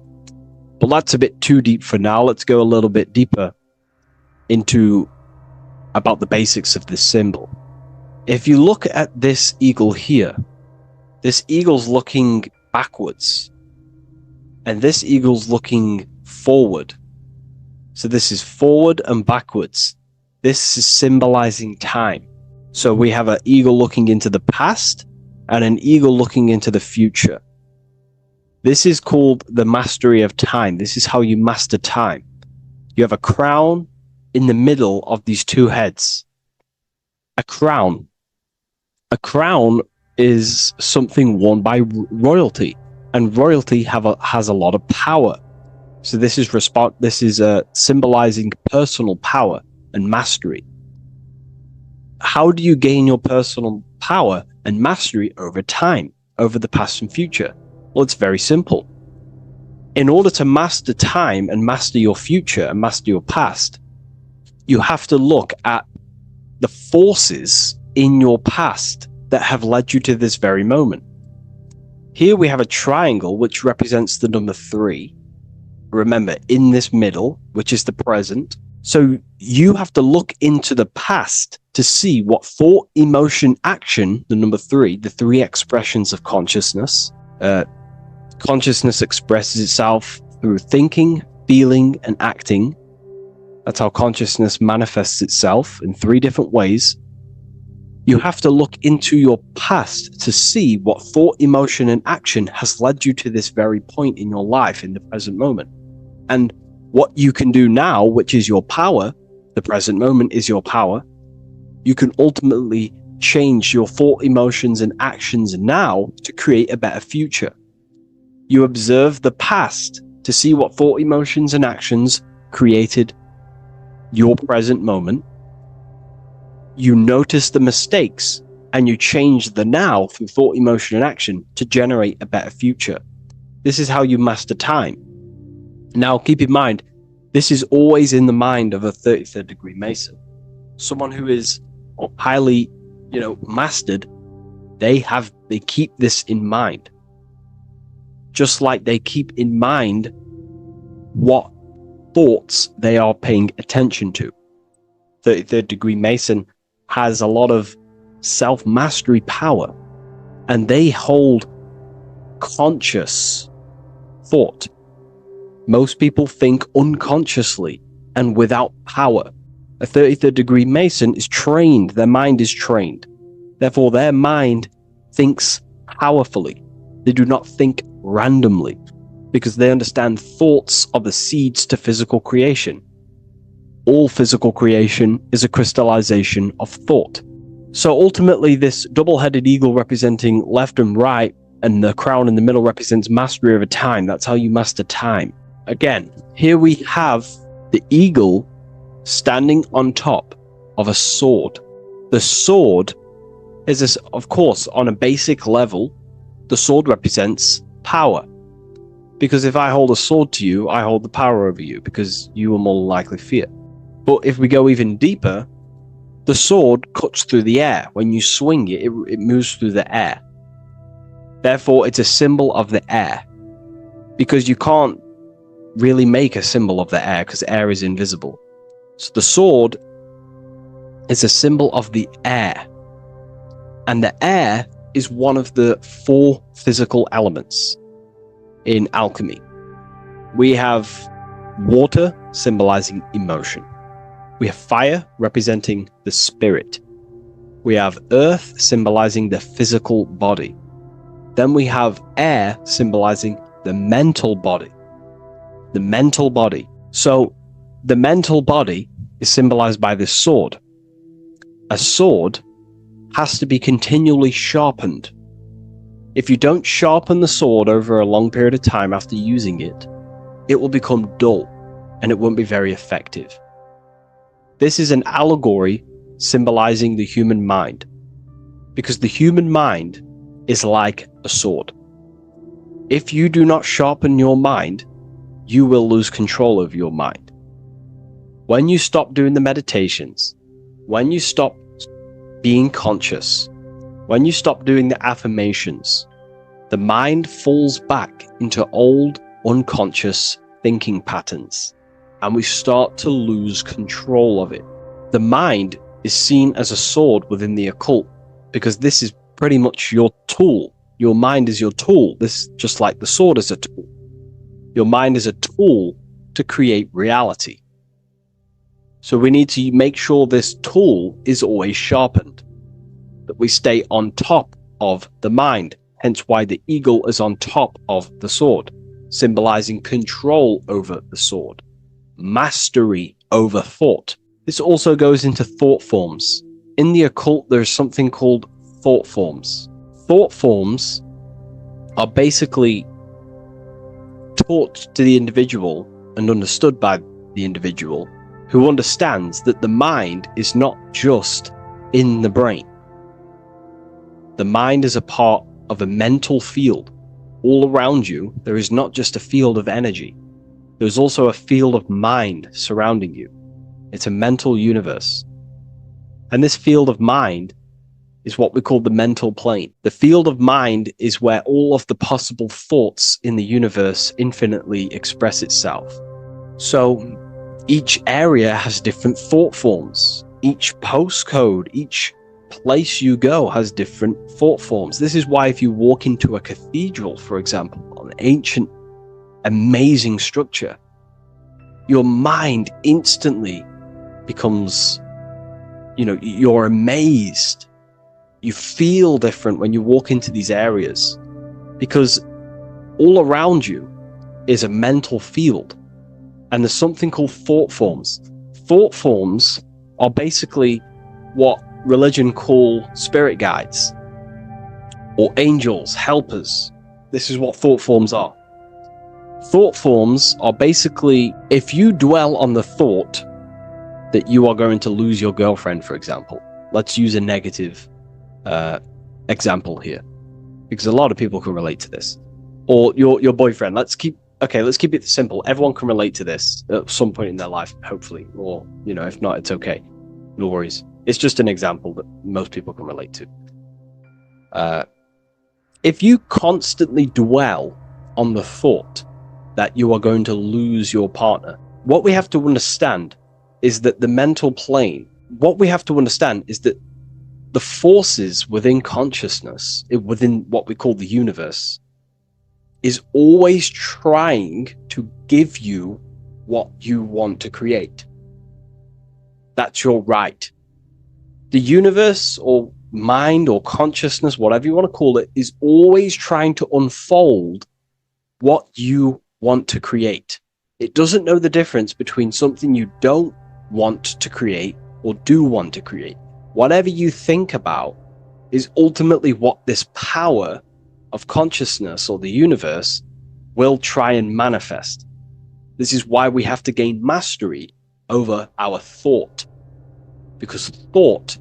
But that's a bit too deep for now. Let's go a little bit deeper into about the basics of this symbol. If you look at this eagle here, this eagle's looking backwards, and this eagle's looking forward. So this is forward and backwards. This is symbolizing time. So we have an eagle looking into the past and an eagle looking into the future. This is called the mastery of time. This is how you master time. You have a crown in the middle of these two heads. A crown. A crown is something worn by royalty, and royalty has a lot of power. So this is symbolizing personal power and mastery. How do you gain your personal power and mastery over time, over the past and future? Well, it's very simple. In order to master time and master your future and master your past, you have to look at the forces in your past that have led you to this very moment. Here we have a triangle which represents the number 3. Remember, in this middle, which is the present. So you have to look into the past to see what thought, emotion, action, the number 3, the 3 expressions of consciousness. Consciousness expresses itself through thinking, feeling, and acting. That's how consciousness manifests itself in 3 different ways. You have to look into your past to see what thought, emotion, and action has led you to this very point in your life in the present moment. And what you can do now, which is your power, the present moment is your power, you can ultimately change your thought, emotions, and actions now to create a better future. You observe the past to see what thought, emotions, and actions created your present moment. You notice the mistakes and you change the now through thought, emotion, and action to generate a better future. This is how you master time. Now, keep in mind, this is always in the mind of a 33rd degree Mason. Someone who is highly, mastered, they keep this in mind. Just like they keep in mind what thoughts they are paying attention to. 33rd degree Mason has a lot of self-mastery power, and they hold conscious thought. Most people think unconsciously and without power. A 33rd degree Mason is trained, their mind is trained. Therefore, their mind thinks powerfully. They do not think randomly because they understand thoughts are the seeds to physical creation. All physical creation is a crystallization of thought. So ultimately, this double-headed eagle representing left and right, and the crown in the middle represents mastery over time. That's how you master time. Again, here we have the eagle standing on top of a sword. The sword is, of course, on a basic level, the sword represents power. Because if I hold a sword to you, I hold the power over you, because you will more likely fear. But if we go even deeper, the sword cuts through the air. When you swing it, it moves through the air. Therefore, it's a symbol of the air. Because you can't really make a symbol of the air, because air is invisible. So the sword is a symbol of the air. And the air is one of the 4 physical elements in alchemy. We have water symbolizing emotion. We have fire representing the spirit. We have earth symbolizing the physical body. Then we have air symbolizing the mental body. The mental body. So the mental body is symbolized by this sword. A sword has to be continually sharpened. If you don't sharpen the sword over a long period of time after using it, it will become dull and it won't be very effective. This is an allegory symbolizing the human mind, because the human mind is like a sword. If you do not sharpen your mind, you will lose control of your mind. When you stop doing the meditations, when you stop being conscious, when you stop doing the affirmations, the mind falls back into old, unconscious thinking patterns, and we start to lose control of it. The mind is seen as a sword within the occult, because this is pretty much your tool. Your mind is your tool. This, just like the sword is a tool. Your mind is a tool to create reality. So we need to make sure this tool is always sharpened, that we stay on top of the mind, hence why the eagle is on top of the sword, symbolizing control over the sword, mastery over thought. This also goes into thought forms. In the occult, there's something called thought forms. Thought forms are basically taught to the individual and understood by the individual, who understands that the mind is not just in the brain. The mind is a part of a mental field. All around you, there is not just a field of energy. There's also a field of mind surrounding you. It's a mental universe. And this field of mind is what we call the mental plane. The field of mind is where all of the possible thoughts in the universe infinitely express itself. So each area has different thought forms. Each postcode, each place you go has different thought forms. This is why if you walk into a cathedral, for example, an ancient, amazing structure, your mind instantly becomes, you're amazed. You feel different when you walk into these areas, because all around you is a mental field. And there's something called thought forms. Thought forms are basically what religion call spirit guides or angels, helpers. This is what thought forms are. Thought forms are basically, if you dwell on the thought that you are going to lose your girlfriend, for example, let's use a negative example here, because a lot of people can relate to this, or your boyfriend. Let's keep it simple. Everyone can relate to this at some point in their life, hopefully, or if not, it's okay, no worries. It's just an example that most people can relate to. If you constantly dwell on the thought that you are going to lose your partner, what we have to understand is that the mental plane, what we have to understand is that the forces within consciousness, within what we call the universe, is always trying to give you what you want to create. That's your right. The universe, or mind, or consciousness, whatever you want to call it, is always trying to unfold what you want to create. It doesn't know the difference between something you don't want to create or do want to create. Whatever you think about is ultimately what this power of consciousness or the universe will try and manifest. This is why we have to gain mastery over our thought, because thought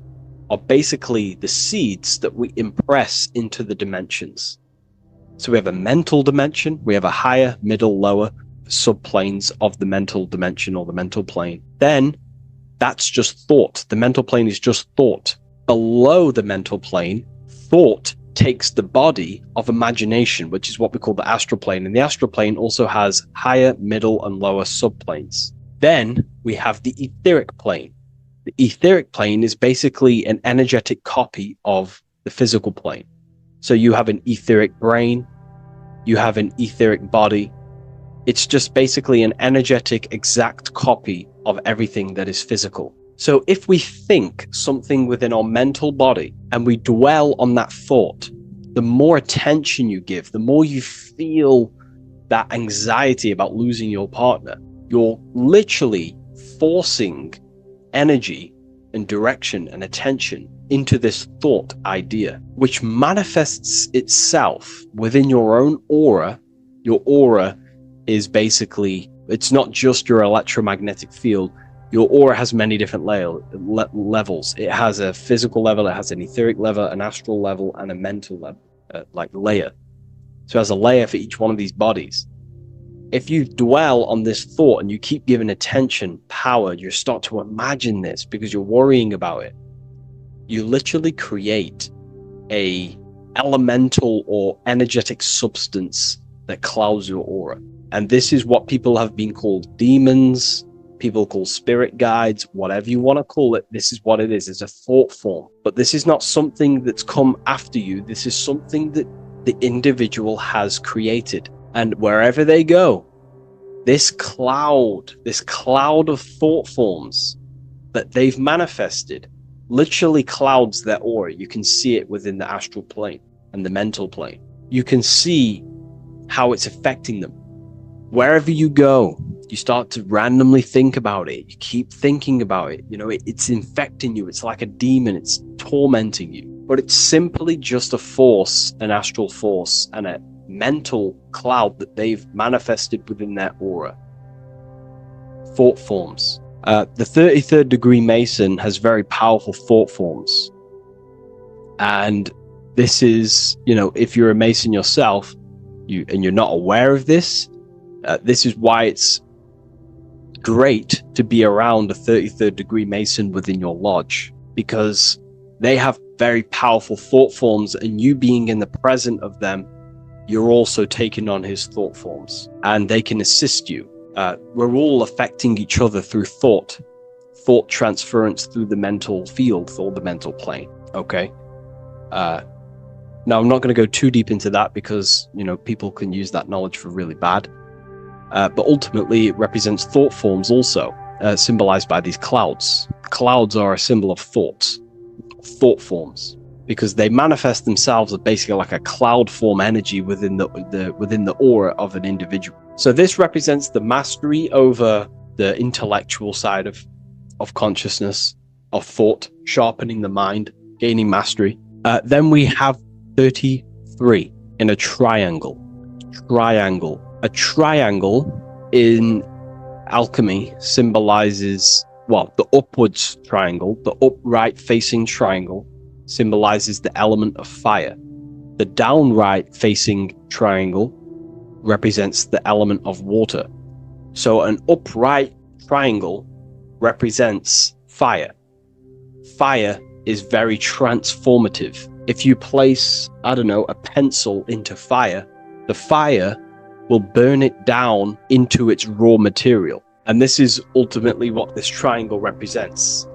are basically the seeds that we impress into the dimensions. So we have a mental dimension, we have a higher, middle, lower subplanes of the mental dimension or the mental plane. Then that's just thought. The mental plane is just thought. Below the mental plane, thought takes the body of imagination, which is what we call the astral plane. And the astral plane also has higher, middle, and lower subplanes. Then we have the etheric plane. The etheric plane is basically an energetic copy of the physical plane. So you have an etheric brain, you have an etheric body, It's just basically an energetic exact copy of everything that is physical. So if we think something within our mental body and we dwell on that thought, the more attention you give, the more you feel that anxiety about losing your partner, you're literally forcing energy and direction and attention into this thought idea, which manifests itself within your own aura. Your aura is basically, it's not just your electromagnetic field. Your aura has many different levels. It has a physical level, it has an etheric level, an astral level, and a mental level, like layer. So it has a layer for each one of these bodies. If you dwell on this thought and you keep giving attention, power, you start to imagine this because you're worrying about it. You literally create a elemental or energetic substance that clouds your aura. And this is what people have been called demons, people call spirit guides, whatever you want to call it. This is what it is. It's a thought form. But this is not something that's come after you. This is something that the individual has created. And wherever they go, this cloud of thought forms that they've manifested literally clouds their aura. You can see it within the astral plane and the mental plane. You can see how it's affecting them. Wherever you go, you start to randomly think about it. You keep thinking about it. You know, it's infecting you. It's like a demon. It's tormenting you. But it's simply just a force, an astral force, and a mental cloud that they've manifested within their aura. Thought forms. The 33rd degree Mason has very powerful thought forms. And this is, you know, if you're a Mason yourself, and you're not aware of this, this is why it's great to be around a 33rd degree Mason within your lodge, because they have very powerful thought forms, and you being in the present of them, you're also taking on his thought forms, and they can assist you. We're all affecting each other through thought transference through the mental field or the mental plane. Okay. Now I'm not going to go too deep into that because, you know, people can use that knowledge for really bad. But ultimately it represents thought forms also, symbolized by these clouds. Clouds are a symbol of thought forms, because they manifest themselves as basically like a cloud form energy within the aura of an individual. So this represents the mastery over the intellectual side of consciousness, of thought, sharpening the mind, gaining mastery. Then we have 33 in a triangle. A triangle in alchemy symbolizes, well, the upwards triangle, the upright facing triangle symbolizes the element of fire. The downright facing triangle represents the element of water. So an upright triangle represents fire. Fire is very transformative. If you place, I don't know, a pencil into fire, the fire will burn it down into its raw material. And this is ultimately what this triangle represents.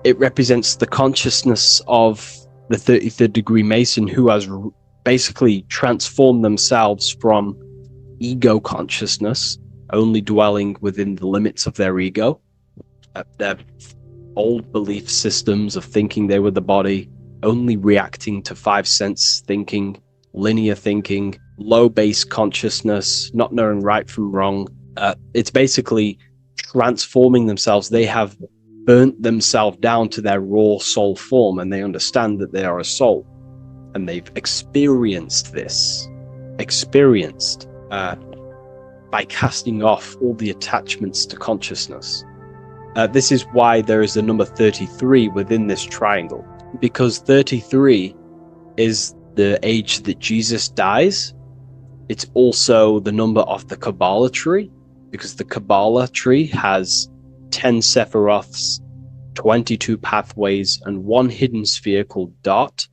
It represents the consciousness of the 33rd degree Mason, who has basically transformed themselves from ego consciousness, only dwelling within the limits of their ego, their old belief systems of thinking they were the body, only reacting to five sense thinking, linear thinking, low base consciousness, not knowing right from wrong. It's basically transforming themselves. They have burnt themselves down to their raw soul form, and they understand that they are a soul, and they've experienced this, by casting off all the attachments to consciousness. This is why there is the number 33 within this triangle, because 33 is the age that Jesus dies. It's also the number of the Kabbalah tree, because the Kabbalah tree has 10 Sephiroths, 22 pathways, and one hidden sphere called Dot,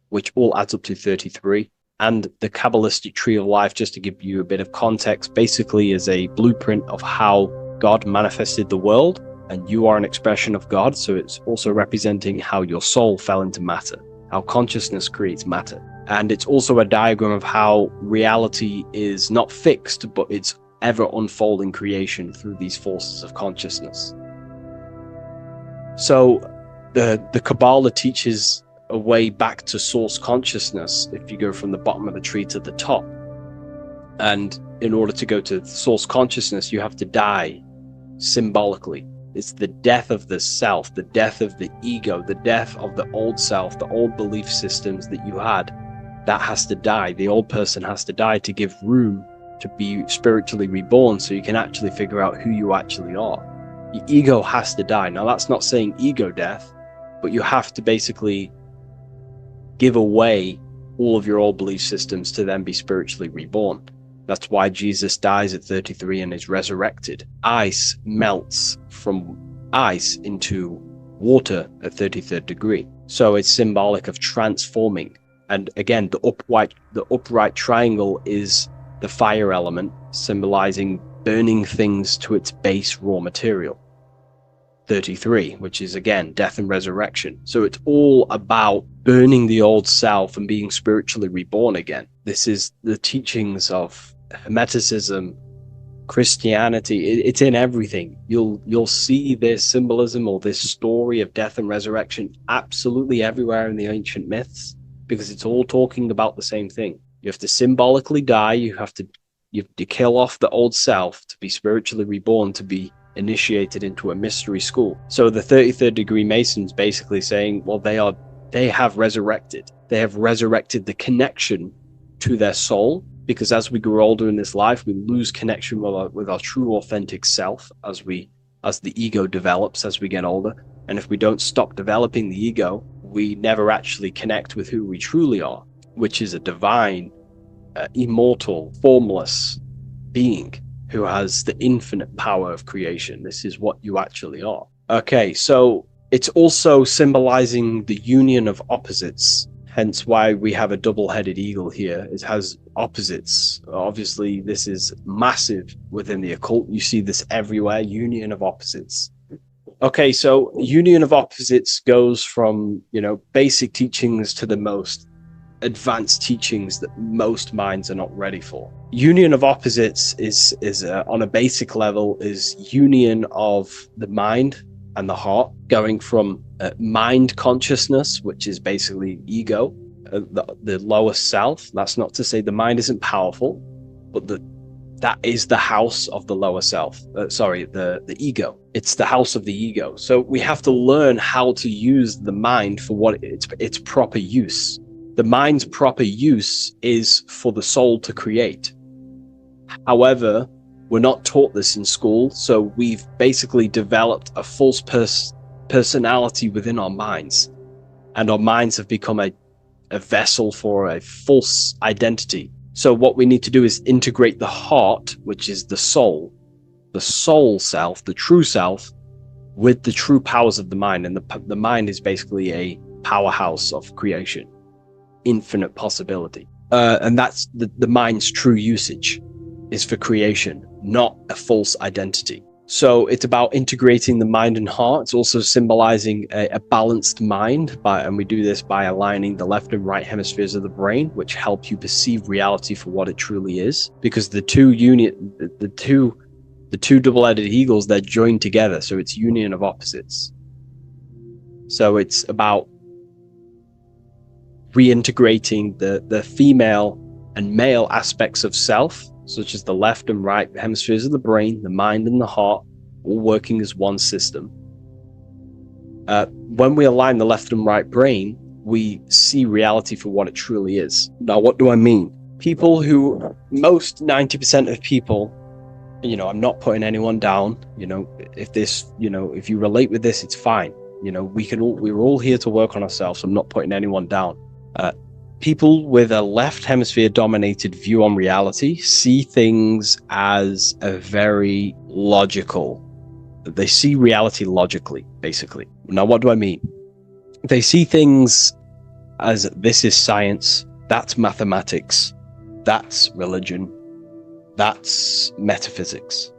which all adds up to 33. And the Kabbalistic tree of life, just to give you a bit of context, basically is a blueprint of how God manifested the world, and you are an expression of God. So it's also representing how your soul fell into matter, how consciousness creates matter. And it's also a diagram of how reality is not fixed, but it's ever unfolding creation through these forces of consciousness. So the Kabbalah teaches a way back to source consciousness if you go from the bottom of the tree to the top. And in order to go to source consciousness, you have to die symbolically. It's the death of the self, the death of the ego, the death of the old self, the old belief systems that you had. That has to die. The old person has to die to give room to be spiritually reborn, so you can actually figure out who you actually are. Your ego has to die. Now, that's not saying ego death, but you have to basically give away all of your old belief systems to then be spiritually reborn. That's why Jesus dies at 33 and is resurrected. Ice melts from ice into water at 33rd degree. So it's symbolic of transforming. And again, the upright triangle is the fire element, symbolizing burning things to its base raw material. 33, which is again death and resurrection. So it's all about burning the old self and being spiritually reborn again. This is the teachings of Hermeticism, Christianity. It's in everything. You'll see this symbolism or this story of death and resurrection absolutely everywhere in the ancient myths, because it's all talking about the same thing. You have to symbolically die. You have to kill off the old self to be spiritually reborn, to be initiated into a mystery school. So the 33rd degree Masons basically saying, well, they have resurrected. They have resurrected the connection to their soul, because as we grow older in this life, we lose connection with our true authentic self as the ego develops as we get older. And if we don't stop developing the ego, we never actually connect with who we truly are, which is a divine, immortal, formless being who has the infinite power of creation. This is what you actually are. Okay, so it's also symbolizing the union of opposites, hence why we have a double-headed eagle here. It has opposites. Obviously, this is massive within the occult. You see this everywhere, union of opposites. Okay, so union of opposites goes from, basic teachings to the most advanced teachings that most minds are not ready for. Union of opposites is on a basic level, is union of the mind and the heart, going from mind consciousness, which is basically ego, the lower self. That's not to say the mind isn't powerful, but that is the house of the lower self. The ego. It's the house of the ego. So we have to learn how to use the mind for what its proper use. The mind's proper use is for the soul to create. However, we're not taught this in school, so we've basically developed a false personality within our minds, and our minds have become a vessel for a false identity. So what we need to do is integrate the heart, which is the soul self, the true self, with the true powers of the mind. And the mind is basically a powerhouse of creation, infinite possibility. And that's the mind's true usage is for creation, not a false identity. So it's about integrating the mind and heart. It's also symbolizing a balanced mind, and we do this by aligning the left and right hemispheres of the brain, which help you perceive reality for what it truly is. Because the two double-headed eagles, they're joined together, so it's union of opposites. So it's about reintegrating the female and male aspects of self, such as the left and right hemispheres of the brain, the mind and the heart, all working as one system. When we align the left and right brain, we see reality for what it truly is. Now, what do I mean? Most 90% of people, I'm not putting anyone down, if you relate with this, it's fine. We're all here to work on ourselves. I'm not putting anyone down. People with a left hemisphere dominated view on reality see things as a very logical. They see reality logically, basically. Now, what do I mean? They see things as this is science, that's mathematics, that's religion, that's metaphysics.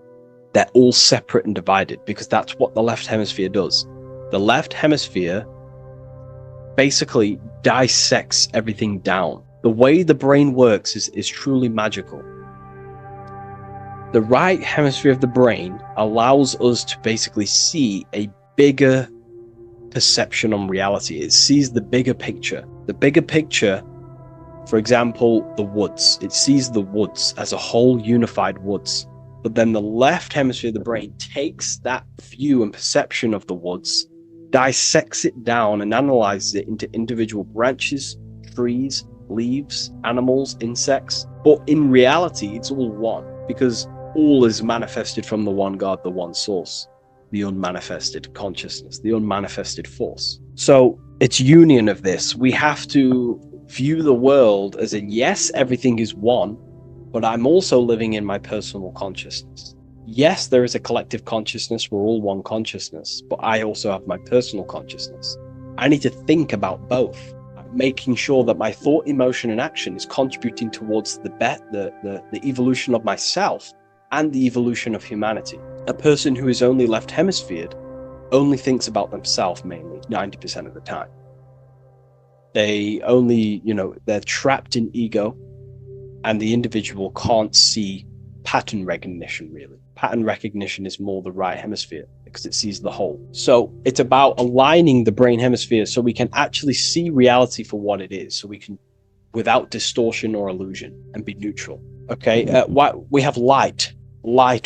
They're all separate and divided because that's what the left hemisphere does. The left hemisphere basically dissects everything down. The way the brain works is truly magical. The right hemisphere of the brain allows us to basically see a bigger perception on reality. It sees the bigger picture. The bigger picture, for example, the woods. It sees the woods as a whole unified woods. But then the left hemisphere of the brain takes that view and perception of the woods, dissects it down and analyzes it into individual branches, trees, leaves, animals, insects. But in reality, it's all one, because all is manifested from the one God, the one source, the unmanifested consciousness, the unmanifested force. So it's union of this. We have to view the world as in, yes, everything is one, but I'm also living in my personal consciousness. Yes, there is a collective consciousness. We're all one consciousness, but I also have my personal consciousness. I need to think about both, making sure that my thought, emotion, and action is contributing towards the evolution of myself and the evolution of humanity. A person who is only left hemisphered only thinks about themselves mainly, 90% of the time. They only, they're trapped in ego, and the individual can't see pattern recognition, really. Pattern recognition is more the right hemisphere because it sees the whole. So it's about aligning the brain hemisphere so we can actually see reality for what it is, so we can, without distortion or illusion, and be neutral. Okay, we have light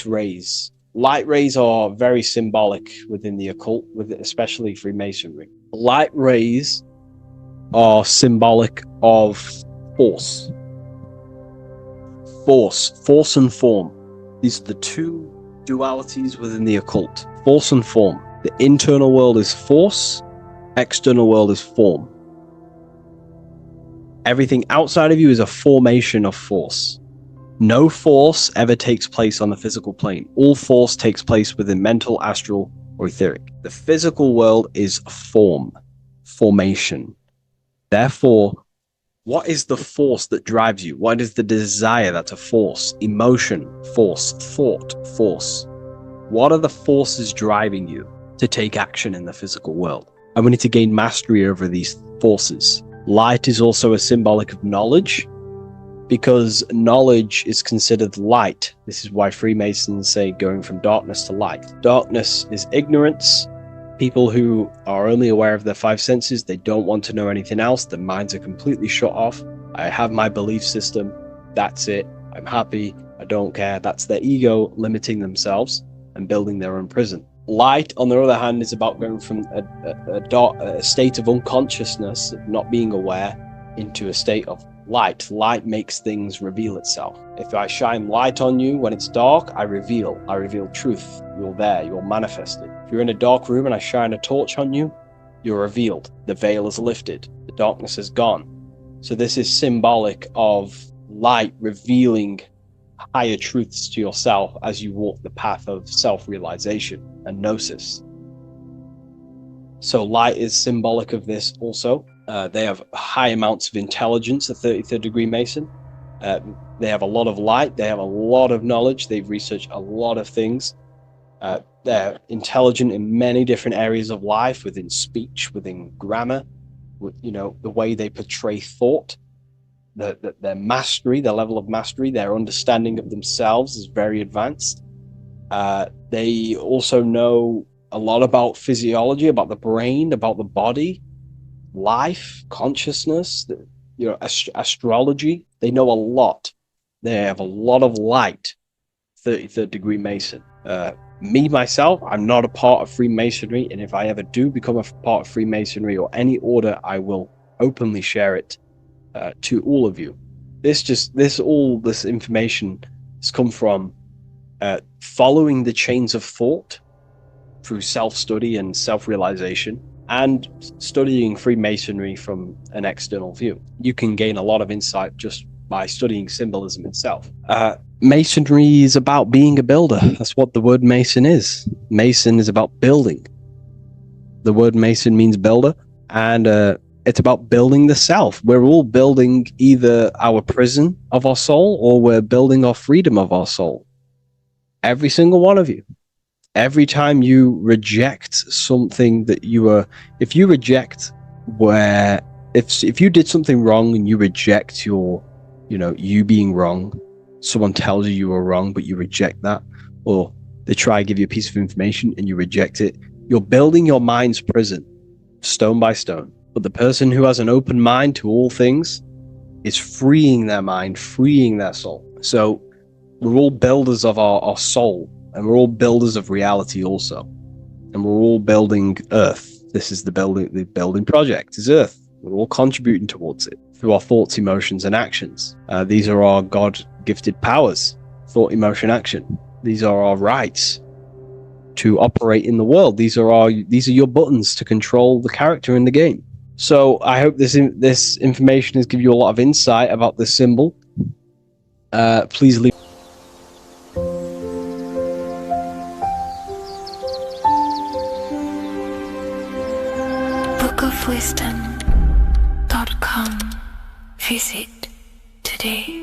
rays. Light rays are very symbolic within the occult, especially Freemasonry. Light rays are symbolic of force and form. These are the two dualities within the occult: force and form. The internal world is force, external world is form. Everything outside of you is a formation of force. No force ever takes place on the physical plane. All force takes place within mental, astral, or etheric. The physical world is formation. Therefore, what is the force that drives you? What is the desire that's a force? Emotion, force, thought, force. What are the forces driving you to take action in the physical world? And we need to gain mastery over these forces. Light is also a symbolic of knowledge, because knowledge is considered light. This is why Freemasons say going from darkness to light. Darkness is ignorance. People who are only aware of their five senses, they don't want to know anything else. Their minds are completely shut off. I have my belief system. That's it. I'm happy. I don't care. That's their ego limiting themselves and building their own prison. Light, on the other hand, is about going from a state of unconsciousness, of not being aware, into a state of light. Light makes things reveal itself. If I shine light on you when it's dark, I reveal truth. You're there, you're manifested. If you're in a dark room and I shine a torch on you, you're revealed. The veil is lifted. The darkness is gone. So this is symbolic of light revealing higher truths to yourself as you walk the path of self-realization and gnosis. So light is symbolic of this also. They have high amounts of intelligence, a 33rd degree Mason. They have a lot of light. They have a lot of knowledge. They've researched a lot of things. They're intelligent in many different areas of life, within speech, within grammar, the way they portray thought, their mastery, their level of mastery, their understanding of themselves is very advanced. They also know a lot about physiology, about the brain, about the body, life, consciousness, astrology. They know a lot. They have a lot of light. 33rd degree Mason. Me, myself, I'm not a part of Freemasonry, and if I ever do become a part of Freemasonry or any order, I will openly share it to all of you. This information has come from following the chains of thought through self-study and self-realization, and studying Freemasonry from an external view. You can gain a lot of insight just by studying symbolism itself. Masonry is about being a builder. That's what the word Mason is. Mason is about building. The word Mason means builder, and it's about building the self. We're all building either our prison of our soul, or we're building our freedom of our soul. Every single one of you. Every time you reject something that if you reject where if you did something wrong and you reject you being wrong, someone tells you were wrong, but you reject that, or they try to give you a piece of information and you reject it, you're building your mind's prison stone by stone. But the person who has an open mind to all things is freeing their mind, freeing their soul. So we're all builders of our soul, and we're all builders of reality also. And we're all building Earth. This is the building project is Earth. We're all contributing towards it through our thoughts, emotions, and actions. These are our God-gifted powers: thought, emotion, action. These are our rights to operate in the world. These are your buttons to control the character in the game. So I hope this information has given you a lot of insight about this symbol. Please leave. bookofwisdom.com. Visit today.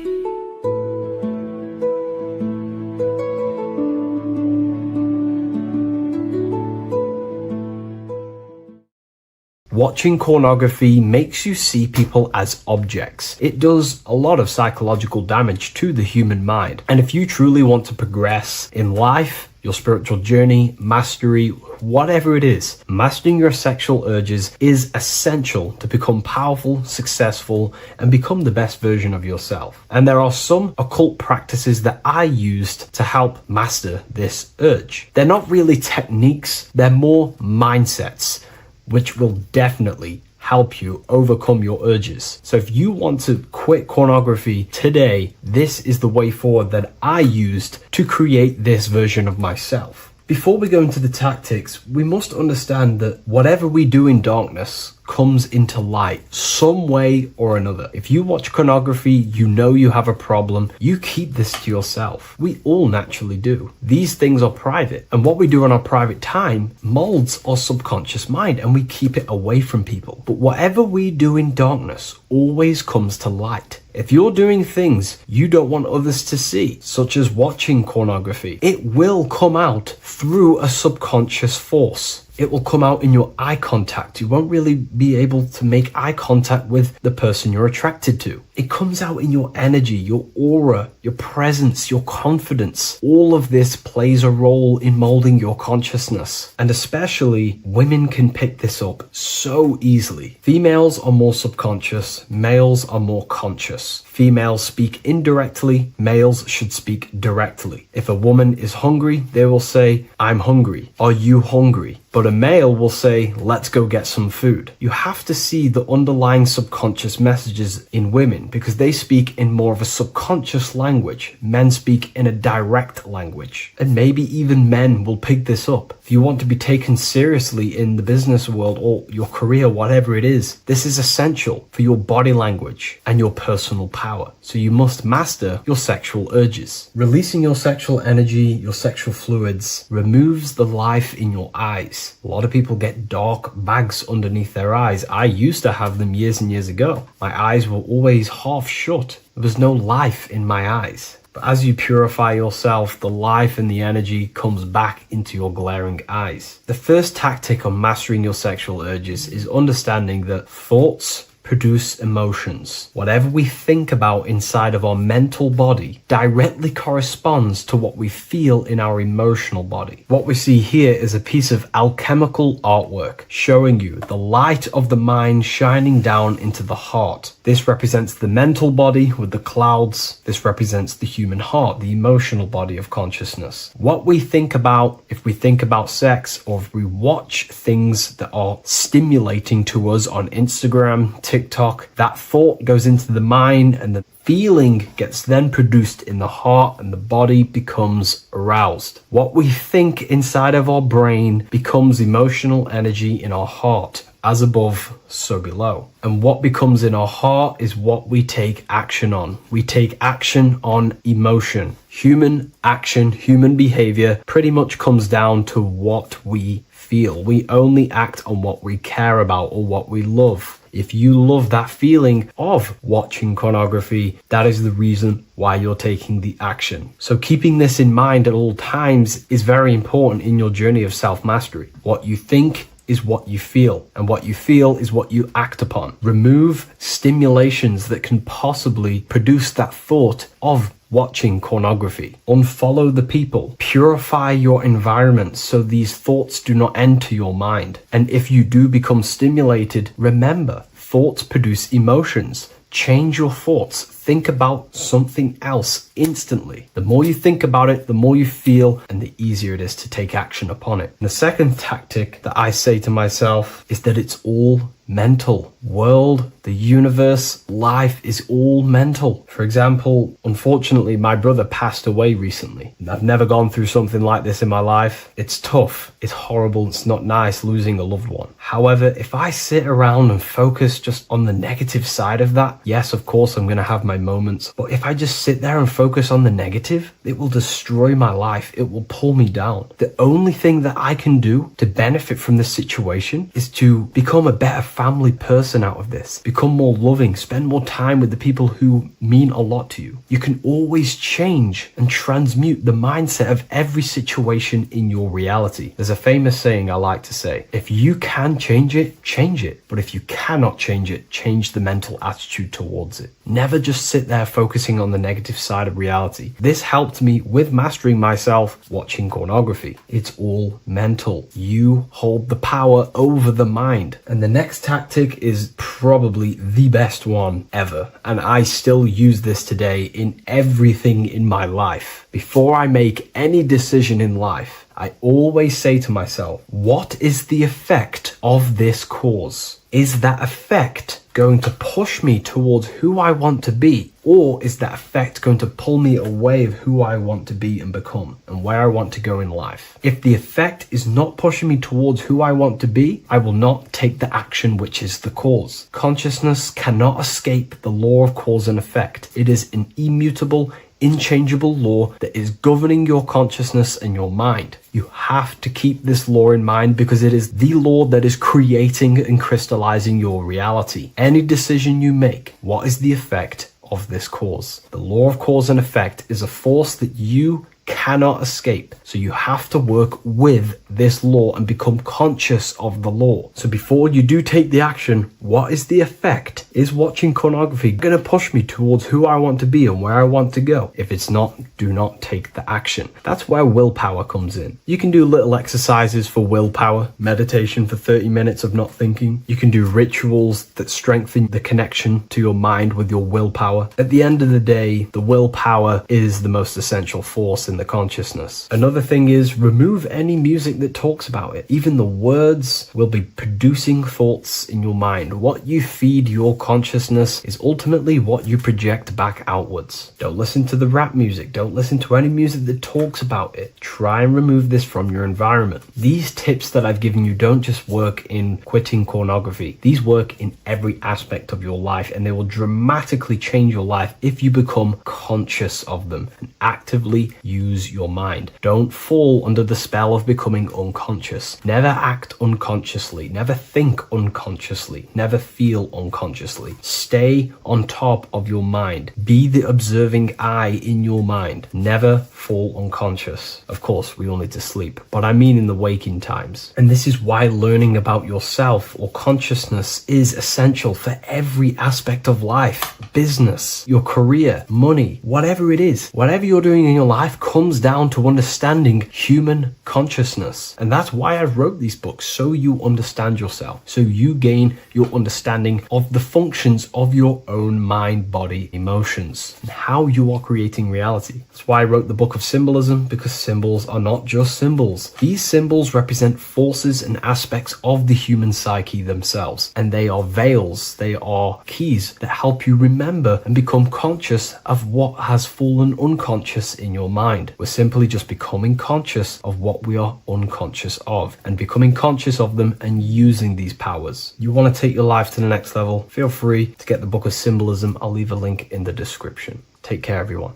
Watching pornography makes you see people as objects. It does a lot of psychological damage to the human mind. And if you truly want to progress in life, your spiritual journey, mastery, whatever it is, mastering your sexual urges is essential to become powerful, successful, and become the best version of yourself. And there are some occult practices that I used to help master this urge. They're not really techniques, they're more mindsets, which will definitely help you overcome your urges. So if you want to quit pornography today, this is the way forward that I used to create this version of myself. Before we go into the tactics, we must understand that whatever we do in darkness comes into light some way or another. If you watch pornography, you know you have a problem, you keep this to yourself. We all naturally do. These things are private, and what we do in our private time molds our subconscious mind, and we keep it away from people. But whatever we do in darkness always comes to light. If you're doing things you don't want others to see, such as watching pornography, it will come out through a subconscious force. It will come out in your eye contact. You won't really be able to make eye contact with the person you're attracted to. It comes out in your energy, your aura, your presence, your confidence. All of this plays a role in molding your consciousness. And especially women can pick this up so easily. Females are more subconscious, males are more conscious. Females speak indirectly, males should speak directly. If a woman is hungry, they will say, "I'm hungry." "Are you hungry?" But a male will say, "Let's go get some food." You have to see the underlying subconscious messages in women because they speak in more of a subconscious language. Men speak in a direct language. And maybe even men will pick this up. If you want to be taken seriously in the business world or your career, whatever it is, this is essential for your body language and your personal power. So you must master your sexual urges. Releasing your sexual energy, your sexual fluids, removes the life in your eyes. A lot of people get dark bags underneath their eyes. I used to have them years and years ago. My eyes were always half shut. There was no life in my eyes. But as you purify yourself, the life and the energy comes back into your glaring eyes. The first tactic on mastering your sexual urges is understanding that thoughts produce emotions. Whatever we think about inside of our mental body directly corresponds to what we feel in our emotional body. What we see here is a piece of alchemical artwork showing you the light of the mind shining down into the heart. This represents the mental body with the clouds. This represents the human heart, the emotional body of consciousness. What we think about, if we think about sex, or if we watch things that are stimulating to us on Instagram, TikTok, that thought goes into the mind and the feeling gets then produced in the heart and the body becomes aroused. What we think inside of our brain becomes emotional energy in our heart. As above, so below. And what becomes in our heart is what we take action on. We take action on emotion. Human action, human behavior pretty much comes down to what we feel. We only act on what we care about or what we love. If you love that feeling of watching pornography, that is the reason why you're taking the action. So keeping this in mind at all times is very important in your journey of self-mastery. What you think is what you feel, and what you feel is what you act upon. Remove stimulations that can possibly produce that thought of watching pornography. Unfollow the people. Purify your environment so these thoughts do not enter your mind. And if you do become stimulated, remember, thoughts produce emotions. Change your thoughts. Think about something else instantly. The more you think about it, the more you feel, and the easier it is to take action upon it. And the second tactic that I say to myself is that it's all mental. World, the universe, life is all mental. For example, unfortunately, my brother passed away recently. I've never gone through something like this in my life. It's tough. It's horrible. It's not nice losing a loved one. However, if I sit around and focus just on the negative side of that, yes, of course, I'm going to have my moments. But if I just sit there and focus on the negative, it will destroy my life. It will pull me down. The only thing that I can do to benefit from this situation is to become a better family person out of this. Become more loving. Spend more time with the people who mean a lot to you. You can always change and transmute the mindset of every situation in your reality. There's a famous saying I like to say, if you can change it, change it. But if you cannot change it, change the mental attitude towards it. Never just sit there focusing on the negative side of reality. This helped me with mastering myself watching pornography. It's all mental. You hold the power over the mind. And the next tactic is probably the best one ever. And I still use this today in everything in my life. Before I make any decision in life, I always say to myself, what is the effect of this cause? Is that effect going to push me towards who I want to be? Or is that effect going to pull me away of who I want to be and become and where I want to go in life? If the effect is not pushing me towards who I want to be, I will not take the action which is the cause. Consciousness cannot escape the law of cause and effect. It is an immutable, inchangeable law that is governing your consciousness and your mind. You have to keep this law in mind because it is the law that is creating and crystallizing your reality. Any decision you make, what is the effect of this cause? The law of cause and effect is a force that you cannot escape. So you have to work with this law and become conscious of the law. So before you do take the action, what is the effect? Is watching pornography going to push me towards who I want to be and where I want to go? If it's not, do not take the action. That's where willpower comes in. You can do little exercises for willpower, meditation for 30 minutes of not thinking. You can do rituals that strengthen the connection to your mind with your willpower. At the end of the day, the willpower is the most essential force in the consciousness. Another thing is remove any music that talks about it. Even the words will be producing thoughts in your mind. What you feed your consciousness is ultimately what you project back outwards. Don't listen to the rap music. Don't listen to any music that talks about it. Try and remove this from your environment. These tips that I've given you don't just work in quitting pornography. These work in every aspect of your life, and they will dramatically change your life if you become conscious of them and actively use your mind. Don't fall under the spell of becoming unconscious. Never act unconsciously. Never think unconsciously. Never feel unconsciously. Stay on top of your mind. Be the observing eye in your mind. Never fall unconscious. Of course, we all need to sleep, but I mean in the waking times. And this is why learning about yourself or consciousness is essential for every aspect of life. Business, your career, money, whatever it is. Whatever you're doing in your life comes down to understanding human consciousness. And that's why I wrote these books, so you understand yourself, so you gain your understanding of the functions of your own mind, body, emotions, and how you are creating reality. That's why I wrote the book of symbolism, because symbols are not just symbols. These symbols represent forces and aspects of the human psyche themselves, and they are veils, they are keys that help you remember and become conscious of what has fallen unconscious in your mind. We're simply just becoming conscious of what we are unconscious of and becoming conscious of them and using these powers. You want to take your life to the next level? Feel free to get the book of symbolism. I'll leave a link in the description. Take care, everyone.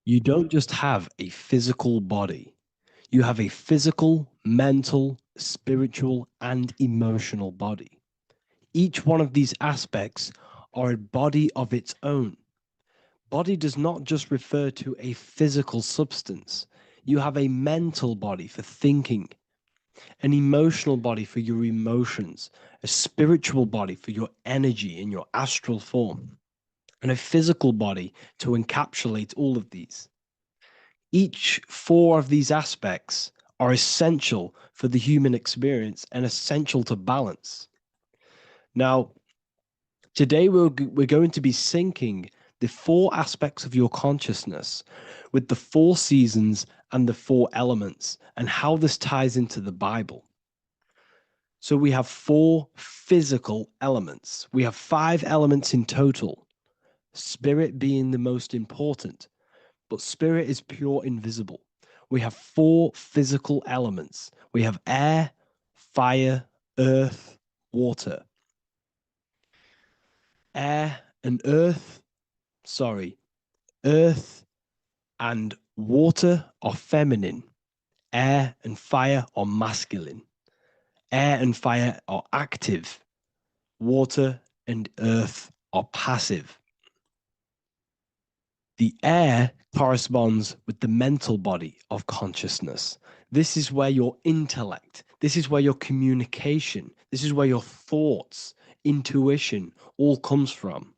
You don't just have a physical body. You have a physical, mental, spiritual, and emotional body. Each one of these aspects are a body of its own. Body does not just refer to a physical substance. You have a mental body for thinking. an emotional body for your emotions, a spiritual body for your energy in your astral form, and a physical body to encapsulate all of these. Each four of these aspects are essential for the human experience and essential to balance. Now, today we're going to be syncing the four aspects of your consciousness with the four seasons and the four elements and how this ties into the Bible. So we have four physical elements. We have 5 elements in total, spirit being the most important, but spirit is pure invisible. We have 4 physical elements. We have air, fire, earth, water. Air and earth, earth and water are feminine. Air and fire are masculine. Air and fire are active. Water and earth are passive. The air corresponds with the mental body of consciousness. This is where your intellect, this is where your communication, this is where your thoughts, intuition all comes from.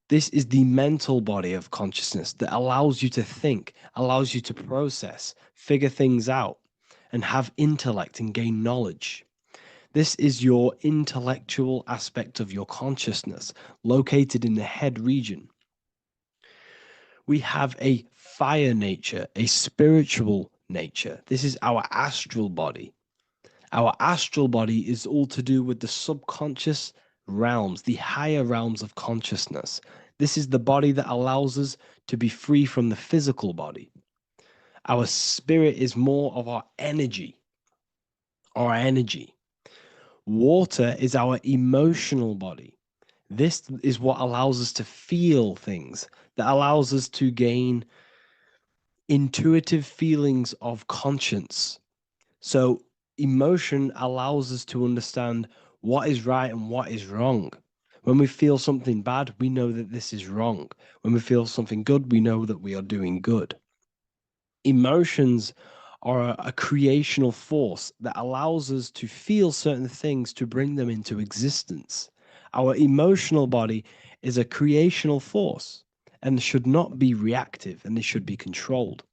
This is the mental body of consciousness that allows you to think, allows you to process, figure things out, and have intellect and gain knowledge. This is your intellectual aspect of your consciousness, located in the head region. We have a fire nature, a spiritual nature. This is our astral body. Our astral body is all to do with the subconscious realms, the higher realms of consciousness. This is the body that allows us to be free from the physical body. Our spirit is more of our energy. Water is our emotional body. This is what allows us to feel things, that allows us to gain intuitive feelings of conscience. So emotion allows us to understand what is right and what is wrong. When we feel something bad, we know that this is wrong. When we feel something good, we know that we are doing good. Emotions are a creational force that allows us to feel certain things to bring them into existence. Our emotional body is a creational force and should not be reactive, and they should be controlled.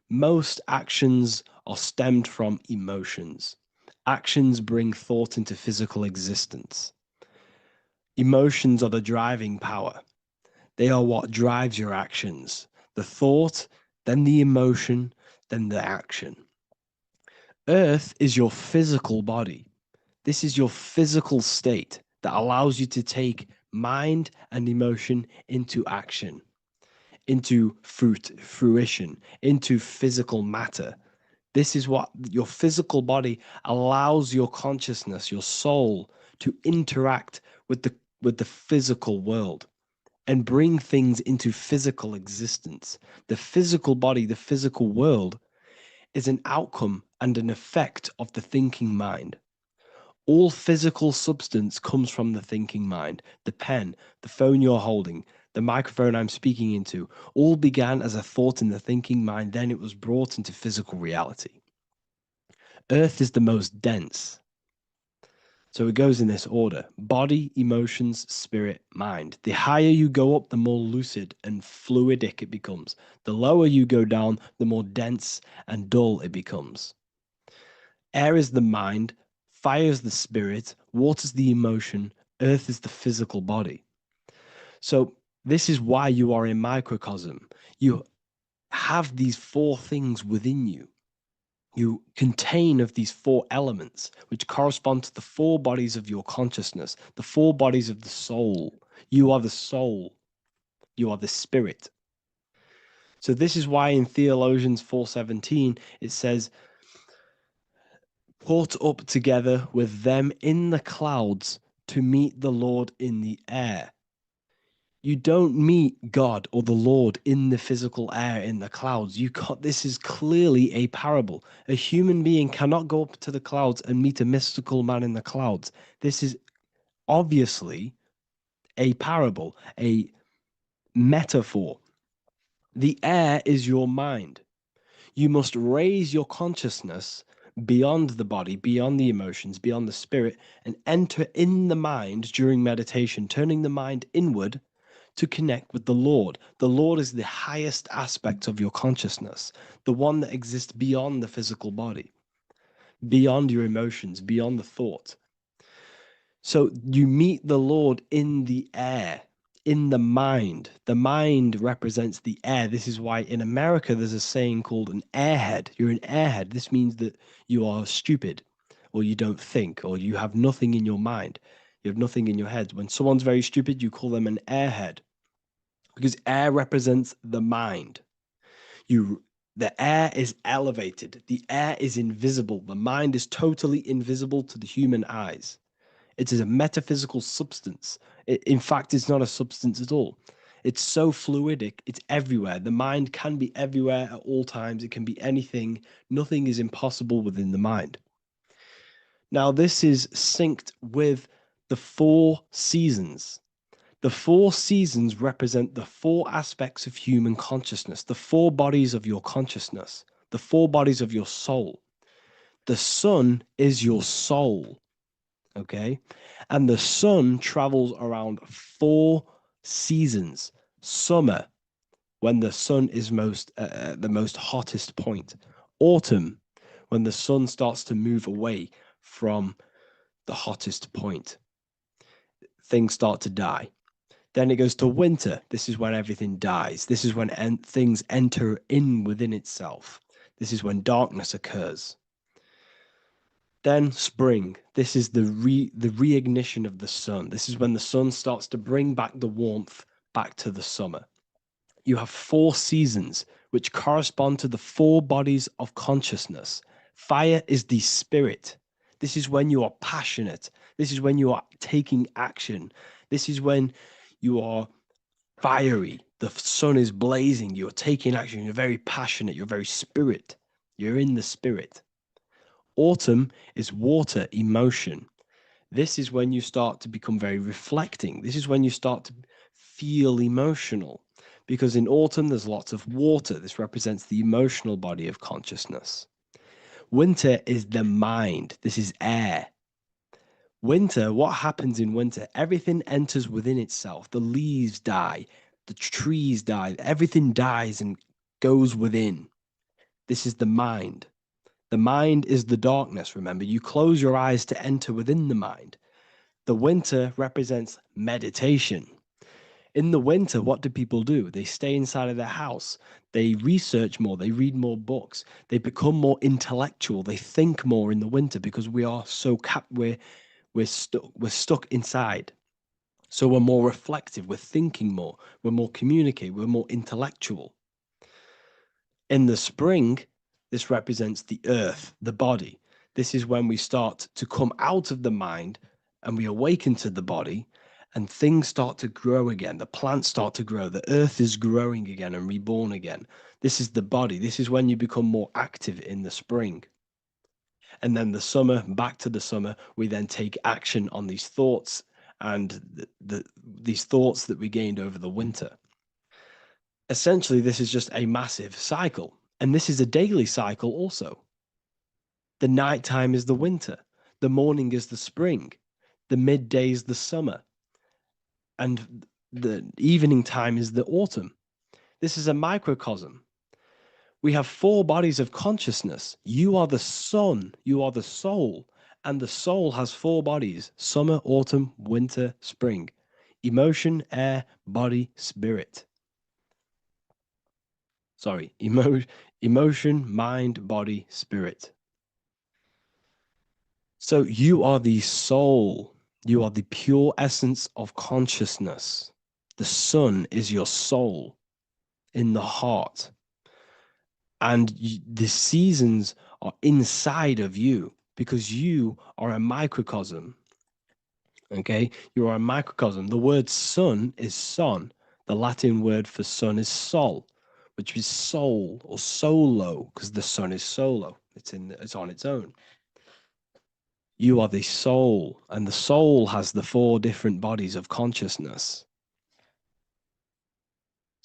Most actions are stemmed from emotions. Actions bring thought into physical existence. Emotions are the driving power. They are what drives your actions. The thought, then the emotion, then the action. Earth is your physical body. This is your physical state that allows you to take mind and emotion into action, into fruition, into physical matter. This is what your physical body allows your consciousness, your soul, to interact with the physical world and bring things into physical existence. The physical body, the physical world, is an outcome and an effect of the thinking mind. All physical substance comes from the thinking mind. The pen, the phone you're holding, the microphone I'm speaking into, all began as a thought in the thinking mind, then it was brought into physical reality. Earth is the most dense. So it goes in this order: body, emotions, spirit, mind. The higher you go up, the more lucid and fluidic it becomes. The lower you go down, the more dense and dull it becomes. Air is the mind, fire is the spirit, water is the emotion, earth is the physical body. So this is why you are a microcosm. You have these 4 things within you. You contain of these 4 elements, which correspond to the 4 bodies of your consciousness, the 4 bodies of the soul. You are the soul. You are the spirit. So this is why in Theologians 4:17 it says, "Caught up together with them in the clouds to meet the Lord in the air." You don't meet God or the Lord in the physical air, in the clouds. This is clearly a parable. A human being cannot go up to the clouds and meet a mystical man in the clouds. This is obviously a parable, a metaphor. The air is your mind. You must raise your consciousness beyond the body, beyond the emotions, beyond the spirit, and enter in the mind during meditation, turning the mind inward to connect with the Lord. The Lord is the highest aspect of your consciousness, the one that exists beyond the physical body, beyond your emotions, beyond the thought. So you meet the Lord in the air, in the mind. The mind represents the air. This is why in America there's a saying called an airhead. You're an airhead. This means that you are stupid, or you don't think, or you have nothing in your mind. You have nothing in your head. When someone's very stupid, you call them an airhead, because air represents the mind. The air is elevated. The air is invisible. The mind is totally invisible to the human eyes. It is a metaphysical substance. In fact, it's not a substance at all. It's so fluidic, it's everywhere. The mind can be everywhere at all times. It can be anything. Nothing is impossible within the mind. Now, this is synced with the 4 seasons. The 4 seasons represent the 4 aspects of human consciousness, the 4 bodies of your consciousness, the 4 bodies of your soul. The sun is your soul. Okay, and the sun travels around 4 seasons. Summer, when the sun is the most hottest point. Autumn, when the sun starts to move away from the hottest point. Things start to die. Then it goes to winter. This is when everything dies. This is when things enter in within itself. This is when darkness occurs. Then spring. This is the reignition of the sun. This is when the sun starts to bring back the warmth back to the summer. You have 4 seasons, which correspond to the 4 bodies of consciousness. Fire is the spirit. This is when you are passionate. This is when you are taking action. This is when you are fiery. The sun is blazing. You're taking action. You're very passionate. You're very spirit. You're in the spirit. Autumn is water, emotion. This is when you start to become very reflecting. This is when you start to feel emotional, because in autumn there's lots of water. This represents the emotional body of consciousness. Winter is the mind. This is air. Winter, what happens in winter? Everything enters within itself. The leaves die, the trees die, everything dies and goes within. This is the mind. The mind is the darkness, remember. You close your eyes to enter within the mind. The winter represents meditation. In the winter, what do people do? They stay inside of their house. They research more. They read more books. They become more intellectual. They think more in the winter because we are so we're stuck inside. So we're more reflective. We're thinking more. We're more communicative. We're more intellectual. In the spring, this represents the earth, the body. This is when we start to come out of the mind and we awaken to the body, and things start to grow again. The plants start to grow. The earth is growing again and reborn again. This is the body. This is when you become more active in the spring. And then the summer, back to the summer, we then take action on these thoughts and these thoughts that we gained over the winter. Essentially, this is just a massive cycle. And this is a daily cycle also. The nighttime is the winter. The morning is the spring. The midday is the summer. And the evening time is the autumn. This is a microcosm. We have 4 bodies of consciousness. You are the sun. You are the soul. And the soul has 4 bodies: summer, autumn, winter, spring. Emotion, air, body, spirit. Sorry, emotion, mind, body, spirit. So you are the soul. You are the pure essence of consciousness. The sun is your soul in the heart. And the seasons are inside of you because you are a microcosm. Okay? You are a microcosm. The word sun is son. The Latin word for sun is sol, which is soul or solo, because the sun is solo. It's on its own. You are the soul, and the soul has the 4 different bodies of consciousness.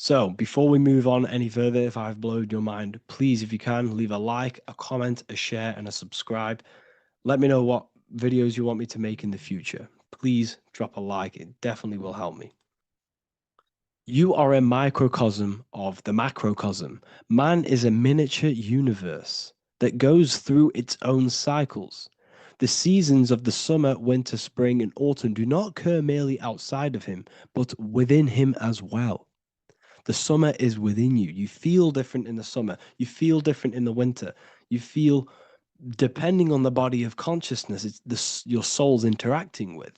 So before we move on any further, if I've blown your mind, please, if you can, leave a like, a comment, a share, and a subscribe. Let me know what videos you want me to make in the future. Please drop a like. It definitely will help me. You are a microcosm of the macrocosm. Man is a miniature universe that goes through its own cycles. The seasons of the summer, winter, spring, and autumn do not occur merely outside of him, but within him as well. The summer is within you. You feel different in the summer. You feel different in the winter. You feel, depending on the body of consciousness, it's your soul's interacting with.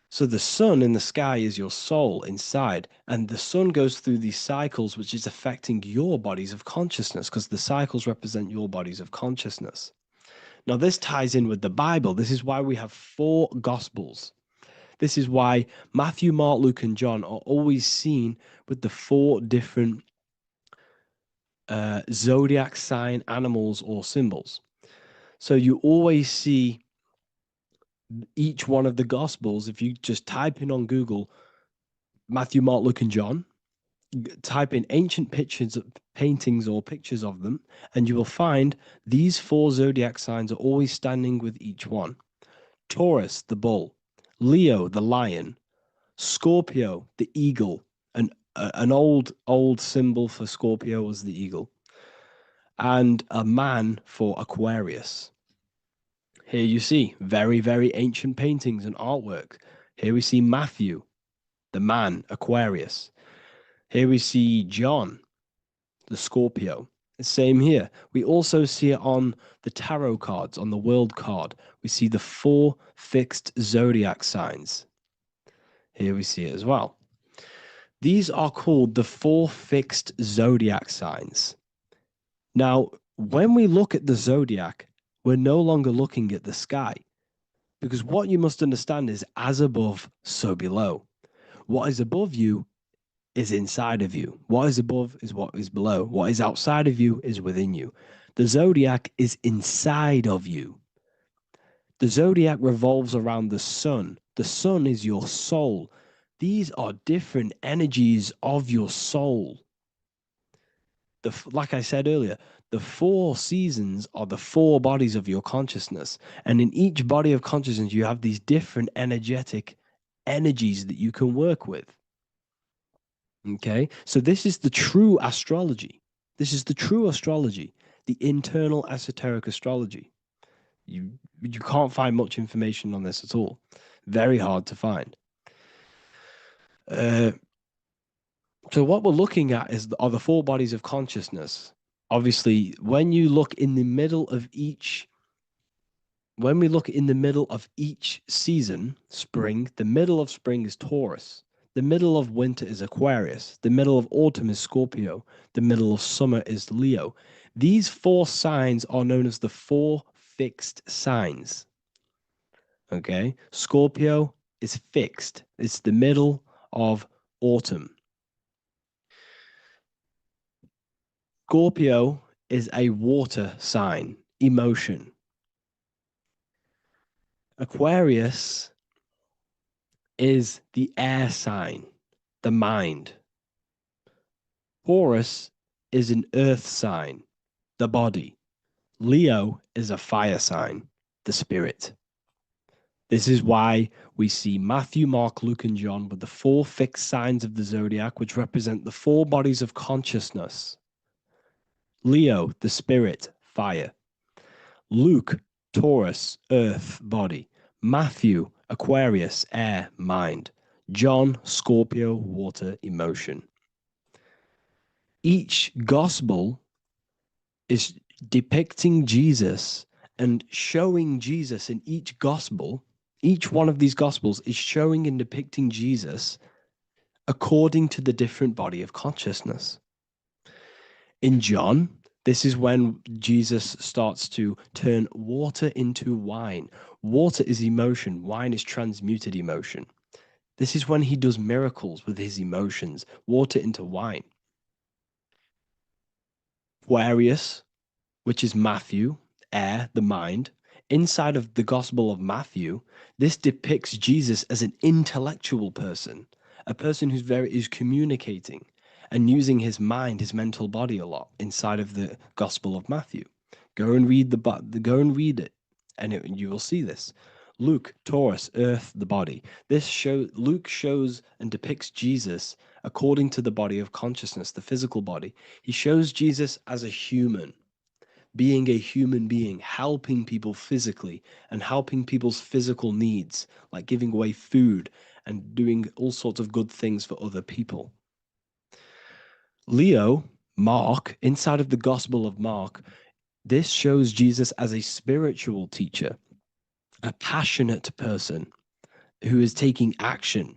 So the sun in the sky is your soul inside, and the sun goes through these cycles, which is affecting your bodies of consciousness, because the cycles represent your bodies of consciousness. Now, this ties in with the Bible. This is why we have 4 Gospels. This is why Matthew, Mark, Luke, and John are always seen with the 4 different zodiac sign animals or symbols. So you always see each one of the Gospels. If you just type in on Google Matthew, Mark, Luke, and John, type in ancient pictures, paintings or pictures of them, and you will find these 4 zodiac signs are always standing with each one. Taurus, the bull; Leo, the lion; Scorpio, the eagle. An old symbol for Scorpio was the eagle, and a man for Aquarius. Here you see very, very ancient paintings and artwork. Here we see Matthew, the man, Aquarius. Here we see John, the Scorpio. Same here. We also see it on the tarot cards, on the world card. We see the 4 fixed zodiac signs. Here we see it as well. These are called the 4 fixed zodiac signs. Now, when we look at the zodiac, we're no longer looking at the sky, because what you must understand is as above, so below. What is above you is inside of you. What is above is what is below. What is outside of you is within you. The zodiac is inside of you. The zodiac revolves around the sun. The sun is your soul. These are different energies of your soul. Like I said earlier, the 4 seasons are the 4 bodies of your consciousness. And in each body of consciousness, you have these different energetic energies that you can work with. Okay, so this is the true astrology. This is the true astrology, the internal esoteric astrology. You can't find much information on this at all. Very hard to find. So what we're looking at are the 4 bodies of consciousness. Obviously, when we look in the middle of each season, spring, the middle of spring is Taurus. The middle of winter is Aquarius. The middle of autumn is Scorpio. The middle of summer is Leo. These 4 signs are known as the 4 fixed signs. Okay, Scorpio is fixed. It's the middle of autumn. Scorpio is a water sign, emotion. Aquarius is the air sign, the mind. Taurus is an earth sign, the body. Leo is a fire sign, the spirit. This is why we see Matthew, Mark, Luke, and John with the 4 fixed signs of the zodiac, which represent the 4 bodies of consciousness. Leo, the spirit, fire. Luke, Taurus, earth, body. Matthew, Aquarius, air, mind. John, Scorpio, water, emotion. Each gospel is depicting Jesus and showing Jesus in each gospel. Each one of these gospels is showing and depicting Jesus according to the different body of consciousness. In John, this is when Jesus starts to turn water into wine. Water is emotion. Wine is transmuted emotion. This is when he does miracles with his emotions, water into wine. Aquarius, which is Matthew, air, the mind. Inside of the Gospel of Matthew, this depicts Jesus as an intellectual person, a person is communicating and using his mind, his mental body a lot inside of the Gospel of Matthew. Go and read go and read it, and you will see this. Luke, Taurus, earth, the body. Luke shows and depicts Jesus according to the body of consciousness, the physical body. He shows Jesus as a human, being a human being, helping people physically and helping people's physical needs, like giving away food and doing all sorts of good things for other people. Leo, Mark, inside of the Gospel of Mark, this shows Jesus as a spiritual teacher, a passionate person who is taking action.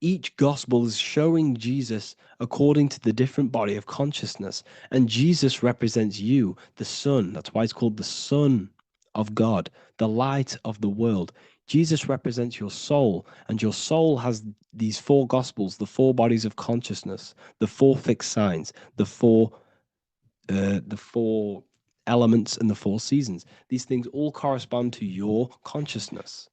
Each gospel is showing Jesus according to the different body of consciousness. And Jesus represents you, the Son. That's why it's called the Son of God, the light of the world. Jesus represents your soul, and your soul has these four gospels, the four bodies of consciousness, the four fixed signs, the four elements, and the four seasons. These things all correspond to your consciousness.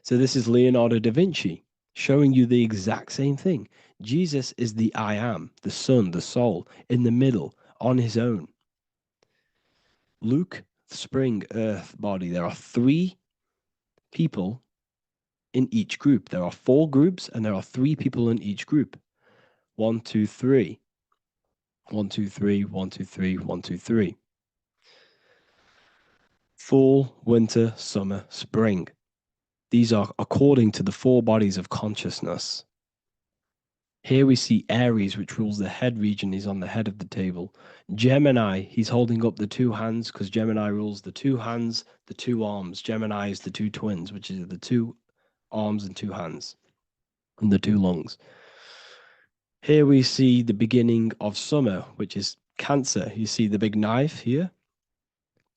So this is Leonardo da Vinci showing you the exact same thing. Jesus is the I am, the Son, the soul, in the middle, on his own. Luke, spring, earth, body. There are 3 people in each group. There are 4 groups, and there are 3 people in each group. 1, 2, 3. 1, 2, 3, 1, 2, 3, 1, 2, 3. Fall, winter, summer, spring. These are according to the 4 bodies of consciousness. Here we see Aries, which rules the head region. He's on the head of the table. Gemini, he's holding up the 2 hands because Gemini rules the 2 hands, the 2 arms. Gemini is the 2 twins, which is the 2 arms and 2 hands, and the 2 lungs. Here we see the beginning of summer, which is Cancer. You see the big knife here.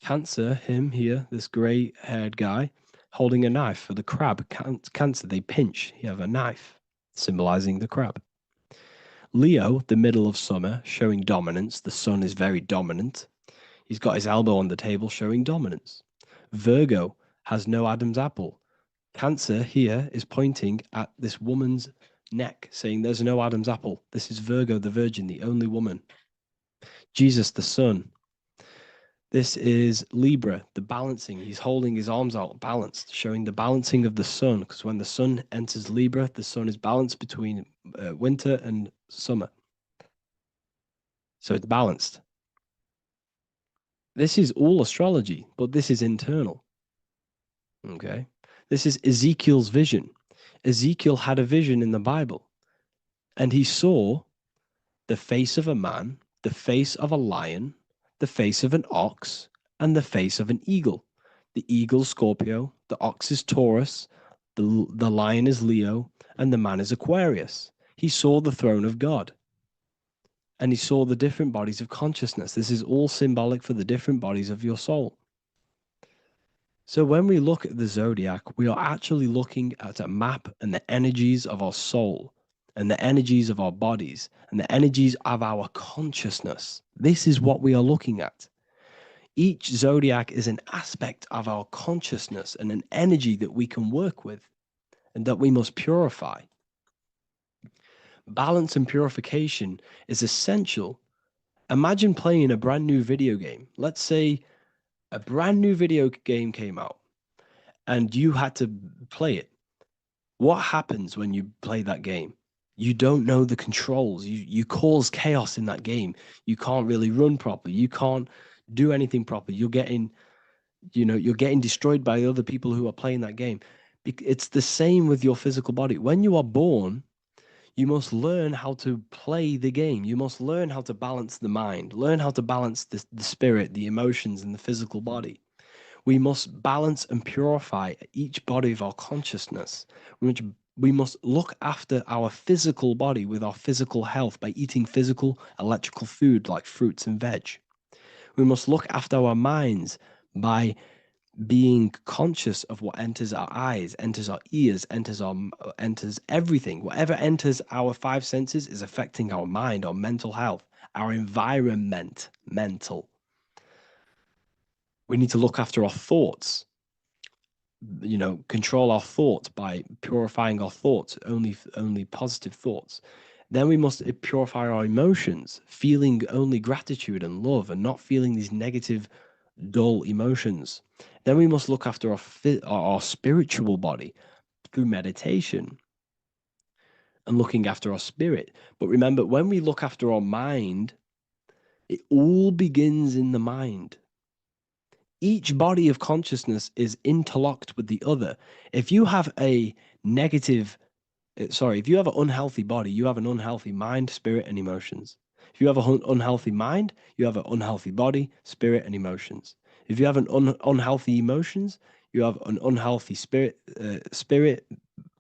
Cancer, him here, this gray-haired guy, holding a knife for the crab. Cancer, they pinch. You have a knife, symbolizing the crab. Leo, the middle of summer, showing dominance. The sun is very dominant. He's got his elbow on the table, showing dominance. Virgo has no Adam's apple. Cancer here is pointing at this woman's neck, saying there's no Adam's apple. This is Virgo, the virgin, the only woman. Jesus, the sun. This is Libra, the balancing. He's holding his arms out balanced, showing the balancing of the sun, because when the sun enters Libra, the sun is balanced between winter and summer. So it's balanced. This is all astrology, but this is internal. Okay? This is Ezekiel's vision. Ezekiel had a vision in the Bible, and he saw the face of a man, the face of a lion, the face of an ox, and the face of an eagle. The eagle, Scorpio, the ox is Taurus, the lion is Leo, and the man is Aquarius. He saw the throne of God, and he saw the different bodies of consciousness. This is all symbolic for the different bodies of your soul. So when we look at the zodiac, we are actually looking at a map and the energies of our soul, and the energies of our bodies, and the energies of our consciousness. This is what we are looking at. Each zodiac is an aspect of our consciousness and an energy that we can work with and that we must purify. Balance and purification is essential. Imagine playing a brand new video game. Let's say a brand new video game came out and you had to play it. What happens when you play that game? You don't know the controls. You cause chaos in that game. You can't really run properly. You can't do anything properly. You're getting destroyed by other people who are playing that game. It's the same with your physical body. When you are born, you must learn how to play the game. You must learn how to balance the mind, learn how to balance the spirit, the emotions, and the physical body. We must balance and purify each body of our consciousness. We must look after our physical body with our physical health by eating physical, electrical food like fruits and veg. We must look after our minds by being conscious of what enters our eyes, enters our ears, enters everything. Whatever enters our 5 senses is affecting our mind, our mental health, our environment, mental. We need to look after our thoughts control our thoughts by purifying our thoughts, only positive thoughts. Then we must purify our emotions, feeling only gratitude and love and not feeling these negative, dull emotions. Then we must look after our spiritual body through meditation and looking after our spirit. But remember, when we look after our mind, it all begins in the mind. Each body of consciousness is interlocked with the other. If you have if you have an unhealthy body, you have an unhealthy mind, spirit, and emotions. If you have an unhealthy mind, you have an unhealthy body, spirit, and emotions. If you have an unhealthy emotions, you have an unhealthy spirit,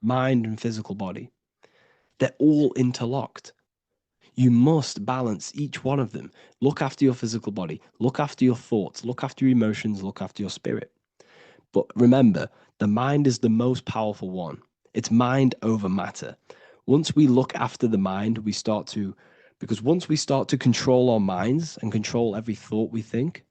mind, and physical body. They're all interlocked. You must balance each one of them. Look after your physical body, look after your thoughts, look after your emotions, look after your spirit. But remember, the mind is the most powerful one. It's mind over matter. Once we look after the mind, because once we start to control our minds and control every thought we think,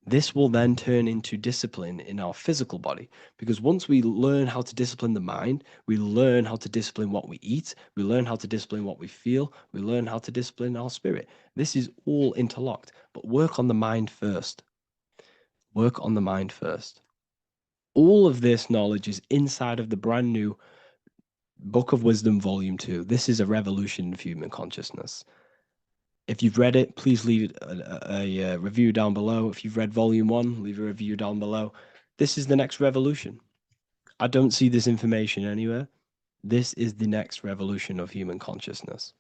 this will then turn into discipline in our physical body. Because once we learn how to discipline the mind, we learn how to discipline what we eat, we learn how to discipline what we feel, we learn how to discipline our spirit. This is all interlocked, but work on the mind first. Work on the mind first. All of this knowledge is inside of the brand new Book of Wisdom, Volume 2. This is a revolution of human consciousness. If you've read it, please leave a review down below. If you've read Volume 1, leave a review down below. This is the next revolution. I don't see this information anywhere. This is the next revolution of human consciousness.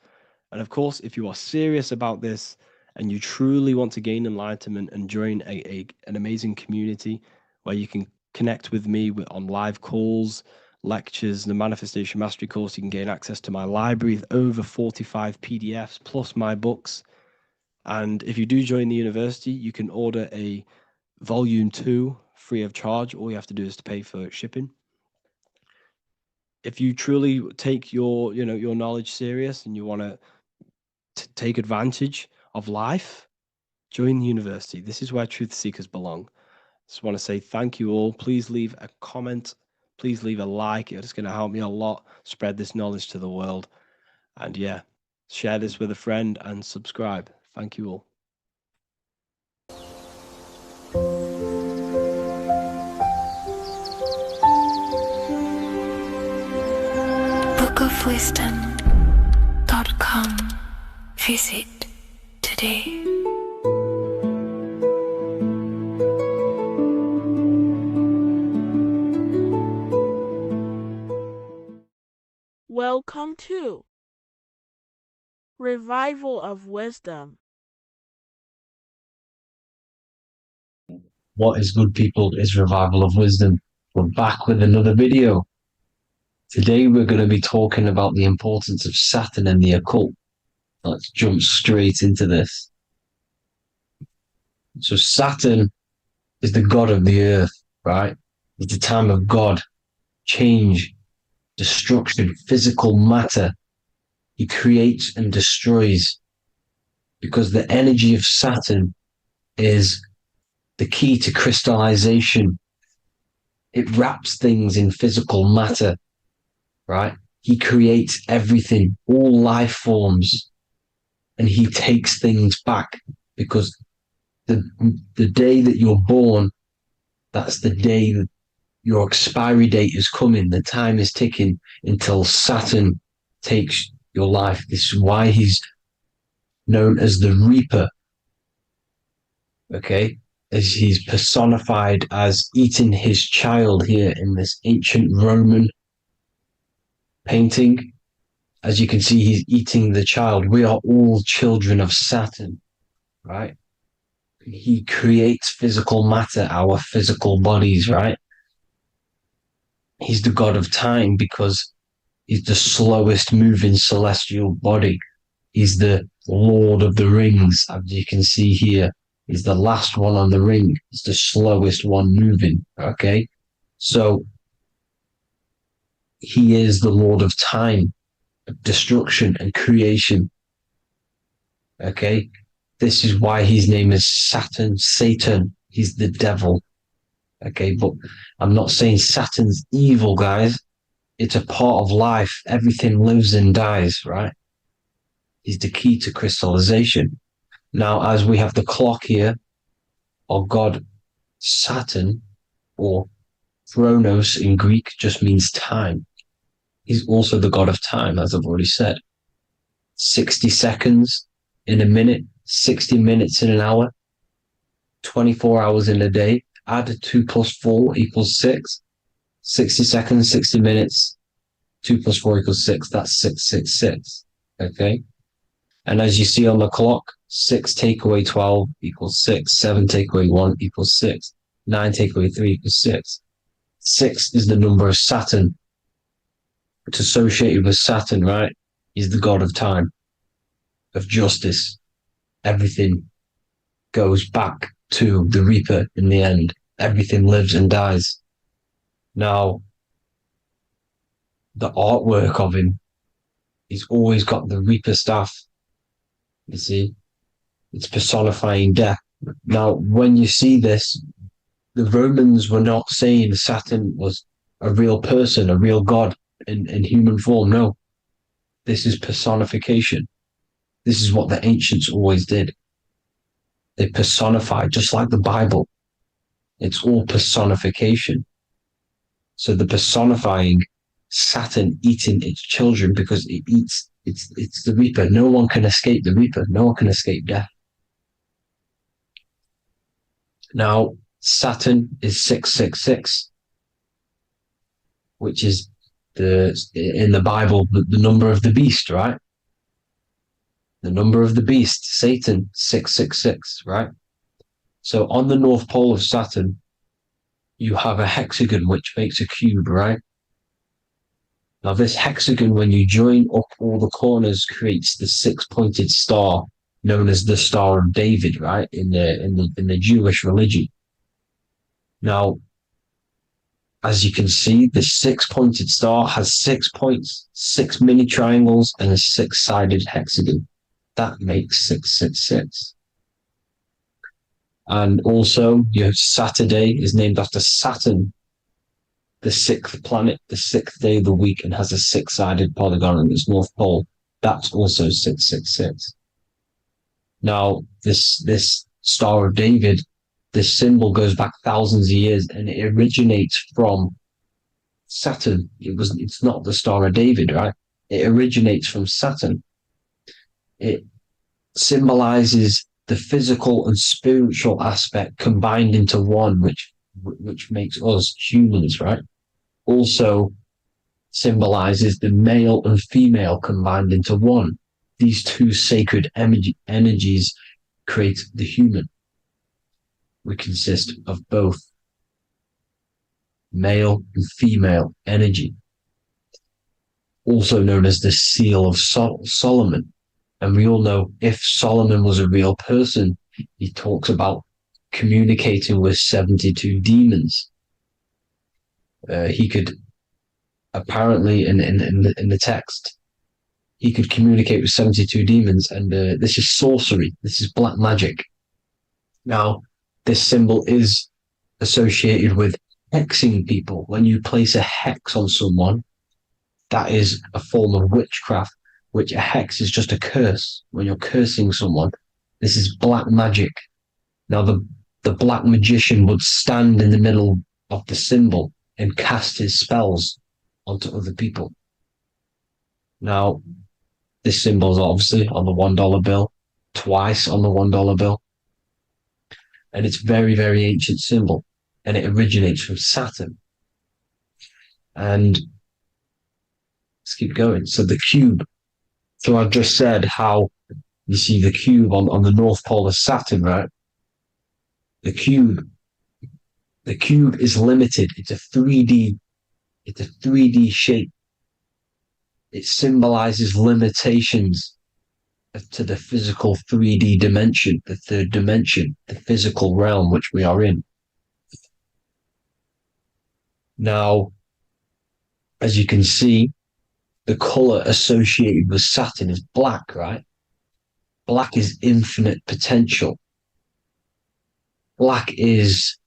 And of course, if you are serious about this and you truly want to gain enlightenment and join an amazing community where you can connect with me on live calls, lectures, the Manifestation Mastery course, you can gain access to my library with over 45 PDFs plus my books. And if you do join the university, you can order a Volume 2 free of charge. All you have to do is to pay for shipping. If you truly take your knowledge serious and you want to take advantage of life, join the university. This is where truth seekers belong. Just want to say thank you all. Please leave a comment. Please leave a like. It's going to help me a lot spread this knowledge to the world. And yeah, share this with a friend and subscribe. Thank you all. bookofwisdom.com. Visit today. Welcome to Revival of Wisdom. What is good, people? Is Revival of Wisdom. We're back with another video. Today we're going to be talking about the importance of Saturn and the occult. Let's jump straight into this. So Saturn is the god of the earth, right? It's the time of God, change, destruction, physical matter. He creates and destroys, because the energy of Saturn is the key to crystallization. It wraps things in physical matter, right? He creates everything, all life forms, and he takes things back, because the day that you're born, that's the day that your expiry date is coming. The time is ticking until Saturn takes your life. This is why he's known as the Reaper. Okay? As he's personified as eating his child here in this ancient Roman painting. As you can see, he's eating the child. We are all children of Saturn, right? He creates physical matter, our physical bodies, right? He's the god of time because he's the slowest moving celestial body. He's the Lord of the Rings, as you can see here. He's the last one on the ring. He's the slowest one moving, okay? So he is the Lord of time, destruction and creation, okay? This is why his name is Saturn, Satan. He's the devil, Okay, but I'm not saying Saturn's evil, guys. It's a part of life. Everything lives and dies, right? He's the key to crystallization. Now, as we have the clock here, our god Saturn, or Chronos in Greek, just means time. He's also the god of time, as I've already said. 60 seconds in a minute, 60 minutes in an hour, 24 hours in a day. Add 2 plus 4 equals 6. 60 seconds, 60 minutes, 2 plus 4 equals 6. That's 666. Okay? And as you see on the clock, 6 take away 12 equals 6. 7 take away 1 equals 6. 9 take away 3 equals 6. 6 is the number of Saturn. It's associated with Saturn, right? He's the god of time, of justice. Everything goes back to the Reaper in the end. Everything lives and dies. Now, the artwork of him, he's always got the Reaper staff. You see, it's personifying death. Now, when you see this, the Romans were not saying Saturn was a real person, a real god in human form. No, this is personification. This is what the ancients always did. They personified, just like the Bible. It's all personification. So the personifying Saturn eating its children because it eats, it's the Reaper. No one can escape the Reaper. No one can escape death. Now, Saturn is 666, which is in the Bible, the number of the beast, right? The number of the beast, Satan, 666, right? So on the North Pole of Saturn, you have a hexagon which makes a cube, right? Now this hexagon, when you join up all the corners, creates the 6-pointed star known as the Star of David, right? In the Jewish religion. Now, as you can see, the 6-pointed star has 6 points, 6 mini triangles, and a 6-sided hexagon. That makes 666. And also, your Saturday is named after Saturn, the 6th planet, the 6th day of the week, and has a 6-sided polygon in its north pole. That's also 666. Now, this Star of David, this symbol goes back thousands of years, and it originates from Saturn. It's not the Star of David, right? It originates from Saturn. It symbolizes the physical and spiritual aspect combined into one, which makes us humans, right? Also symbolizes the male and female combined into one. These two sacred energies create the human. We consist of both male and female energy, also known as the Seal of Solomon. And we all know if Solomon was a real person, he talks about communicating with 72 demons. He could apparently, in the text, he could communicate with 72 demons, and this is sorcery. This is black magic. Now, this symbol is associated with hexing people. When you place a hex on someone, that is a form of witchcraft, which a hex is just a curse. When you're cursing someone, this is black magic. Now, the black magician would stand in the middle of the symbol and cast his spells onto other people. Now, this symbol is obviously on the $1 bill, twice on the $1 bill. And it's very, very ancient symbol. And it originates from Saturn. And let's keep going. So the cube. So I've just said how you see the cube on the North Pole of Saturn, right? The cube is limited. It's a 3D shape. It symbolizes limitations to the physical 3D dimension, the third dimension, the physical realm which we are in. Now, as you can see, the color associated with Saturn is black, right? Black is infinite potential. Black is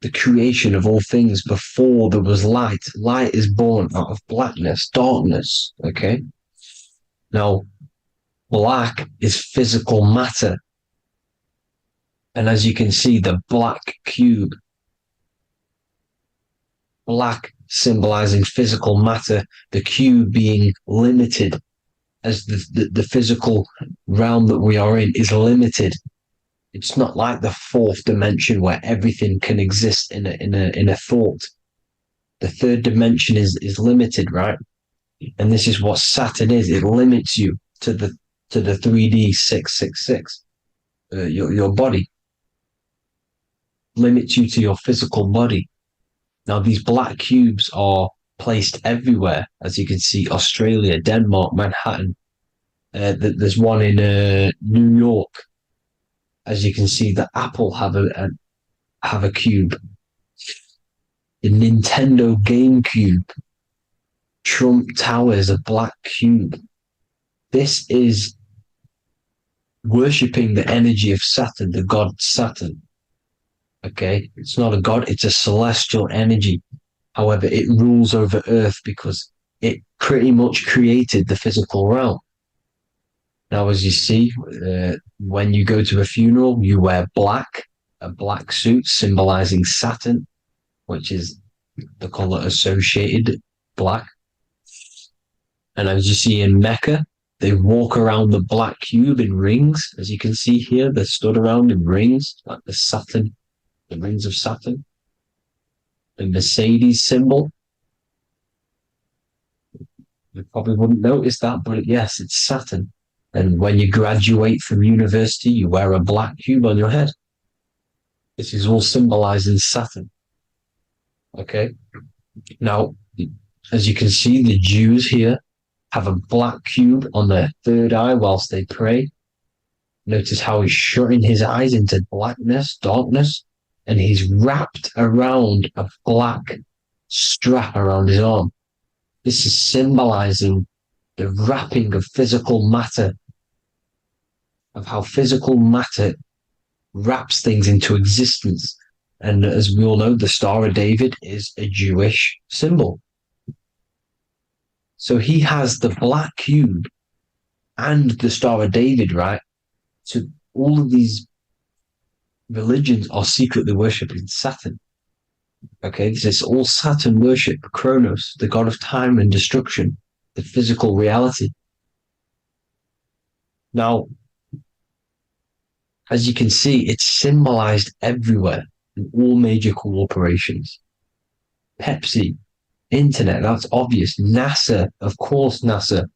the creation of all things before there was light. Light is born out of blackness, darkness, okay? Now, black is physical matter. And as you can see, the black cube, black symbolizing physical matter, the cube being limited, as the physical realm that we are in is limited. It's not like the fourth dimension where everything can exist in a thought. The third dimension is limited, right? And this is what Saturn is. It limits you to the 3D 666. Your body limits you to your physical body. Now these black cubes are placed everywhere, as you can see: Australia, Denmark, Manhattan. There's one in New York. As you can see, the Apple have a cube. The Nintendo GameCube, Trump Tower is a black cube. This is worshipping the energy of Saturn, the god Saturn. Okay, it's not a god; it's a celestial energy. However, it rules over Earth because it pretty much created the physical realm. Now, as you see, when you go to a funeral, you wear black, a black suit symbolizing Saturn, which is the color associated, black. And as you see in Mecca, they walk around the black cube in rings. As you can see here, they're stood around in rings, like the Saturn, the rings of Saturn. The Mercedes symbol. You probably wouldn't notice that, but yes, it's Saturn. And when you graduate from university, you wear a black cube on your head. This is all symbolizing Saturn. Okay. Now, as you can see, the Jews here have a black cube on their third eye whilst they pray. Notice how he's shutting his eyes into blackness, darkness, and he's wrapped around a black strap around his arm. This is symbolizing the wrapping of physical matter, of how physical matter wraps things into existence. And as we all know, the Star of David is a Jewish symbol. So he has the black cube and the Star of David, right? So all of these religions are secretly worshipping Saturn. Okay, this is all Saturn worship, Kronos, the god of time and destruction, the physical reality. Now, as you can see, it's symbolized everywhere in all major corporations. Pepsi, internet, that's obvious. NASA, of course, NASA.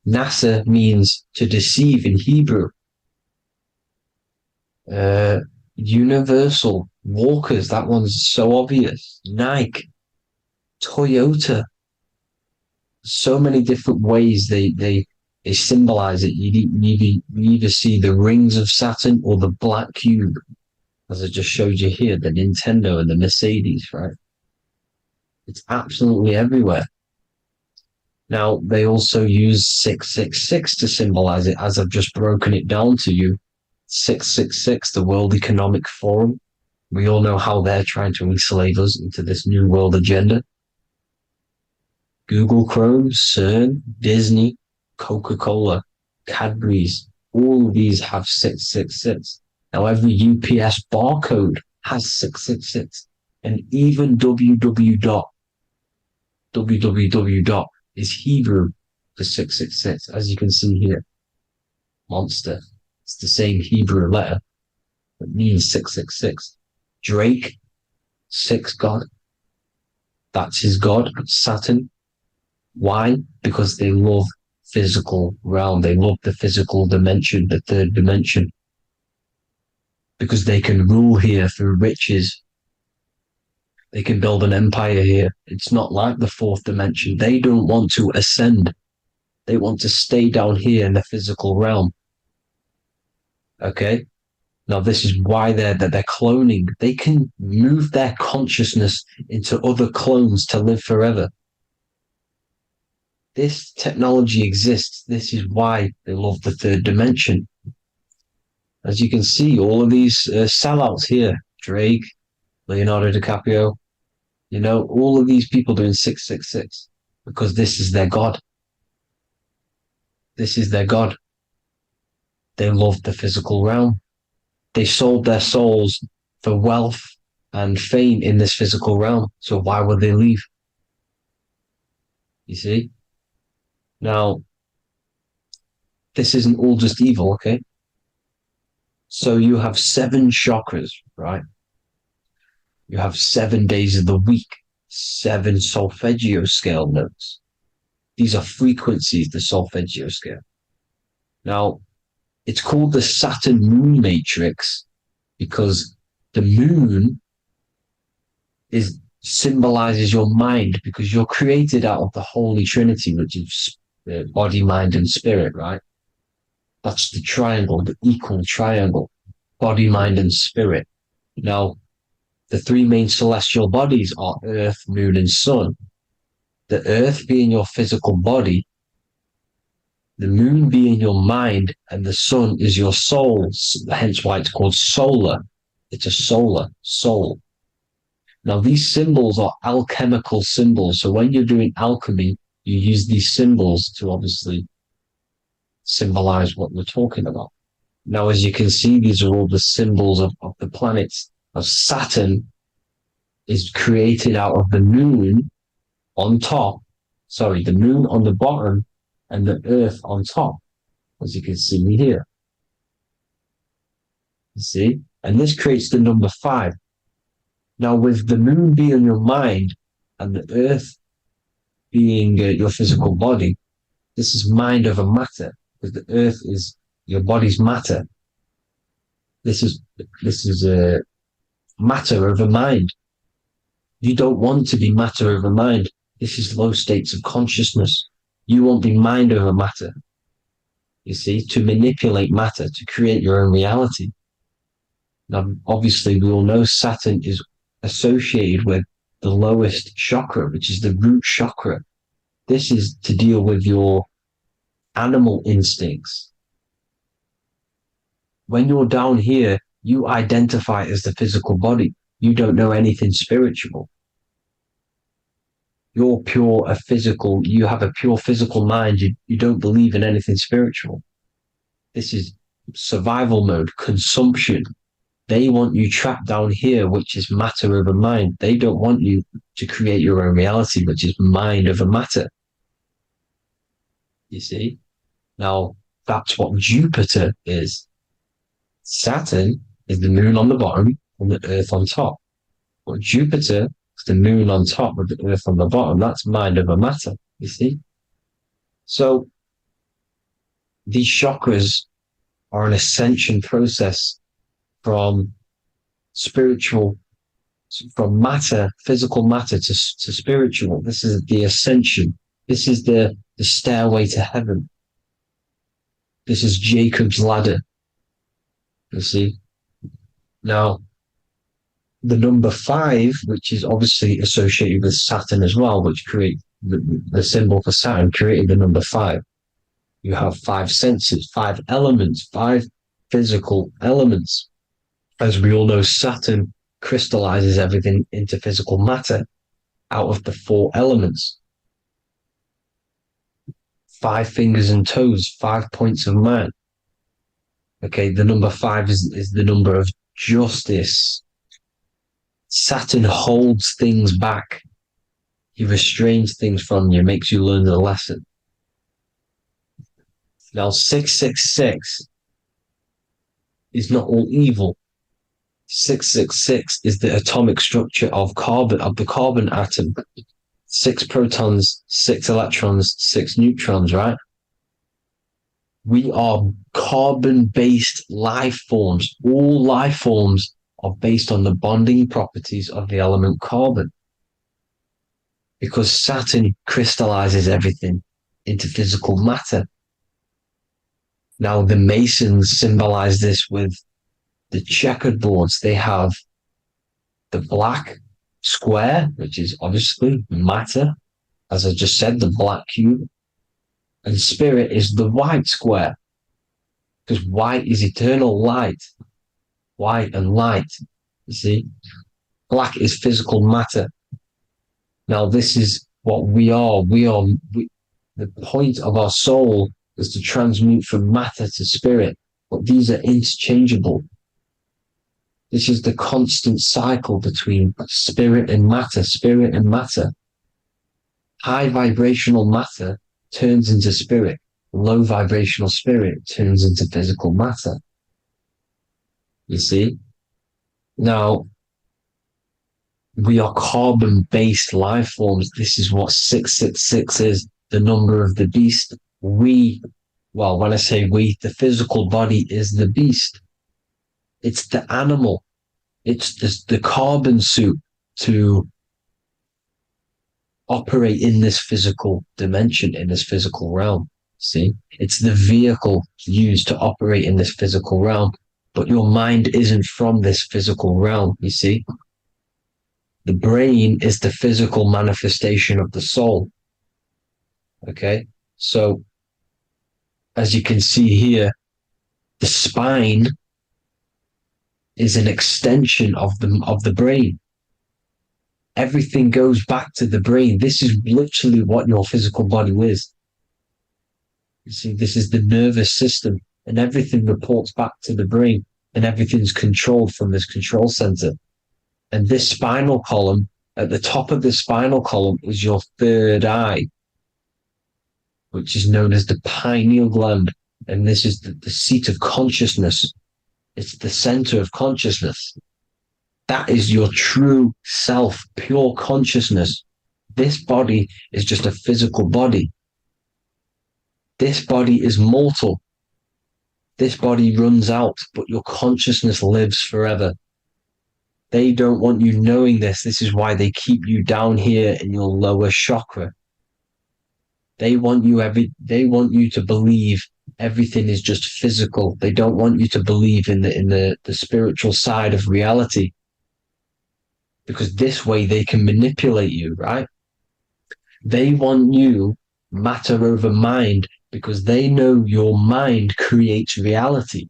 NASA means to deceive in Hebrew. Universal, Walkers, that one's so obvious. Nike, Toyota. So many different ways they symbolize it. You either see the rings of Saturn or the black cube, as I just showed you here, the Nintendo and the Mercedes, right? It's absolutely everywhere. Now, they also use 666 to symbolize it, as I've just broken it down to you. 666, the World Economic Forum. We all know how they're trying to enslave us into this new world agenda. Google Chrome, CERN, Disney, Coca-Cola, Cadbury's, all of these have 666. Now, every UPS barcode has 666. And even www. Is Hebrew for 666, as you can see here. Monster. It's the same Hebrew letter that means 666. Drake, 6 God. That's his God, Saturn. Why? Because they love physical realm. They love the physical dimension, the third dimension. Because they can rule here through riches. They can build an empire here. It's not like the fourth dimension. They don't want to ascend. They want to stay down here in the physical realm. Okay? Now, this is why they're cloning. They can move their consciousness into other clones to live forever. This technology exists. This is why they love the third dimension. As you can see, all of these sellouts here, Drake, Leonardo DiCaprio, all of these people doing 666 because this is their God. This is their God. They love the physical realm. They sold their souls for wealth and fame in this physical realm. So why would they leave? You see? Now, this isn't all just evil, okay? So you have 7 chakras, right? You have 7 days of the week, 7 solfeggio scale notes. These are frequencies, the solfeggio scale. Now, it's called the Saturn moon matrix because the moon symbolizes your mind, because you're created out of the Holy Trinity, which is body, mind, and spirit, right? That's the triangle, the equal triangle, body, mind, and spirit. Now, the 3 main celestial bodies are Earth, Moon, and Sun. The Earth being your physical body, the Moon being your mind, and the Sun is your soul, hence why it's called solar. It's a solar soul. Now, these symbols are alchemical symbols. So when you're doing alchemy, you use these symbols to obviously symbolize what we're talking about. Now, as you can see, these are all the symbols of the planets. Now, Saturn is created out of the moon on top, the moon on the bottom and the earth on top, as you can see here. You see? And this creates the number 5. Now, with the moon being your mind and the earth being your physical body, this is mind over matter, because the earth is your body's matter. This is a matter over mind. You don't want to be matter over mind. This is low states of consciousness. You won't be mind over matter. You see, to manipulate matter, to create your own reality. Now, obviously, we all know Saturn is associated with the lowest chakra, which is the root chakra. This is to deal with your animal instincts. When you're down here, you identify as the physical body. You don't know anything spiritual. You're you have a pure physical mind. You don't believe in anything spiritual. This is survival mode, consumption. They want you trapped down here, which is matter over mind. They don't want you to create your own reality, which is mind over matter. You see? Now, that's what Jupiter is. Saturn is the moon on the bottom and the earth on top. But Jupiter is the moon on top with the earth on the bottom. That's mind over matter, you see? So, these chakras are an ascension process from matter, physical matter to spiritual. This is the ascension. This is the stairway to heaven. This is Jacob's ladder. You see? Now, the number 5, which is obviously associated with Saturn as well, which create the symbol for Saturn, created the number 5. You have 5 senses, 5 elements, 5 physical elements. As we all know, Saturn crystallizes everything into physical matter out of the 4 elements. 5 fingers and toes, 5 points of man. Okay, the number 5 is the number of justice. Saturn holds things back. He restrains things from you, makes you learn the lesson. Now, 666 is not all evil. 666 is the atomic structure of the carbon atom. 6 protons, 6 electrons, 6 neutrons, right? We are carbon-based life forms. All life forms are based on the bonding properties of the element carbon. Because Saturn crystallizes everything into physical matter. Now, the Masons symbolize this with the checkered boards. They have the black square, which is obviously matter. As I just said, the black cube. And spirit is the white square. Because white is eternal light. White and light. You see? Black is physical matter. Now, this is what we are. The point of our soul is to transmute from matter to spirit, but these are interchangeable. This is the constant cycle between spirit and matter, spirit and matter. High vibrational matter turns into spirit. Low vibrational spirit turns into physical matter. You see? Now, we are carbon-based life forms. This is what 666 is, the number of the beast. When I say we, the physical body is the beast. It's the animal. It's the carbon suit to operate in this physical dimension, in this physical realm. See? It's the vehicle used to operate in this physical realm. But your mind isn't from this physical realm, you see? The brain is the physical manifestation of the soul. Okay? So, as you can see here, the spine is an extension of the brain. Everything goes back to the brain. This is literally what your physical body is. You see, this is the nervous system, and everything reports back to the brain, and everything's controlled from this control center. And this spinal column, at the top of the spinal column, is your third eye, which is known as the pineal gland. And this is the seat of consciousness. It's the center of consciousness. That is your true self, pure consciousness. This body is just a physical body. This body is mortal. This body runs out, but your consciousness lives forever. They don't want you knowing this. This is why they keep you down here in your lower chakra. They want you to believe everything is just physical. They don't want you to believe in the spiritual side of reality. Because this way they can manipulate you, right? They want you matter over mind because they know your mind creates reality.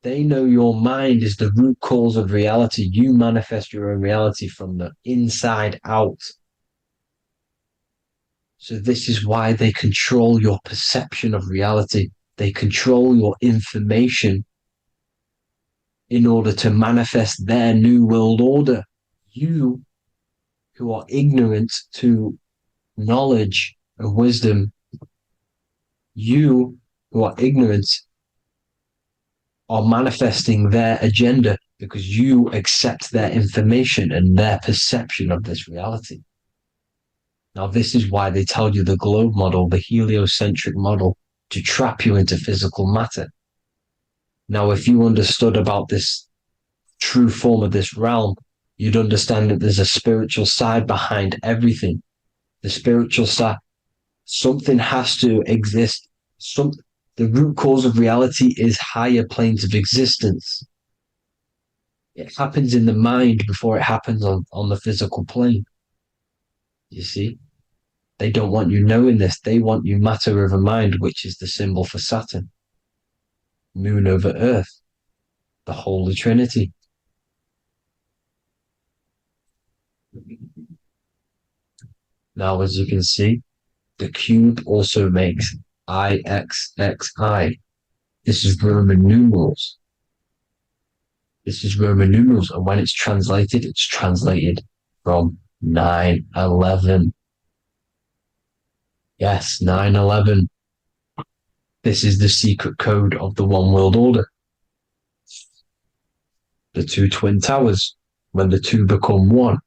They know your mind is the root cause of reality. You manifest your own reality from the inside out. So this is why they control your perception of reality. They control your information in order to manifest their new world order. You, who are ignorant to knowledge and wisdom, you who are ignorant are manifesting their agenda because you accept their information and their perception of this reality. Now, this is why they tell you the globe model, the heliocentric model, to trap you into physical matter. Now, if you understood about this true form of this realm, you'd understand that there's a spiritual side behind everything. The spiritual side, something has to exist. The root cause of reality is higher planes of existence. It happens in the mind before it happens on the physical plane. You see? They don't want you knowing this. They want you matter over mind, which is the symbol for Saturn. Moon over Earth. The Holy Trinity. Now, as you can see, the cube also makes IXXI. This is Roman numerals. This is Roman numerals, and when it's translated from 9/11. Yes, 9/11. This is the secret code of the One World Order. The two twin towers, when the two become one.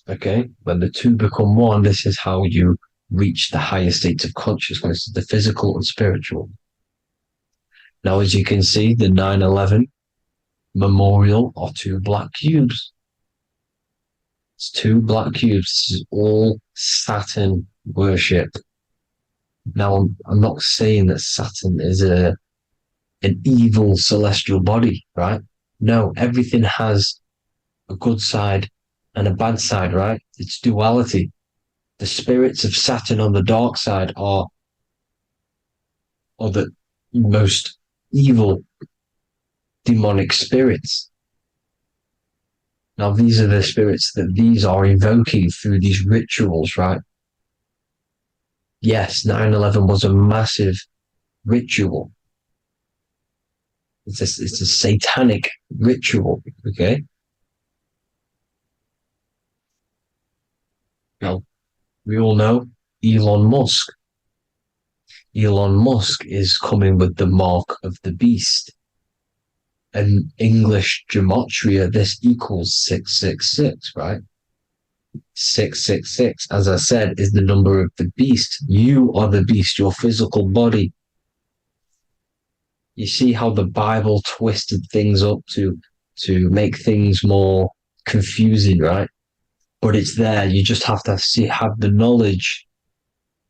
Okay, when the two become one, this is how you reach the higher states of consciousness, the physical and spiritual. Now, as you can see, the 9/11 memorial are two black cubes. It's two black cubes. This is all Saturn worship. Now, I'm not saying that Saturn is an evil celestial body, right? No, everything has a good side and a bad side, right? It's duality. The spirits of Saturn on the dark side are the most evil demonic spirits. Now, these are the spirits that these are invoking through these rituals, right? Yes, 9/11 was a massive ritual. It's a satanic ritual, okay? Now, we all know Elon Musk. Elon Musk is coming with the mark of the beast. And English gematria, this equals 666, right? 666, as I said, is the number of the beast. You are the beast, your physical body. You see how the Bible twisted things up to make things more confusing, right? But it's there. You just have to have the knowledge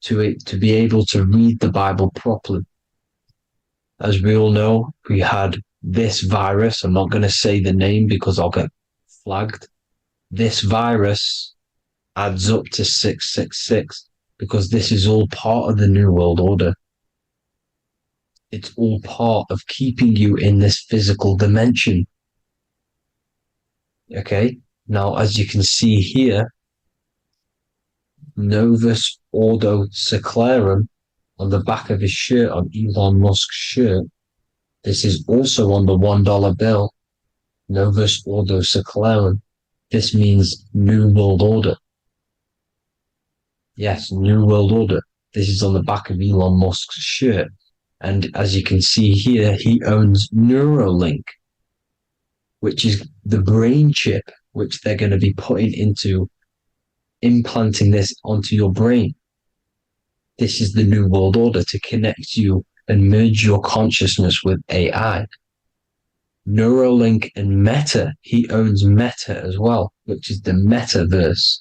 to be able to read the Bible properly. As we all know, we had this virus. I'm not going to say the name because I'll get flagged. This virus adds up to 666 because this is all part of the New World Order. It's all part of keeping you in this physical dimension. Okay? Now, as you can see here, Novus Ordo Seclorum on the back of his shirt, on Elon Musk's shirt. This is also on the $1 bill. Novus Ordo Seclorum. This means New World Order. Yes, New World Order. This is on the back of Elon Musk's shirt. And as you can see here, he owns Neuralink, which is the brain chip, which they're going to be putting into implanting this onto your brain. This is the New World Order to connect you and merge your consciousness with AI. Neuralink and Meta, he owns Meta as well, which is the metaverse.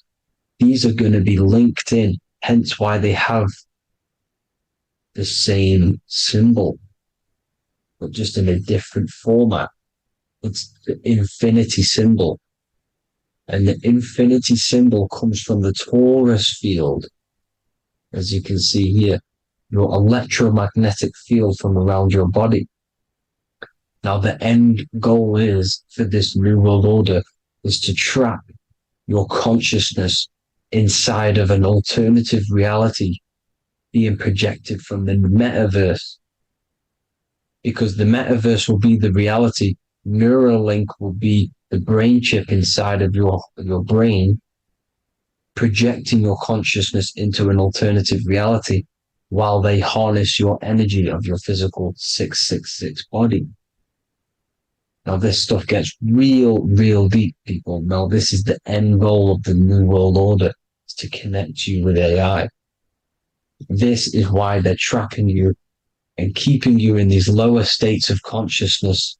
These are going to be linked in, hence why they have the same symbol, but just in a different format. It's the infinity symbol. And the infinity symbol comes from the torus field, as you can see here, your electromagnetic field from around your body. Now, the end goal is for this New World Order is to trap your consciousness inside of an alternative reality being projected from the metaverse. Because the metaverse will be the reality, Neuralink will be the brain chip inside of your brain, projecting your consciousness into an alternative reality while they harness your energy of your physical 666 body. Now, this stuff gets real deep, people. Now, this is the end goal of the New World Order, is to connect you with AI. This is why they're trapping you and keeping you in these lower states of consciousness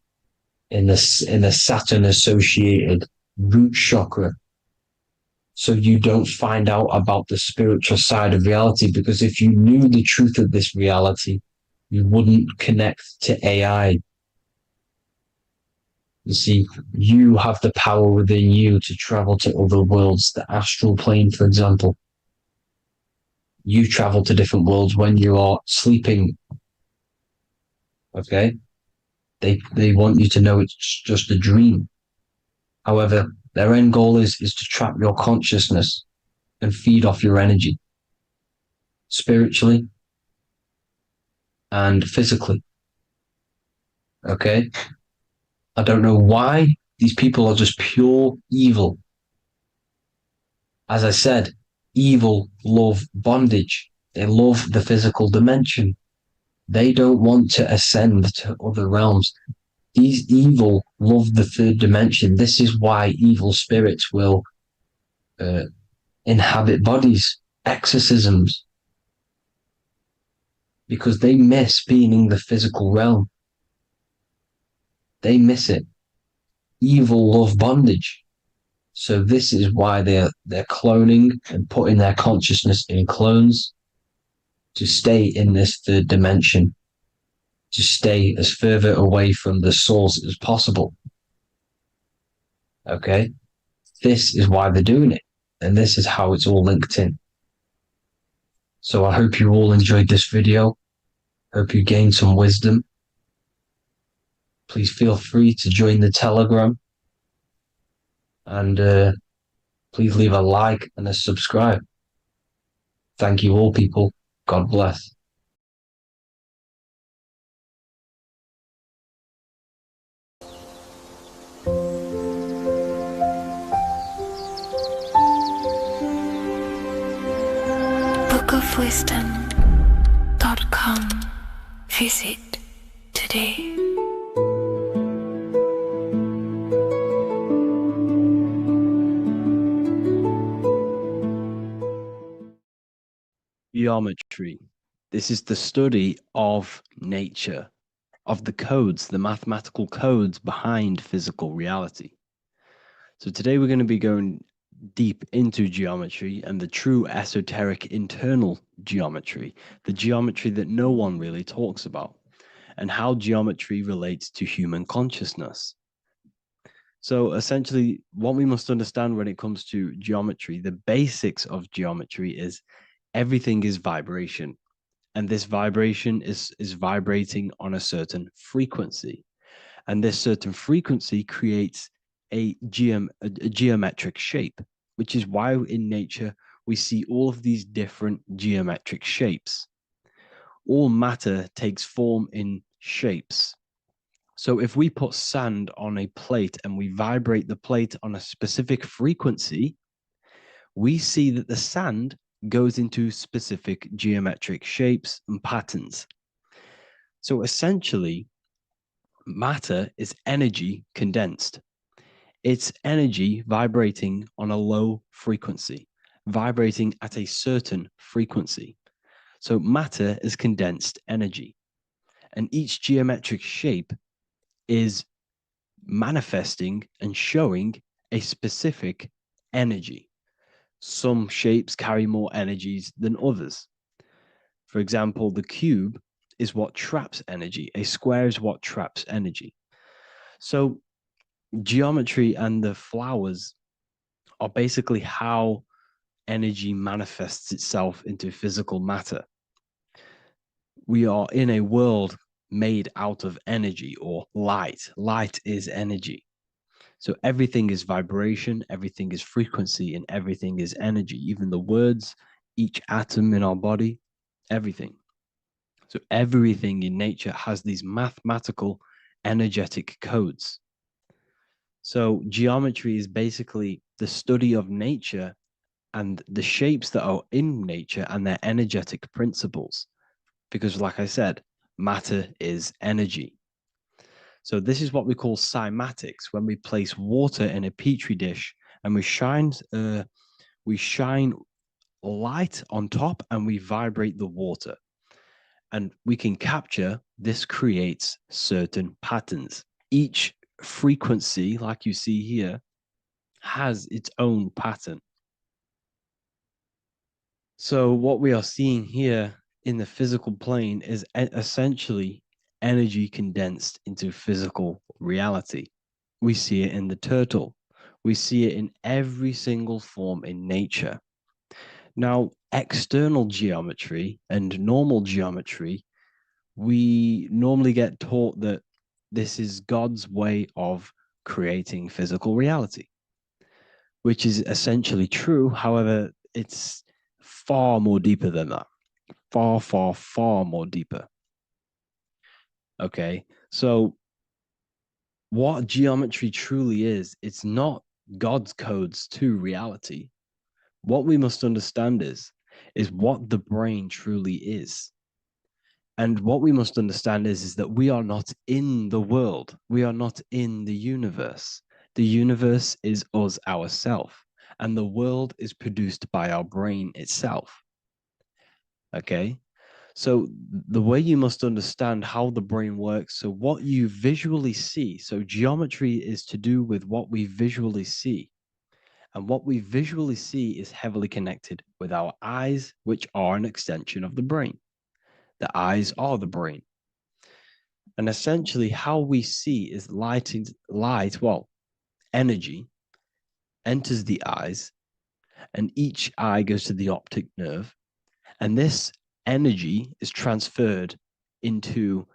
in the Saturn-associated root chakra, so you don't find out about the spiritual side of reality. Because if you knew the truth of this reality, you wouldn't connect to AI. You see, you have the power within you to travel to other worlds, the astral plane, for example. You travel to different worlds when you are sleeping. Okay? They want you to know it's just a dream. However, their end goal is to trap your consciousness and feed off your energy, spiritually and physically. Okay? I don't know why these people are just pure evil. As I said, evil love bondage. They love the physical dimension. They don't want to ascend to other realms. These evil love the third dimension. This is why evil spirits will inhabit bodies, exorcisms, because they miss being in the physical realm. They miss it. Evil love bondage. So this is why they're cloning and putting their consciousness in clones to stay in this third dimension, to stay as further away from the source as possible. Okay? This is why they're doing it. And this is how it's all linked in. So I hope you all enjoyed this video. Hope you gained some wisdom. Please feel free to join the Telegram. And please leave a like and a subscribe. Thank you all, people. God bless. bookofwisdom.com. Visit today. Geometry. This is the study of nature, of the codes, the mathematical codes behind physical reality. So today we're going to be going deep into geometry and the true esoteric internal geometry, the geometry that no one really talks about, and how geometry relates to human consciousness. So essentially, what we must understand when it comes to geometry, the basics of geometry is everything is vibration. And this vibration is vibrating on a certain frequency. And this certain frequency creates a geometric shape, which is why in nature we see all of these different geometric shapes. All matter takes form in shapes. So if we put sand on a plate and we vibrate the plate on a specific frequency, we see that the sand goes into specific geometric shapes and patterns. So essentially, matter is energy condensed. It's energy vibrating on a low frequency, vibrating at a certain frequency. So matter is condensed energy. And each geometric shape is manifesting and showing a specific energy. Some shapes carry more energies than others. For example, the cube is what traps energy. A square is what traps energy. So geometry and the flowers are basically how energy manifests itself into physical matter. We are in a world made out of energy or light. Light is energy. So everything is vibration, everything is frequency, and everything is energy. Even the words, each atom in our body, everything. So everything in nature has these mathematical energetic codes. So geometry is basically the study of nature and the shapes that are in nature and their energetic principles. Because like I said, matter is energy. So this is what we call cymatics, when we place water in a petri dish and we shine light on top and we vibrate the water. And we can capture, this creates certain patterns. Each frequency, like you see here, has its own pattern. So what we are seeing here in the physical plane is essentially energy condensed into physical reality. We see it in the turtle. We see it in every single form in nature. Now, external geometry and normal geometry, we normally get taught that this is God's way of creating physical reality, which is essentially true. However, it's far more deeper than that. Far, far, far more deeper. Okay, so what geometry truly is, it's not God's codes to reality. What we must understand is what the brain truly is. And what we must understand is that we are not in the world. We are not in the universe. The universe is us ourselves, and the world is produced by our brain itself. Okay? So the way you must understand how the brain works, so what you visually see, so geometry is to do with what we visually see. And what we visually see is heavily connected with our eyes, which are an extension of the brain. The eyes are the brain. And essentially how we see is energy enters the eyes, and each eye goes to the optic nerve. And this energy is transferred into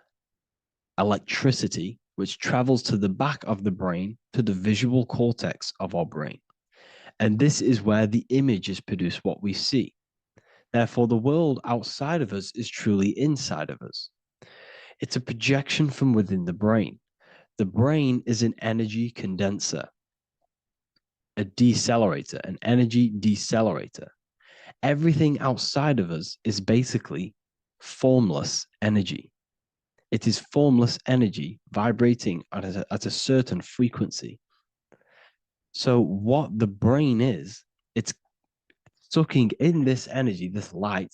electricity, which travels to the back of the brain, to the visual cortex of our brain. And this is where the image is produced, what we see. Therefore, the world outside of us is truly inside of us. It's a projection from within the brain. The brain is an energy condenser, a decelerator, an energy decelerator. Everything outside of us is basically formless energy. It is formless energy vibrating at a certain frequency. So what the brain is, it's sucking in this energy, this light,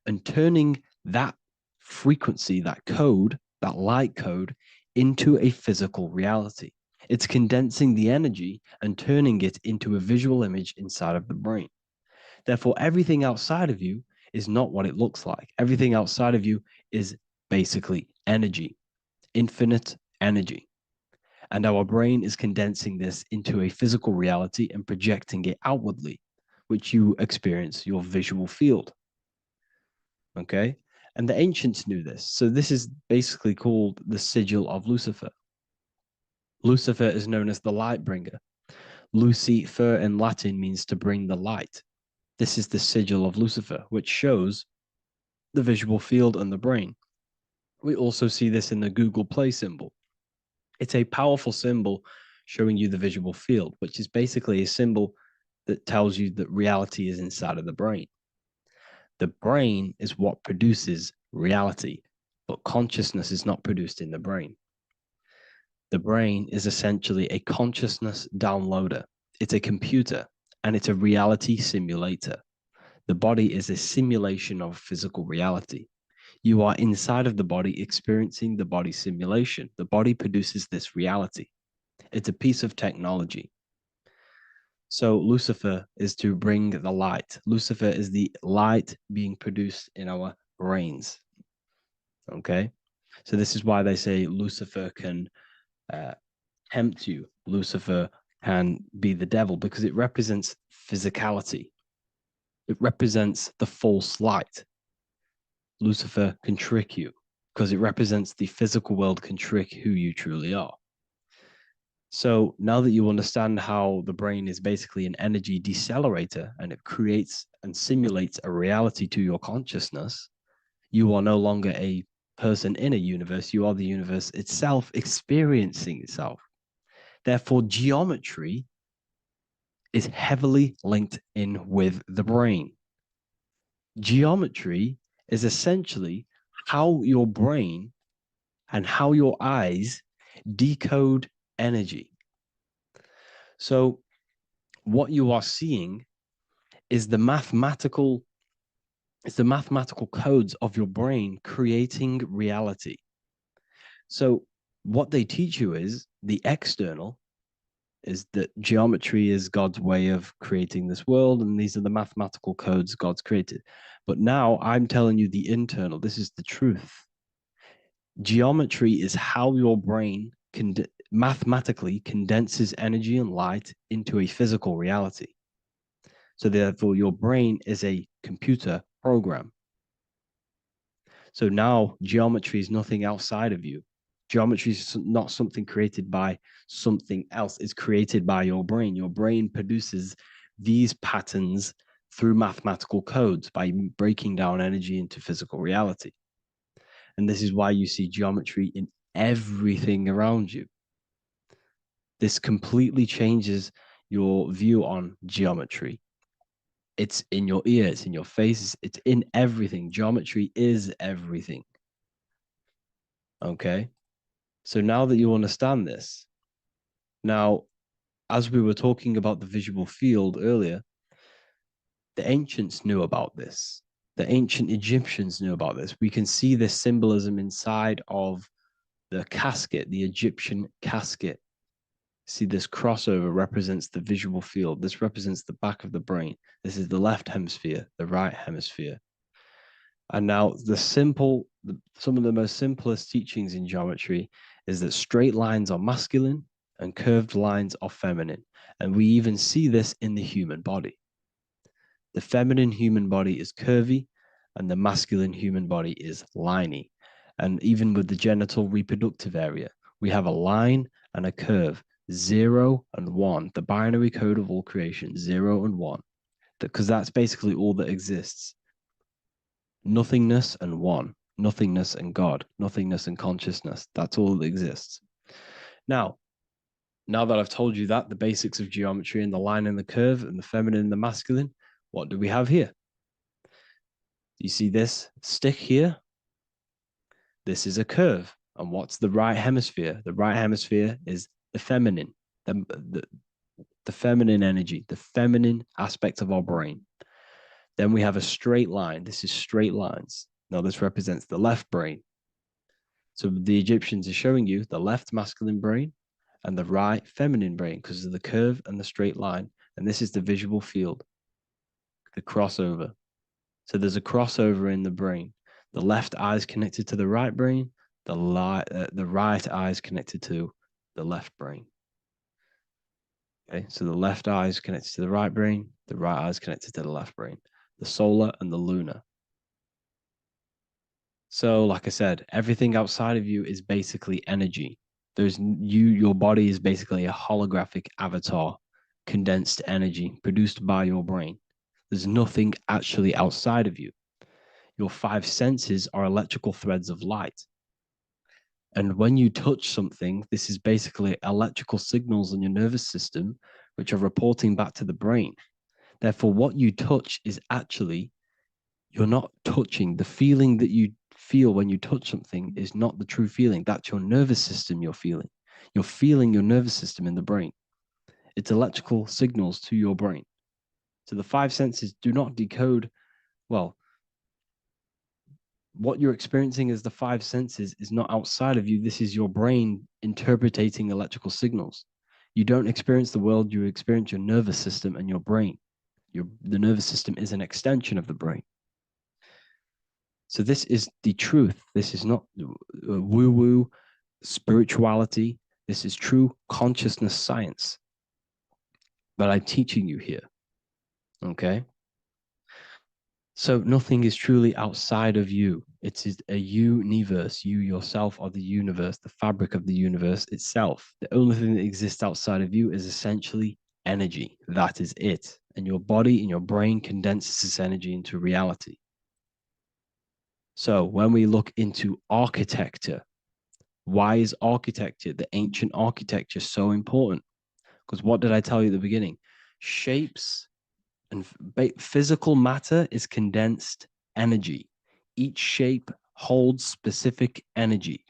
and turning that frequency, that code, that light code, into a physical reality. It's condensing the energy and turning it into a visual image inside of the brain. Therefore, everything outside of you is not what it looks like. Everything outside of you is basically energy, infinite energy. And our brain is condensing this into a physical reality and projecting it outwardly, which you experience your visual field. Okay? And the ancients knew this. So this is basically called the sigil of Lucifer. Lucifer is known as the light bringer. Lucifer in Latin means to bring the light. This is the sigil of Lucifer, which shows the visual field and the brain. We also see this in the Google Play symbol. It's a powerful symbol showing you the visual field, which is basically a symbol that tells you that reality is inside of the brain. The brain is what produces reality, but consciousness is not produced in the brain. The brain is essentially a consciousness downloader. It's a computer, and it's a reality simulator. The body is a simulation of physical reality. You are inside of the body experiencing the body simulation. The body produces this reality. It's a piece of technology. So Lucifer is to bring the light. Lucifer is the light being produced in our brains. Okay? So this is why they say Lucifer can tempt you. Lucifer can be the devil because it represents physicality. It represents the false light. Lucifer can trick you because it represents the physical world can trick who you truly are. So now that you understand how the brain is basically an energy decelerator and it creates and simulates a reality to your consciousness, you are no longer a person in a universe. You are the universe itself experiencing itself. Therefore, geometry is heavily linked in with the brain. Geometry is essentially how your brain and how your eyes decode energy. So what you are seeing is the mathematical codes of your brain creating reality. So what they teach you is the external is that geometry is God's way of creating this world, and these are the mathematical codes God's created. But now I'm telling you the internal. This is the truth. Geometry is how your brain mathematically condenses energy and light into a physical reality. So therefore, your brain is a computer program. So now geometry is nothing outside of you. Geometry is not something created by something else. It's created by your brain. Your brain produces these patterns through mathematical codes by breaking down energy into physical reality. And this is why you see geometry in everything around you. This completely changes your view on geometry. It's in your ear, it's in your face, it's in everything. Geometry is everything. Okay? So now that you understand this, now, as we were talking about the visual field earlier, the ancients knew about this. The ancient Egyptians knew about this. We can see this symbolism inside of the casket, the Egyptian casket. See, this crossover represents the visual field. This represents the back of the brain. This is the left hemisphere, the right hemisphere. And now some of the most simplest teachings in geometry is that straight lines are masculine and curved lines are feminine. And we even see this in the human body. The feminine human body is curvy and the masculine human body is liney. And even with the genital reproductive area, We have a line and a curve, 0 and 1, the binary code of all creation, 0 and 1, because that's basically all that exists. Nothingness and 1, nothingness and God, nothingness and consciousness. That's all that exists. Now that I've told you that, the basics of geometry and the line and the curve and the feminine and the masculine, what do we have here? You see this stick here? This is a curve. And what's the right hemisphere? The right hemisphere is the feminine, the feminine energy, the feminine aspect of our brain. Then we have a straight line. This is straight lines. Now this represents the left brain. So the Egyptians are showing you the left masculine brain and the right feminine brain because of the curve and the straight line. And this is the visual field, the crossover. So there's a crossover in the brain. The left eye is connected to the right brain. The right eye is connected to the left brain. Okay, so the left eye is connected to the right brain. The right eye is connected to the left brain. The solar and the lunar. So, like I said, everything outside of you is basically energy. Your body is basically a holographic avatar, condensed energy produced by your brain. There's nothing actually outside of you. Your 5 senses are electrical threads of light. And when you touch something, this is basically electrical signals in your nervous system, which are reporting back to the brain. Therefore, what you touch is actually, you're not touching. The feeling that you feel when you touch something is not the true feeling. That's your nervous system you're feeling. You're feeling your nervous system in the brain. It's electrical signals to your brain. So the 5 senses do not decode, well, what you're experiencing as the 5 senses is not outside of you. This is your brain interpreting electrical signals. You don't experience the world, you experience your nervous system and your brain. The nervous system is an extension of the brain. So this is the truth. This is not woo-woo spirituality. This is true consciousness science. But I'm teaching you here. Okay? So nothing is truly outside of you. It is a universe. You yourself are the universe, the fabric of the universe itself. The only thing that exists outside of you is essentially energy. That is it. And your body and your brain condenses this energy into reality. So when we look into architecture, why is architecture, the ancient architecture, so important? Because what did I tell you at the beginning? Shapes and physical matter is condensed energy. Each shape holds specific energy.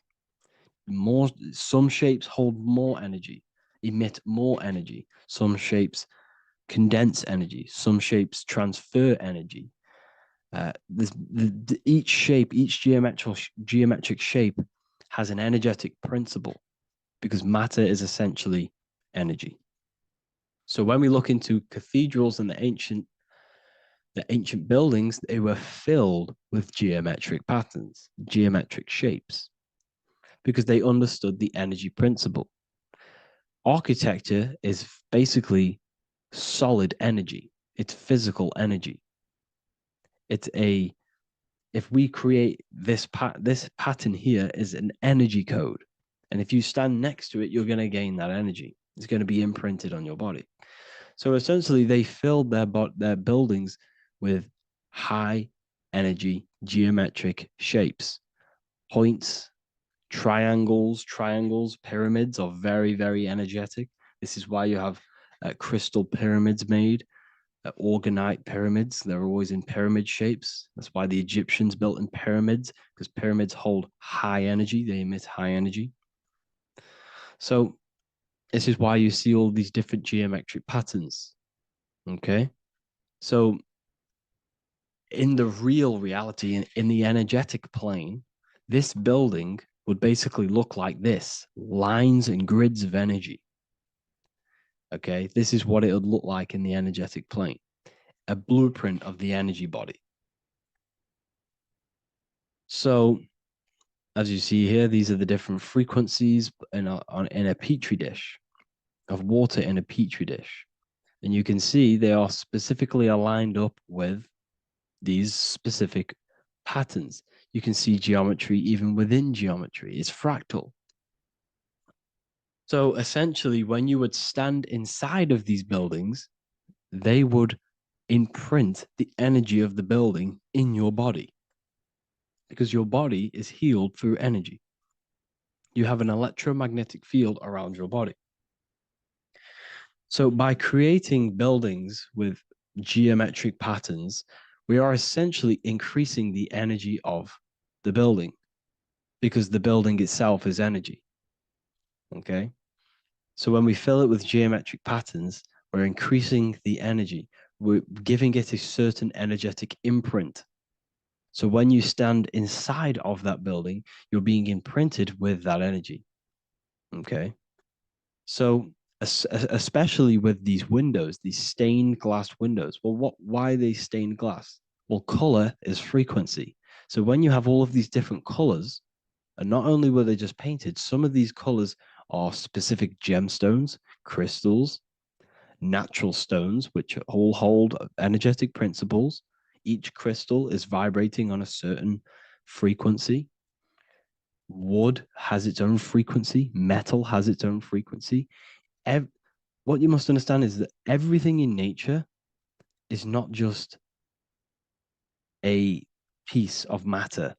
Some shapes hold more energy, emit more energy. Some shapes condense energy. Some shapes transfer energy. Each shape, each geometric shape has an energetic principle because matter is essentially energy. So when we look into cathedrals and the ancient buildings, they were filled with geometric patterns, geometric shapes, because they understood the energy principle. Architecture is basically solid energy. It's physical energy. If we create this pattern here is an energy code. And if you stand next to it, you're going to gain that energy. It's going to be imprinted on your body. So essentially, they filled their buildings with high energy geometric shapes. Points, triangles, pyramids are very, very energetic. This is why you have crystal pyramids made, orgonite pyramids. They're always in pyramid shapes. That's why the Egyptians built in pyramids, because pyramids hold high energy. They emit high energy. So this is why you see all these different geometric patterns. Okay. So in the real reality, in the energetic plane, this building would basically look like this: lines and grids of energy. Okay. This is what it would look like in the energetic plane, a blueprint of the energy body. So as you see here, these are the different frequencies in a petri dish, of water in a petri dish. And you can see they are specifically aligned up with these specific patterns. You can see geometry even within geometry. It's fractal. So essentially, when you would stand inside of these buildings, they would imprint the energy of the building in your body because your body is healed through energy. You have an electromagnetic field around your body. So by creating buildings with geometric patterns, we are essentially increasing the energy of the building because the building itself is energy. Okay. So when we fill it with geometric patterns, we're increasing the energy. We're giving it a certain energetic imprint. So when you stand inside of that building, you're being imprinted with that energy. Okay. So especially with these windows, these stained glass windows. Well, why are they stained glass? Well, color is frequency. So when you have all of these different colors, and not only were they just painted, some of these colors are specific gemstones, crystals, natural stones, which all hold energetic principles. Each crystal is vibrating on a certain frequency. Wood has its own frequency, metal has its own frequency. What you must understand is that everything in nature is not just a piece of matter.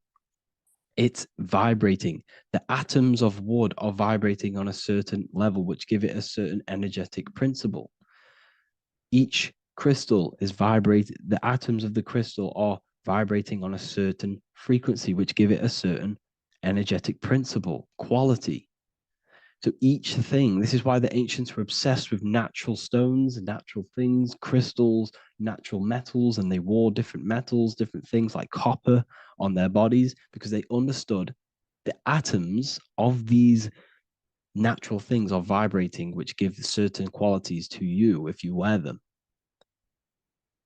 It's vibrating. The atoms of wood are vibrating on a certain level, which give it a certain energetic principle. Each crystal is vibrating. The atoms of the crystal are vibrating on a certain frequency, which give it a certain energetic principle, quality. So each thing, this is why the ancients were obsessed with natural stones, natural things, crystals, natural metals, and they wore different metals, different things like copper on their bodies because they understood the atoms of these natural things are vibrating, which give certain qualities to you if you wear them.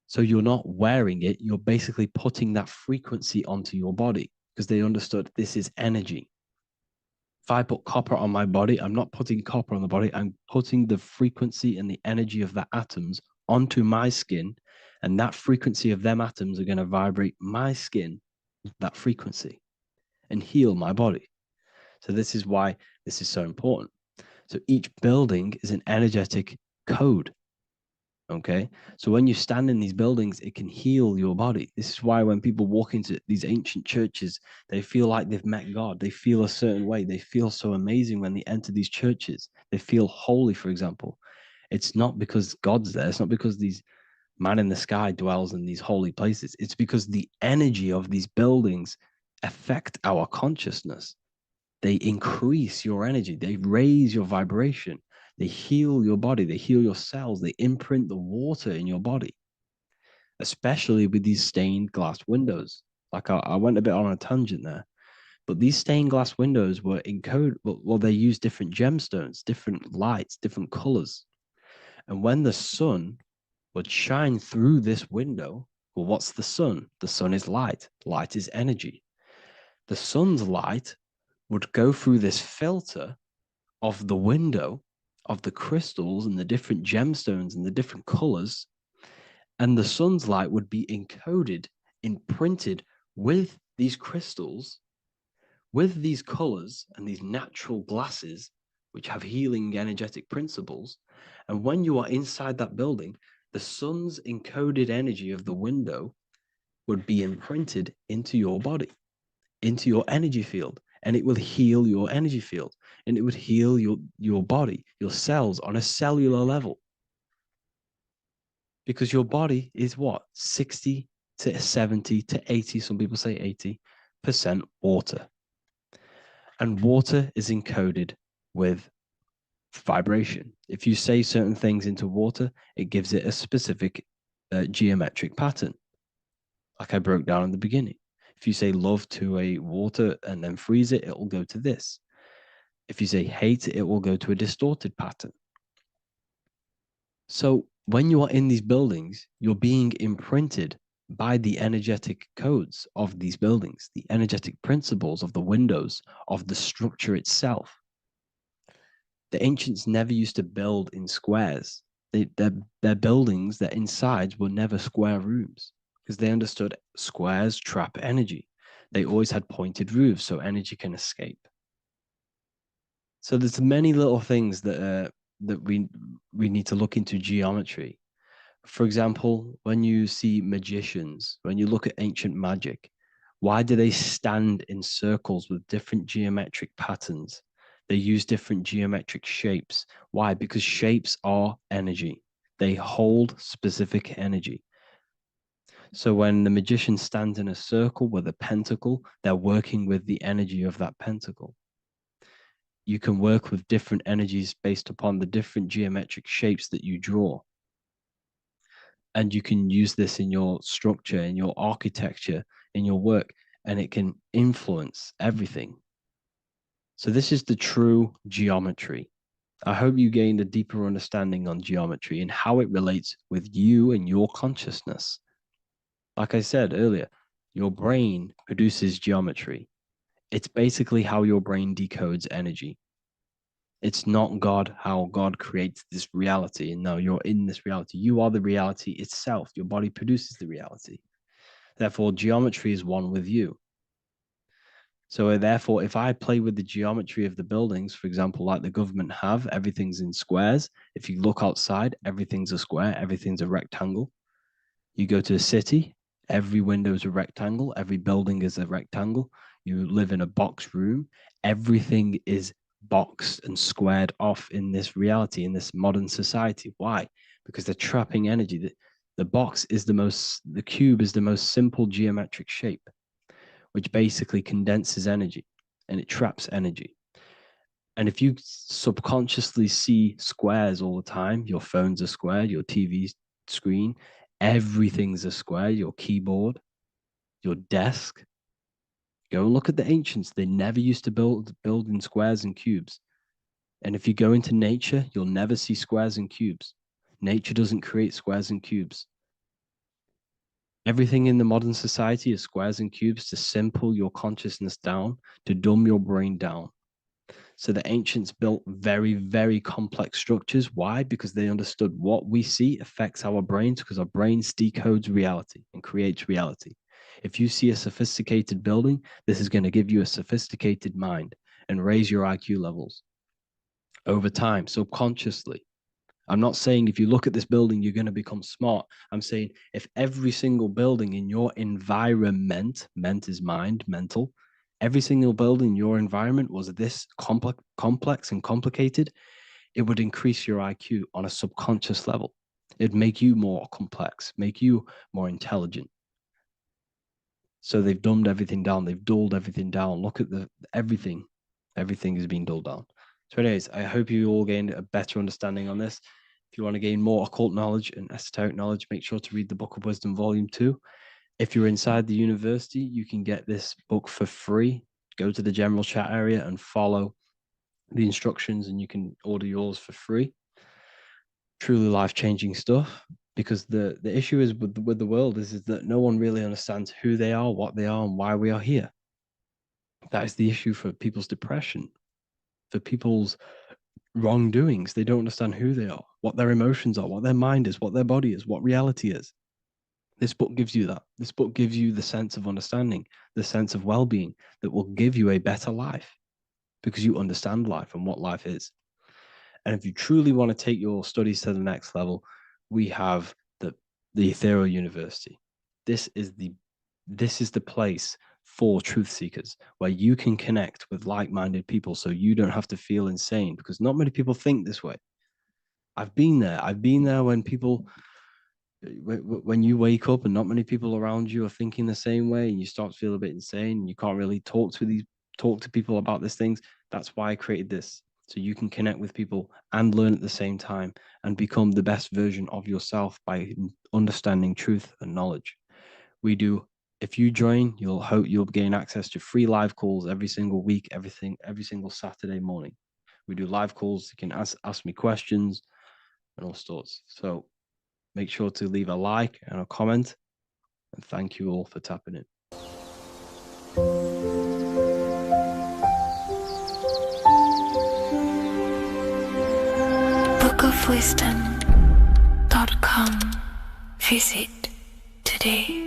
So you're not wearing it, you're basically putting that frequency onto your body because they understood this is energy. If I put copper on my body, I'm not putting copper on the body. I'm putting the frequency and the energy of the atoms onto my skin. And that frequency of them atoms are going to vibrate my skin, that frequency, and heal my body. So this is why this is so important. So each building is an energetic code. Okay. So when you stand in these buildings, it can heal your body. This is why when people walk into these ancient churches, they feel like they've met God. They feel a certain way. They feel so amazing when they enter these churches. They feel holy, for example. It's not because God's there. It's not because these man in the sky dwells in these holy places. It's because the energy of these buildings affect our consciousness. They increase your energy. They raise your vibration. They heal your body. They heal your cells. They imprint the water in your body, especially with these stained glass windows. Like I went a bit on a tangent there, but these stained glass windows were encoded. Well, they use different gemstones, different lights, different colors. And when the sun would shine through this window, well, what's the sun? The sun is light. Light is energy. The sun's light would go through this filter of the window of the crystals and the different gemstones and the different colors, and the sun's light would be encoded, imprinted with these crystals, with these colors and these natural glasses, which have healing energetic principles. And when you are inside that building, the sun's encoded energy of the window would be imprinted into your body, into your energy field, and it will heal your energy field, and it would heal your body, your cells on a cellular level. Because your body is what? 60 to 70 to 80, some people say 80% water. And water is encoded with vibration. If you say certain things into water, it gives it a specific geometric pattern, like I broke down in the beginning. If you say love to a water and then freeze it, it will go to this. If you say hate, it will go to a distorted pattern. So when you are in these buildings, you're being imprinted by the energetic codes of these buildings, the energetic principles of the windows, of the structure itself. The ancients never used to build in squares. Their buildings, their insides were never square rooms because they understood squares trap energy. They always had pointed roofs so energy can escape. So there's many little things that we need to look into geometry. For example, when you see magicians, when you look at ancient magic, why do they stand in circles with different geometric patterns? They use different geometric shapes. Why? Because shapes are energy. They hold specific energy. So when the magician stands in a circle with a pentacle, they're working with the energy of that pentacle. You can work with different energies based upon the different geometric shapes that you draw. And you can use this in your structure, in your architecture, in your work, and it can influence everything. So this is the true geometry. I hope you gained a deeper understanding on geometry and how it relates with you and your consciousness. Like I said earlier, your brain produces geometry. It's basically how your brain decodes energy. It's not God, how God creates this reality. And no, you're in this reality. You are the reality itself. Your body produces the reality. Therefore, geometry is one with you. So therefore, if I play with the geometry of the buildings, for example, like the government have, everything's in squares. If you look outside, everything's a square, everything's a rectangle. You go to a city, every window is a rectangle, every building is a rectangle. You live in a box room, everything is boxed and squared off in this reality, in this modern society. Why? Because they're trapping energy. The cube is the most simple geometric shape, which basically condenses energy and it traps energy. And if you subconsciously see squares all the time, your phone's a square, your TV screen, everything's a square, your keyboard, your desk. Go and look at the ancients. They never used to build in squares and cubes. And if you go into nature, you'll never see squares and cubes. Nature doesn't create squares and cubes. Everything in the modern society is squares and cubes to simple your consciousness down, to dumb your brain down. So the ancients built very, very complex structures. Why? Because they understood what we see affects our brains, because our brains decodes reality and creates reality. If you see a sophisticated building, this is going to give you a sophisticated mind and raise your IQ levels over time, subconsciously. I'm not saying if you look at this building, you're going to become smart. I'm saying if every single building in your environment, ment is mind, mental, every single building in your environment was this complex and complicated, it would increase your IQ on a subconscious level. It'd make you more complex, make you more intelligent. So they've dumbed everything down. They've dulled everything down. Look at everything. Everything is being dulled down. So anyways, I hope you all gained a better understanding on this. If you want to gain more occult knowledge and esoteric knowledge, make sure to read the Book of Wisdom, Volume 2. If you're inside the university, you can get this book for free. Go to the general chat area and follow the instructions and you can order yours for free. Truly life-changing stuff. Because the issue is with the world is that no one really understands who they are, what they are, and why we are here. That is the issue for people's depression, for people's wrongdoings. They don't understand who they are, what their emotions are, what their mind is, what their body is, what reality is. This book gives you that. This book gives you the sense of understanding, the sense of well-being that will give you a better life because you understand life and what life is. And if you truly want to take your studies to the next level, we have the Ethereal University. This is the place for truth seekers where you can connect with like-minded people so you don't have to feel insane, because not many people think this way. I've been there when you wake up and not many people around you are thinking the same way and you start to feel a bit insane and you can't really talk to people about these things. That's why I created this, so you can connect with people and learn at the same time and become the best version of yourself by understanding truth and knowledge. If you join, you'll gain access to free live calls every single week, every single Saturday morning. We do live calls. You can ask me questions and all sorts. So make sure to leave a like and a comment. And thank you all for tapping in. bookofwisdom.com. Visit today.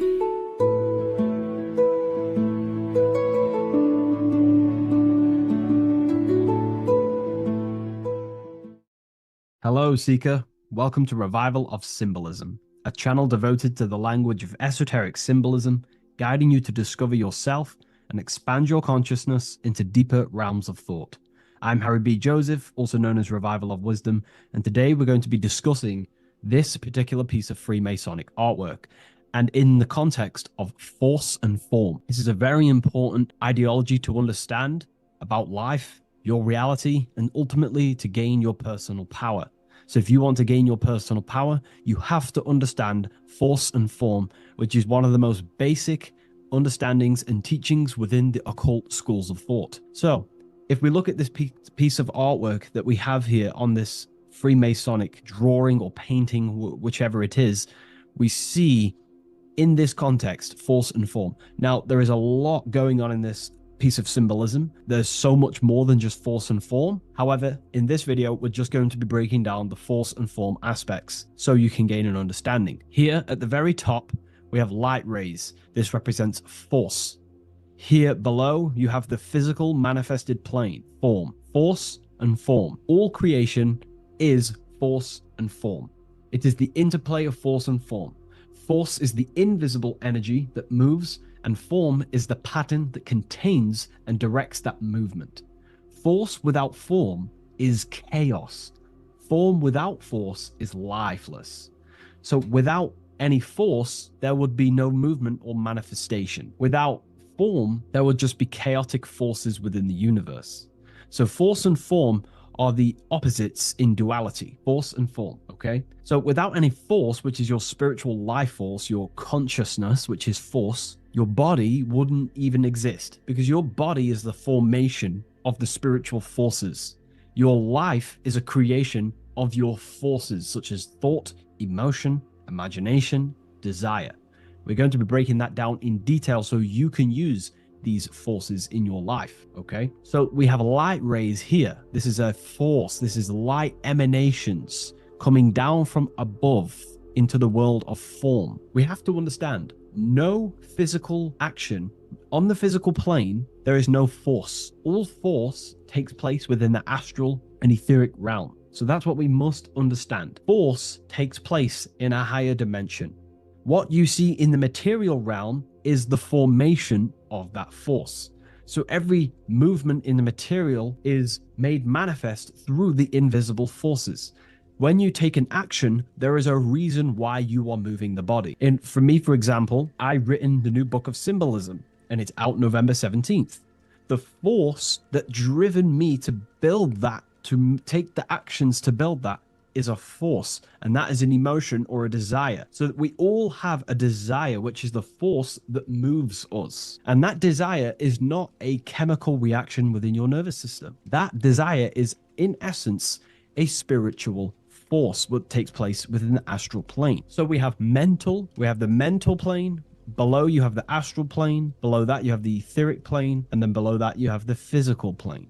Hello, Seeker. Welcome to Revival of Symbolism, a channel devoted to the language of esoteric symbolism, guiding you to discover yourself and expand your consciousness into deeper realms of thought. I'm Harry B. Joseph, also known as Revival of Wisdom, and today we're going to be discussing this particular piece of Freemasonic artwork, and in the context of force and form. This is a very important ideology to understand about life, your reality, and ultimately to gain your personal power. So if you want to gain your personal power, you have to understand force and form, which is one of the most basic understandings and teachings within the occult schools of thought. So if we look at this piece of artwork that we have here on this Freemasonic drawing or painting, whichever it is, we see in this context force and form. Now, there is a lot going on in this piece of symbolism. There's so much more than just force and form. However, in this video, we're just going to be breaking down the force and form aspects so you can gain an understanding. Here at the very top, we have light rays. This represents force. Here below, you have the physical manifested plane, form, force and form. All creation is force and form. It is the interplay of force and form. Force is the invisible energy that moves, and form is the pattern that contains and directs that movement. Force without form is chaos. Form without force is lifeless. So without any force, there would be no movement or manifestation. Without form, there would just be chaotic forces within the universe. So force and form are the opposites in duality, force and form, okay? So without any force, which is your spiritual life force, your consciousness, which is force, your body wouldn't even exist, because your body is the formation of the spiritual forces. Your life is a creation of your forces, such as thought, emotion, imagination, desire. We're going to be breaking that down in detail so you can use these forces in your life, okay? So we have light rays here. This is a force. This is light emanations coming down from above into the world of form. We have to understand, no physical action on the physical plane, there is no force. All force takes place within the astral and etheric realm. So that's what we must understand. Force takes place in a higher dimension. What you see in the material realm is the formation of that force. So every movement in the material is made manifest through the invisible forces. When you take an action, there is a reason why you are moving the body. And for me, for example, I've written the new book of symbolism, and it's out November 17th. The force that driven me to build that, to take the actions to build that, is a force, and that is an emotion or a desire. So that we all have a desire, which is the force that moves us. And that desire is not a chemical reaction within your nervous system. That desire is, in essence, a spiritual force that takes place within the astral plane. So we have mental, we have the mental plane. Below you have the astral plane. Below that you have the etheric plane. And then below that you have the physical plane.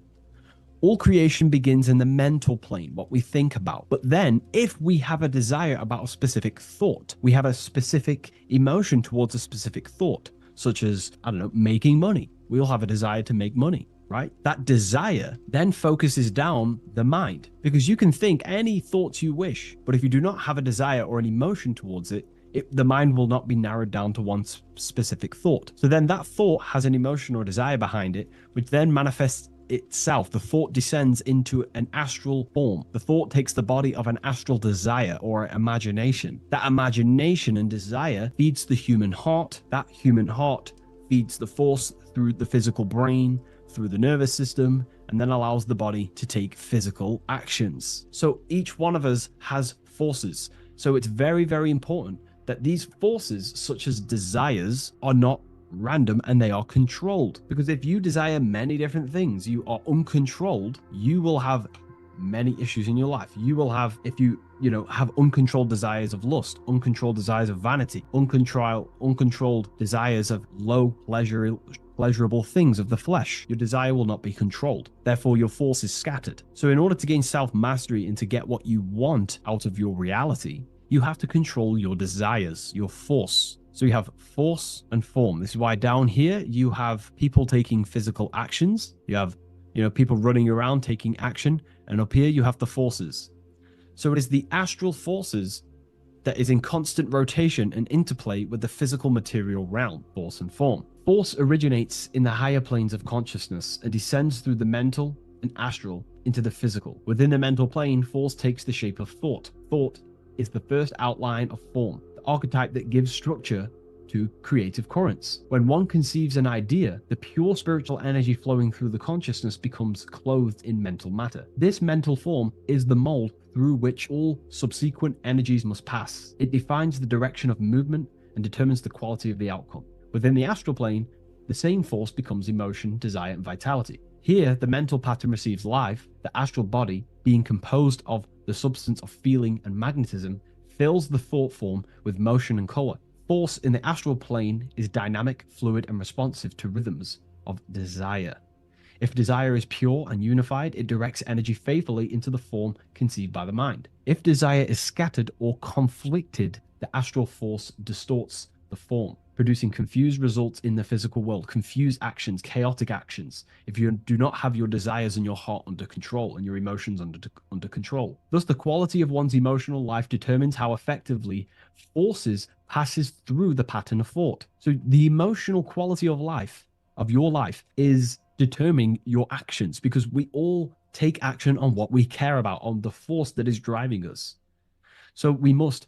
All creation begins in the mental plane, what we think about. But then if we have a desire about a specific thought, we have a specific emotion towards a specific thought, such as, I don't know, making money. We all have a desire to make money, right? That desire then focuses down the mind, because you can think any thoughts you wish, but if you do not have a desire or an emotion towards it, the mind will not be narrowed down to one specific thought. So then that thought has an emotion or desire behind it, which then manifests itself. The thought descends into an astral form. The thought takes the body of an astral desire or imagination. That imagination and desire feeds the human heart. That human heart feeds the force through the physical brain, through the nervous system, and then allows the body to take physical actions. So each one of us has forces. So it's very, very important that these forces, such as desires, are not random and they are controlled. Because if you desire many different things, you are uncontrolled, you will have many issues in your life. You will have, if you have uncontrolled desires of lust, uncontrolled desires of vanity, uncontrolled desires of low pleasurable things of the flesh, your desire will not be controlled. Therefore, your force is scattered. So in order to gain self-mastery and to get what you want out of your reality, you have to control your desires, your force. So you have force and form. This is why down here you have people taking physical actions. You have, people running around taking action. And up here you have the forces. So it is the astral forces that is in constant rotation and interplay with the physical material realm, force and form. Force originates in the higher planes of consciousness and descends through the mental and astral into the physical. Within the mental plane, force takes the shape of thought. Thought is the first outline of form, the archetype that gives structure to creative currents. When one conceives an idea, the pure spiritual energy flowing through the consciousness becomes clothed in mental matter. This mental form is the mold through which all subsequent energies must pass. It defines the direction of movement and determines the quality of the outcome. Within the astral plane, the same force becomes emotion, desire, and vitality. Here, the mental pattern receives life. The astral body, being composed of the substance of feeling and magnetism, fills the thought form with motion and color. Force in the astral plane is dynamic, fluid, and responsive to rhythms of desire. If desire is pure and unified, it directs energy faithfully into the form conceived by the mind. If desire is scattered or conflicted, the astral force distorts the form, producing confused results in the physical world, confused actions, chaotic actions, if you do not have your desires and your heart under control and your emotions under control. Thus, the quality of one's emotional life determines how effectively forces passes through the pattern of thought. So the emotional quality of life, of your life, is determining your actions, because we all take action on what we care about, on the force that is driving us. So we must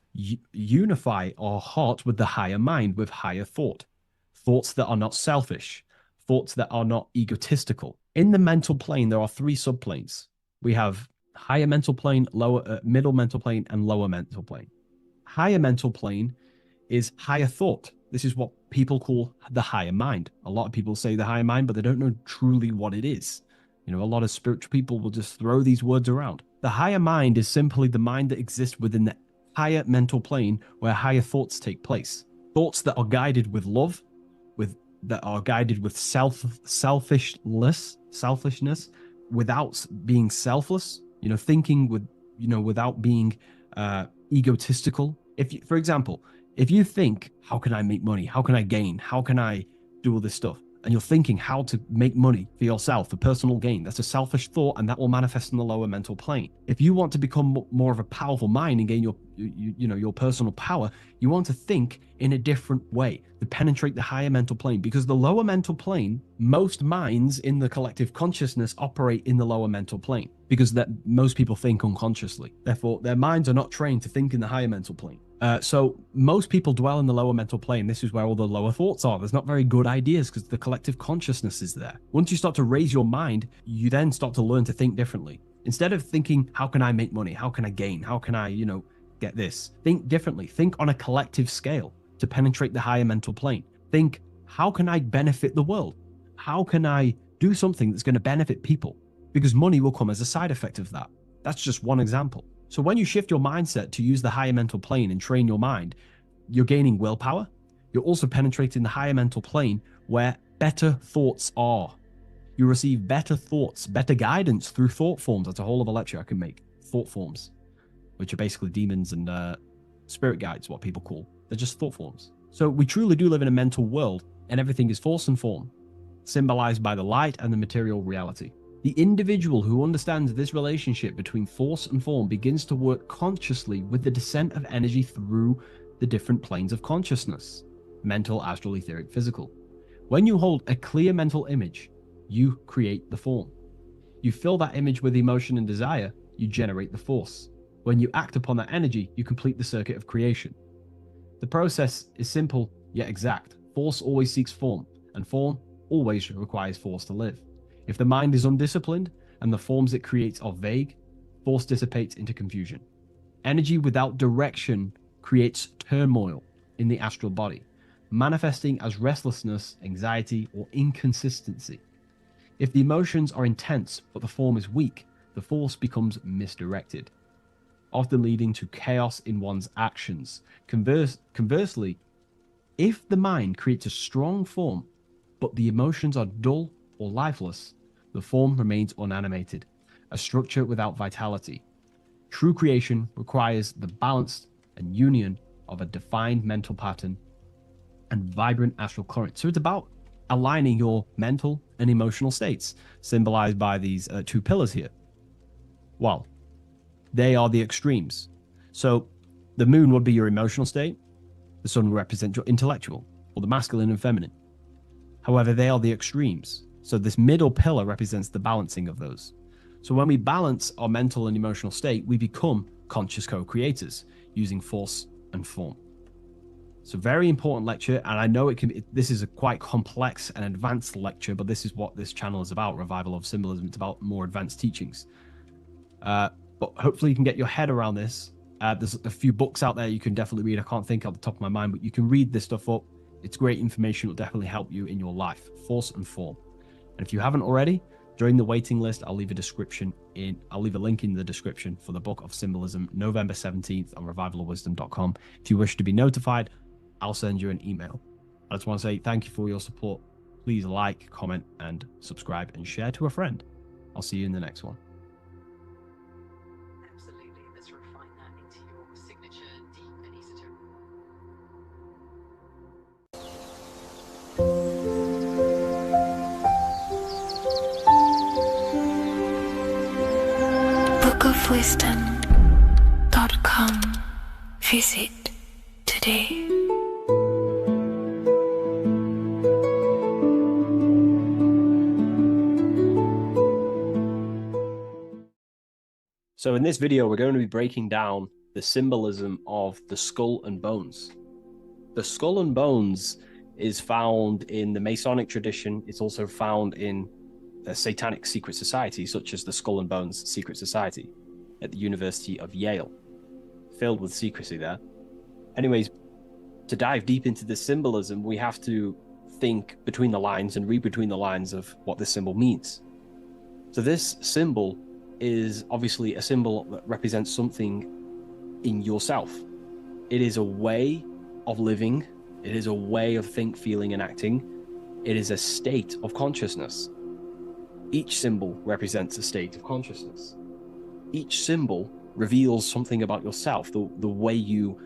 unify our heart with the higher mind, with higher thought, thoughts that are not selfish, thoughts that are not egotistical. In the mental plane, there are three subplanes. We have higher mental plane, lower, middle mental plane, and lower mental plane. Higher mental plane is higher thought. This is what people call the higher mind. A lot of people say the higher mind, but they don't know truly what it is. You know, a lot of spiritual people will just throw these words around. The higher mind is simply the mind that exists within the higher mental plane where higher thoughts take place. Thoughts that are guided with love, that are guided with selfishness, without being selfless, you know, thinking with, you know, without being egotistical. If you, for example, if you think, how can I make money? How can I gain? How can I do all this stuff? And you're thinking how to make money for yourself, for personal gain. That's a selfish thought, and that will manifest in the lower mental plane. If you want to become more of a powerful mind and gain your personal power, you want to think in a different way to penetrate the higher mental plane, because the lower mental plane, most minds in the collective consciousness operate in the lower mental plane, because that most people think unconsciously. Therefore, their minds are not trained to think in the higher mental plane. So most people dwell in the lower mental plane. This is where all the lower thoughts are. There's not very good ideas because the collective consciousness is there. Once you start to raise your mind, you then start to learn to think differently. Instead of thinking, how can I make money? How can I gain? How can I, get this? Think differently. Think on a collective scale to penetrate the higher mental plane. Think, how can I benefit the world? How can I do something that's going to benefit people? Because money will come as a side effect of that. That's just one example. So when you shift your mindset to use the higher mental plane and train your mind, you're gaining willpower. You're also penetrating the higher mental plane where better thoughts are. You receive better thoughts, better guidance through thought forms. That's a whole other lecture I can make. Thought forms, which are basically demons and spirit guides, what people call. They're just thought forms. So we truly do live in a mental world, and everything is force and form, symbolized by the light and the material reality. The individual who understands this relationship between force and form begins to work consciously with the descent of energy through the different planes of consciousness: mental, astral, etheric, physical. When you hold a clear mental image, you create the form. You fill that image with emotion and desire, you generate the force. When you act upon that energy, you complete the circuit of creation. The process is simple yet exact. Force always seeks form, and form always requires force to live. If the mind is undisciplined and the forms it creates are vague, force dissipates into confusion. Energy without direction creates turmoil in the astral body, manifesting as restlessness, anxiety, or inconsistency. If the emotions are intense but the form is weak, the force becomes misdirected, often leading to chaos in one's actions. Conversely, if the mind creates a strong form but the emotions are dull or lifeless, the form remains unanimated, a structure without vitality. True creation requires the balance and union of a defined mental pattern and vibrant astral current. So it's about aligning your mental and emotional states, symbolized by these two pillars here. Well, they are the extremes. So the moon would be your emotional state, the sun would represent your intellectual, or the masculine and feminine. However, they are the extremes. So this middle pillar represents the balancing of those. So when we balance our mental and emotional state, we become conscious co-creators using force and form. It's a very important lecture, and I know this is a quite complex and advanced lecture, but this is what this channel is about, Revival of Symbolism. It's about more advanced teachings. But hopefully you can get your head around this. There's a few books out there you can definitely read. I can't think off the top of my mind, but you can read this stuff up. It's great information. It will definitely help you in your life. Force and form. And if you haven't already, join the waiting list. I'll leave a link in the description for the Book of Symbolism, November 17th on revivalofwisdom.com. If you wish to be notified, I'll send you an email. I just want to say thank you for your support. Please like, comment, and subscribe, and share to a friend. I'll see you in the next one. Absolutely. Let's refine that into your signature deep and esoteric. bookofwisdom.com. Visit today. So in this video, we're going to be breaking down the symbolism of the skull and bones. The skull and bones is found in the Masonic tradition. It's also found in a satanic secret society, such as the Skull and Bones Secret Society at the University of Yale, filled with secrecy there. Anyways, to dive deep into the symbolism, we have to think between the lines and read between the lines of what this symbol means. So this symbol is obviously a symbol that represents something in yourself. It is a way of living. It is a way of think, feeling, and acting. It is a state of consciousness. Each symbol represents a state of consciousness. Each symbol reveals something about yourself, the way you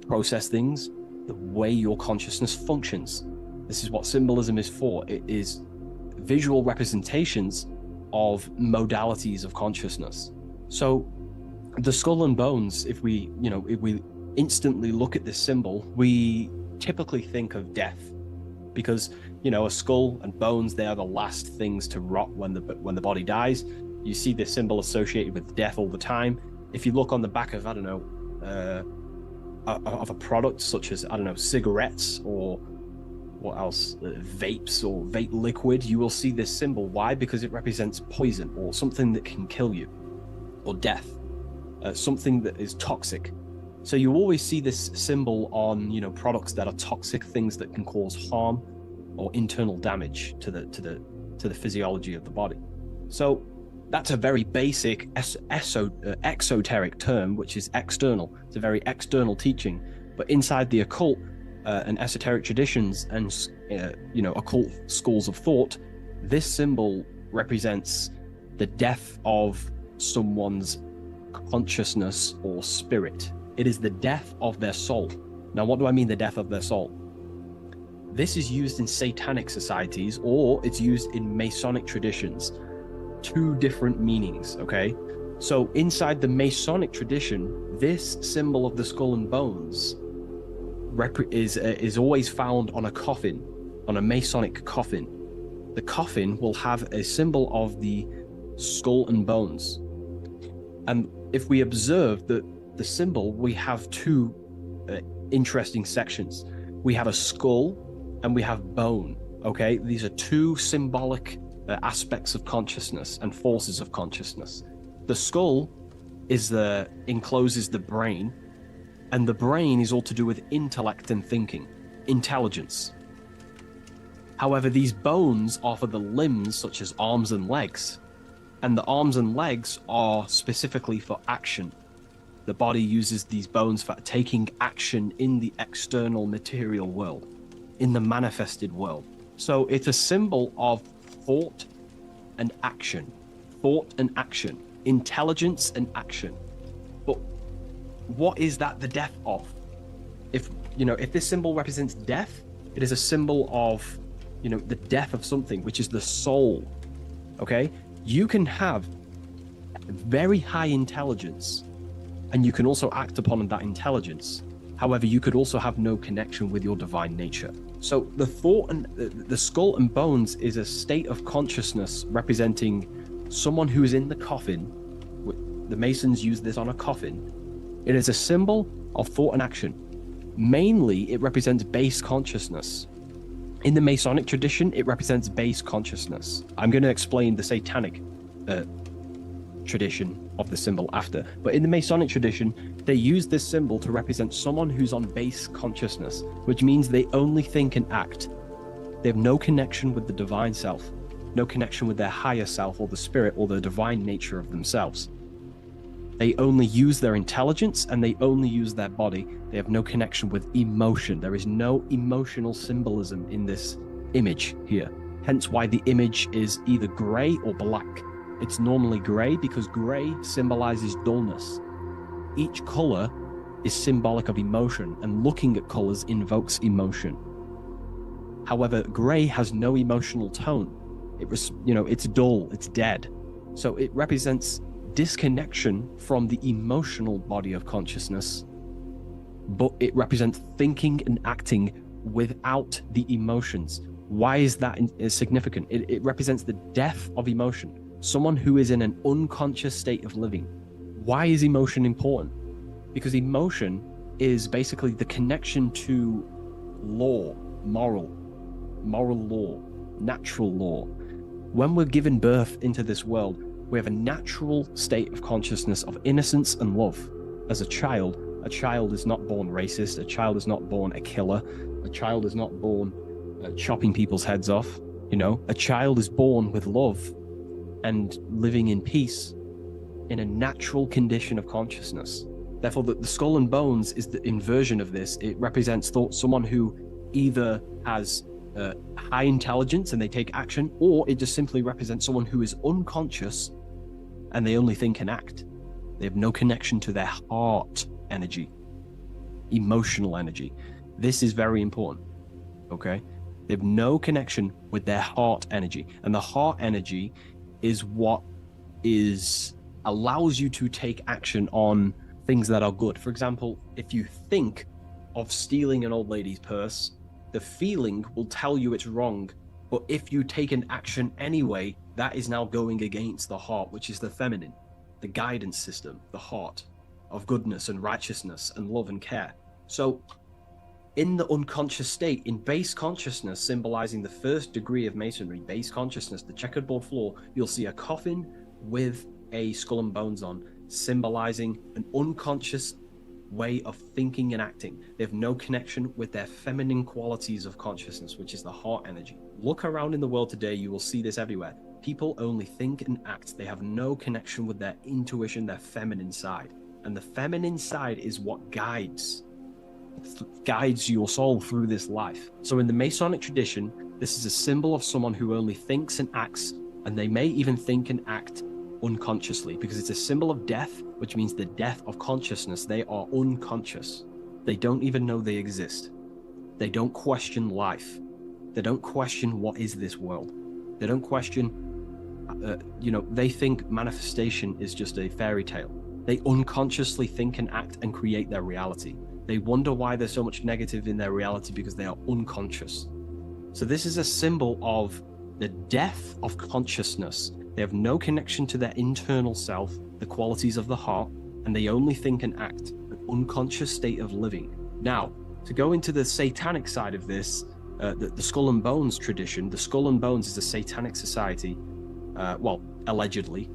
process things, the way your consciousness functions. This is what symbolism is for. It is visual representations of modalities of consciousness. So the skull and bones, if we instantly look at this symbol, we typically think of death, because a skull and bones, they are the last things to rot when the body dies. You see this symbol associated with death all the time. If you look on the back of of a product such as cigarettes, or what else, vapes or vape liquid, you will see this symbol. Why? Because it represents poison or something that can kill you, or death, something that is toxic. So you always see this symbol on products that are toxic, things that can cause harm or internal damage to the physiology of the body. So that's a very basic exoteric term, which is external. It's a very external teaching. But inside the occult and esoteric traditions and occult schools of thought, this symbol represents the death of someone's consciousness or spirit. It is the death of their soul. Now, what do I mean, the death of their soul? This is used in satanic societies, or it's used in Masonic traditions. Two different meanings, okay? So inside the Masonic tradition, this symbol of the skull and bones is always found on a coffin, on a Masonic coffin. The coffin will have a symbol of the skull and bones. And if we observe the symbol, we have two interesting sections. We have a skull and we have bone, okay? These are two symbolic aspects of consciousness and forces of consciousness. The skull encloses the brain, and the brain is all to do with intellect and thinking, intelligence. However, these bones are for the limbs, such as arms and legs, and the arms and legs are specifically for action. The body uses these bones for taking action in the external material world, in the manifested world. So it's a symbol of thought and action, intelligence and action. But what is that the death of? If this symbol represents death, it is a symbol of the death of something, which is the soul. Okay, you can have very high intelligence, and you can also act upon that intelligence. However, you could also have no connection with your divine nature. So the thought and the skull and bones is a state of consciousness representing someone who is in the coffin. The Masons use this on a coffin. It is a symbol of thought and action. Mainly, it represents base consciousness. In the Masonic tradition, it represents base consciousness. I'm going to explain the Satanic tradition of the symbol after. But in the Masonic tradition, they use this symbol to represent someone who's on base consciousness, which means they only think and act. They have no connection with the divine self, no connection with their higher self or the spirit or the divine nature of themselves. They only use their intelligence and they only use their body. They have no connection with emotion. There is no emotional symbolism in this image here. Hence why the image is either gray or black. It's normally gray because gray symbolizes dullness. Each color is symbolic of emotion, and looking at colors invokes emotion. However, gray has no emotional tone. It's dull, it's dead. So it represents disconnection from the emotional body of consciousness, but it represents thinking and acting without the emotions. Why is that significant? It represents the death of emotion. Someone who is in an unconscious state of living. Why is emotion important? Because emotion is basically the connection to law, moral law, natural law. When we're given birth into this world, we have a natural state of consciousness of innocence and love. As a child is not born racist, a child is not born a killer, a child is not born chopping people's heads off. A child is born with love and living in peace in a natural condition of consciousness. Therefore, the skull and bones is the inversion of this. It represents someone who either has high intelligence and they take action, or it just simply represents someone who is unconscious and they only think and act. They have no connection to their heart energy, emotional energy. This is very important, okay? They have no connection with their heart energy. And the heart energy is what allows you to take action on things that are good. For example, if you think of stealing an old lady's purse, the feeling will tell you it's wrong. But if you take an action anyway, that is now going against the heart, which is the feminine, the guidance system, the heart of goodness and righteousness and love and care. So in the unconscious state, in base consciousness, symbolizing the first degree of masonry, base consciousness, the checkerboard floor, you'll see a coffin with a skull and bones on, symbolizing an unconscious way of thinking and acting. They have no connection with their feminine qualities of consciousness, which is the heart energy. Look around in the world today, you will see this everywhere. People only think and act. They have no connection with their intuition, their feminine side. And the feminine side is what guides your soul through this life. So in the Masonic tradition, this is a symbol of someone who only thinks and acts, and they may even think and act unconsciously, because it's a symbol of death, which means the death of consciousness. They are unconscious. They don't even know they exist. They don't question life. They don't question what is this world. They don't question, they think manifestation is just a fairy tale. They unconsciously think and act and create their reality. They wonder why there's so much negative in their reality because they are unconscious. So this is a symbol of the death of consciousness. They have no connection to their internal self, the qualities of the heart, and they only think and act, an unconscious state of living. Now, to go into the satanic side of this, the Skull and Bones tradition, the Skull and Bones is a satanic society, allegedly.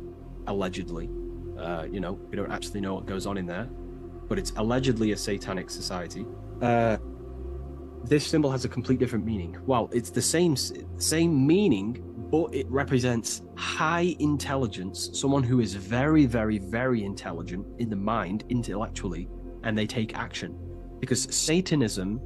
We don't actually know what goes on in there, but it's allegedly a satanic society. This symbol has a complete different meaning. Well, it's the same meaning, but it represents high intelligence, someone who is very, very, very intelligent in the mind, intellectually, and they take action. Because Satanism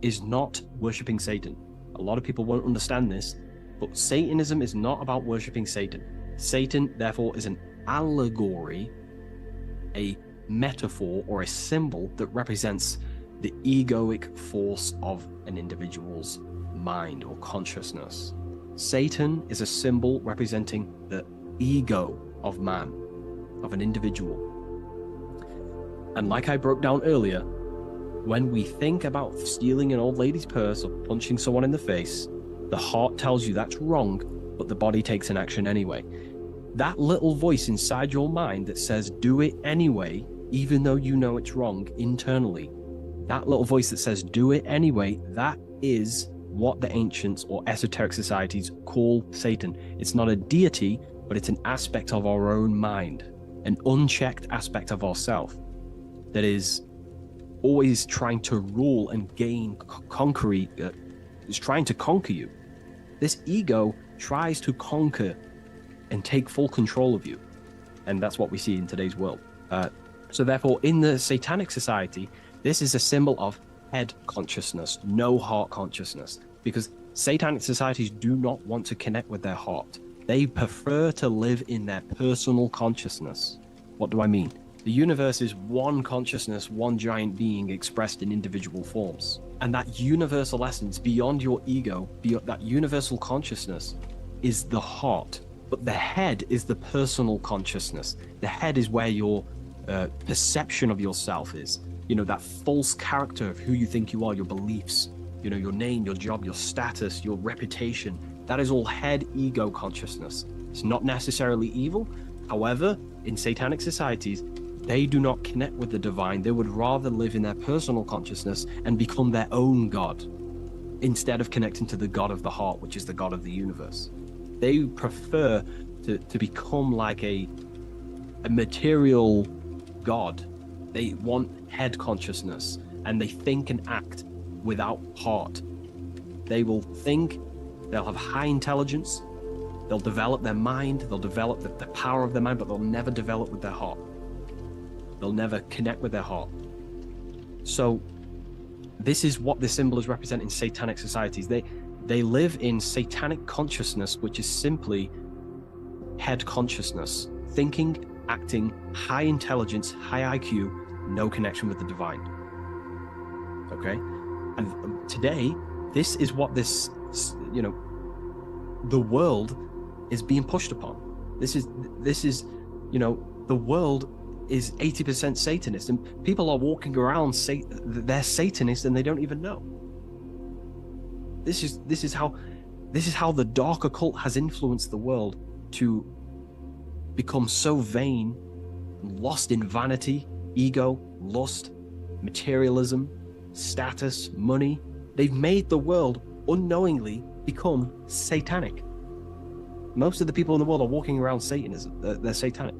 is not worshipping Satan. A lot of people won't understand this, but Satanism is not about worshipping Satan. Satan, therefore, is an allegory, a metaphor, or a symbol that represents the egoic force of an individual's mind or consciousness. Satan is a symbol representing the ego of man. of an individual. And like I broke down earlier, when we think about stealing an old lady's purse or punching someone in the face, the heart tells you that's wrong, but the body takes an action anyway. That little voice inside your mind that says, do it anyway, even though you know it's wrong internally, that little voice that says, do it anyway, that is what the ancients or esoteric societies call Satan. It's not a deity, but it's an aspect of our own mind, an unchecked aspect of ourself that is always trying to rule and gain, is trying to conquer you. This ego tries to conquer and take full control of you. And that's what we see in today's world. So therefore, in the satanic society, this is a symbol of head consciousness, no heart consciousness, because satanic societies do not want to connect with their heart. They prefer to live in their personal consciousness. What do I mean? The universe is one consciousness, one giant being expressed in individual forms. And that universal essence beyond your ego, beyond that universal consciousness, is the heart. But the head is the personal consciousness. The head is where your perception of yourself is. You know, that false character of who you think you are, your beliefs, you know, your name, your job, your status, your reputation. That is all head ego consciousness. It's not necessarily evil. However, in satanic societies, they do not connect with the divine. They would rather live in their personal consciousness and become their own God instead of connecting to the God of the heart, which is the God of the universe. They prefer to become like a material God. They want head consciousness, and they think and act without heart. They will think, they'll have high intelligence, they'll develop their mind, they'll develop the power of their mind, but they'll never develop with their heart. They'll never connect with their heart. So this is what the symbols represent in satanic societies. They live in satanic consciousness, which is simply head consciousness, thinking, acting, high intelligence, high IQ, no connection with the divine. Okay? And today, this is what this, you know, the world is being pushed upon. This is, you know, the world is 80% Satanist, and people are walking around they're Satanists and they don't even know. This is how the dark occult has influenced the world to become so vain, lost in vanity, ego, lust, materialism, status, money. They've made the world unknowingly become satanic. Most of the people in the world are walking around Satanism. They're satanic.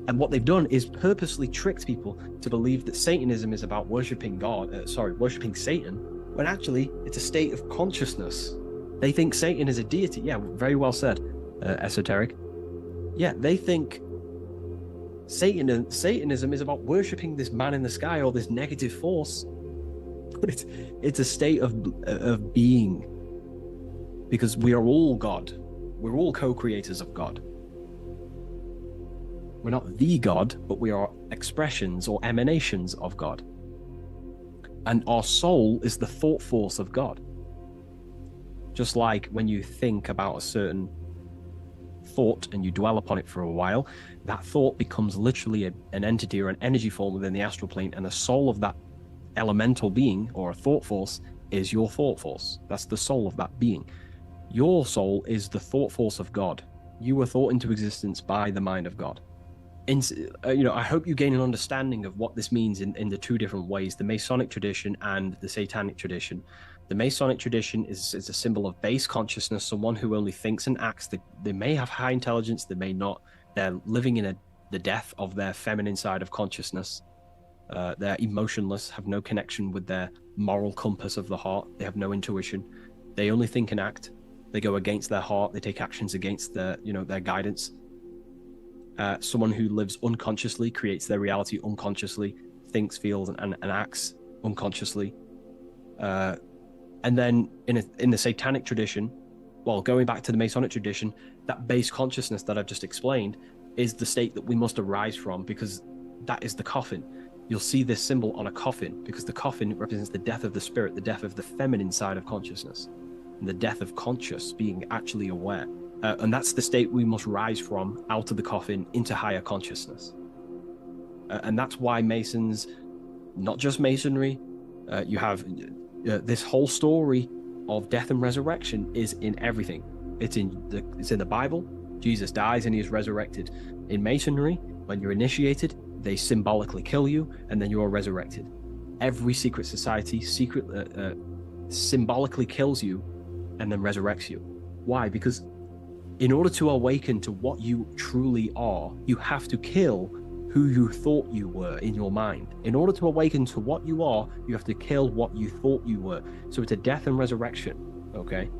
And what they've done is purposely tricked people to believe that Satanism is about worshipping worshipping Satan, when actually it's a state of consciousness. They think Satan is a deity. Yeah, very well said, esoteric. Yeah, they think Satanism is about worshipping this man in the sky or this negative force. But it's a state of being, because we are all God. We're all co-creators of God. We're not the God, but we are expressions or emanations of God. And our soul is the thought force of God. Just like when you think about a certain thought and you dwell upon it for a while, that thought becomes literally an entity or an energy form within the astral plane, and the soul of that elemental being or a thought force is your thought force. That's the soul of that being. Your soul is the thought force of God. You were thought into existence by the mind of God. I hope you gain an understanding of what this means in the two different ways, the Masonic tradition and the Satanic tradition. The Masonic tradition is a symbol of base consciousness, someone who only thinks and acts. They may have high intelligence, they may not. They're living in the death of their feminine side of consciousness. They're emotionless, have no connection with their moral compass of the heart. They have no intuition. They only think and act. They go against their heart. They take actions against their guidance. Someone who lives unconsciously, creates their reality unconsciously, thinks, feels, and acts unconsciously. And then in the Satanic tradition, well, going back to the Masonic tradition, that base consciousness that I've just explained is the state that we must arise from, because that is the coffin. You'll see this symbol on a coffin, because the coffin represents the death of the spirit, the death of the feminine side of consciousness, and the death of conscious being actually aware. And that's the state we must rise from, out of the coffin, into higher consciousness. And that's why Masons, not just Masonry, you have this whole story of death and resurrection is in everything. It's in the Bible. Jesus dies and he is resurrected. In Masonry, when you're initiated, they symbolically kill you and then you are resurrected. Every secret society symbolically kills you and then resurrects you. Why? Because in order to awaken to what you truly are, you have to kill who you thought you were in your mind. In order to awaken to what you are, you have to kill what you thought you were. So it's a death and resurrection. Okay,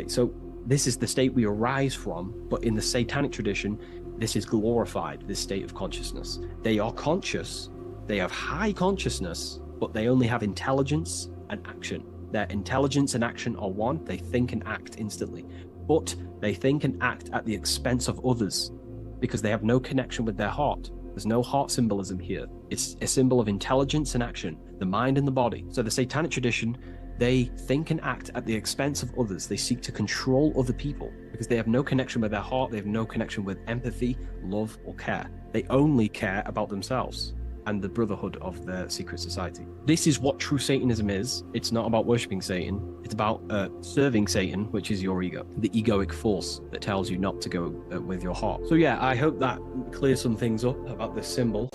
so this is the state we arise from, but in the satanic tradition, this is glorified, this state of consciousness. They are conscious, they have high consciousness, but they only have intelligence and action. Their intelligence and action are one, they think and act instantly. But they think and act at the expense of others because they have no connection with their heart. There's no heart symbolism here. It's a symbol of intelligence and action, the mind and the body. So the satanic tradition, they think and act at the expense of others. They seek to control other people because they have no connection with their heart. They have no connection with empathy, love, or care. They only care about themselves and the brotherhood of their secret society. This is what true Satanism is. It's not about worshipping Satan. It's about serving Satan, which is your ego, the egoic force that tells you not to go with your heart. So yeah, I hope that clears some things up about this symbol.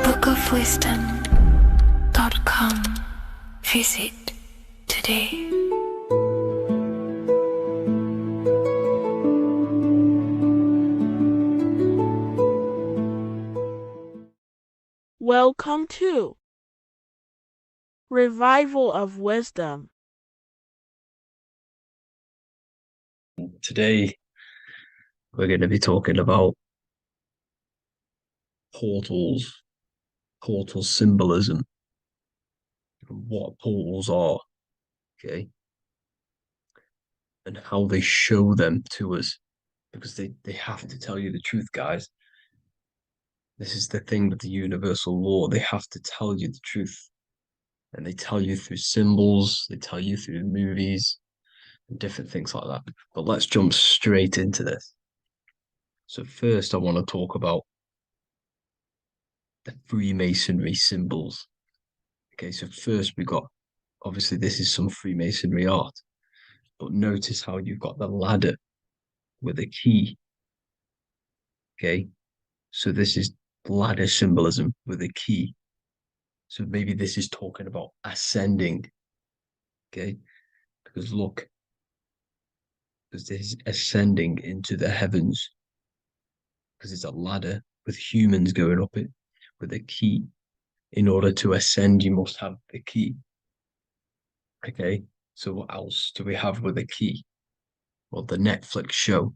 bookofwisdom.com. Visit today. Welcome to Revival of Wisdom. Today, we're going to be talking about portal symbolism, what portals are, okay, and how they show them to us, because they have to tell you the truth, guys. This is the thing with the universal law. They have to tell you the truth. And they tell you through symbols, they tell you through movies, and different things like that. But let's jump straight into this. So first, I want to talk about the Freemasonry symbols. Okay, so first we got, obviously this is some Freemasonry art, but notice how you've got the ladder with a key. Okay, so this is ladder symbolism with a key. So maybe this is talking about ascending. Okay, because look, because this is ascending into the heavens, because it's a ladder with humans going up it with a key. In order to ascend, you must have the key. Okay, so what else do we have with a key? Well, the Netflix show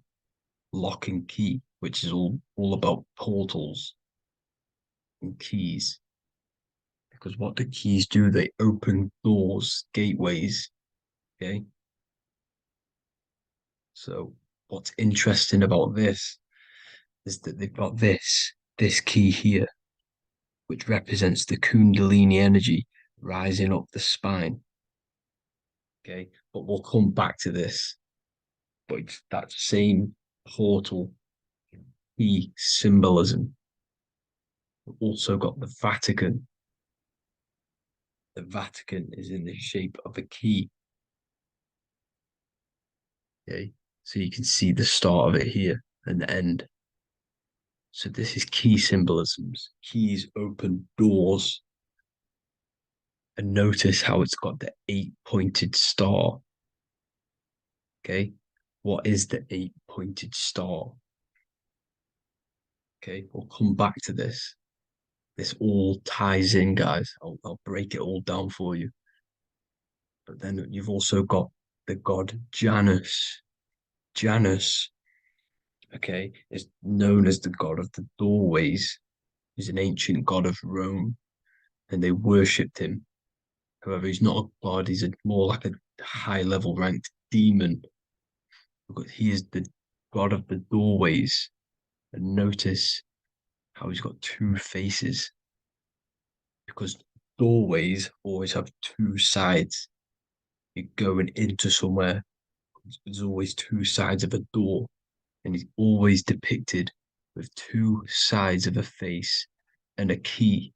Lock and Key, which is all about portals and keys. Because what do keys do? They open doors, gateways. Okay. So what's interesting about this is that they've got this key here, which represents the Kundalini energy rising up the spine. Okay, but we'll come back to this. But it's that same portal key symbolism. We've also got the Vatican. The Vatican is in the shape of a key. Okay, so you can see the start of it here and the end. So this is key symbolisms. Keys open doors. And notice how it's got the 8-pointed star. Okay, what is the 8-pointed star? Okay, we'll come back to this. This all ties in, guys. I'll break it all down for you. But then you've also got the god Janus. Janus, okay, is known as the god of the doorways. He's an ancient god of Rome, and they worshipped him. However, he's not a god, he's more like a high-level ranked demon. Because he is the god of the doorways. And notice how he's got two faces. Because doorways always have two sides. You're going into somewhere, there's always two sides of a door, and he's always depicted with two sides of a face and a key,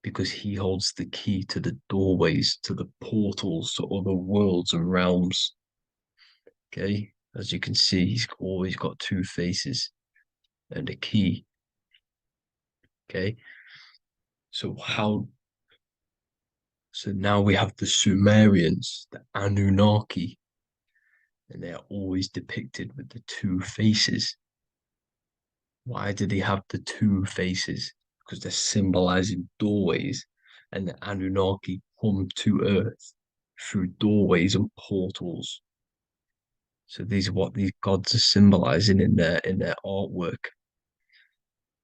because he holds the key to the doorways, to the portals to other worlds and realms. Okay, as you can see, he's always got two faces and a key. Okay, so now we have the Sumerians, the Anunnaki, and they are always depicted with the two faces. Why do they have the two faces? Because they're symbolizing doorways, and the Anunnaki come to Earth through doorways and portals. So these are what these gods are symbolizing in their artwork.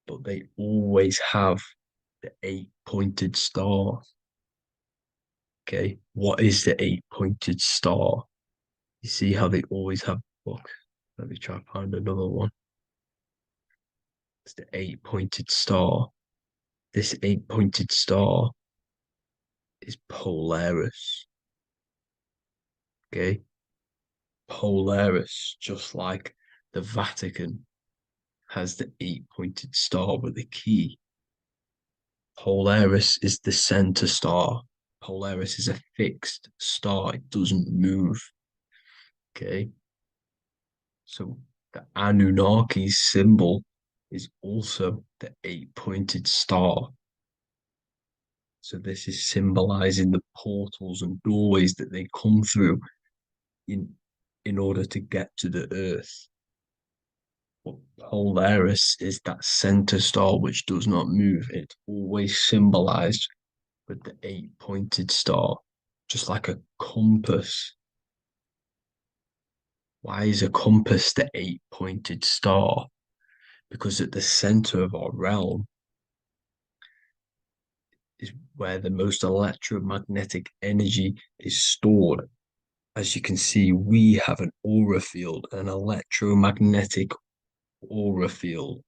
But they always have the 8-pointed star. Okay, what is the 8-pointed star? You see how they always have, look, let me try to find another one. It's the 8-pointed star. This 8-pointed star is Polaris. Okay, Polaris, just like the Vatican has the 8-pointed star with a key. Polaris is the center star. Polaris is a fixed star, it doesn't move. Okay, so the Anunnaki's symbol is also the 8-pointed star. So this is symbolizing the portals and doorways that they come through in order to get to the Earth. But Polaris is that center star which does not move. It's always symbolized with the 8-pointed star, just like a compass. Why is a compass the 8-pointed star? Because at the center of our realm is where the most electromagnetic energy is stored. As you can see, we have an aura field, an electromagnetic aura field.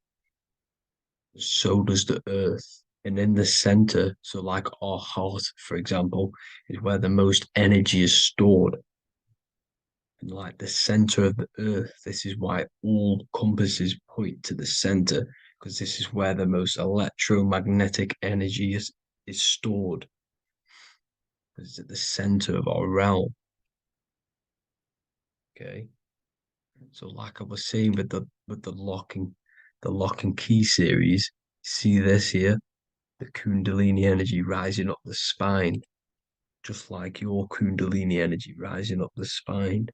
So does the Earth. And in the center, so like our heart, for example, is where the most energy is stored. And like the center of the Earth, this is why all compasses point to the center, because this is where the most electromagnetic energy is stored. It's at the center of our realm. Okay. So like I was saying with the lock and key series, see this here? The Kundalini energy rising up the spine, just like your Kundalini energy rising up the spine.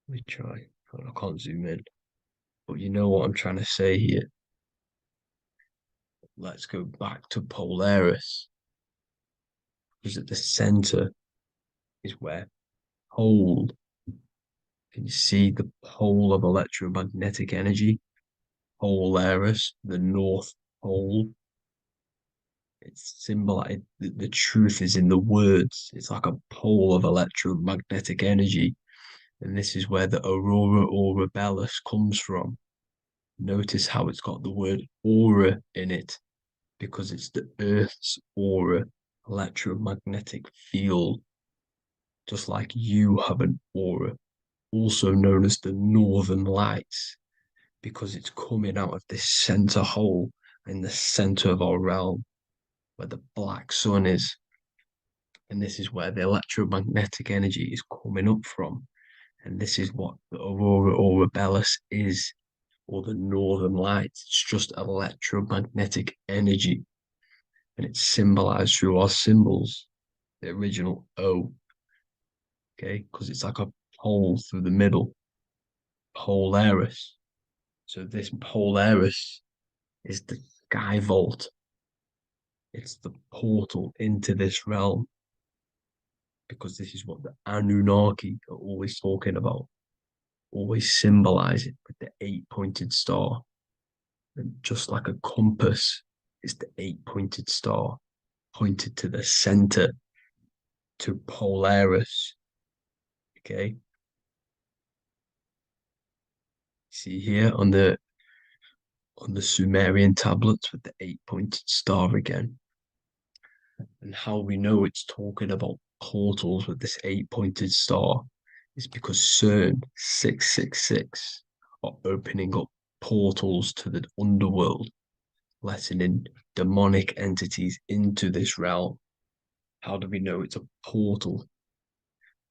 Let me try. I can't zoom in, but you know what I'm trying to say here. Let's go back to Polaris, because at the center is where pole. Can you see the pole of electromagnetic energy? Polaris, the North Pole. It's symbolized. The truth is in the words. It's like a pole of electromagnetic energy. And this is where the aurora borealis comes from. Notice how it's got the word aura in it, because it's the Earth's aura, electromagnetic field. Just like you have an aura, also known as the Northern Lights, because it's coming out of this center hole in the center of our realm, where the black sun is. And this is where the electromagnetic energy is coming up from. And this is what the aurora borealis is, or the northern lights. It's just electromagnetic energy. And it's symbolized through our symbols, the original O. Okay, because it's like a pole through the middle. Polaris. So this Polaris is the sky vault. It's the portal into this realm, because this is what the Anunnaki are always talking about, always symbolize it with the 8-pointed star. And just like a compass is the 8-pointed star, pointed to the center, to Polaris. Okay. See here on the Sumerian tablets with the 8-pointed star again. And how we know it's talking about portals with this 8-pointed star is because CERN 666 are opening up portals to the underworld, letting in demonic entities into this realm. How do we know it's a portal?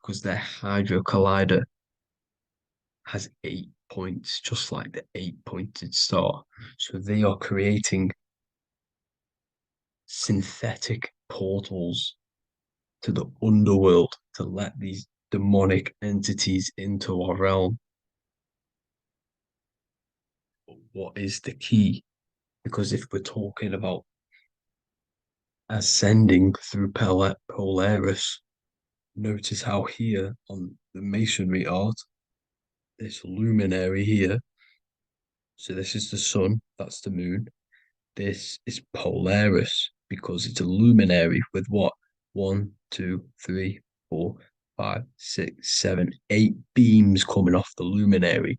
Because their Hydra Collider has 8 points, just like the 8-pointed star. So they are creating synthetic portals to the underworld to let these demonic entities into our realm. But what is the key? Because if we're talking about ascending through Polaris, notice how here on the masonry art, this luminary here, so this is the sun, that's the moon. This is Polaris because it's a luminary with what? 1, 2, 3, 4, 5, 6, 7, 8 beams coming off the luminary,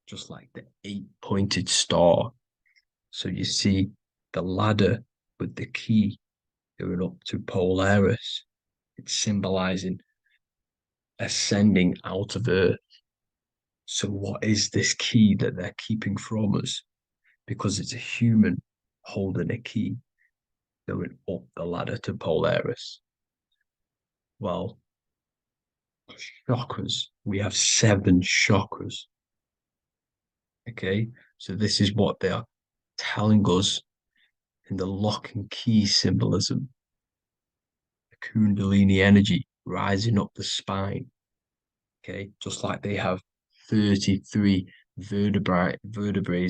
just like the 8-pointed star. So you see the ladder with the key going up to Polaris. It's symbolizing ascending out of Earth. So what is this key that they're keeping from us? Because it's a human holding a key going up the ladder to Polaris. Well, chakras. We have 7 chakras. Okay, so this is what they are telling us in the lock and key symbolism. The Kundalini energy rising up the spine. Okay, just like they have 33 vertebrae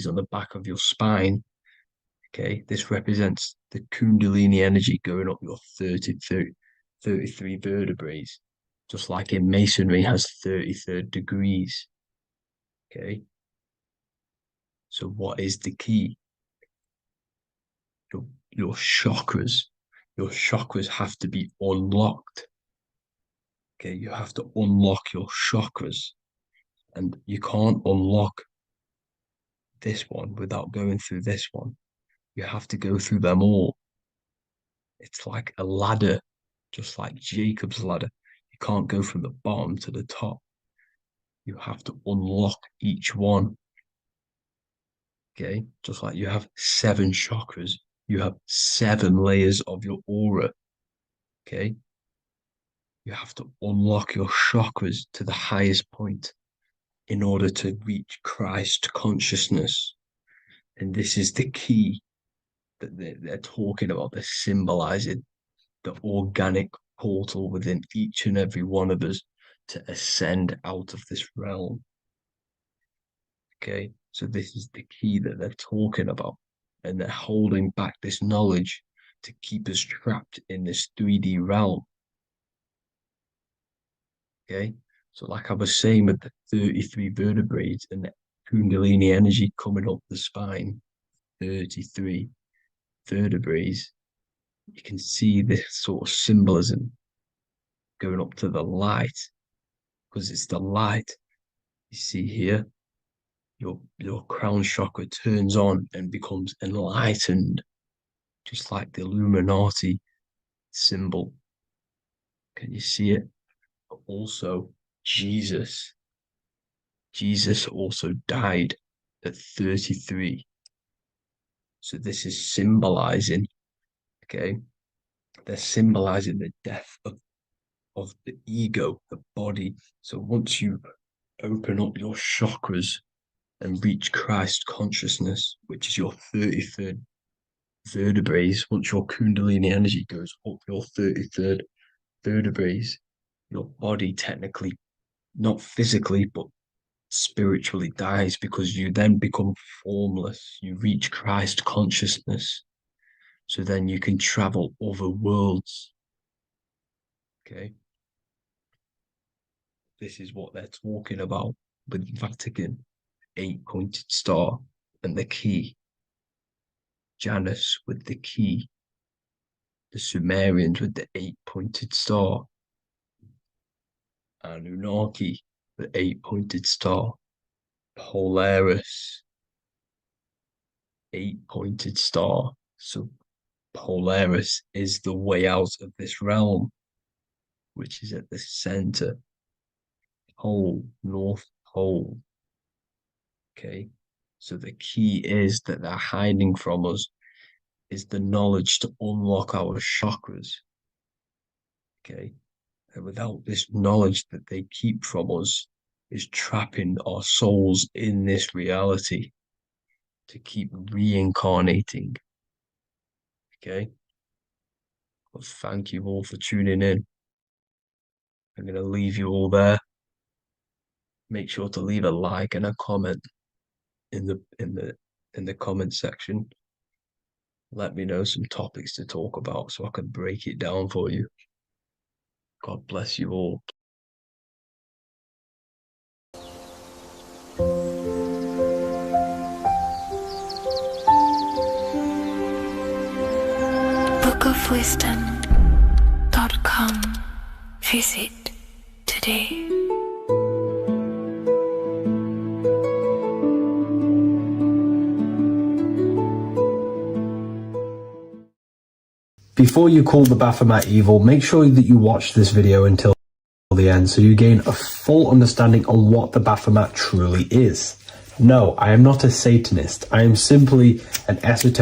on the back of your spine. Okay, this represents the Kundalini energy going up your 33 vertebrae, just like in masonry has 33rd degrees. Okay, so what is the key? Your chakras. Your chakras have to be unlocked. Okay, you have to unlock your chakras, and you can't unlock this one without going through this one. You have to go through them all. It's like a ladder, just like Jacob's ladder. You can't go from the bottom to the top. You have to unlock each one. Okay, just like you have 7 chakras, you have 7 layers of your aura. Okay, you have to unlock your chakras to the highest point in order to reach Christ consciousness. And this is the key that they're talking about. They're symbolizing the organic portal within each and every one of us to ascend out of this realm. Okay, so this is the key that they're talking about, and they're holding back this knowledge to keep us trapped in this 3D realm. Okay, so like I was saying with the 33 vertebrae and the Kundalini energy coming up the spine, 33 vertebrae, you can see this sort of symbolism going up to the light, because it's the light. You see here, your crown chakra turns on and becomes enlightened, just like the Illuminati symbol. Can you see it? But also Jesus also died at 33. So this is symbolizing, okay, they're symbolizing the death of the ego, the body. So once you open up your chakras and reach Christ consciousness, which is your 33rd vertebrae, once your Kundalini energy goes up your 33rd vertebrae, your body technically, not physically, but spiritually dies, because you then become formless. You reach Christ consciousness. So then you can travel other worlds. Okay. This is what they're talking about with Vatican, 8-pointed star, and the key. Janus with the key. The Sumerians with the 8-pointed star. Anunnaki, the 8-pointed star. Polaris, 8-pointed star. So Polaris is the way out of this realm, which is at the center. Pole, North Pole. Okay, so the key is that they're hiding from us is the knowledge to unlock our chakras. Okay, and without this knowledge that they keep from us is trapping our souls in this reality to keep reincarnating. Okay, well, thank you all for tuning in. I'm going to leave you all there. Make sure to leave a like and a comment in the comment section. Let me know some topics to talk about so I can break it down for you. God bless you all. bookofwisdom.com. Visit today. Before you call the Baphomet evil, make sure that you watch this video until the end so you gain a full understanding on what the Baphomet truly is. No, I am not a Satanist. I am simply an esoteric